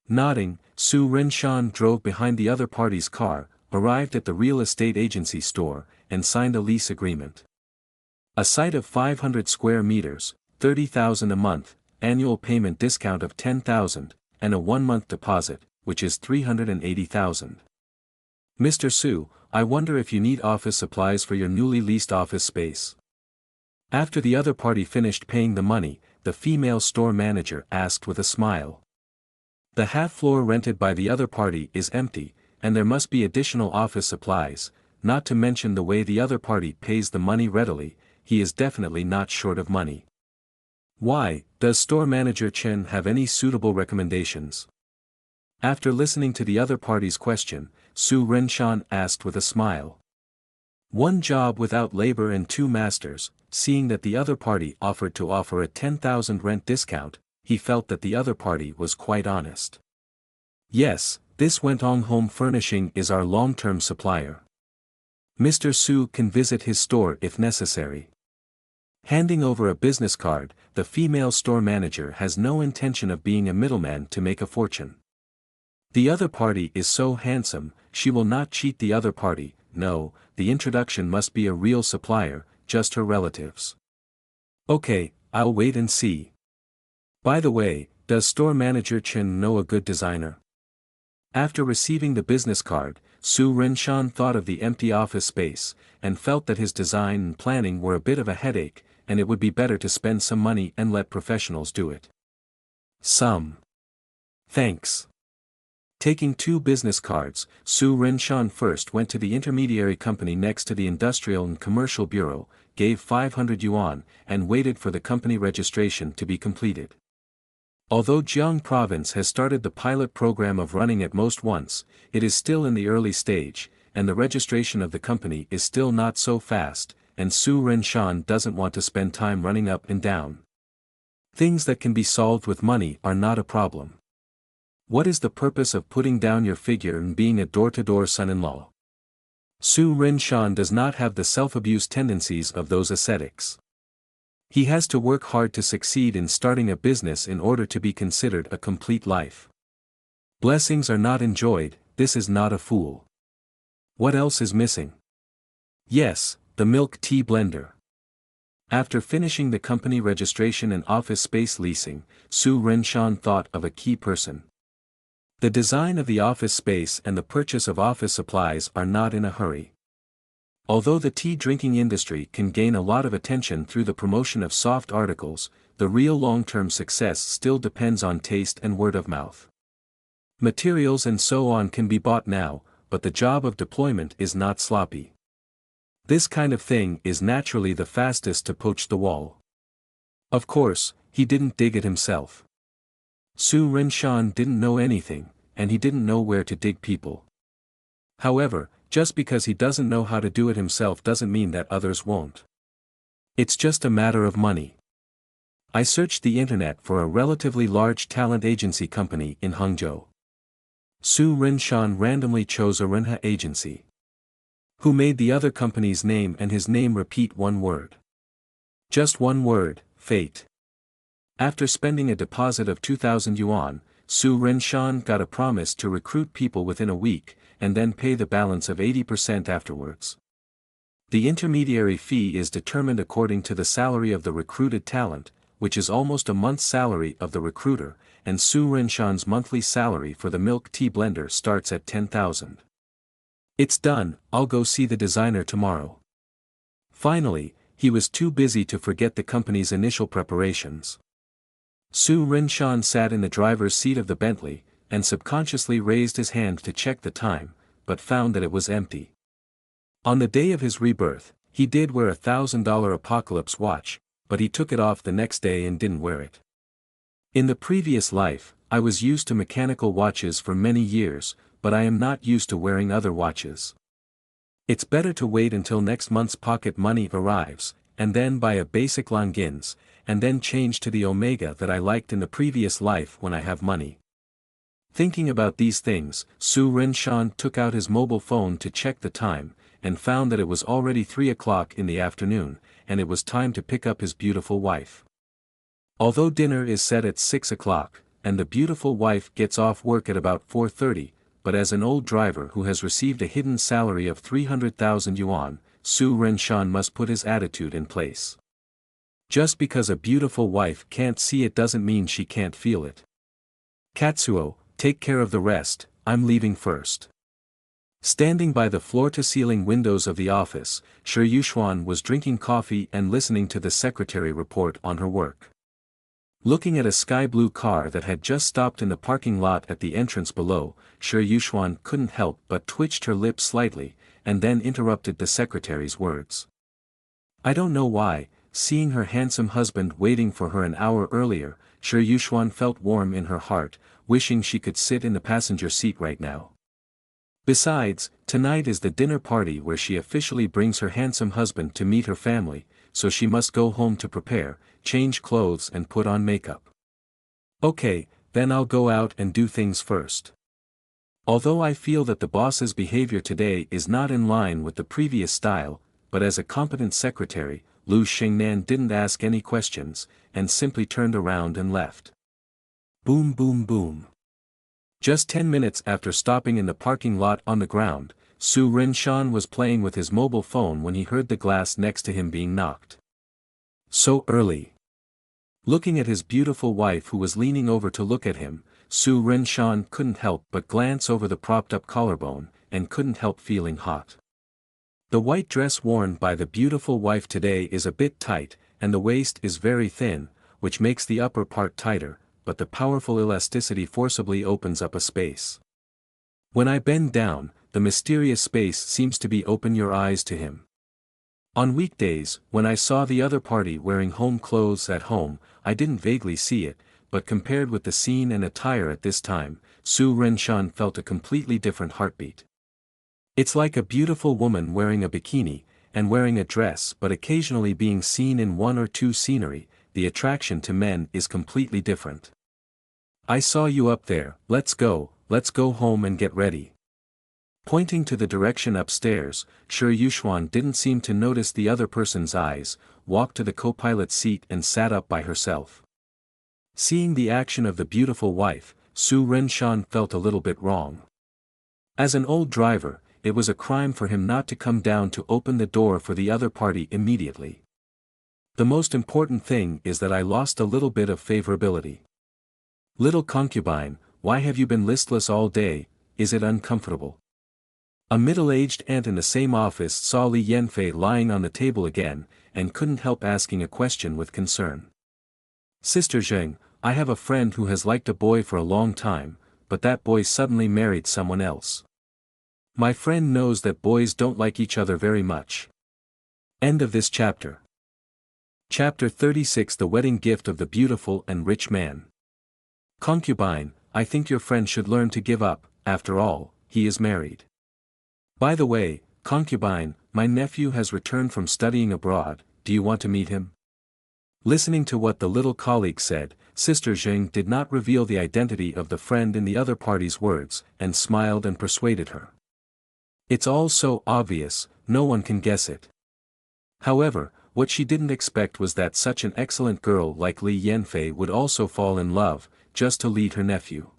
S1: Nodding, Su Rin-shan drove behind the other party's car, arrived at the real estate agency store, and signed a lease agreement. A site of 500 square meters, 30,000 a month, annual payment discount of 10,000, and a 1-month deposit, which is 380,000. Mr. Su, I wonder if you need office supplies for your newly leased office space. After the other party finished paying the money, the female store manager asked with a smile. The half floor rented by the other party is empty, and there must be additional office supplies, not to mention the way the other party pays the money readily, he is definitely not short of money. Why, does store manager Chen have any suitable recommendations? After listening to the other party's question, Su Renshan asked with a smile. One job without labor and two masters. Seeing that the other party offered to offer a 10,000 rent discount, he felt that the other party was quite honest. Yes, this Wentong Home Furnishing is our long-term supplier. Mr. Su can visit his store if necessary. Handing over a business card, the female store manager has no intention of being a middleman to make a fortune. The other party is so handsome, she will not cheat the other party. No, the introduction must be a real supplier, just her relatives. Okay, I'll wait and see. By the way, does store manager Chen know a good designer? After receiving the business card, Su Renshan thought of the empty office space, and felt that his design and planning were a bit of a headache, and it would be better to spend some money and let professionals do it. Thanks. Taking 2 business cards, Su Renshan first went to the intermediary company next to the Industrial and Commercial Bureau, gave 500 yuan, and waited for the company registration to be completed. Although Jiang Province has started the pilot program of running at most once, it is still in the early stage, and the registration of the company is still not so fast, and Su Renshan doesn't want to spend time running up and down. Things that can be solved with money are not a problem. What is the purpose of putting down your figure and being a door-to-door son-in-law? Su Renshan does not have the self-abuse tendencies of those ascetics. He has to work hard to succeed in starting a business in order to be considered a complete life. Blessings are not enjoyed, this is not a fool. What else is missing? Yes, the milk tea blender. After finishing the company registration and office space leasing, Su Renshan thought of a key person. The design of the office space and the purchase of office supplies are not in a hurry. Although the tea drinking industry can gain a lot of attention through the promotion of soft articles, the real long-term success still depends on taste and word of mouth. Materials and so on can be bought now, but the job of deployment is not sloppy. This kind of thing is naturally the fastest to poach the wall. Of course, he didn't dig it himself. Su Renshan didn't know anything, and he didn't know where to dig people. However, just because he doesn't know how to do it himself doesn't mean that others won't. It's just a matter of money. I searched the internet for a relatively large talent agency company in Hangzhou. Su Renshan randomly chose a Renha agency. Who made the other company's name and his name repeat one word. Just one word, fate. After spending a deposit of 2,000 yuan, Su Renshan got a promise to recruit people within a week, and then pay the balance of 80% afterwards. The intermediary fee is determined according to the salary of the recruited talent, which is almost a month's salary of the recruiter, and Su Renshan's monthly salary for the milk tea blender starts at 10,000. It's done, I'll go see the designer tomorrow. Finally, he was too busy to forget the company's initial preparations. Su Renshan sat in the driver's seat of the Bentley, and subconsciously raised his hand to check the time, but found that it was empty. On the day of his rebirth, he did wear a $1,000 Apocalypse watch, but he took it off the next day and didn't wear it. In the previous life, I was used to mechanical watches for many years, but I am not used to wearing other watches. It's better to wait until next month's pocket money arrives, and then buy a basic Longines, and then change to the Omega that I liked in the previous life when I have money. Thinking about these things, Su Renshan took out his mobile phone to check the time, and found that it was already 3 o'clock in the afternoon, and it was time to pick up his beautiful wife. Although dinner is set at 6 o'clock, and the beautiful wife gets off work at about 4:30, but as an old driver who has received a hidden salary of 300,000 yuan, Su Renshan must put his attitude in place. Just because a beautiful wife can't see it doesn't mean she can't feel it. Katsuo, take care of the rest, I'm leaving first. Standing by the floor-to-ceiling windows of the office, Shi Yuxuan was drinking coffee and listening to the secretary report on her work. Looking at a sky blue car that had just stopped in the parking lot at the entrance below, Shi Yuxuan couldn't help but twitched her lips slightly, and then interrupted the secretary's words. I don't know why, seeing her handsome husband waiting for her an hour earlier, Shi Yuxuan felt warm in her heart, wishing she could sit in the passenger seat right now. Besides, tonight is the dinner party where she officially brings her handsome husband to meet her family, so she must go home to prepare, change clothes and put on makeup. Okay, then I'll go out and do things first. Although I feel that the boss's behavior today is not in line with the previous style, but as a competent secretary, Lu Xingnan didn't ask any questions, and simply turned around and left. Boom boom boom. Just 10 minutes after stopping in the parking lot on the ground, Su Rinshan was playing with his mobile phone when he heard the glass next to him being knocked. So early. Looking at his beautiful wife who was leaning over to look at him, Su Rinshan couldn't help but glance over the propped-up collarbone, and couldn't help feeling hot. The white dress worn by the beautiful wife today is a bit tight, and the waist is very thin, which makes the upper part tighter, but the powerful elasticity forcibly opens up a space. When I bend down, the mysterious space seems to be open your eyes to him. On weekdays, when I saw the other party wearing home clothes at home, I didn't vaguely see it, but compared with the scene and attire at this time, Su Rinshan felt a completely different heartbeat. It's like a beautiful woman wearing a bikini, and wearing a dress but occasionally being seen in one or two scenery, the attraction to men is completely different. I saw you up there, let's go home and get ready. Pointing to the direction upstairs, Shi Yuxuan didn't seem to notice the other person's eyes, walked to the co-pilot's seat and sat up by herself. Seeing the action of the beautiful wife, Su Rinshan felt a little bit wrong. As an old driver, it was a crime for him not to come down to open the door for the other party immediately. The most important thing is that I lost a little bit of favorability. Little concubine, why have you been listless all day, is it uncomfortable? A middle-aged aunt in the same office saw Li Yanfei lying on the table again, and couldn't help asking a question with concern. Sister Zheng, I have a friend who has liked a boy for a long time, but that boy suddenly married someone else. My friend knows that boys don't like each other very much. End of this chapter. Chapter 36 The Wedding Gift of the Beautiful and Rich Man. Concubine, I think your friend should learn to give up, after all, he is married. By the way, concubine, my nephew has returned from studying abroad, do you want to meet him? Listening to what the little colleague said, Sister Zheng did not reveal the identity of the friend in the other party's words, and smiled and persuaded her. It's all so obvious, no one can guess it. However, what she didn't expect was that such an excellent girl like Li Yanfei would also fall in love, just to lead her nephew.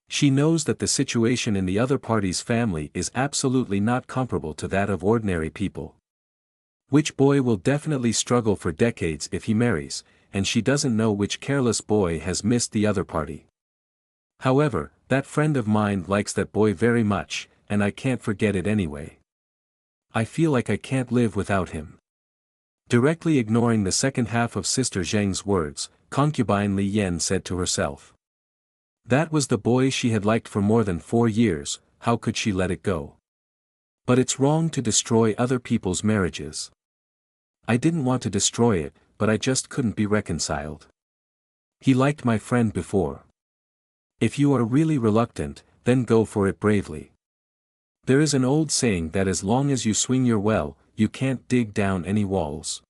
S1: She knows that the situation in the other party's family is absolutely not comparable to that of ordinary people. Which boy will definitely struggle for decades if he marries, and she doesn't know which careless boy has missed the other party. However, that friend of mine likes that boy very much, and I can't forget it anyway. I feel like I can't live without him. Directly ignoring the second half of Sister Zheng's words, concubine Li Yan said to herself. That was the boy she had liked for more than 4 years, how could she let it go? But it's wrong to destroy other people's marriages. I didn't want to destroy it, but I just couldn't be reconciled. He liked my friend before. If you are really reluctant, then go for it bravely. There is an old saying that as long as you swing your well, you can't dig down any walls.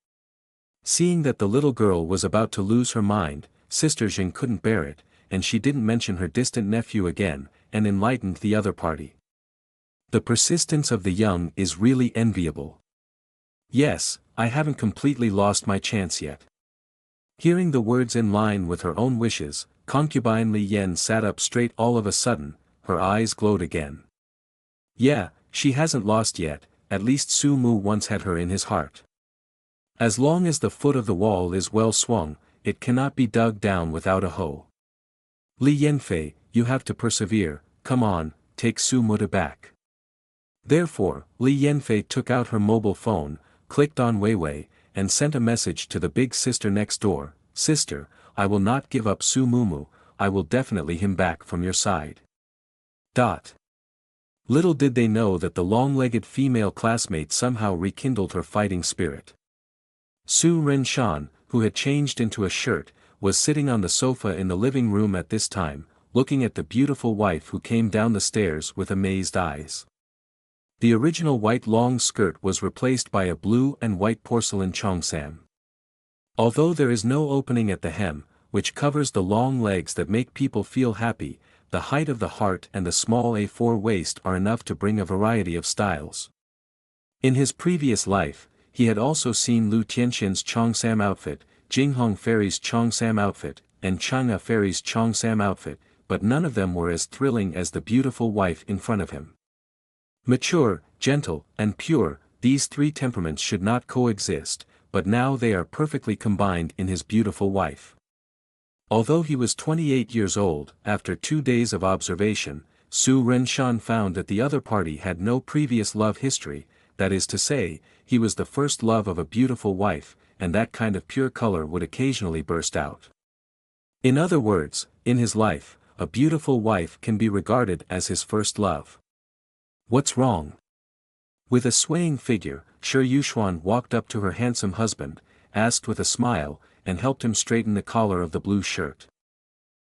S1: Seeing that the little girl was about to lose her mind, Sister Zheng couldn't bear it, and she didn't mention her distant nephew again, and enlightened the other party. The persistence of the young is really enviable. Yes, I haven't completely lost my chance yet. Hearing the words in line with her own wishes, concubine Li Yan sat up straight all of a sudden, her eyes glowed again. Yeah, she hasn't lost yet, at least Su Mu once had her in his heart. As long as the foot of the wall is well swung, it cannot be dug down without a hoe. Li Yanfei, you have to persevere, come on, take Su Mu back. Therefore, Li Yanfei took out her mobile phone, clicked on Weiwei, and sent a message to the big sister next door, Sister, I will not give up Su Mumu, I will definitely him back from your side. Little did they know that the long-legged female classmate somehow rekindled her fighting spirit. Su Ren-shan, who had changed into a shirt, was sitting on the sofa in the living room at this time, looking at the beautiful wife who came down the stairs with amazed eyes. The original white long skirt was replaced by a blue and white porcelain cheongsam. Although there is no opening at the hem, which covers the long legs that make people feel happy, the height of the heart and the small A4 waist are enough to bring a variety of styles. In his previous life, he had also seen Lu Tianxin's cheongsam outfit, Jinghong Fairy's cheongsam outfit, and Chang'e Fairy's cheongsam outfit, but none of them were as thrilling as the beautiful wife in front of him. Mature, gentle, and pure, these three temperaments should not coexist, but now they are perfectly combined in his beautiful wife. Although he was 28 years old, after 2 days of observation, Su Ren-shan found that the other party had no previous love history, that is to say, he was the first love of a beautiful wife, and that kind of pure color would occasionally burst out. In other words, in his life, a beautiful wife can be regarded as his first love. What's wrong? With a swaying figure, Shi Yuxuan walked up to her handsome husband, asked with a smile, and helped him straighten the collar of the blue shirt.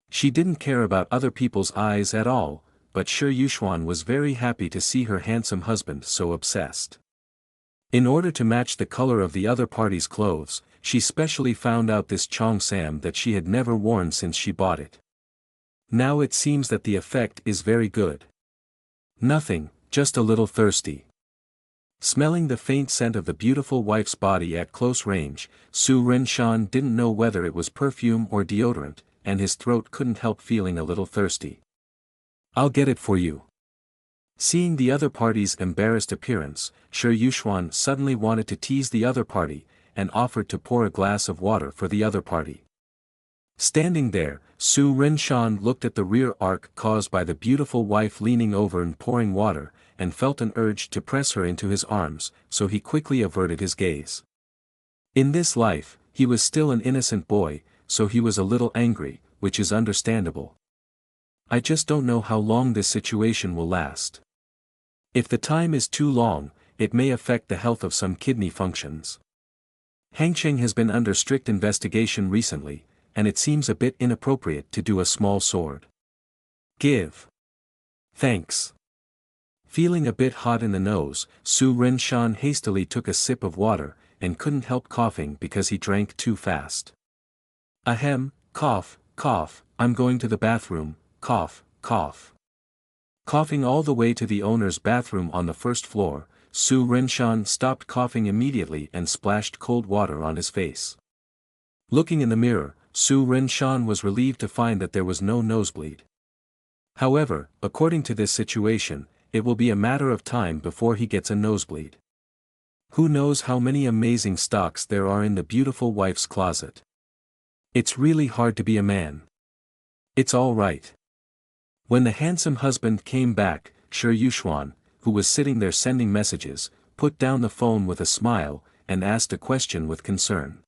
S1: She didn't care about other people's eyes at all, but Shi Yuxuan was very happy to see her handsome husband so obsessed. In order to match the color of the other party's clothes, she specially found out this cheongsam that she had never worn since she bought it. Now it seems that the effect is very good. Nothing, just a little thirsty. Smelling the faint scent of the beautiful wife's body at close range, Su Ren-shan didn't know whether it was perfume or deodorant, and his throat couldn't help feeling a little thirsty. I'll get it for you. Seeing the other party's embarrassed appearance, Shi Yuxuan suddenly wanted to tease the other party, and offered to pour a glass of water for the other party. Standing there, Su Ren-shan looked at the rear arc caused by the beautiful wife leaning over and pouring water, and felt an urge to press her into his arms, so he quickly averted his gaze. In this life, he was still an innocent boy, so he was a little angry, which is understandable. I just don't know how long this situation will last. If the time is too long, it may affect the health of some kidney functions. Hangsheng has been under strict investigation recently, and it seems a bit inappropriate to do a small sword. Give. Thanks. Feeling a bit hot in the nose, Su Ren-shan hastily took a sip of water, and couldn't help coughing because he drank too fast. Ahem, cough, cough, I'm going to the bathroom, cough, cough. Coughing all the way to the owner's bathroom on the first floor, Su Ren-shan stopped coughing immediately and splashed cold water on his face. Looking in the mirror, Su Ren-shan was relieved to find that there was no nosebleed. However, according to this situation, it will be a matter of time before he gets a nosebleed. Who knows how many amazing stocks there are in the beautiful wife's closet. It's really hard to be a man. It's all right. When the handsome husband came back, Shi Yuxuan, who was sitting there sending messages, put down the phone with a smile, and asked a question with concern.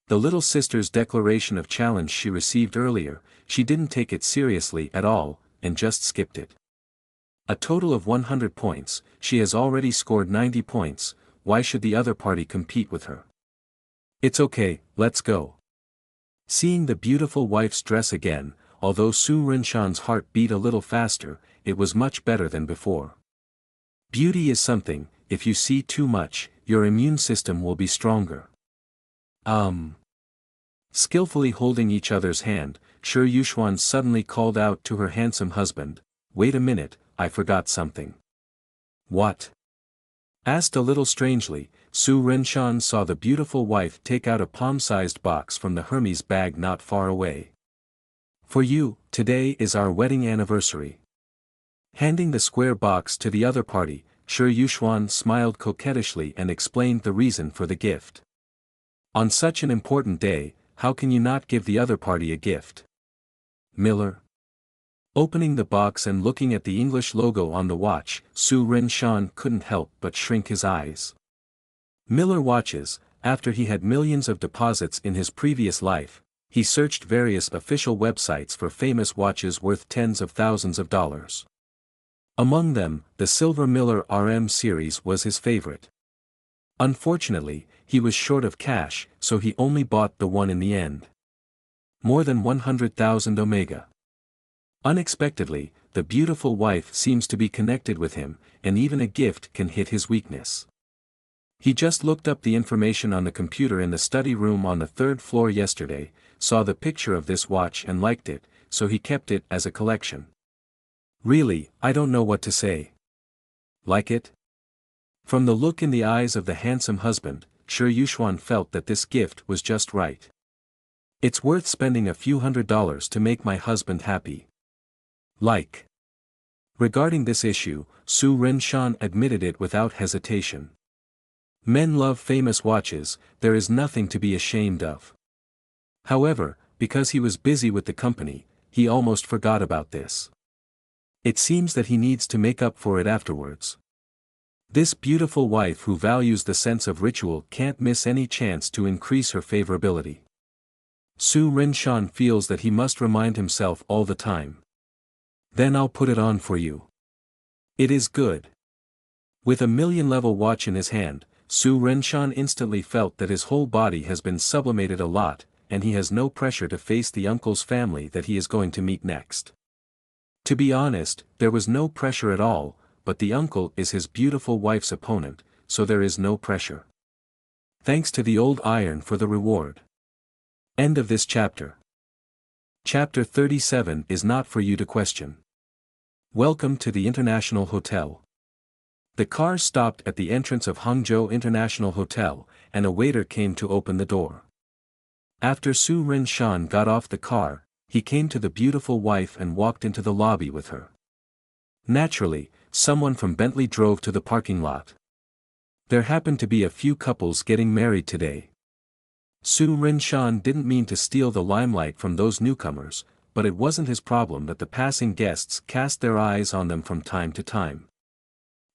S1: The little sister's declaration of challenge she received earlier, she didn't take it seriously at all, and just skipped it. A total of 100 points, she has already scored 90 points, why should the other party compete with her? It's okay, let's go. Seeing the beautiful wife's dress again, although Su Ren-shan's heart beat a little faster, it was much better than before. Beauty is something, if you see too much, your immune system will be stronger. Skillfully holding each other's hand, Shi Yuxuan suddenly called out to her handsome husband, "Wait a minute, I forgot something." "What?" Asked a little strangely, Su Ren-shan saw the beautiful wife take out a palm-sized box from the Hermes bag not far away. "For you, today is our wedding anniversary." Handing the square box to the other party, Shi Yuxuan smiled coquettishly and explained the reason for the gift. On such an important day, how can you not give the other party a gift? Miller. Opening the box and looking at the English logo on the watch, Su Ren-shan couldn't help but shrink his eyes. Miller watches, after he had millions of deposits in his previous life, He searched various official websites for famous watches worth tens of thousands of dollars. Among them, the Silver Miller RM series was his favorite. Unfortunately, he was short of cash, so he only bought the one in the end. More than 100,000 Omega. Unexpectedly, the beautiful wife seems to be connected with him, and even a gift can hit his weakness. He just looked up the information on the computer in the study room on the third floor yesterday, saw the picture of this watch and liked it, so he kept it as a collection. Really, I don't know what to say. Like it? From the look in the eyes of the handsome husband, Shi Yuxuan felt that this gift was just right. It's worth spending a few $100s to make my husband happy. Like. Regarding this issue, Su Renshan admitted it without hesitation. Men love famous watches, there is nothing to be ashamed of. However, because he was busy with the company, he almost forgot about this. It seems that he needs to make up for it afterwards. This beautiful wife who values the sense of ritual can't miss any chance to increase her favorability. Su Renshan feels that he must remind himself all the time. Then I'll put it on for you. It is good. With a million-level watch in his hand, Su Renshan instantly felt that his whole body has been sublimated a lot, and he has no pressure to face the uncle's family that he is going to meet next. To be honest, there was no pressure at all, but the uncle is his beautiful wife's opponent, so there is no pressure. Thanks to the old iron for the reward. End of this chapter. Chapter 37 is not for you to question. Welcome to the International Hotel. The car stopped at the entrance of Hangzhou International Hotel, and a waiter came to open the door. After Su Renshan got off the car, he came to the beautiful wife and walked into the lobby with her. Naturally, someone from Bentley drove to the parking lot. There happened to be a few couples getting married today. Su Renshan didn't mean to steal the limelight from those newcomers, but it wasn't his problem that the passing guests cast their eyes on them from time to time.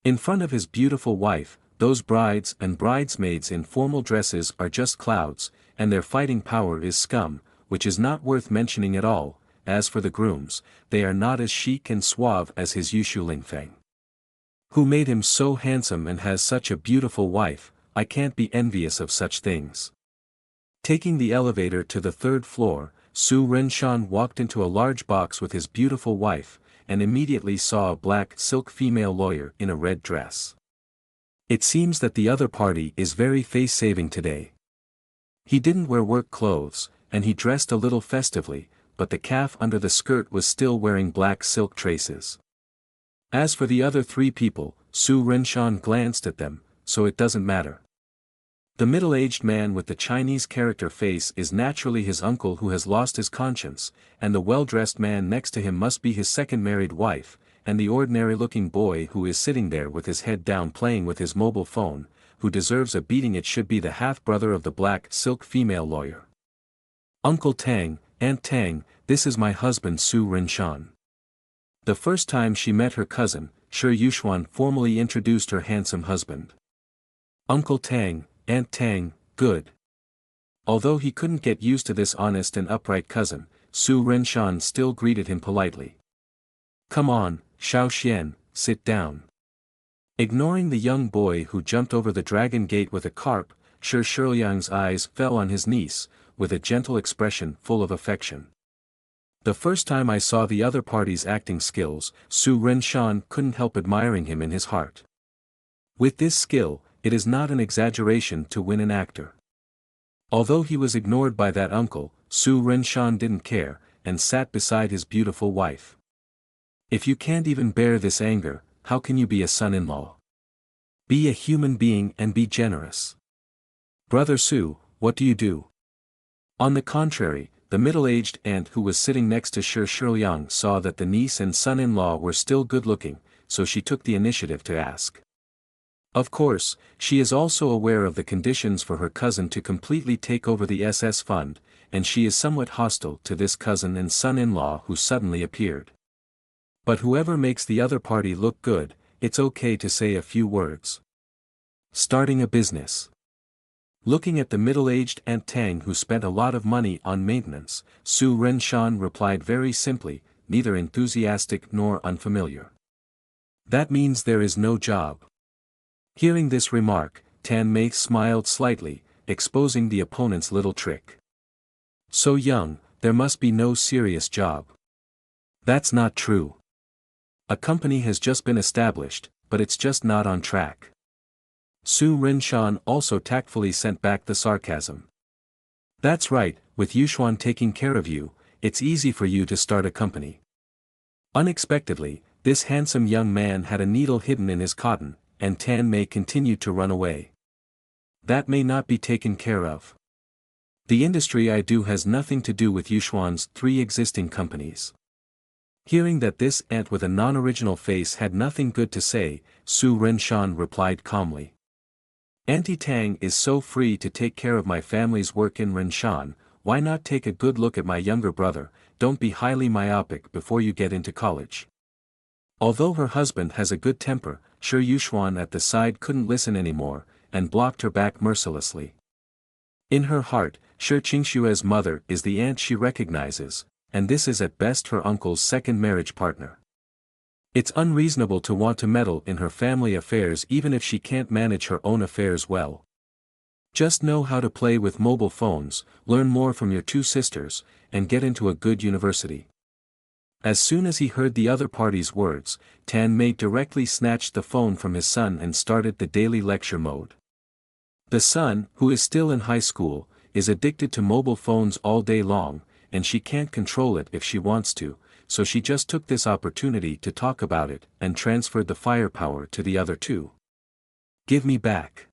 S1: In front of his beautiful wife, those brides and bridesmaids in formal dresses are just clouds, and their fighting power is scum, which is not worth mentioning at all. As for the grooms, they are not as chic and suave as his Yushu Lingfeng. Who made him so handsome and has such a beautiful wife, I can't be envious of such things. Taking the elevator to the third floor, Su Renshan walked into a large box with his beautiful wife, and immediately saw a black silk female lawyer in a red dress. It seems that the other party is very face-saving today. He didn't wear work clothes, and he dressed a little festively, but the calf under the skirt was still wearing black silk traces. As for the other three people, Su Renshan glanced at them, so it doesn't matter. The middle-aged man with the Chinese character face is naturally his uncle who has lost his conscience, and the well-dressed man next to him must be his second married wife, and the ordinary-looking boy who is sitting there with his head down playing with his mobile phone, who deserves a beating, it should be the half-brother of the black silk female lawyer. Uncle Tang, Aunt Tang, this is my husband Su Renshan. The first time she met her cousin, Shi Yuxuan formally introduced her handsome husband. Uncle Tang, Aunt Tang, good. Although he couldn't get used to this honest and upright cousin, Su Renshan still greeted him politely. Come on, Xiao Xian, sit down. Ignoring the young boy who jumped over the dragon gate with a carp, Shi Shiliang's eyes fell on his niece, with a gentle expression full of affection. The first time I saw the other party's acting skills, Su Renshan couldn't help admiring him in his heart. With this skill, it is not an exaggeration to win an actor. Although he was ignored by that uncle, Su Renshan didn't care, and sat beside his beautiful wife. If you can't even bear this anger, how can you be a son-in-law? Be a human being and be generous. Brother Su, what do you do? On the contrary, the middle-aged aunt who was sitting next to Shi Shiliang saw that the niece and son-in-law were still good-looking, so she took the initiative to ask. Of course, she is also aware of the conditions for her cousin to completely take over the SS fund, and she is somewhat hostile to this cousin and son-in-law who suddenly appeared. But whoever makes the other party look good, it's okay to say a few words. Starting a business. Looking at the middle-aged Aunt Tang who spent a lot of money on maintenance, Su Renshan replied very simply, neither enthusiastic nor unfamiliar. That means there is no job. Hearing this remark, Tan Mei smiled slightly, exposing the opponent's little trick. So young, there must be no serious job. That's not true. A company has just been established, but it's just not on track. Su Renshan also tactfully sent back the sarcasm. That's right, with Yushuan taking care of you, it's easy for you to start a company. Unexpectedly, this handsome young man had a needle hidden in his cotton, and Tan Mei continued to run away. That may not be taken care of. The industry I do has nothing to do with Yushuan's 3 existing companies. Hearing that this aunt with a non-original face had nothing good to say, Su Renshan replied calmly. Auntie Tang is so free to take care of my family's work in Renshan, why not take a good look at my younger brother? Don't be highly myopic before you get into college. Although her husband has a good temper, Shi Yushuan at the side couldn't listen anymore, and blocked her back mercilessly. In her heart, Shi Qingshue's mother is the aunt she recognizes, and this is at best her uncle's second marriage partner. It's unreasonable to want to meddle in her family affairs even if she can't manage her own affairs well. Just know how to play with mobile phones, learn more from your 2 sisters, and get into a good university. As soon as he heard the other party's words, Tan Mei directly snatched the phone from his son and started the daily lecture mode. The son, who is still in high school, is addicted to mobile phones all day long, and she can't control it if she wants to, so she just took this opportunity to talk about it and transferred the firepower to the other 2. Give me back.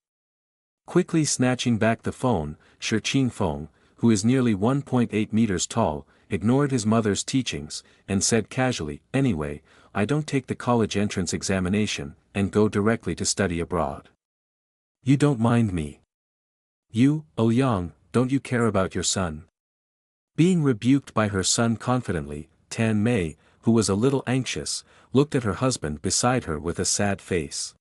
S1: Quickly snatching back the phone, Shi Qingfeng, who is nearly 1.8 meters tall, ignored his mother's teachings, and said casually, anyway, I don't take the college entrance examination, and go directly to study abroad. You don't mind me. You, Ouyang, don't you care about your son? Being rebuked by her son confidently, Tan Mei, who was a little anxious, looked at her husband beside her with a sad face.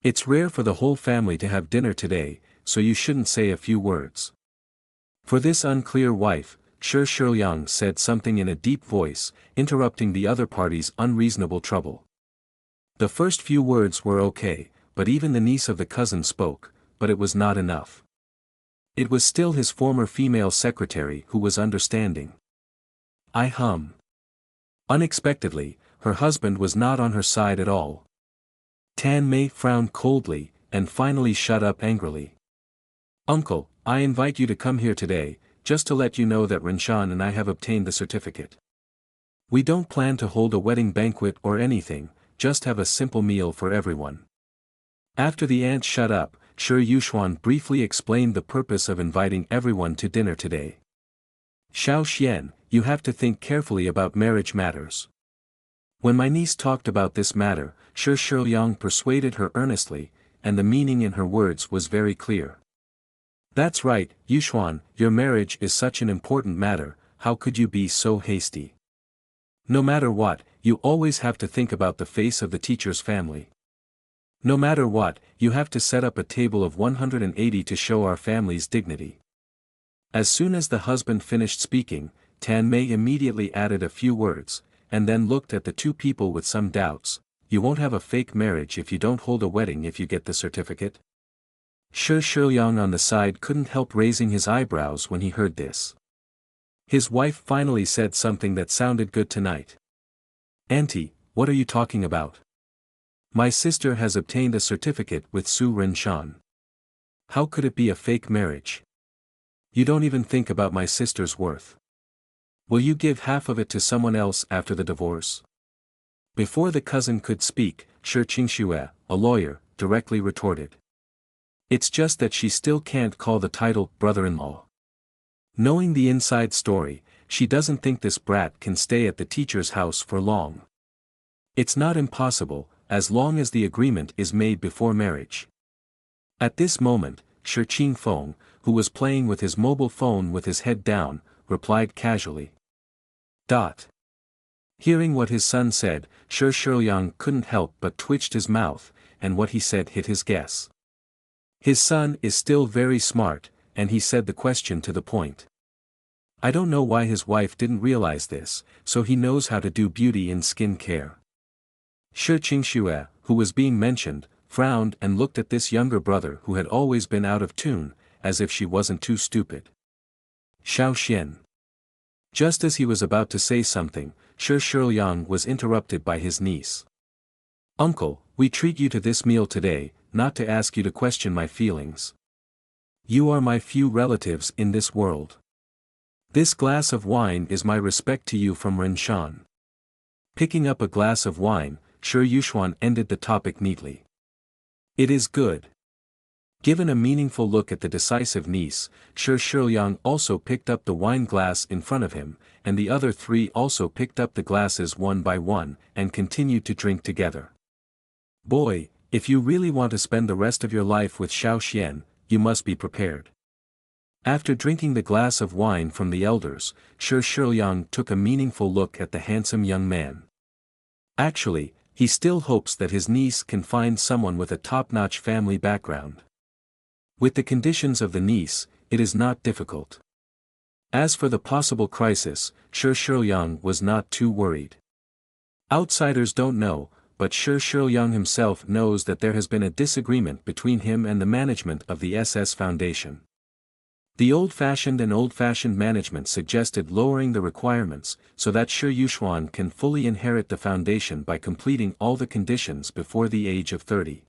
S1: It's rare for the whole family to have dinner today, so you shouldn't say a few words. For this unclear wife, Shi Shiyang said something in a deep voice, interrupting the other party's unreasonable trouble. The first few words were okay, but even the niece of the cousin spoke, but it was not enough. It was still his former female secretary who was understanding. I hum. Unexpectedly, her husband was not on her side at all. Tan Mei frowned coldly, and finally shut up angrily. Uncle, I invite you to come here today, just to let you know that Renshan and I have obtained the certificate. We don't plan to hold a wedding banquet or anything, just have a simple meal for everyone. After the aunt shut up, Shi Yushuan briefly explained the purpose of inviting everyone to dinner today. Xiao Xian, you have to think carefully about marriage matters. When my niece talked about this matter, Shi Shiyang persuaded her earnestly, and the meaning in her words was very clear. That's right, Yushuan, your marriage is such an important matter, how could you be so hasty? No matter what, you always have to think about the face of the teacher's family. No matter what, you have to set up a table of 180 to show our family's dignity. As soon as the husband finished speaking, Tan Mei immediately added a few words, and then looked at the 2 people with some doubts. You won't have a fake marriage if you don't hold a wedding if you get the certificate? Shi Shiyang on the side couldn't help raising his eyebrows when he heard this. His wife finally said something that sounded good tonight. Auntie, what are you talking about? My sister has obtained a certificate with Su Renshan. How could it be a fake marriage? You don't even think about my sister's worth. Will you give half of it to someone else after the divorce? Before the cousin could speak, Shi Qingxue, a lawyer, directly retorted. It's just that she still can't call the title brother-in-law. Knowing the inside story, she doesn't think this brat can stay at the teacher's house for long. It's not impossible, as long as the agreement is made before marriage. At this moment, Shi Qingfeng, who was playing with his mobile phone with his head down, replied casually. Hearing what his son said, Shi Shiyang couldn't help but twitched his mouth, and what he said hit his guess. His son is still very smart, and he said the question to the point. I don't know why his wife didn't realize this, so he knows how to do beauty and skin care. Shi Qingxue, who was being mentioned, frowned and looked at this younger brother who had always been out of tune, as if she wasn't too stupid. Xiao Xian. Just as he was about to say something, Shi Shiliang was interrupted by his niece. Uncle, we treat you to this meal today, not to ask you to question my feelings. You are my few relatives in this world. This glass of wine is my respect to you from Rinshan. Picking up a glass of wine, Shi Yuxuan ended the topic neatly. It is good. Given a meaningful look at the decisive niece, Shi Shiliang also picked up the wine glass in front of him, and the other three also picked up the glasses one by one, and continued to drink together. Boy, if you really want to spend the rest of your life with Xiao Xian, you must be prepared. After drinking the glass of wine from the elders, Shi Shiliang took a meaningful look at the handsome young man. Actually, he still hopes that his niece can find someone with a top-notch family background. With the conditions of the niece, it is not difficult. As for the possible crisis, Shi Shiliang was not too worried. Outsiders don't know, but Shi Shiliang himself knows that there has been a disagreement between him and the management of the SS Foundation. The old-fashioned management suggested lowering the requirements so that Shi Yuxuan can fully inherit the foundation by completing all the conditions before the age of 30.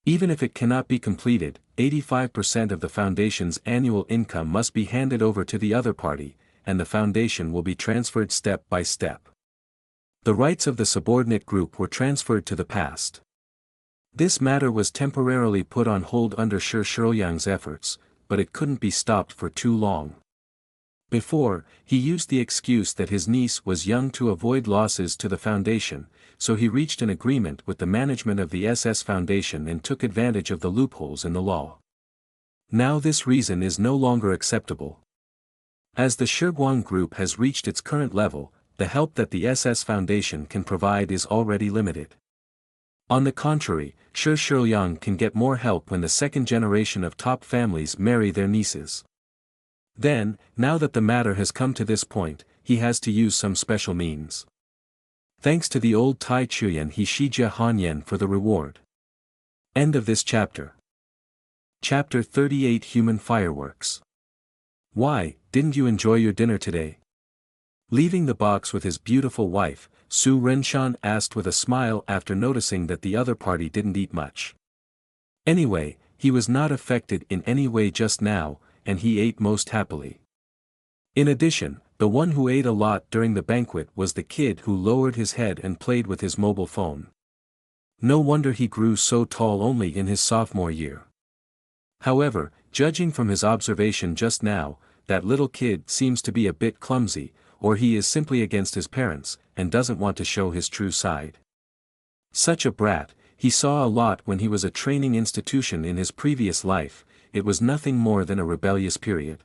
S1: Even if it cannot be completed, 85% of the foundation's annual income must be handed over to the other party, and the foundation will be transferred step by step. The rights of the subordinate group were transferred to the past. This matter was temporarily put on hold under Shi Shiliang's efforts, but it couldn't be stopped for too long. Before, he used the excuse that his niece was young to avoid losses to the foundation, so he reached an agreement with the management of the SS Foundation and took advantage of the loopholes in the law. Now this reason is no longer acceptable. As the Shiguang Group has reached its current level, the help that the SS Foundation can provide is already limited. On the contrary, Shi Shiliang can get more help when the second generation of top families marry their nieces. Then, now that the matter has come to this point, he has to use some special means. Thanks to the old Tai Chuyan he Shijia Hanyan for the reward. End of this chapter. Chapter 38 Human Fireworks. Why, didn't you enjoy your dinner today? Leaving the box with his beautiful wife, Su Renshan asked with a smile after noticing that the other party didn't eat much. Anyway, he was not affected in any way just now, and he ate most happily. In addition, the one who ate a lot during the banquet was the kid who lowered his head and played with his mobile phone. No wonder he grew so tall only in his sophomore year. However, judging from his observation just now, that little kid seems to be a bit clumsy, or he is simply against his parents, and doesn't want to show his true side. Such a brat, he saw a lot when he was a training institution in his previous life, it was nothing more than a rebellious period.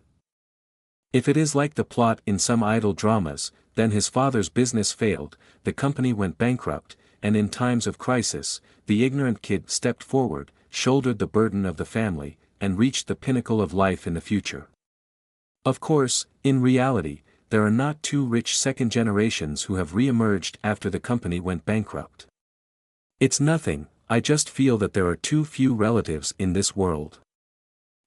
S1: If it is like the plot in some idol dramas, then his father's business failed, the company went bankrupt, and in times of crisis, the ignorant kid stepped forward, shouldered the burden of the family, and reached the pinnacle of life in the future. Of course, in reality, there are not two rich second generations who have re-emerged after the company went bankrupt. It's nothing, I just feel that there are too few relatives in this world.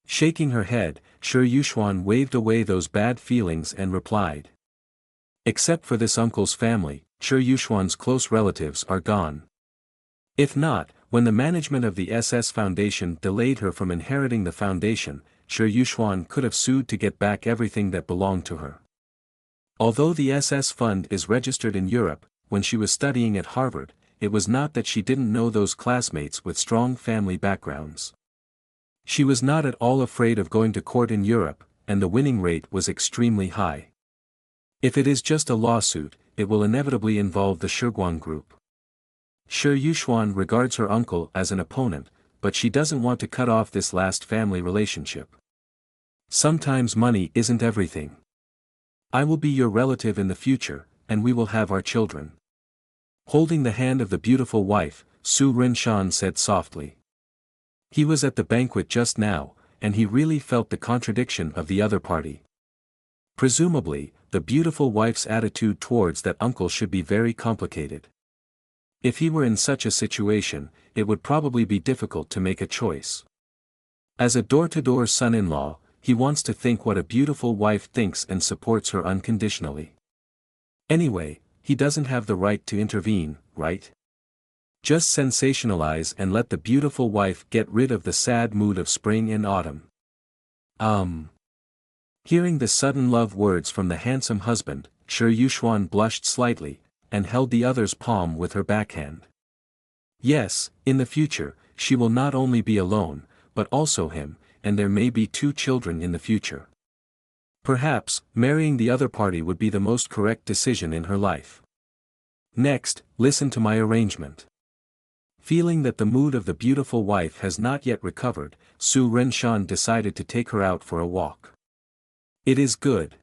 S1: Shaking her head, Shi Yuxuan waved away those bad feelings and replied. Except for this uncle's family, Shi Yuxuan's close relatives are gone. If not, when the management of the SS Foundation delayed her from inheriting the foundation, Shi Yuxuan could have sued to get back everything that belonged to her. Although the SS Fund is registered in Europe, when she was studying at Harvard, it was not that she didn't know those classmates with strong family backgrounds. She was not at all afraid of going to court in Europe, and the winning rate was extremely high. If it is just a lawsuit, it will inevitably involve the Shiguang Group. Shi Yuxuan regards her uncle as an opponent, but she doesn't want to cut off this last family relationship. Sometimes money isn't everything. I will be your relative in the future, and we will have our children. Holding the hand of the beautiful wife, Su Rinshan said softly. He was at the banquet just now, and he really felt the contradiction of the other party. Presumably, the beautiful wife's attitude towards that uncle should be very complicated. If he were in such a situation, it would probably be difficult to make a choice. As a door-to-door son-in-law, he wants to think what a beautiful wife thinks and supports her unconditionally. Anyway, he doesn't have the right to intervene, right? Just sensationalize and let the beautiful wife get rid of the sad mood of spring and autumn. Hearing the sudden love words from the handsome husband, Shi Yuxuan blushed slightly, and held the other's palm with her backhand. Yes, in the future, she will not only be alone, but also him, and there may be 2 children in the future. Perhaps, marrying the other party would be the most correct decision in her life. Next, listen to my arrangement. Feeling that the mood of the beautiful wife has not yet recovered, Su Renshan decided to take her out for a walk. It is good.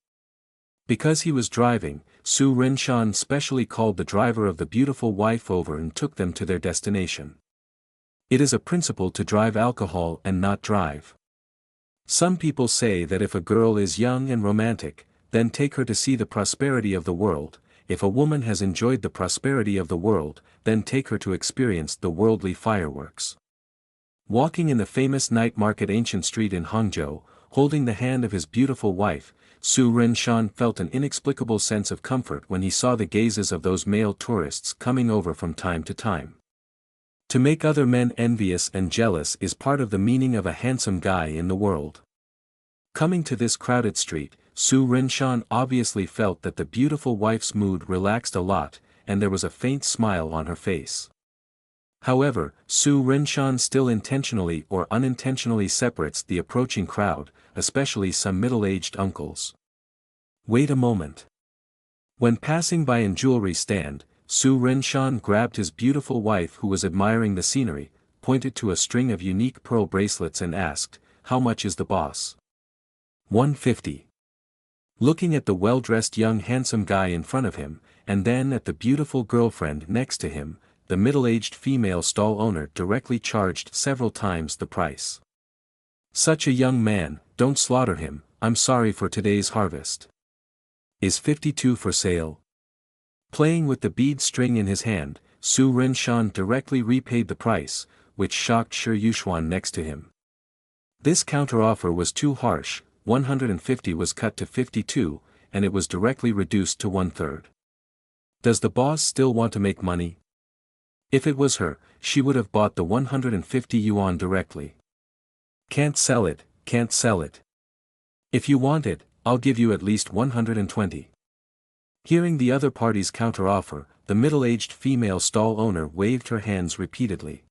S1: Because he was driving, Su Renshan specially called the driver of the beautiful wife over and took them to their destination. It is a principle to drive alcohol and not drive. Some people say that if a girl is young and romantic, then take her to see the prosperity of the world. If a woman has enjoyed the prosperity of the world, then take her to experience the worldly fireworks. Walking in the famous night market ancient street in Hangzhou, holding the hand of his beautiful wife, Su Renshan felt an inexplicable sense of comfort when he saw the gazes of those male tourists coming over from time to time. To make other men envious and jealous is part of the meaning of a handsome guy in the world. Coming to this crowded street, Su Renshan obviously felt that the beautiful wife's mood relaxed a lot, and there was a faint smile on her face. However, Su Renshan still intentionally or unintentionally separates the approaching crowd, especially some middle-aged uncles. Wait a moment. When passing by a jewelry stand, Su Renshan grabbed his beautiful wife who was admiring the scenery, pointed to a string of unique pearl bracelets and asked, "How much is the boss?" 150. Looking at the well-dressed young handsome guy in front of him, and then at the beautiful girlfriend next to him, the middle-aged female stall owner directly charged several times the price. "Such a young man, don't slaughter him, I'm sorry for today's harvest. Is 52 for sale?" Playing with the bead string in his hand, Su Renshan directly repaid the price, which shocked Shi Yuxuan next to him. This counteroffer was too harsh. 150 was cut to 52, and it was directly reduced to 1/3. Does the boss still want to make money? If it was her, she would have bought the 150 yuan directly. Can't sell it, can't sell it. If you want it, I'll give you at least 120. Hearing the other party's counteroffer, the middle-aged female stall owner waved her hands repeatedly.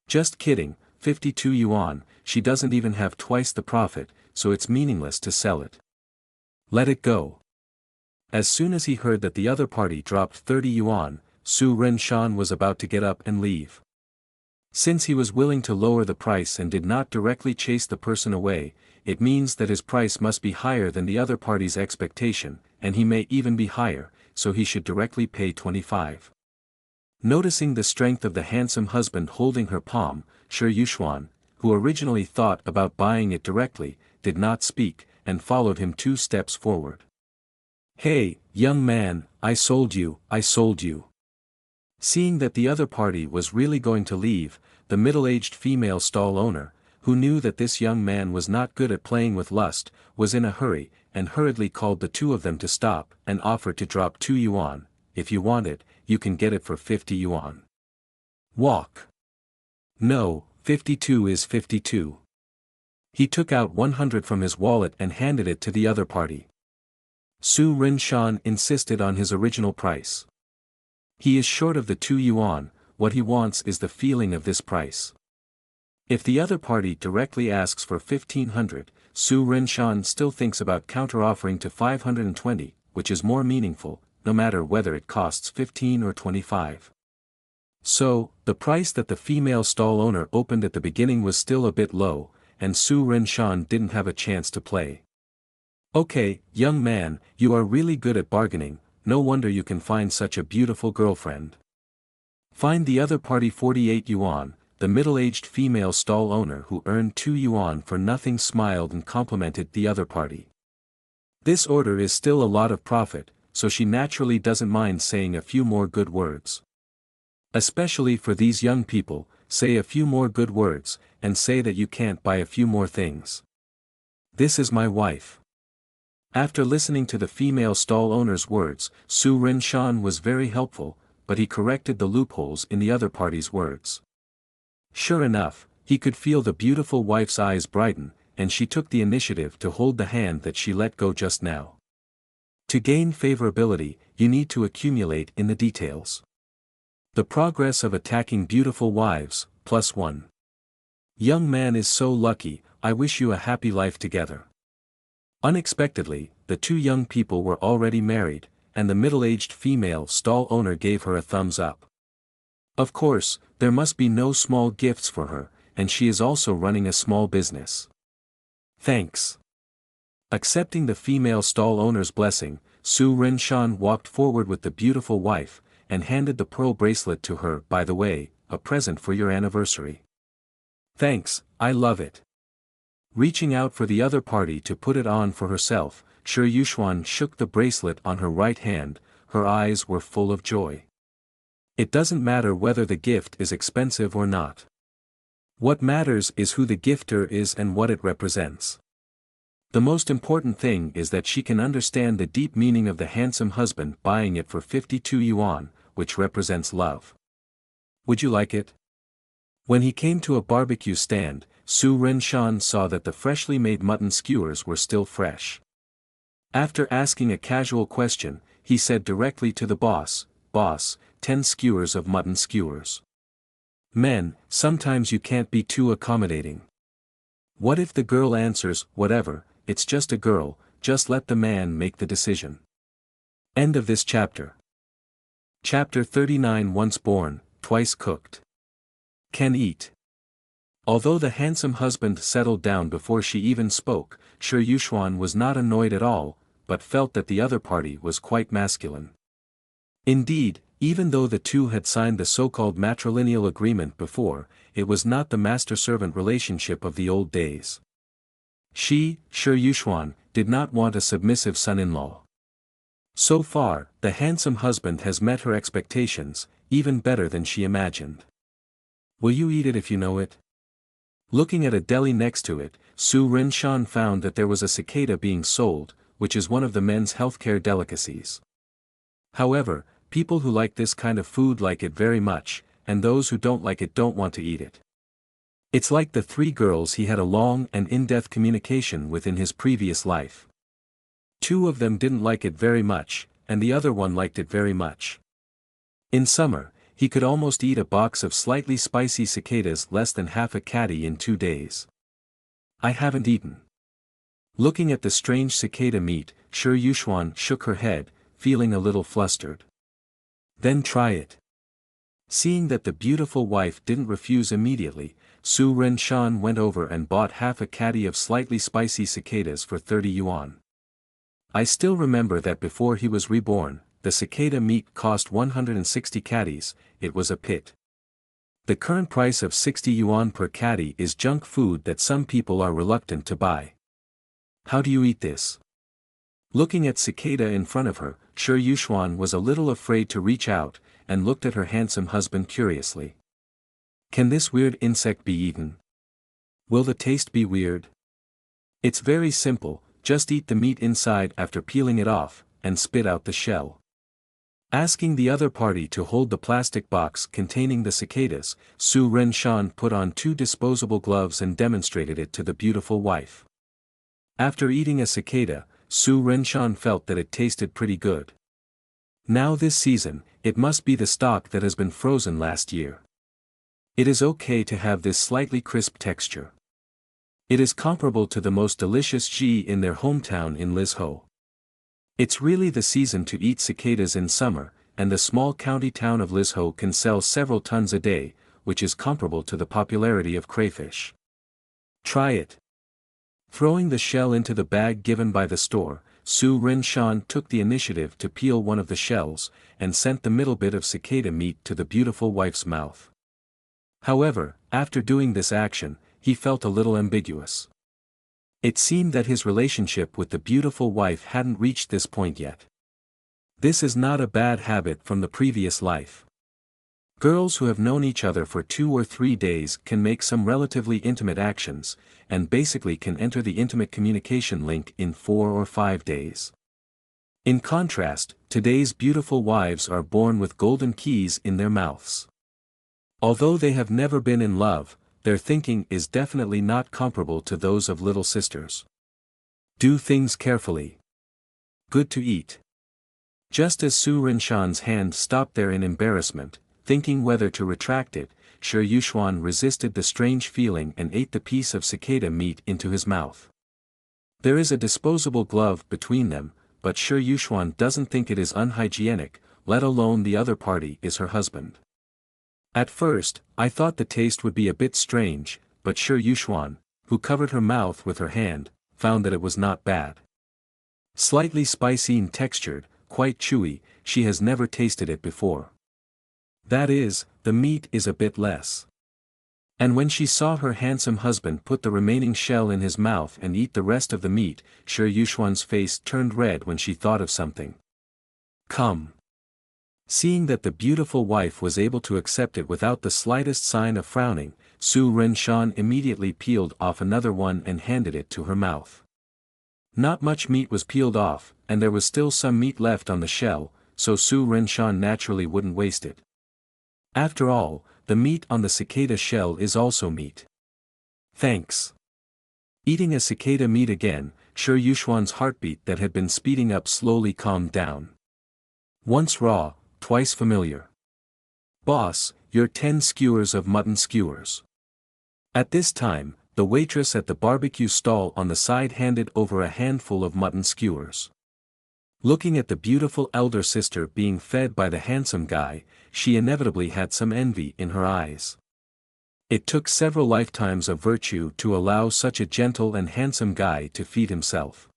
S1: Just kidding, 52 yuan, she doesn't even have twice the profit, so it's meaningless to sell it. Let it go. As soon as he heard that the other party dropped 30 yuan, Su Renshan was about to get up and leave. Since he was willing to lower the price and did not directly chase the person away, it means that his price must be higher than the other party's expectation, and he may even be higher, so he should directly pay 25. Noticing the strength of the handsome husband holding her palm, Shi Yuxuan, who originally thought about buying it directly, did not speak, and followed him 2 steps forward. "Hey, young man, I sold you, I sold you." Seeing that the other party was really going to leave, the middle-aged female stall owner, who knew that this young man was not good at playing with lust, was in a hurry, and hurriedly called the 2 of them to stop, and offered to drop 2 yuan, "If you want it, you can get it for 50 yuan. Walk." "No, 52 is 52. He took out 100 from his wallet and handed it to the other party. Su Renshan insisted on his original price. He is short of the 2 yuan, what he wants is the feeling of this price. If the other party directly asks for 1500, Su Renshan still thinks about counter-offering to 520, which is more meaningful, no matter whether it costs 15 or 25. So, the price that the female stall owner opened at the beginning was still a bit low, and Su Renshan didn't have a chance to play. "Okay, young man, you are really good at bargaining, no wonder you can find such a beautiful girlfriend. Find the other party 48 yuan, the middle-aged female stall owner who earned 2 yuan for nothing smiled and complimented the other party. This order is still a lot of profit, so she naturally doesn't mind saying a few more good words. Especially for these young people, say a few more good words, and say that you can't buy a few more things. This is my wife. After listening to the female stall owner's words, Su Rinshan was very helpful, but he corrected the loopholes in the other party's words. Sure enough, he could feel the beautiful wife's eyes brighten, and she took the initiative to hold the hand that she let go just now. To gain favorability, you need to accumulate in the details. The progress of attacking beautiful wives, +1. Young man is so lucky, I wish you a happy life together. Unexpectedly, the two young people were already married, and the middle-aged female stall owner gave her a thumbs up. Of course, there must be no small gifts for her, and she is also running a small business. Thanks. Accepting the female stall owner's blessing, Su Rinshan walked forward with the beautiful wife, and handed the pearl bracelet to her. By the way, a present for your anniversary. Thanks, I love it. Reaching out for the other party to put it on for herself, Shi Yuxuan shook the bracelet on her right hand, her eyes were full of joy. It doesn't matter whether the gift is expensive or not. What matters is who the gifter is and what it represents. The most important thing is that she can understand the deep meaning of the handsome husband buying it for 52 yuan, which represents love. Would you like it? When he came to a barbecue stand, Su Rinshan saw that the freshly made mutton skewers were still fresh. After asking a casual question, he said directly to the boss, "Boss, 10 skewers of mutton skewers." Men, sometimes you can't be too accommodating. What if the girl answers, "Whatever, it's just a girl, just let the man make the decision." End of this chapter. Chapter 39. Once born, twice cooked. Can eat. Although the handsome husband settled down before she even spoke, Shi Yuxuan was not annoyed at all, but felt that the other party was quite masculine. Indeed, even though the two had signed the so-called matrilineal agreement before, it was not the master-servant relationship of the old days. Shi Yuxuan, did not want a submissive son-in-law. So far, the handsome husband has met her expectations, even better than she imagined. Will you eat it if you know it? Looking at a deli next to it, Su Rinshan found that there was a cicada being sold, which is one of the men's healthcare delicacies. However, people who like this kind of food like it very much, and those who don't like it don't want to eat it. It's like the 3 girls he had a long and in-depth communication with in his previous life. 2 of them didn't like it very much, and the other one liked it very much. In summer, he could almost eat a box of slightly spicy cicadas less than half a caddy in 2 days. I haven't eaten. Looking at the strange cicada meat, Shi Yuxuan shook her head, feeling a little flustered. Then try it. Seeing that the beautiful wife didn't refuse immediately, Su Rinshan went over and bought half a caddy of slightly spicy cicadas for 30 yuan. I still remember that before he was reborn, the cicada meat cost 160 caddies, it was a pit. The current price of 60 yuan per caddy is junk food that some people are reluctant to buy. How do you eat this? Looking at cicada in front of her, Shi Yuxuan was a little afraid to reach out, and looked at her handsome husband curiously. Can this weird insect be eaten? Will the taste be weird? It's very simple, just eat the meat inside after peeling it off, and spit out the shell. Asking the other party to hold the plastic box containing the cicadas, Su Rinshan put on 2 disposable gloves and demonstrated it to the beautiful wife. After eating a cicada, Su Rinshan felt that it tasted pretty good. Now this season, it must be the stock that has been frozen last year. It is okay to have this slightly crisp texture. It is comparable to the most delicious ji in their hometown in Lizhou. It's really the season to eat cicadas in summer, and the small county town of Lizhou can sell several tons a day, which is comparable to the popularity of crayfish. Try it. Throwing the shell into the bag given by the store, Su Rinshan took the initiative to peel one of the shells, and sent the middle bit of cicada meat to the beautiful wife's mouth. However, after doing this action, he felt a little ambiguous. It seemed that his relationship with the beautiful wife hadn't reached this point yet. This is not a bad habit from the previous life. Girls who have known each other for 2 or 3 days can make some relatively intimate actions, and basically can enter the intimate communication link in 4 or 5 days. In contrast, today's beautiful wives are born with golden keys in their mouths. Although they have never been in love, their thinking is definitely not comparable to those of little sisters. Do things carefully. Good to eat. Just as Su Rinshan's hand stopped there in embarrassment, thinking whether to retract it, Shi Yuxuan resisted the strange feeling and ate the piece of cicada meat into his mouth. There is a disposable glove between them, but Shi Yuxuan doesn't think it is unhygienic, let alone the other party is her husband. At first, I thought the taste would be a bit strange, but Shi Yuxuan, who covered her mouth with her hand, found that it was not bad. Slightly spicy and textured, quite chewy, she has never tasted it before. That is, the meat is a bit less. And when she saw her handsome husband put the remaining shell in his mouth and eat the rest of the meat, Shi Yuxuan's face turned red when she thought of something. Come. Seeing that the beautiful wife was able to accept it without the slightest sign of frowning, Su Rinshan immediately peeled off another one and handed it to her mouth. Not much meat was peeled off, and there was still some meat left on the shell, so Su Rinshan naturally wouldn't waste it. After all, the meat on the cicada shell is also meat. Thanks. Eating a cicada meat again, Shi Yuxuan's heartbeat that had been speeding up slowly calmed down. Once raw, twice familiar. Boss, you're 10 skewers of mutton skewers. At this time, the waitress at the barbecue stall on the side handed over a handful of mutton skewers. Looking at the beautiful elder sister being fed by the handsome guy, she inevitably had some envy in her eyes. It took several lifetimes of virtue to allow such a gentle and handsome guy to feed himself.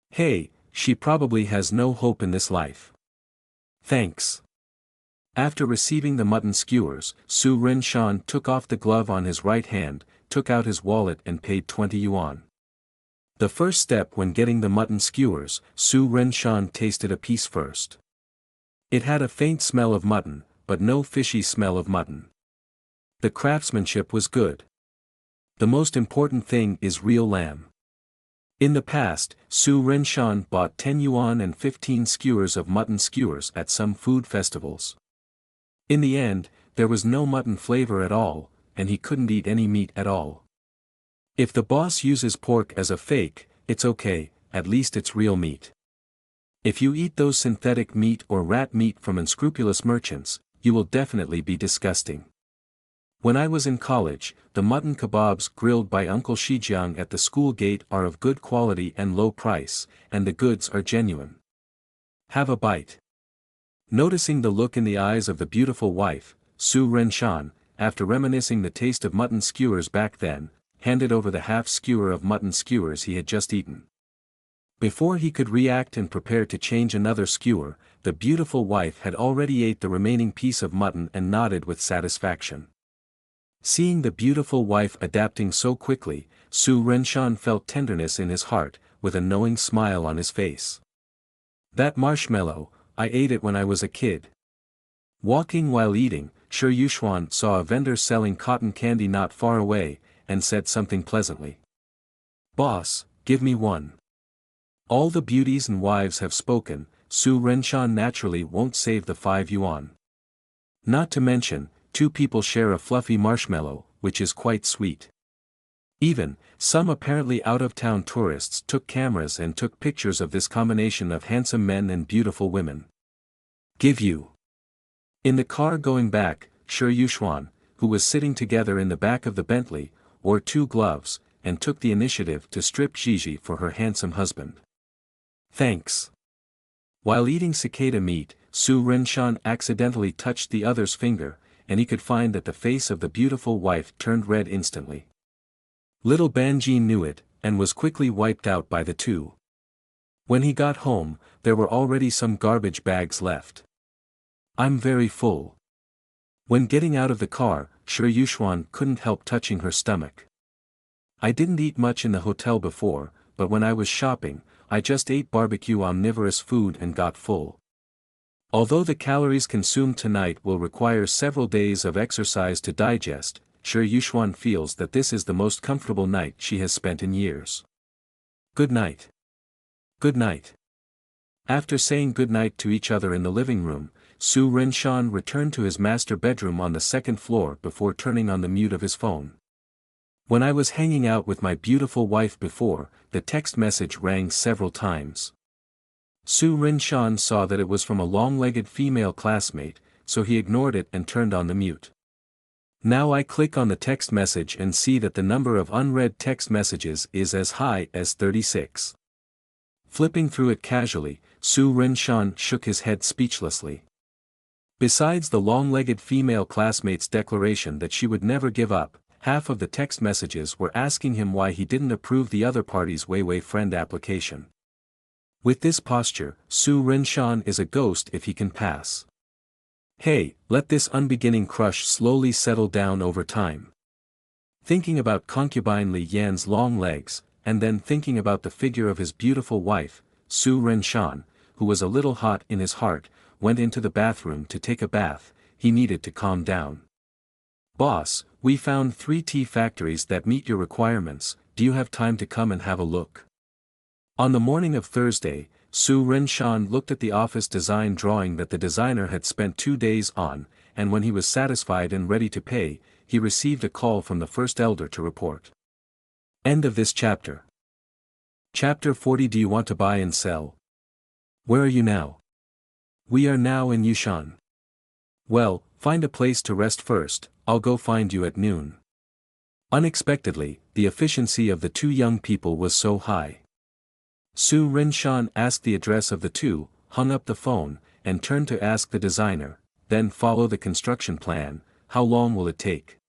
S1: Hey, she probably has no hope in this life. Thanks. After receiving the mutton skewers, Su Rinshan took off the glove on his right hand, took out his wallet and paid 20 yuan. The first step when getting the mutton skewers, Su Rinshan tasted a piece first. It had a faint smell of mutton, but no fishy smell of mutton. The craftsmanship was good. The most important thing is real lamb. In the past, Su Rinshan bought 10 yuan and 15 skewers of mutton skewers at some food festivals. In the end, there was no mutton flavor at all, and he couldn't eat any meat at all. If the boss uses pork as a fake, it's okay, at least it's real meat. If you eat those synthetic meat or rat meat from unscrupulous merchants, you will definitely be disgusting. When I was in college, the mutton kebabs grilled by Uncle Shijiang at the school gate are of good quality and low price, and the goods are genuine. Have a bite. Noticing the look in the eyes of the beautiful wife, Su Rinshan, after reminiscing the taste of mutton skewers back then, handed over the half skewer of mutton skewers he had just eaten. Before he could react and prepare to change another skewer, the beautiful wife had already ate the remaining piece of mutton and nodded with satisfaction. Seeing the beautiful wife adapting so quickly, Su Rinshan felt tenderness in his heart, with a knowing smile on his face. That marshmallow, I ate it when I was a kid. Walking while eating, Shi Yuxuan saw a vendor selling cotton candy not far away, and said something pleasantly. Boss, give me one. All the beauties and wives have spoken, Su Rinshan naturally won't save the 5 yuan. Not to mention, 2 people share a fluffy marshmallow, which is quite sweet. Even, some apparently out-of-town tourists took cameras and took pictures of this combination of handsome men and beautiful women. Give you. In the car going back, Shi Yuxuan, who was sitting together in the back of the Bentley, wore 2 gloves, and took the initiative to strip Gigi for her handsome husband. Thanks. While eating cicada meat, Su Rinshan accidentally touched the other's finger, and he could find that the face of the beautiful wife turned red instantly. Little Banjin knew it, and was quickly wiped out by the 2. When he got home, there were already some garbage bags left. I'm very full. When getting out of the car, Shi Yuxuan couldn't help touching her stomach. I didn't eat much in the hotel before, but when I was shopping, I just ate barbecue omnivorous food and got full. Although the calories consumed tonight will require several days of exercise to digest, Shi Yuxuan feels that this is the most comfortable night she has spent in years. Good night. Good night. After saying good night to each other in the living room, Su Rinshan returned to his master bedroom on the second floor before turning on the mute of his phone. When I was hanging out with my beautiful wife before, the text message rang several times. Su Rinshan saw that it was from a long-legged female classmate, so he ignored it and turned on the mute. Now I click on the text message and see that the number of unread text messages is as high as 36. Flipping through it casually, Su Rinshan shook his head speechlessly. Besides the long-legged female classmate's declaration that she would never give up, half of the text messages were asking him why he didn't approve the other party's Weiwei friend application. With this posture, Su Rinshan is a ghost if he can pass. Hey, let this unbeginning crush slowly settle down over time. Thinking about concubine Li Yan's long legs, and then thinking about the figure of his beautiful wife, Su Rinshan, who was a little hot in his heart, went into the bathroom to take a bath. He needed to calm down. Boss, we found 3 tea factories that meet your requirements, do you have time to come and have a look? On the morning of Thursday, Su Rinshan looked at the office design drawing that the designer had spent 2 days on, and when he was satisfied and ready to pay, he received a call from the first elder to report. End of this chapter. Chapter 40. Do you want to buy and sell? Where are you now? We are now in Yushan. Well, find a place to rest first, I'll go find you at noon. Unexpectedly, the efficiency of the 2 young people was so high. Su Rinshan asked the address of the 2, hung up the phone, and turned to ask the designer, then follow the construction plan, how long will it take?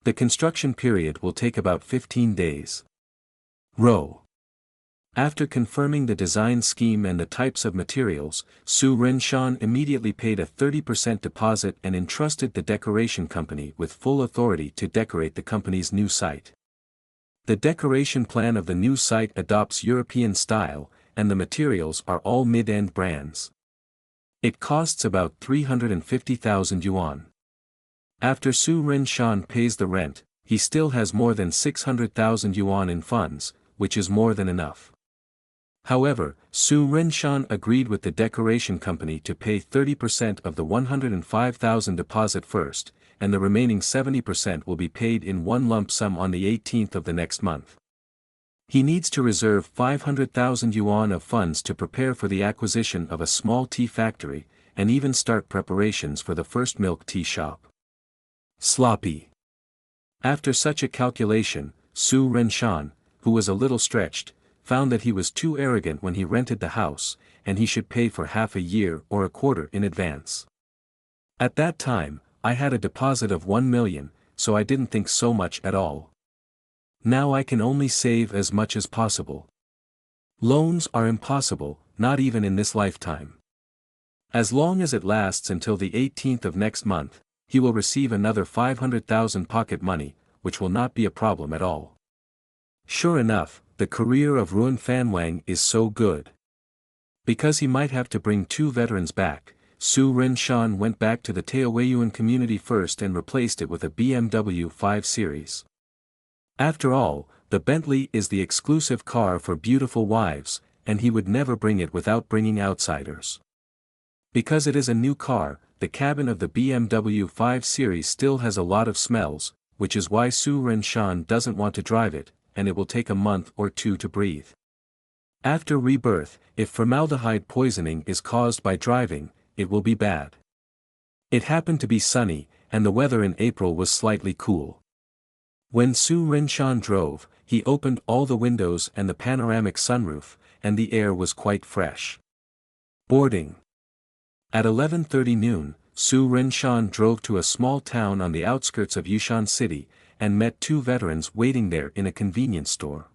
S1: The construction period will take about 15 days. Row. After confirming the design scheme and the types of materials, Su Rinshan immediately paid a 30% deposit and entrusted the decoration company with full authority to decorate the company's new site. The decoration plan of the new site adopts European style, and the materials are all mid-end brands. It costs about 350,000 yuan. After Su Rinshan pays the rent, he still has more than 600,000 yuan in funds, which is more than enough. However, Su Rinshan agreed with the decoration company to pay 30% of the 105,000 deposit first, and the remaining 70% will be paid in one lump sum on the 18th of the next month. He needs to reserve 500,000 yuan of funds to prepare for the acquisition of a small tea factory, and even start preparations for the first milk tea shop. Sloppy. After such a calculation, Su Rinshan, who was a little stretched, found that he was too arrogant when he rented the house, and he should pay for half a year or a quarter in advance. At that time, I had a deposit of 1 million, so I didn't think so much at all. Now I can only save as much as possible. Loans are impossible, not even in this lifetime. As long as it lasts until the 18th of next month, he will receive another 500,000 pocket money, which will not be a problem at all. Sure enough, the career of Ruan Fanwang is so good. Because he might have to bring 2 veterans back, Su Rinshan went back to the Taoyuan community first and replaced it with a BMW 5 Series. After all, the Bentley is the exclusive car for beautiful wives, and he would never bring it without bringing outsiders. Because it is a new car, the cabin of the BMW 5 Series still has a lot of smells, which is why Su Rinshan doesn't want to drive it, and it will take a month or 2 to breathe. After rebirth, if formaldehyde poisoning is caused by driving, it will be bad. It happened to be sunny, and the weather in April was slightly cool. When Su Rinshan drove, he opened all the windows and the panoramic sunroof, and the air was quite fresh. Boarding. At 11:30 noon, Su Rinshan drove to a small town on the outskirts of Yushan City, and met 2 veterans waiting there in a convenience store.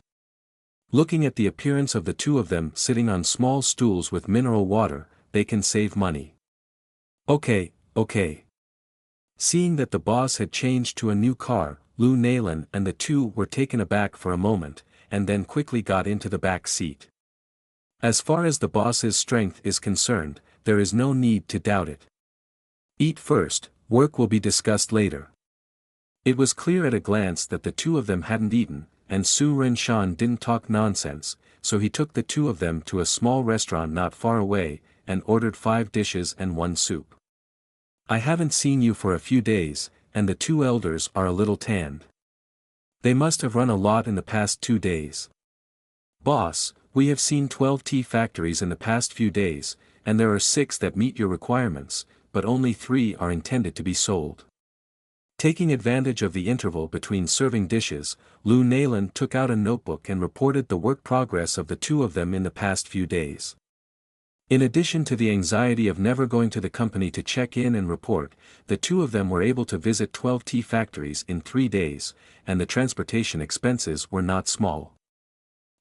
S1: Looking at the appearance of the 2 of them sitting on small stools with mineral water, they can save money. Okay. Seeing that the boss had changed to a new car, Lu Nailan and the two were taken aback for a moment, and then quickly got into the back seat. As far as the boss's strength is concerned, there is no need to doubt it. Eat first, work will be discussed later. It was clear at a glance that the two of them hadn't eaten, and Su Renshan didn't talk nonsense, so he took the two of them to a small restaurant not far away, and ordered 5 dishes and 1 soup. I haven't seen you for a few days, and the two elders are a little tanned. They must have run a lot in the past 2 days. Boss, we have seen 12 tea factories in the past few days, and there are 6 that meet your requirements, but only 3 are intended to be sold. Taking advantage of the interval between serving dishes, Lu Nailan took out a notebook and reported the work progress of the two of them in the past few days. In addition to the anxiety of never going to the company to check in and report, the two of them were able to visit 12 tea factories in 3 days, and the transportation expenses were not small.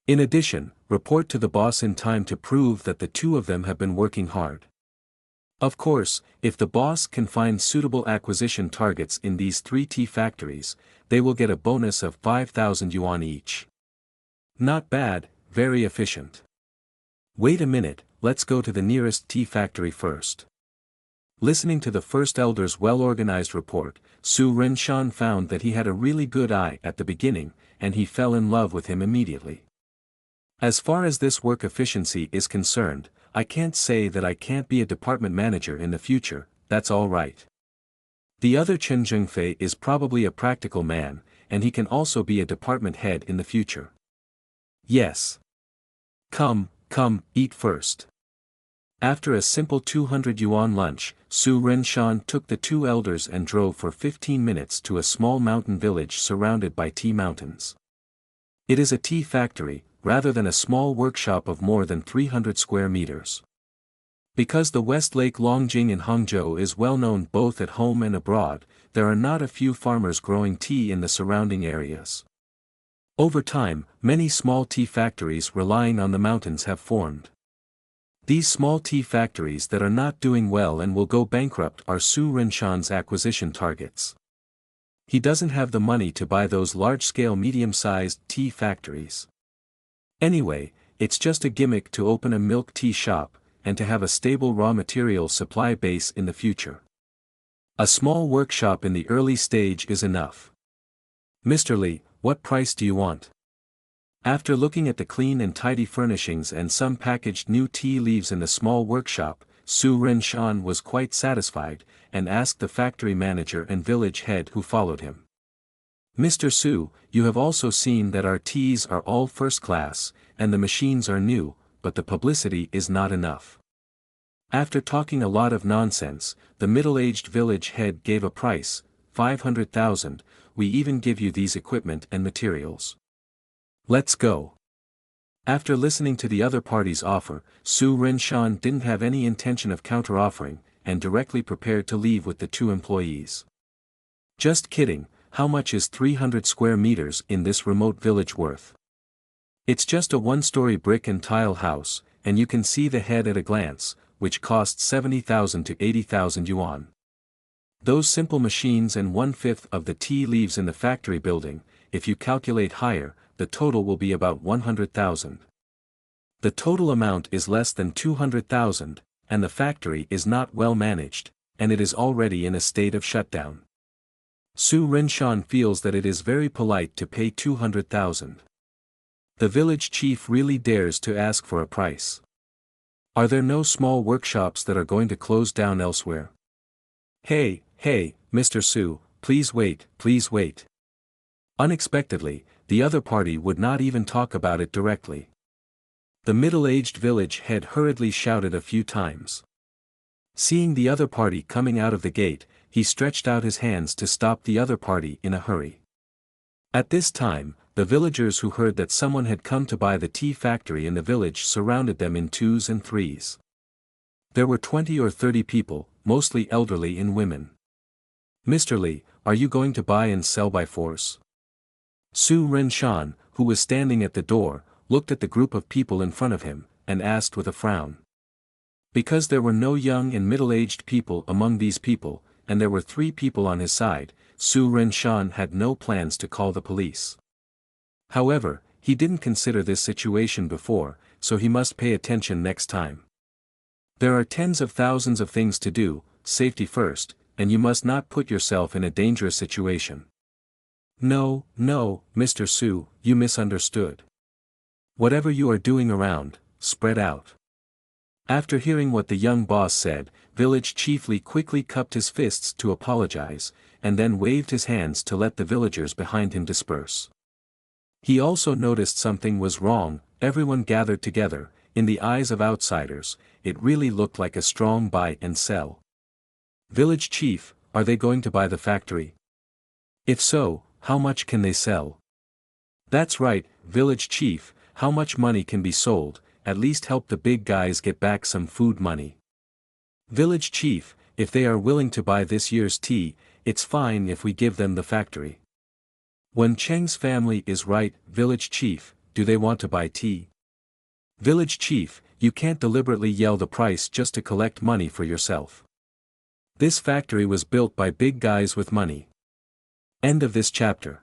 S1: In addition, report to the boss in time to prove that the two of them have been working hard. Of course, if the boss can find suitable acquisition targets in these 3 tea factories, they will get a bonus of 5,000 yuan each. Not bad, very efficient. Wait a minute, let's go to the nearest tea factory first. Listening to the first elder's well-organized report, Su Renshan found that he had a really good eye at the beginning, and he fell in love with him immediately. As far as this work efficiency is concerned, I can't say that I can't be a department manager in the future, that's all right. The other Chen Zhengfei is probably a practical man, and he can also be a department head in the future. Yes. Come, eat first. After a simple 200 yuan lunch, Su Renshan took the two elders and drove for 15 minutes to a small mountain village surrounded by tea mountains. It is a tea factory, rather than a small workshop of more than 300 square meters. Because the West Lake Longjing in Hangzhou is well known both at home and abroad, there are not a few farmers growing tea in the surrounding areas. Over time, many small tea factories relying on the mountains have formed. These small tea factories that are not doing well and will go bankrupt are Su Renshan's acquisition targets. He doesn't have the money to buy those large-scale medium-sized tea factories. Anyway, it's just a gimmick to open a milk tea shop, and to have a stable raw material supply base in the future. A small workshop in the early stage is enough. Mr. Li, what price do you want? After looking at the clean and tidy furnishings and some packaged new tea leaves in the small workshop, Su Renshan was quite satisfied, and asked the factory manager and village head who followed him. Mr. Su, you have also seen that our teas are all first class, and the machines are new, but the publicity is not enough. After talking a lot of nonsense, the middle-aged village head gave a price, 500,000, we even give you these equipment and materials. Let's go. After listening to the other party's offer, Su Renshan didn't have any intention of counter-offering, and directly prepared to leave with the two employees. Just kidding. How much is 300 square meters in this remote village worth? It's just a 1-story brick and tile house, and you can see the head at a glance, which costs 70,000 to 80,000 yuan. Those simple machines and 1/5 of the tea leaves in the factory building, if you calculate higher, the total will be about 100,000. The total amount is less than 200,000, and the factory is not well managed, and it is already in a state of shutdown. Su Renshan feels that it is very polite to pay 200,000. The village chief really dares to ask for a price. Are there no small workshops that are going to close down elsewhere? Hey, Mr. Su, please wait. Unexpectedly, the other party would not even talk about it directly. The middle-aged village head hurriedly shouted a few times. Seeing the other party coming out of the gate, he stretched out his hands to stop the other party in a hurry. At this time, the villagers who heard that someone had come to buy the tea factory in the village surrounded them in 2s and 3s. There were 20 or 30 people, mostly elderly and women. Mr. Li, are you going to buy and sell by force? Su Renshan, who was standing at the door, looked at the group of people in front of him, and asked with a frown. Because there were no young and middle-aged people among these people, and there were 3 people on his side, Su Renshan had no plans to call the police. However, he didn't consider this situation before, so he must pay attention next time. There are tens of thousands of things to do, safety first, and you must not put yourself in a dangerous situation. No, Mr. Su, you misunderstood. Whatever you are doing around, spread out. After hearing what the young boss said, village chief Li quickly cupped his fists to apologize, and then waved his hands to let the villagers behind him disperse. He also noticed something was wrong. Everyone gathered together. In the eyes of outsiders, it really looked like a strong buy and sell. Village chief, are they going to buy the factory? If so, how much can they sell? That's right, village chief, how much money can be sold? At least help the big guys get back some food money. Village chief, if they are willing to buy this year's tea, it's fine if we give them the factory. When Cheng's family is right, village chief, do they want to buy tea? Village chief, you can't deliberately yell the price just to collect money for yourself. This factory was built by big guys with money. End of this chapter.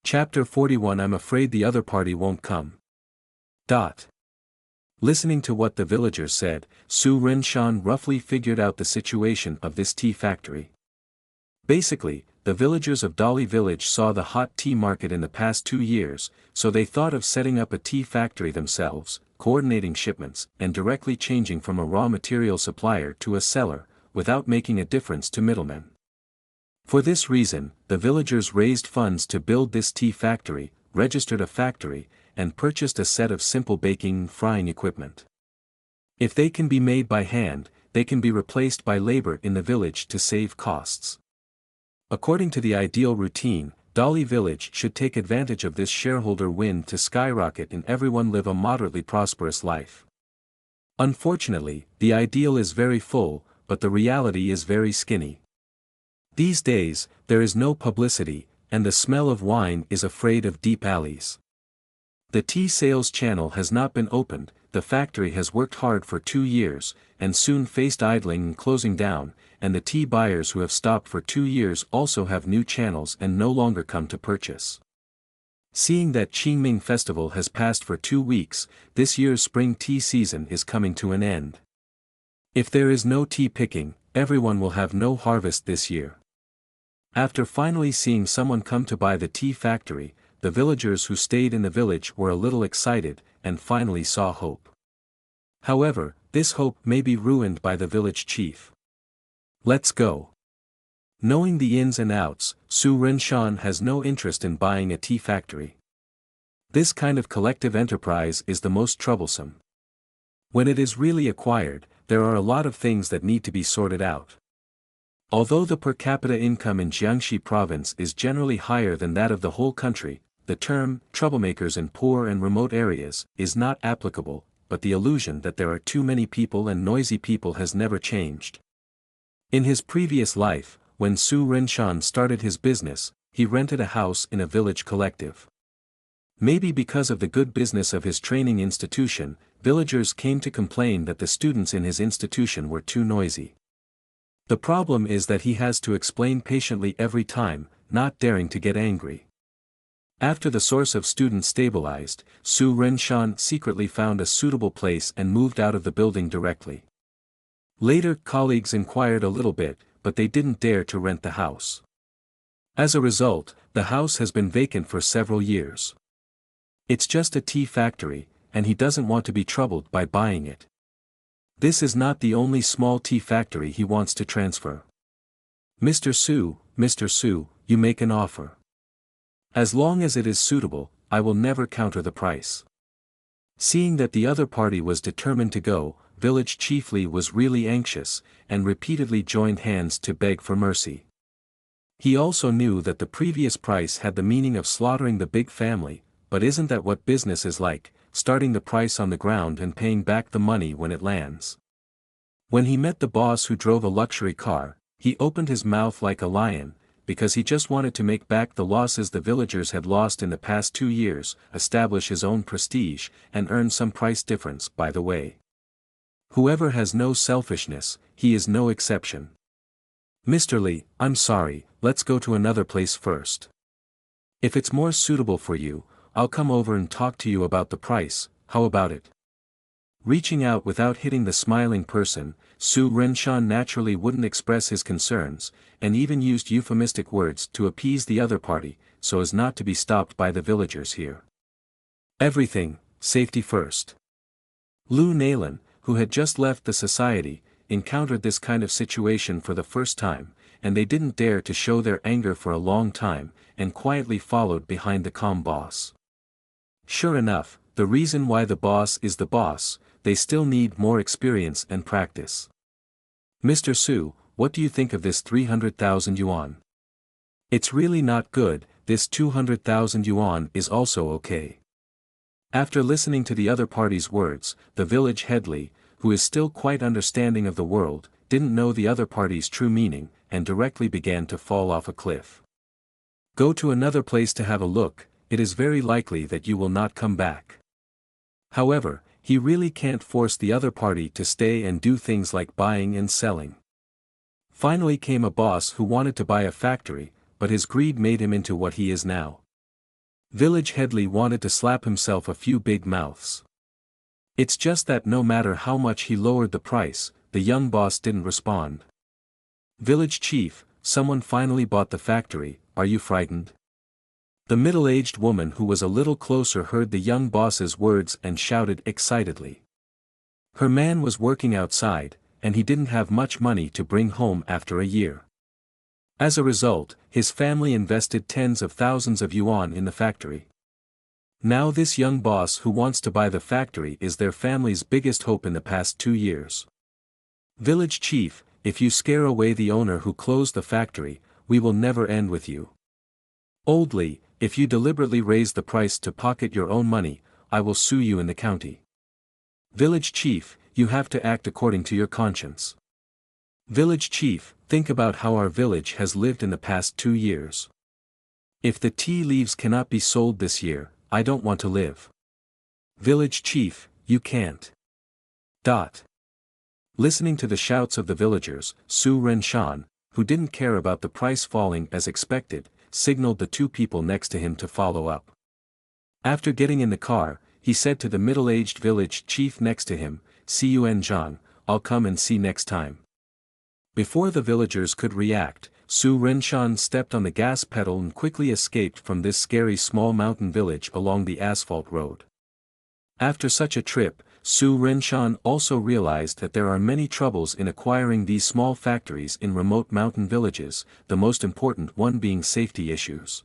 S1: Chapter 41. I'm afraid the other party won't come. Listening to what the villagers said, Su Renshan roughly figured out the situation of this tea factory. Basically, the villagers of Dali village saw the hot tea market in the past 2 years, so they thought of setting up a tea factory themselves, coordinating shipments, and directly changing from a raw material supplier to a seller, without making a difference to middlemen. For this reason, the villagers raised funds to build this tea factory, registered a factory, and purchased a set of simple baking and frying equipment. If they can be made by hand, they can be replaced by labor in the village to save costs. According to the ideal routine, Dali village should take advantage of this shareholder win to skyrocket and everyone live a moderately prosperous life. Unfortunately, the ideal is very full, but the reality is very skinny. These days, there is no publicity, and the smell of wine is afraid of deep alleys. The tea sales channel has not been opened. The factory has worked hard for 2 years, and soon faced idling and closing down, and the tea buyers who have stopped for 2 years also have new channels and no longer come to purchase. Seeing that Qingming festival has passed for 2 weeks, this year's spring tea season is coming to an end. If there is no tea picking, everyone will have no harvest this year. After finally seeing someone come to buy the tea factory, the villagers who stayed in the village were a little excited, and finally saw hope. However, this hope may be ruined by the village chief. Let's go. Knowing the ins and outs, Su Renshan has no interest in buying a tea factory. This kind of collective enterprise is the most troublesome. When it is really acquired, there are a lot of things that need to be sorted out. Although the per capita income in Jiangxi province is generally higher than that of the whole country, the term, troublemakers in poor and remote areas, is not applicable, but the illusion that there are too many people and noisy people has never changed. In his previous life, when Su Renshan started his business, he rented a house in a village collective. Maybe because of the good business of his training institution, villagers came to complain that the students in his institution were too noisy. The problem is that he has to explain patiently every time, not daring to get angry. After the source of students stabilized, Su Renshan secretly found a suitable place and moved out of the building directly. Later colleagues inquired a little bit, but they didn't dare to rent the house. As a result, the house has been vacant for several years. It's just a tea factory, and he doesn't want to be troubled by buying it. This is not the only small tea factory he wants to transfer. Mr. Su, you make an offer. As long as it is suitable, I will never counter the price. Seeing that the other party was determined to go, village chief Li was really anxious, and repeatedly joined hands to beg for mercy. He also knew that the previous price had the meaning of slaughtering the big family, but isn't that what business is like, starting the price on the ground and paying back the money when it lands? When he met the boss who drove a luxury car, he opened his mouth like a lion, because he just wanted to make back the losses the villagers had lost in the past 2 years, establish his own prestige, and earn some price difference by the way. Whoever has no selfishness, he is no exception. Mr. Lee, I'm sorry, let's go to another place first. If it's more suitable for you, I'll come over and talk to you about the price, how about it? Reaching out without hitting the smiling person, Su Renshan naturally wouldn't express his concerns, and even used euphemistic words to appease the other party, so as not to be stopped by the villagers here. Everything, safety first. Lu Nalan, who had just left the society, encountered this kind of situation for the first time, and they didn't dare to show their anger for a long time, and quietly followed behind the calm boss. Sure enough, the reason why the boss is the boss, they still need more experience and practice. Mr. Su, what do you think of this 300,000 yuan? It's really not good, this 200,000 yuan is also okay. After listening to the other party's words, the village headlee, who is still quite understanding of the world, didn't know the other party's true meaning, and directly began to fall off a cliff. Go to another place to have a look, it is very likely that you will not come back. However, he really can't force the other party to stay and do things like buying and selling. Finally came a boss who wanted to buy a factory, but his greed made him into what he is now. Village headlee wanted to slap himself a few big mouths. It's just that no matter how much he lowered the price, the young boss didn't respond. Village chief, someone finally bought the factory, are you frightened? The middle-aged woman who was a little closer heard the young boss's words and shouted excitedly. Her man was working outside, and he didn't have much money to bring home after a year. As a result, his family invested tens of thousands of yuan in the factory. Now this young boss who wants to buy the factory is their family's biggest hope in the past 2 years. Village chief, if you scare away the owner who closed the factory, we will never end with you. Old Lee, if you deliberately raise the price to pocket your own money, I will sue you in the county. Village chief, you have to act according to your conscience. Village chief, think about how our village has lived in the past 2 years. If the tea leaves cannot be sold this year, I don't want to live. Village chief, you can't. Listening to the shouts of the villagers, Su Renshan, who didn't care about the price falling as expected, signaled the 2 people next to him to follow up. After getting in the car, he said to the middle-aged village chief next to him, "See you and Zhang, I'll come and see next time." Before the villagers could react, Su Renshan stepped on the gas pedal and quickly escaped from this scary small mountain village along the asphalt road. After such a trip, Su Renshan also realized that there are many troubles in acquiring these small factories in remote mountain villages, the most important one being safety issues.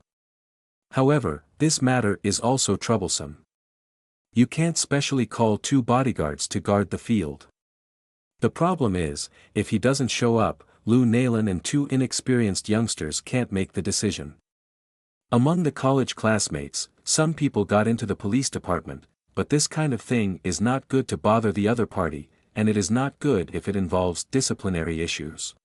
S1: However, this matter is also troublesome. You can't specially call 2 bodyguards to guard the field. The problem is, if he doesn't show up, Lu Nalan and 2 inexperienced youngsters can't make the decision. Among the college classmates, some people got into the police department, but this kind of thing is not good to bother the other party, and it is not good if it involves disciplinary issues.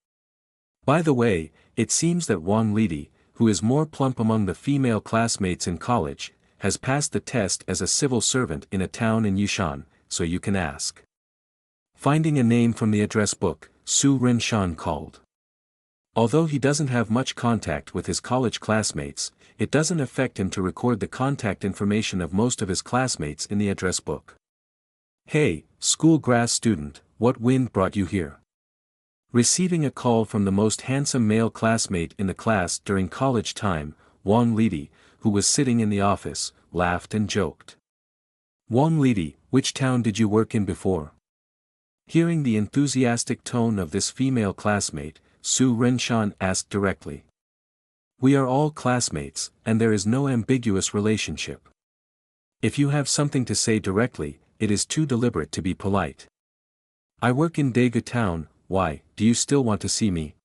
S1: By the way, it seems that Wang Lidi, who is more plump among the female classmates in college, has passed the test as a civil servant in a town in Yushan, so you can ask. Finding a name from the address book, Su Renshan called. Although he doesn't have much contact with his college classmates, it doesn't affect him to record the contact information of most of his classmates in the address book. "Hey, school grass student, what wind brought you here?" Receiving a call from the most handsome male classmate in the class during college time, Wang Lidi, who was sitting in the office, laughed and joked. "Wang Lidi, which town did you work in before?" Hearing the enthusiastic tone of this female classmate, Su Renshan asked directly. "We are all classmates, and there is no ambiguous relationship. If you have something to say directly, it is too deliberate to be polite." "I work in Daegu town, why, do you still want to see me?"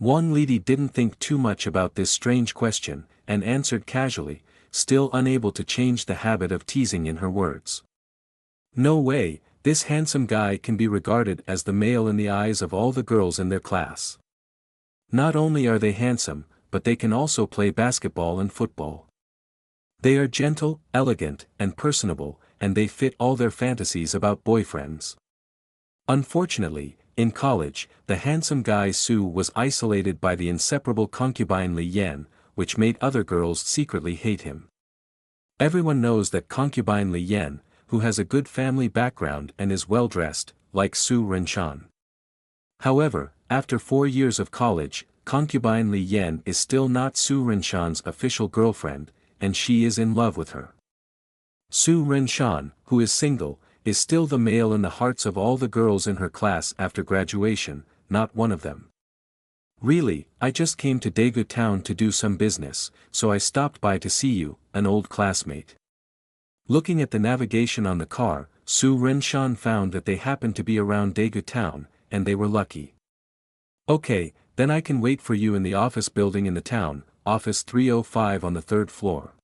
S1: Wang Lidi didn't think too much about this strange question, and answered casually, still unable to change the habit of teasing in her words. "No way, this handsome guy can be regarded as the male in the eyes of all the girls in their class. Not only are they handsome, but they can also play basketball and football. They are gentle, elegant, and personable, and they fit all their fantasies about boyfriends. Unfortunately, In college, the handsome guy Su was isolated by the inseparable concubine Li Yan, which made other girls secretly hate him. Everyone knows that concubine Li Yan, who has a good family background and is well-dressed, like Su Renshan. However, after 4 years of college, concubine Li Yan is still not Su Renshan's official girlfriend, and she is in love with her. Su Renshan, who is single, is still the male in the hearts of all the girls in her class after graduation, not one of them. Really, I just came to Daegu town to do some business, so I stopped by to see you, an old classmate. Looking at the navigation on the car, Su Renshan found that they happened to be around Daegu town, and they were lucky. Okay, then I can wait for you in the office building in the town, office 305 on the 3rd floor.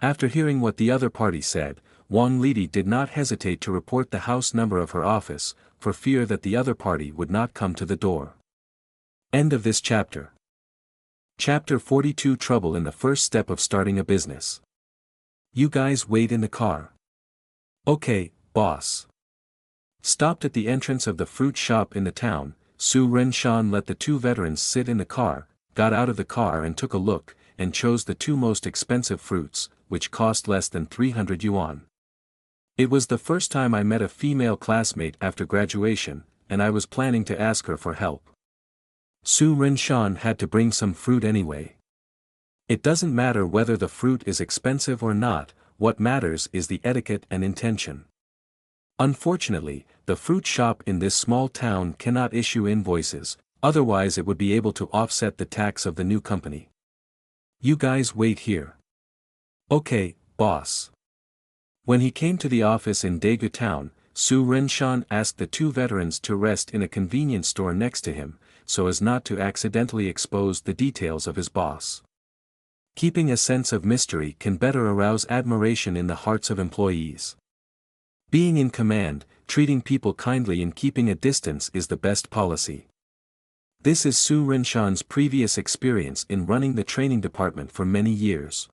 S1: After hearing what the other party said, Wang Lidi did not hesitate to report the house number of her office, for fear that the other party would not come to the door. End of this chapter. Chapter 42 Trouble in the first step of starting a business. You guys wait in the car. Okay, boss. Stopped at the entrance of the fruit shop in the town, Su Renshan let the 2 veterans sit in the car, got out of the car and took a look, and chose the 2 most expensive fruits, which cost less than 300 yuan. It was the first time I met a female classmate after graduation, and I was planning to ask her for help. Su Renshan had to bring some fruit anyway. It doesn't matter whether the fruit is expensive or not, what matters is the etiquette and intention. Unfortunately, the fruit shop in this small town cannot issue invoices, otherwise it would be able to offset the tax of the new company. You guys wait here. Okay, boss. When he came to the office in Daegu town, Su Renshan asked the 2 veterans to rest in a convenience store next to him, so as not to accidentally expose the details of his boss. Keeping a sense of mystery can better arouse admiration in the hearts of employees. Being in command, treating people kindly and keeping a distance is the best policy. This is Su Renshan's previous experience in running the training department for many years.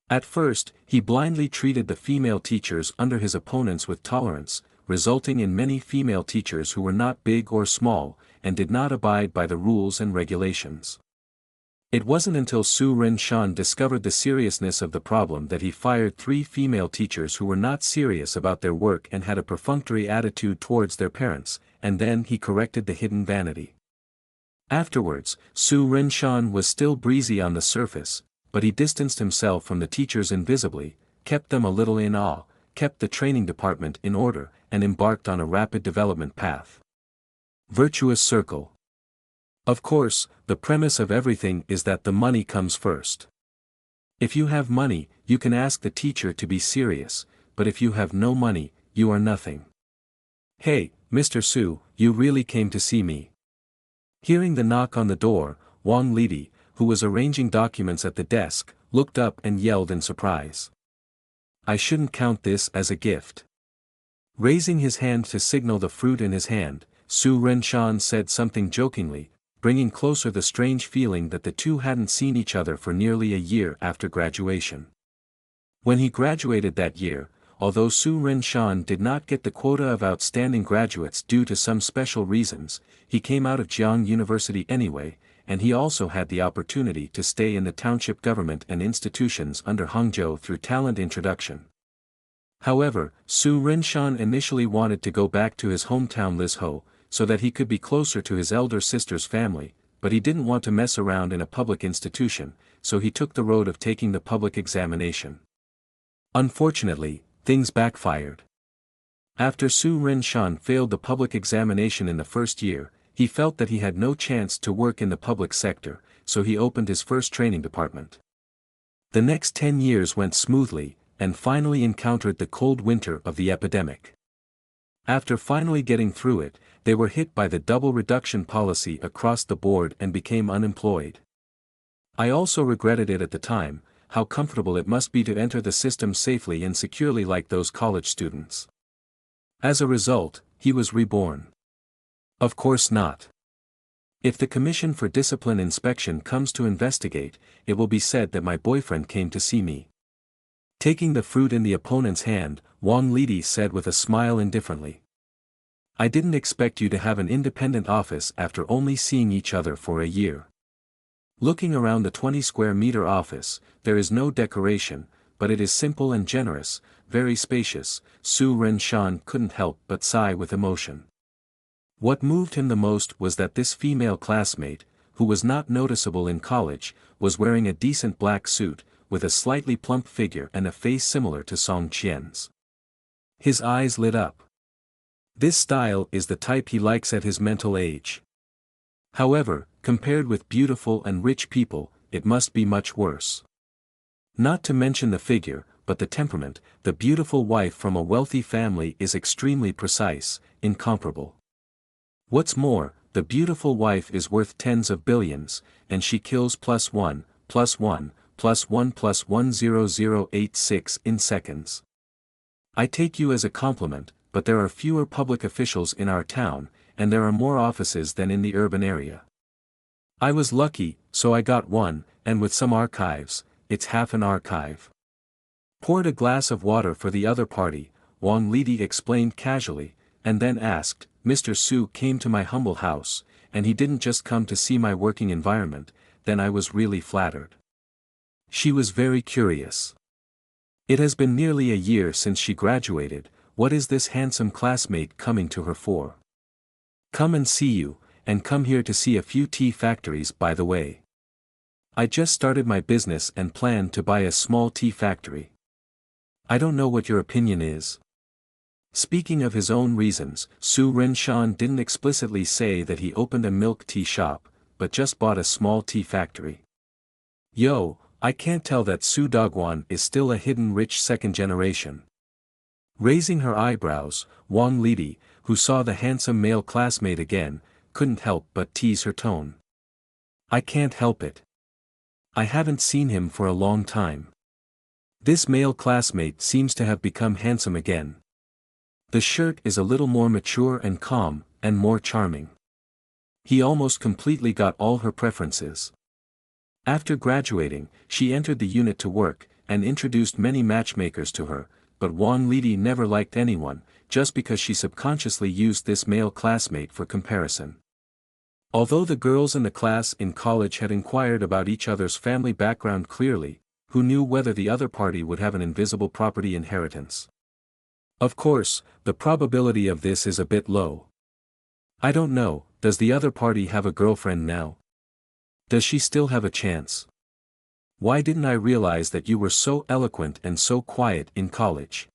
S1: At first, he blindly treated the female teachers under his opponents with tolerance, resulting in many female teachers who were not big or small, and did not abide by the rules and regulations. It wasn't until Su Renshan discovered the seriousness of the problem that he fired 3 female teachers who were not serious about their work and had a perfunctory attitude towards their parents, and then he corrected the hidden vanity. Afterwards, Su Renshan was still breezy on the surface, but he distanced himself from the teachers invisibly, kept them a little in awe, kept the training department in order, and embarked on a rapid development path. Virtuous circle. Of course, the premise of everything is that the money comes first. If you have money, you can ask the teacher to be serious, but if you have no money, you are nothing. Hey, Mr. Su, you really came to see me. Hearing the knock on the door, Wang Lidi, who was arranging documents at the desk, looked up and yelled in surprise. I shouldn't count this as a gift. Raising his hand to signal the fruit in his hand, Su Renshan said something jokingly, bringing closer the strange feeling that the 2 hadn't seen each other for nearly a year after graduation. When he graduated that year, although Su Renshan did not get the quota of outstanding graduates due to some special reasons, he came out of Jiang University anyway, and he also had the opportunity to stay in the township government and institutions under Hangzhou through talent introduction. However, Su Renshan initially wanted to go back to his hometown Lizhou, so that he could be closer to his elder sister's family, but he didn't want to mess around in a public institution, so he took the road of taking the public examination. Unfortunately, things backfired. After Su Renshan failed the public examination in the first year, he felt that he had no chance to work in the public sector, so he opened his first training department. The next 10 years went smoothly, and finally encountered the cold winter of the epidemic. After finally getting through it, they were hit by the double reduction policy across the board and became unemployed. I also regretted it at the time, how comfortable it must be to enter the system safely and securely like those college students. As a result, he was reborn. Of course not. If the Commission for Discipline Inspection comes to investigate, it will be said that my boyfriend came to see me. Taking the fruit in the opponent's hand, Wang Lidi said with a smile indifferently. I didn't expect you to have an independent office after only seeing each other for a year. Looking around the 20 square meter office, there is no decoration, but it is simple and generous, very spacious. Su Ren-shan couldn't help but sigh with emotion. What moved him the most was that this female classmate, who was not noticeable in college, was wearing a decent black suit, with a slightly plump figure and a face similar to Song Qian's. His eyes lit up. This style is the type he likes at his mental age. However, compared with beautiful and rich people, it must be much worse. Not to mention the figure, but the temperament. The beautiful wife from a wealthy family is extremely precise, incomparable. What's more, the beautiful wife is worth tens of billions, and she kills +1, +1, +1 +10086 in seconds. I take you as a compliment, but there are fewer public officials in our town, and there are more offices than in the urban area. I was lucky, so I got one, and with some archives, it's half an archive. Poured a glass of water for the other party, Wang Lidi explained casually, and then asked, Mr. Su came to my humble house, and he didn't just come to see my working environment. Then I was really flattered. She was very curious. It has been nearly a year since she graduated. What is this handsome classmate coming to her for? Come and see you, and come here to see a few tea factories by the way. I just started my business and plan to buy a small tea factory. I don't know what your opinion is. Speaking of his own reasons, Su Ren-shan didn't explicitly say that he opened a milk tea shop, but just bought a small tea factory. Yo, I can't tell that Su Dogwan is still a hidden rich second generation. Raising her eyebrows, Wang Lidi, who saw the handsome male classmate again, couldn't help but tease her tone. I can't help it. I haven't seen him for a long time. This male classmate seems to have become handsome again. The shirt is a little more mature and calm, and more charming. He almost completely got all her preferences. After graduating, she entered the unit to work, and introduced many matchmakers to her, but Wang Lidi never liked anyone, just because she subconsciously used this male classmate for comparison. Although the girls in the class in college had inquired about each other's family background clearly, who knew whether the other party would have an invisible property inheritance? Of course, the probability of this is a bit low. I don't know, does the other party have a girlfriend now? Does she still have a chance? Why didn't I realize that you were so eloquent and so quiet in college?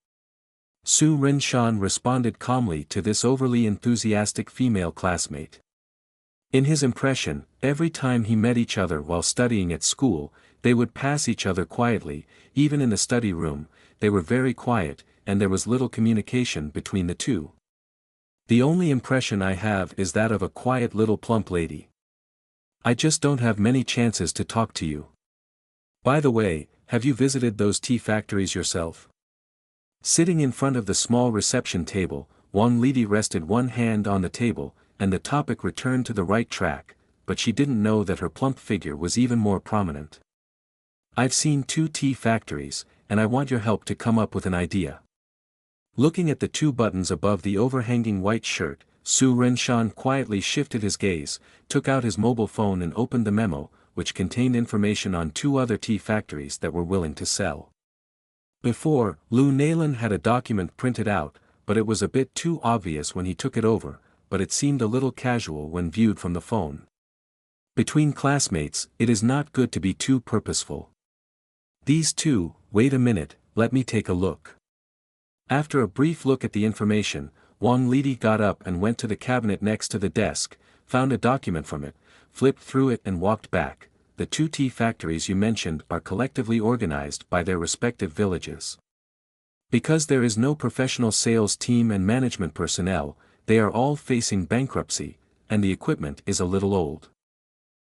S1: Su Ren-shan responded calmly to this overly enthusiastic female classmate. In his impression, every time he met each other while studying at school, they would pass each other quietly. Even in the study room, they were very quiet, and there was little communication between the two. The only impression I have is that of a quiet little plump lady. I just don't have many chances to talk to you. By the way, have you visited those tea factories yourself? Sitting in front of the small reception table, Wang Lidi rested one hand on the table, and the topic returned to the right track, but she didn't know that her plump figure was even more prominent. I've seen 2 tea factories, and I want your help to come up with an idea. Looking at the 2 buttons above the overhanging white shirt, Su Ren-shan quietly shifted his gaze, took out his mobile phone and opened the memo, which contained information on 2 other tea factories that were willing to sell. Before, Lu Nailan had a document printed out, but it was a bit too obvious when he took it over, but it seemed a little casual when viewed from the phone. Between classmates, it is not good to be too purposeful. These 2, wait a minute, let me take a look. After a brief look at the information, Wang Lidi got up and went to the cabinet next to the desk, found a document from it, flipped through it and walked back. The 2 tea factories you mentioned are collectively organized by their respective villages. Because there is no professional sales team and management personnel, they are all facing bankruptcy, and the equipment is a little old.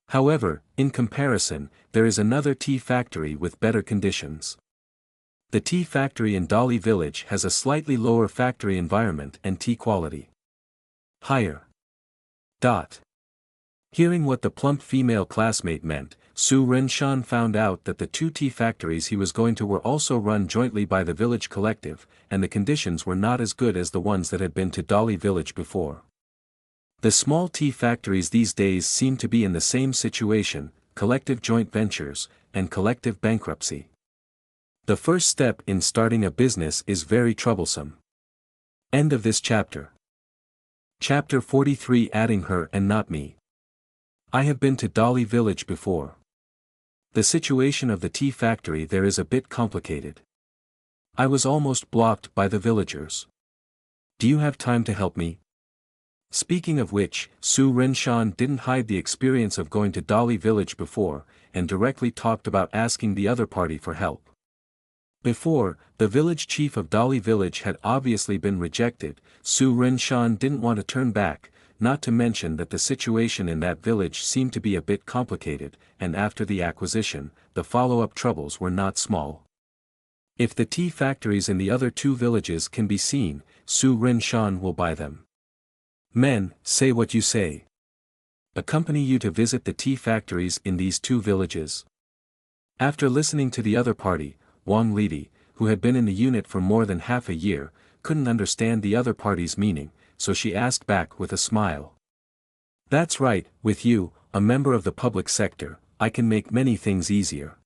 S1: However, in comparison, there is another tea factory with better conditions. The tea factory in Dali village has a slightly lower factory environment and tea quality. Higher. Hearing what the plump female classmate meant, Su Renshan found out that the two tea factories he was going to were also run jointly by the village collective, and the conditions were not as good as the ones that had been to Dolly village before. The small tea factories these days seem to be in the same situation, collective joint ventures, and collective bankruptcy. The first step in starting a business is very troublesome. End of this chapter. Chapter 43, Adding Her and Not Me. I have been to Dolly village before. The situation of the tea factory there is a bit complicated. I was almost blocked by the villagers. Do you have time to help me? Speaking of which, Su Renshan didn't hide the experience of going to Dolly village before, and directly talked about asking the other party for help. Before, the village chief of Dolly village had obviously been rejected. Su Renshan didn't want to turn back, not to mention that the situation in that village seemed to be a bit complicated, and after the acquisition, the follow-up troubles were not small. If the tea factories in the other two villages can be seen, Su Renshan will buy them. Men, say what you say. Accompany you to visit the tea factories in these two villages. After listening to the other party, Wang Lidi, who had been in the unit for more than half a year, couldn't understand the other party's meaning, so she asked back with a smile. That's right, with you, a member of the public sector, I can make many things easier.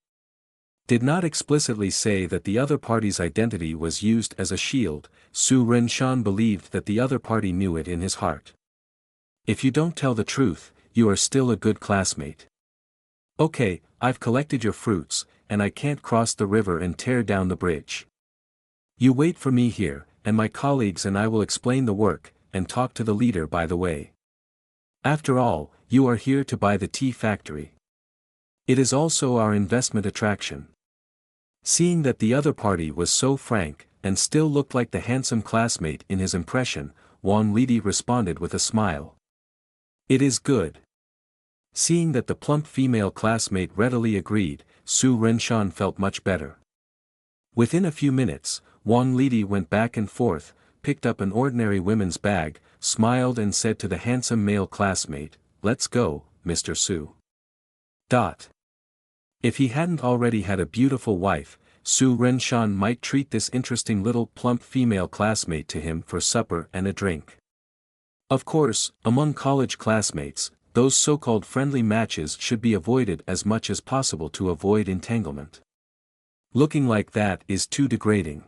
S1: Did not explicitly say that the other party's identity was used as a shield. Su Renshan believed that the other party knew it in his heart. If you don't tell the truth, you are still a good classmate. Okay, I've collected your fruits, and I can't cross the river and tear down the bridge. You wait for me here, and my colleagues and I will explain the work, and talk to the leader by the way. After all, you are here to buy the tea factory. It is also our investment attraction. Seeing that the other party was so frank, and still looked like the handsome classmate in his impression, Wang Lidi responded with a smile. It is good. Seeing that the plump female classmate readily agreed, Su Renshan felt much better. Within a few minutes, Wang Lidi went back and forth, picked up an ordinary women's bag, smiled and said to the handsome male classmate, "Let's go, Mr. Su." If he hadn't already had a beautiful wife, Su Renshan might treat this interesting little plump female classmate to him for supper and a drink. Of course, among college classmates, those so-called friendly matches should be avoided as much as possible to avoid entanglement. Looking like that is too degrading.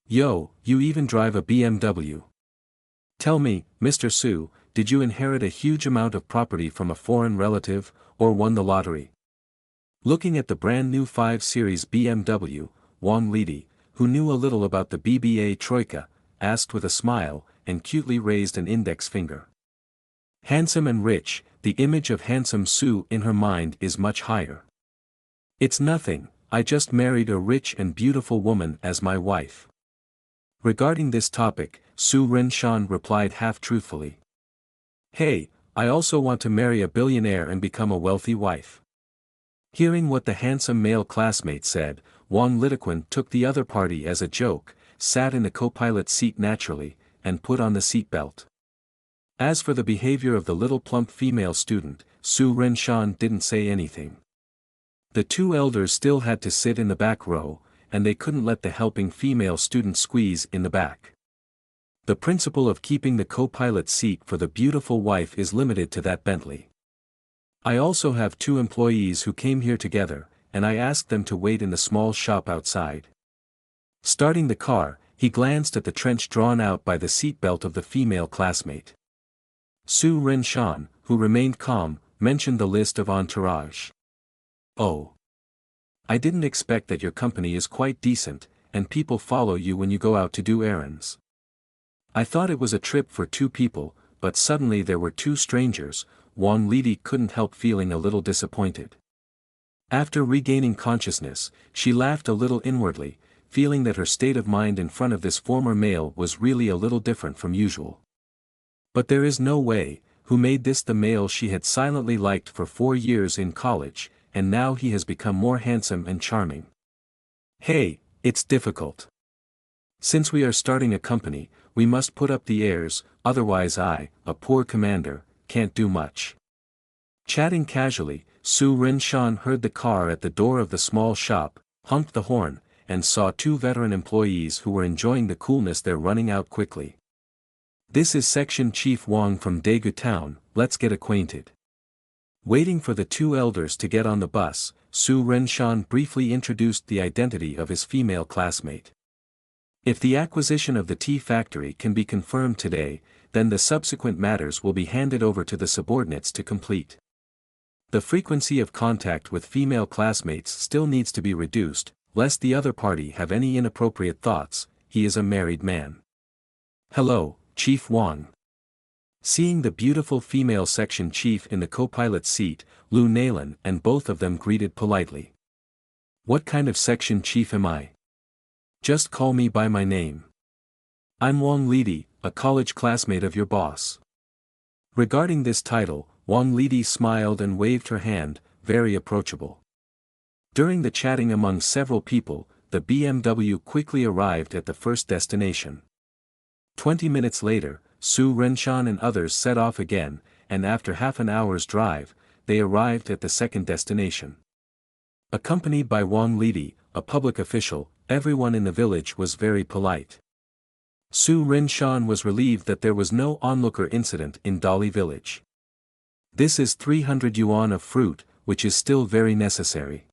S1: Yo, you even drive a BMW. Tell me, Mr. Su, did you inherit a huge amount of property from a foreign relative, or won the lottery? Looking at the brand new 5 Series BMW, Wang Lidi, who knew a little about the BBA Troika, asked with a smile, and cutely raised an index finger. Handsome and rich, the image of handsome Su in her mind is much higher. It's nothing, I just married a rich and beautiful woman as my wife. Regarding this topic, Su Renshan replied half-truthfully. Hey, I also want to marry a billionaire and become a wealthy wife. Hearing what the handsome male classmate said, Wang Lidiquan took the other party as a joke, sat in the co-pilot seat naturally, and put on the seatbelt. As for the behavior of the little plump female student, Su Renshan didn't say anything. The two elders still had to sit in the back row, and they couldn't let the helping female student squeeze in the back. The principle of keeping the co-pilot seat for the beautiful wife is limited to that Bentley. I also have 2 employees who came here together, and I asked them to wait in the small shop outside. Starting the car, he glanced at the trench drawn out by the seatbelt of the female classmate. Su Renshan, who remained calm, mentioned the list of entourage. Oh. I didn't expect that your company is quite decent, and people follow you when you go out to do errands. I thought it was a trip for 2 people, but suddenly there were 2 strangers. Wang Lidi couldn't help feeling a little disappointed. After regaining consciousness, she laughed a little inwardly, feeling that her state of mind in front of this former male was really a little different from usual. But there is no way, who made this the male she had silently liked for 4 years in college, and now he has become more handsome and charming. Hey, it's difficult. Since we are starting a company, we must put up the airs, otherwise I, a poor commander, can't do much. Chatting casually, Su Rinshan heard the car at the door of the small shop, honked the horn, and saw two veteran employees who were enjoying the coolness there running out quickly. "This is Section Chief Wang from Daegu Town, let's get acquainted." Waiting for the two elders to get on the bus, Su Rinshan briefly introduced the identity of his female classmate. If the acquisition of the tea factory can be confirmed today, then the subsequent matters will be handed over to the subordinates to complete. The frequency of contact with female classmates still needs to be reduced, lest the other party have any inappropriate thoughts. He is a married man. "Hello, Chief Wang." Seeing the beautiful female section chief in the co-pilot seat, Lu Nalan and both of them greeted politely. "What kind of section chief am I?" "Just call me by my name. I'm Wang Lidi, a college classmate of your boss." Regarding this title, Wang Lidi smiled and waved her hand, very approachable. During the chatting among several people, the BMW quickly arrived at the first destination. 20 minutes later, Su Rinshan and others set off again, and after half an hour's drive, they arrived at the second destination. Accompanied by Wang Lidi, a public official, everyone in the village was very polite. Su Rinshan was relieved that there was no onlooker incident in Dali village. This is 300 yuan of fruit, which is still very necessary.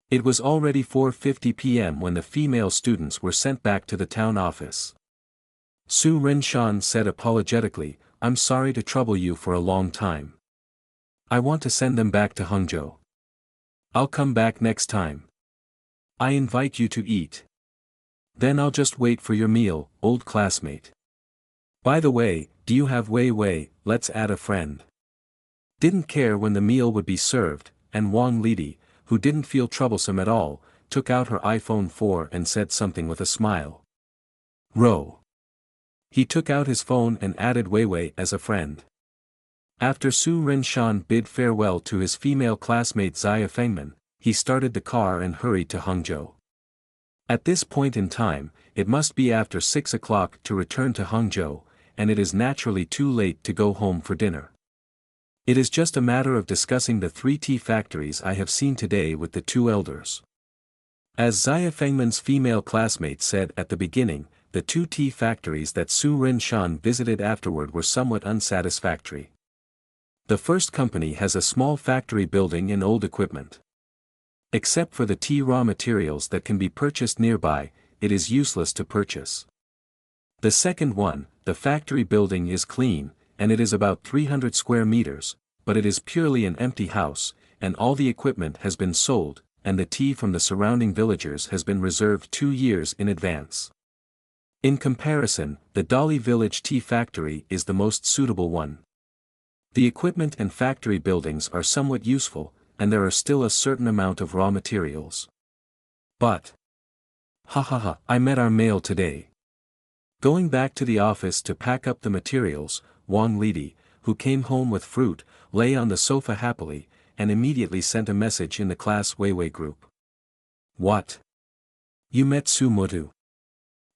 S1: It was already 4:50 p.m. when the female students were sent back to the town office. Su Rinshan said apologetically, "I'm sorry to trouble you for a long time. I want to send them back to Hangzhou. I'll come back next time. I invite you to eat. Then I'll just wait for your meal, old classmate. By the way, do you have Wei Wei? Let's add a friend." Didn't care when the meal would be served, and Wang Lidi, who didn't feel troublesome at all, took out her iPhone 4 and said something with a smile. "Ro." He took out his phone and added Wei Wei as a friend. After Su Rinshan bid farewell to his female classmate Xia Fengman, he started the car and hurried to Hangzhou. At this point in time, it must be after 6 o'clock to return to Hangzhou, and it is naturally too late to go home for dinner. It is just a matter of discussing the 3 tea factories I have seen today with the two elders. As Xia Fengman's female classmate said at the beginning, the 2 tea factories that Su Rinshan visited afterward were somewhat unsatisfactory. The first company has a small factory building and old equipment. Except for the tea raw materials that can be purchased nearby, it is useless to purchase. The second one, the factory building is clean, and it is about 300 square meters, but it is purely an empty house, and all the equipment has been sold, and the tea from the surrounding villagers has been reserved 2 years in advance. In comparison, the Dali village tea factory is the most suitable one. The equipment and factory buildings are somewhat useful, and there are still a certain amount of raw materials. But I met our mail today. Going back to the office to pack up the materials, Wang Lidi, who came home with fruit, lay on the sofa happily, and immediately sent a message in the class Weiwei group. "What? You met Su Mutu?"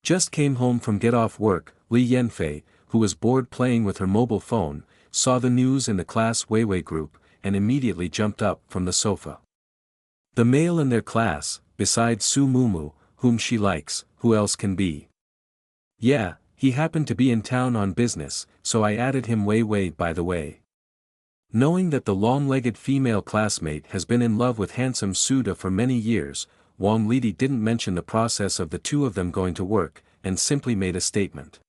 S1: Just came home from get off work. Li Yanfei, who was bored playing with her mobile phone, saw the news in the class Weiwei group, and immediately jumped up from the sofa. The male in their class, besides Su Mumu, whom she likes, who else can be? Yeah, he happened to be in town on business, so I added him Wei Wei by the way. Knowing that the long-legged female classmate has been in love with handsome Suda for many years, Wang Lidi didn't mention the process of the two of them going to work, and simply made a statement.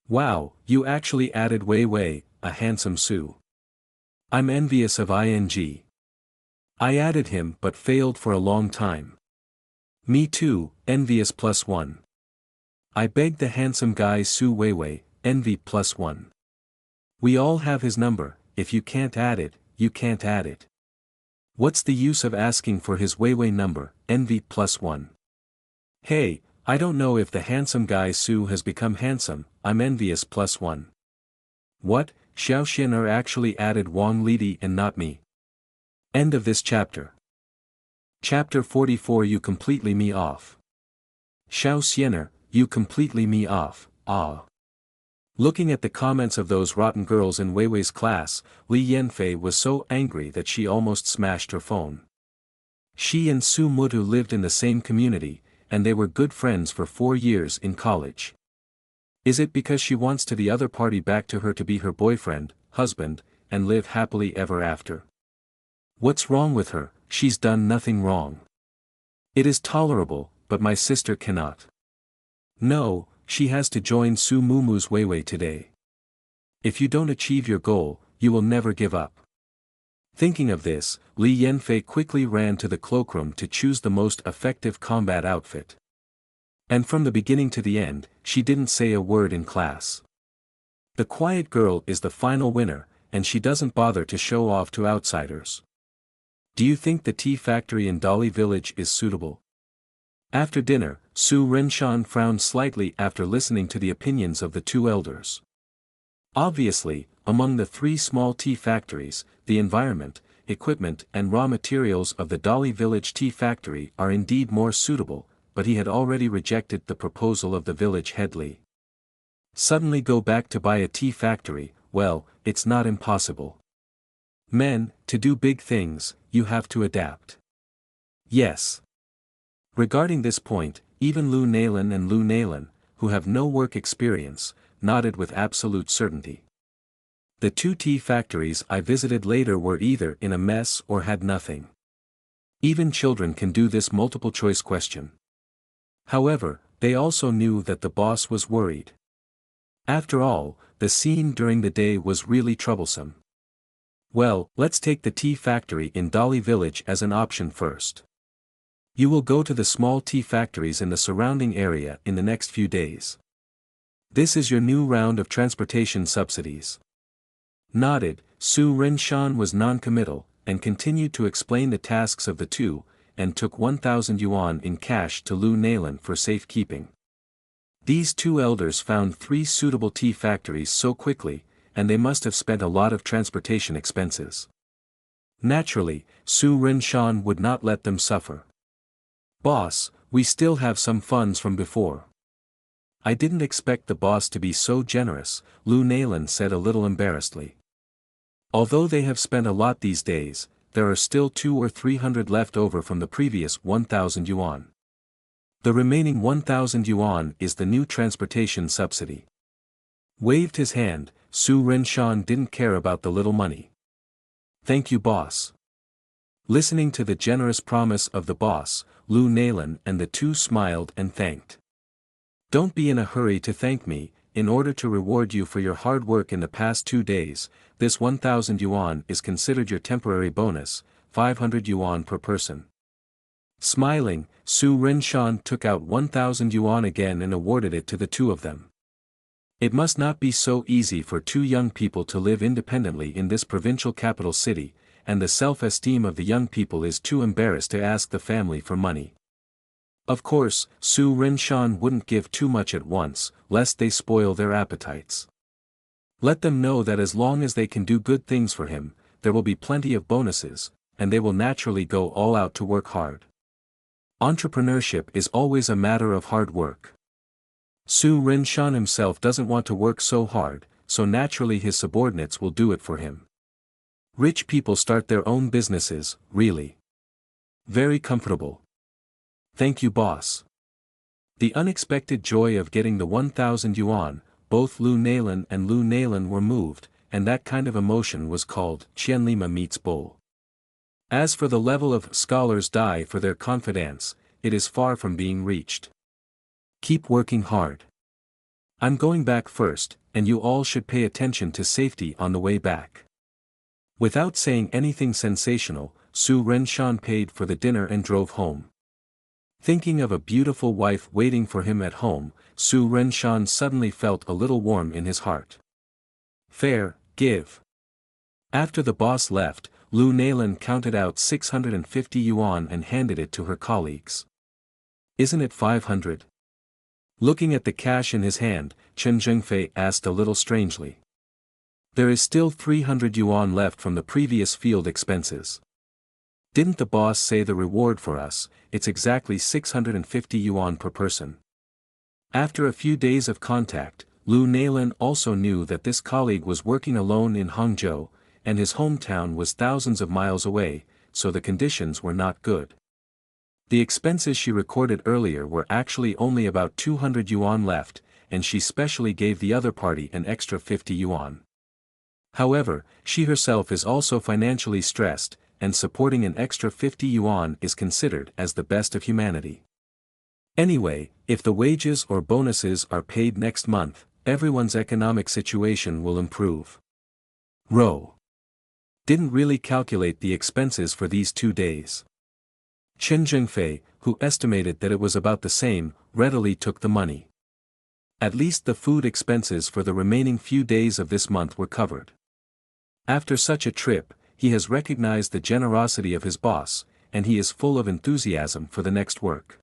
S1: "Wow, you actually added Wei Wei, a handsome Su. I'm envious of ing. I added him but failed for a long time. Me too, envious +1. I begged the handsome guy Su Weiwei, envy +1. We all have his number, if you can't add it, you can't add it. What's the use of asking for his Weiwei number, envy +1. Hey, I don't know if the handsome guy Su has become handsome, I'm envious +1. What, Xiao Xianer actually added Wang Lidi and not me. End of this chapter. Chapter 44. You completely me off. Xiao Xianer, you completely me off, ah. Looking at the comments of those rotten girls in Weiwei's class, Li Yanfei was so angry that she almost smashed her phone. She and Su Mutu lived in the same community, and they were good friends for 4 years in college. Is it because she wants the other party back to her to be her boyfriend, husband, and live happily ever after? What's wrong with her? She's done nothing wrong. It is tolerable, but my sister cannot. No, she has to join Su Mumu's Weiwei today. If you don't achieve your goal, you will never give up. Thinking of this, Li Yanfei quickly ran to the cloakroom to choose the most effective combat outfit. And from the beginning to the end, she didn't say a word in class. The quiet girl is the final winner, and she doesn't bother to show off to outsiders. Do you think the tea factory in Dali village is suitable? After dinner, Su Renshan frowned slightly after listening to the opinions of the two elders. Obviously, among the 3 small tea factories, the environment, equipment and raw materials of the Dali village tea factory are indeed more suitable, but he had already rejected the proposal of the village head Li. Suddenly go back to buy a tea factory, well, it's not impossible. Men, to do big things, you have to adapt. Yes. Regarding this point, even Lu Nailan and Lu Nailan, who have no work experience, nodded with absolute certainty. The 2 tea factories I visited later were either in a mess or had nothing. Even children can do this multiple choice question. However, they also knew that the boss was worried. After all, the scene during the day was really troublesome. Well, let's take the tea factory in Dali village as an option first. You will go to the small tea factories in the surrounding area in the next few days. This is your new round of transportation subsidies. Nodded, Su Renshan was non-committal, and continued to explain the tasks of the two, and took 1,000 yuan in cash to Lu Nailan for safekeeping. These 2 elders found 3 suitable tea factories so quickly, and they must have spent a lot of transportation expenses. Naturally, Su Renshan would not let them suffer. Boss, we still have some funds from before. I didn't expect the boss to be so generous, Lu Nailan said a little embarrassedly. Although they have spent a lot these days, there are still 200 or 300 left over from the previous 1,000 yuan. The remaining 1,000 yuan is the new transportation subsidy. Waved his hand, Su Renshan didn't care about the little money. Thank you boss. Listening to the generous promise of the boss, Lu Nailan and the 2 smiled and thanked. Don't be in a hurry to thank me, in order to reward you for your hard work in the past 2 days, this 1,000 yuan is considered your temporary bonus, 500 yuan per person. Smiling, Su Renshan took out 1,000 yuan again and awarded it to the 2 of them. It must not be so easy for 2 young people to live independently in this provincial capital city, and the self-esteem of the young people is too embarrassed to ask the family for money. Of course, Su Renshan wouldn't give too much at once, lest they spoil their appetites. Let them know that as long as they can do good things for him, there will be plenty of bonuses, and they will naturally go all out to work hard. Entrepreneurship is always a matter of hard work. Su Renshan himself doesn't want to work so hard, so naturally his subordinates will do it for him. Rich people start their own businesses, really. Very comfortable. Thank you boss. The unexpected joy of getting the 1,000 yuan, both Lu Nailan and Lu Nailan were moved, and that kind of emotion was called Qianlima meets bull. As for the level of scholars die for their confidence, it is far from being reached. Keep working hard. I'm going back first, and you all should pay attention to safety on the way back. Without saying anything sensational, Su Renshan paid for the dinner and drove home. Thinking of a beautiful wife waiting for him at home, Su Renshan suddenly felt a little warm in his heart. Fair, give. After the boss left, Lu Nailan counted out 650 yuan and handed it to her colleagues. Isn't it 500? Looking at the cash in his hand, Chen Zhengfei asked a little strangely. There is still 300 yuan left from the previous field expenses. Didn't the boss say the reward for us, it's exactly 650 yuan per person. After a few days of contact, Lu Nailan also knew that this colleague was working alone in Hangzhou, and his hometown was thousands of miles away, so the conditions were not good. The expenses she recorded earlier were actually only about 200 yuan left, and she specially gave the other party an extra 50 yuan. However, she herself is also financially stressed, and supporting an extra 50 yuan is considered as the best of humanity. Anyway, if the wages or bonuses are paid next month, everyone's economic situation will improve. Ro didn't really calculate the expenses for these 2 days. Chen Zhengfei, who estimated that it was about the same, readily took the money. At least the food expenses for the remaining few days of this month were covered. After such a trip, he has recognized the generosity of his boss, and he is full of enthusiasm for the next work.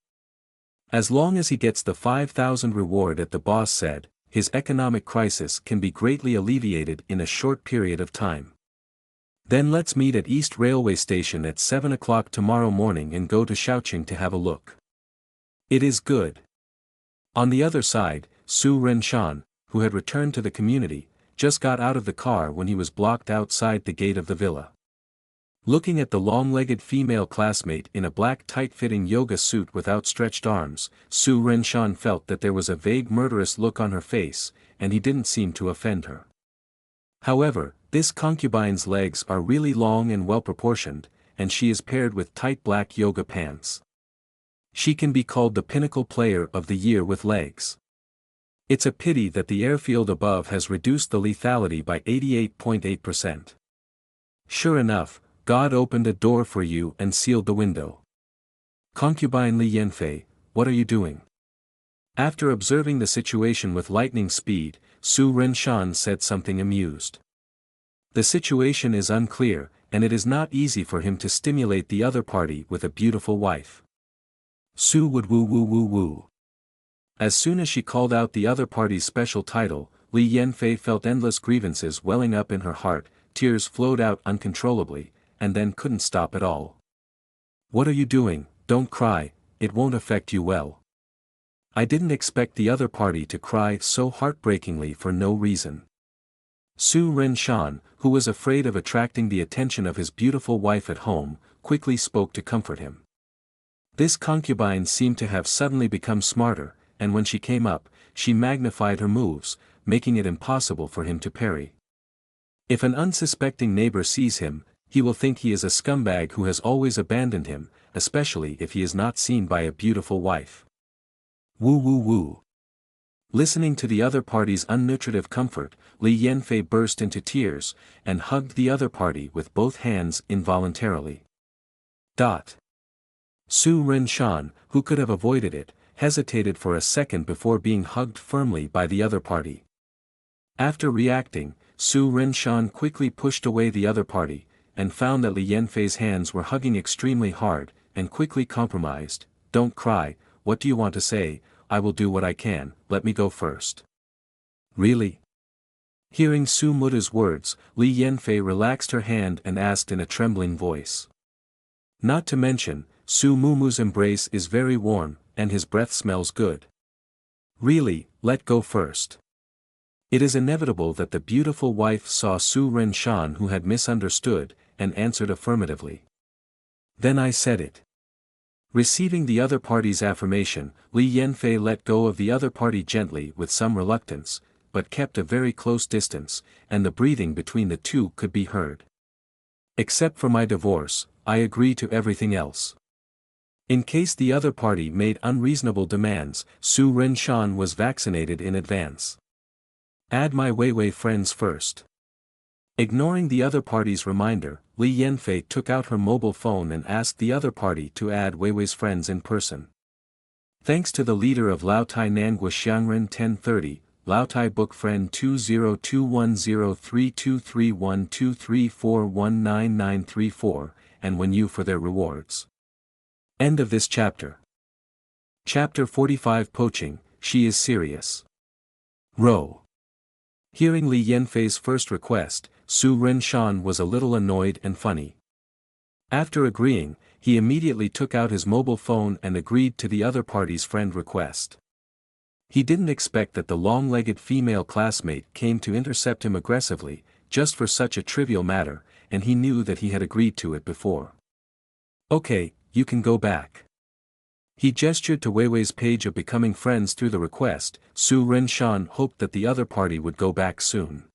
S1: As long as he gets the 5,000 reward that the boss said, his economic crisis can be greatly alleviated in a short period of time. Then let's meet at East Railway Station at 7 o'clock tomorrow morning and go to Shaoqing to have a look. It is good. On the other side, Su Renshan, who had returned to the community, just got out of the car when he was blocked outside the gate of the villa. Looking at the long-legged female classmate in a black tight-fitting yoga suit with outstretched arms, Su Renshan felt that there was a vague murderous look on her face, and he didn't seem to offend her. However, this concubine's legs are really long and well-proportioned, and she is paired with tight black yoga pants. She can be called the pinnacle player of the year with legs. It's a pity that the airfield above has reduced the lethality by 88.8%. Sure enough, God opened a door for you and sealed the window. Concubine Li Yanfei, what are you doing? After observing the situation with lightning speed, Su Renshan said something amused. The situation is unclear, and it is not easy for him to stimulate the other party with a beautiful wife. Su would woo woo woo woo. As soon as she called out the other party's special title, Li Yanfei felt endless grievances welling up in her heart, tears flowed out uncontrollably, and then couldn't stop at all. What are you doing? Don't cry, it won't affect you well. I didn't expect the other party to cry so heartbreakingly for no reason. Su Renshan, who was afraid of attracting the attention of his beautiful wife at home, quickly spoke to comfort him. This concubine seemed to have suddenly become smarter, and when she came up, she magnified her moves, making it impossible for him to parry. If an unsuspecting neighbor sees him, he will think he is a scumbag who has always abandoned him, especially if he is not seen by a beautiful wife. Woo woo woo. Listening to the other party's unnutritive comfort, Li Yanfei burst into tears, and hugged the other party with both hands involuntarily. Su Renshan, who could have avoided it, hesitated for a second before being hugged firmly by the other party. After reacting, Su Renshan quickly pushed away the other party, and found that Li Yanfei's hands were hugging extremely hard, and quickly compromised. Don't cry, what do you want to say? I will do what I can, let me go first. Really? Hearing Su Muta's words, Li Yanfei relaxed her hand and asked in a trembling voice. Not to mention, Su Mumu's embrace is very warm, and his breath smells good. Really, let go first. It is inevitable that the beautiful wife saw Su Renshan, who had misunderstood, and answered affirmatively. Then I said it. Receiving the other party's affirmation, Li Yanfei let go of the other party gently with some reluctance, but kept a very close distance, and the breathing between the two could be heard. Except for my divorce, I agree to everything else. In case the other party made unreasonable demands, Su Renshan was vaccinated in advance. Add my Weiwei friends first. Ignoring the other party's reminder, Li Yanfei took out her mobile phone and asked the other party to add Weiwei's friends in person. Thanks to the leader of Laotai Nangua Xiangren 1030, Laotai book friend 20210323123419934, and when you for their rewards. End of this chapter. Chapter 45 Poaching, She is Serious. Ro. Hearing Li Yanfei's first request, Su Renshan was a little annoyed and funny. After agreeing, he immediately took out his mobile phone and agreed to the other party's friend request. He didn't expect that the long-legged female classmate came to intercept him aggressively, just for such a trivial matter, and he knew that he had agreed to it before. Okay, you can go back. He gestured to Weiwei's page of becoming friends through the request. Su Renshan hoped that the other party would go back soon.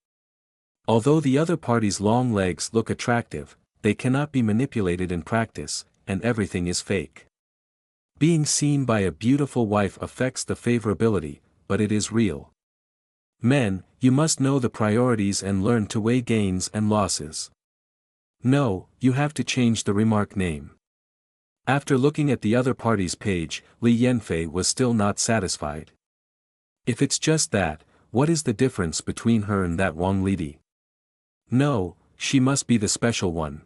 S1: Although the other party's long legs look attractive, they cannot be manipulated in practice, and everything is fake. Being seen by a beautiful wife affects the favorability, but it is real. Men, you must know the priorities and learn to weigh gains and losses. No, you have to change the remark name. After looking at the other party's page, Li Yanfei was still not satisfied. If it's just that, what is the difference between her and that Wang Lidi? No, she must be the special one.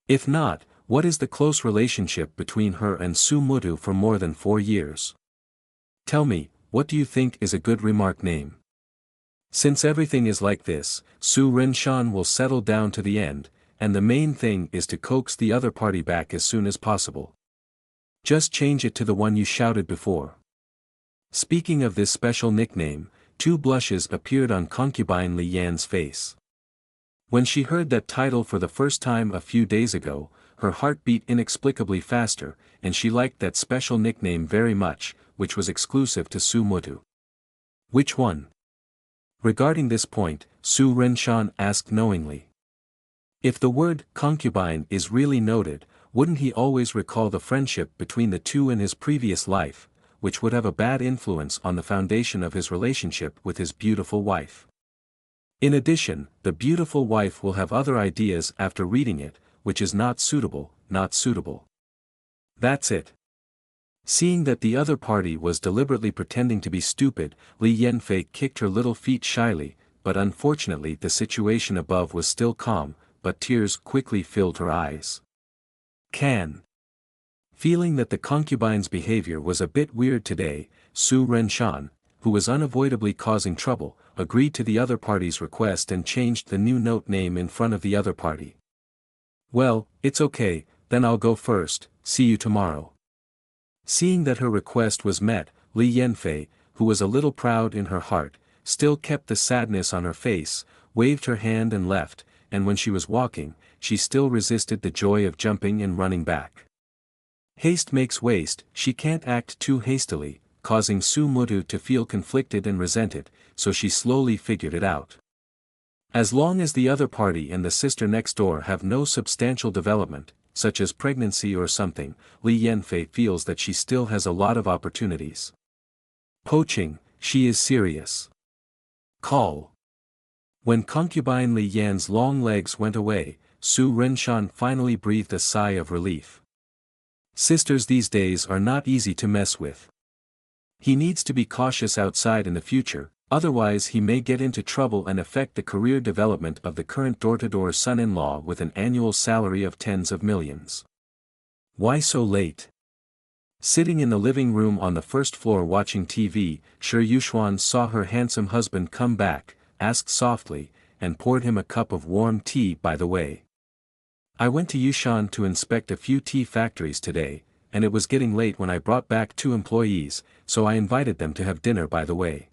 S1: If not, what is the close relationship between her and Su Mutu for more than 4 years? Tell me, what do you think is a good remark name? Since everything is like this, Su Renshan will settle down to the end, and the main thing is to coax the other party back as soon as possible. Just change it to the one you shouted before. Speaking of this special nickname, 2 blushes appeared on concubine Li Yan's face. When she heard that title for the first time a few days ago, her heart beat inexplicably faster, and she liked that special nickname very much, which was exclusive to Su Mutu. Which one? Regarding this point, Su Renshan asked knowingly. If the word concubine is really noted, wouldn't he always recall the friendship between the two in his previous life, which would have a bad influence on the foundation of his relationship with his beautiful wife? In addition, the beautiful wife will have other ideas after reading it, which is not suitable, not suitable. That's it. Seeing that the other party was deliberately pretending to be stupid, Li Yanfei kicked her little feet shyly, but unfortunately the situation above was still calm, but tears quickly filled her eyes. Feeling that the concubine's behavior was a bit weird today, Su Renshan, who was unavoidably causing trouble, agreed to the other party's request and changed the new note name in front of the other party. Well, it's okay, then I'll go first, see you tomorrow. Seeing that her request was met, Li Yanfei, who was a little proud in her heart, still kept the sadness on her face, waved her hand and left, and when she was walking, she still resisted the joy of jumping and running back. Haste makes waste. She can't act too hastily, causing Su Mutu to feel conflicted and resented, so she slowly figured it out. As long as the other party and the sister next door have no substantial development, such as pregnancy or something, Li Yanfei feels that she still has a lot of opportunities. Poaching, she is serious. Call. When concubine Li Yan's long legs went away, Su Renshan finally breathed a sigh of relief. Sisters these days are not easy to mess with. He needs to be cautious outside in the future, otherwise he may get into trouble and affect the career development of the current door-to-door son-in-law with an annual salary of tens of millions. Why so late? Sitting in the living room on the first floor watching TV, Shi Yuxuan saw her handsome husband come back, asked softly, and poured him a cup of warm tea. By the way, I went to Yushan to inspect a few tea factories today, and it was getting late when I brought back 2 employees, so I invited them to have dinner by the way.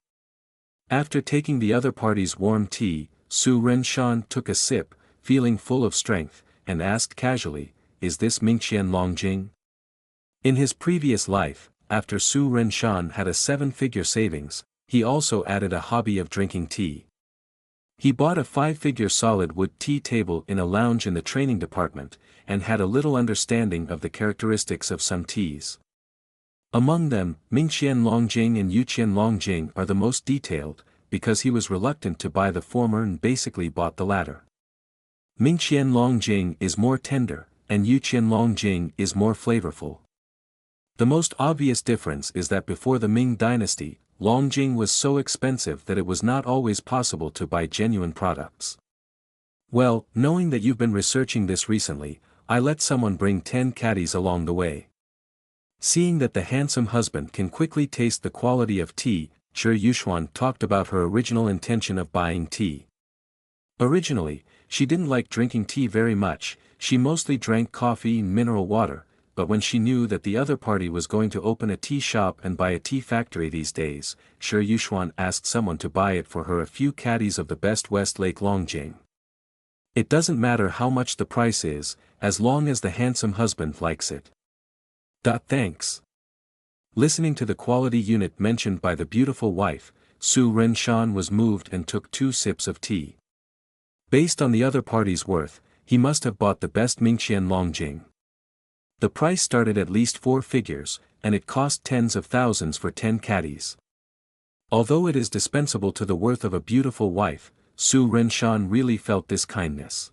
S1: After taking the other party's warm tea, Su Renshan took a sip, feeling full of strength, and asked casually, is this Mingqian Longjing? In his previous life, after Su Renshan had a 7-figure savings, he also added a hobby of drinking tea. He bought a 5-figure solid wood tea table in a lounge in the training department, and had a little understanding of the characteristics of some teas. Among them, Mingqian Longjing and Yuqian Longjing are the most detailed, because he was reluctant to buy the former and basically bought the latter. Mingqian Longjing is more tender, and Yuqian Longjing is more flavorful. The most obvious difference is that before the Ming dynasty, Longjing was so expensive that it was not always possible to buy genuine products. Well, knowing that you've been researching this recently, I let someone bring 10 caddies along the way. Seeing that the handsome husband can quickly taste the quality of tea, Shi Yuxuan talked about her original intention of buying tea. Originally, she didn't like drinking tea very much, she mostly drank coffee and mineral water, but when she knew that the other party was going to open a tea shop and buy a tea factory these days, Shi Yuxuan asked someone to buy it for her a few caddies of the best Westlake Longjing. It doesn't matter how much the price is, as long as the handsome husband likes it. Thanks. Listening to the quality unit mentioned by the beautiful wife, Su Renshan was moved and took 2 sips of tea. Based on the other party's worth, he must have bought the best Mingqian Longjing. The price started at least 4 figures, and it cost tens of thousands for 10 caddies. Although it is dispensable to the worth of a beautiful wife, Su Renshan really felt this kindness.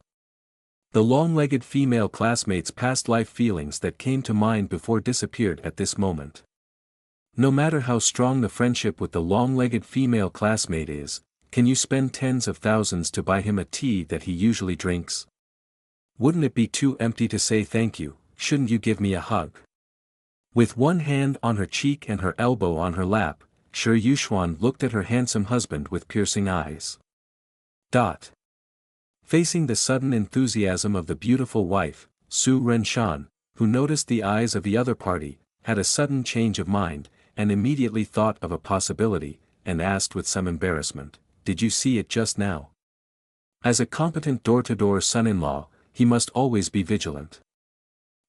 S1: The long-legged female classmate's past life feelings that came to mind before disappeared at this moment. No matter how strong the friendship with the long-legged female classmate is, can you spend tens of thousands to buy him a tea that he usually drinks? Wouldn't it be too empty to say thank you? Shouldn't you give me a hug? With one hand on her cheek and her elbow on her lap, Shi Yuxuan looked at her handsome husband with piercing eyes. Facing the sudden enthusiasm of the beautiful wife, Su Renshan, who noticed the eyes of the other party, had a sudden change of mind, and immediately thought of a possibility, and asked with some embarrassment, "Did you see it just now?" As a competent door-to-door son-in-law, he must always be vigilant.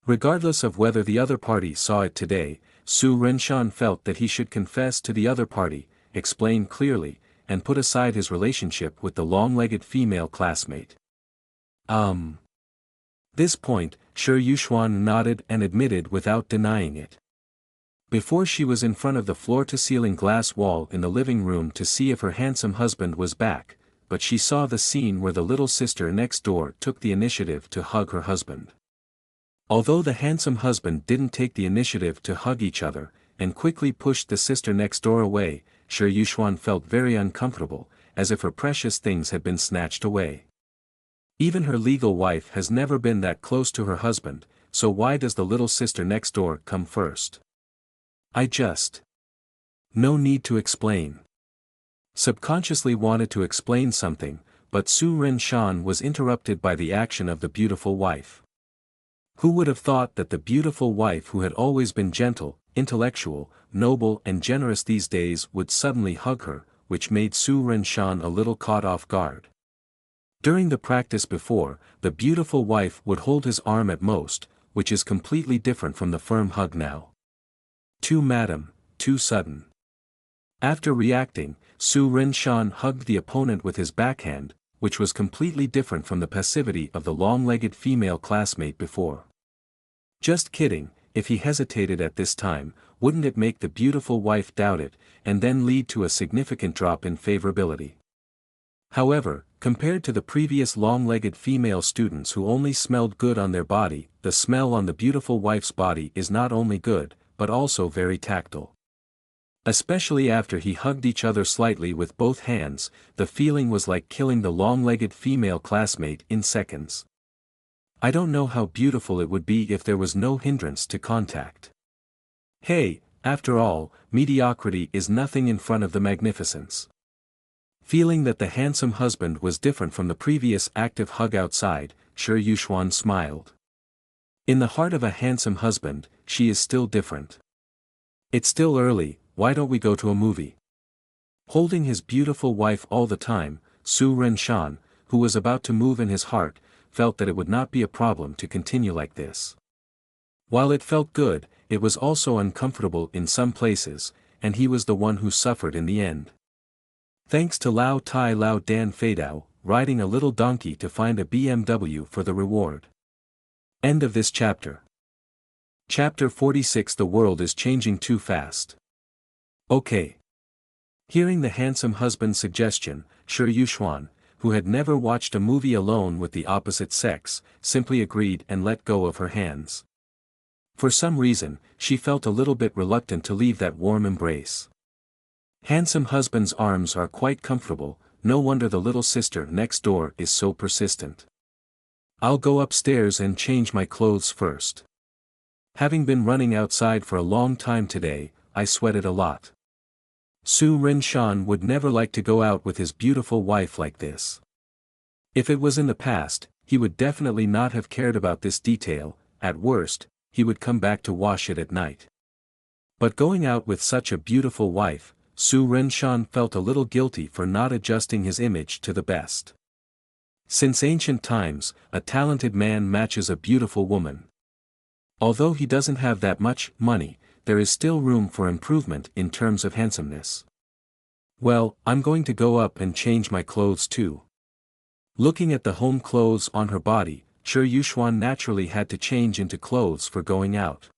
S1: Regardless of whether the other party saw it today, Su Renshan felt that he should confess to the other party, explain clearly, and put aside his relationship with the long-legged female classmate. This point, Shi Yuxuan nodded and admitted without denying it. Before she was in front of the floor-to-ceiling glass wall in the living room to see if her handsome husband was back, but she saw the scene where the little sister next door took the initiative to hug her husband. Although the handsome husband didn't take the initiative to hug each other, and quickly pushed the sister next door away, Shi Yuxuan felt very uncomfortable, as if her precious things had been snatched away. Even her legal wife has never been that close to her husband, so why does the little sister next door come first? No need to explain. Subconsciously wanted to explain something, but Su Renshan was interrupted by the action of the beautiful wife. Who would have thought that the beautiful wife who had always been gentle, intellectual, noble and generous these days would suddenly hug her, which made Su Renshan a little caught off guard. During the practice before, the beautiful wife would hold his arm at most, which is completely different from the firm hug now. Madam, too sudden. After reacting, Su Renshan hugged the opponent with his backhand, which was completely different from the passivity of the long-legged female classmate before. Just kidding, if he hesitated at this time, wouldn't it make the beautiful wife doubt it, and then lead to a significant drop in favorability? However, compared to the previous long-legged female students who only smelled good on their body, the smell on the beautiful wife's body is not only good, but also very tactile. Especially after he hugged each other slightly with both hands, the feeling was like killing the long-legged female classmate in seconds. I don't know how beautiful it would be if there was no hindrance to contact. Hey, after all, mediocrity is nothing in front of the magnificence. Feeling that the handsome husband was different from the previous active hug outside, Shi Yuxuan smiled. In the heart of a handsome husband, she is still different. It's still early, why don't we go to a movie? Holding his beautiful wife all the time, Su Renshan, who was about to move in his heart, felt that it would not be a problem to continue like this. While it felt good, it was also uncomfortable in some places, and he was the one who suffered in the end. Thanks to Lao Tai Lao Dan Feidao, riding a little donkey to find a BMW for the reward. End of this chapter. Chapter 46. The world is changing too fast. Okay. Hearing the handsome husband's suggestion, Shi Yuxuan, who had never watched a movie alone with the opposite sex, simply agreed and let go of her hands. For some reason, she felt a little bit reluctant to leave that warm embrace. Handsome husband's arms are quite comfortable, no wonder the little sister next door is so persistent. I'll go upstairs and change my clothes first. Having been running outside for a long time today, I sweated a lot. Su Renshan would never like to go out with his beautiful wife like this. If it was in the past, he would definitely not have cared about this detail. At worst, he would come back to wash it at night. But going out with such a beautiful wife, Su Renshan felt a little guilty for not adjusting his image to the best. Since ancient times, a talented man matches a beautiful woman. Although he doesn't have that much money, there is still room for improvement in terms of handsomeness. Well, I'm going to go up and change my clothes too. Looking at the home clothes on her body, Shi Yuxuan naturally had to change into clothes for going out.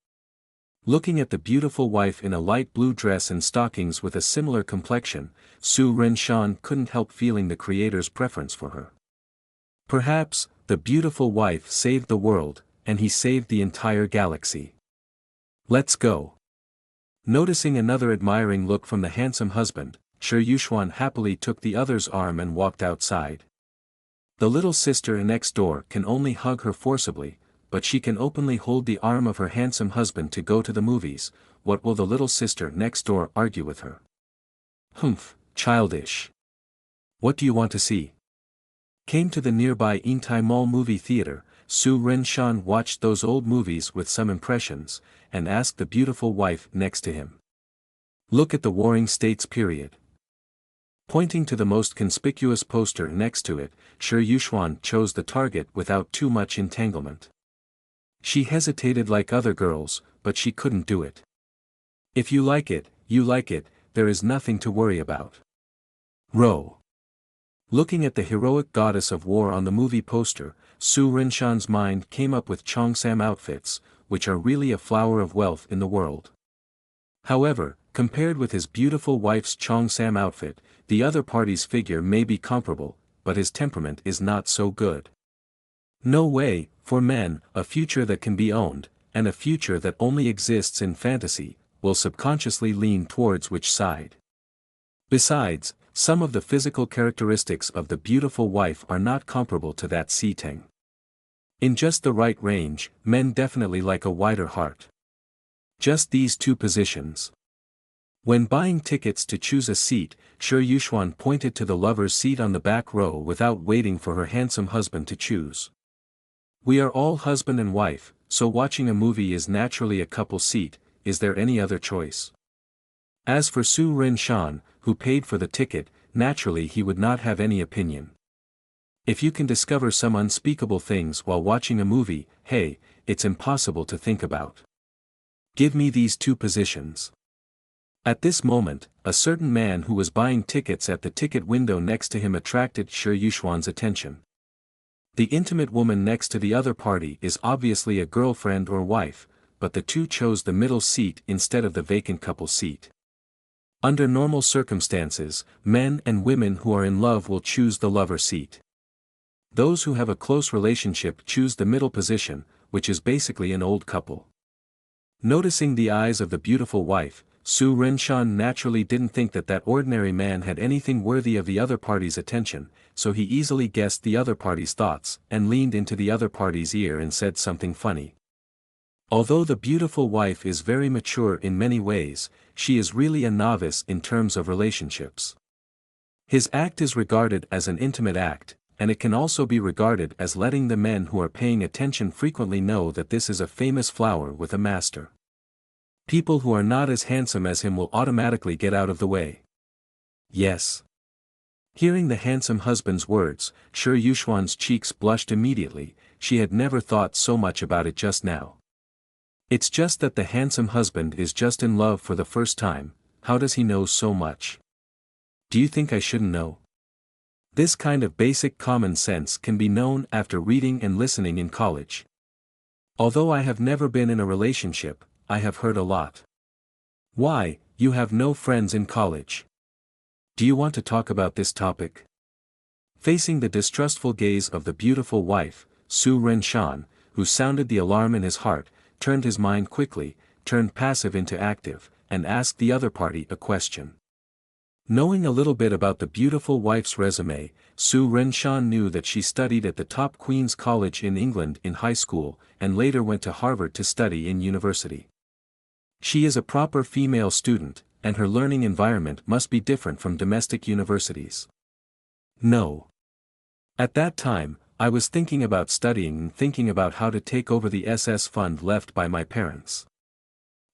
S1: Looking at the beautiful wife in a light blue dress and stockings with a similar complexion, Su Renshan couldn't help feeling the creator's preference for her. Perhaps, the beautiful wife saved the world, and he saved the entire galaxy. Let's go. Noticing another admiring look from the handsome husband, Shi Yuxuan happily took the other's arm and walked outside. The little sister next door can only hug her forcibly, but she can openly hold the arm of her handsome husband to go to the movies. What will the little sister next door argue with her? Humph, childish. What do you want to see? Came to the nearby Intai Mall movie theater, Su Renshan watched those old movies with some impressions, and asked the beautiful wife next to him. Look at the Warring States period. Pointing to the most conspicuous poster next to it, Shi Yuxuan chose the target without too much entanglement. She hesitated like other girls, but she couldn't do it. If you like it, there is nothing to worry about. Row. Looking at the heroic goddess of war on the movie poster, Su Renshan's mind came up with Cheongsam outfits, which are really a flower of wealth in the world. However, compared with his beautiful wife's Cheongsam outfit, the other party's figure may be comparable, but his temperament is not so good. No way, for men, a future that can be owned, and a future that only exists in fantasy, will subconsciously lean towards which side. Besides, some of the physical characteristics of the beautiful wife are not comparable to that seating. In just the right range, men definitely like a wider heart. Just these two positions. When buying tickets to choose a seat, Shi Yuxuan pointed to the lover's seat on the back row without waiting for her handsome husband to choose. We are all husband and wife, so watching a movie is naturally a couple seat. Is there any other choice? As for Su Renshan, who paid for the ticket, naturally he would not have any opinion. If you can discover some unspeakable things while watching a movie, hey, it's impossible to think about. Give me these two positions. At this moment, a certain man who was buying tickets at the ticket window next to him attracted Shi Yuxuan's attention. The intimate woman next to the other party is obviously a girlfriend or wife, but the two chose the middle seat instead of the vacant couple seat. Under normal circumstances, men and women who are in love will choose the lover seat. Those who have a close relationship choose the middle position, which is basically an old couple. Noticing the eyes of the beautiful wife, Su Renshan naturally didn't think that ordinary man had anything worthy of the other party's attention, so he easily guessed the other party's thoughts, and leaned into the other party's ear and said something funny. Although the beautiful wife is very mature in many ways, she is really a novice in terms of relationships. His act is regarded as an intimate act, and it can also be regarded as letting the men who are paying attention frequently know that this is a famous flower with a master. People who are not as handsome as him will automatically get out of the way. Yes. Hearing the handsome husband's words, Shi Yuxuan's cheeks blushed immediately. She had never thought so much about it just now. It's just that the handsome husband is just in love for the first time. How does he know so much? Do you think I shouldn't know? This kind of basic common sense can be known after reading and listening in college. Although I have never been in a relationship, I have heard a lot. Why, you have no friends in college? Do you want to talk about this topic? Facing the distrustful gaze of the beautiful wife, Su Renshan, who sounded the alarm in his heart, turned his mind quickly, turned passive into active, and asked the other party a question. Knowing a little bit about the beautiful wife's resume, Su Renshan knew that she studied at the top Queen's College in England in high school, and later went to Harvard to study in university. She is a proper female student, and her learning environment must be different from domestic universities. No. At that time, I was thinking about studying and thinking about how to take over the SS fund left by my parents.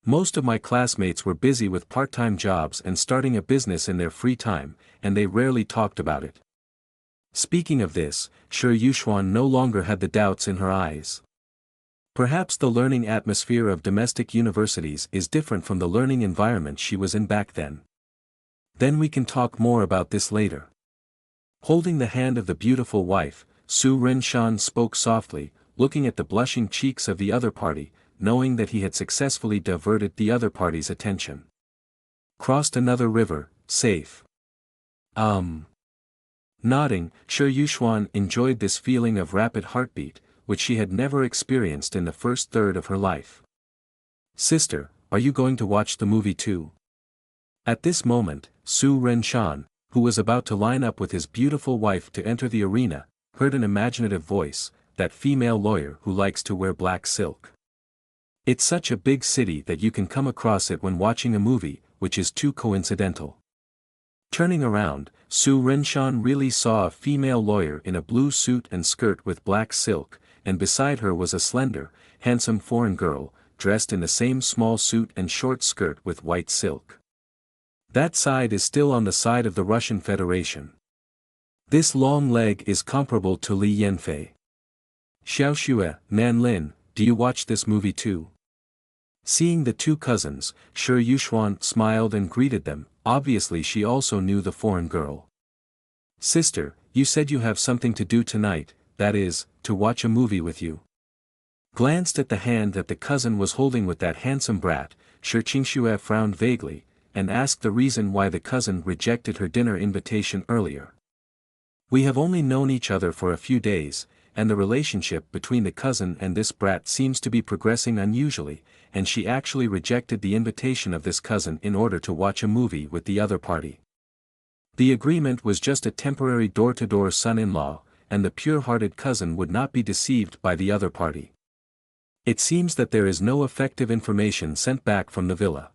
S1: Most of my classmates were busy with part-time jobs and starting a business in their free time, and they rarely talked about it. Speaking of this, Shi Yuxuan no longer had the doubts in her eyes. Perhaps the learning atmosphere of domestic universities is different from the learning environment she was in back then. Then we can talk more about this later. Holding the hand of the beautiful wife, Su Renshan spoke softly, looking at the blushing cheeks of the other party, knowing that he had successfully diverted the other party's attention. Crossed another river, safe. Nodding, Shi Yuxuan enjoyed this feeling of rapid heartbeat, which she had never experienced in the first third of her life. Sister, are you going to watch the movie too? At this moment, Su Renshan, who was about to line up with his beautiful wife to enter the arena, heard an imaginative voice, that female lawyer who likes to wear black silk. It's such a big city that you can come across it when watching a movie, which is too coincidental. Turning around, Su Renshan really saw a female lawyer in a blue suit and skirt with black silk, and beside her was a slender, handsome foreign girl, dressed in the same small suit and short skirt with white silk. That side is still on the side of the Russian Federation. This long leg is comparable to Li Yanfei. Xiaoxue, Nanlin, do you watch this movie too? Seeing the two cousins, Shi Yuxuan smiled and greeted them. Obviously she also knew the foreign girl. Sister, you said you have something to do tonight, that is, to watch a movie with you. Glanced at the hand that the cousin was holding with that handsome brat, Shi Qingxue frowned vaguely, and asked the reason why the cousin rejected her dinner invitation earlier. We have only known each other for a few days, and the relationship between the cousin and this brat seems to be progressing unusually, and she actually rejected the invitation of this cousin in order to watch a movie with the other party. The agreement was just a temporary door-to-door son-in-law, and the pure-hearted cousin would not be deceived by the other party. It seems that there is no effective information sent back from the villa.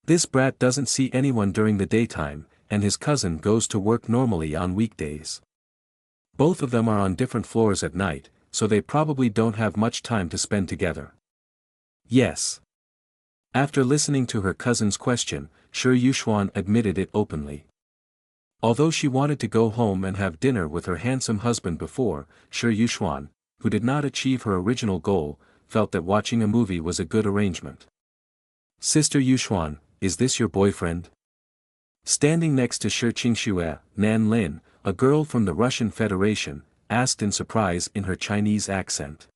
S1: This brat doesn't see anyone during the daytime, and his cousin goes to work normally on weekdays. Both of them are on different floors at night, so they probably don't have much time to spend together. Yes. After listening to her cousin's question, Shi Yuxuan admitted it openly. Although she wanted to go home and have dinner with her handsome husband before, Shi Yuxuan, who did not achieve her original goal, felt that watching a movie was a good arrangement. Sister Yuxuan, is this your boyfriend? Standing next to Shi Qingxue, Nan Lin, a girl from the Russian Federation, asked in surprise in her Chinese accent.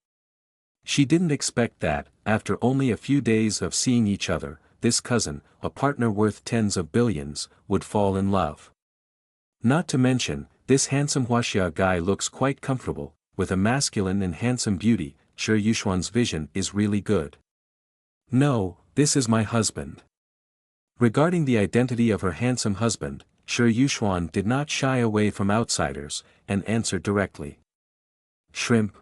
S1: She didn't expect that, after only a few days of seeing each other, this cousin, a partner worth tens of billions, would fall in love. Not to mention, this handsome Huaxia guy looks quite comfortable, with a masculine and handsome beauty. Shi Yuxuan's vision is really good. No, this is my husband. Regarding the identity of her handsome husband, Shi Yuxuan did not shy away from outsiders, and answered directly. Shrimp.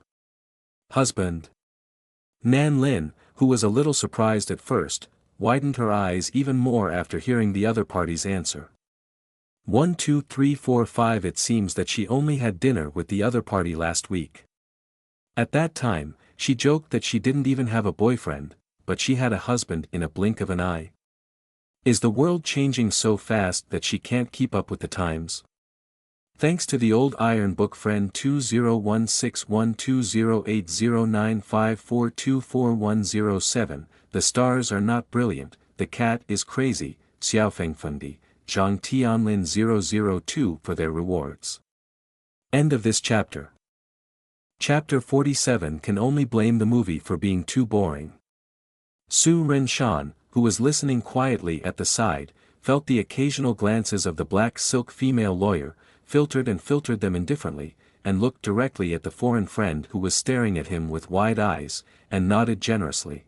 S1: Husband. Nan Lin, who was a little surprised at first, widened her eyes even more after hearing the other party's answer. 1 2 3 4 5 It seems that she only had dinner with the other party last week. At that time, she joked that she didn't even have a boyfriend, but she had a husband in a blink of an eye. Is the world changing so fast that she can't keep up with the times? Thanks to the old Iron Book friend 201612080954244107, the stars are not brilliant, the cat is crazy, Xiaofengfundi, Zhang Tianlin 002 for their rewards. End of this chapter. Chapter 47 can only blame the movie for being too boring. Su Renshan, who was listening quietly at the side, felt the occasional glances of the black silk female lawyer, filtered them indifferently, and looked directly at the foreign friend who was staring at him with wide eyes, and nodded generously.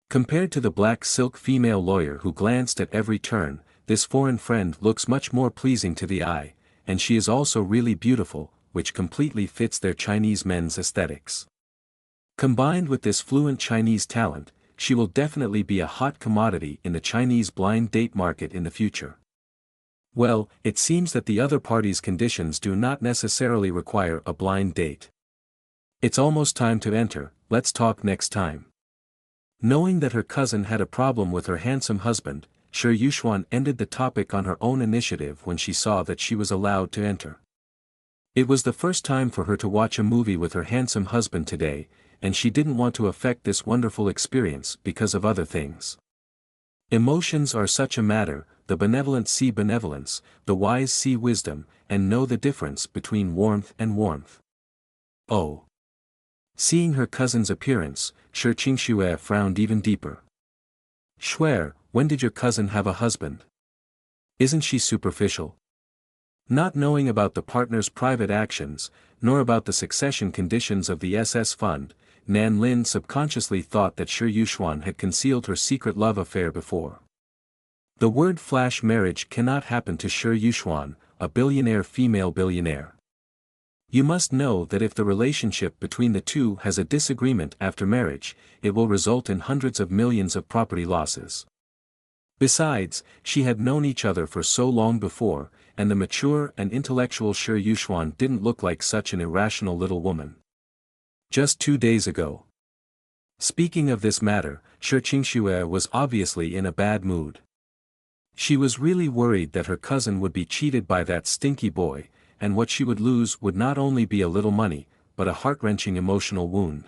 S1: Compared to the black silk female lawyer who glanced at every turn, this foreign friend looks much more pleasing to the eye, and she is also really beautiful, which completely fits their Chinese men's aesthetics. Combined with this fluent Chinese talent, she will definitely be a hot commodity in the Chinese blind date market in the future. Well, it seems that the other party's conditions do not necessarily require a blind date. It's almost time to enter, let's talk next time. Knowing that her cousin had a problem with her handsome husband, Shi Yuxuan ended the topic on her own initiative when she saw that she was allowed to enter. It was the first time for her to watch a movie with her handsome husband today, and she didn't want to affect this wonderful experience because of other things. Emotions are such a matter, the benevolent see benevolence, the wise see wisdom, and know the difference between warmth and warmth. Oh! Seeing her cousin's appearance, Shi Qingxue frowned even deeper. Shuer, when did your cousin have a husband? Isn't she superficial? Not knowing about the partner's private actions, nor about the succession conditions of the SS fund, Nan Lin subconsciously thought that Shi Yuxuan had concealed her secret love affair before. The word flash marriage cannot happen to Shi Yuxuan, a billionaire female billionaire. You must know that if the relationship between the two has a disagreement after marriage, it will result in hundreds of millions of property losses. Besides, she had known each other for so long before, and the mature and intellectual Shi Yuxuan didn't look like such an irrational little woman. Just 2 days ago. Speaking of this matter, Shi Qingxue was obviously in a bad mood. She was really worried that her cousin would be cheated by that stinky boy, and what she would lose would not only be a little money, but a heart-wrenching emotional wound.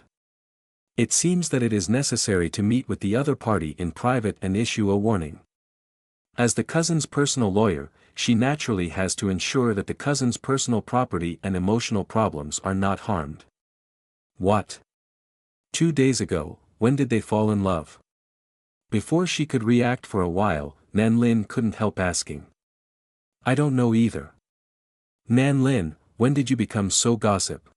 S1: It seems that it is necessary to meet with the other party in private and issue a warning. As the cousin's personal lawyer, she naturally has to ensure that the cousin's personal property and emotional problems are not harmed. What? 2 days ago, when did they fall in love? Before she could react for a while, Nan Lin couldn't help asking. I don't know either. Nan Lin, when did you become so gossip?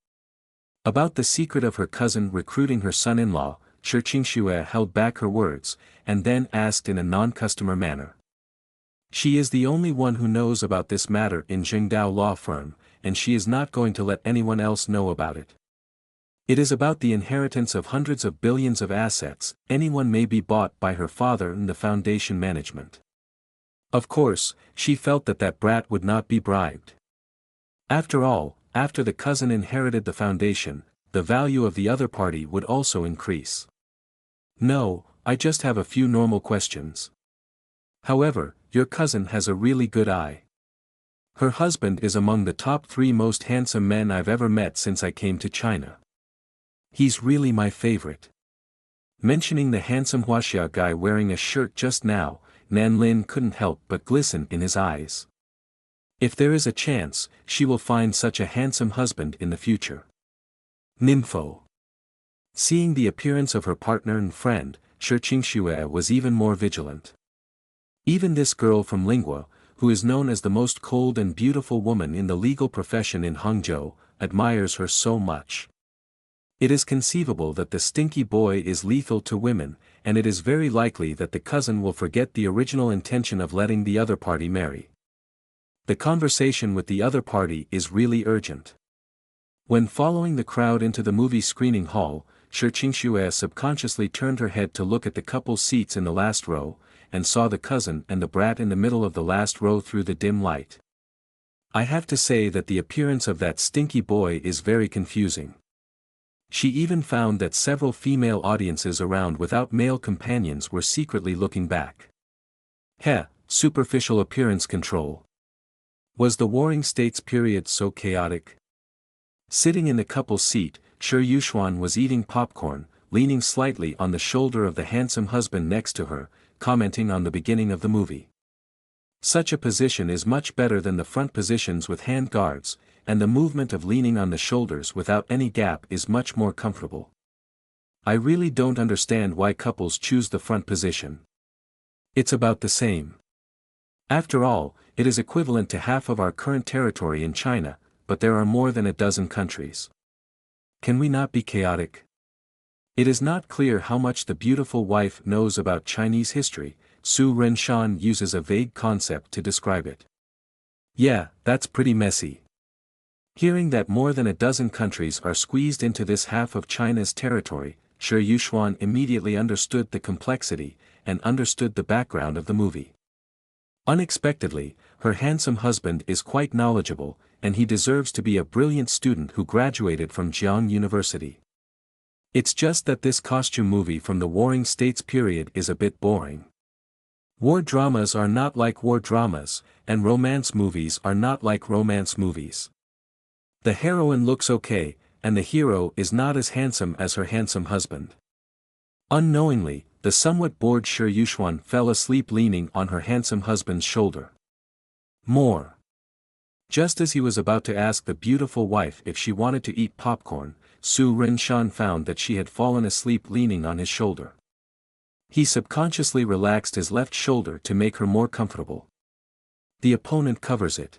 S1: About the secret of her cousin recruiting her son-in-law, Shi Qingxue held back her words, and then asked in a non-customer manner. She is the only one who knows about this matter in Jingdao law firm, and she is not going to let anyone else know about it. It is about the inheritance of hundreds of billions of assets, anyone may be bought by her father in the foundation management. Of course, she felt that that brat would not be bribed. After all, after the cousin inherited the foundation, the value of the other party would also increase. No, I just have a few normal questions. However, your cousin has a really good eye. Her husband is among the top 3 most handsome men I've ever met since I came to China. He's really my favorite. Mentioning the handsome Huaxia guy wearing a shirt just now, Nan Lin couldn't help but glisten in his eyes. If there is a chance, she will find such a handsome husband in the future. Nympho. Seeing the appearance of her partner and friend, Shi Qingxue was even more vigilant. Even this girl from Lingua, who is known as the most cold and beautiful woman in the legal profession in Hangzhou, admires her so much. It is conceivable that the stinky boy is lethal to women, and it is very likely that the cousin will forget the original intention of letting the other party marry. The conversation with the other party is really urgent. When following the crowd into the movie screening hall, Shi Qingxue subconsciously turned her head to look at the couple's seats in the last row, and saw the cousin and the brat in the middle of the last row through the dim light. I have to say that the appearance of that stinky boy is very confusing. She even found that several female audiences around without male companions were secretly looking back. Heh, superficial appearance control. Was the Warring States period so chaotic? Sitting in the couple's seat, Shi Yuxuan was eating popcorn, leaning slightly on the shoulder of the handsome husband next to her, commenting on the beginning of the movie. Such a position is much better than the front positions with hand guards, and the movement of leaning on the shoulders without any gap is much more comfortable. I really don't understand why couples choose the front position. It's about the same. After all, it is equivalent to half of our current territory in China, but there are more than a dozen countries. Can we not be chaotic? It is not clear how much the beautiful wife knows about Chinese history. Su Renshan uses a vague concept to describe it. Yeah, that's pretty messy. Hearing that more than a dozen countries are squeezed into this half of China's territory, Shi Yuxuan immediately understood the complexity, and understood the background of the movie. Unexpectedly, her handsome husband is quite knowledgeable, and he deserves to be a brilliant student who graduated from Jiang University. It's just that this costume movie from the Warring States period is a bit boring. War dramas are not like war dramas, and romance movies are not like romance movies. The heroine looks okay, and the hero is not as handsome as her handsome husband. Unknowingly, the somewhat bored Shi Yuxuan fell asleep leaning on her handsome husband's shoulder. More. Just as he was about to ask the beautiful wife if she wanted to eat popcorn, Su Rinshan found that she had fallen asleep leaning on his shoulder. He subconsciously relaxed his left shoulder to make her more comfortable. The opponent covers it.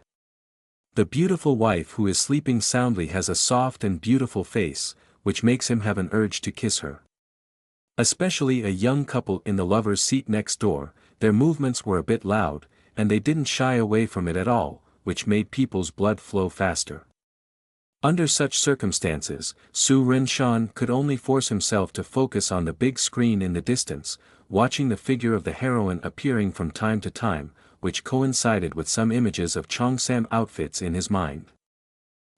S1: The beautiful wife who is sleeping soundly has a soft and beautiful face, which makes him have an urge to kiss her. Especially a young couple in the lover's seat next door, their movements were a bit loud, and they didn't shy away from it at all, which made people's blood flow faster. Under such circumstances, Su Rinshan could only force himself to focus on the big screen in the distance, watching the figure of the heroine appearing from time to time, which coincided with some images of Cheongsam outfits in his mind.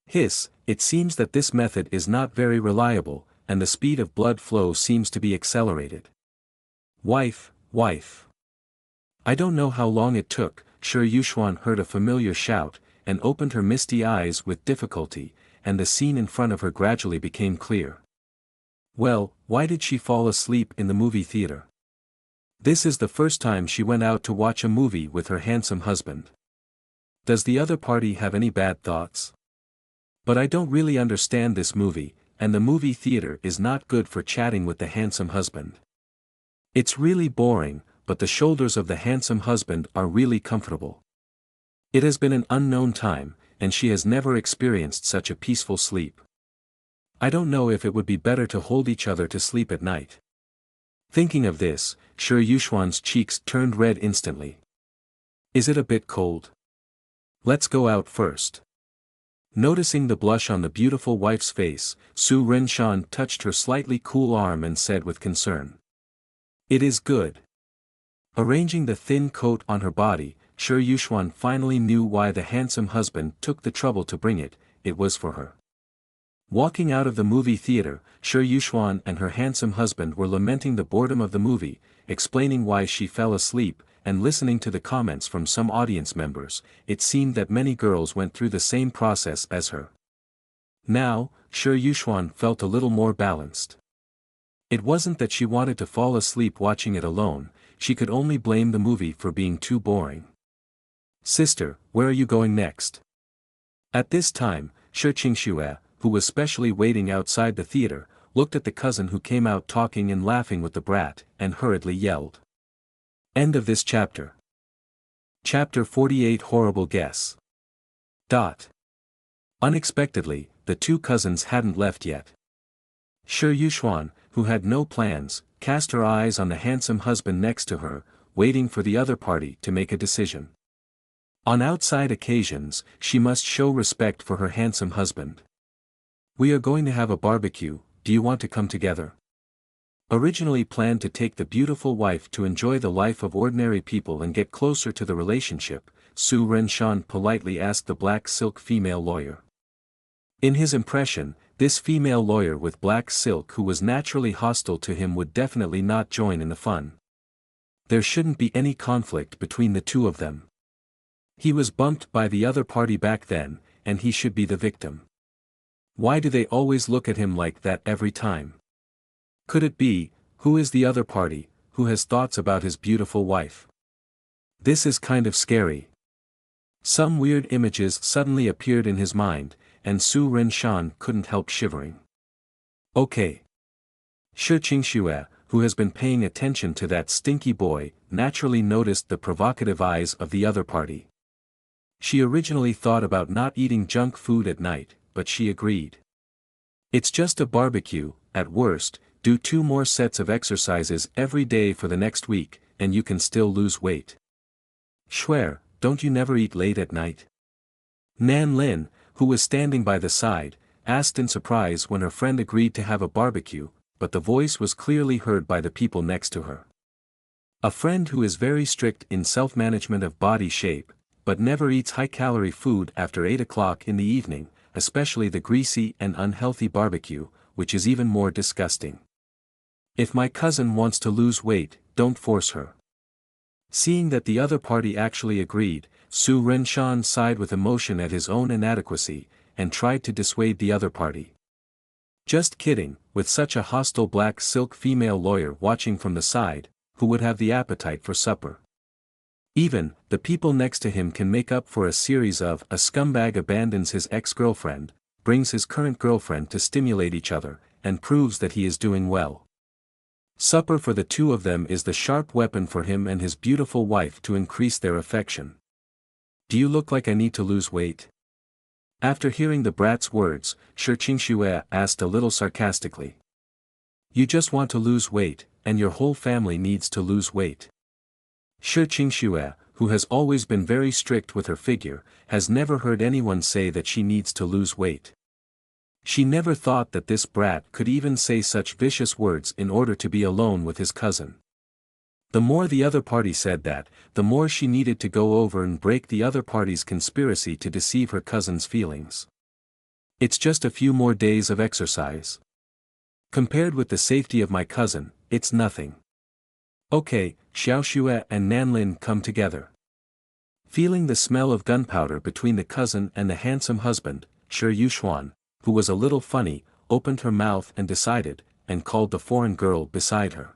S1: It seems that this method is not very reliable, and the speed of blood flow seems to be accelerated. Wife. I don't know how long it took. Shi Yuxuan heard a familiar shout, and opened her misty eyes with difficulty, and the scene in front of her gradually became clear. Well, why did she fall asleep in the movie theater? This is the first time she went out to watch a movie with her handsome husband. Does the other party have any bad thoughts? But I don't really understand this movie, and the movie theater is not good for chatting with the handsome husband. It's really boring, but the shoulders of the handsome husband are really comfortable. It has been an unknown time, and she has never experienced such a peaceful sleep. I don't know if it would be better to hold each other to sleep at night. Thinking of this, Shi Yuxuan's cheeks turned red instantly. Is it a bit cold? Let's go out first. Noticing the blush on the beautiful wife's face, Su Rinshan touched her slightly cool arm and said with concern. It is good. Arranging the thin coat on her body, Shi Yuxuan finally knew why the handsome husband took the trouble to bring it. It was for her. Walking out of the movie theater, Shi Yuxuan and her handsome husband were lamenting the boredom of the movie, explaining why she fell asleep, and listening to the comments from some audience members. It seemed that many girls went through the same process as her. Now, Shi Yuxuan felt a little more balanced. It wasn't that she wanted to fall asleep watching it alone, she could only blame the movie for being too boring. Sister, where are you going next? At this time, Shi Qingxue, who was specially waiting outside the theater, looked at the cousin who came out talking and laughing with the brat, and hurriedly yelled. End of this chapter. Chapter 48 Horrible Guess. Unexpectedly, the two cousins hadn't left yet. Shi Yuxuan, who had no plans, cast her eyes on the handsome husband next to her, waiting for the other party to make a decision. On outside occasions, she must show respect for her handsome husband. We are going to have a barbecue, do you want to come together? Originally planned to take the beautiful wife to enjoy the life of ordinary people and get closer to the relationship, Su Rinshan politely asked the black silk female lawyer. In his impression, this female lawyer with black silk who was naturally hostile to him would definitely not join in the fun. There shouldn't be any conflict between the two of them. He was bumped by the other party back then, and he should be the victim. Why do they always look at him like that every time? Could it be, who is the other party, who has thoughts about his beautiful wife? This is kind of scary. Some weird images suddenly appeared in his mind, and Su Rinshan couldn't help shivering. Okay. Shi Qingxue, who has been paying attention to that stinky boy, naturally noticed the provocative eyes of the other party. She originally thought about not eating junk food at night, but she agreed. It's just a barbecue, at worst, do 2 more sets of exercises every day for the next week, and you can still lose weight. Schwer, don't you never eat late at night? Nan Lin, who was standing by the side, asked in surprise when her friend agreed to have a barbecue, but the voice was clearly heard by the people next to her. A friend who is very strict in self-management of body shape, but never eats high-calorie food after 8 o'clock in the evening, especially the greasy and unhealthy barbecue, which is even more disgusting. If my cousin wants to lose weight, don't force her. Seeing that the other party actually agreed, Su Renshan sighed with emotion at his own inadequacy, and tried to dissuade the other party. Just kidding, with such a hostile black silk female lawyer watching from the side, who would have the appetite for supper? Even, the people next to him can make up for a series of "a scumbag abandons his ex-girlfriend, brings his current girlfriend to stimulate each other, and proves that he is doing well." Supper for the two of them is the sharp weapon for him and his beautiful wife to increase their affection. "Do you look like I need to lose weight?" After hearing the brat's words, Shi Qingxue asked a little sarcastically. "You just want to lose weight, and your whole family needs to lose weight." Shi Qingxue, who has always been very strict with her figure, has never heard anyone say that she needs to lose weight. She never thought that this brat could even say such vicious words in order to be alone with his cousin. The more the other party said that, the more she needed to go over and break the other party's conspiracy to deceive her cousin's feelings. It's just a few more days of exercise. Compared with the safety of my cousin, it's nothing. Okay, Xiaoxue and Nanlin come together. Feeling the smell of gunpowder between the cousin and the handsome husband, Shi Yuxuan, who was a little funny, opened her mouth and decided, and called the foreign girl beside her.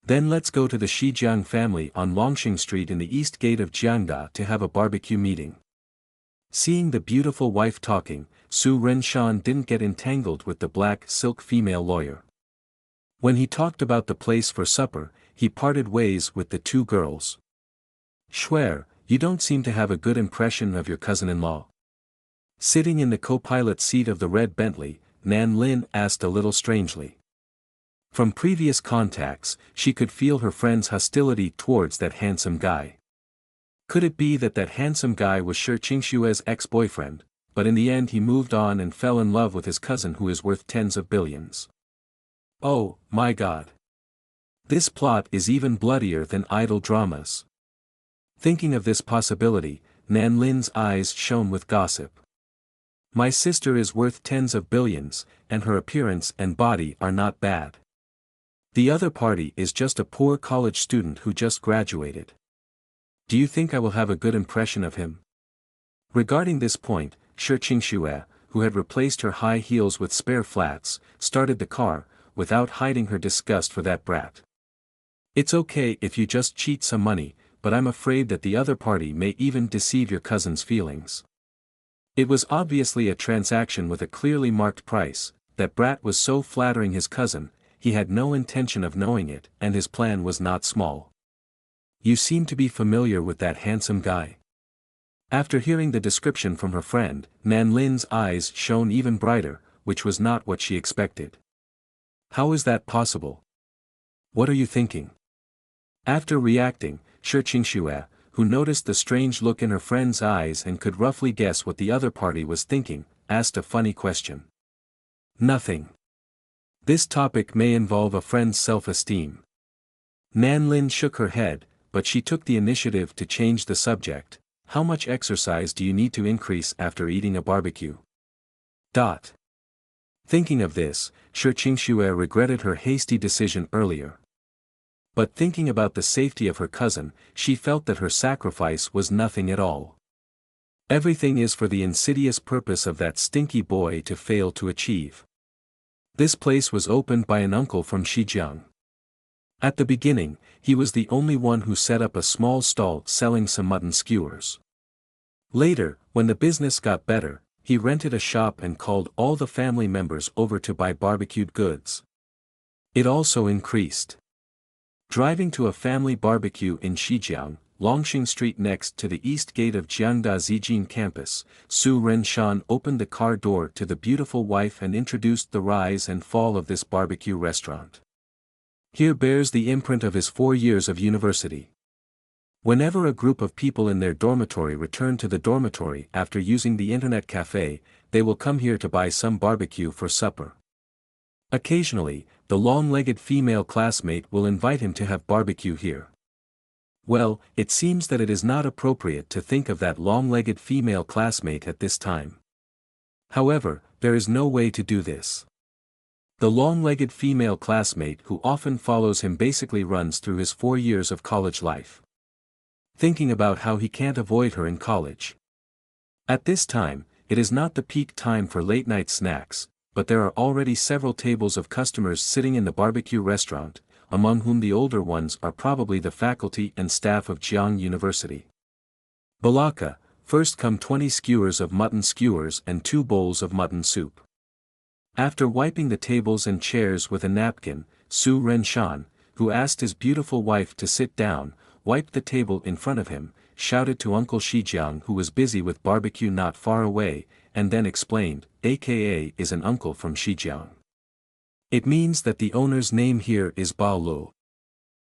S1: "Then let's go to the Shijiang family on Longxing Street in the east gate of Jiangda to have a barbecue meeting." Seeing the beautiful wife talking, Su Renshan didn't get entangled with the black silk female lawyer. When he talked about the place for supper, he parted ways with the two girls. "Shuer, you don't seem to have a good impression of your cousin-in-law." Sitting in the co-pilot seat of the red Bentley, Nan Lin asked a little strangely. From previous contacts, she could feel her friend's hostility towards that handsome guy. Could it be that that handsome guy was Shi Qingxue's ex-boyfriend, but in the end he moved on and fell in love with his cousin who is worth tens of billions? Oh, my God. This plot is even bloodier than idol dramas. Thinking of this possibility, Nan Lin's eyes shone with gossip. My sister is worth tens of billions, and her appearance and body are not bad. The other party is just a poor college student who just graduated. Do you think I will have a good impression of him? Regarding this point, Shi Qingxue, who had replaced her high heels with spare flats, started the car, without hiding her disgust for that brat. It's okay if you just cheat some money, but I'm afraid that the other party may even deceive your cousin's feelings. It was obviously a transaction with a clearly marked price. That brat was so flattering his cousin, he had no intention of knowing it, and his plan was not small. You seem to be familiar with that handsome guy. After hearing the description from her friend, Nan Lin's eyes shone even brighter, which was not what she expected. How is that possible? What are you thinking? After reacting, Shi Qingxue, who noticed the strange look in her friend's eyes and could roughly guess what the other party was thinking, asked a funny question. Nothing. This topic may involve a friend's self-esteem. Nan Lin shook her head, but she took the initiative to change the subject. How much exercise do you need to increase after eating a barbecue? Thinking of this, Shi Qingxue regretted her hasty decision earlier. But thinking about the safety of her cousin, she felt that her sacrifice was nothing at all. Everything is for the insidious purpose of that stinky boy to fail to achieve. This place was opened by an uncle from Shijiang. At the beginning, he was the only one who set up a small stall selling some mutton skewers. Later, when the business got better, he rented a shop and called all the family members over to buy barbecued goods. It also increased. Driving to a family barbecue in Shijiang, Longxing Street next to the east gate of Jiangda Zijin campus, Su Renshan opened the car door to the beautiful wife and introduced the rise and fall of this barbecue restaurant. Here bears the imprint of his 4 years of university. Whenever a group of people in their dormitory return to the dormitory after using the internet cafe, they will come here to buy some barbecue for supper. Occasionally, the long-legged female classmate will invite him to have barbecue here. Well, it seems that it is not appropriate to think of that long-legged female classmate at this time. However, there is no way to do this. The long-legged female classmate who often follows him basically runs through his 4 years of college life, thinking about how he can't avoid her in college. At this time, it is not the peak time for late-night snacks, but there are already several tables of customers sitting in the barbecue restaurant, among whom the older ones are probably the faculty and staff of Jiang University. Balaka, first come 20 skewers of mutton skewers and 2 bowls of mutton soup. After wiping the tables and chairs with a napkin, Su Renshan, who asked his beautiful wife to sit down, wiped the table in front of him, shouted to Uncle Shijiang who was busy with barbecue not far away, and then explained, aka is an uncle from Shijiang. It means that the owner's name here is Bao Lu.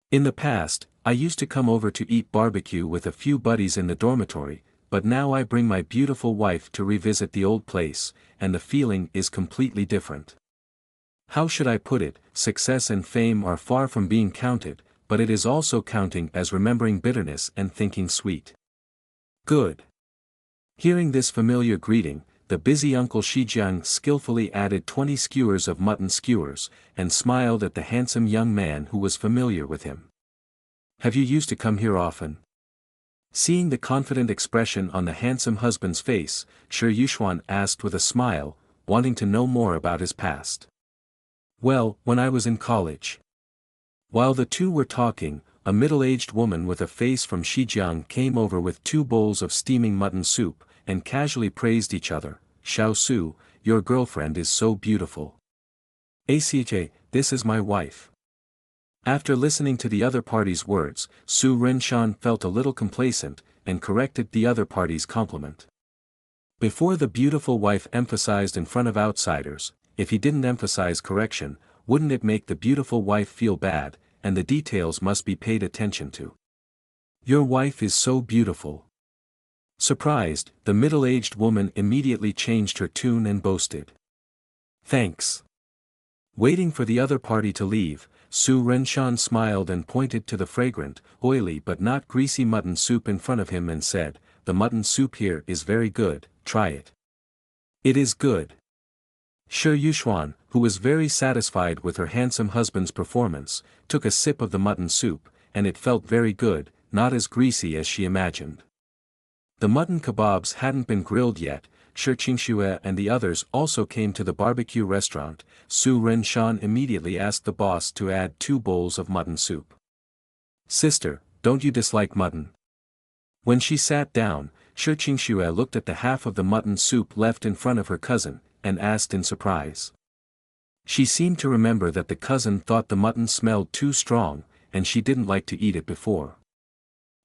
S1: In the past, I used to come over to eat barbecue with a few buddies in the dormitory, but now I bring my beautiful wife to revisit the old place, and the feeling is completely different. How should I put it, success and fame are far from being counted, but it is also counting as remembering bitterness and thinking sweet. Good. Hearing this familiar greeting, the busy Uncle Shijiang skillfully added 20 skewers of mutton skewers, and smiled at the handsome young man who was familiar with him. Have you used to come here often? Seeing the confident expression on the handsome husband's face, Shi Yuxuan asked with a smile, wanting to know more about his past. Well, when I was in college. While the two were talking, a middle-aged woman with a face from Shijiang came over with 2 bowls of steaming mutton soup, and casually praised each other. Xiao Su, your girlfriend is so beautiful. ACJ, this is my wife. After listening to the other party's words, Su Renshan felt a little complacent, and corrected the other party's compliment. Before the beautiful wife emphasized in front of outsiders, if he didn't emphasize correction, wouldn't it make the beautiful wife feel bad, and the details must be paid attention to. Your wife is so beautiful. Surprised, the middle-aged woman immediately changed her tune and boasted. Thanks. Waiting for the other party to leave, Su Renshan smiled and pointed to the fragrant, oily but not greasy mutton soup in front of him and said, the mutton soup here is very good, try it. It is good. Shi Yuxuan, who was very satisfied with her handsome husband's performance, took a sip of the mutton soup, and it felt very good, not as greasy as she imagined. The mutton kebabs hadn't been grilled yet. Shi Qingxue and the others also came to the barbecue restaurant. Su Renshan immediately asked the boss to add 2 bowls of mutton soup. Sister, don't you dislike mutton? When she sat down, Shi Qingxue looked at the half of the mutton soup left in front of her cousin, and asked in surprise. She seemed to remember that the cousin thought the mutton smelled too strong, and she didn't like to eat it before.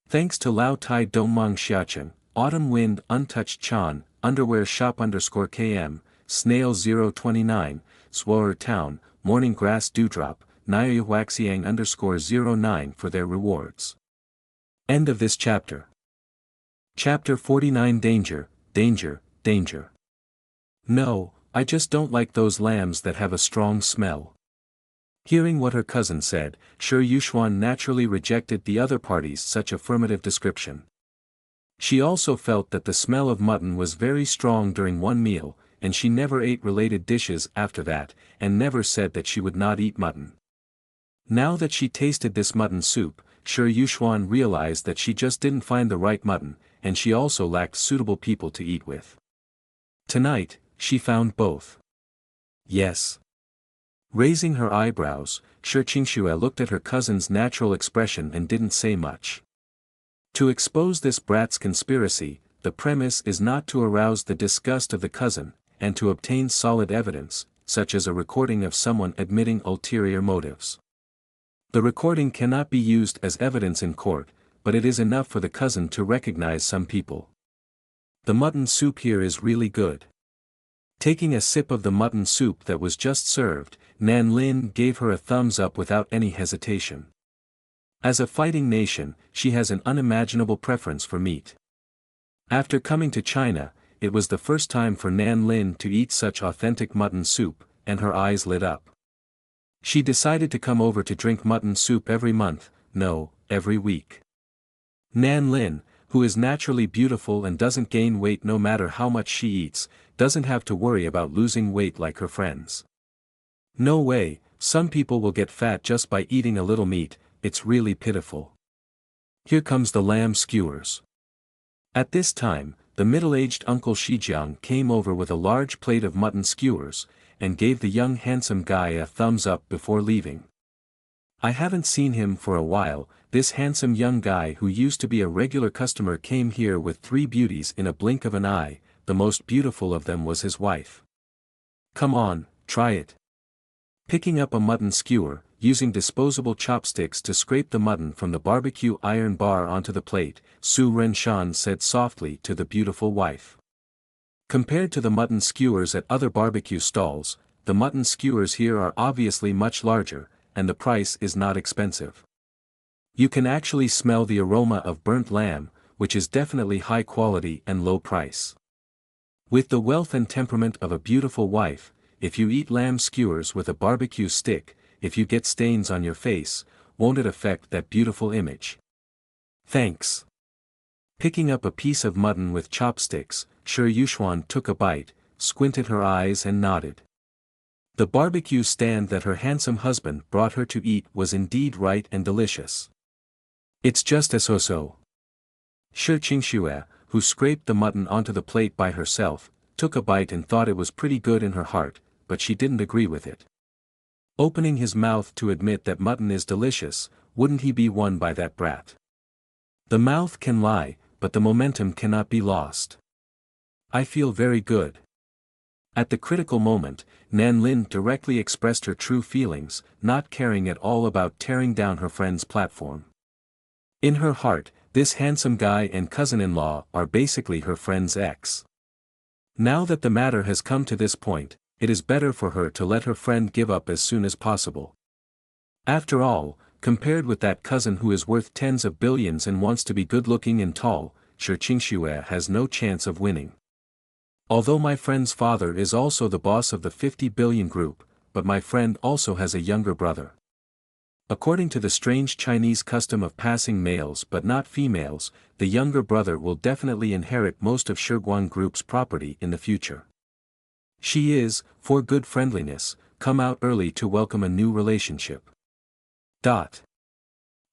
S1: Thanks to Lao Tai Dongmang Xiachen, Autumn Wind Untouched Chan, Underwear Shop _KM, Snail 029, Swoer Town, Morning Grass Dewdrop, Naya Waxiang _09 for their rewards. End of this chapter. Chapter 49 Danger, Danger, Danger. No, I just don't like those lambs that have a strong smell. Hearing what her cousin said, Shi Yuxuan naturally rejected the other party's such affirmative description. She also felt that the smell of mutton was very strong during one meal, and she never ate related dishes after that, and never said that she would not eat mutton. Now that she tasted this mutton soup, Shi Yuxuan realized that she just didn't find the right mutton, and she also lacked suitable people to eat with. Tonight, she found both. Yes. Raising her eyebrows, Shi Qingxue looked at her cousin's natural expression and didn't say much. To expose this brat's conspiracy, the premise is not to arouse the disgust of the cousin, and to obtain solid evidence, such as a recording of someone admitting ulterior motives. The recording cannot be used as evidence in court, but it is enough for the cousin to recognize some people. The mutton soup here is really good. Taking a sip of the mutton soup that was just served, Nan Lin gave her a thumbs up without any hesitation. As a fighting nation, she has an unimaginable preference for meat. After coming to China, it was the first time for Nan Lin to eat such authentic mutton soup, and her eyes lit up. She decided to come over to drink mutton soup every month, no, every week. Nan Lin, who is naturally beautiful and doesn't gain weight no matter how much she eats, doesn't have to worry about losing weight like her friends. No way, some people will get fat just by eating a little meat, it's really pitiful. Here comes the lamb skewers. At this time, the middle-aged Uncle Shijiang came over with a large plate of mutton skewers, and gave the young handsome guy a thumbs up before leaving. I haven't seen him for a while. This handsome young guy who used to be a regular customer came here with 3 beauties in a blink of an eye. The most beautiful of them was his wife. Come on, try it. Picking up a mutton skewer, using disposable chopsticks to scrape the mutton from the barbecue iron bar onto the plate, Su Renshan said softly to the beautiful wife. Compared to the mutton skewers at other barbecue stalls, the mutton skewers here are obviously much larger, and the price is not expensive. You can actually smell the aroma of burnt lamb, which is definitely high quality and low price. With the wealth and temperament of a beautiful wife, if you eat lamb skewers with a barbecue stick, if you get stains on your face, won't it affect that beautiful image? Thanks. Picking up a piece of mutton with chopsticks, Shi Yuxuan took a bite, squinted her eyes and nodded. The barbecue stand that her handsome husband brought her to eat was indeed right and delicious. It's just as so. Shi Qingxue, who scraped the mutton onto the plate by herself, took a bite and thought it was pretty good in her heart, but she didn't agree with it. Opening his mouth to admit that mutton is delicious, wouldn't he be won by that brat? The mouth can lie, but the momentum cannot be lost. I feel very good. At the critical moment, Nan Lin directly expressed her true feelings, not caring at all about tearing down her friend's platform. In her heart, this handsome guy and cousin-in-law are basically her friend's ex. Now that the matter has come to this point, it is better for her to let her friend give up as soon as possible. After all, compared with that cousin who is worth tens of billions and wants to be good-looking and tall, Shi Qingxue has no chance of winning. Although my friend's father is also the boss of the 50 billion group, but my friend also has a younger brother. According to the strange Chinese custom of passing males but not females, the younger brother will definitely inherit most of Shiguang Group's property in the future. She is, for good friendliness, come out early to welcome a new relationship.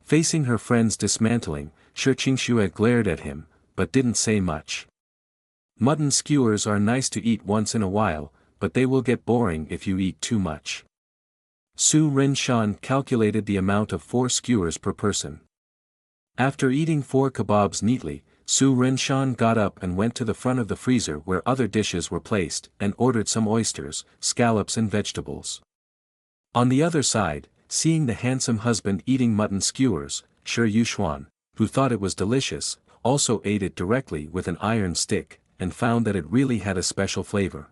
S1: Facing her friend's dismantling, Shi Qingxue glared at him, but didn't say much. Mutton skewers are nice to eat once in a while, but they will get boring if you eat too much. Su Renshan calculated the amount of 4 skewers per person. After eating 4 kebabs neatly, Su Renshan got up and went to the front of the freezer where other dishes were placed, and ordered some oysters, scallops and vegetables. On the other side, seeing the handsome husband eating mutton skewers, Shi Yuxuan, who thought it was delicious, also ate it directly with an iron stick, and found that it really had a special flavor.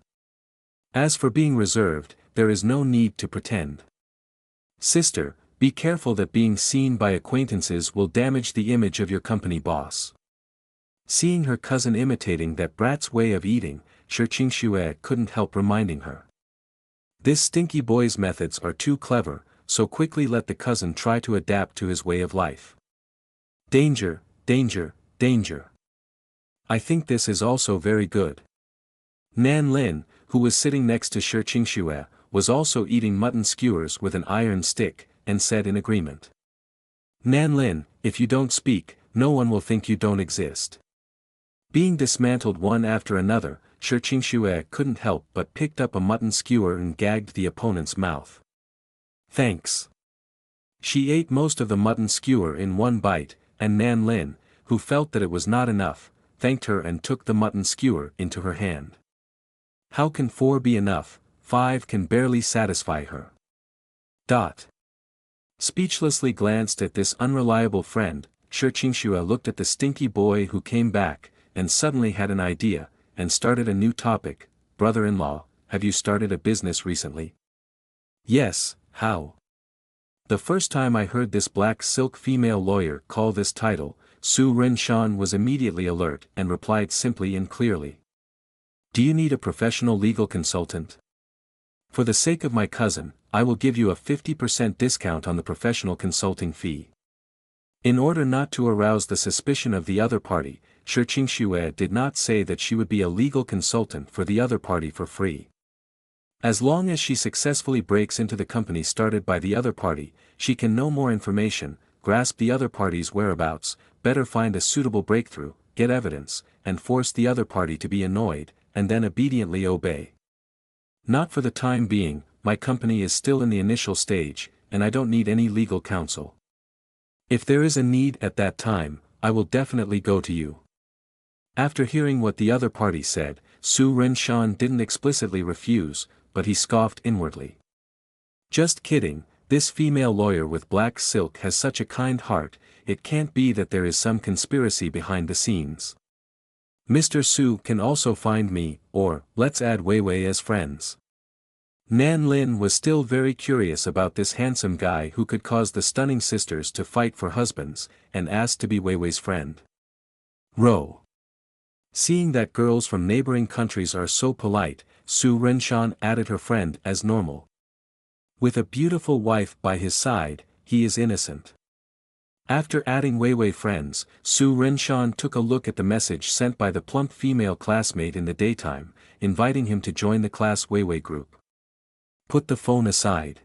S1: As for being reserved, there is no need to pretend. Sister, be careful that being seen by acquaintances will damage the image of your company boss. Seeing her cousin imitating that brat's way of eating, Shi Qingxue couldn't help reminding her. This stinky boy's methods are too clever, so quickly let the cousin try to adapt to his way of life. Danger, danger, danger. I think this is also very good. Nan Lin, who was sitting next to Shi Qingxue, was also eating mutton skewers with an iron stick, and said in agreement. Nan Lin, if you don't speak, no one will think you don't exist. Being dismantled one after another, Shi Qingxue couldn't help but picked up a mutton skewer and gagged the opponent's mouth. Thanks. She ate most of the mutton skewer in one bite, and Nan Lin, who felt that it was not enough, thanked her and took the mutton skewer into her hand. How can 4 be enough? 5 can barely satisfy her. Speechlessly glanced at this unreliable friend, Shi Qingxue looked at the stinky boy who came back, and suddenly had an idea, and started a new topic. Brother-in-law, have you started a business recently? Yes, how? The first time I heard this black silk female lawyer call this title, Su Renshan was immediately alert and replied simply and clearly. Do you need a professional legal consultant? For the sake of my cousin, I will give you a 50% discount on the professional consulting fee. In order not to arouse the suspicion of the other party, Shi Qingxue did not say that she would be a legal consultant for the other party for free. As long as she successfully breaks into the company started by the other party, she can know more information, grasp the other party's whereabouts, better find a suitable breakthrough, get evidence, and force the other party to be annoyed, and then obediently obey. Not for the time being, my company is still in the initial stage, and I don't need any legal counsel. If there is a need at that time, I will definitely go to you. After hearing what the other party said, Su Renshan didn't explicitly refuse, but he scoffed inwardly. Just kidding, this female lawyer with black silk has such a kind heart, it can't be that there is some conspiracy behind the scenes. Mr. Su can also find me, or, let's add Wei Wei as friends. Nan Lin was still very curious about this handsome guy who could cause the stunning sisters to fight for husbands, and asked to be Wei Wei's friend. Ro. Seeing that girls from neighboring countries are so polite, Su Renshan added her friend as normal. With a beautiful wife by his side, he is innocent. After adding Wei Wei friends, Su Renshan took a look at the message sent by the plump female classmate in the daytime, inviting him to join the class Wei Wei group. Put the phone aside.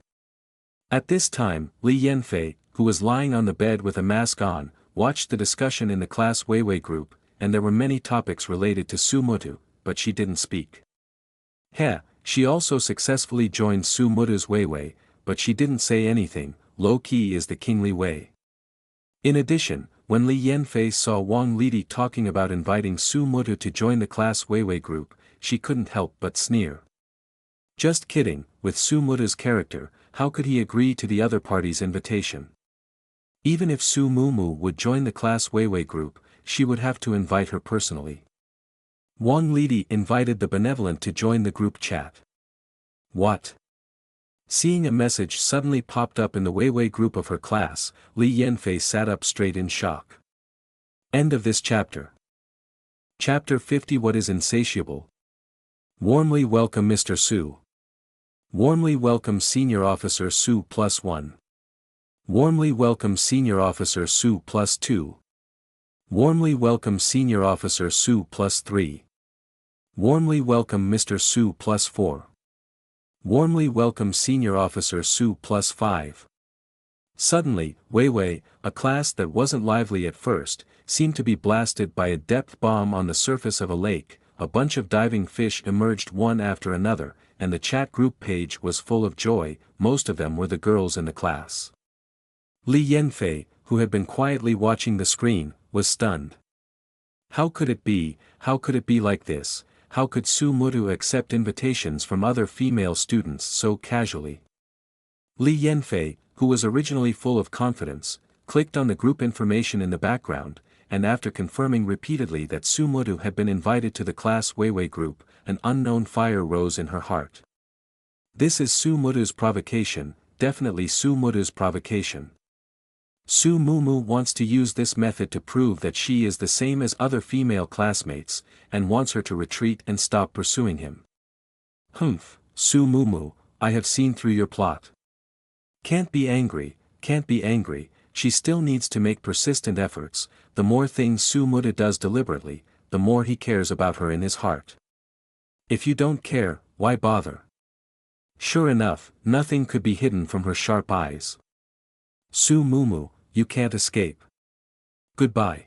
S1: At this time, Li Yanfei, who was lying on the bed with a mask on, watched the discussion in the class Wei Wei group, and there were many topics related to Su Mutu, but she didn't speak. She also successfully joined Su Mutu's Wei Wei, but she didn't say anything, low-key is the kingly way. In addition, when Li Yanfei saw Wang Lidi talking about inviting Su Mutu to join the class Wei Wei group, she couldn't help but sneer. Just kidding, with Su Mutu's character, how could he agree to the other party's invitation? Even if Su Mumu would join the class Wei Wei group, she would have to invite her personally. Wang Lidi invited the benevolent to join the group chat. What? Seeing a message suddenly popped up in the Wei Wei group of her class, Li Yanfei sat up straight in shock. End of this chapter. Chapter 50. What is insatiable? Warmly welcome Mr. Su. Warmly welcome Senior Officer Su +1. Warmly welcome Senior Officer Su +2. Warmly welcome Senior Officer Su +3. Warmly welcome Mr. Su +4. Warmly welcome Senior Officer Su +5. Suddenly, Wei Wei, a class that wasn't lively at first, seemed to be blasted by a depth bomb on the surface of a lake. A bunch of diving fish emerged one after another, and the chat group page was full of joy. Most of them were the girls in the class. Li Yanfei, who had been quietly watching the screen, was stunned. How could it be like this? How could Su Mutu accept invitations from other female students so casually? Li Yanfei, who was originally full of confidence, clicked on the group information in the background, and after confirming repeatedly that Su Mutu had been invited to the class Wei Wei group, an unknown fire rose in her heart. This is Su Mutu's provocation, definitely Su Mutu's provocation. Su Mumu wants to use this method to prove that she is the same as other female classmates, and wants her to retreat and stop pursuing him. Humph, Su Mumu, I have seen through your plot. Can't be angry, she still needs to make persistent efforts. The more things Su Mutu does deliberately, the more he cares about her in his heart. If you don't care, why bother? Sure enough, nothing could be hidden from her sharp eyes. Su Mumu, you can't escape. Goodbye.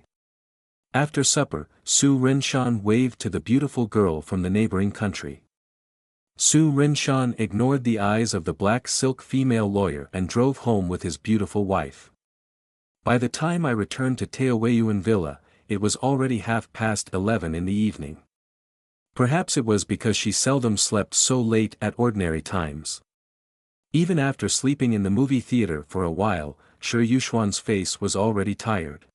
S1: After supper, Su Renshan waved to the beautiful girl from the neighboring country. Su Renshan ignored the eyes of the black silk female lawyer and drove home with his beautiful wife. By the time I returned to Taoyuan Villa, it was already 11:30 in the evening. Perhaps it was because she seldom slept so late at ordinary times. Even after sleeping in the movie theater for a while, Shi Yuxuan's face was already tired.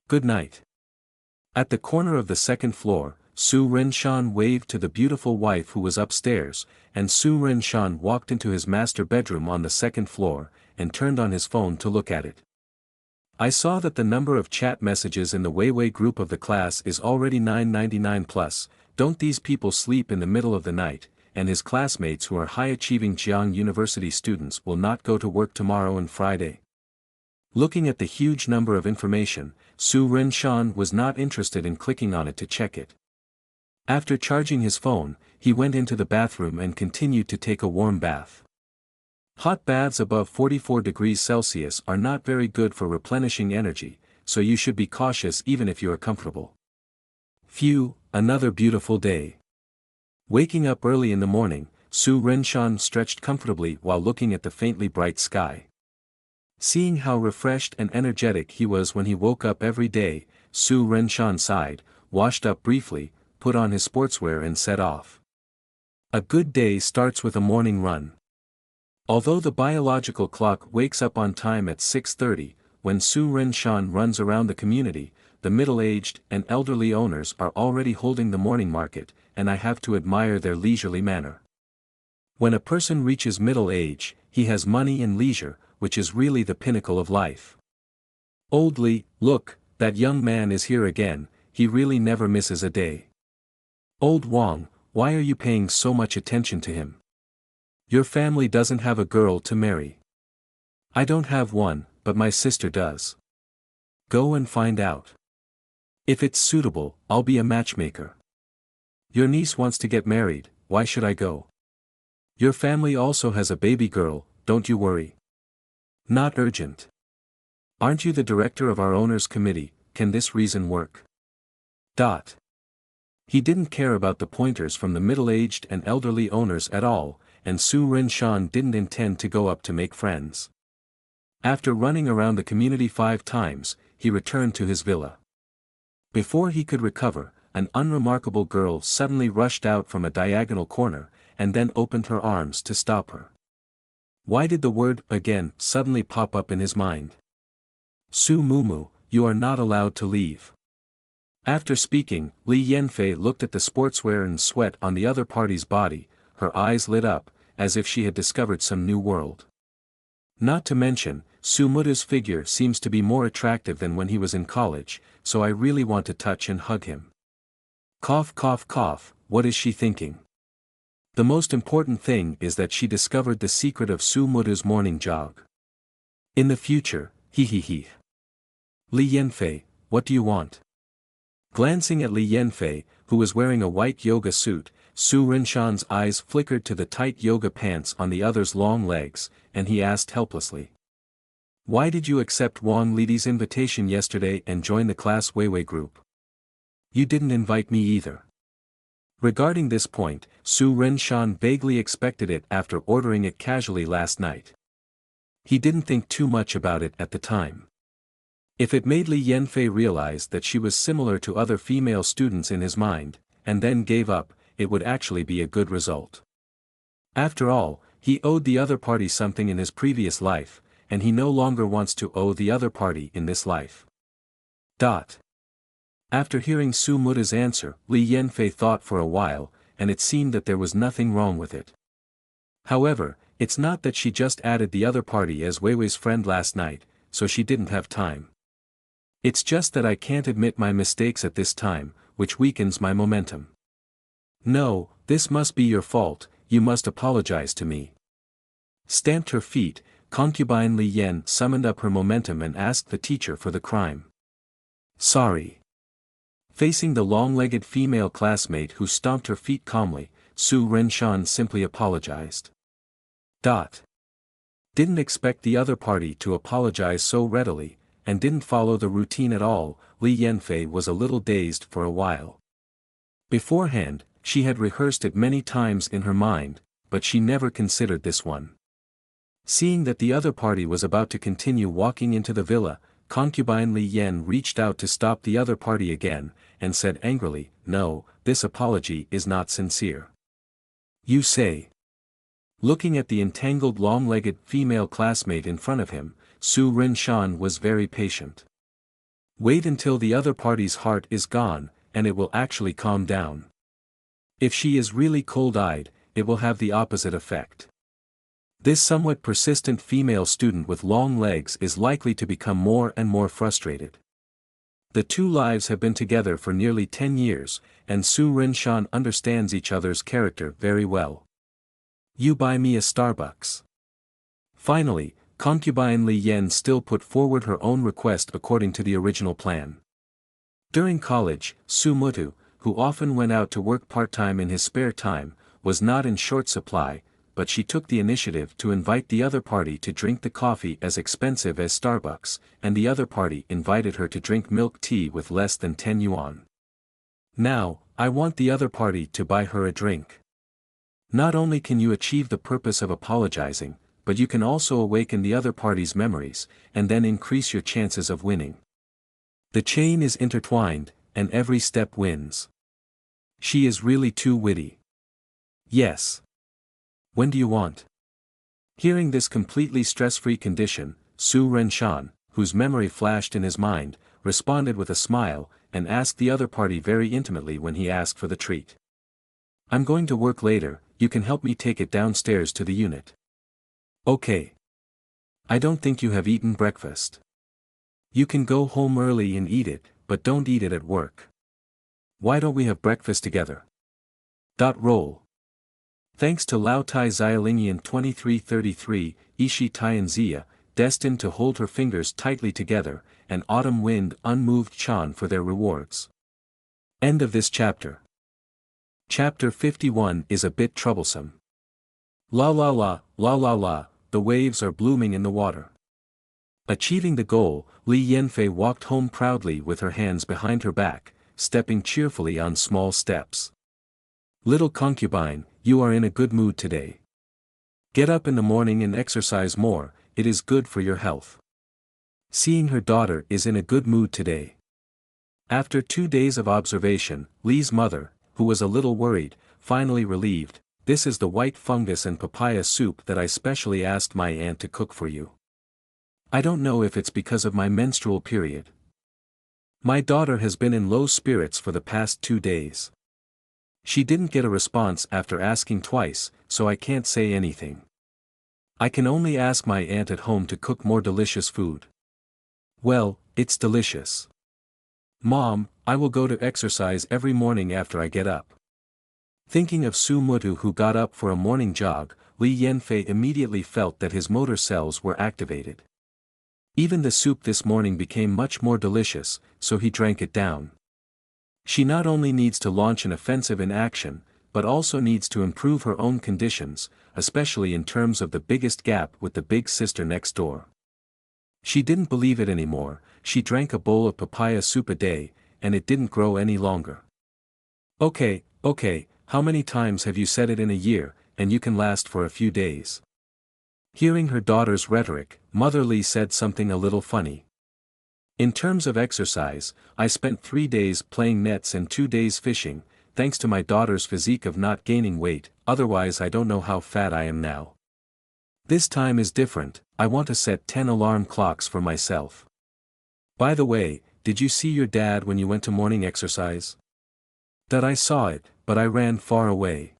S1: Good night. At the corner of the second floor, Su Renshan waved to the beautiful wife who was upstairs, and Su Renshan walked into his master bedroom on the second floor, and turned on his phone to look at it. I saw that the number of chat messages in the Wei Wei group of the class is already 999 plus. Don't these people sleep in the middle of the night? And his classmates who are high-achieving Jiang University students will not go to work tomorrow and Friday. Looking at the huge number of information, Su Ren-shan was not interested in clicking on it to check it. After charging his phone, he went into the bathroom and continued to take a warm bath. Hot baths above 44 degrees Celsius are not very good for replenishing energy, so you should be cautious even if you are comfortable. Phew, another beautiful day. Waking up early in the morning, Su Ren-shan stretched comfortably while looking at the faintly bright sky. Seeing how refreshed and energetic he was when he woke up every day, Su Ren-shan sighed, washed up briefly, put on his sportswear and set off. A good day starts with a morning run. Although the biological clock wakes up on time at 6:30, when Su Ren-shan runs around the community, the middle-aged and elderly owners are already holding the morning market, and I have to admire their leisurely manner. When a person reaches middle age, he has money and leisure, which is really the pinnacle of life. Old Lee, look, that young man is here again, he really never misses a day. Old Wang, why are you paying so much attention to him? Your family doesn't have a girl to marry. I don't have one, but my sister does. Go and find out. If it's suitable, I'll be a matchmaker. Your niece wants to get married, why should I go? Your family also has a baby girl, don't you worry. Not urgent. Aren't you the director of our owners' committee, can this reason work? He didn't care about the pointers from the middle-aged and elderly owners at all, and Su Ren-shan didn't intend to go up to make friends. After running around the community 5 times, he returned to his villa. Before he could recover, an unremarkable girl suddenly rushed out from a diagonal corner, and then opened her arms to stop her. Why did the word again suddenly pop up in his mind? Su Mumu, you are not allowed to leave. After speaking, Li Yanfei looked at the sportswear and sweat on the other party's body, her eyes lit up, as if she had discovered some new world. Not to mention, Su Muta's figure seems to be more attractive than when he was in college, so I really want to touch and hug him. Cough cough cough, what is she thinking? The most important thing is that she discovered the secret of Su Muta's morning jog. In the future, he. Li Yanfei, what do you want? Glancing at Li Yanfei, who was wearing a white yoga suit, Su Ren-shan's eyes flickered to the tight yoga pants on the other's long legs, and he asked helplessly. Why did you accept Wang Lidi's invitation yesterday and join the class Weiwei group? You didn't invite me either. Regarding this point, Su Ren-shan vaguely expected it after ordering it casually last night. He didn't think too much about it at the time. If it made Li Yanfei realize that she was similar to other female students in his mind, and then gave up, it would actually be a good result. After all, he owed the other party something in his previous life, and he no longer wants to owe the other party in this life. After hearing Su Muta's answer, Li Yanfei thought for a while, and it seemed that there was nothing wrong with it. However, it's not that she just added the other party as Weiwei's friend last night, so she didn't have time. It's just that I can't admit my mistakes at this time, which weakens my momentum. No, this must be your fault, you must apologize to me. Stamped her feet, concubine Li Yan summoned up her momentum and asked the teacher for the crime. Sorry. Facing the long-legged female classmate who stomped her feet calmly, Su Ren-shan simply apologized. Didn't expect the other party to apologize so readily, and didn't follow the routine at all. Li Yanfei was a little dazed for a while. Beforehand, she had rehearsed it many times in her mind, but she never considered this one. Seeing that the other party was about to continue walking into the villa, concubine Li Yan reached out to stop the other party again, and said angrily, "No, this apology is not sincere." You say. Looking at the entangled long-legged female classmate in front of him, Su Ren-shan was very patient. Wait until the other party's heart is gone, and it will actually calm down. If she is really cold-eyed, it will have the opposite effect. This somewhat persistent female student with long legs is likely to become more and more frustrated. The two lives have been together for nearly 10 years, and Su Ren-shan understands each other's character very well. You buy me a Starbucks. Finally, concubine Li Yan still put forward her own request according to the original plan. During college, Su Mutu, who often went out to work part-time in his spare time, was not in short supply, but she took the initiative to invite the other party to drink the coffee as expensive as Starbucks, and the other party invited her to drink milk tea with less than 10 yuan. Now, I want the other party to buy her a drink. Not only can you achieve the purpose of apologizing, but you can also awaken the other party's memories, and then increase your chances of winning. The chain is intertwined, and every step wins. She is really too witty. Yes. When do you want? Hearing this completely stress-free condition, Su Renshan, whose memory flashed in his mind, responded with a smile, and asked the other party very intimately when he asked for the treat. I'm going to work later, you can help me take it downstairs to the unit. Okay. I don't think you have eaten breakfast. You can go home early and eat it, but don't eat it at work. Why don't we have breakfast together? Roll. Thanks to Lao Tai Xiaolingyan 2333, Ishi Tianzia, destined to hold her fingers tightly together, and Autumn Wind unmoved Chan for their rewards. End of this chapter. Chapter 51 is a bit troublesome. La la la, the waves are blooming in the water. Achieving the goal, Li Yanfei walked home proudly with her hands behind her back, stepping cheerfully on small steps. Little concubine, you are in a good mood today. Get up in the morning and exercise more, it is good for your health. Seeing her daughter is in a good mood today. After 2 days of observation, Li's mother, who was a little worried, finally relieved, this is the white fungus and papaya soup that I specially asked my aunt to cook for you. I don't know if it's because of my menstrual period. My daughter has been in low spirits for the past 2 days. She didn't get a response after asking twice, so I can't say anything. I can only ask my aunt at home to cook more delicious food. Well, it's delicious. Mom, I will go to exercise every morning after I get up. Thinking of Su Mutu who got up for a morning jog, Li Yanfei immediately felt that his motor cells were activated. Even the soup this morning became much more delicious, so he drank it down. She not only needs to launch an offensive in action, but also needs to improve her own conditions, especially in terms of the biggest gap with the big sister next door. She didn't believe it anymore, she drank a bowl of papaya soup a day, and it didn't grow any longer. Okay, how many times have you said it in a year, and you can last for a few days? Hearing her daughter's rhetoric, Mother Li said something a little funny. In terms of exercise, I spent 3 days playing nets and 2 days fishing, thanks to my daughter's physique of not gaining weight, otherwise I don't know how fat I am now. This time is different, I want to set 10 alarm clocks for myself. By the way, did you see your dad when you went to morning exercise? That I saw it, but I ran far away.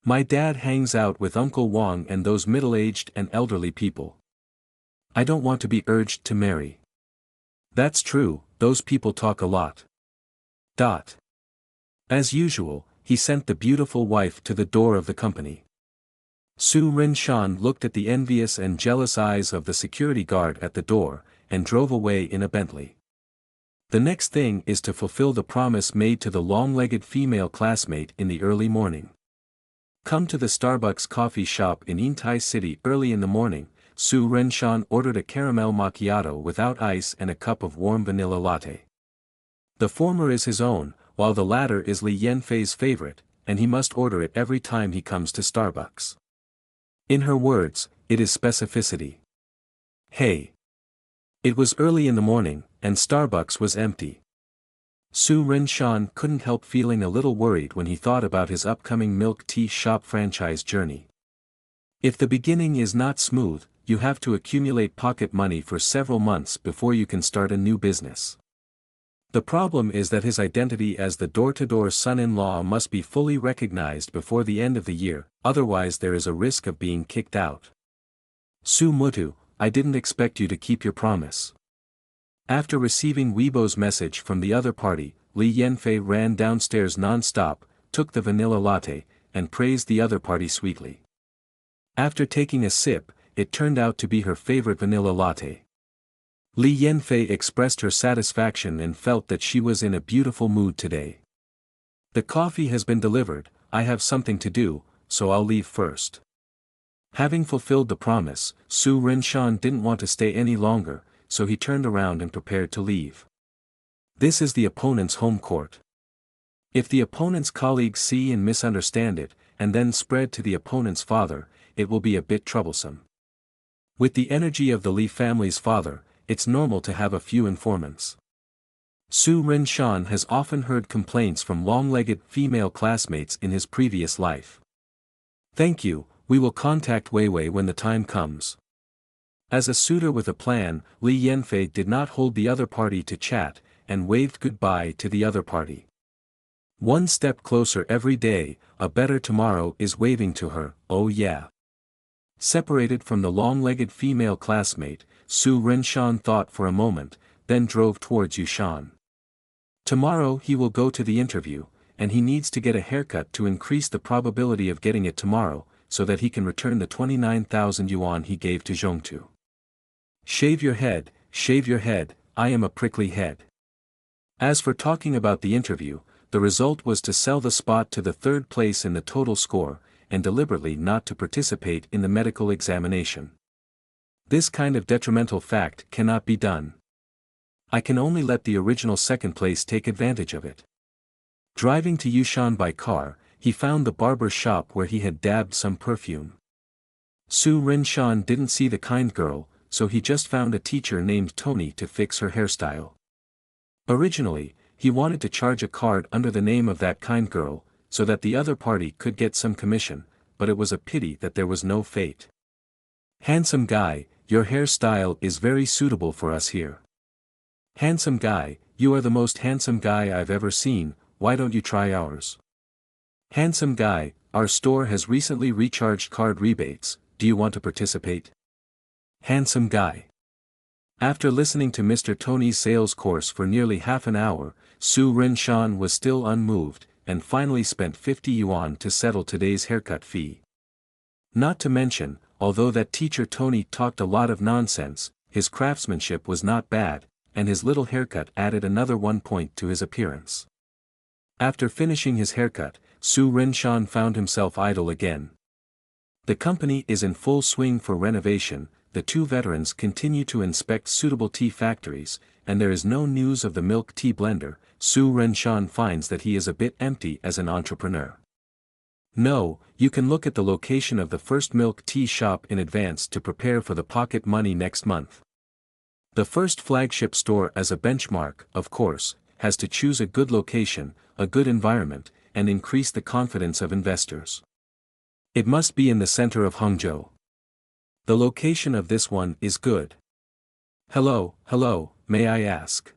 S1: My dad hangs out with Uncle Wang and those middle-aged and elderly people. I don't want to be urged to marry. That's true, those people talk a lot. As usual, he sent the beautiful wife to the door of the company. Su Renshan looked at the envious and jealous eyes of the security guard at the door, and drove away in a Bentley. The next thing is to fulfill the promise made to the long-legged female classmate in the early morning. Come to the Starbucks coffee shop in Yintai City early in the morning. Su Renshan ordered a caramel macchiato without ice and a cup of warm vanilla latte. The former is his own, while the latter is Li Yanfei's favorite, and he must order it every time he comes to Starbucks. In her words, it is specificity. Hey! It was early in the morning, and Starbucks was empty. Su Renshan couldn't help feeling a little worried when he thought about his upcoming milk tea shop franchise journey. If the beginning is not smooth, you have to accumulate pocket money for several months before you can start a new business. The problem is that his identity as the door-to-door son-in-law must be fully recognized before the end of the year, otherwise there is a risk of being kicked out. Su Mutu, I didn't expect you to keep your promise. After receiving Weibo's message from the other party, Li Yanfei ran downstairs non-stop, took the vanilla latte, and praised the other party sweetly. After taking a sip, it turned out to be her favorite vanilla latte. Li Yanfei expressed her satisfaction and felt that she was in a beautiful mood today. The coffee has been delivered, I have something to do, so I'll leave first. Having fulfilled the promise, Su Rinshan didn't want to stay any longer, so he turned around and prepared to leave. This is the opponent's home court. If the opponent's colleagues see and misunderstand it, and then spread to the opponent's father, it will be a bit troublesome. With the energy of the Li family's father, it's normal to have a few informants. Su Rinshan has often heard complaints from long-legged female classmates in his previous life. Thank you, we will contact Weiwei when the time comes. As a suitor with a plan, Li Yanfei did not hold the other party to chat, and waved goodbye to the other party. One step closer every day, a better tomorrow is waving to her, oh yeah. Separated from the long-legged female classmate, Su Rinshan thought for a moment, then drove towards Yushan. Tomorrow he will go to the interview, and he needs to get a haircut to increase the probability of getting it tomorrow, so that he can return the 29,000 yuan he gave to Zhongtu. Shave your head, I am a prickly head. As for talking about the interview, the result was to sell the spot to the third place in the total score, and deliberately not to participate in the medical examination. This kind of detrimental fact cannot be done. I can only let the original second place take advantage of it. Driving to Yushan by car, he found the barber shop where he had dabbed some perfume. Su Rinshan didn't see the kind girl, so he just found a teacher named Tony to fix her hairstyle. Originally, he wanted to charge a card under the name of that kind girl, so that the other party could get some commission, but it was a pity that there was no fate. Handsome guy, your hairstyle is very suitable for us here. Handsome guy, you are the most handsome guy I've ever seen, why don't you try ours? Handsome guy, our store has recently recharged card rebates, do you want to participate? Handsome guy. After listening to Mr. Tony's sales course for nearly half an hour, Su Rinshan was still unmoved, and finally spent 50 yuan to settle today's haircut fee. Not to mention, although that teacher Tony talked a lot of nonsense, his craftsmanship was not bad, and his little haircut added another 1 point to his appearance. After finishing his haircut, Su Rinshan found himself idle again. The company is in full swing for renovation, the two veterans continue to inspect suitable tea factories, and there is no news of the milk tea blender. Su Rinshan finds that he is a bit empty as an entrepreneur. No, you can look at the location of the first milk tea shop in advance to prepare for the pocket money next month. The first flagship store as a benchmark, of course, has to choose a good location, a good environment, and increase the confidence of investors. It must be in the center of Hangzhou. The location of this one is good. Hello, may I ask?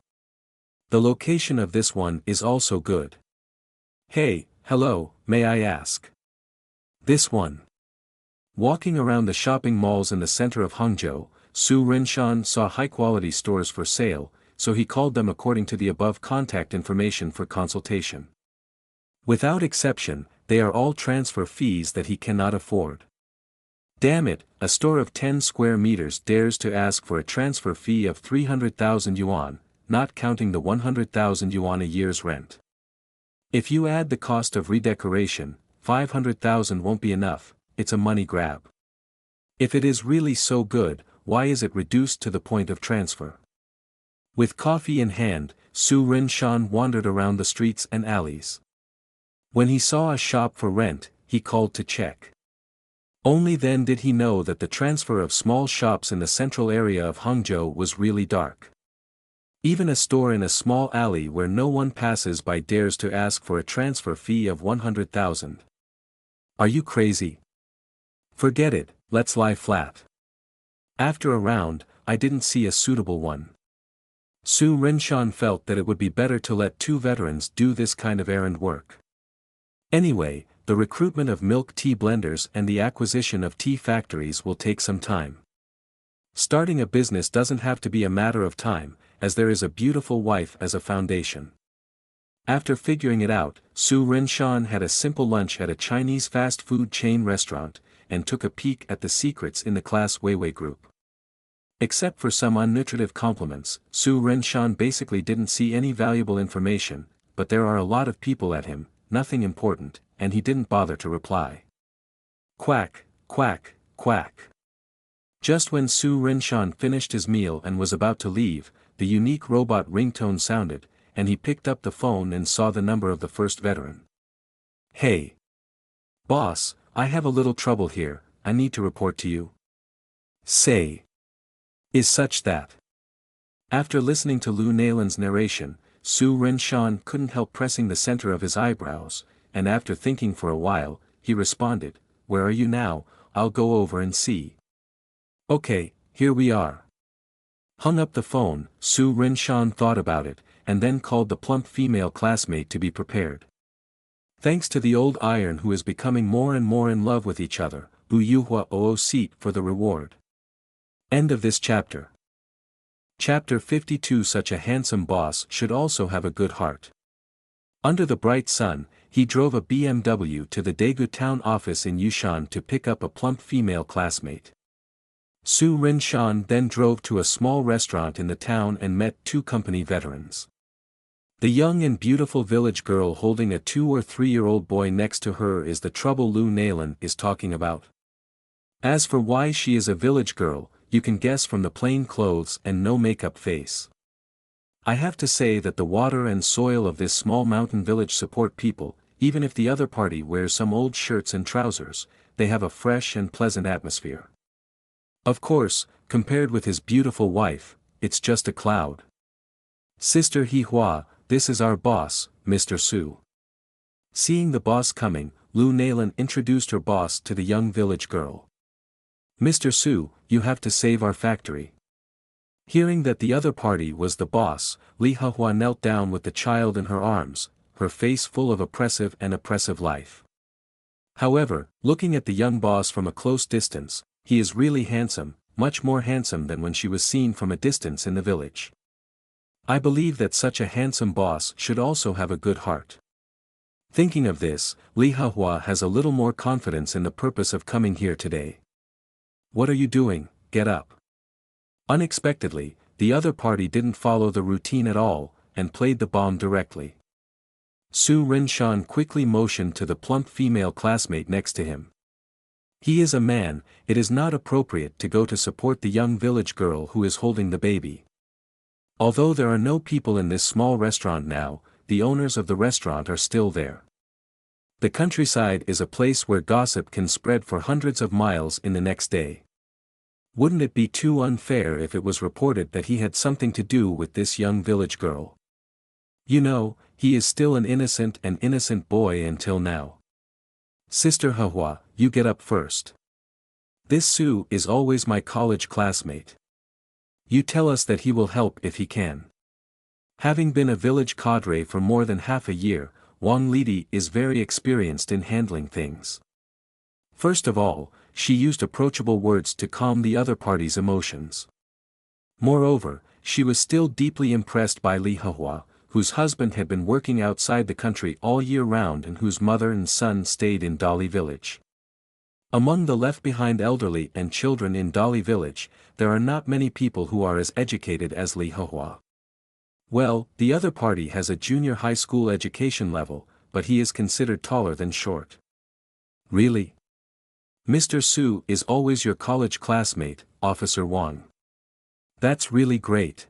S1: The location of this one is also good. Hey, hello, may I ask? This one. Walking around the shopping malls in the center of Hangzhou, Su Rinshan saw high-quality stores for sale, so he called them according to the above contact information for consultation. Without exception, they are all transfer fees that he cannot afford. Damn it, a store of 10 square meters dares to ask for a transfer fee of 300,000 yuan, not counting the 100,000 yuan a year's rent. If you add the cost of redecoration, 500,000 won't be enough, it's a money grab. If it is really so good, why is it reduced to the point of transfer? With coffee in hand, Su Rinshan wandered around the streets and alleys. When he saw a shop for rent, he called to check. Only then did he know that the transfer of small shops in the central area of Hangzhou was really dark. Even a store in a small alley where no one passes by dares to ask for a transfer fee of 100,000. Are you crazy? Forget it, let's lie flat. After a round, I didn't see a suitable one. Su Rinshan felt that it would be better to let two veterans do this kind of errand work. Anyway, the recruitment of milk tea blenders and the acquisition of tea factories will take some time. Starting a business doesn't have to be a matter of time, as there is a beautiful wife as a foundation. After figuring it out, Su Rinshan had a simple lunch at a Chinese fast food chain restaurant, and took a peek at the secrets in the class Weiwei group. Except for some unnutritive compliments, Su Renshan basically didn't see any valuable information, but there are a lot of people at him, nothing important, and he didn't bother to reply. Quack, quack, quack. Just when Su Renshan finished his meal and was about to leave, the unique robot ringtone sounded, and he picked up the phone and saw the number of the first veteran. Hey! Boss, I have a little trouble here, I need to report to you. Say. Is such that. After listening to Lu Nalan's narration, Su Renshan couldn't help pressing the center of his eyebrows, and after thinking for a while, he responded, "Where are you now? I'll go over and see." "Okay, here we are." Hung up the phone, Su Renshan thought about it, and then called the plump female classmate to be prepared. Thanks to the old iron who is becoming more and more in love with each other, Bu Yuhua Oo seat for the reward. End of this chapter. Chapter 52. Such a handsome boss should also have a good heart. Under the bright sun, he drove a BMW to the Daegu town office in Yushan to pick up a plump female classmate. Su Renshan then drove to a small restaurant in the town and met two company veterans. The young and beautiful village girl holding a 2 or 3-year-old boy next to her is the trouble Lu Nalan is talking about. As for why she is a village girl, you can guess from the plain clothes and no makeup face. I have to say that the water and soil of this small mountain village support people, even if the other party wears some old shirts and trousers, they have a fresh and pleasant atmosphere. Of course, compared with his beautiful wife, it's just a cloud. Sister Hihua, this is our boss, Mr. Su. Seeing the boss coming, Lu Nalan introduced her boss to the young village girl. Mr. Su, you have to save our factory. Hearing that the other party was the boss, Li Hahua knelt down with the child in her arms, her face full of oppressive life. However, looking at the young boss from a close distance, he is really handsome, much more handsome than when she was seen from a distance in the village. I believe that such a handsome boss should also have a good heart. Thinking of this, Li Hahua has a little more confidence in the purpose of coming here today. What are you doing? Get up. Unexpectedly, the other party didn't follow the routine at all, and played the bomb directly. Su Renshan quickly motioned to the plump female classmate next to him. He is a man, it is not appropriate to go to support the young village girl who is holding the baby. Although there are no people in this small restaurant now, the owners of the restaurant are still there. The countryside is a place where gossip can spread for hundreds of miles in the next day. Wouldn't it be too unfair if it was reported that he had something to do with this young village girl? You know, he is still an innocent boy until now. Sister Hahua, you get up first. This Su is always my college classmate. You tell us that he will help if he can. Having been a village cadre for more than half a year, Wang Lidi is very experienced in handling things. First of all, she used approachable words to calm the other party's emotions. Moreover, she was still deeply impressed by Li Hahua, whose husband had been working outside the country all year round and whose mother and son stayed in Dali village. Among the left-behind elderly and children in Dali village, there are not many people who are as educated as Li Hahua. Well, the other party has a junior high school education level, but he is considered taller than short. Really? Mr. Su is always your college classmate, Officer Wang. That's really great.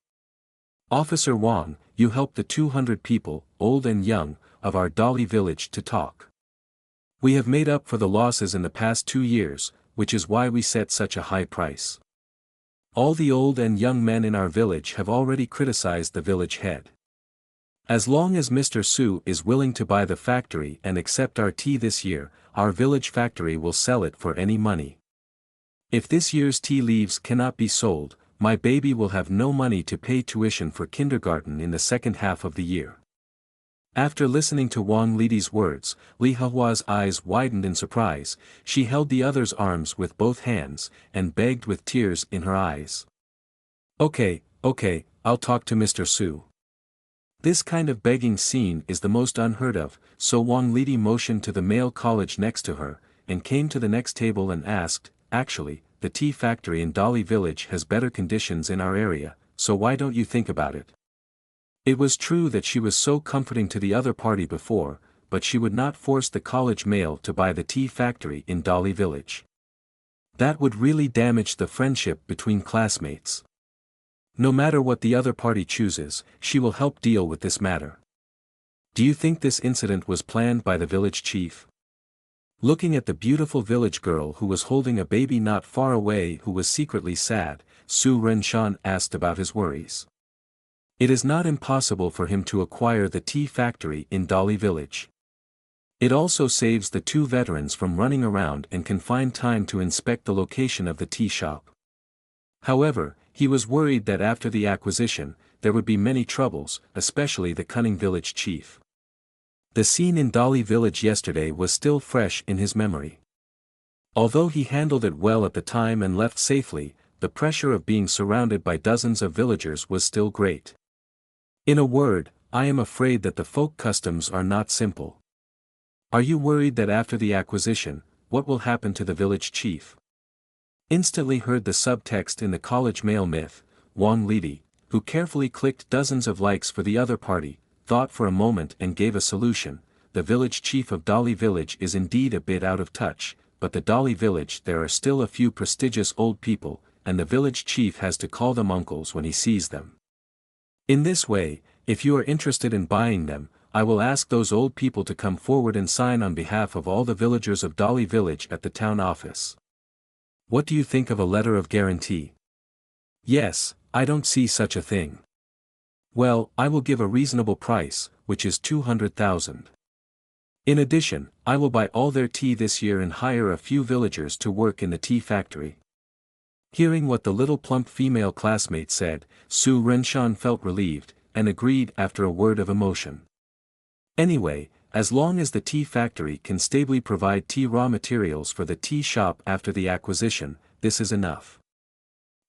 S1: Officer Wang, you help the 200 people, old and young, of our Dali village to talk. We have made up for the losses in the past 2 years, which is why we set such a high price. All the old and young men in our village have already criticized the village head. As long as Mr. Su is willing to buy the factory and accept our tea this year, our village factory will sell it for any money. If this year's tea leaves cannot be sold, my baby will have no money to pay tuition for kindergarten in the second half of the year. After listening to Wang Lidi's words, Li Hahua's eyes widened in surprise, she held the other's arms with both hands, and begged with tears in her eyes. Okay, I'll talk to Mr. Su. This kind of begging scene is the most unheard of, so Wang Lidi motioned to the male college next to her, and came to the next table and asked, "Actually, the tea factory in Dolly Village has better conditions in our area, so why don't you think about it?" It was true that she was so comforting to the other party before, but she would not force the college male to buy the tea factory in Dolly Village. That would really damage the friendship between classmates. No matter what the other party chooses, she will help deal with this matter. Do you think this incident was planned by the village chief? Looking at the beautiful village girl who was holding a baby not far away who was secretly sad, Su Renshan asked about his worries. It is not impossible for him to acquire the tea factory in Dolly Village. It also saves the two veterans from running around and can find time to inspect the location of the tea shop. However, he was worried that after the acquisition, there would be many troubles, especially the cunning village chief. The scene in Dolly Village yesterday was still fresh in his memory. Although he handled it well at the time and left safely, the pressure of being surrounded by dozens of villagers was still great. In a word, I am afraid that the folk customs are not simple. Are you worried that after the acquisition, what will happen to the village chief? Instantly heard the subtext in the college male myth. Wang Lidi, who carefully clicked dozens of likes for the other party, thought for a moment and gave a solution. The village chief of Dolly Village is indeed a bit out of touch, but the Dolly Village there are still a few prestigious old people, and the village chief has to call them uncles when he sees them. In this way, if you are interested in buying them, I will ask those old people to come forward and sign on behalf of all the villagers of Dolly Village at the town office. What do you think of a letter of guarantee? Yes, I don't see such a thing. Well, I will give a reasonable price, which is 200,000. In addition, I will buy all their tea this year and hire a few villagers to work in the tea factory. Hearing what the little plump female classmate said, Su Renshan felt relieved, and agreed after a word of emotion. Anyway, as long as the tea factory can stably provide tea raw materials for the tea shop after the acquisition, this is enough.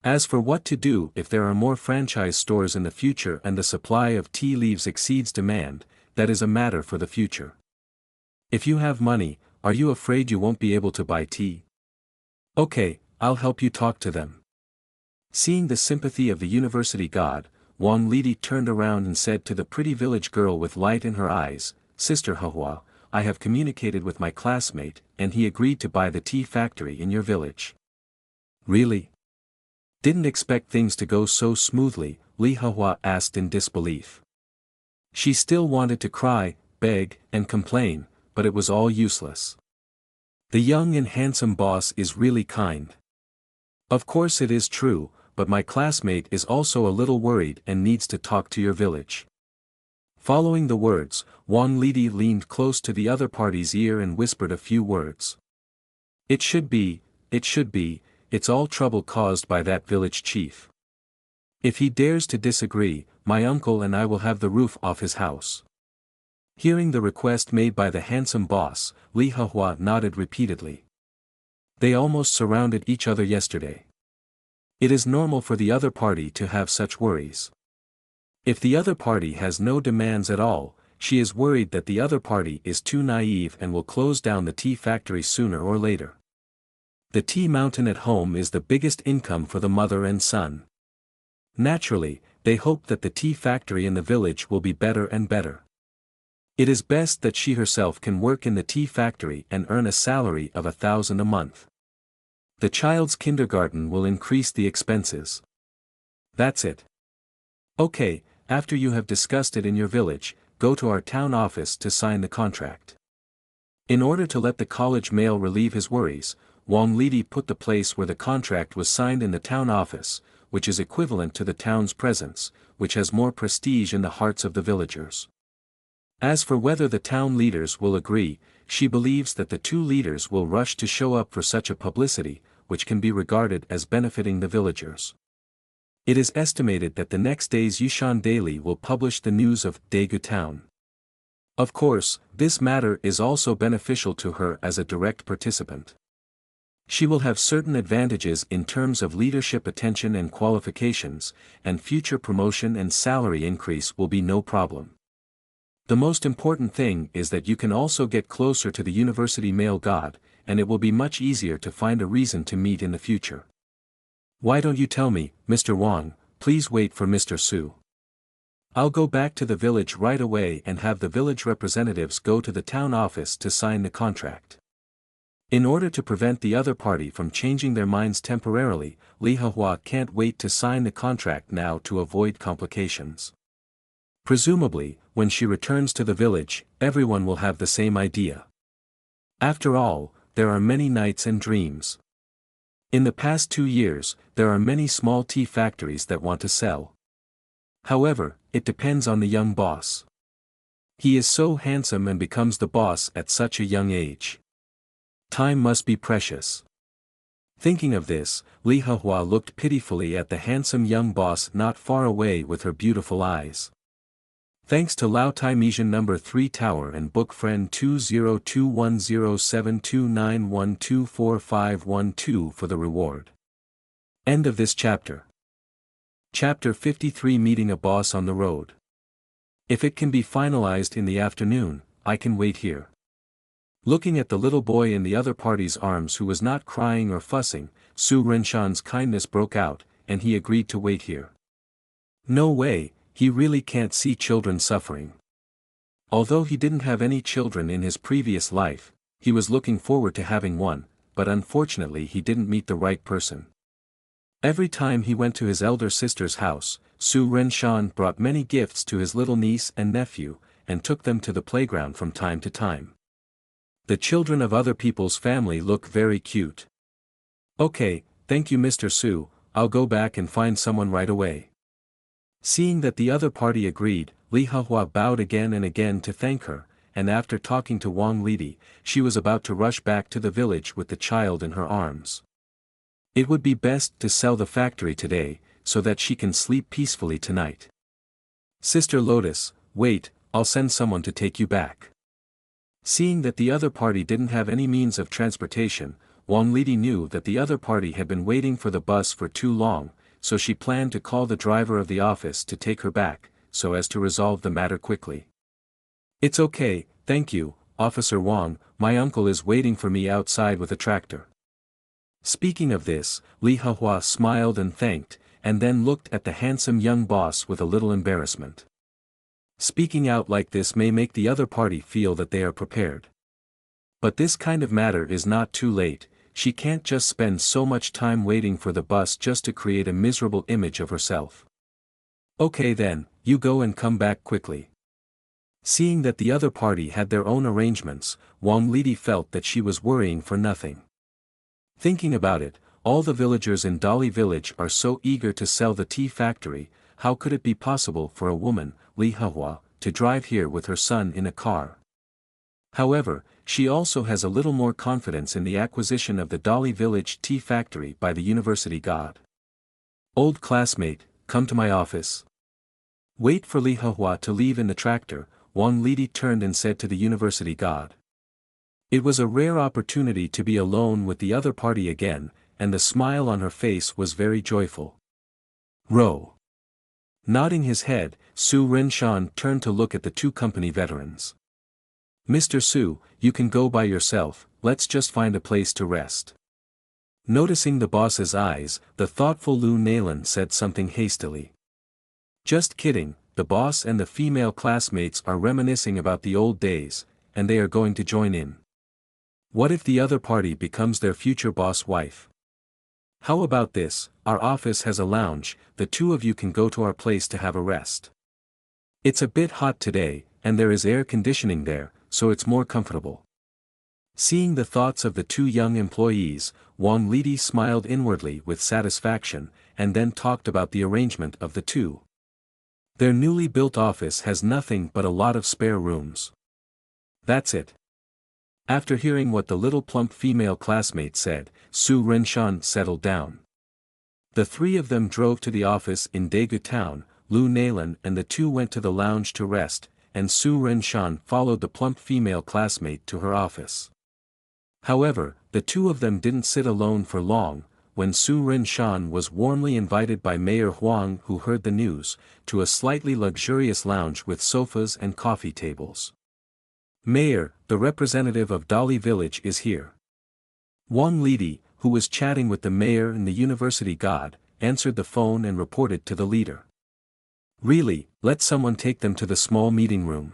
S1: As for what to do if there are more franchise stores in the future and the supply of tea leaves exceeds demand, that is a matter for the future. If you have money, are you afraid you won't be able to buy tea? Okay, I'll help you talk to them. Seeing the sympathy of the university god, Wang Lidi turned around and said to the pretty village girl with light in her eyes, "Sister Hahua, I have communicated with my classmate, and he agreed to buy the tea factory in your village." Really? Didn't expect things to go so smoothly, Li Hahua asked in disbelief. She still wanted to cry, beg, and complain, but it was all useless. The young and handsome boss is really kind. Of course it is true, but my classmate is also a little worried and needs to talk to your village. Following the words, Wang Lidi leaned close to the other party's ear and whispered a few words. It should be, it's all trouble caused by that village chief. If he dares to disagree, my uncle and I will have the roof off his house. Hearing the request made by the handsome boss, Li Hahua nodded repeatedly. They almost surrounded each other yesterday. It is normal for the other party to have such worries. If the other party has no demands at all, she is worried that the other party is too naive and will close down the tea factory sooner or later. The tea mountain at home is the biggest income for the mother and son. Naturally, they hope that the tea factory in the village will be better and better. It is best that she herself can work in the tea factory and earn a salary of 1,000 a month. The child's kindergarten will increase the expenses. That's it. Okay, after you have discussed it in your village, go to our town office to sign the contract. In order to let the college male relieve his worries, Wang Lidi put the place where the contract was signed in the town office, which is equivalent to the town's presence, which has more prestige in the hearts of the villagers. As for whether the town leaders will agree, she believes that the two leaders will rush to show up for such a publicity, which can be regarded as benefiting the villagers. It is estimated that the next day's Yushan Daily will publish the news of Daegu Town. Of course, this matter is also beneficial to her as a direct participant. She will have certain advantages in terms of leadership attention and qualifications, and future promotion and salary increase will be no problem. The most important thing is that you can also get closer to the university male god, and it will be much easier to find a reason to meet in the future. Why don't you tell me, Mr. Wang, please wait for Mr. Su. I'll go back to the village right away and have the village representatives go to the town office to sign the contract. In order to prevent the other party from changing their minds temporarily, Li Hehua can't wait to sign the contract now to avoid complications. Presumably, when she returns to the village, everyone will have the same idea. After all, there are many nights and dreams. In the past 2 years, there are many small tea factories that want to sell. However, it depends on the young boss. He is so handsome and becomes the boss at such a young age. Time must be precious. Thinking of this, Li Hehua looked pitifully at the handsome young boss not far away with her beautiful eyes. Thanks to Lao Tai Mission No. 3 Tower and Book Friend 202107291245512 for the reward. End of this chapter. Chapter 53 Meeting a Boss on the Road. If it can be finalized in the afternoon, I can wait here. Looking at the little boy in the other party's arms who was not crying or fussing, Su Renshan's kindness broke out, and he agreed to wait here. No way, he really can't see children suffering. Although he didn't have any children in his previous life, he was looking forward to having one, but unfortunately he didn't meet the right person. Every time he went to his elder sister's house, Su Renshan brought many gifts to his little niece and nephew, and took them to the playground from time to time. The children of other people's family look very cute. Okay, thank you Mr. Su, I'll go back and find someone right away. Seeing that the other party agreed, Li Hehua bowed again and again to thank her, and after talking to Wang Lidi, she was about to rush back to the village with the child in her arms. It would be best to sell the factory today, so that she can sleep peacefully tonight. Sister Lotus, wait, I'll send someone to take you back. Seeing that the other party didn't have any means of transportation, Wang Lidi knew that the other party had been waiting for the bus for too long, so she planned to call the driver of the office to take her back, so as to resolve the matter quickly. It's okay, thank you, Officer Wang, my uncle is waiting for me outside with a tractor. Speaking of this, Li Hehua smiled and thanked, and then looked at the handsome young boss with a little embarrassment. Speaking out like this may make the other party feel that they are prepared. But this kind of matter is not too late, she can't just spend so much time waiting for the bus just to create a miserable image of herself. Okay then, you go and come back quickly. Seeing that the other party had their own arrangements, Wang Lidi felt that she was worrying for nothing. Thinking about it, all the villagers in Dali village are so eager to sell the tea factory, how could it be possible for a woman, Li Hehua, to drive here with her son in a car? However, she also has a little more confidence in the acquisition of the Dali village tea factory by the university god. Old classmate, come to my office. Wait for Li Hehua to leave in the tractor, Wang Lidi turned and said to the university god. It was a rare opportunity to be alone with the other party again, and the smile on her face was very joyful. Row. Nodding his head, Su Renshan turned to look at the two company veterans. Mr. Su, you can go by yourself, let's just find a place to rest. Noticing the boss's eyes, the thoughtful Lu Nailan said something hastily. Just kidding, the boss and the female classmates are reminiscing about the old days, and they are going to join in. What if the other party becomes their future boss wife? How about this, our office has a lounge, the two of you can go to our place to have a rest. It's a bit hot today, and there is air conditioning there, so it's more comfortable. Seeing the thoughts of the two young employees, Wang Lidi smiled inwardly with satisfaction, and then talked about the arrangement of the two. Their newly built office has nothing but a lot of spare rooms. That's it. After hearing what the little plump female classmate said, Su Renshan settled down. The three of them drove to the office in Daegu town, Lu Nailan and the two went to the lounge to rest, and Su Renshan followed the plump female classmate to her office. However, the two of them didn't sit alone for long, when Su Renshan was warmly invited by Mayor Huang, who heard the news, to a slightly luxurious lounge with sofas and coffee tables. Mayor, the representative of Dali village is here. Wang Lidi, who was chatting with the mayor and the university god, answered the phone and reported to the leader. Really, let someone take them to the small meeting room.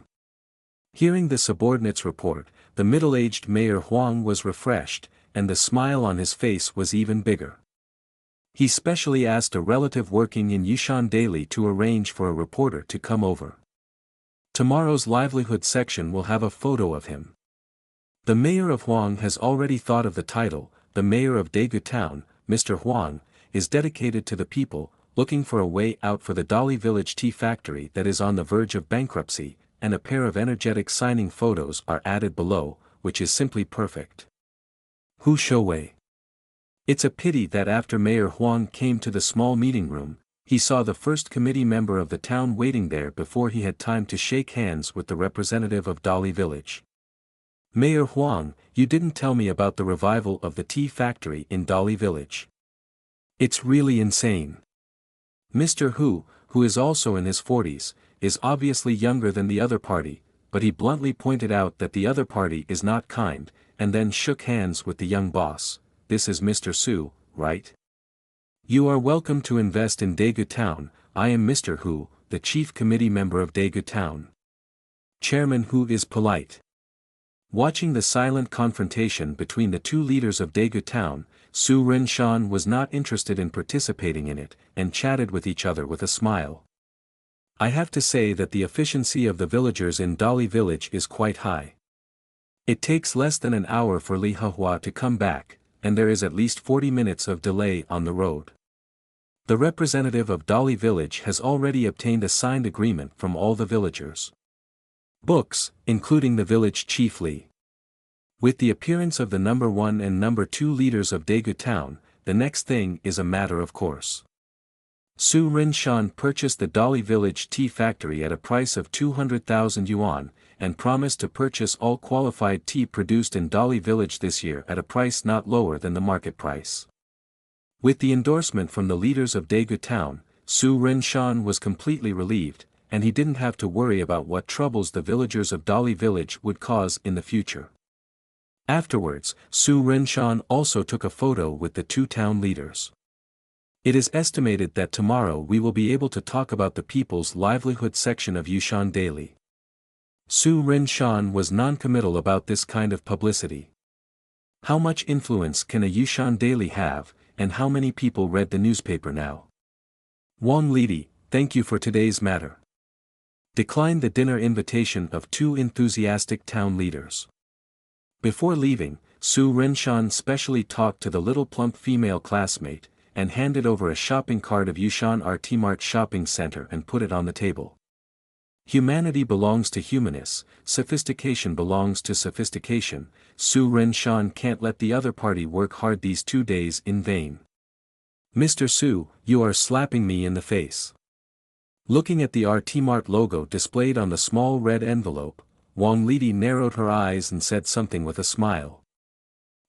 S1: Hearing the subordinate's report, the middle-aged Mayor Huang was refreshed, and the smile on his face was even bigger. He specially asked a relative working in Yushan Daily to arrange for a reporter to come over. Tomorrow's livelihood section will have a photo of him. The mayor of Huang has already thought of the title. The mayor of Daegu Town, Mr. Huang, is dedicated to the people, looking for a way out for the Dali Village tea factory that is on the verge of bankruptcy, and a pair of energetic signing photos are added below, which is simply perfect. Hu Shouwei. It's a pity that after Mayor Huang came to the small meeting room, he saw the first committee member of the town waiting there before he had time to shake hands with the representative of Dali Village. Mayor Huang, you didn't tell me about the revival of the tea factory in Dali Village. It's really insane. Mr. Hu, who is also in his 40s, is obviously younger than the other party, but he bluntly pointed out that the other party is not kind, and then shook hands with the young boss. This is Mr. Su, right? You are welcome to invest in Daegu Town. I am Mr. Hu, the chief committee member of Daegu Town. Chairman Hu is polite. Watching the silent confrontation between the two leaders of Daegu Town, Su Renshan was not interested in participating in it, and chatted with each other with a smile. I have to say that the efficiency of the villagers in Dali Village is quite high. It takes less than an hour for Li Hehua to come back, and there is at least 40 minutes of delay on the road. The representative of Dali Village has already obtained a signed agreement from all the villagers. Books, including the village chief Li. With the appearance of the number 1 and number 2 leaders of Daegu Town, the next thing is a matter of course. Su Renshan purchased the Dali Village tea factory at a price of 200,000 yuan, and promised to purchase all qualified tea produced in Dali Village this year at a price not lower than the market price. With the endorsement from the leaders of Daegu Town, Su Renshan was completely relieved, and he didn't have to worry about what troubles the villagers of Dali Village would cause in the future. Afterwards, Su Renshan also took a photo with the two town leaders. It is estimated that tomorrow we will be able to talk about the people's livelihood section of Yushan Daily. Su Renshan was non-committal about this kind of publicity. How much influence can a Yushan Daily have, and how many people read the newspaper now? Wang Lidi, thank you for today's matter. Declined the dinner invitation of two enthusiastic town leaders. Before leaving, Su Renshan specially talked to the little plump female classmate, and handed over a shopping cart of Yushan RT Mart shopping center and put it on the table. Humanity belongs to humanists, sophistication belongs to sophistication. Su Renshan can't let the other party work hard these 2 days in vain. Mr. Su, you are slapping me in the face. Looking at the RT Mart logo displayed on the small red envelope, Wang Lidi narrowed her eyes and said something with a smile.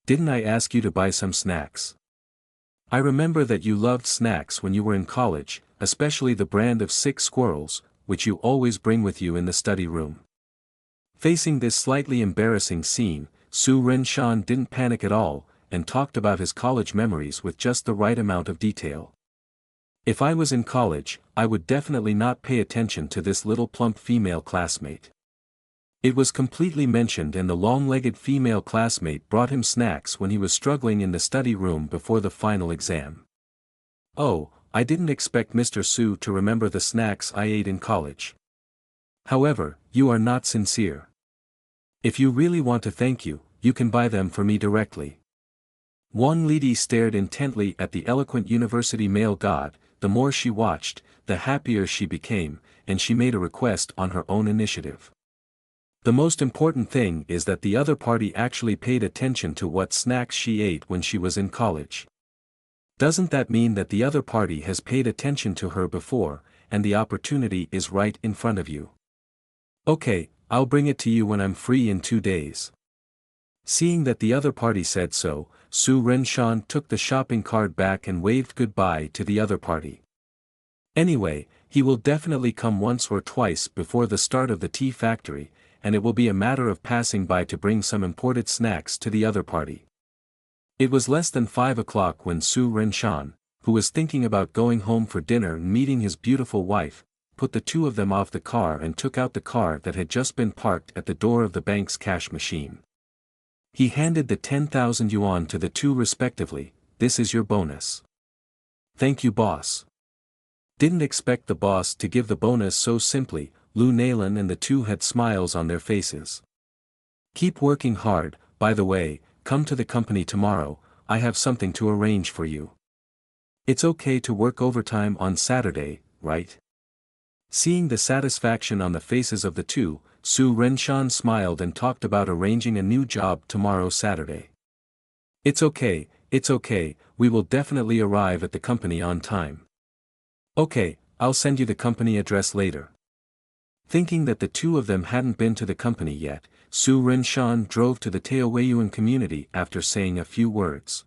S1: Didn't I ask you to buy some snacks? I remember that you loved snacks when you were in college, especially the brand of 6 squirrels, which you always bring with you in the study room. Facing this slightly embarrassing scene, Su Renshan didn't panic at all, and talked about his college memories with just the right amount of detail. If I was in college, I would definitely not pay attention to this little plump female classmate. It was completely mentioned, and the long-legged female classmate brought him snacks when he was struggling in the study room before the final exam. Oh, I didn't expect Mr. Su to remember the snacks I ate in college. However, you are not sincere. If you really want to thank you, you can buy them for me directly. Wang Lidi stared intently at the eloquent university male god. The more she watched, the happier she became, and she made a request on her own initiative. The most important thing is that the other party actually paid attention to what snacks she ate when she was in college. Doesn't that mean that the other party has paid attention to her before, and the opportunity is right in front of you? Okay, I'll bring it to you when I'm free in 2 days. Seeing that the other party said so, Su Renshan took the shopping cart back and waved goodbye to the other party. Anyway, he will definitely come once or twice before the start of the tea factory, and it will be a matter of passing by to bring some imported snacks to the other party. It was less than 5 o'clock when Su Renshan, who was thinking about going home for dinner and meeting his beautiful wife, put the two of them off the car and took out the car that had just been parked at the door of the bank's cash machine. He handed the 10,000 yuan to the two respectively. "This is your bonus." "Thank you, boss." Didn't expect the boss to give the bonus so simply. Lu Nailan and the two had smiles on their faces. "Keep working hard. By the way, come to the company tomorrow, I have something to arrange for you. It's okay to work overtime on Saturday, right?" Seeing the satisfaction on the faces of the two, Su Renshan smiled and talked about arranging a new job tomorrow Saturday. It's okay, we will definitely arrive at the company on time." "Okay, I'll send you the company address later." Thinking that the two of them hadn't been to the company yet, Su Renshan drove to the Taoyuan community after saying a few words.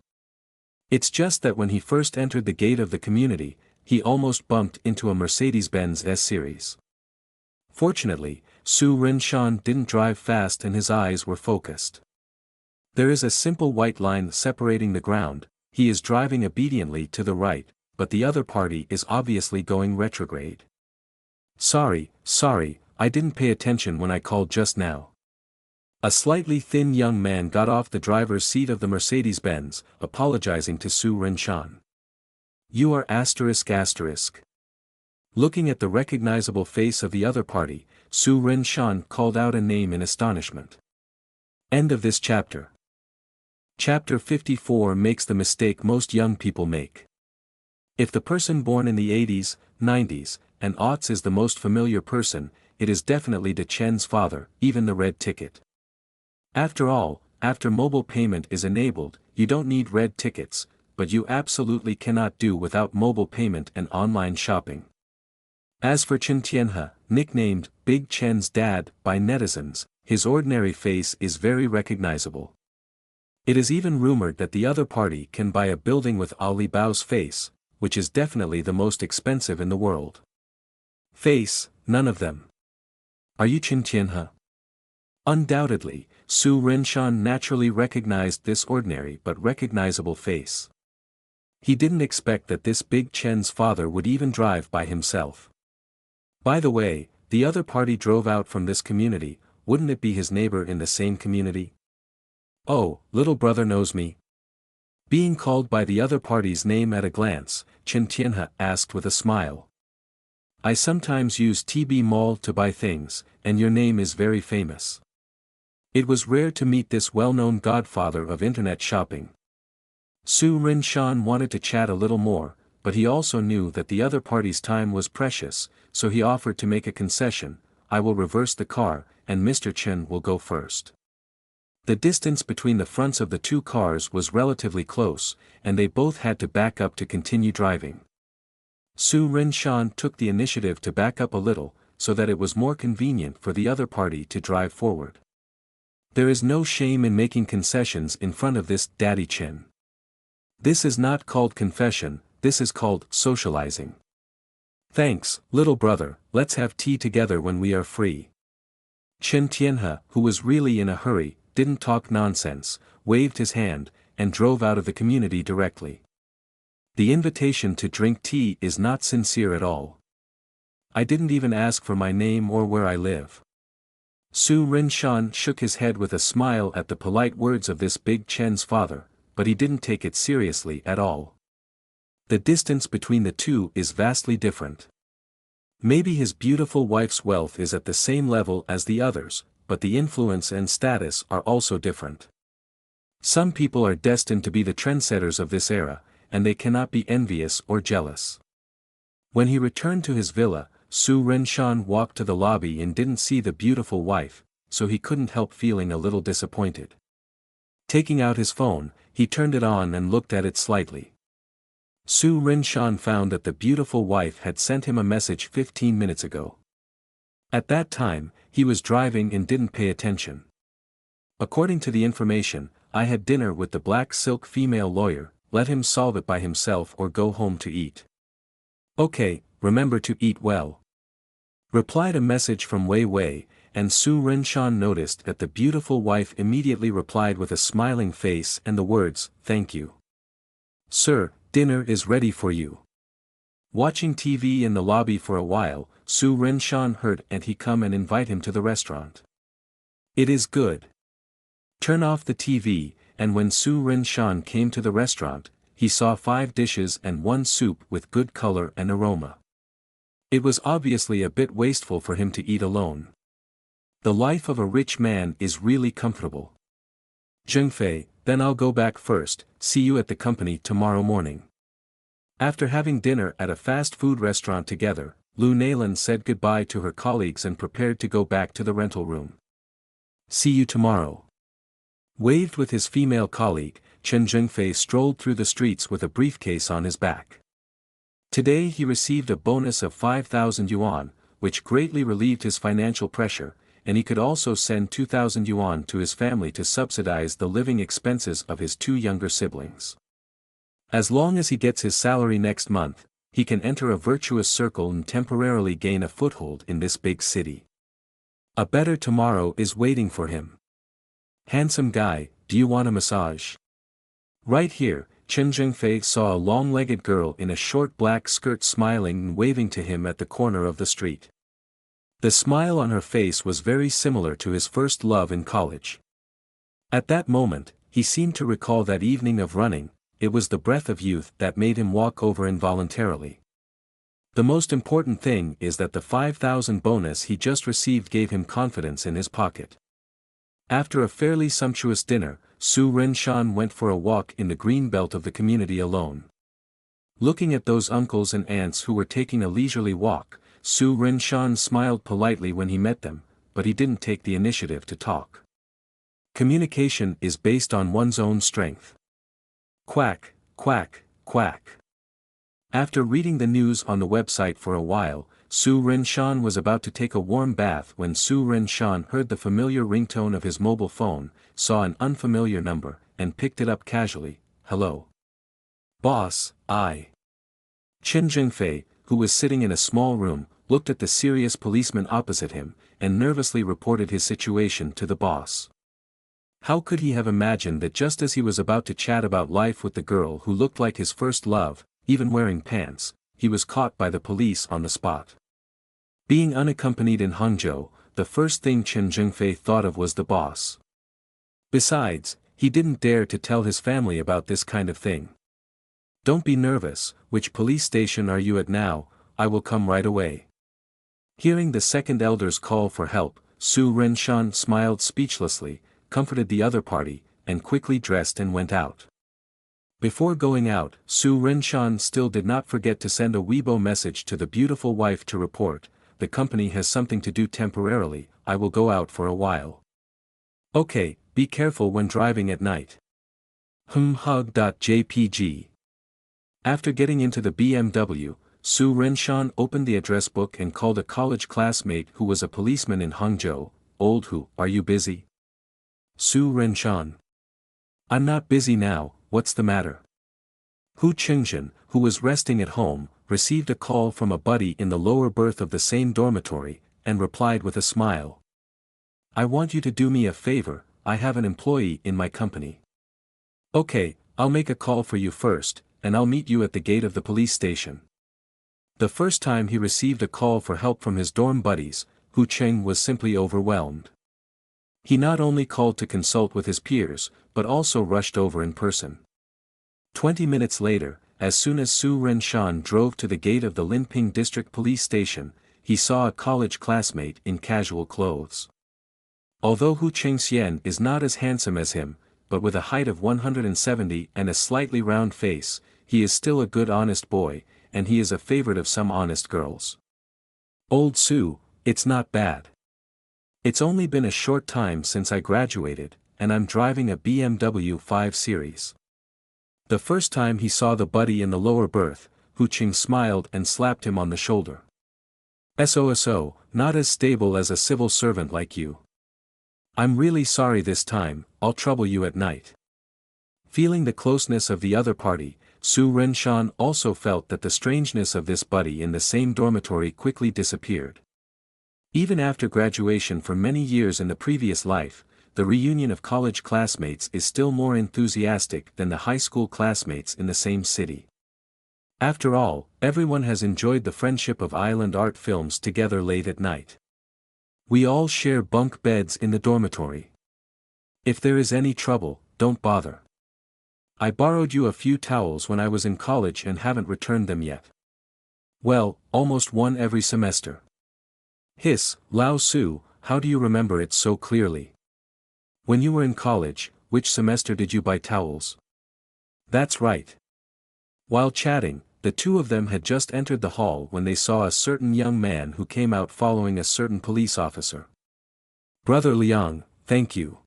S1: It's just that when he first entered the gate of the community, he almost bumped into a Mercedes-Benz S-Series. Fortunately, Su Renshan didn't drive fast and his eyes were focused. There is a simple white line separating the ground. He is driving obediently to the right, but the other party is obviously going retrograde. Sorry, I didn't pay attention when I called just now." A slightly thin young man got off the driver's seat of the Mercedes-Benz, apologizing to Su Renshan. "You are ***. Looking at the recognizable face of the other party, Su Renshan called out a name in astonishment. End of this chapter. Chapter 54 makes the mistake most young people make. If the person born in the 80s, 90s, and aughts is the most familiar person, it is definitely De Chen's father, even the red ticket. After all, after mobile payment is enabled, you don't need red tickets, but you absolutely cannot do without mobile payment and online shopping. As for Chen Tianhe, nicknamed Big Chen's dad by netizens, his ordinary face is very recognizable. It is even rumored that the other party can buy a building with Ali Bao's face, which is definitely the most expensive in the world. Face, none of them. Are you Chen Tianhe? Undoubtedly, Su Renshan naturally recognized this ordinary but recognizable face. He didn't expect that this Big Chen's father would even drive by himself. By the way, the other party drove out from this community, wouldn't it be his neighbor in the same community? "Oh, little brother knows me." Being called by the other party's name at a glance, Chen Tianhe asked with a smile. "I sometimes use TB Mall to buy things, and your name is very famous." It was rare to meet this well-known godfather of internet shopping. Su Renshan wanted to chat a little more, but he also knew that the other party's time was precious, so he offered to make a concession. "I will reverse the car, and Mr. Chen will go first." The distance between the fronts of the two cars was relatively close, and they both had to back up to continue driving. Su Renshan took the initiative to back up a little, so that it was more convenient for the other party to drive forward. There is no shame in making concessions in front of this Daddy Chen. This is not called confession, this is called socializing. "Thanks, little brother, let's have tea together when we are free." Chen Tianhe, who was really in a hurry, didn't talk nonsense, waved his hand, and drove out of the community directly. The invitation to drink tea is not sincere at all. "I didn't even ask for my name or where I live." Su Renshan shook his head with a smile at the polite words of this Big Chen's father, but he didn't take it seriously at all. The distance between the two is vastly different. Maybe his beautiful wife's wealth is at the same level as the others, but the influence and status are also different. Some people are destined to be the trendsetters of this era, and they cannot be envious or jealous. When he returned to his villa, Su Renshan walked to the lobby and didn't see the beautiful wife, so he couldn't help feeling a little disappointed. Taking out his phone, he turned it on and looked at it slightly. Su Renshan found that the beautiful wife had sent him a message 15 minutes ago. At that time, he was driving and didn't pay attention. "According to the information, I had dinner with the black silk female lawyer, let him solve it by himself or go home to eat." "Okay, remember to eat well." Replied a message from Wei Wei, and Su Renshan noticed that the beautiful wife immediately replied with a smiling face and the words, "Thank you. Sir, dinner is ready for you." Watching TV in the lobby for a while, Su Renshan heard and he come and invite him to the restaurant. It is good. Turn off the TV, and when Su Renshan came to the restaurant, he saw 5 dishes and 1 soup with good color and aroma. It was obviously a bit wasteful for him to eat alone. The life of a rich man is really comfortable. Zhengfei, then I'll go back first, see you at the company tomorrow morning. After having dinner at a fast food restaurant together, Lu Nailan said goodbye to her colleagues and prepared to go back to the rental room. See you tomorrow. Waved with his female colleague, Chen Zhengfei strolled through the streets with a briefcase on his back. Today he received a bonus of 5,000 yuan, which greatly relieved his financial pressure, and he could also send 2,000 yuan to his family to subsidize the living expenses of his 2 younger siblings. As long as he gets his salary next month, he can enter a virtuous circle and temporarily gain a foothold in this big city. A better tomorrow is waiting for him. Handsome guy, do you want a massage? Right here, Chen Zhengfei saw a long-legged girl in a short black skirt smiling and waving to him at the corner of the street. The smile on her face was very similar to his first love in college. At that moment, he seemed to recall that evening of running. It was the breath of youth that made him walk over involuntarily. The most important thing is that the 5,000 bonus he just received gave him confidence in his pocket. After a fairly sumptuous dinner, Su Renshan went for a walk in the green belt of the community alone. Looking at those uncles and aunts who were taking a leisurely walk, Su Renshan smiled politely when he met them, but he didn't take the initiative to talk. Communication is based on one's own strength. Quack, quack, quack. After reading the news on the website for a while, Su Renshan was about to take a warm bath when Su Renshan heard the familiar ringtone of his mobile phone, saw an unfamiliar number, and picked it up casually. Hello. Boss, I. Chen Zhengfei, who was sitting in a small room, looked at the serious policeman opposite him, and nervously reported his situation to the boss. How could he have imagined that just as he was about to chat about life with the girl who looked like his first love, even wearing pants, he was caught by the police on the spot. Being unaccompanied in Hangzhou, the first thing Chen Zhengfei thought of was the boss. Besides, he didn't dare to tell his family about this kind of thing. Don't be nervous, which police station are you at now? I will come right away. Hearing the second elder's call for help, Su Renshan smiled speechlessly, comforted the other party, and quickly dressed and went out. Before going out, Su Renshan still did not forget to send a Weibo message to the beautiful wife to report, the company has something to do temporarily, I will go out for a while. Okay, be careful when driving at night. Hug.jpg. After getting into the BMW, Su Renshan opened the address book and called a college classmate who was a policeman in Hangzhou. Old Hu, are you busy? Su Renshan. I'm not busy now, what's the matter? Hu Qingzhen, who was resting at home, received a call from a buddy in the lower berth of the same dormitory, and replied with a smile. I want you to do me a favor, I have an employee in my company. Okay, I'll make a call for you first, and I'll meet you at the gate of the police station. The first time he received a call for help from his dorm buddies, Hu Cheng was simply overwhelmed. He not only called to consult with his peers, but also rushed over in person. 20 minutes later, as soon as Su Renshan drove to the gate of the Linping District Police Station, he saw a college classmate in casual clothes. Although Hu Chengxian is not as handsome as him, but with a height of 170 and a slightly round face, he is still a good honest boy, and he is a favorite of some honest girls. Old Su, it's not bad. It's only been a short time since I graduated, and I'm driving a BMW 5 Series. The first time he saw the buddy in the lower berth, Hu Qing smiled and slapped him on the shoulder. SOSO, not as stable as a civil servant like you. I'm really sorry this time, I'll trouble you at night. Feeling the closeness of the other party, Su Renshan also felt that the strangeness of this buddy in the same dormitory quickly disappeared. Even after graduation for many years in the previous life, the reunion of college classmates is still more enthusiastic than the high school classmates in the same city. After all, everyone has enjoyed the friendship of island art films together late at night. We all share bunk beds in the dormitory. If there is any trouble, don't bother. I borrowed you a few towels when I was in college and haven't returned them yet. Well, almost one every semester. Hiss, Lao Su, how do you remember it so clearly? When you were in college, which semester did you buy towels? That's right. While chatting, the two of them had just entered the hall when they saw a certain young man who came out following a certain police officer. Brother Liang, thank you.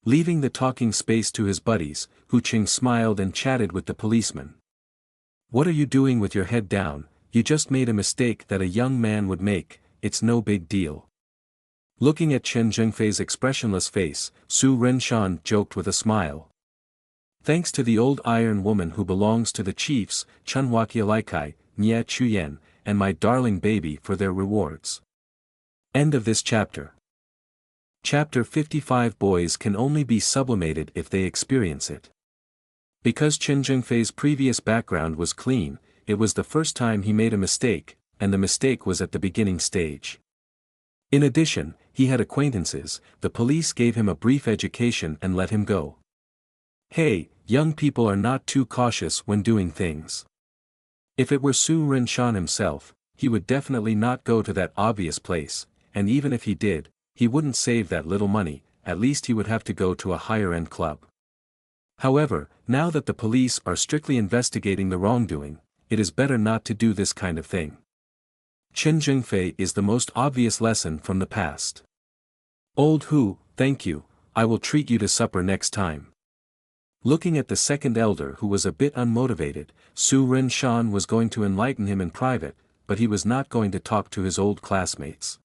S1: Leaving the talking space to his buddies, Hu Qing smiled and chatted with the policeman. What are you doing with your head down? You just made a mistake that a young man would make, it's no big deal. Looking at Chen Zhengfei's expressionless face, Su Renshan joked with a smile. Thanks to the old iron woman who belongs to the chiefs, Chunhuaqialaikai, Nye Chuyen, and my darling baby for their rewards. End of this chapter. Chapter 55. Boys can only be sublimated if they experience it. Because Chen Zhengfei's previous background was clean, it was the first time he made a mistake, and the mistake was at the beginning stage. In addition, he had acquaintances, the police gave him a brief education and let him go. Hey, young people are not too cautious when doing things. If it were Su Renshan himself, he would definitely not go to that obvious place, and even if he did, he wouldn't save that little money, at least he would have to go to a higher-end club. However, now that the police are strictly investigating the wrongdoing, it is better not to do this kind of thing. Chen Zhengfei is the most obvious lesson from the past. Old Hu, thank you, I will treat you to supper next time. Looking at the second elder who was a bit unmotivated, Su Renshan was going to enlighten him in private, but he was not going to talk to his old classmates.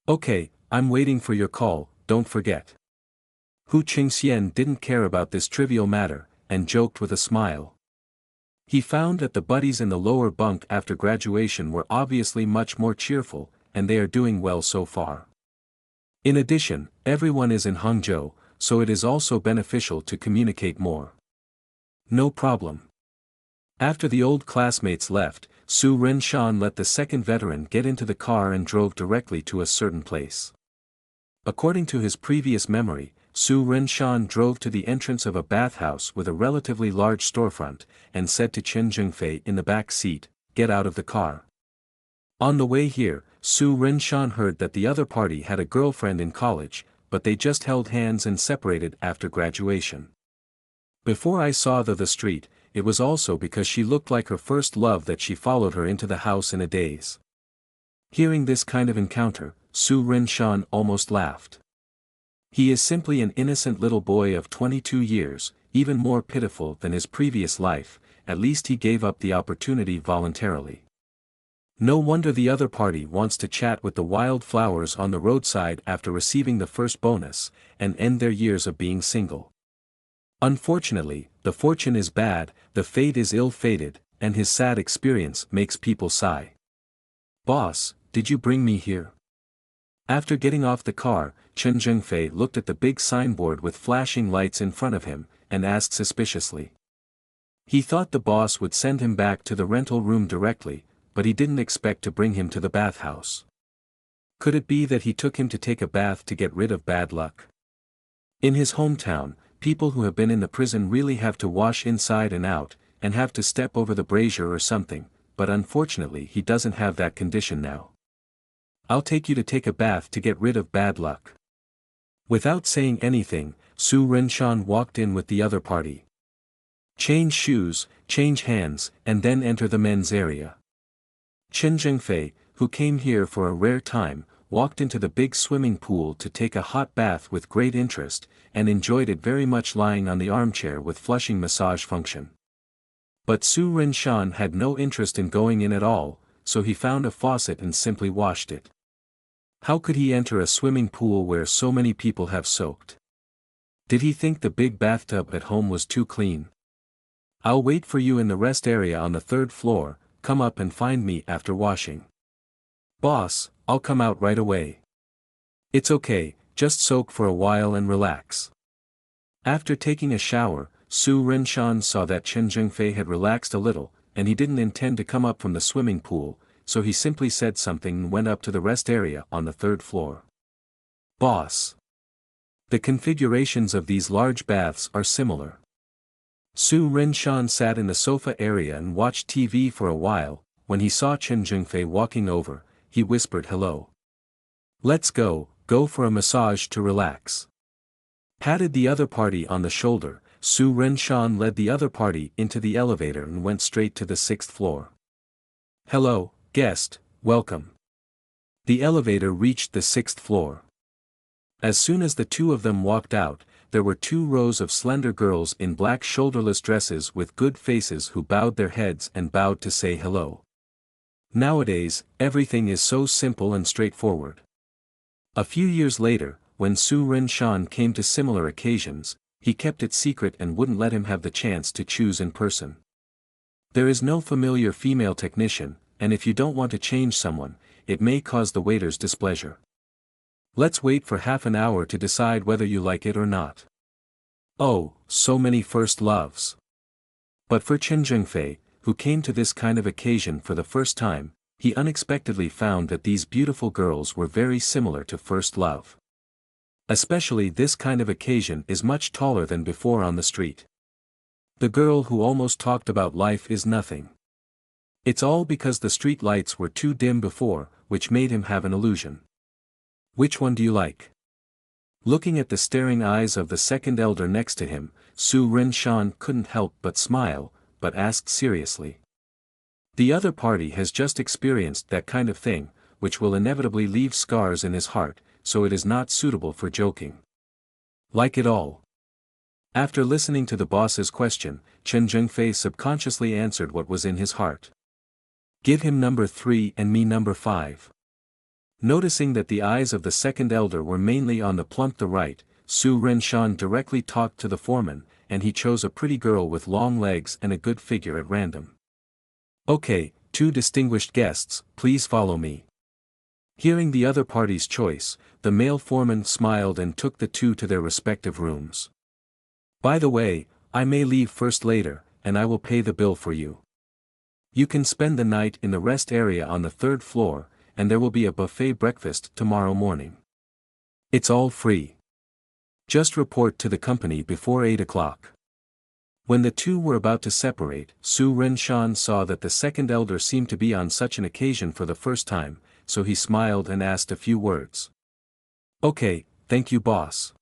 S1: Okay, I'm waiting for your call, don't forget. Hu Qingxian didn't care about this trivial matter, and joked with a smile. He found that the buddies in the lower bunk after graduation were obviously much more cheerful, and they are doing well so far. In addition, everyone is in Hangzhou, so it is also beneficial to communicate more. No problem. After the old classmates left, Su Renshan let the second veteran get into the car and drove directly to a certain place. According to his previous memory, Su Renshan drove to the entrance of a bathhouse with a relatively large storefront, and said to Chen Zhengfei in the back seat, "Get out of the car." On the way here, Su Renshan heard that the other party had a girlfriend in college, but they just held hands and separated after graduation. Before I saw the street, it was also because she looked like her first love that she followed her into the house in a daze. Hearing this kind of encounter, Su Renshan almost laughed. He is simply an innocent little boy of 22 years, even more pitiful than his previous life, at least he gave up the opportunity voluntarily. No wonder the other party wants to chat with the wildflowers on the roadside after receiving the first bonus, and end their years of being single. Unfortunately, the fortune is bad, the fate is ill-fated, and his sad experience makes people sigh. Boss, did you bring me here? After getting off the car, Chen Zhengfei looked at the big signboard with flashing lights in front of him, and asked suspiciously. He thought the boss would send him back to the rental room directly, but he didn't expect to bring him to the bathhouse. Could it be that he took him to take a bath to get rid of bad luck? In his hometown, people who have been in the prison really have to wash inside and out, and have to step over the brazier or something, but unfortunately he doesn't have that condition now. I'll take you to take a bath to get rid of bad luck. Without saying anything, Su Renshan walked in with the other party. Change shoes, change hands, and then enter the men's area. Chen Zhengfei, who came here for a rare time, walked into the big swimming pool to take a hot bath with great interest, and enjoyed it very much lying on the armchair with flushing massage function. But Su Renshan had no interest in going in at all, so he found a faucet and simply washed it. How could he enter a swimming pool where so many people have soaked? Did he think the big bathtub at home was too clean? I'll wait for you in the rest area on the third floor, come up and find me after washing. Boss, I'll come out right away. It's okay, just soak for a while and relax. After taking a shower, Su Renshan saw that Chen Zhengfei had relaxed a little, and he didn't intend to come up from the swimming pool, so he simply said something and went up to the rest area on the third floor. Boss. The configurations of these large baths are similar. Su Renshan sat in the sofa area and watched TV for a while. When he saw Chen Zhengfei walking over, he whispered hello. Let's go for a massage to relax. Patted the other party on the shoulder, Su Renshan led the other party into the elevator and went straight to the 6th floor. Hello, guest, welcome. The elevator reached the 6th floor. As soon as the two of them walked out, there were 2 rows of slender girls in black shoulderless dresses with good faces who bowed their heads and bowed to say hello. Nowadays, everything is so simple and straightforward. A few years later, when Su Renshan came to similar occasions, he kept it secret and wouldn't let him have the chance to choose in person. There is no familiar female technician, and if you don't want to change someone, it may cause the waiter's displeasure. Let's wait for half an hour to decide whether you like it or not. Oh, so many first loves. But for Chen Zhengfei, who came to this kind of occasion for the first time, he unexpectedly found that these beautiful girls were very similar to first love. Especially this kind of occasion is much taller than before on the street. The girl who almost talked about life is nothing. It's all because the street lights were too dim before, which made him have an illusion. Which one do you like? Looking at the staring eyes of the second elder next to him, Su Renshan couldn't help but smile, but asked seriously. The other party has just experienced that kind of thing, which will inevitably leave scars in his heart, so it is not suitable for joking. Like it all. After listening to the boss's question, Chen Zhengfei subconsciously answered what was in his heart. Give him number 3 and me number 5. Noticing that the eyes of the second elder were mainly on the plump to right, Su Renshan directly talked to the foreman, and he chose a pretty girl with long legs and a good figure at random. Okay, 2 distinguished guests, please follow me. Hearing the other party's choice, the male foreman smiled and took the 2 to their respective rooms. By the way, I may leave first later, and I will pay the bill for you. You can spend the night in the rest area on the 3rd floor, and there will be a buffet breakfast tomorrow morning. It's all free. Just report to the company before 8 o'clock. When the 2 were about to separate, Su Renshan saw that the second elder seemed to be on such an occasion for the first time, so he smiled and asked a few words. Okay, thank you boss.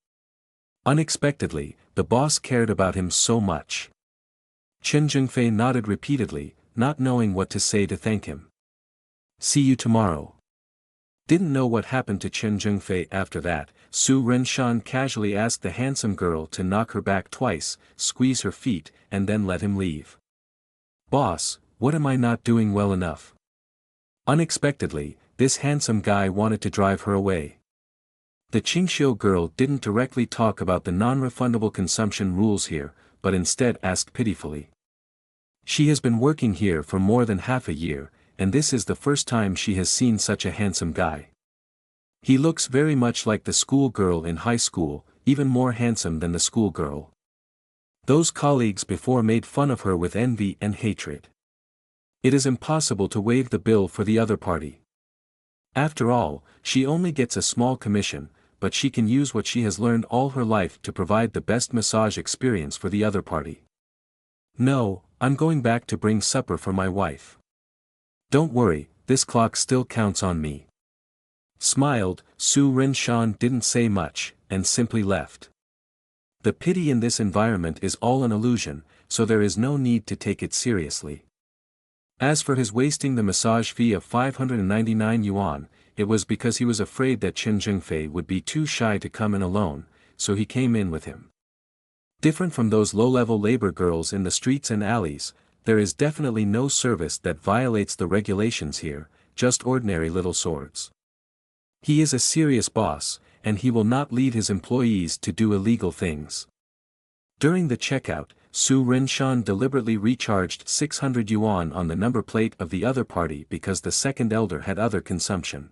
S1: Unexpectedly, the boss cared about him so much. Chen Zhengfei nodded repeatedly, not knowing what to say to thank him. See you tomorrow. Didn't know what happened to Chen Zhengfei after that. Su Renshan casually asked the handsome girl to knock her back twice, squeeze her feet, and then let him leave. Boss, what am I not doing well enough? Unexpectedly, this handsome guy wanted to drive her away. The Qingxiu girl didn't directly talk about the non-refundable consumption rules here, but instead asked pitifully. She has been working here for more than half a year, and this is the first time she has seen such a handsome guy. He looks very much like the schoolgirl in high school, even more handsome than the schoolgirl. Those colleagues before made fun of her with envy and hatred. It is impossible to waive the bill for the other party. After all, she only gets a small commission, but she can use what she has learned all her life to provide the best massage experience for the other party. No, I'm going back to bring supper for my wife. Don't worry, this clock still counts on me. Smiled, Su Renshan didn't say much, and simply left. The pity in this environment is all an illusion, so there is no need to take it seriously. As for his wasting the massage fee of 599 yuan, it was because he was afraid that Chen Zhengfei would be too shy to come in alone, so he came in with him. Different from those low-level labor girls in the streets and alleys, there is definitely no service that violates the regulations here, just ordinary little swords. He is a serious boss, and he will not lead his employees to do illegal things. During the checkout, Su Renshan deliberately recharged 600 yuan on the number plate of the other party because the second elder had other consumption.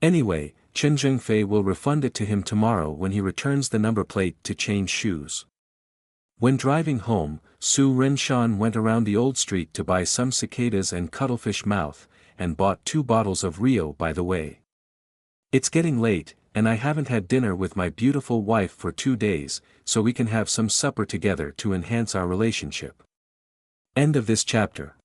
S1: Anyway, Chen Zhengfei will refund it to him tomorrow when he returns the number plate to change shoes. When driving home, Su Renshan went around the old street to buy some cicadas and cuttlefish mouth, and bought 2 bottles of Rio by the way. It's getting late, and I haven't had dinner with my beautiful wife for 2 days, so we can have some supper together to enhance our relationship. End of this chapter.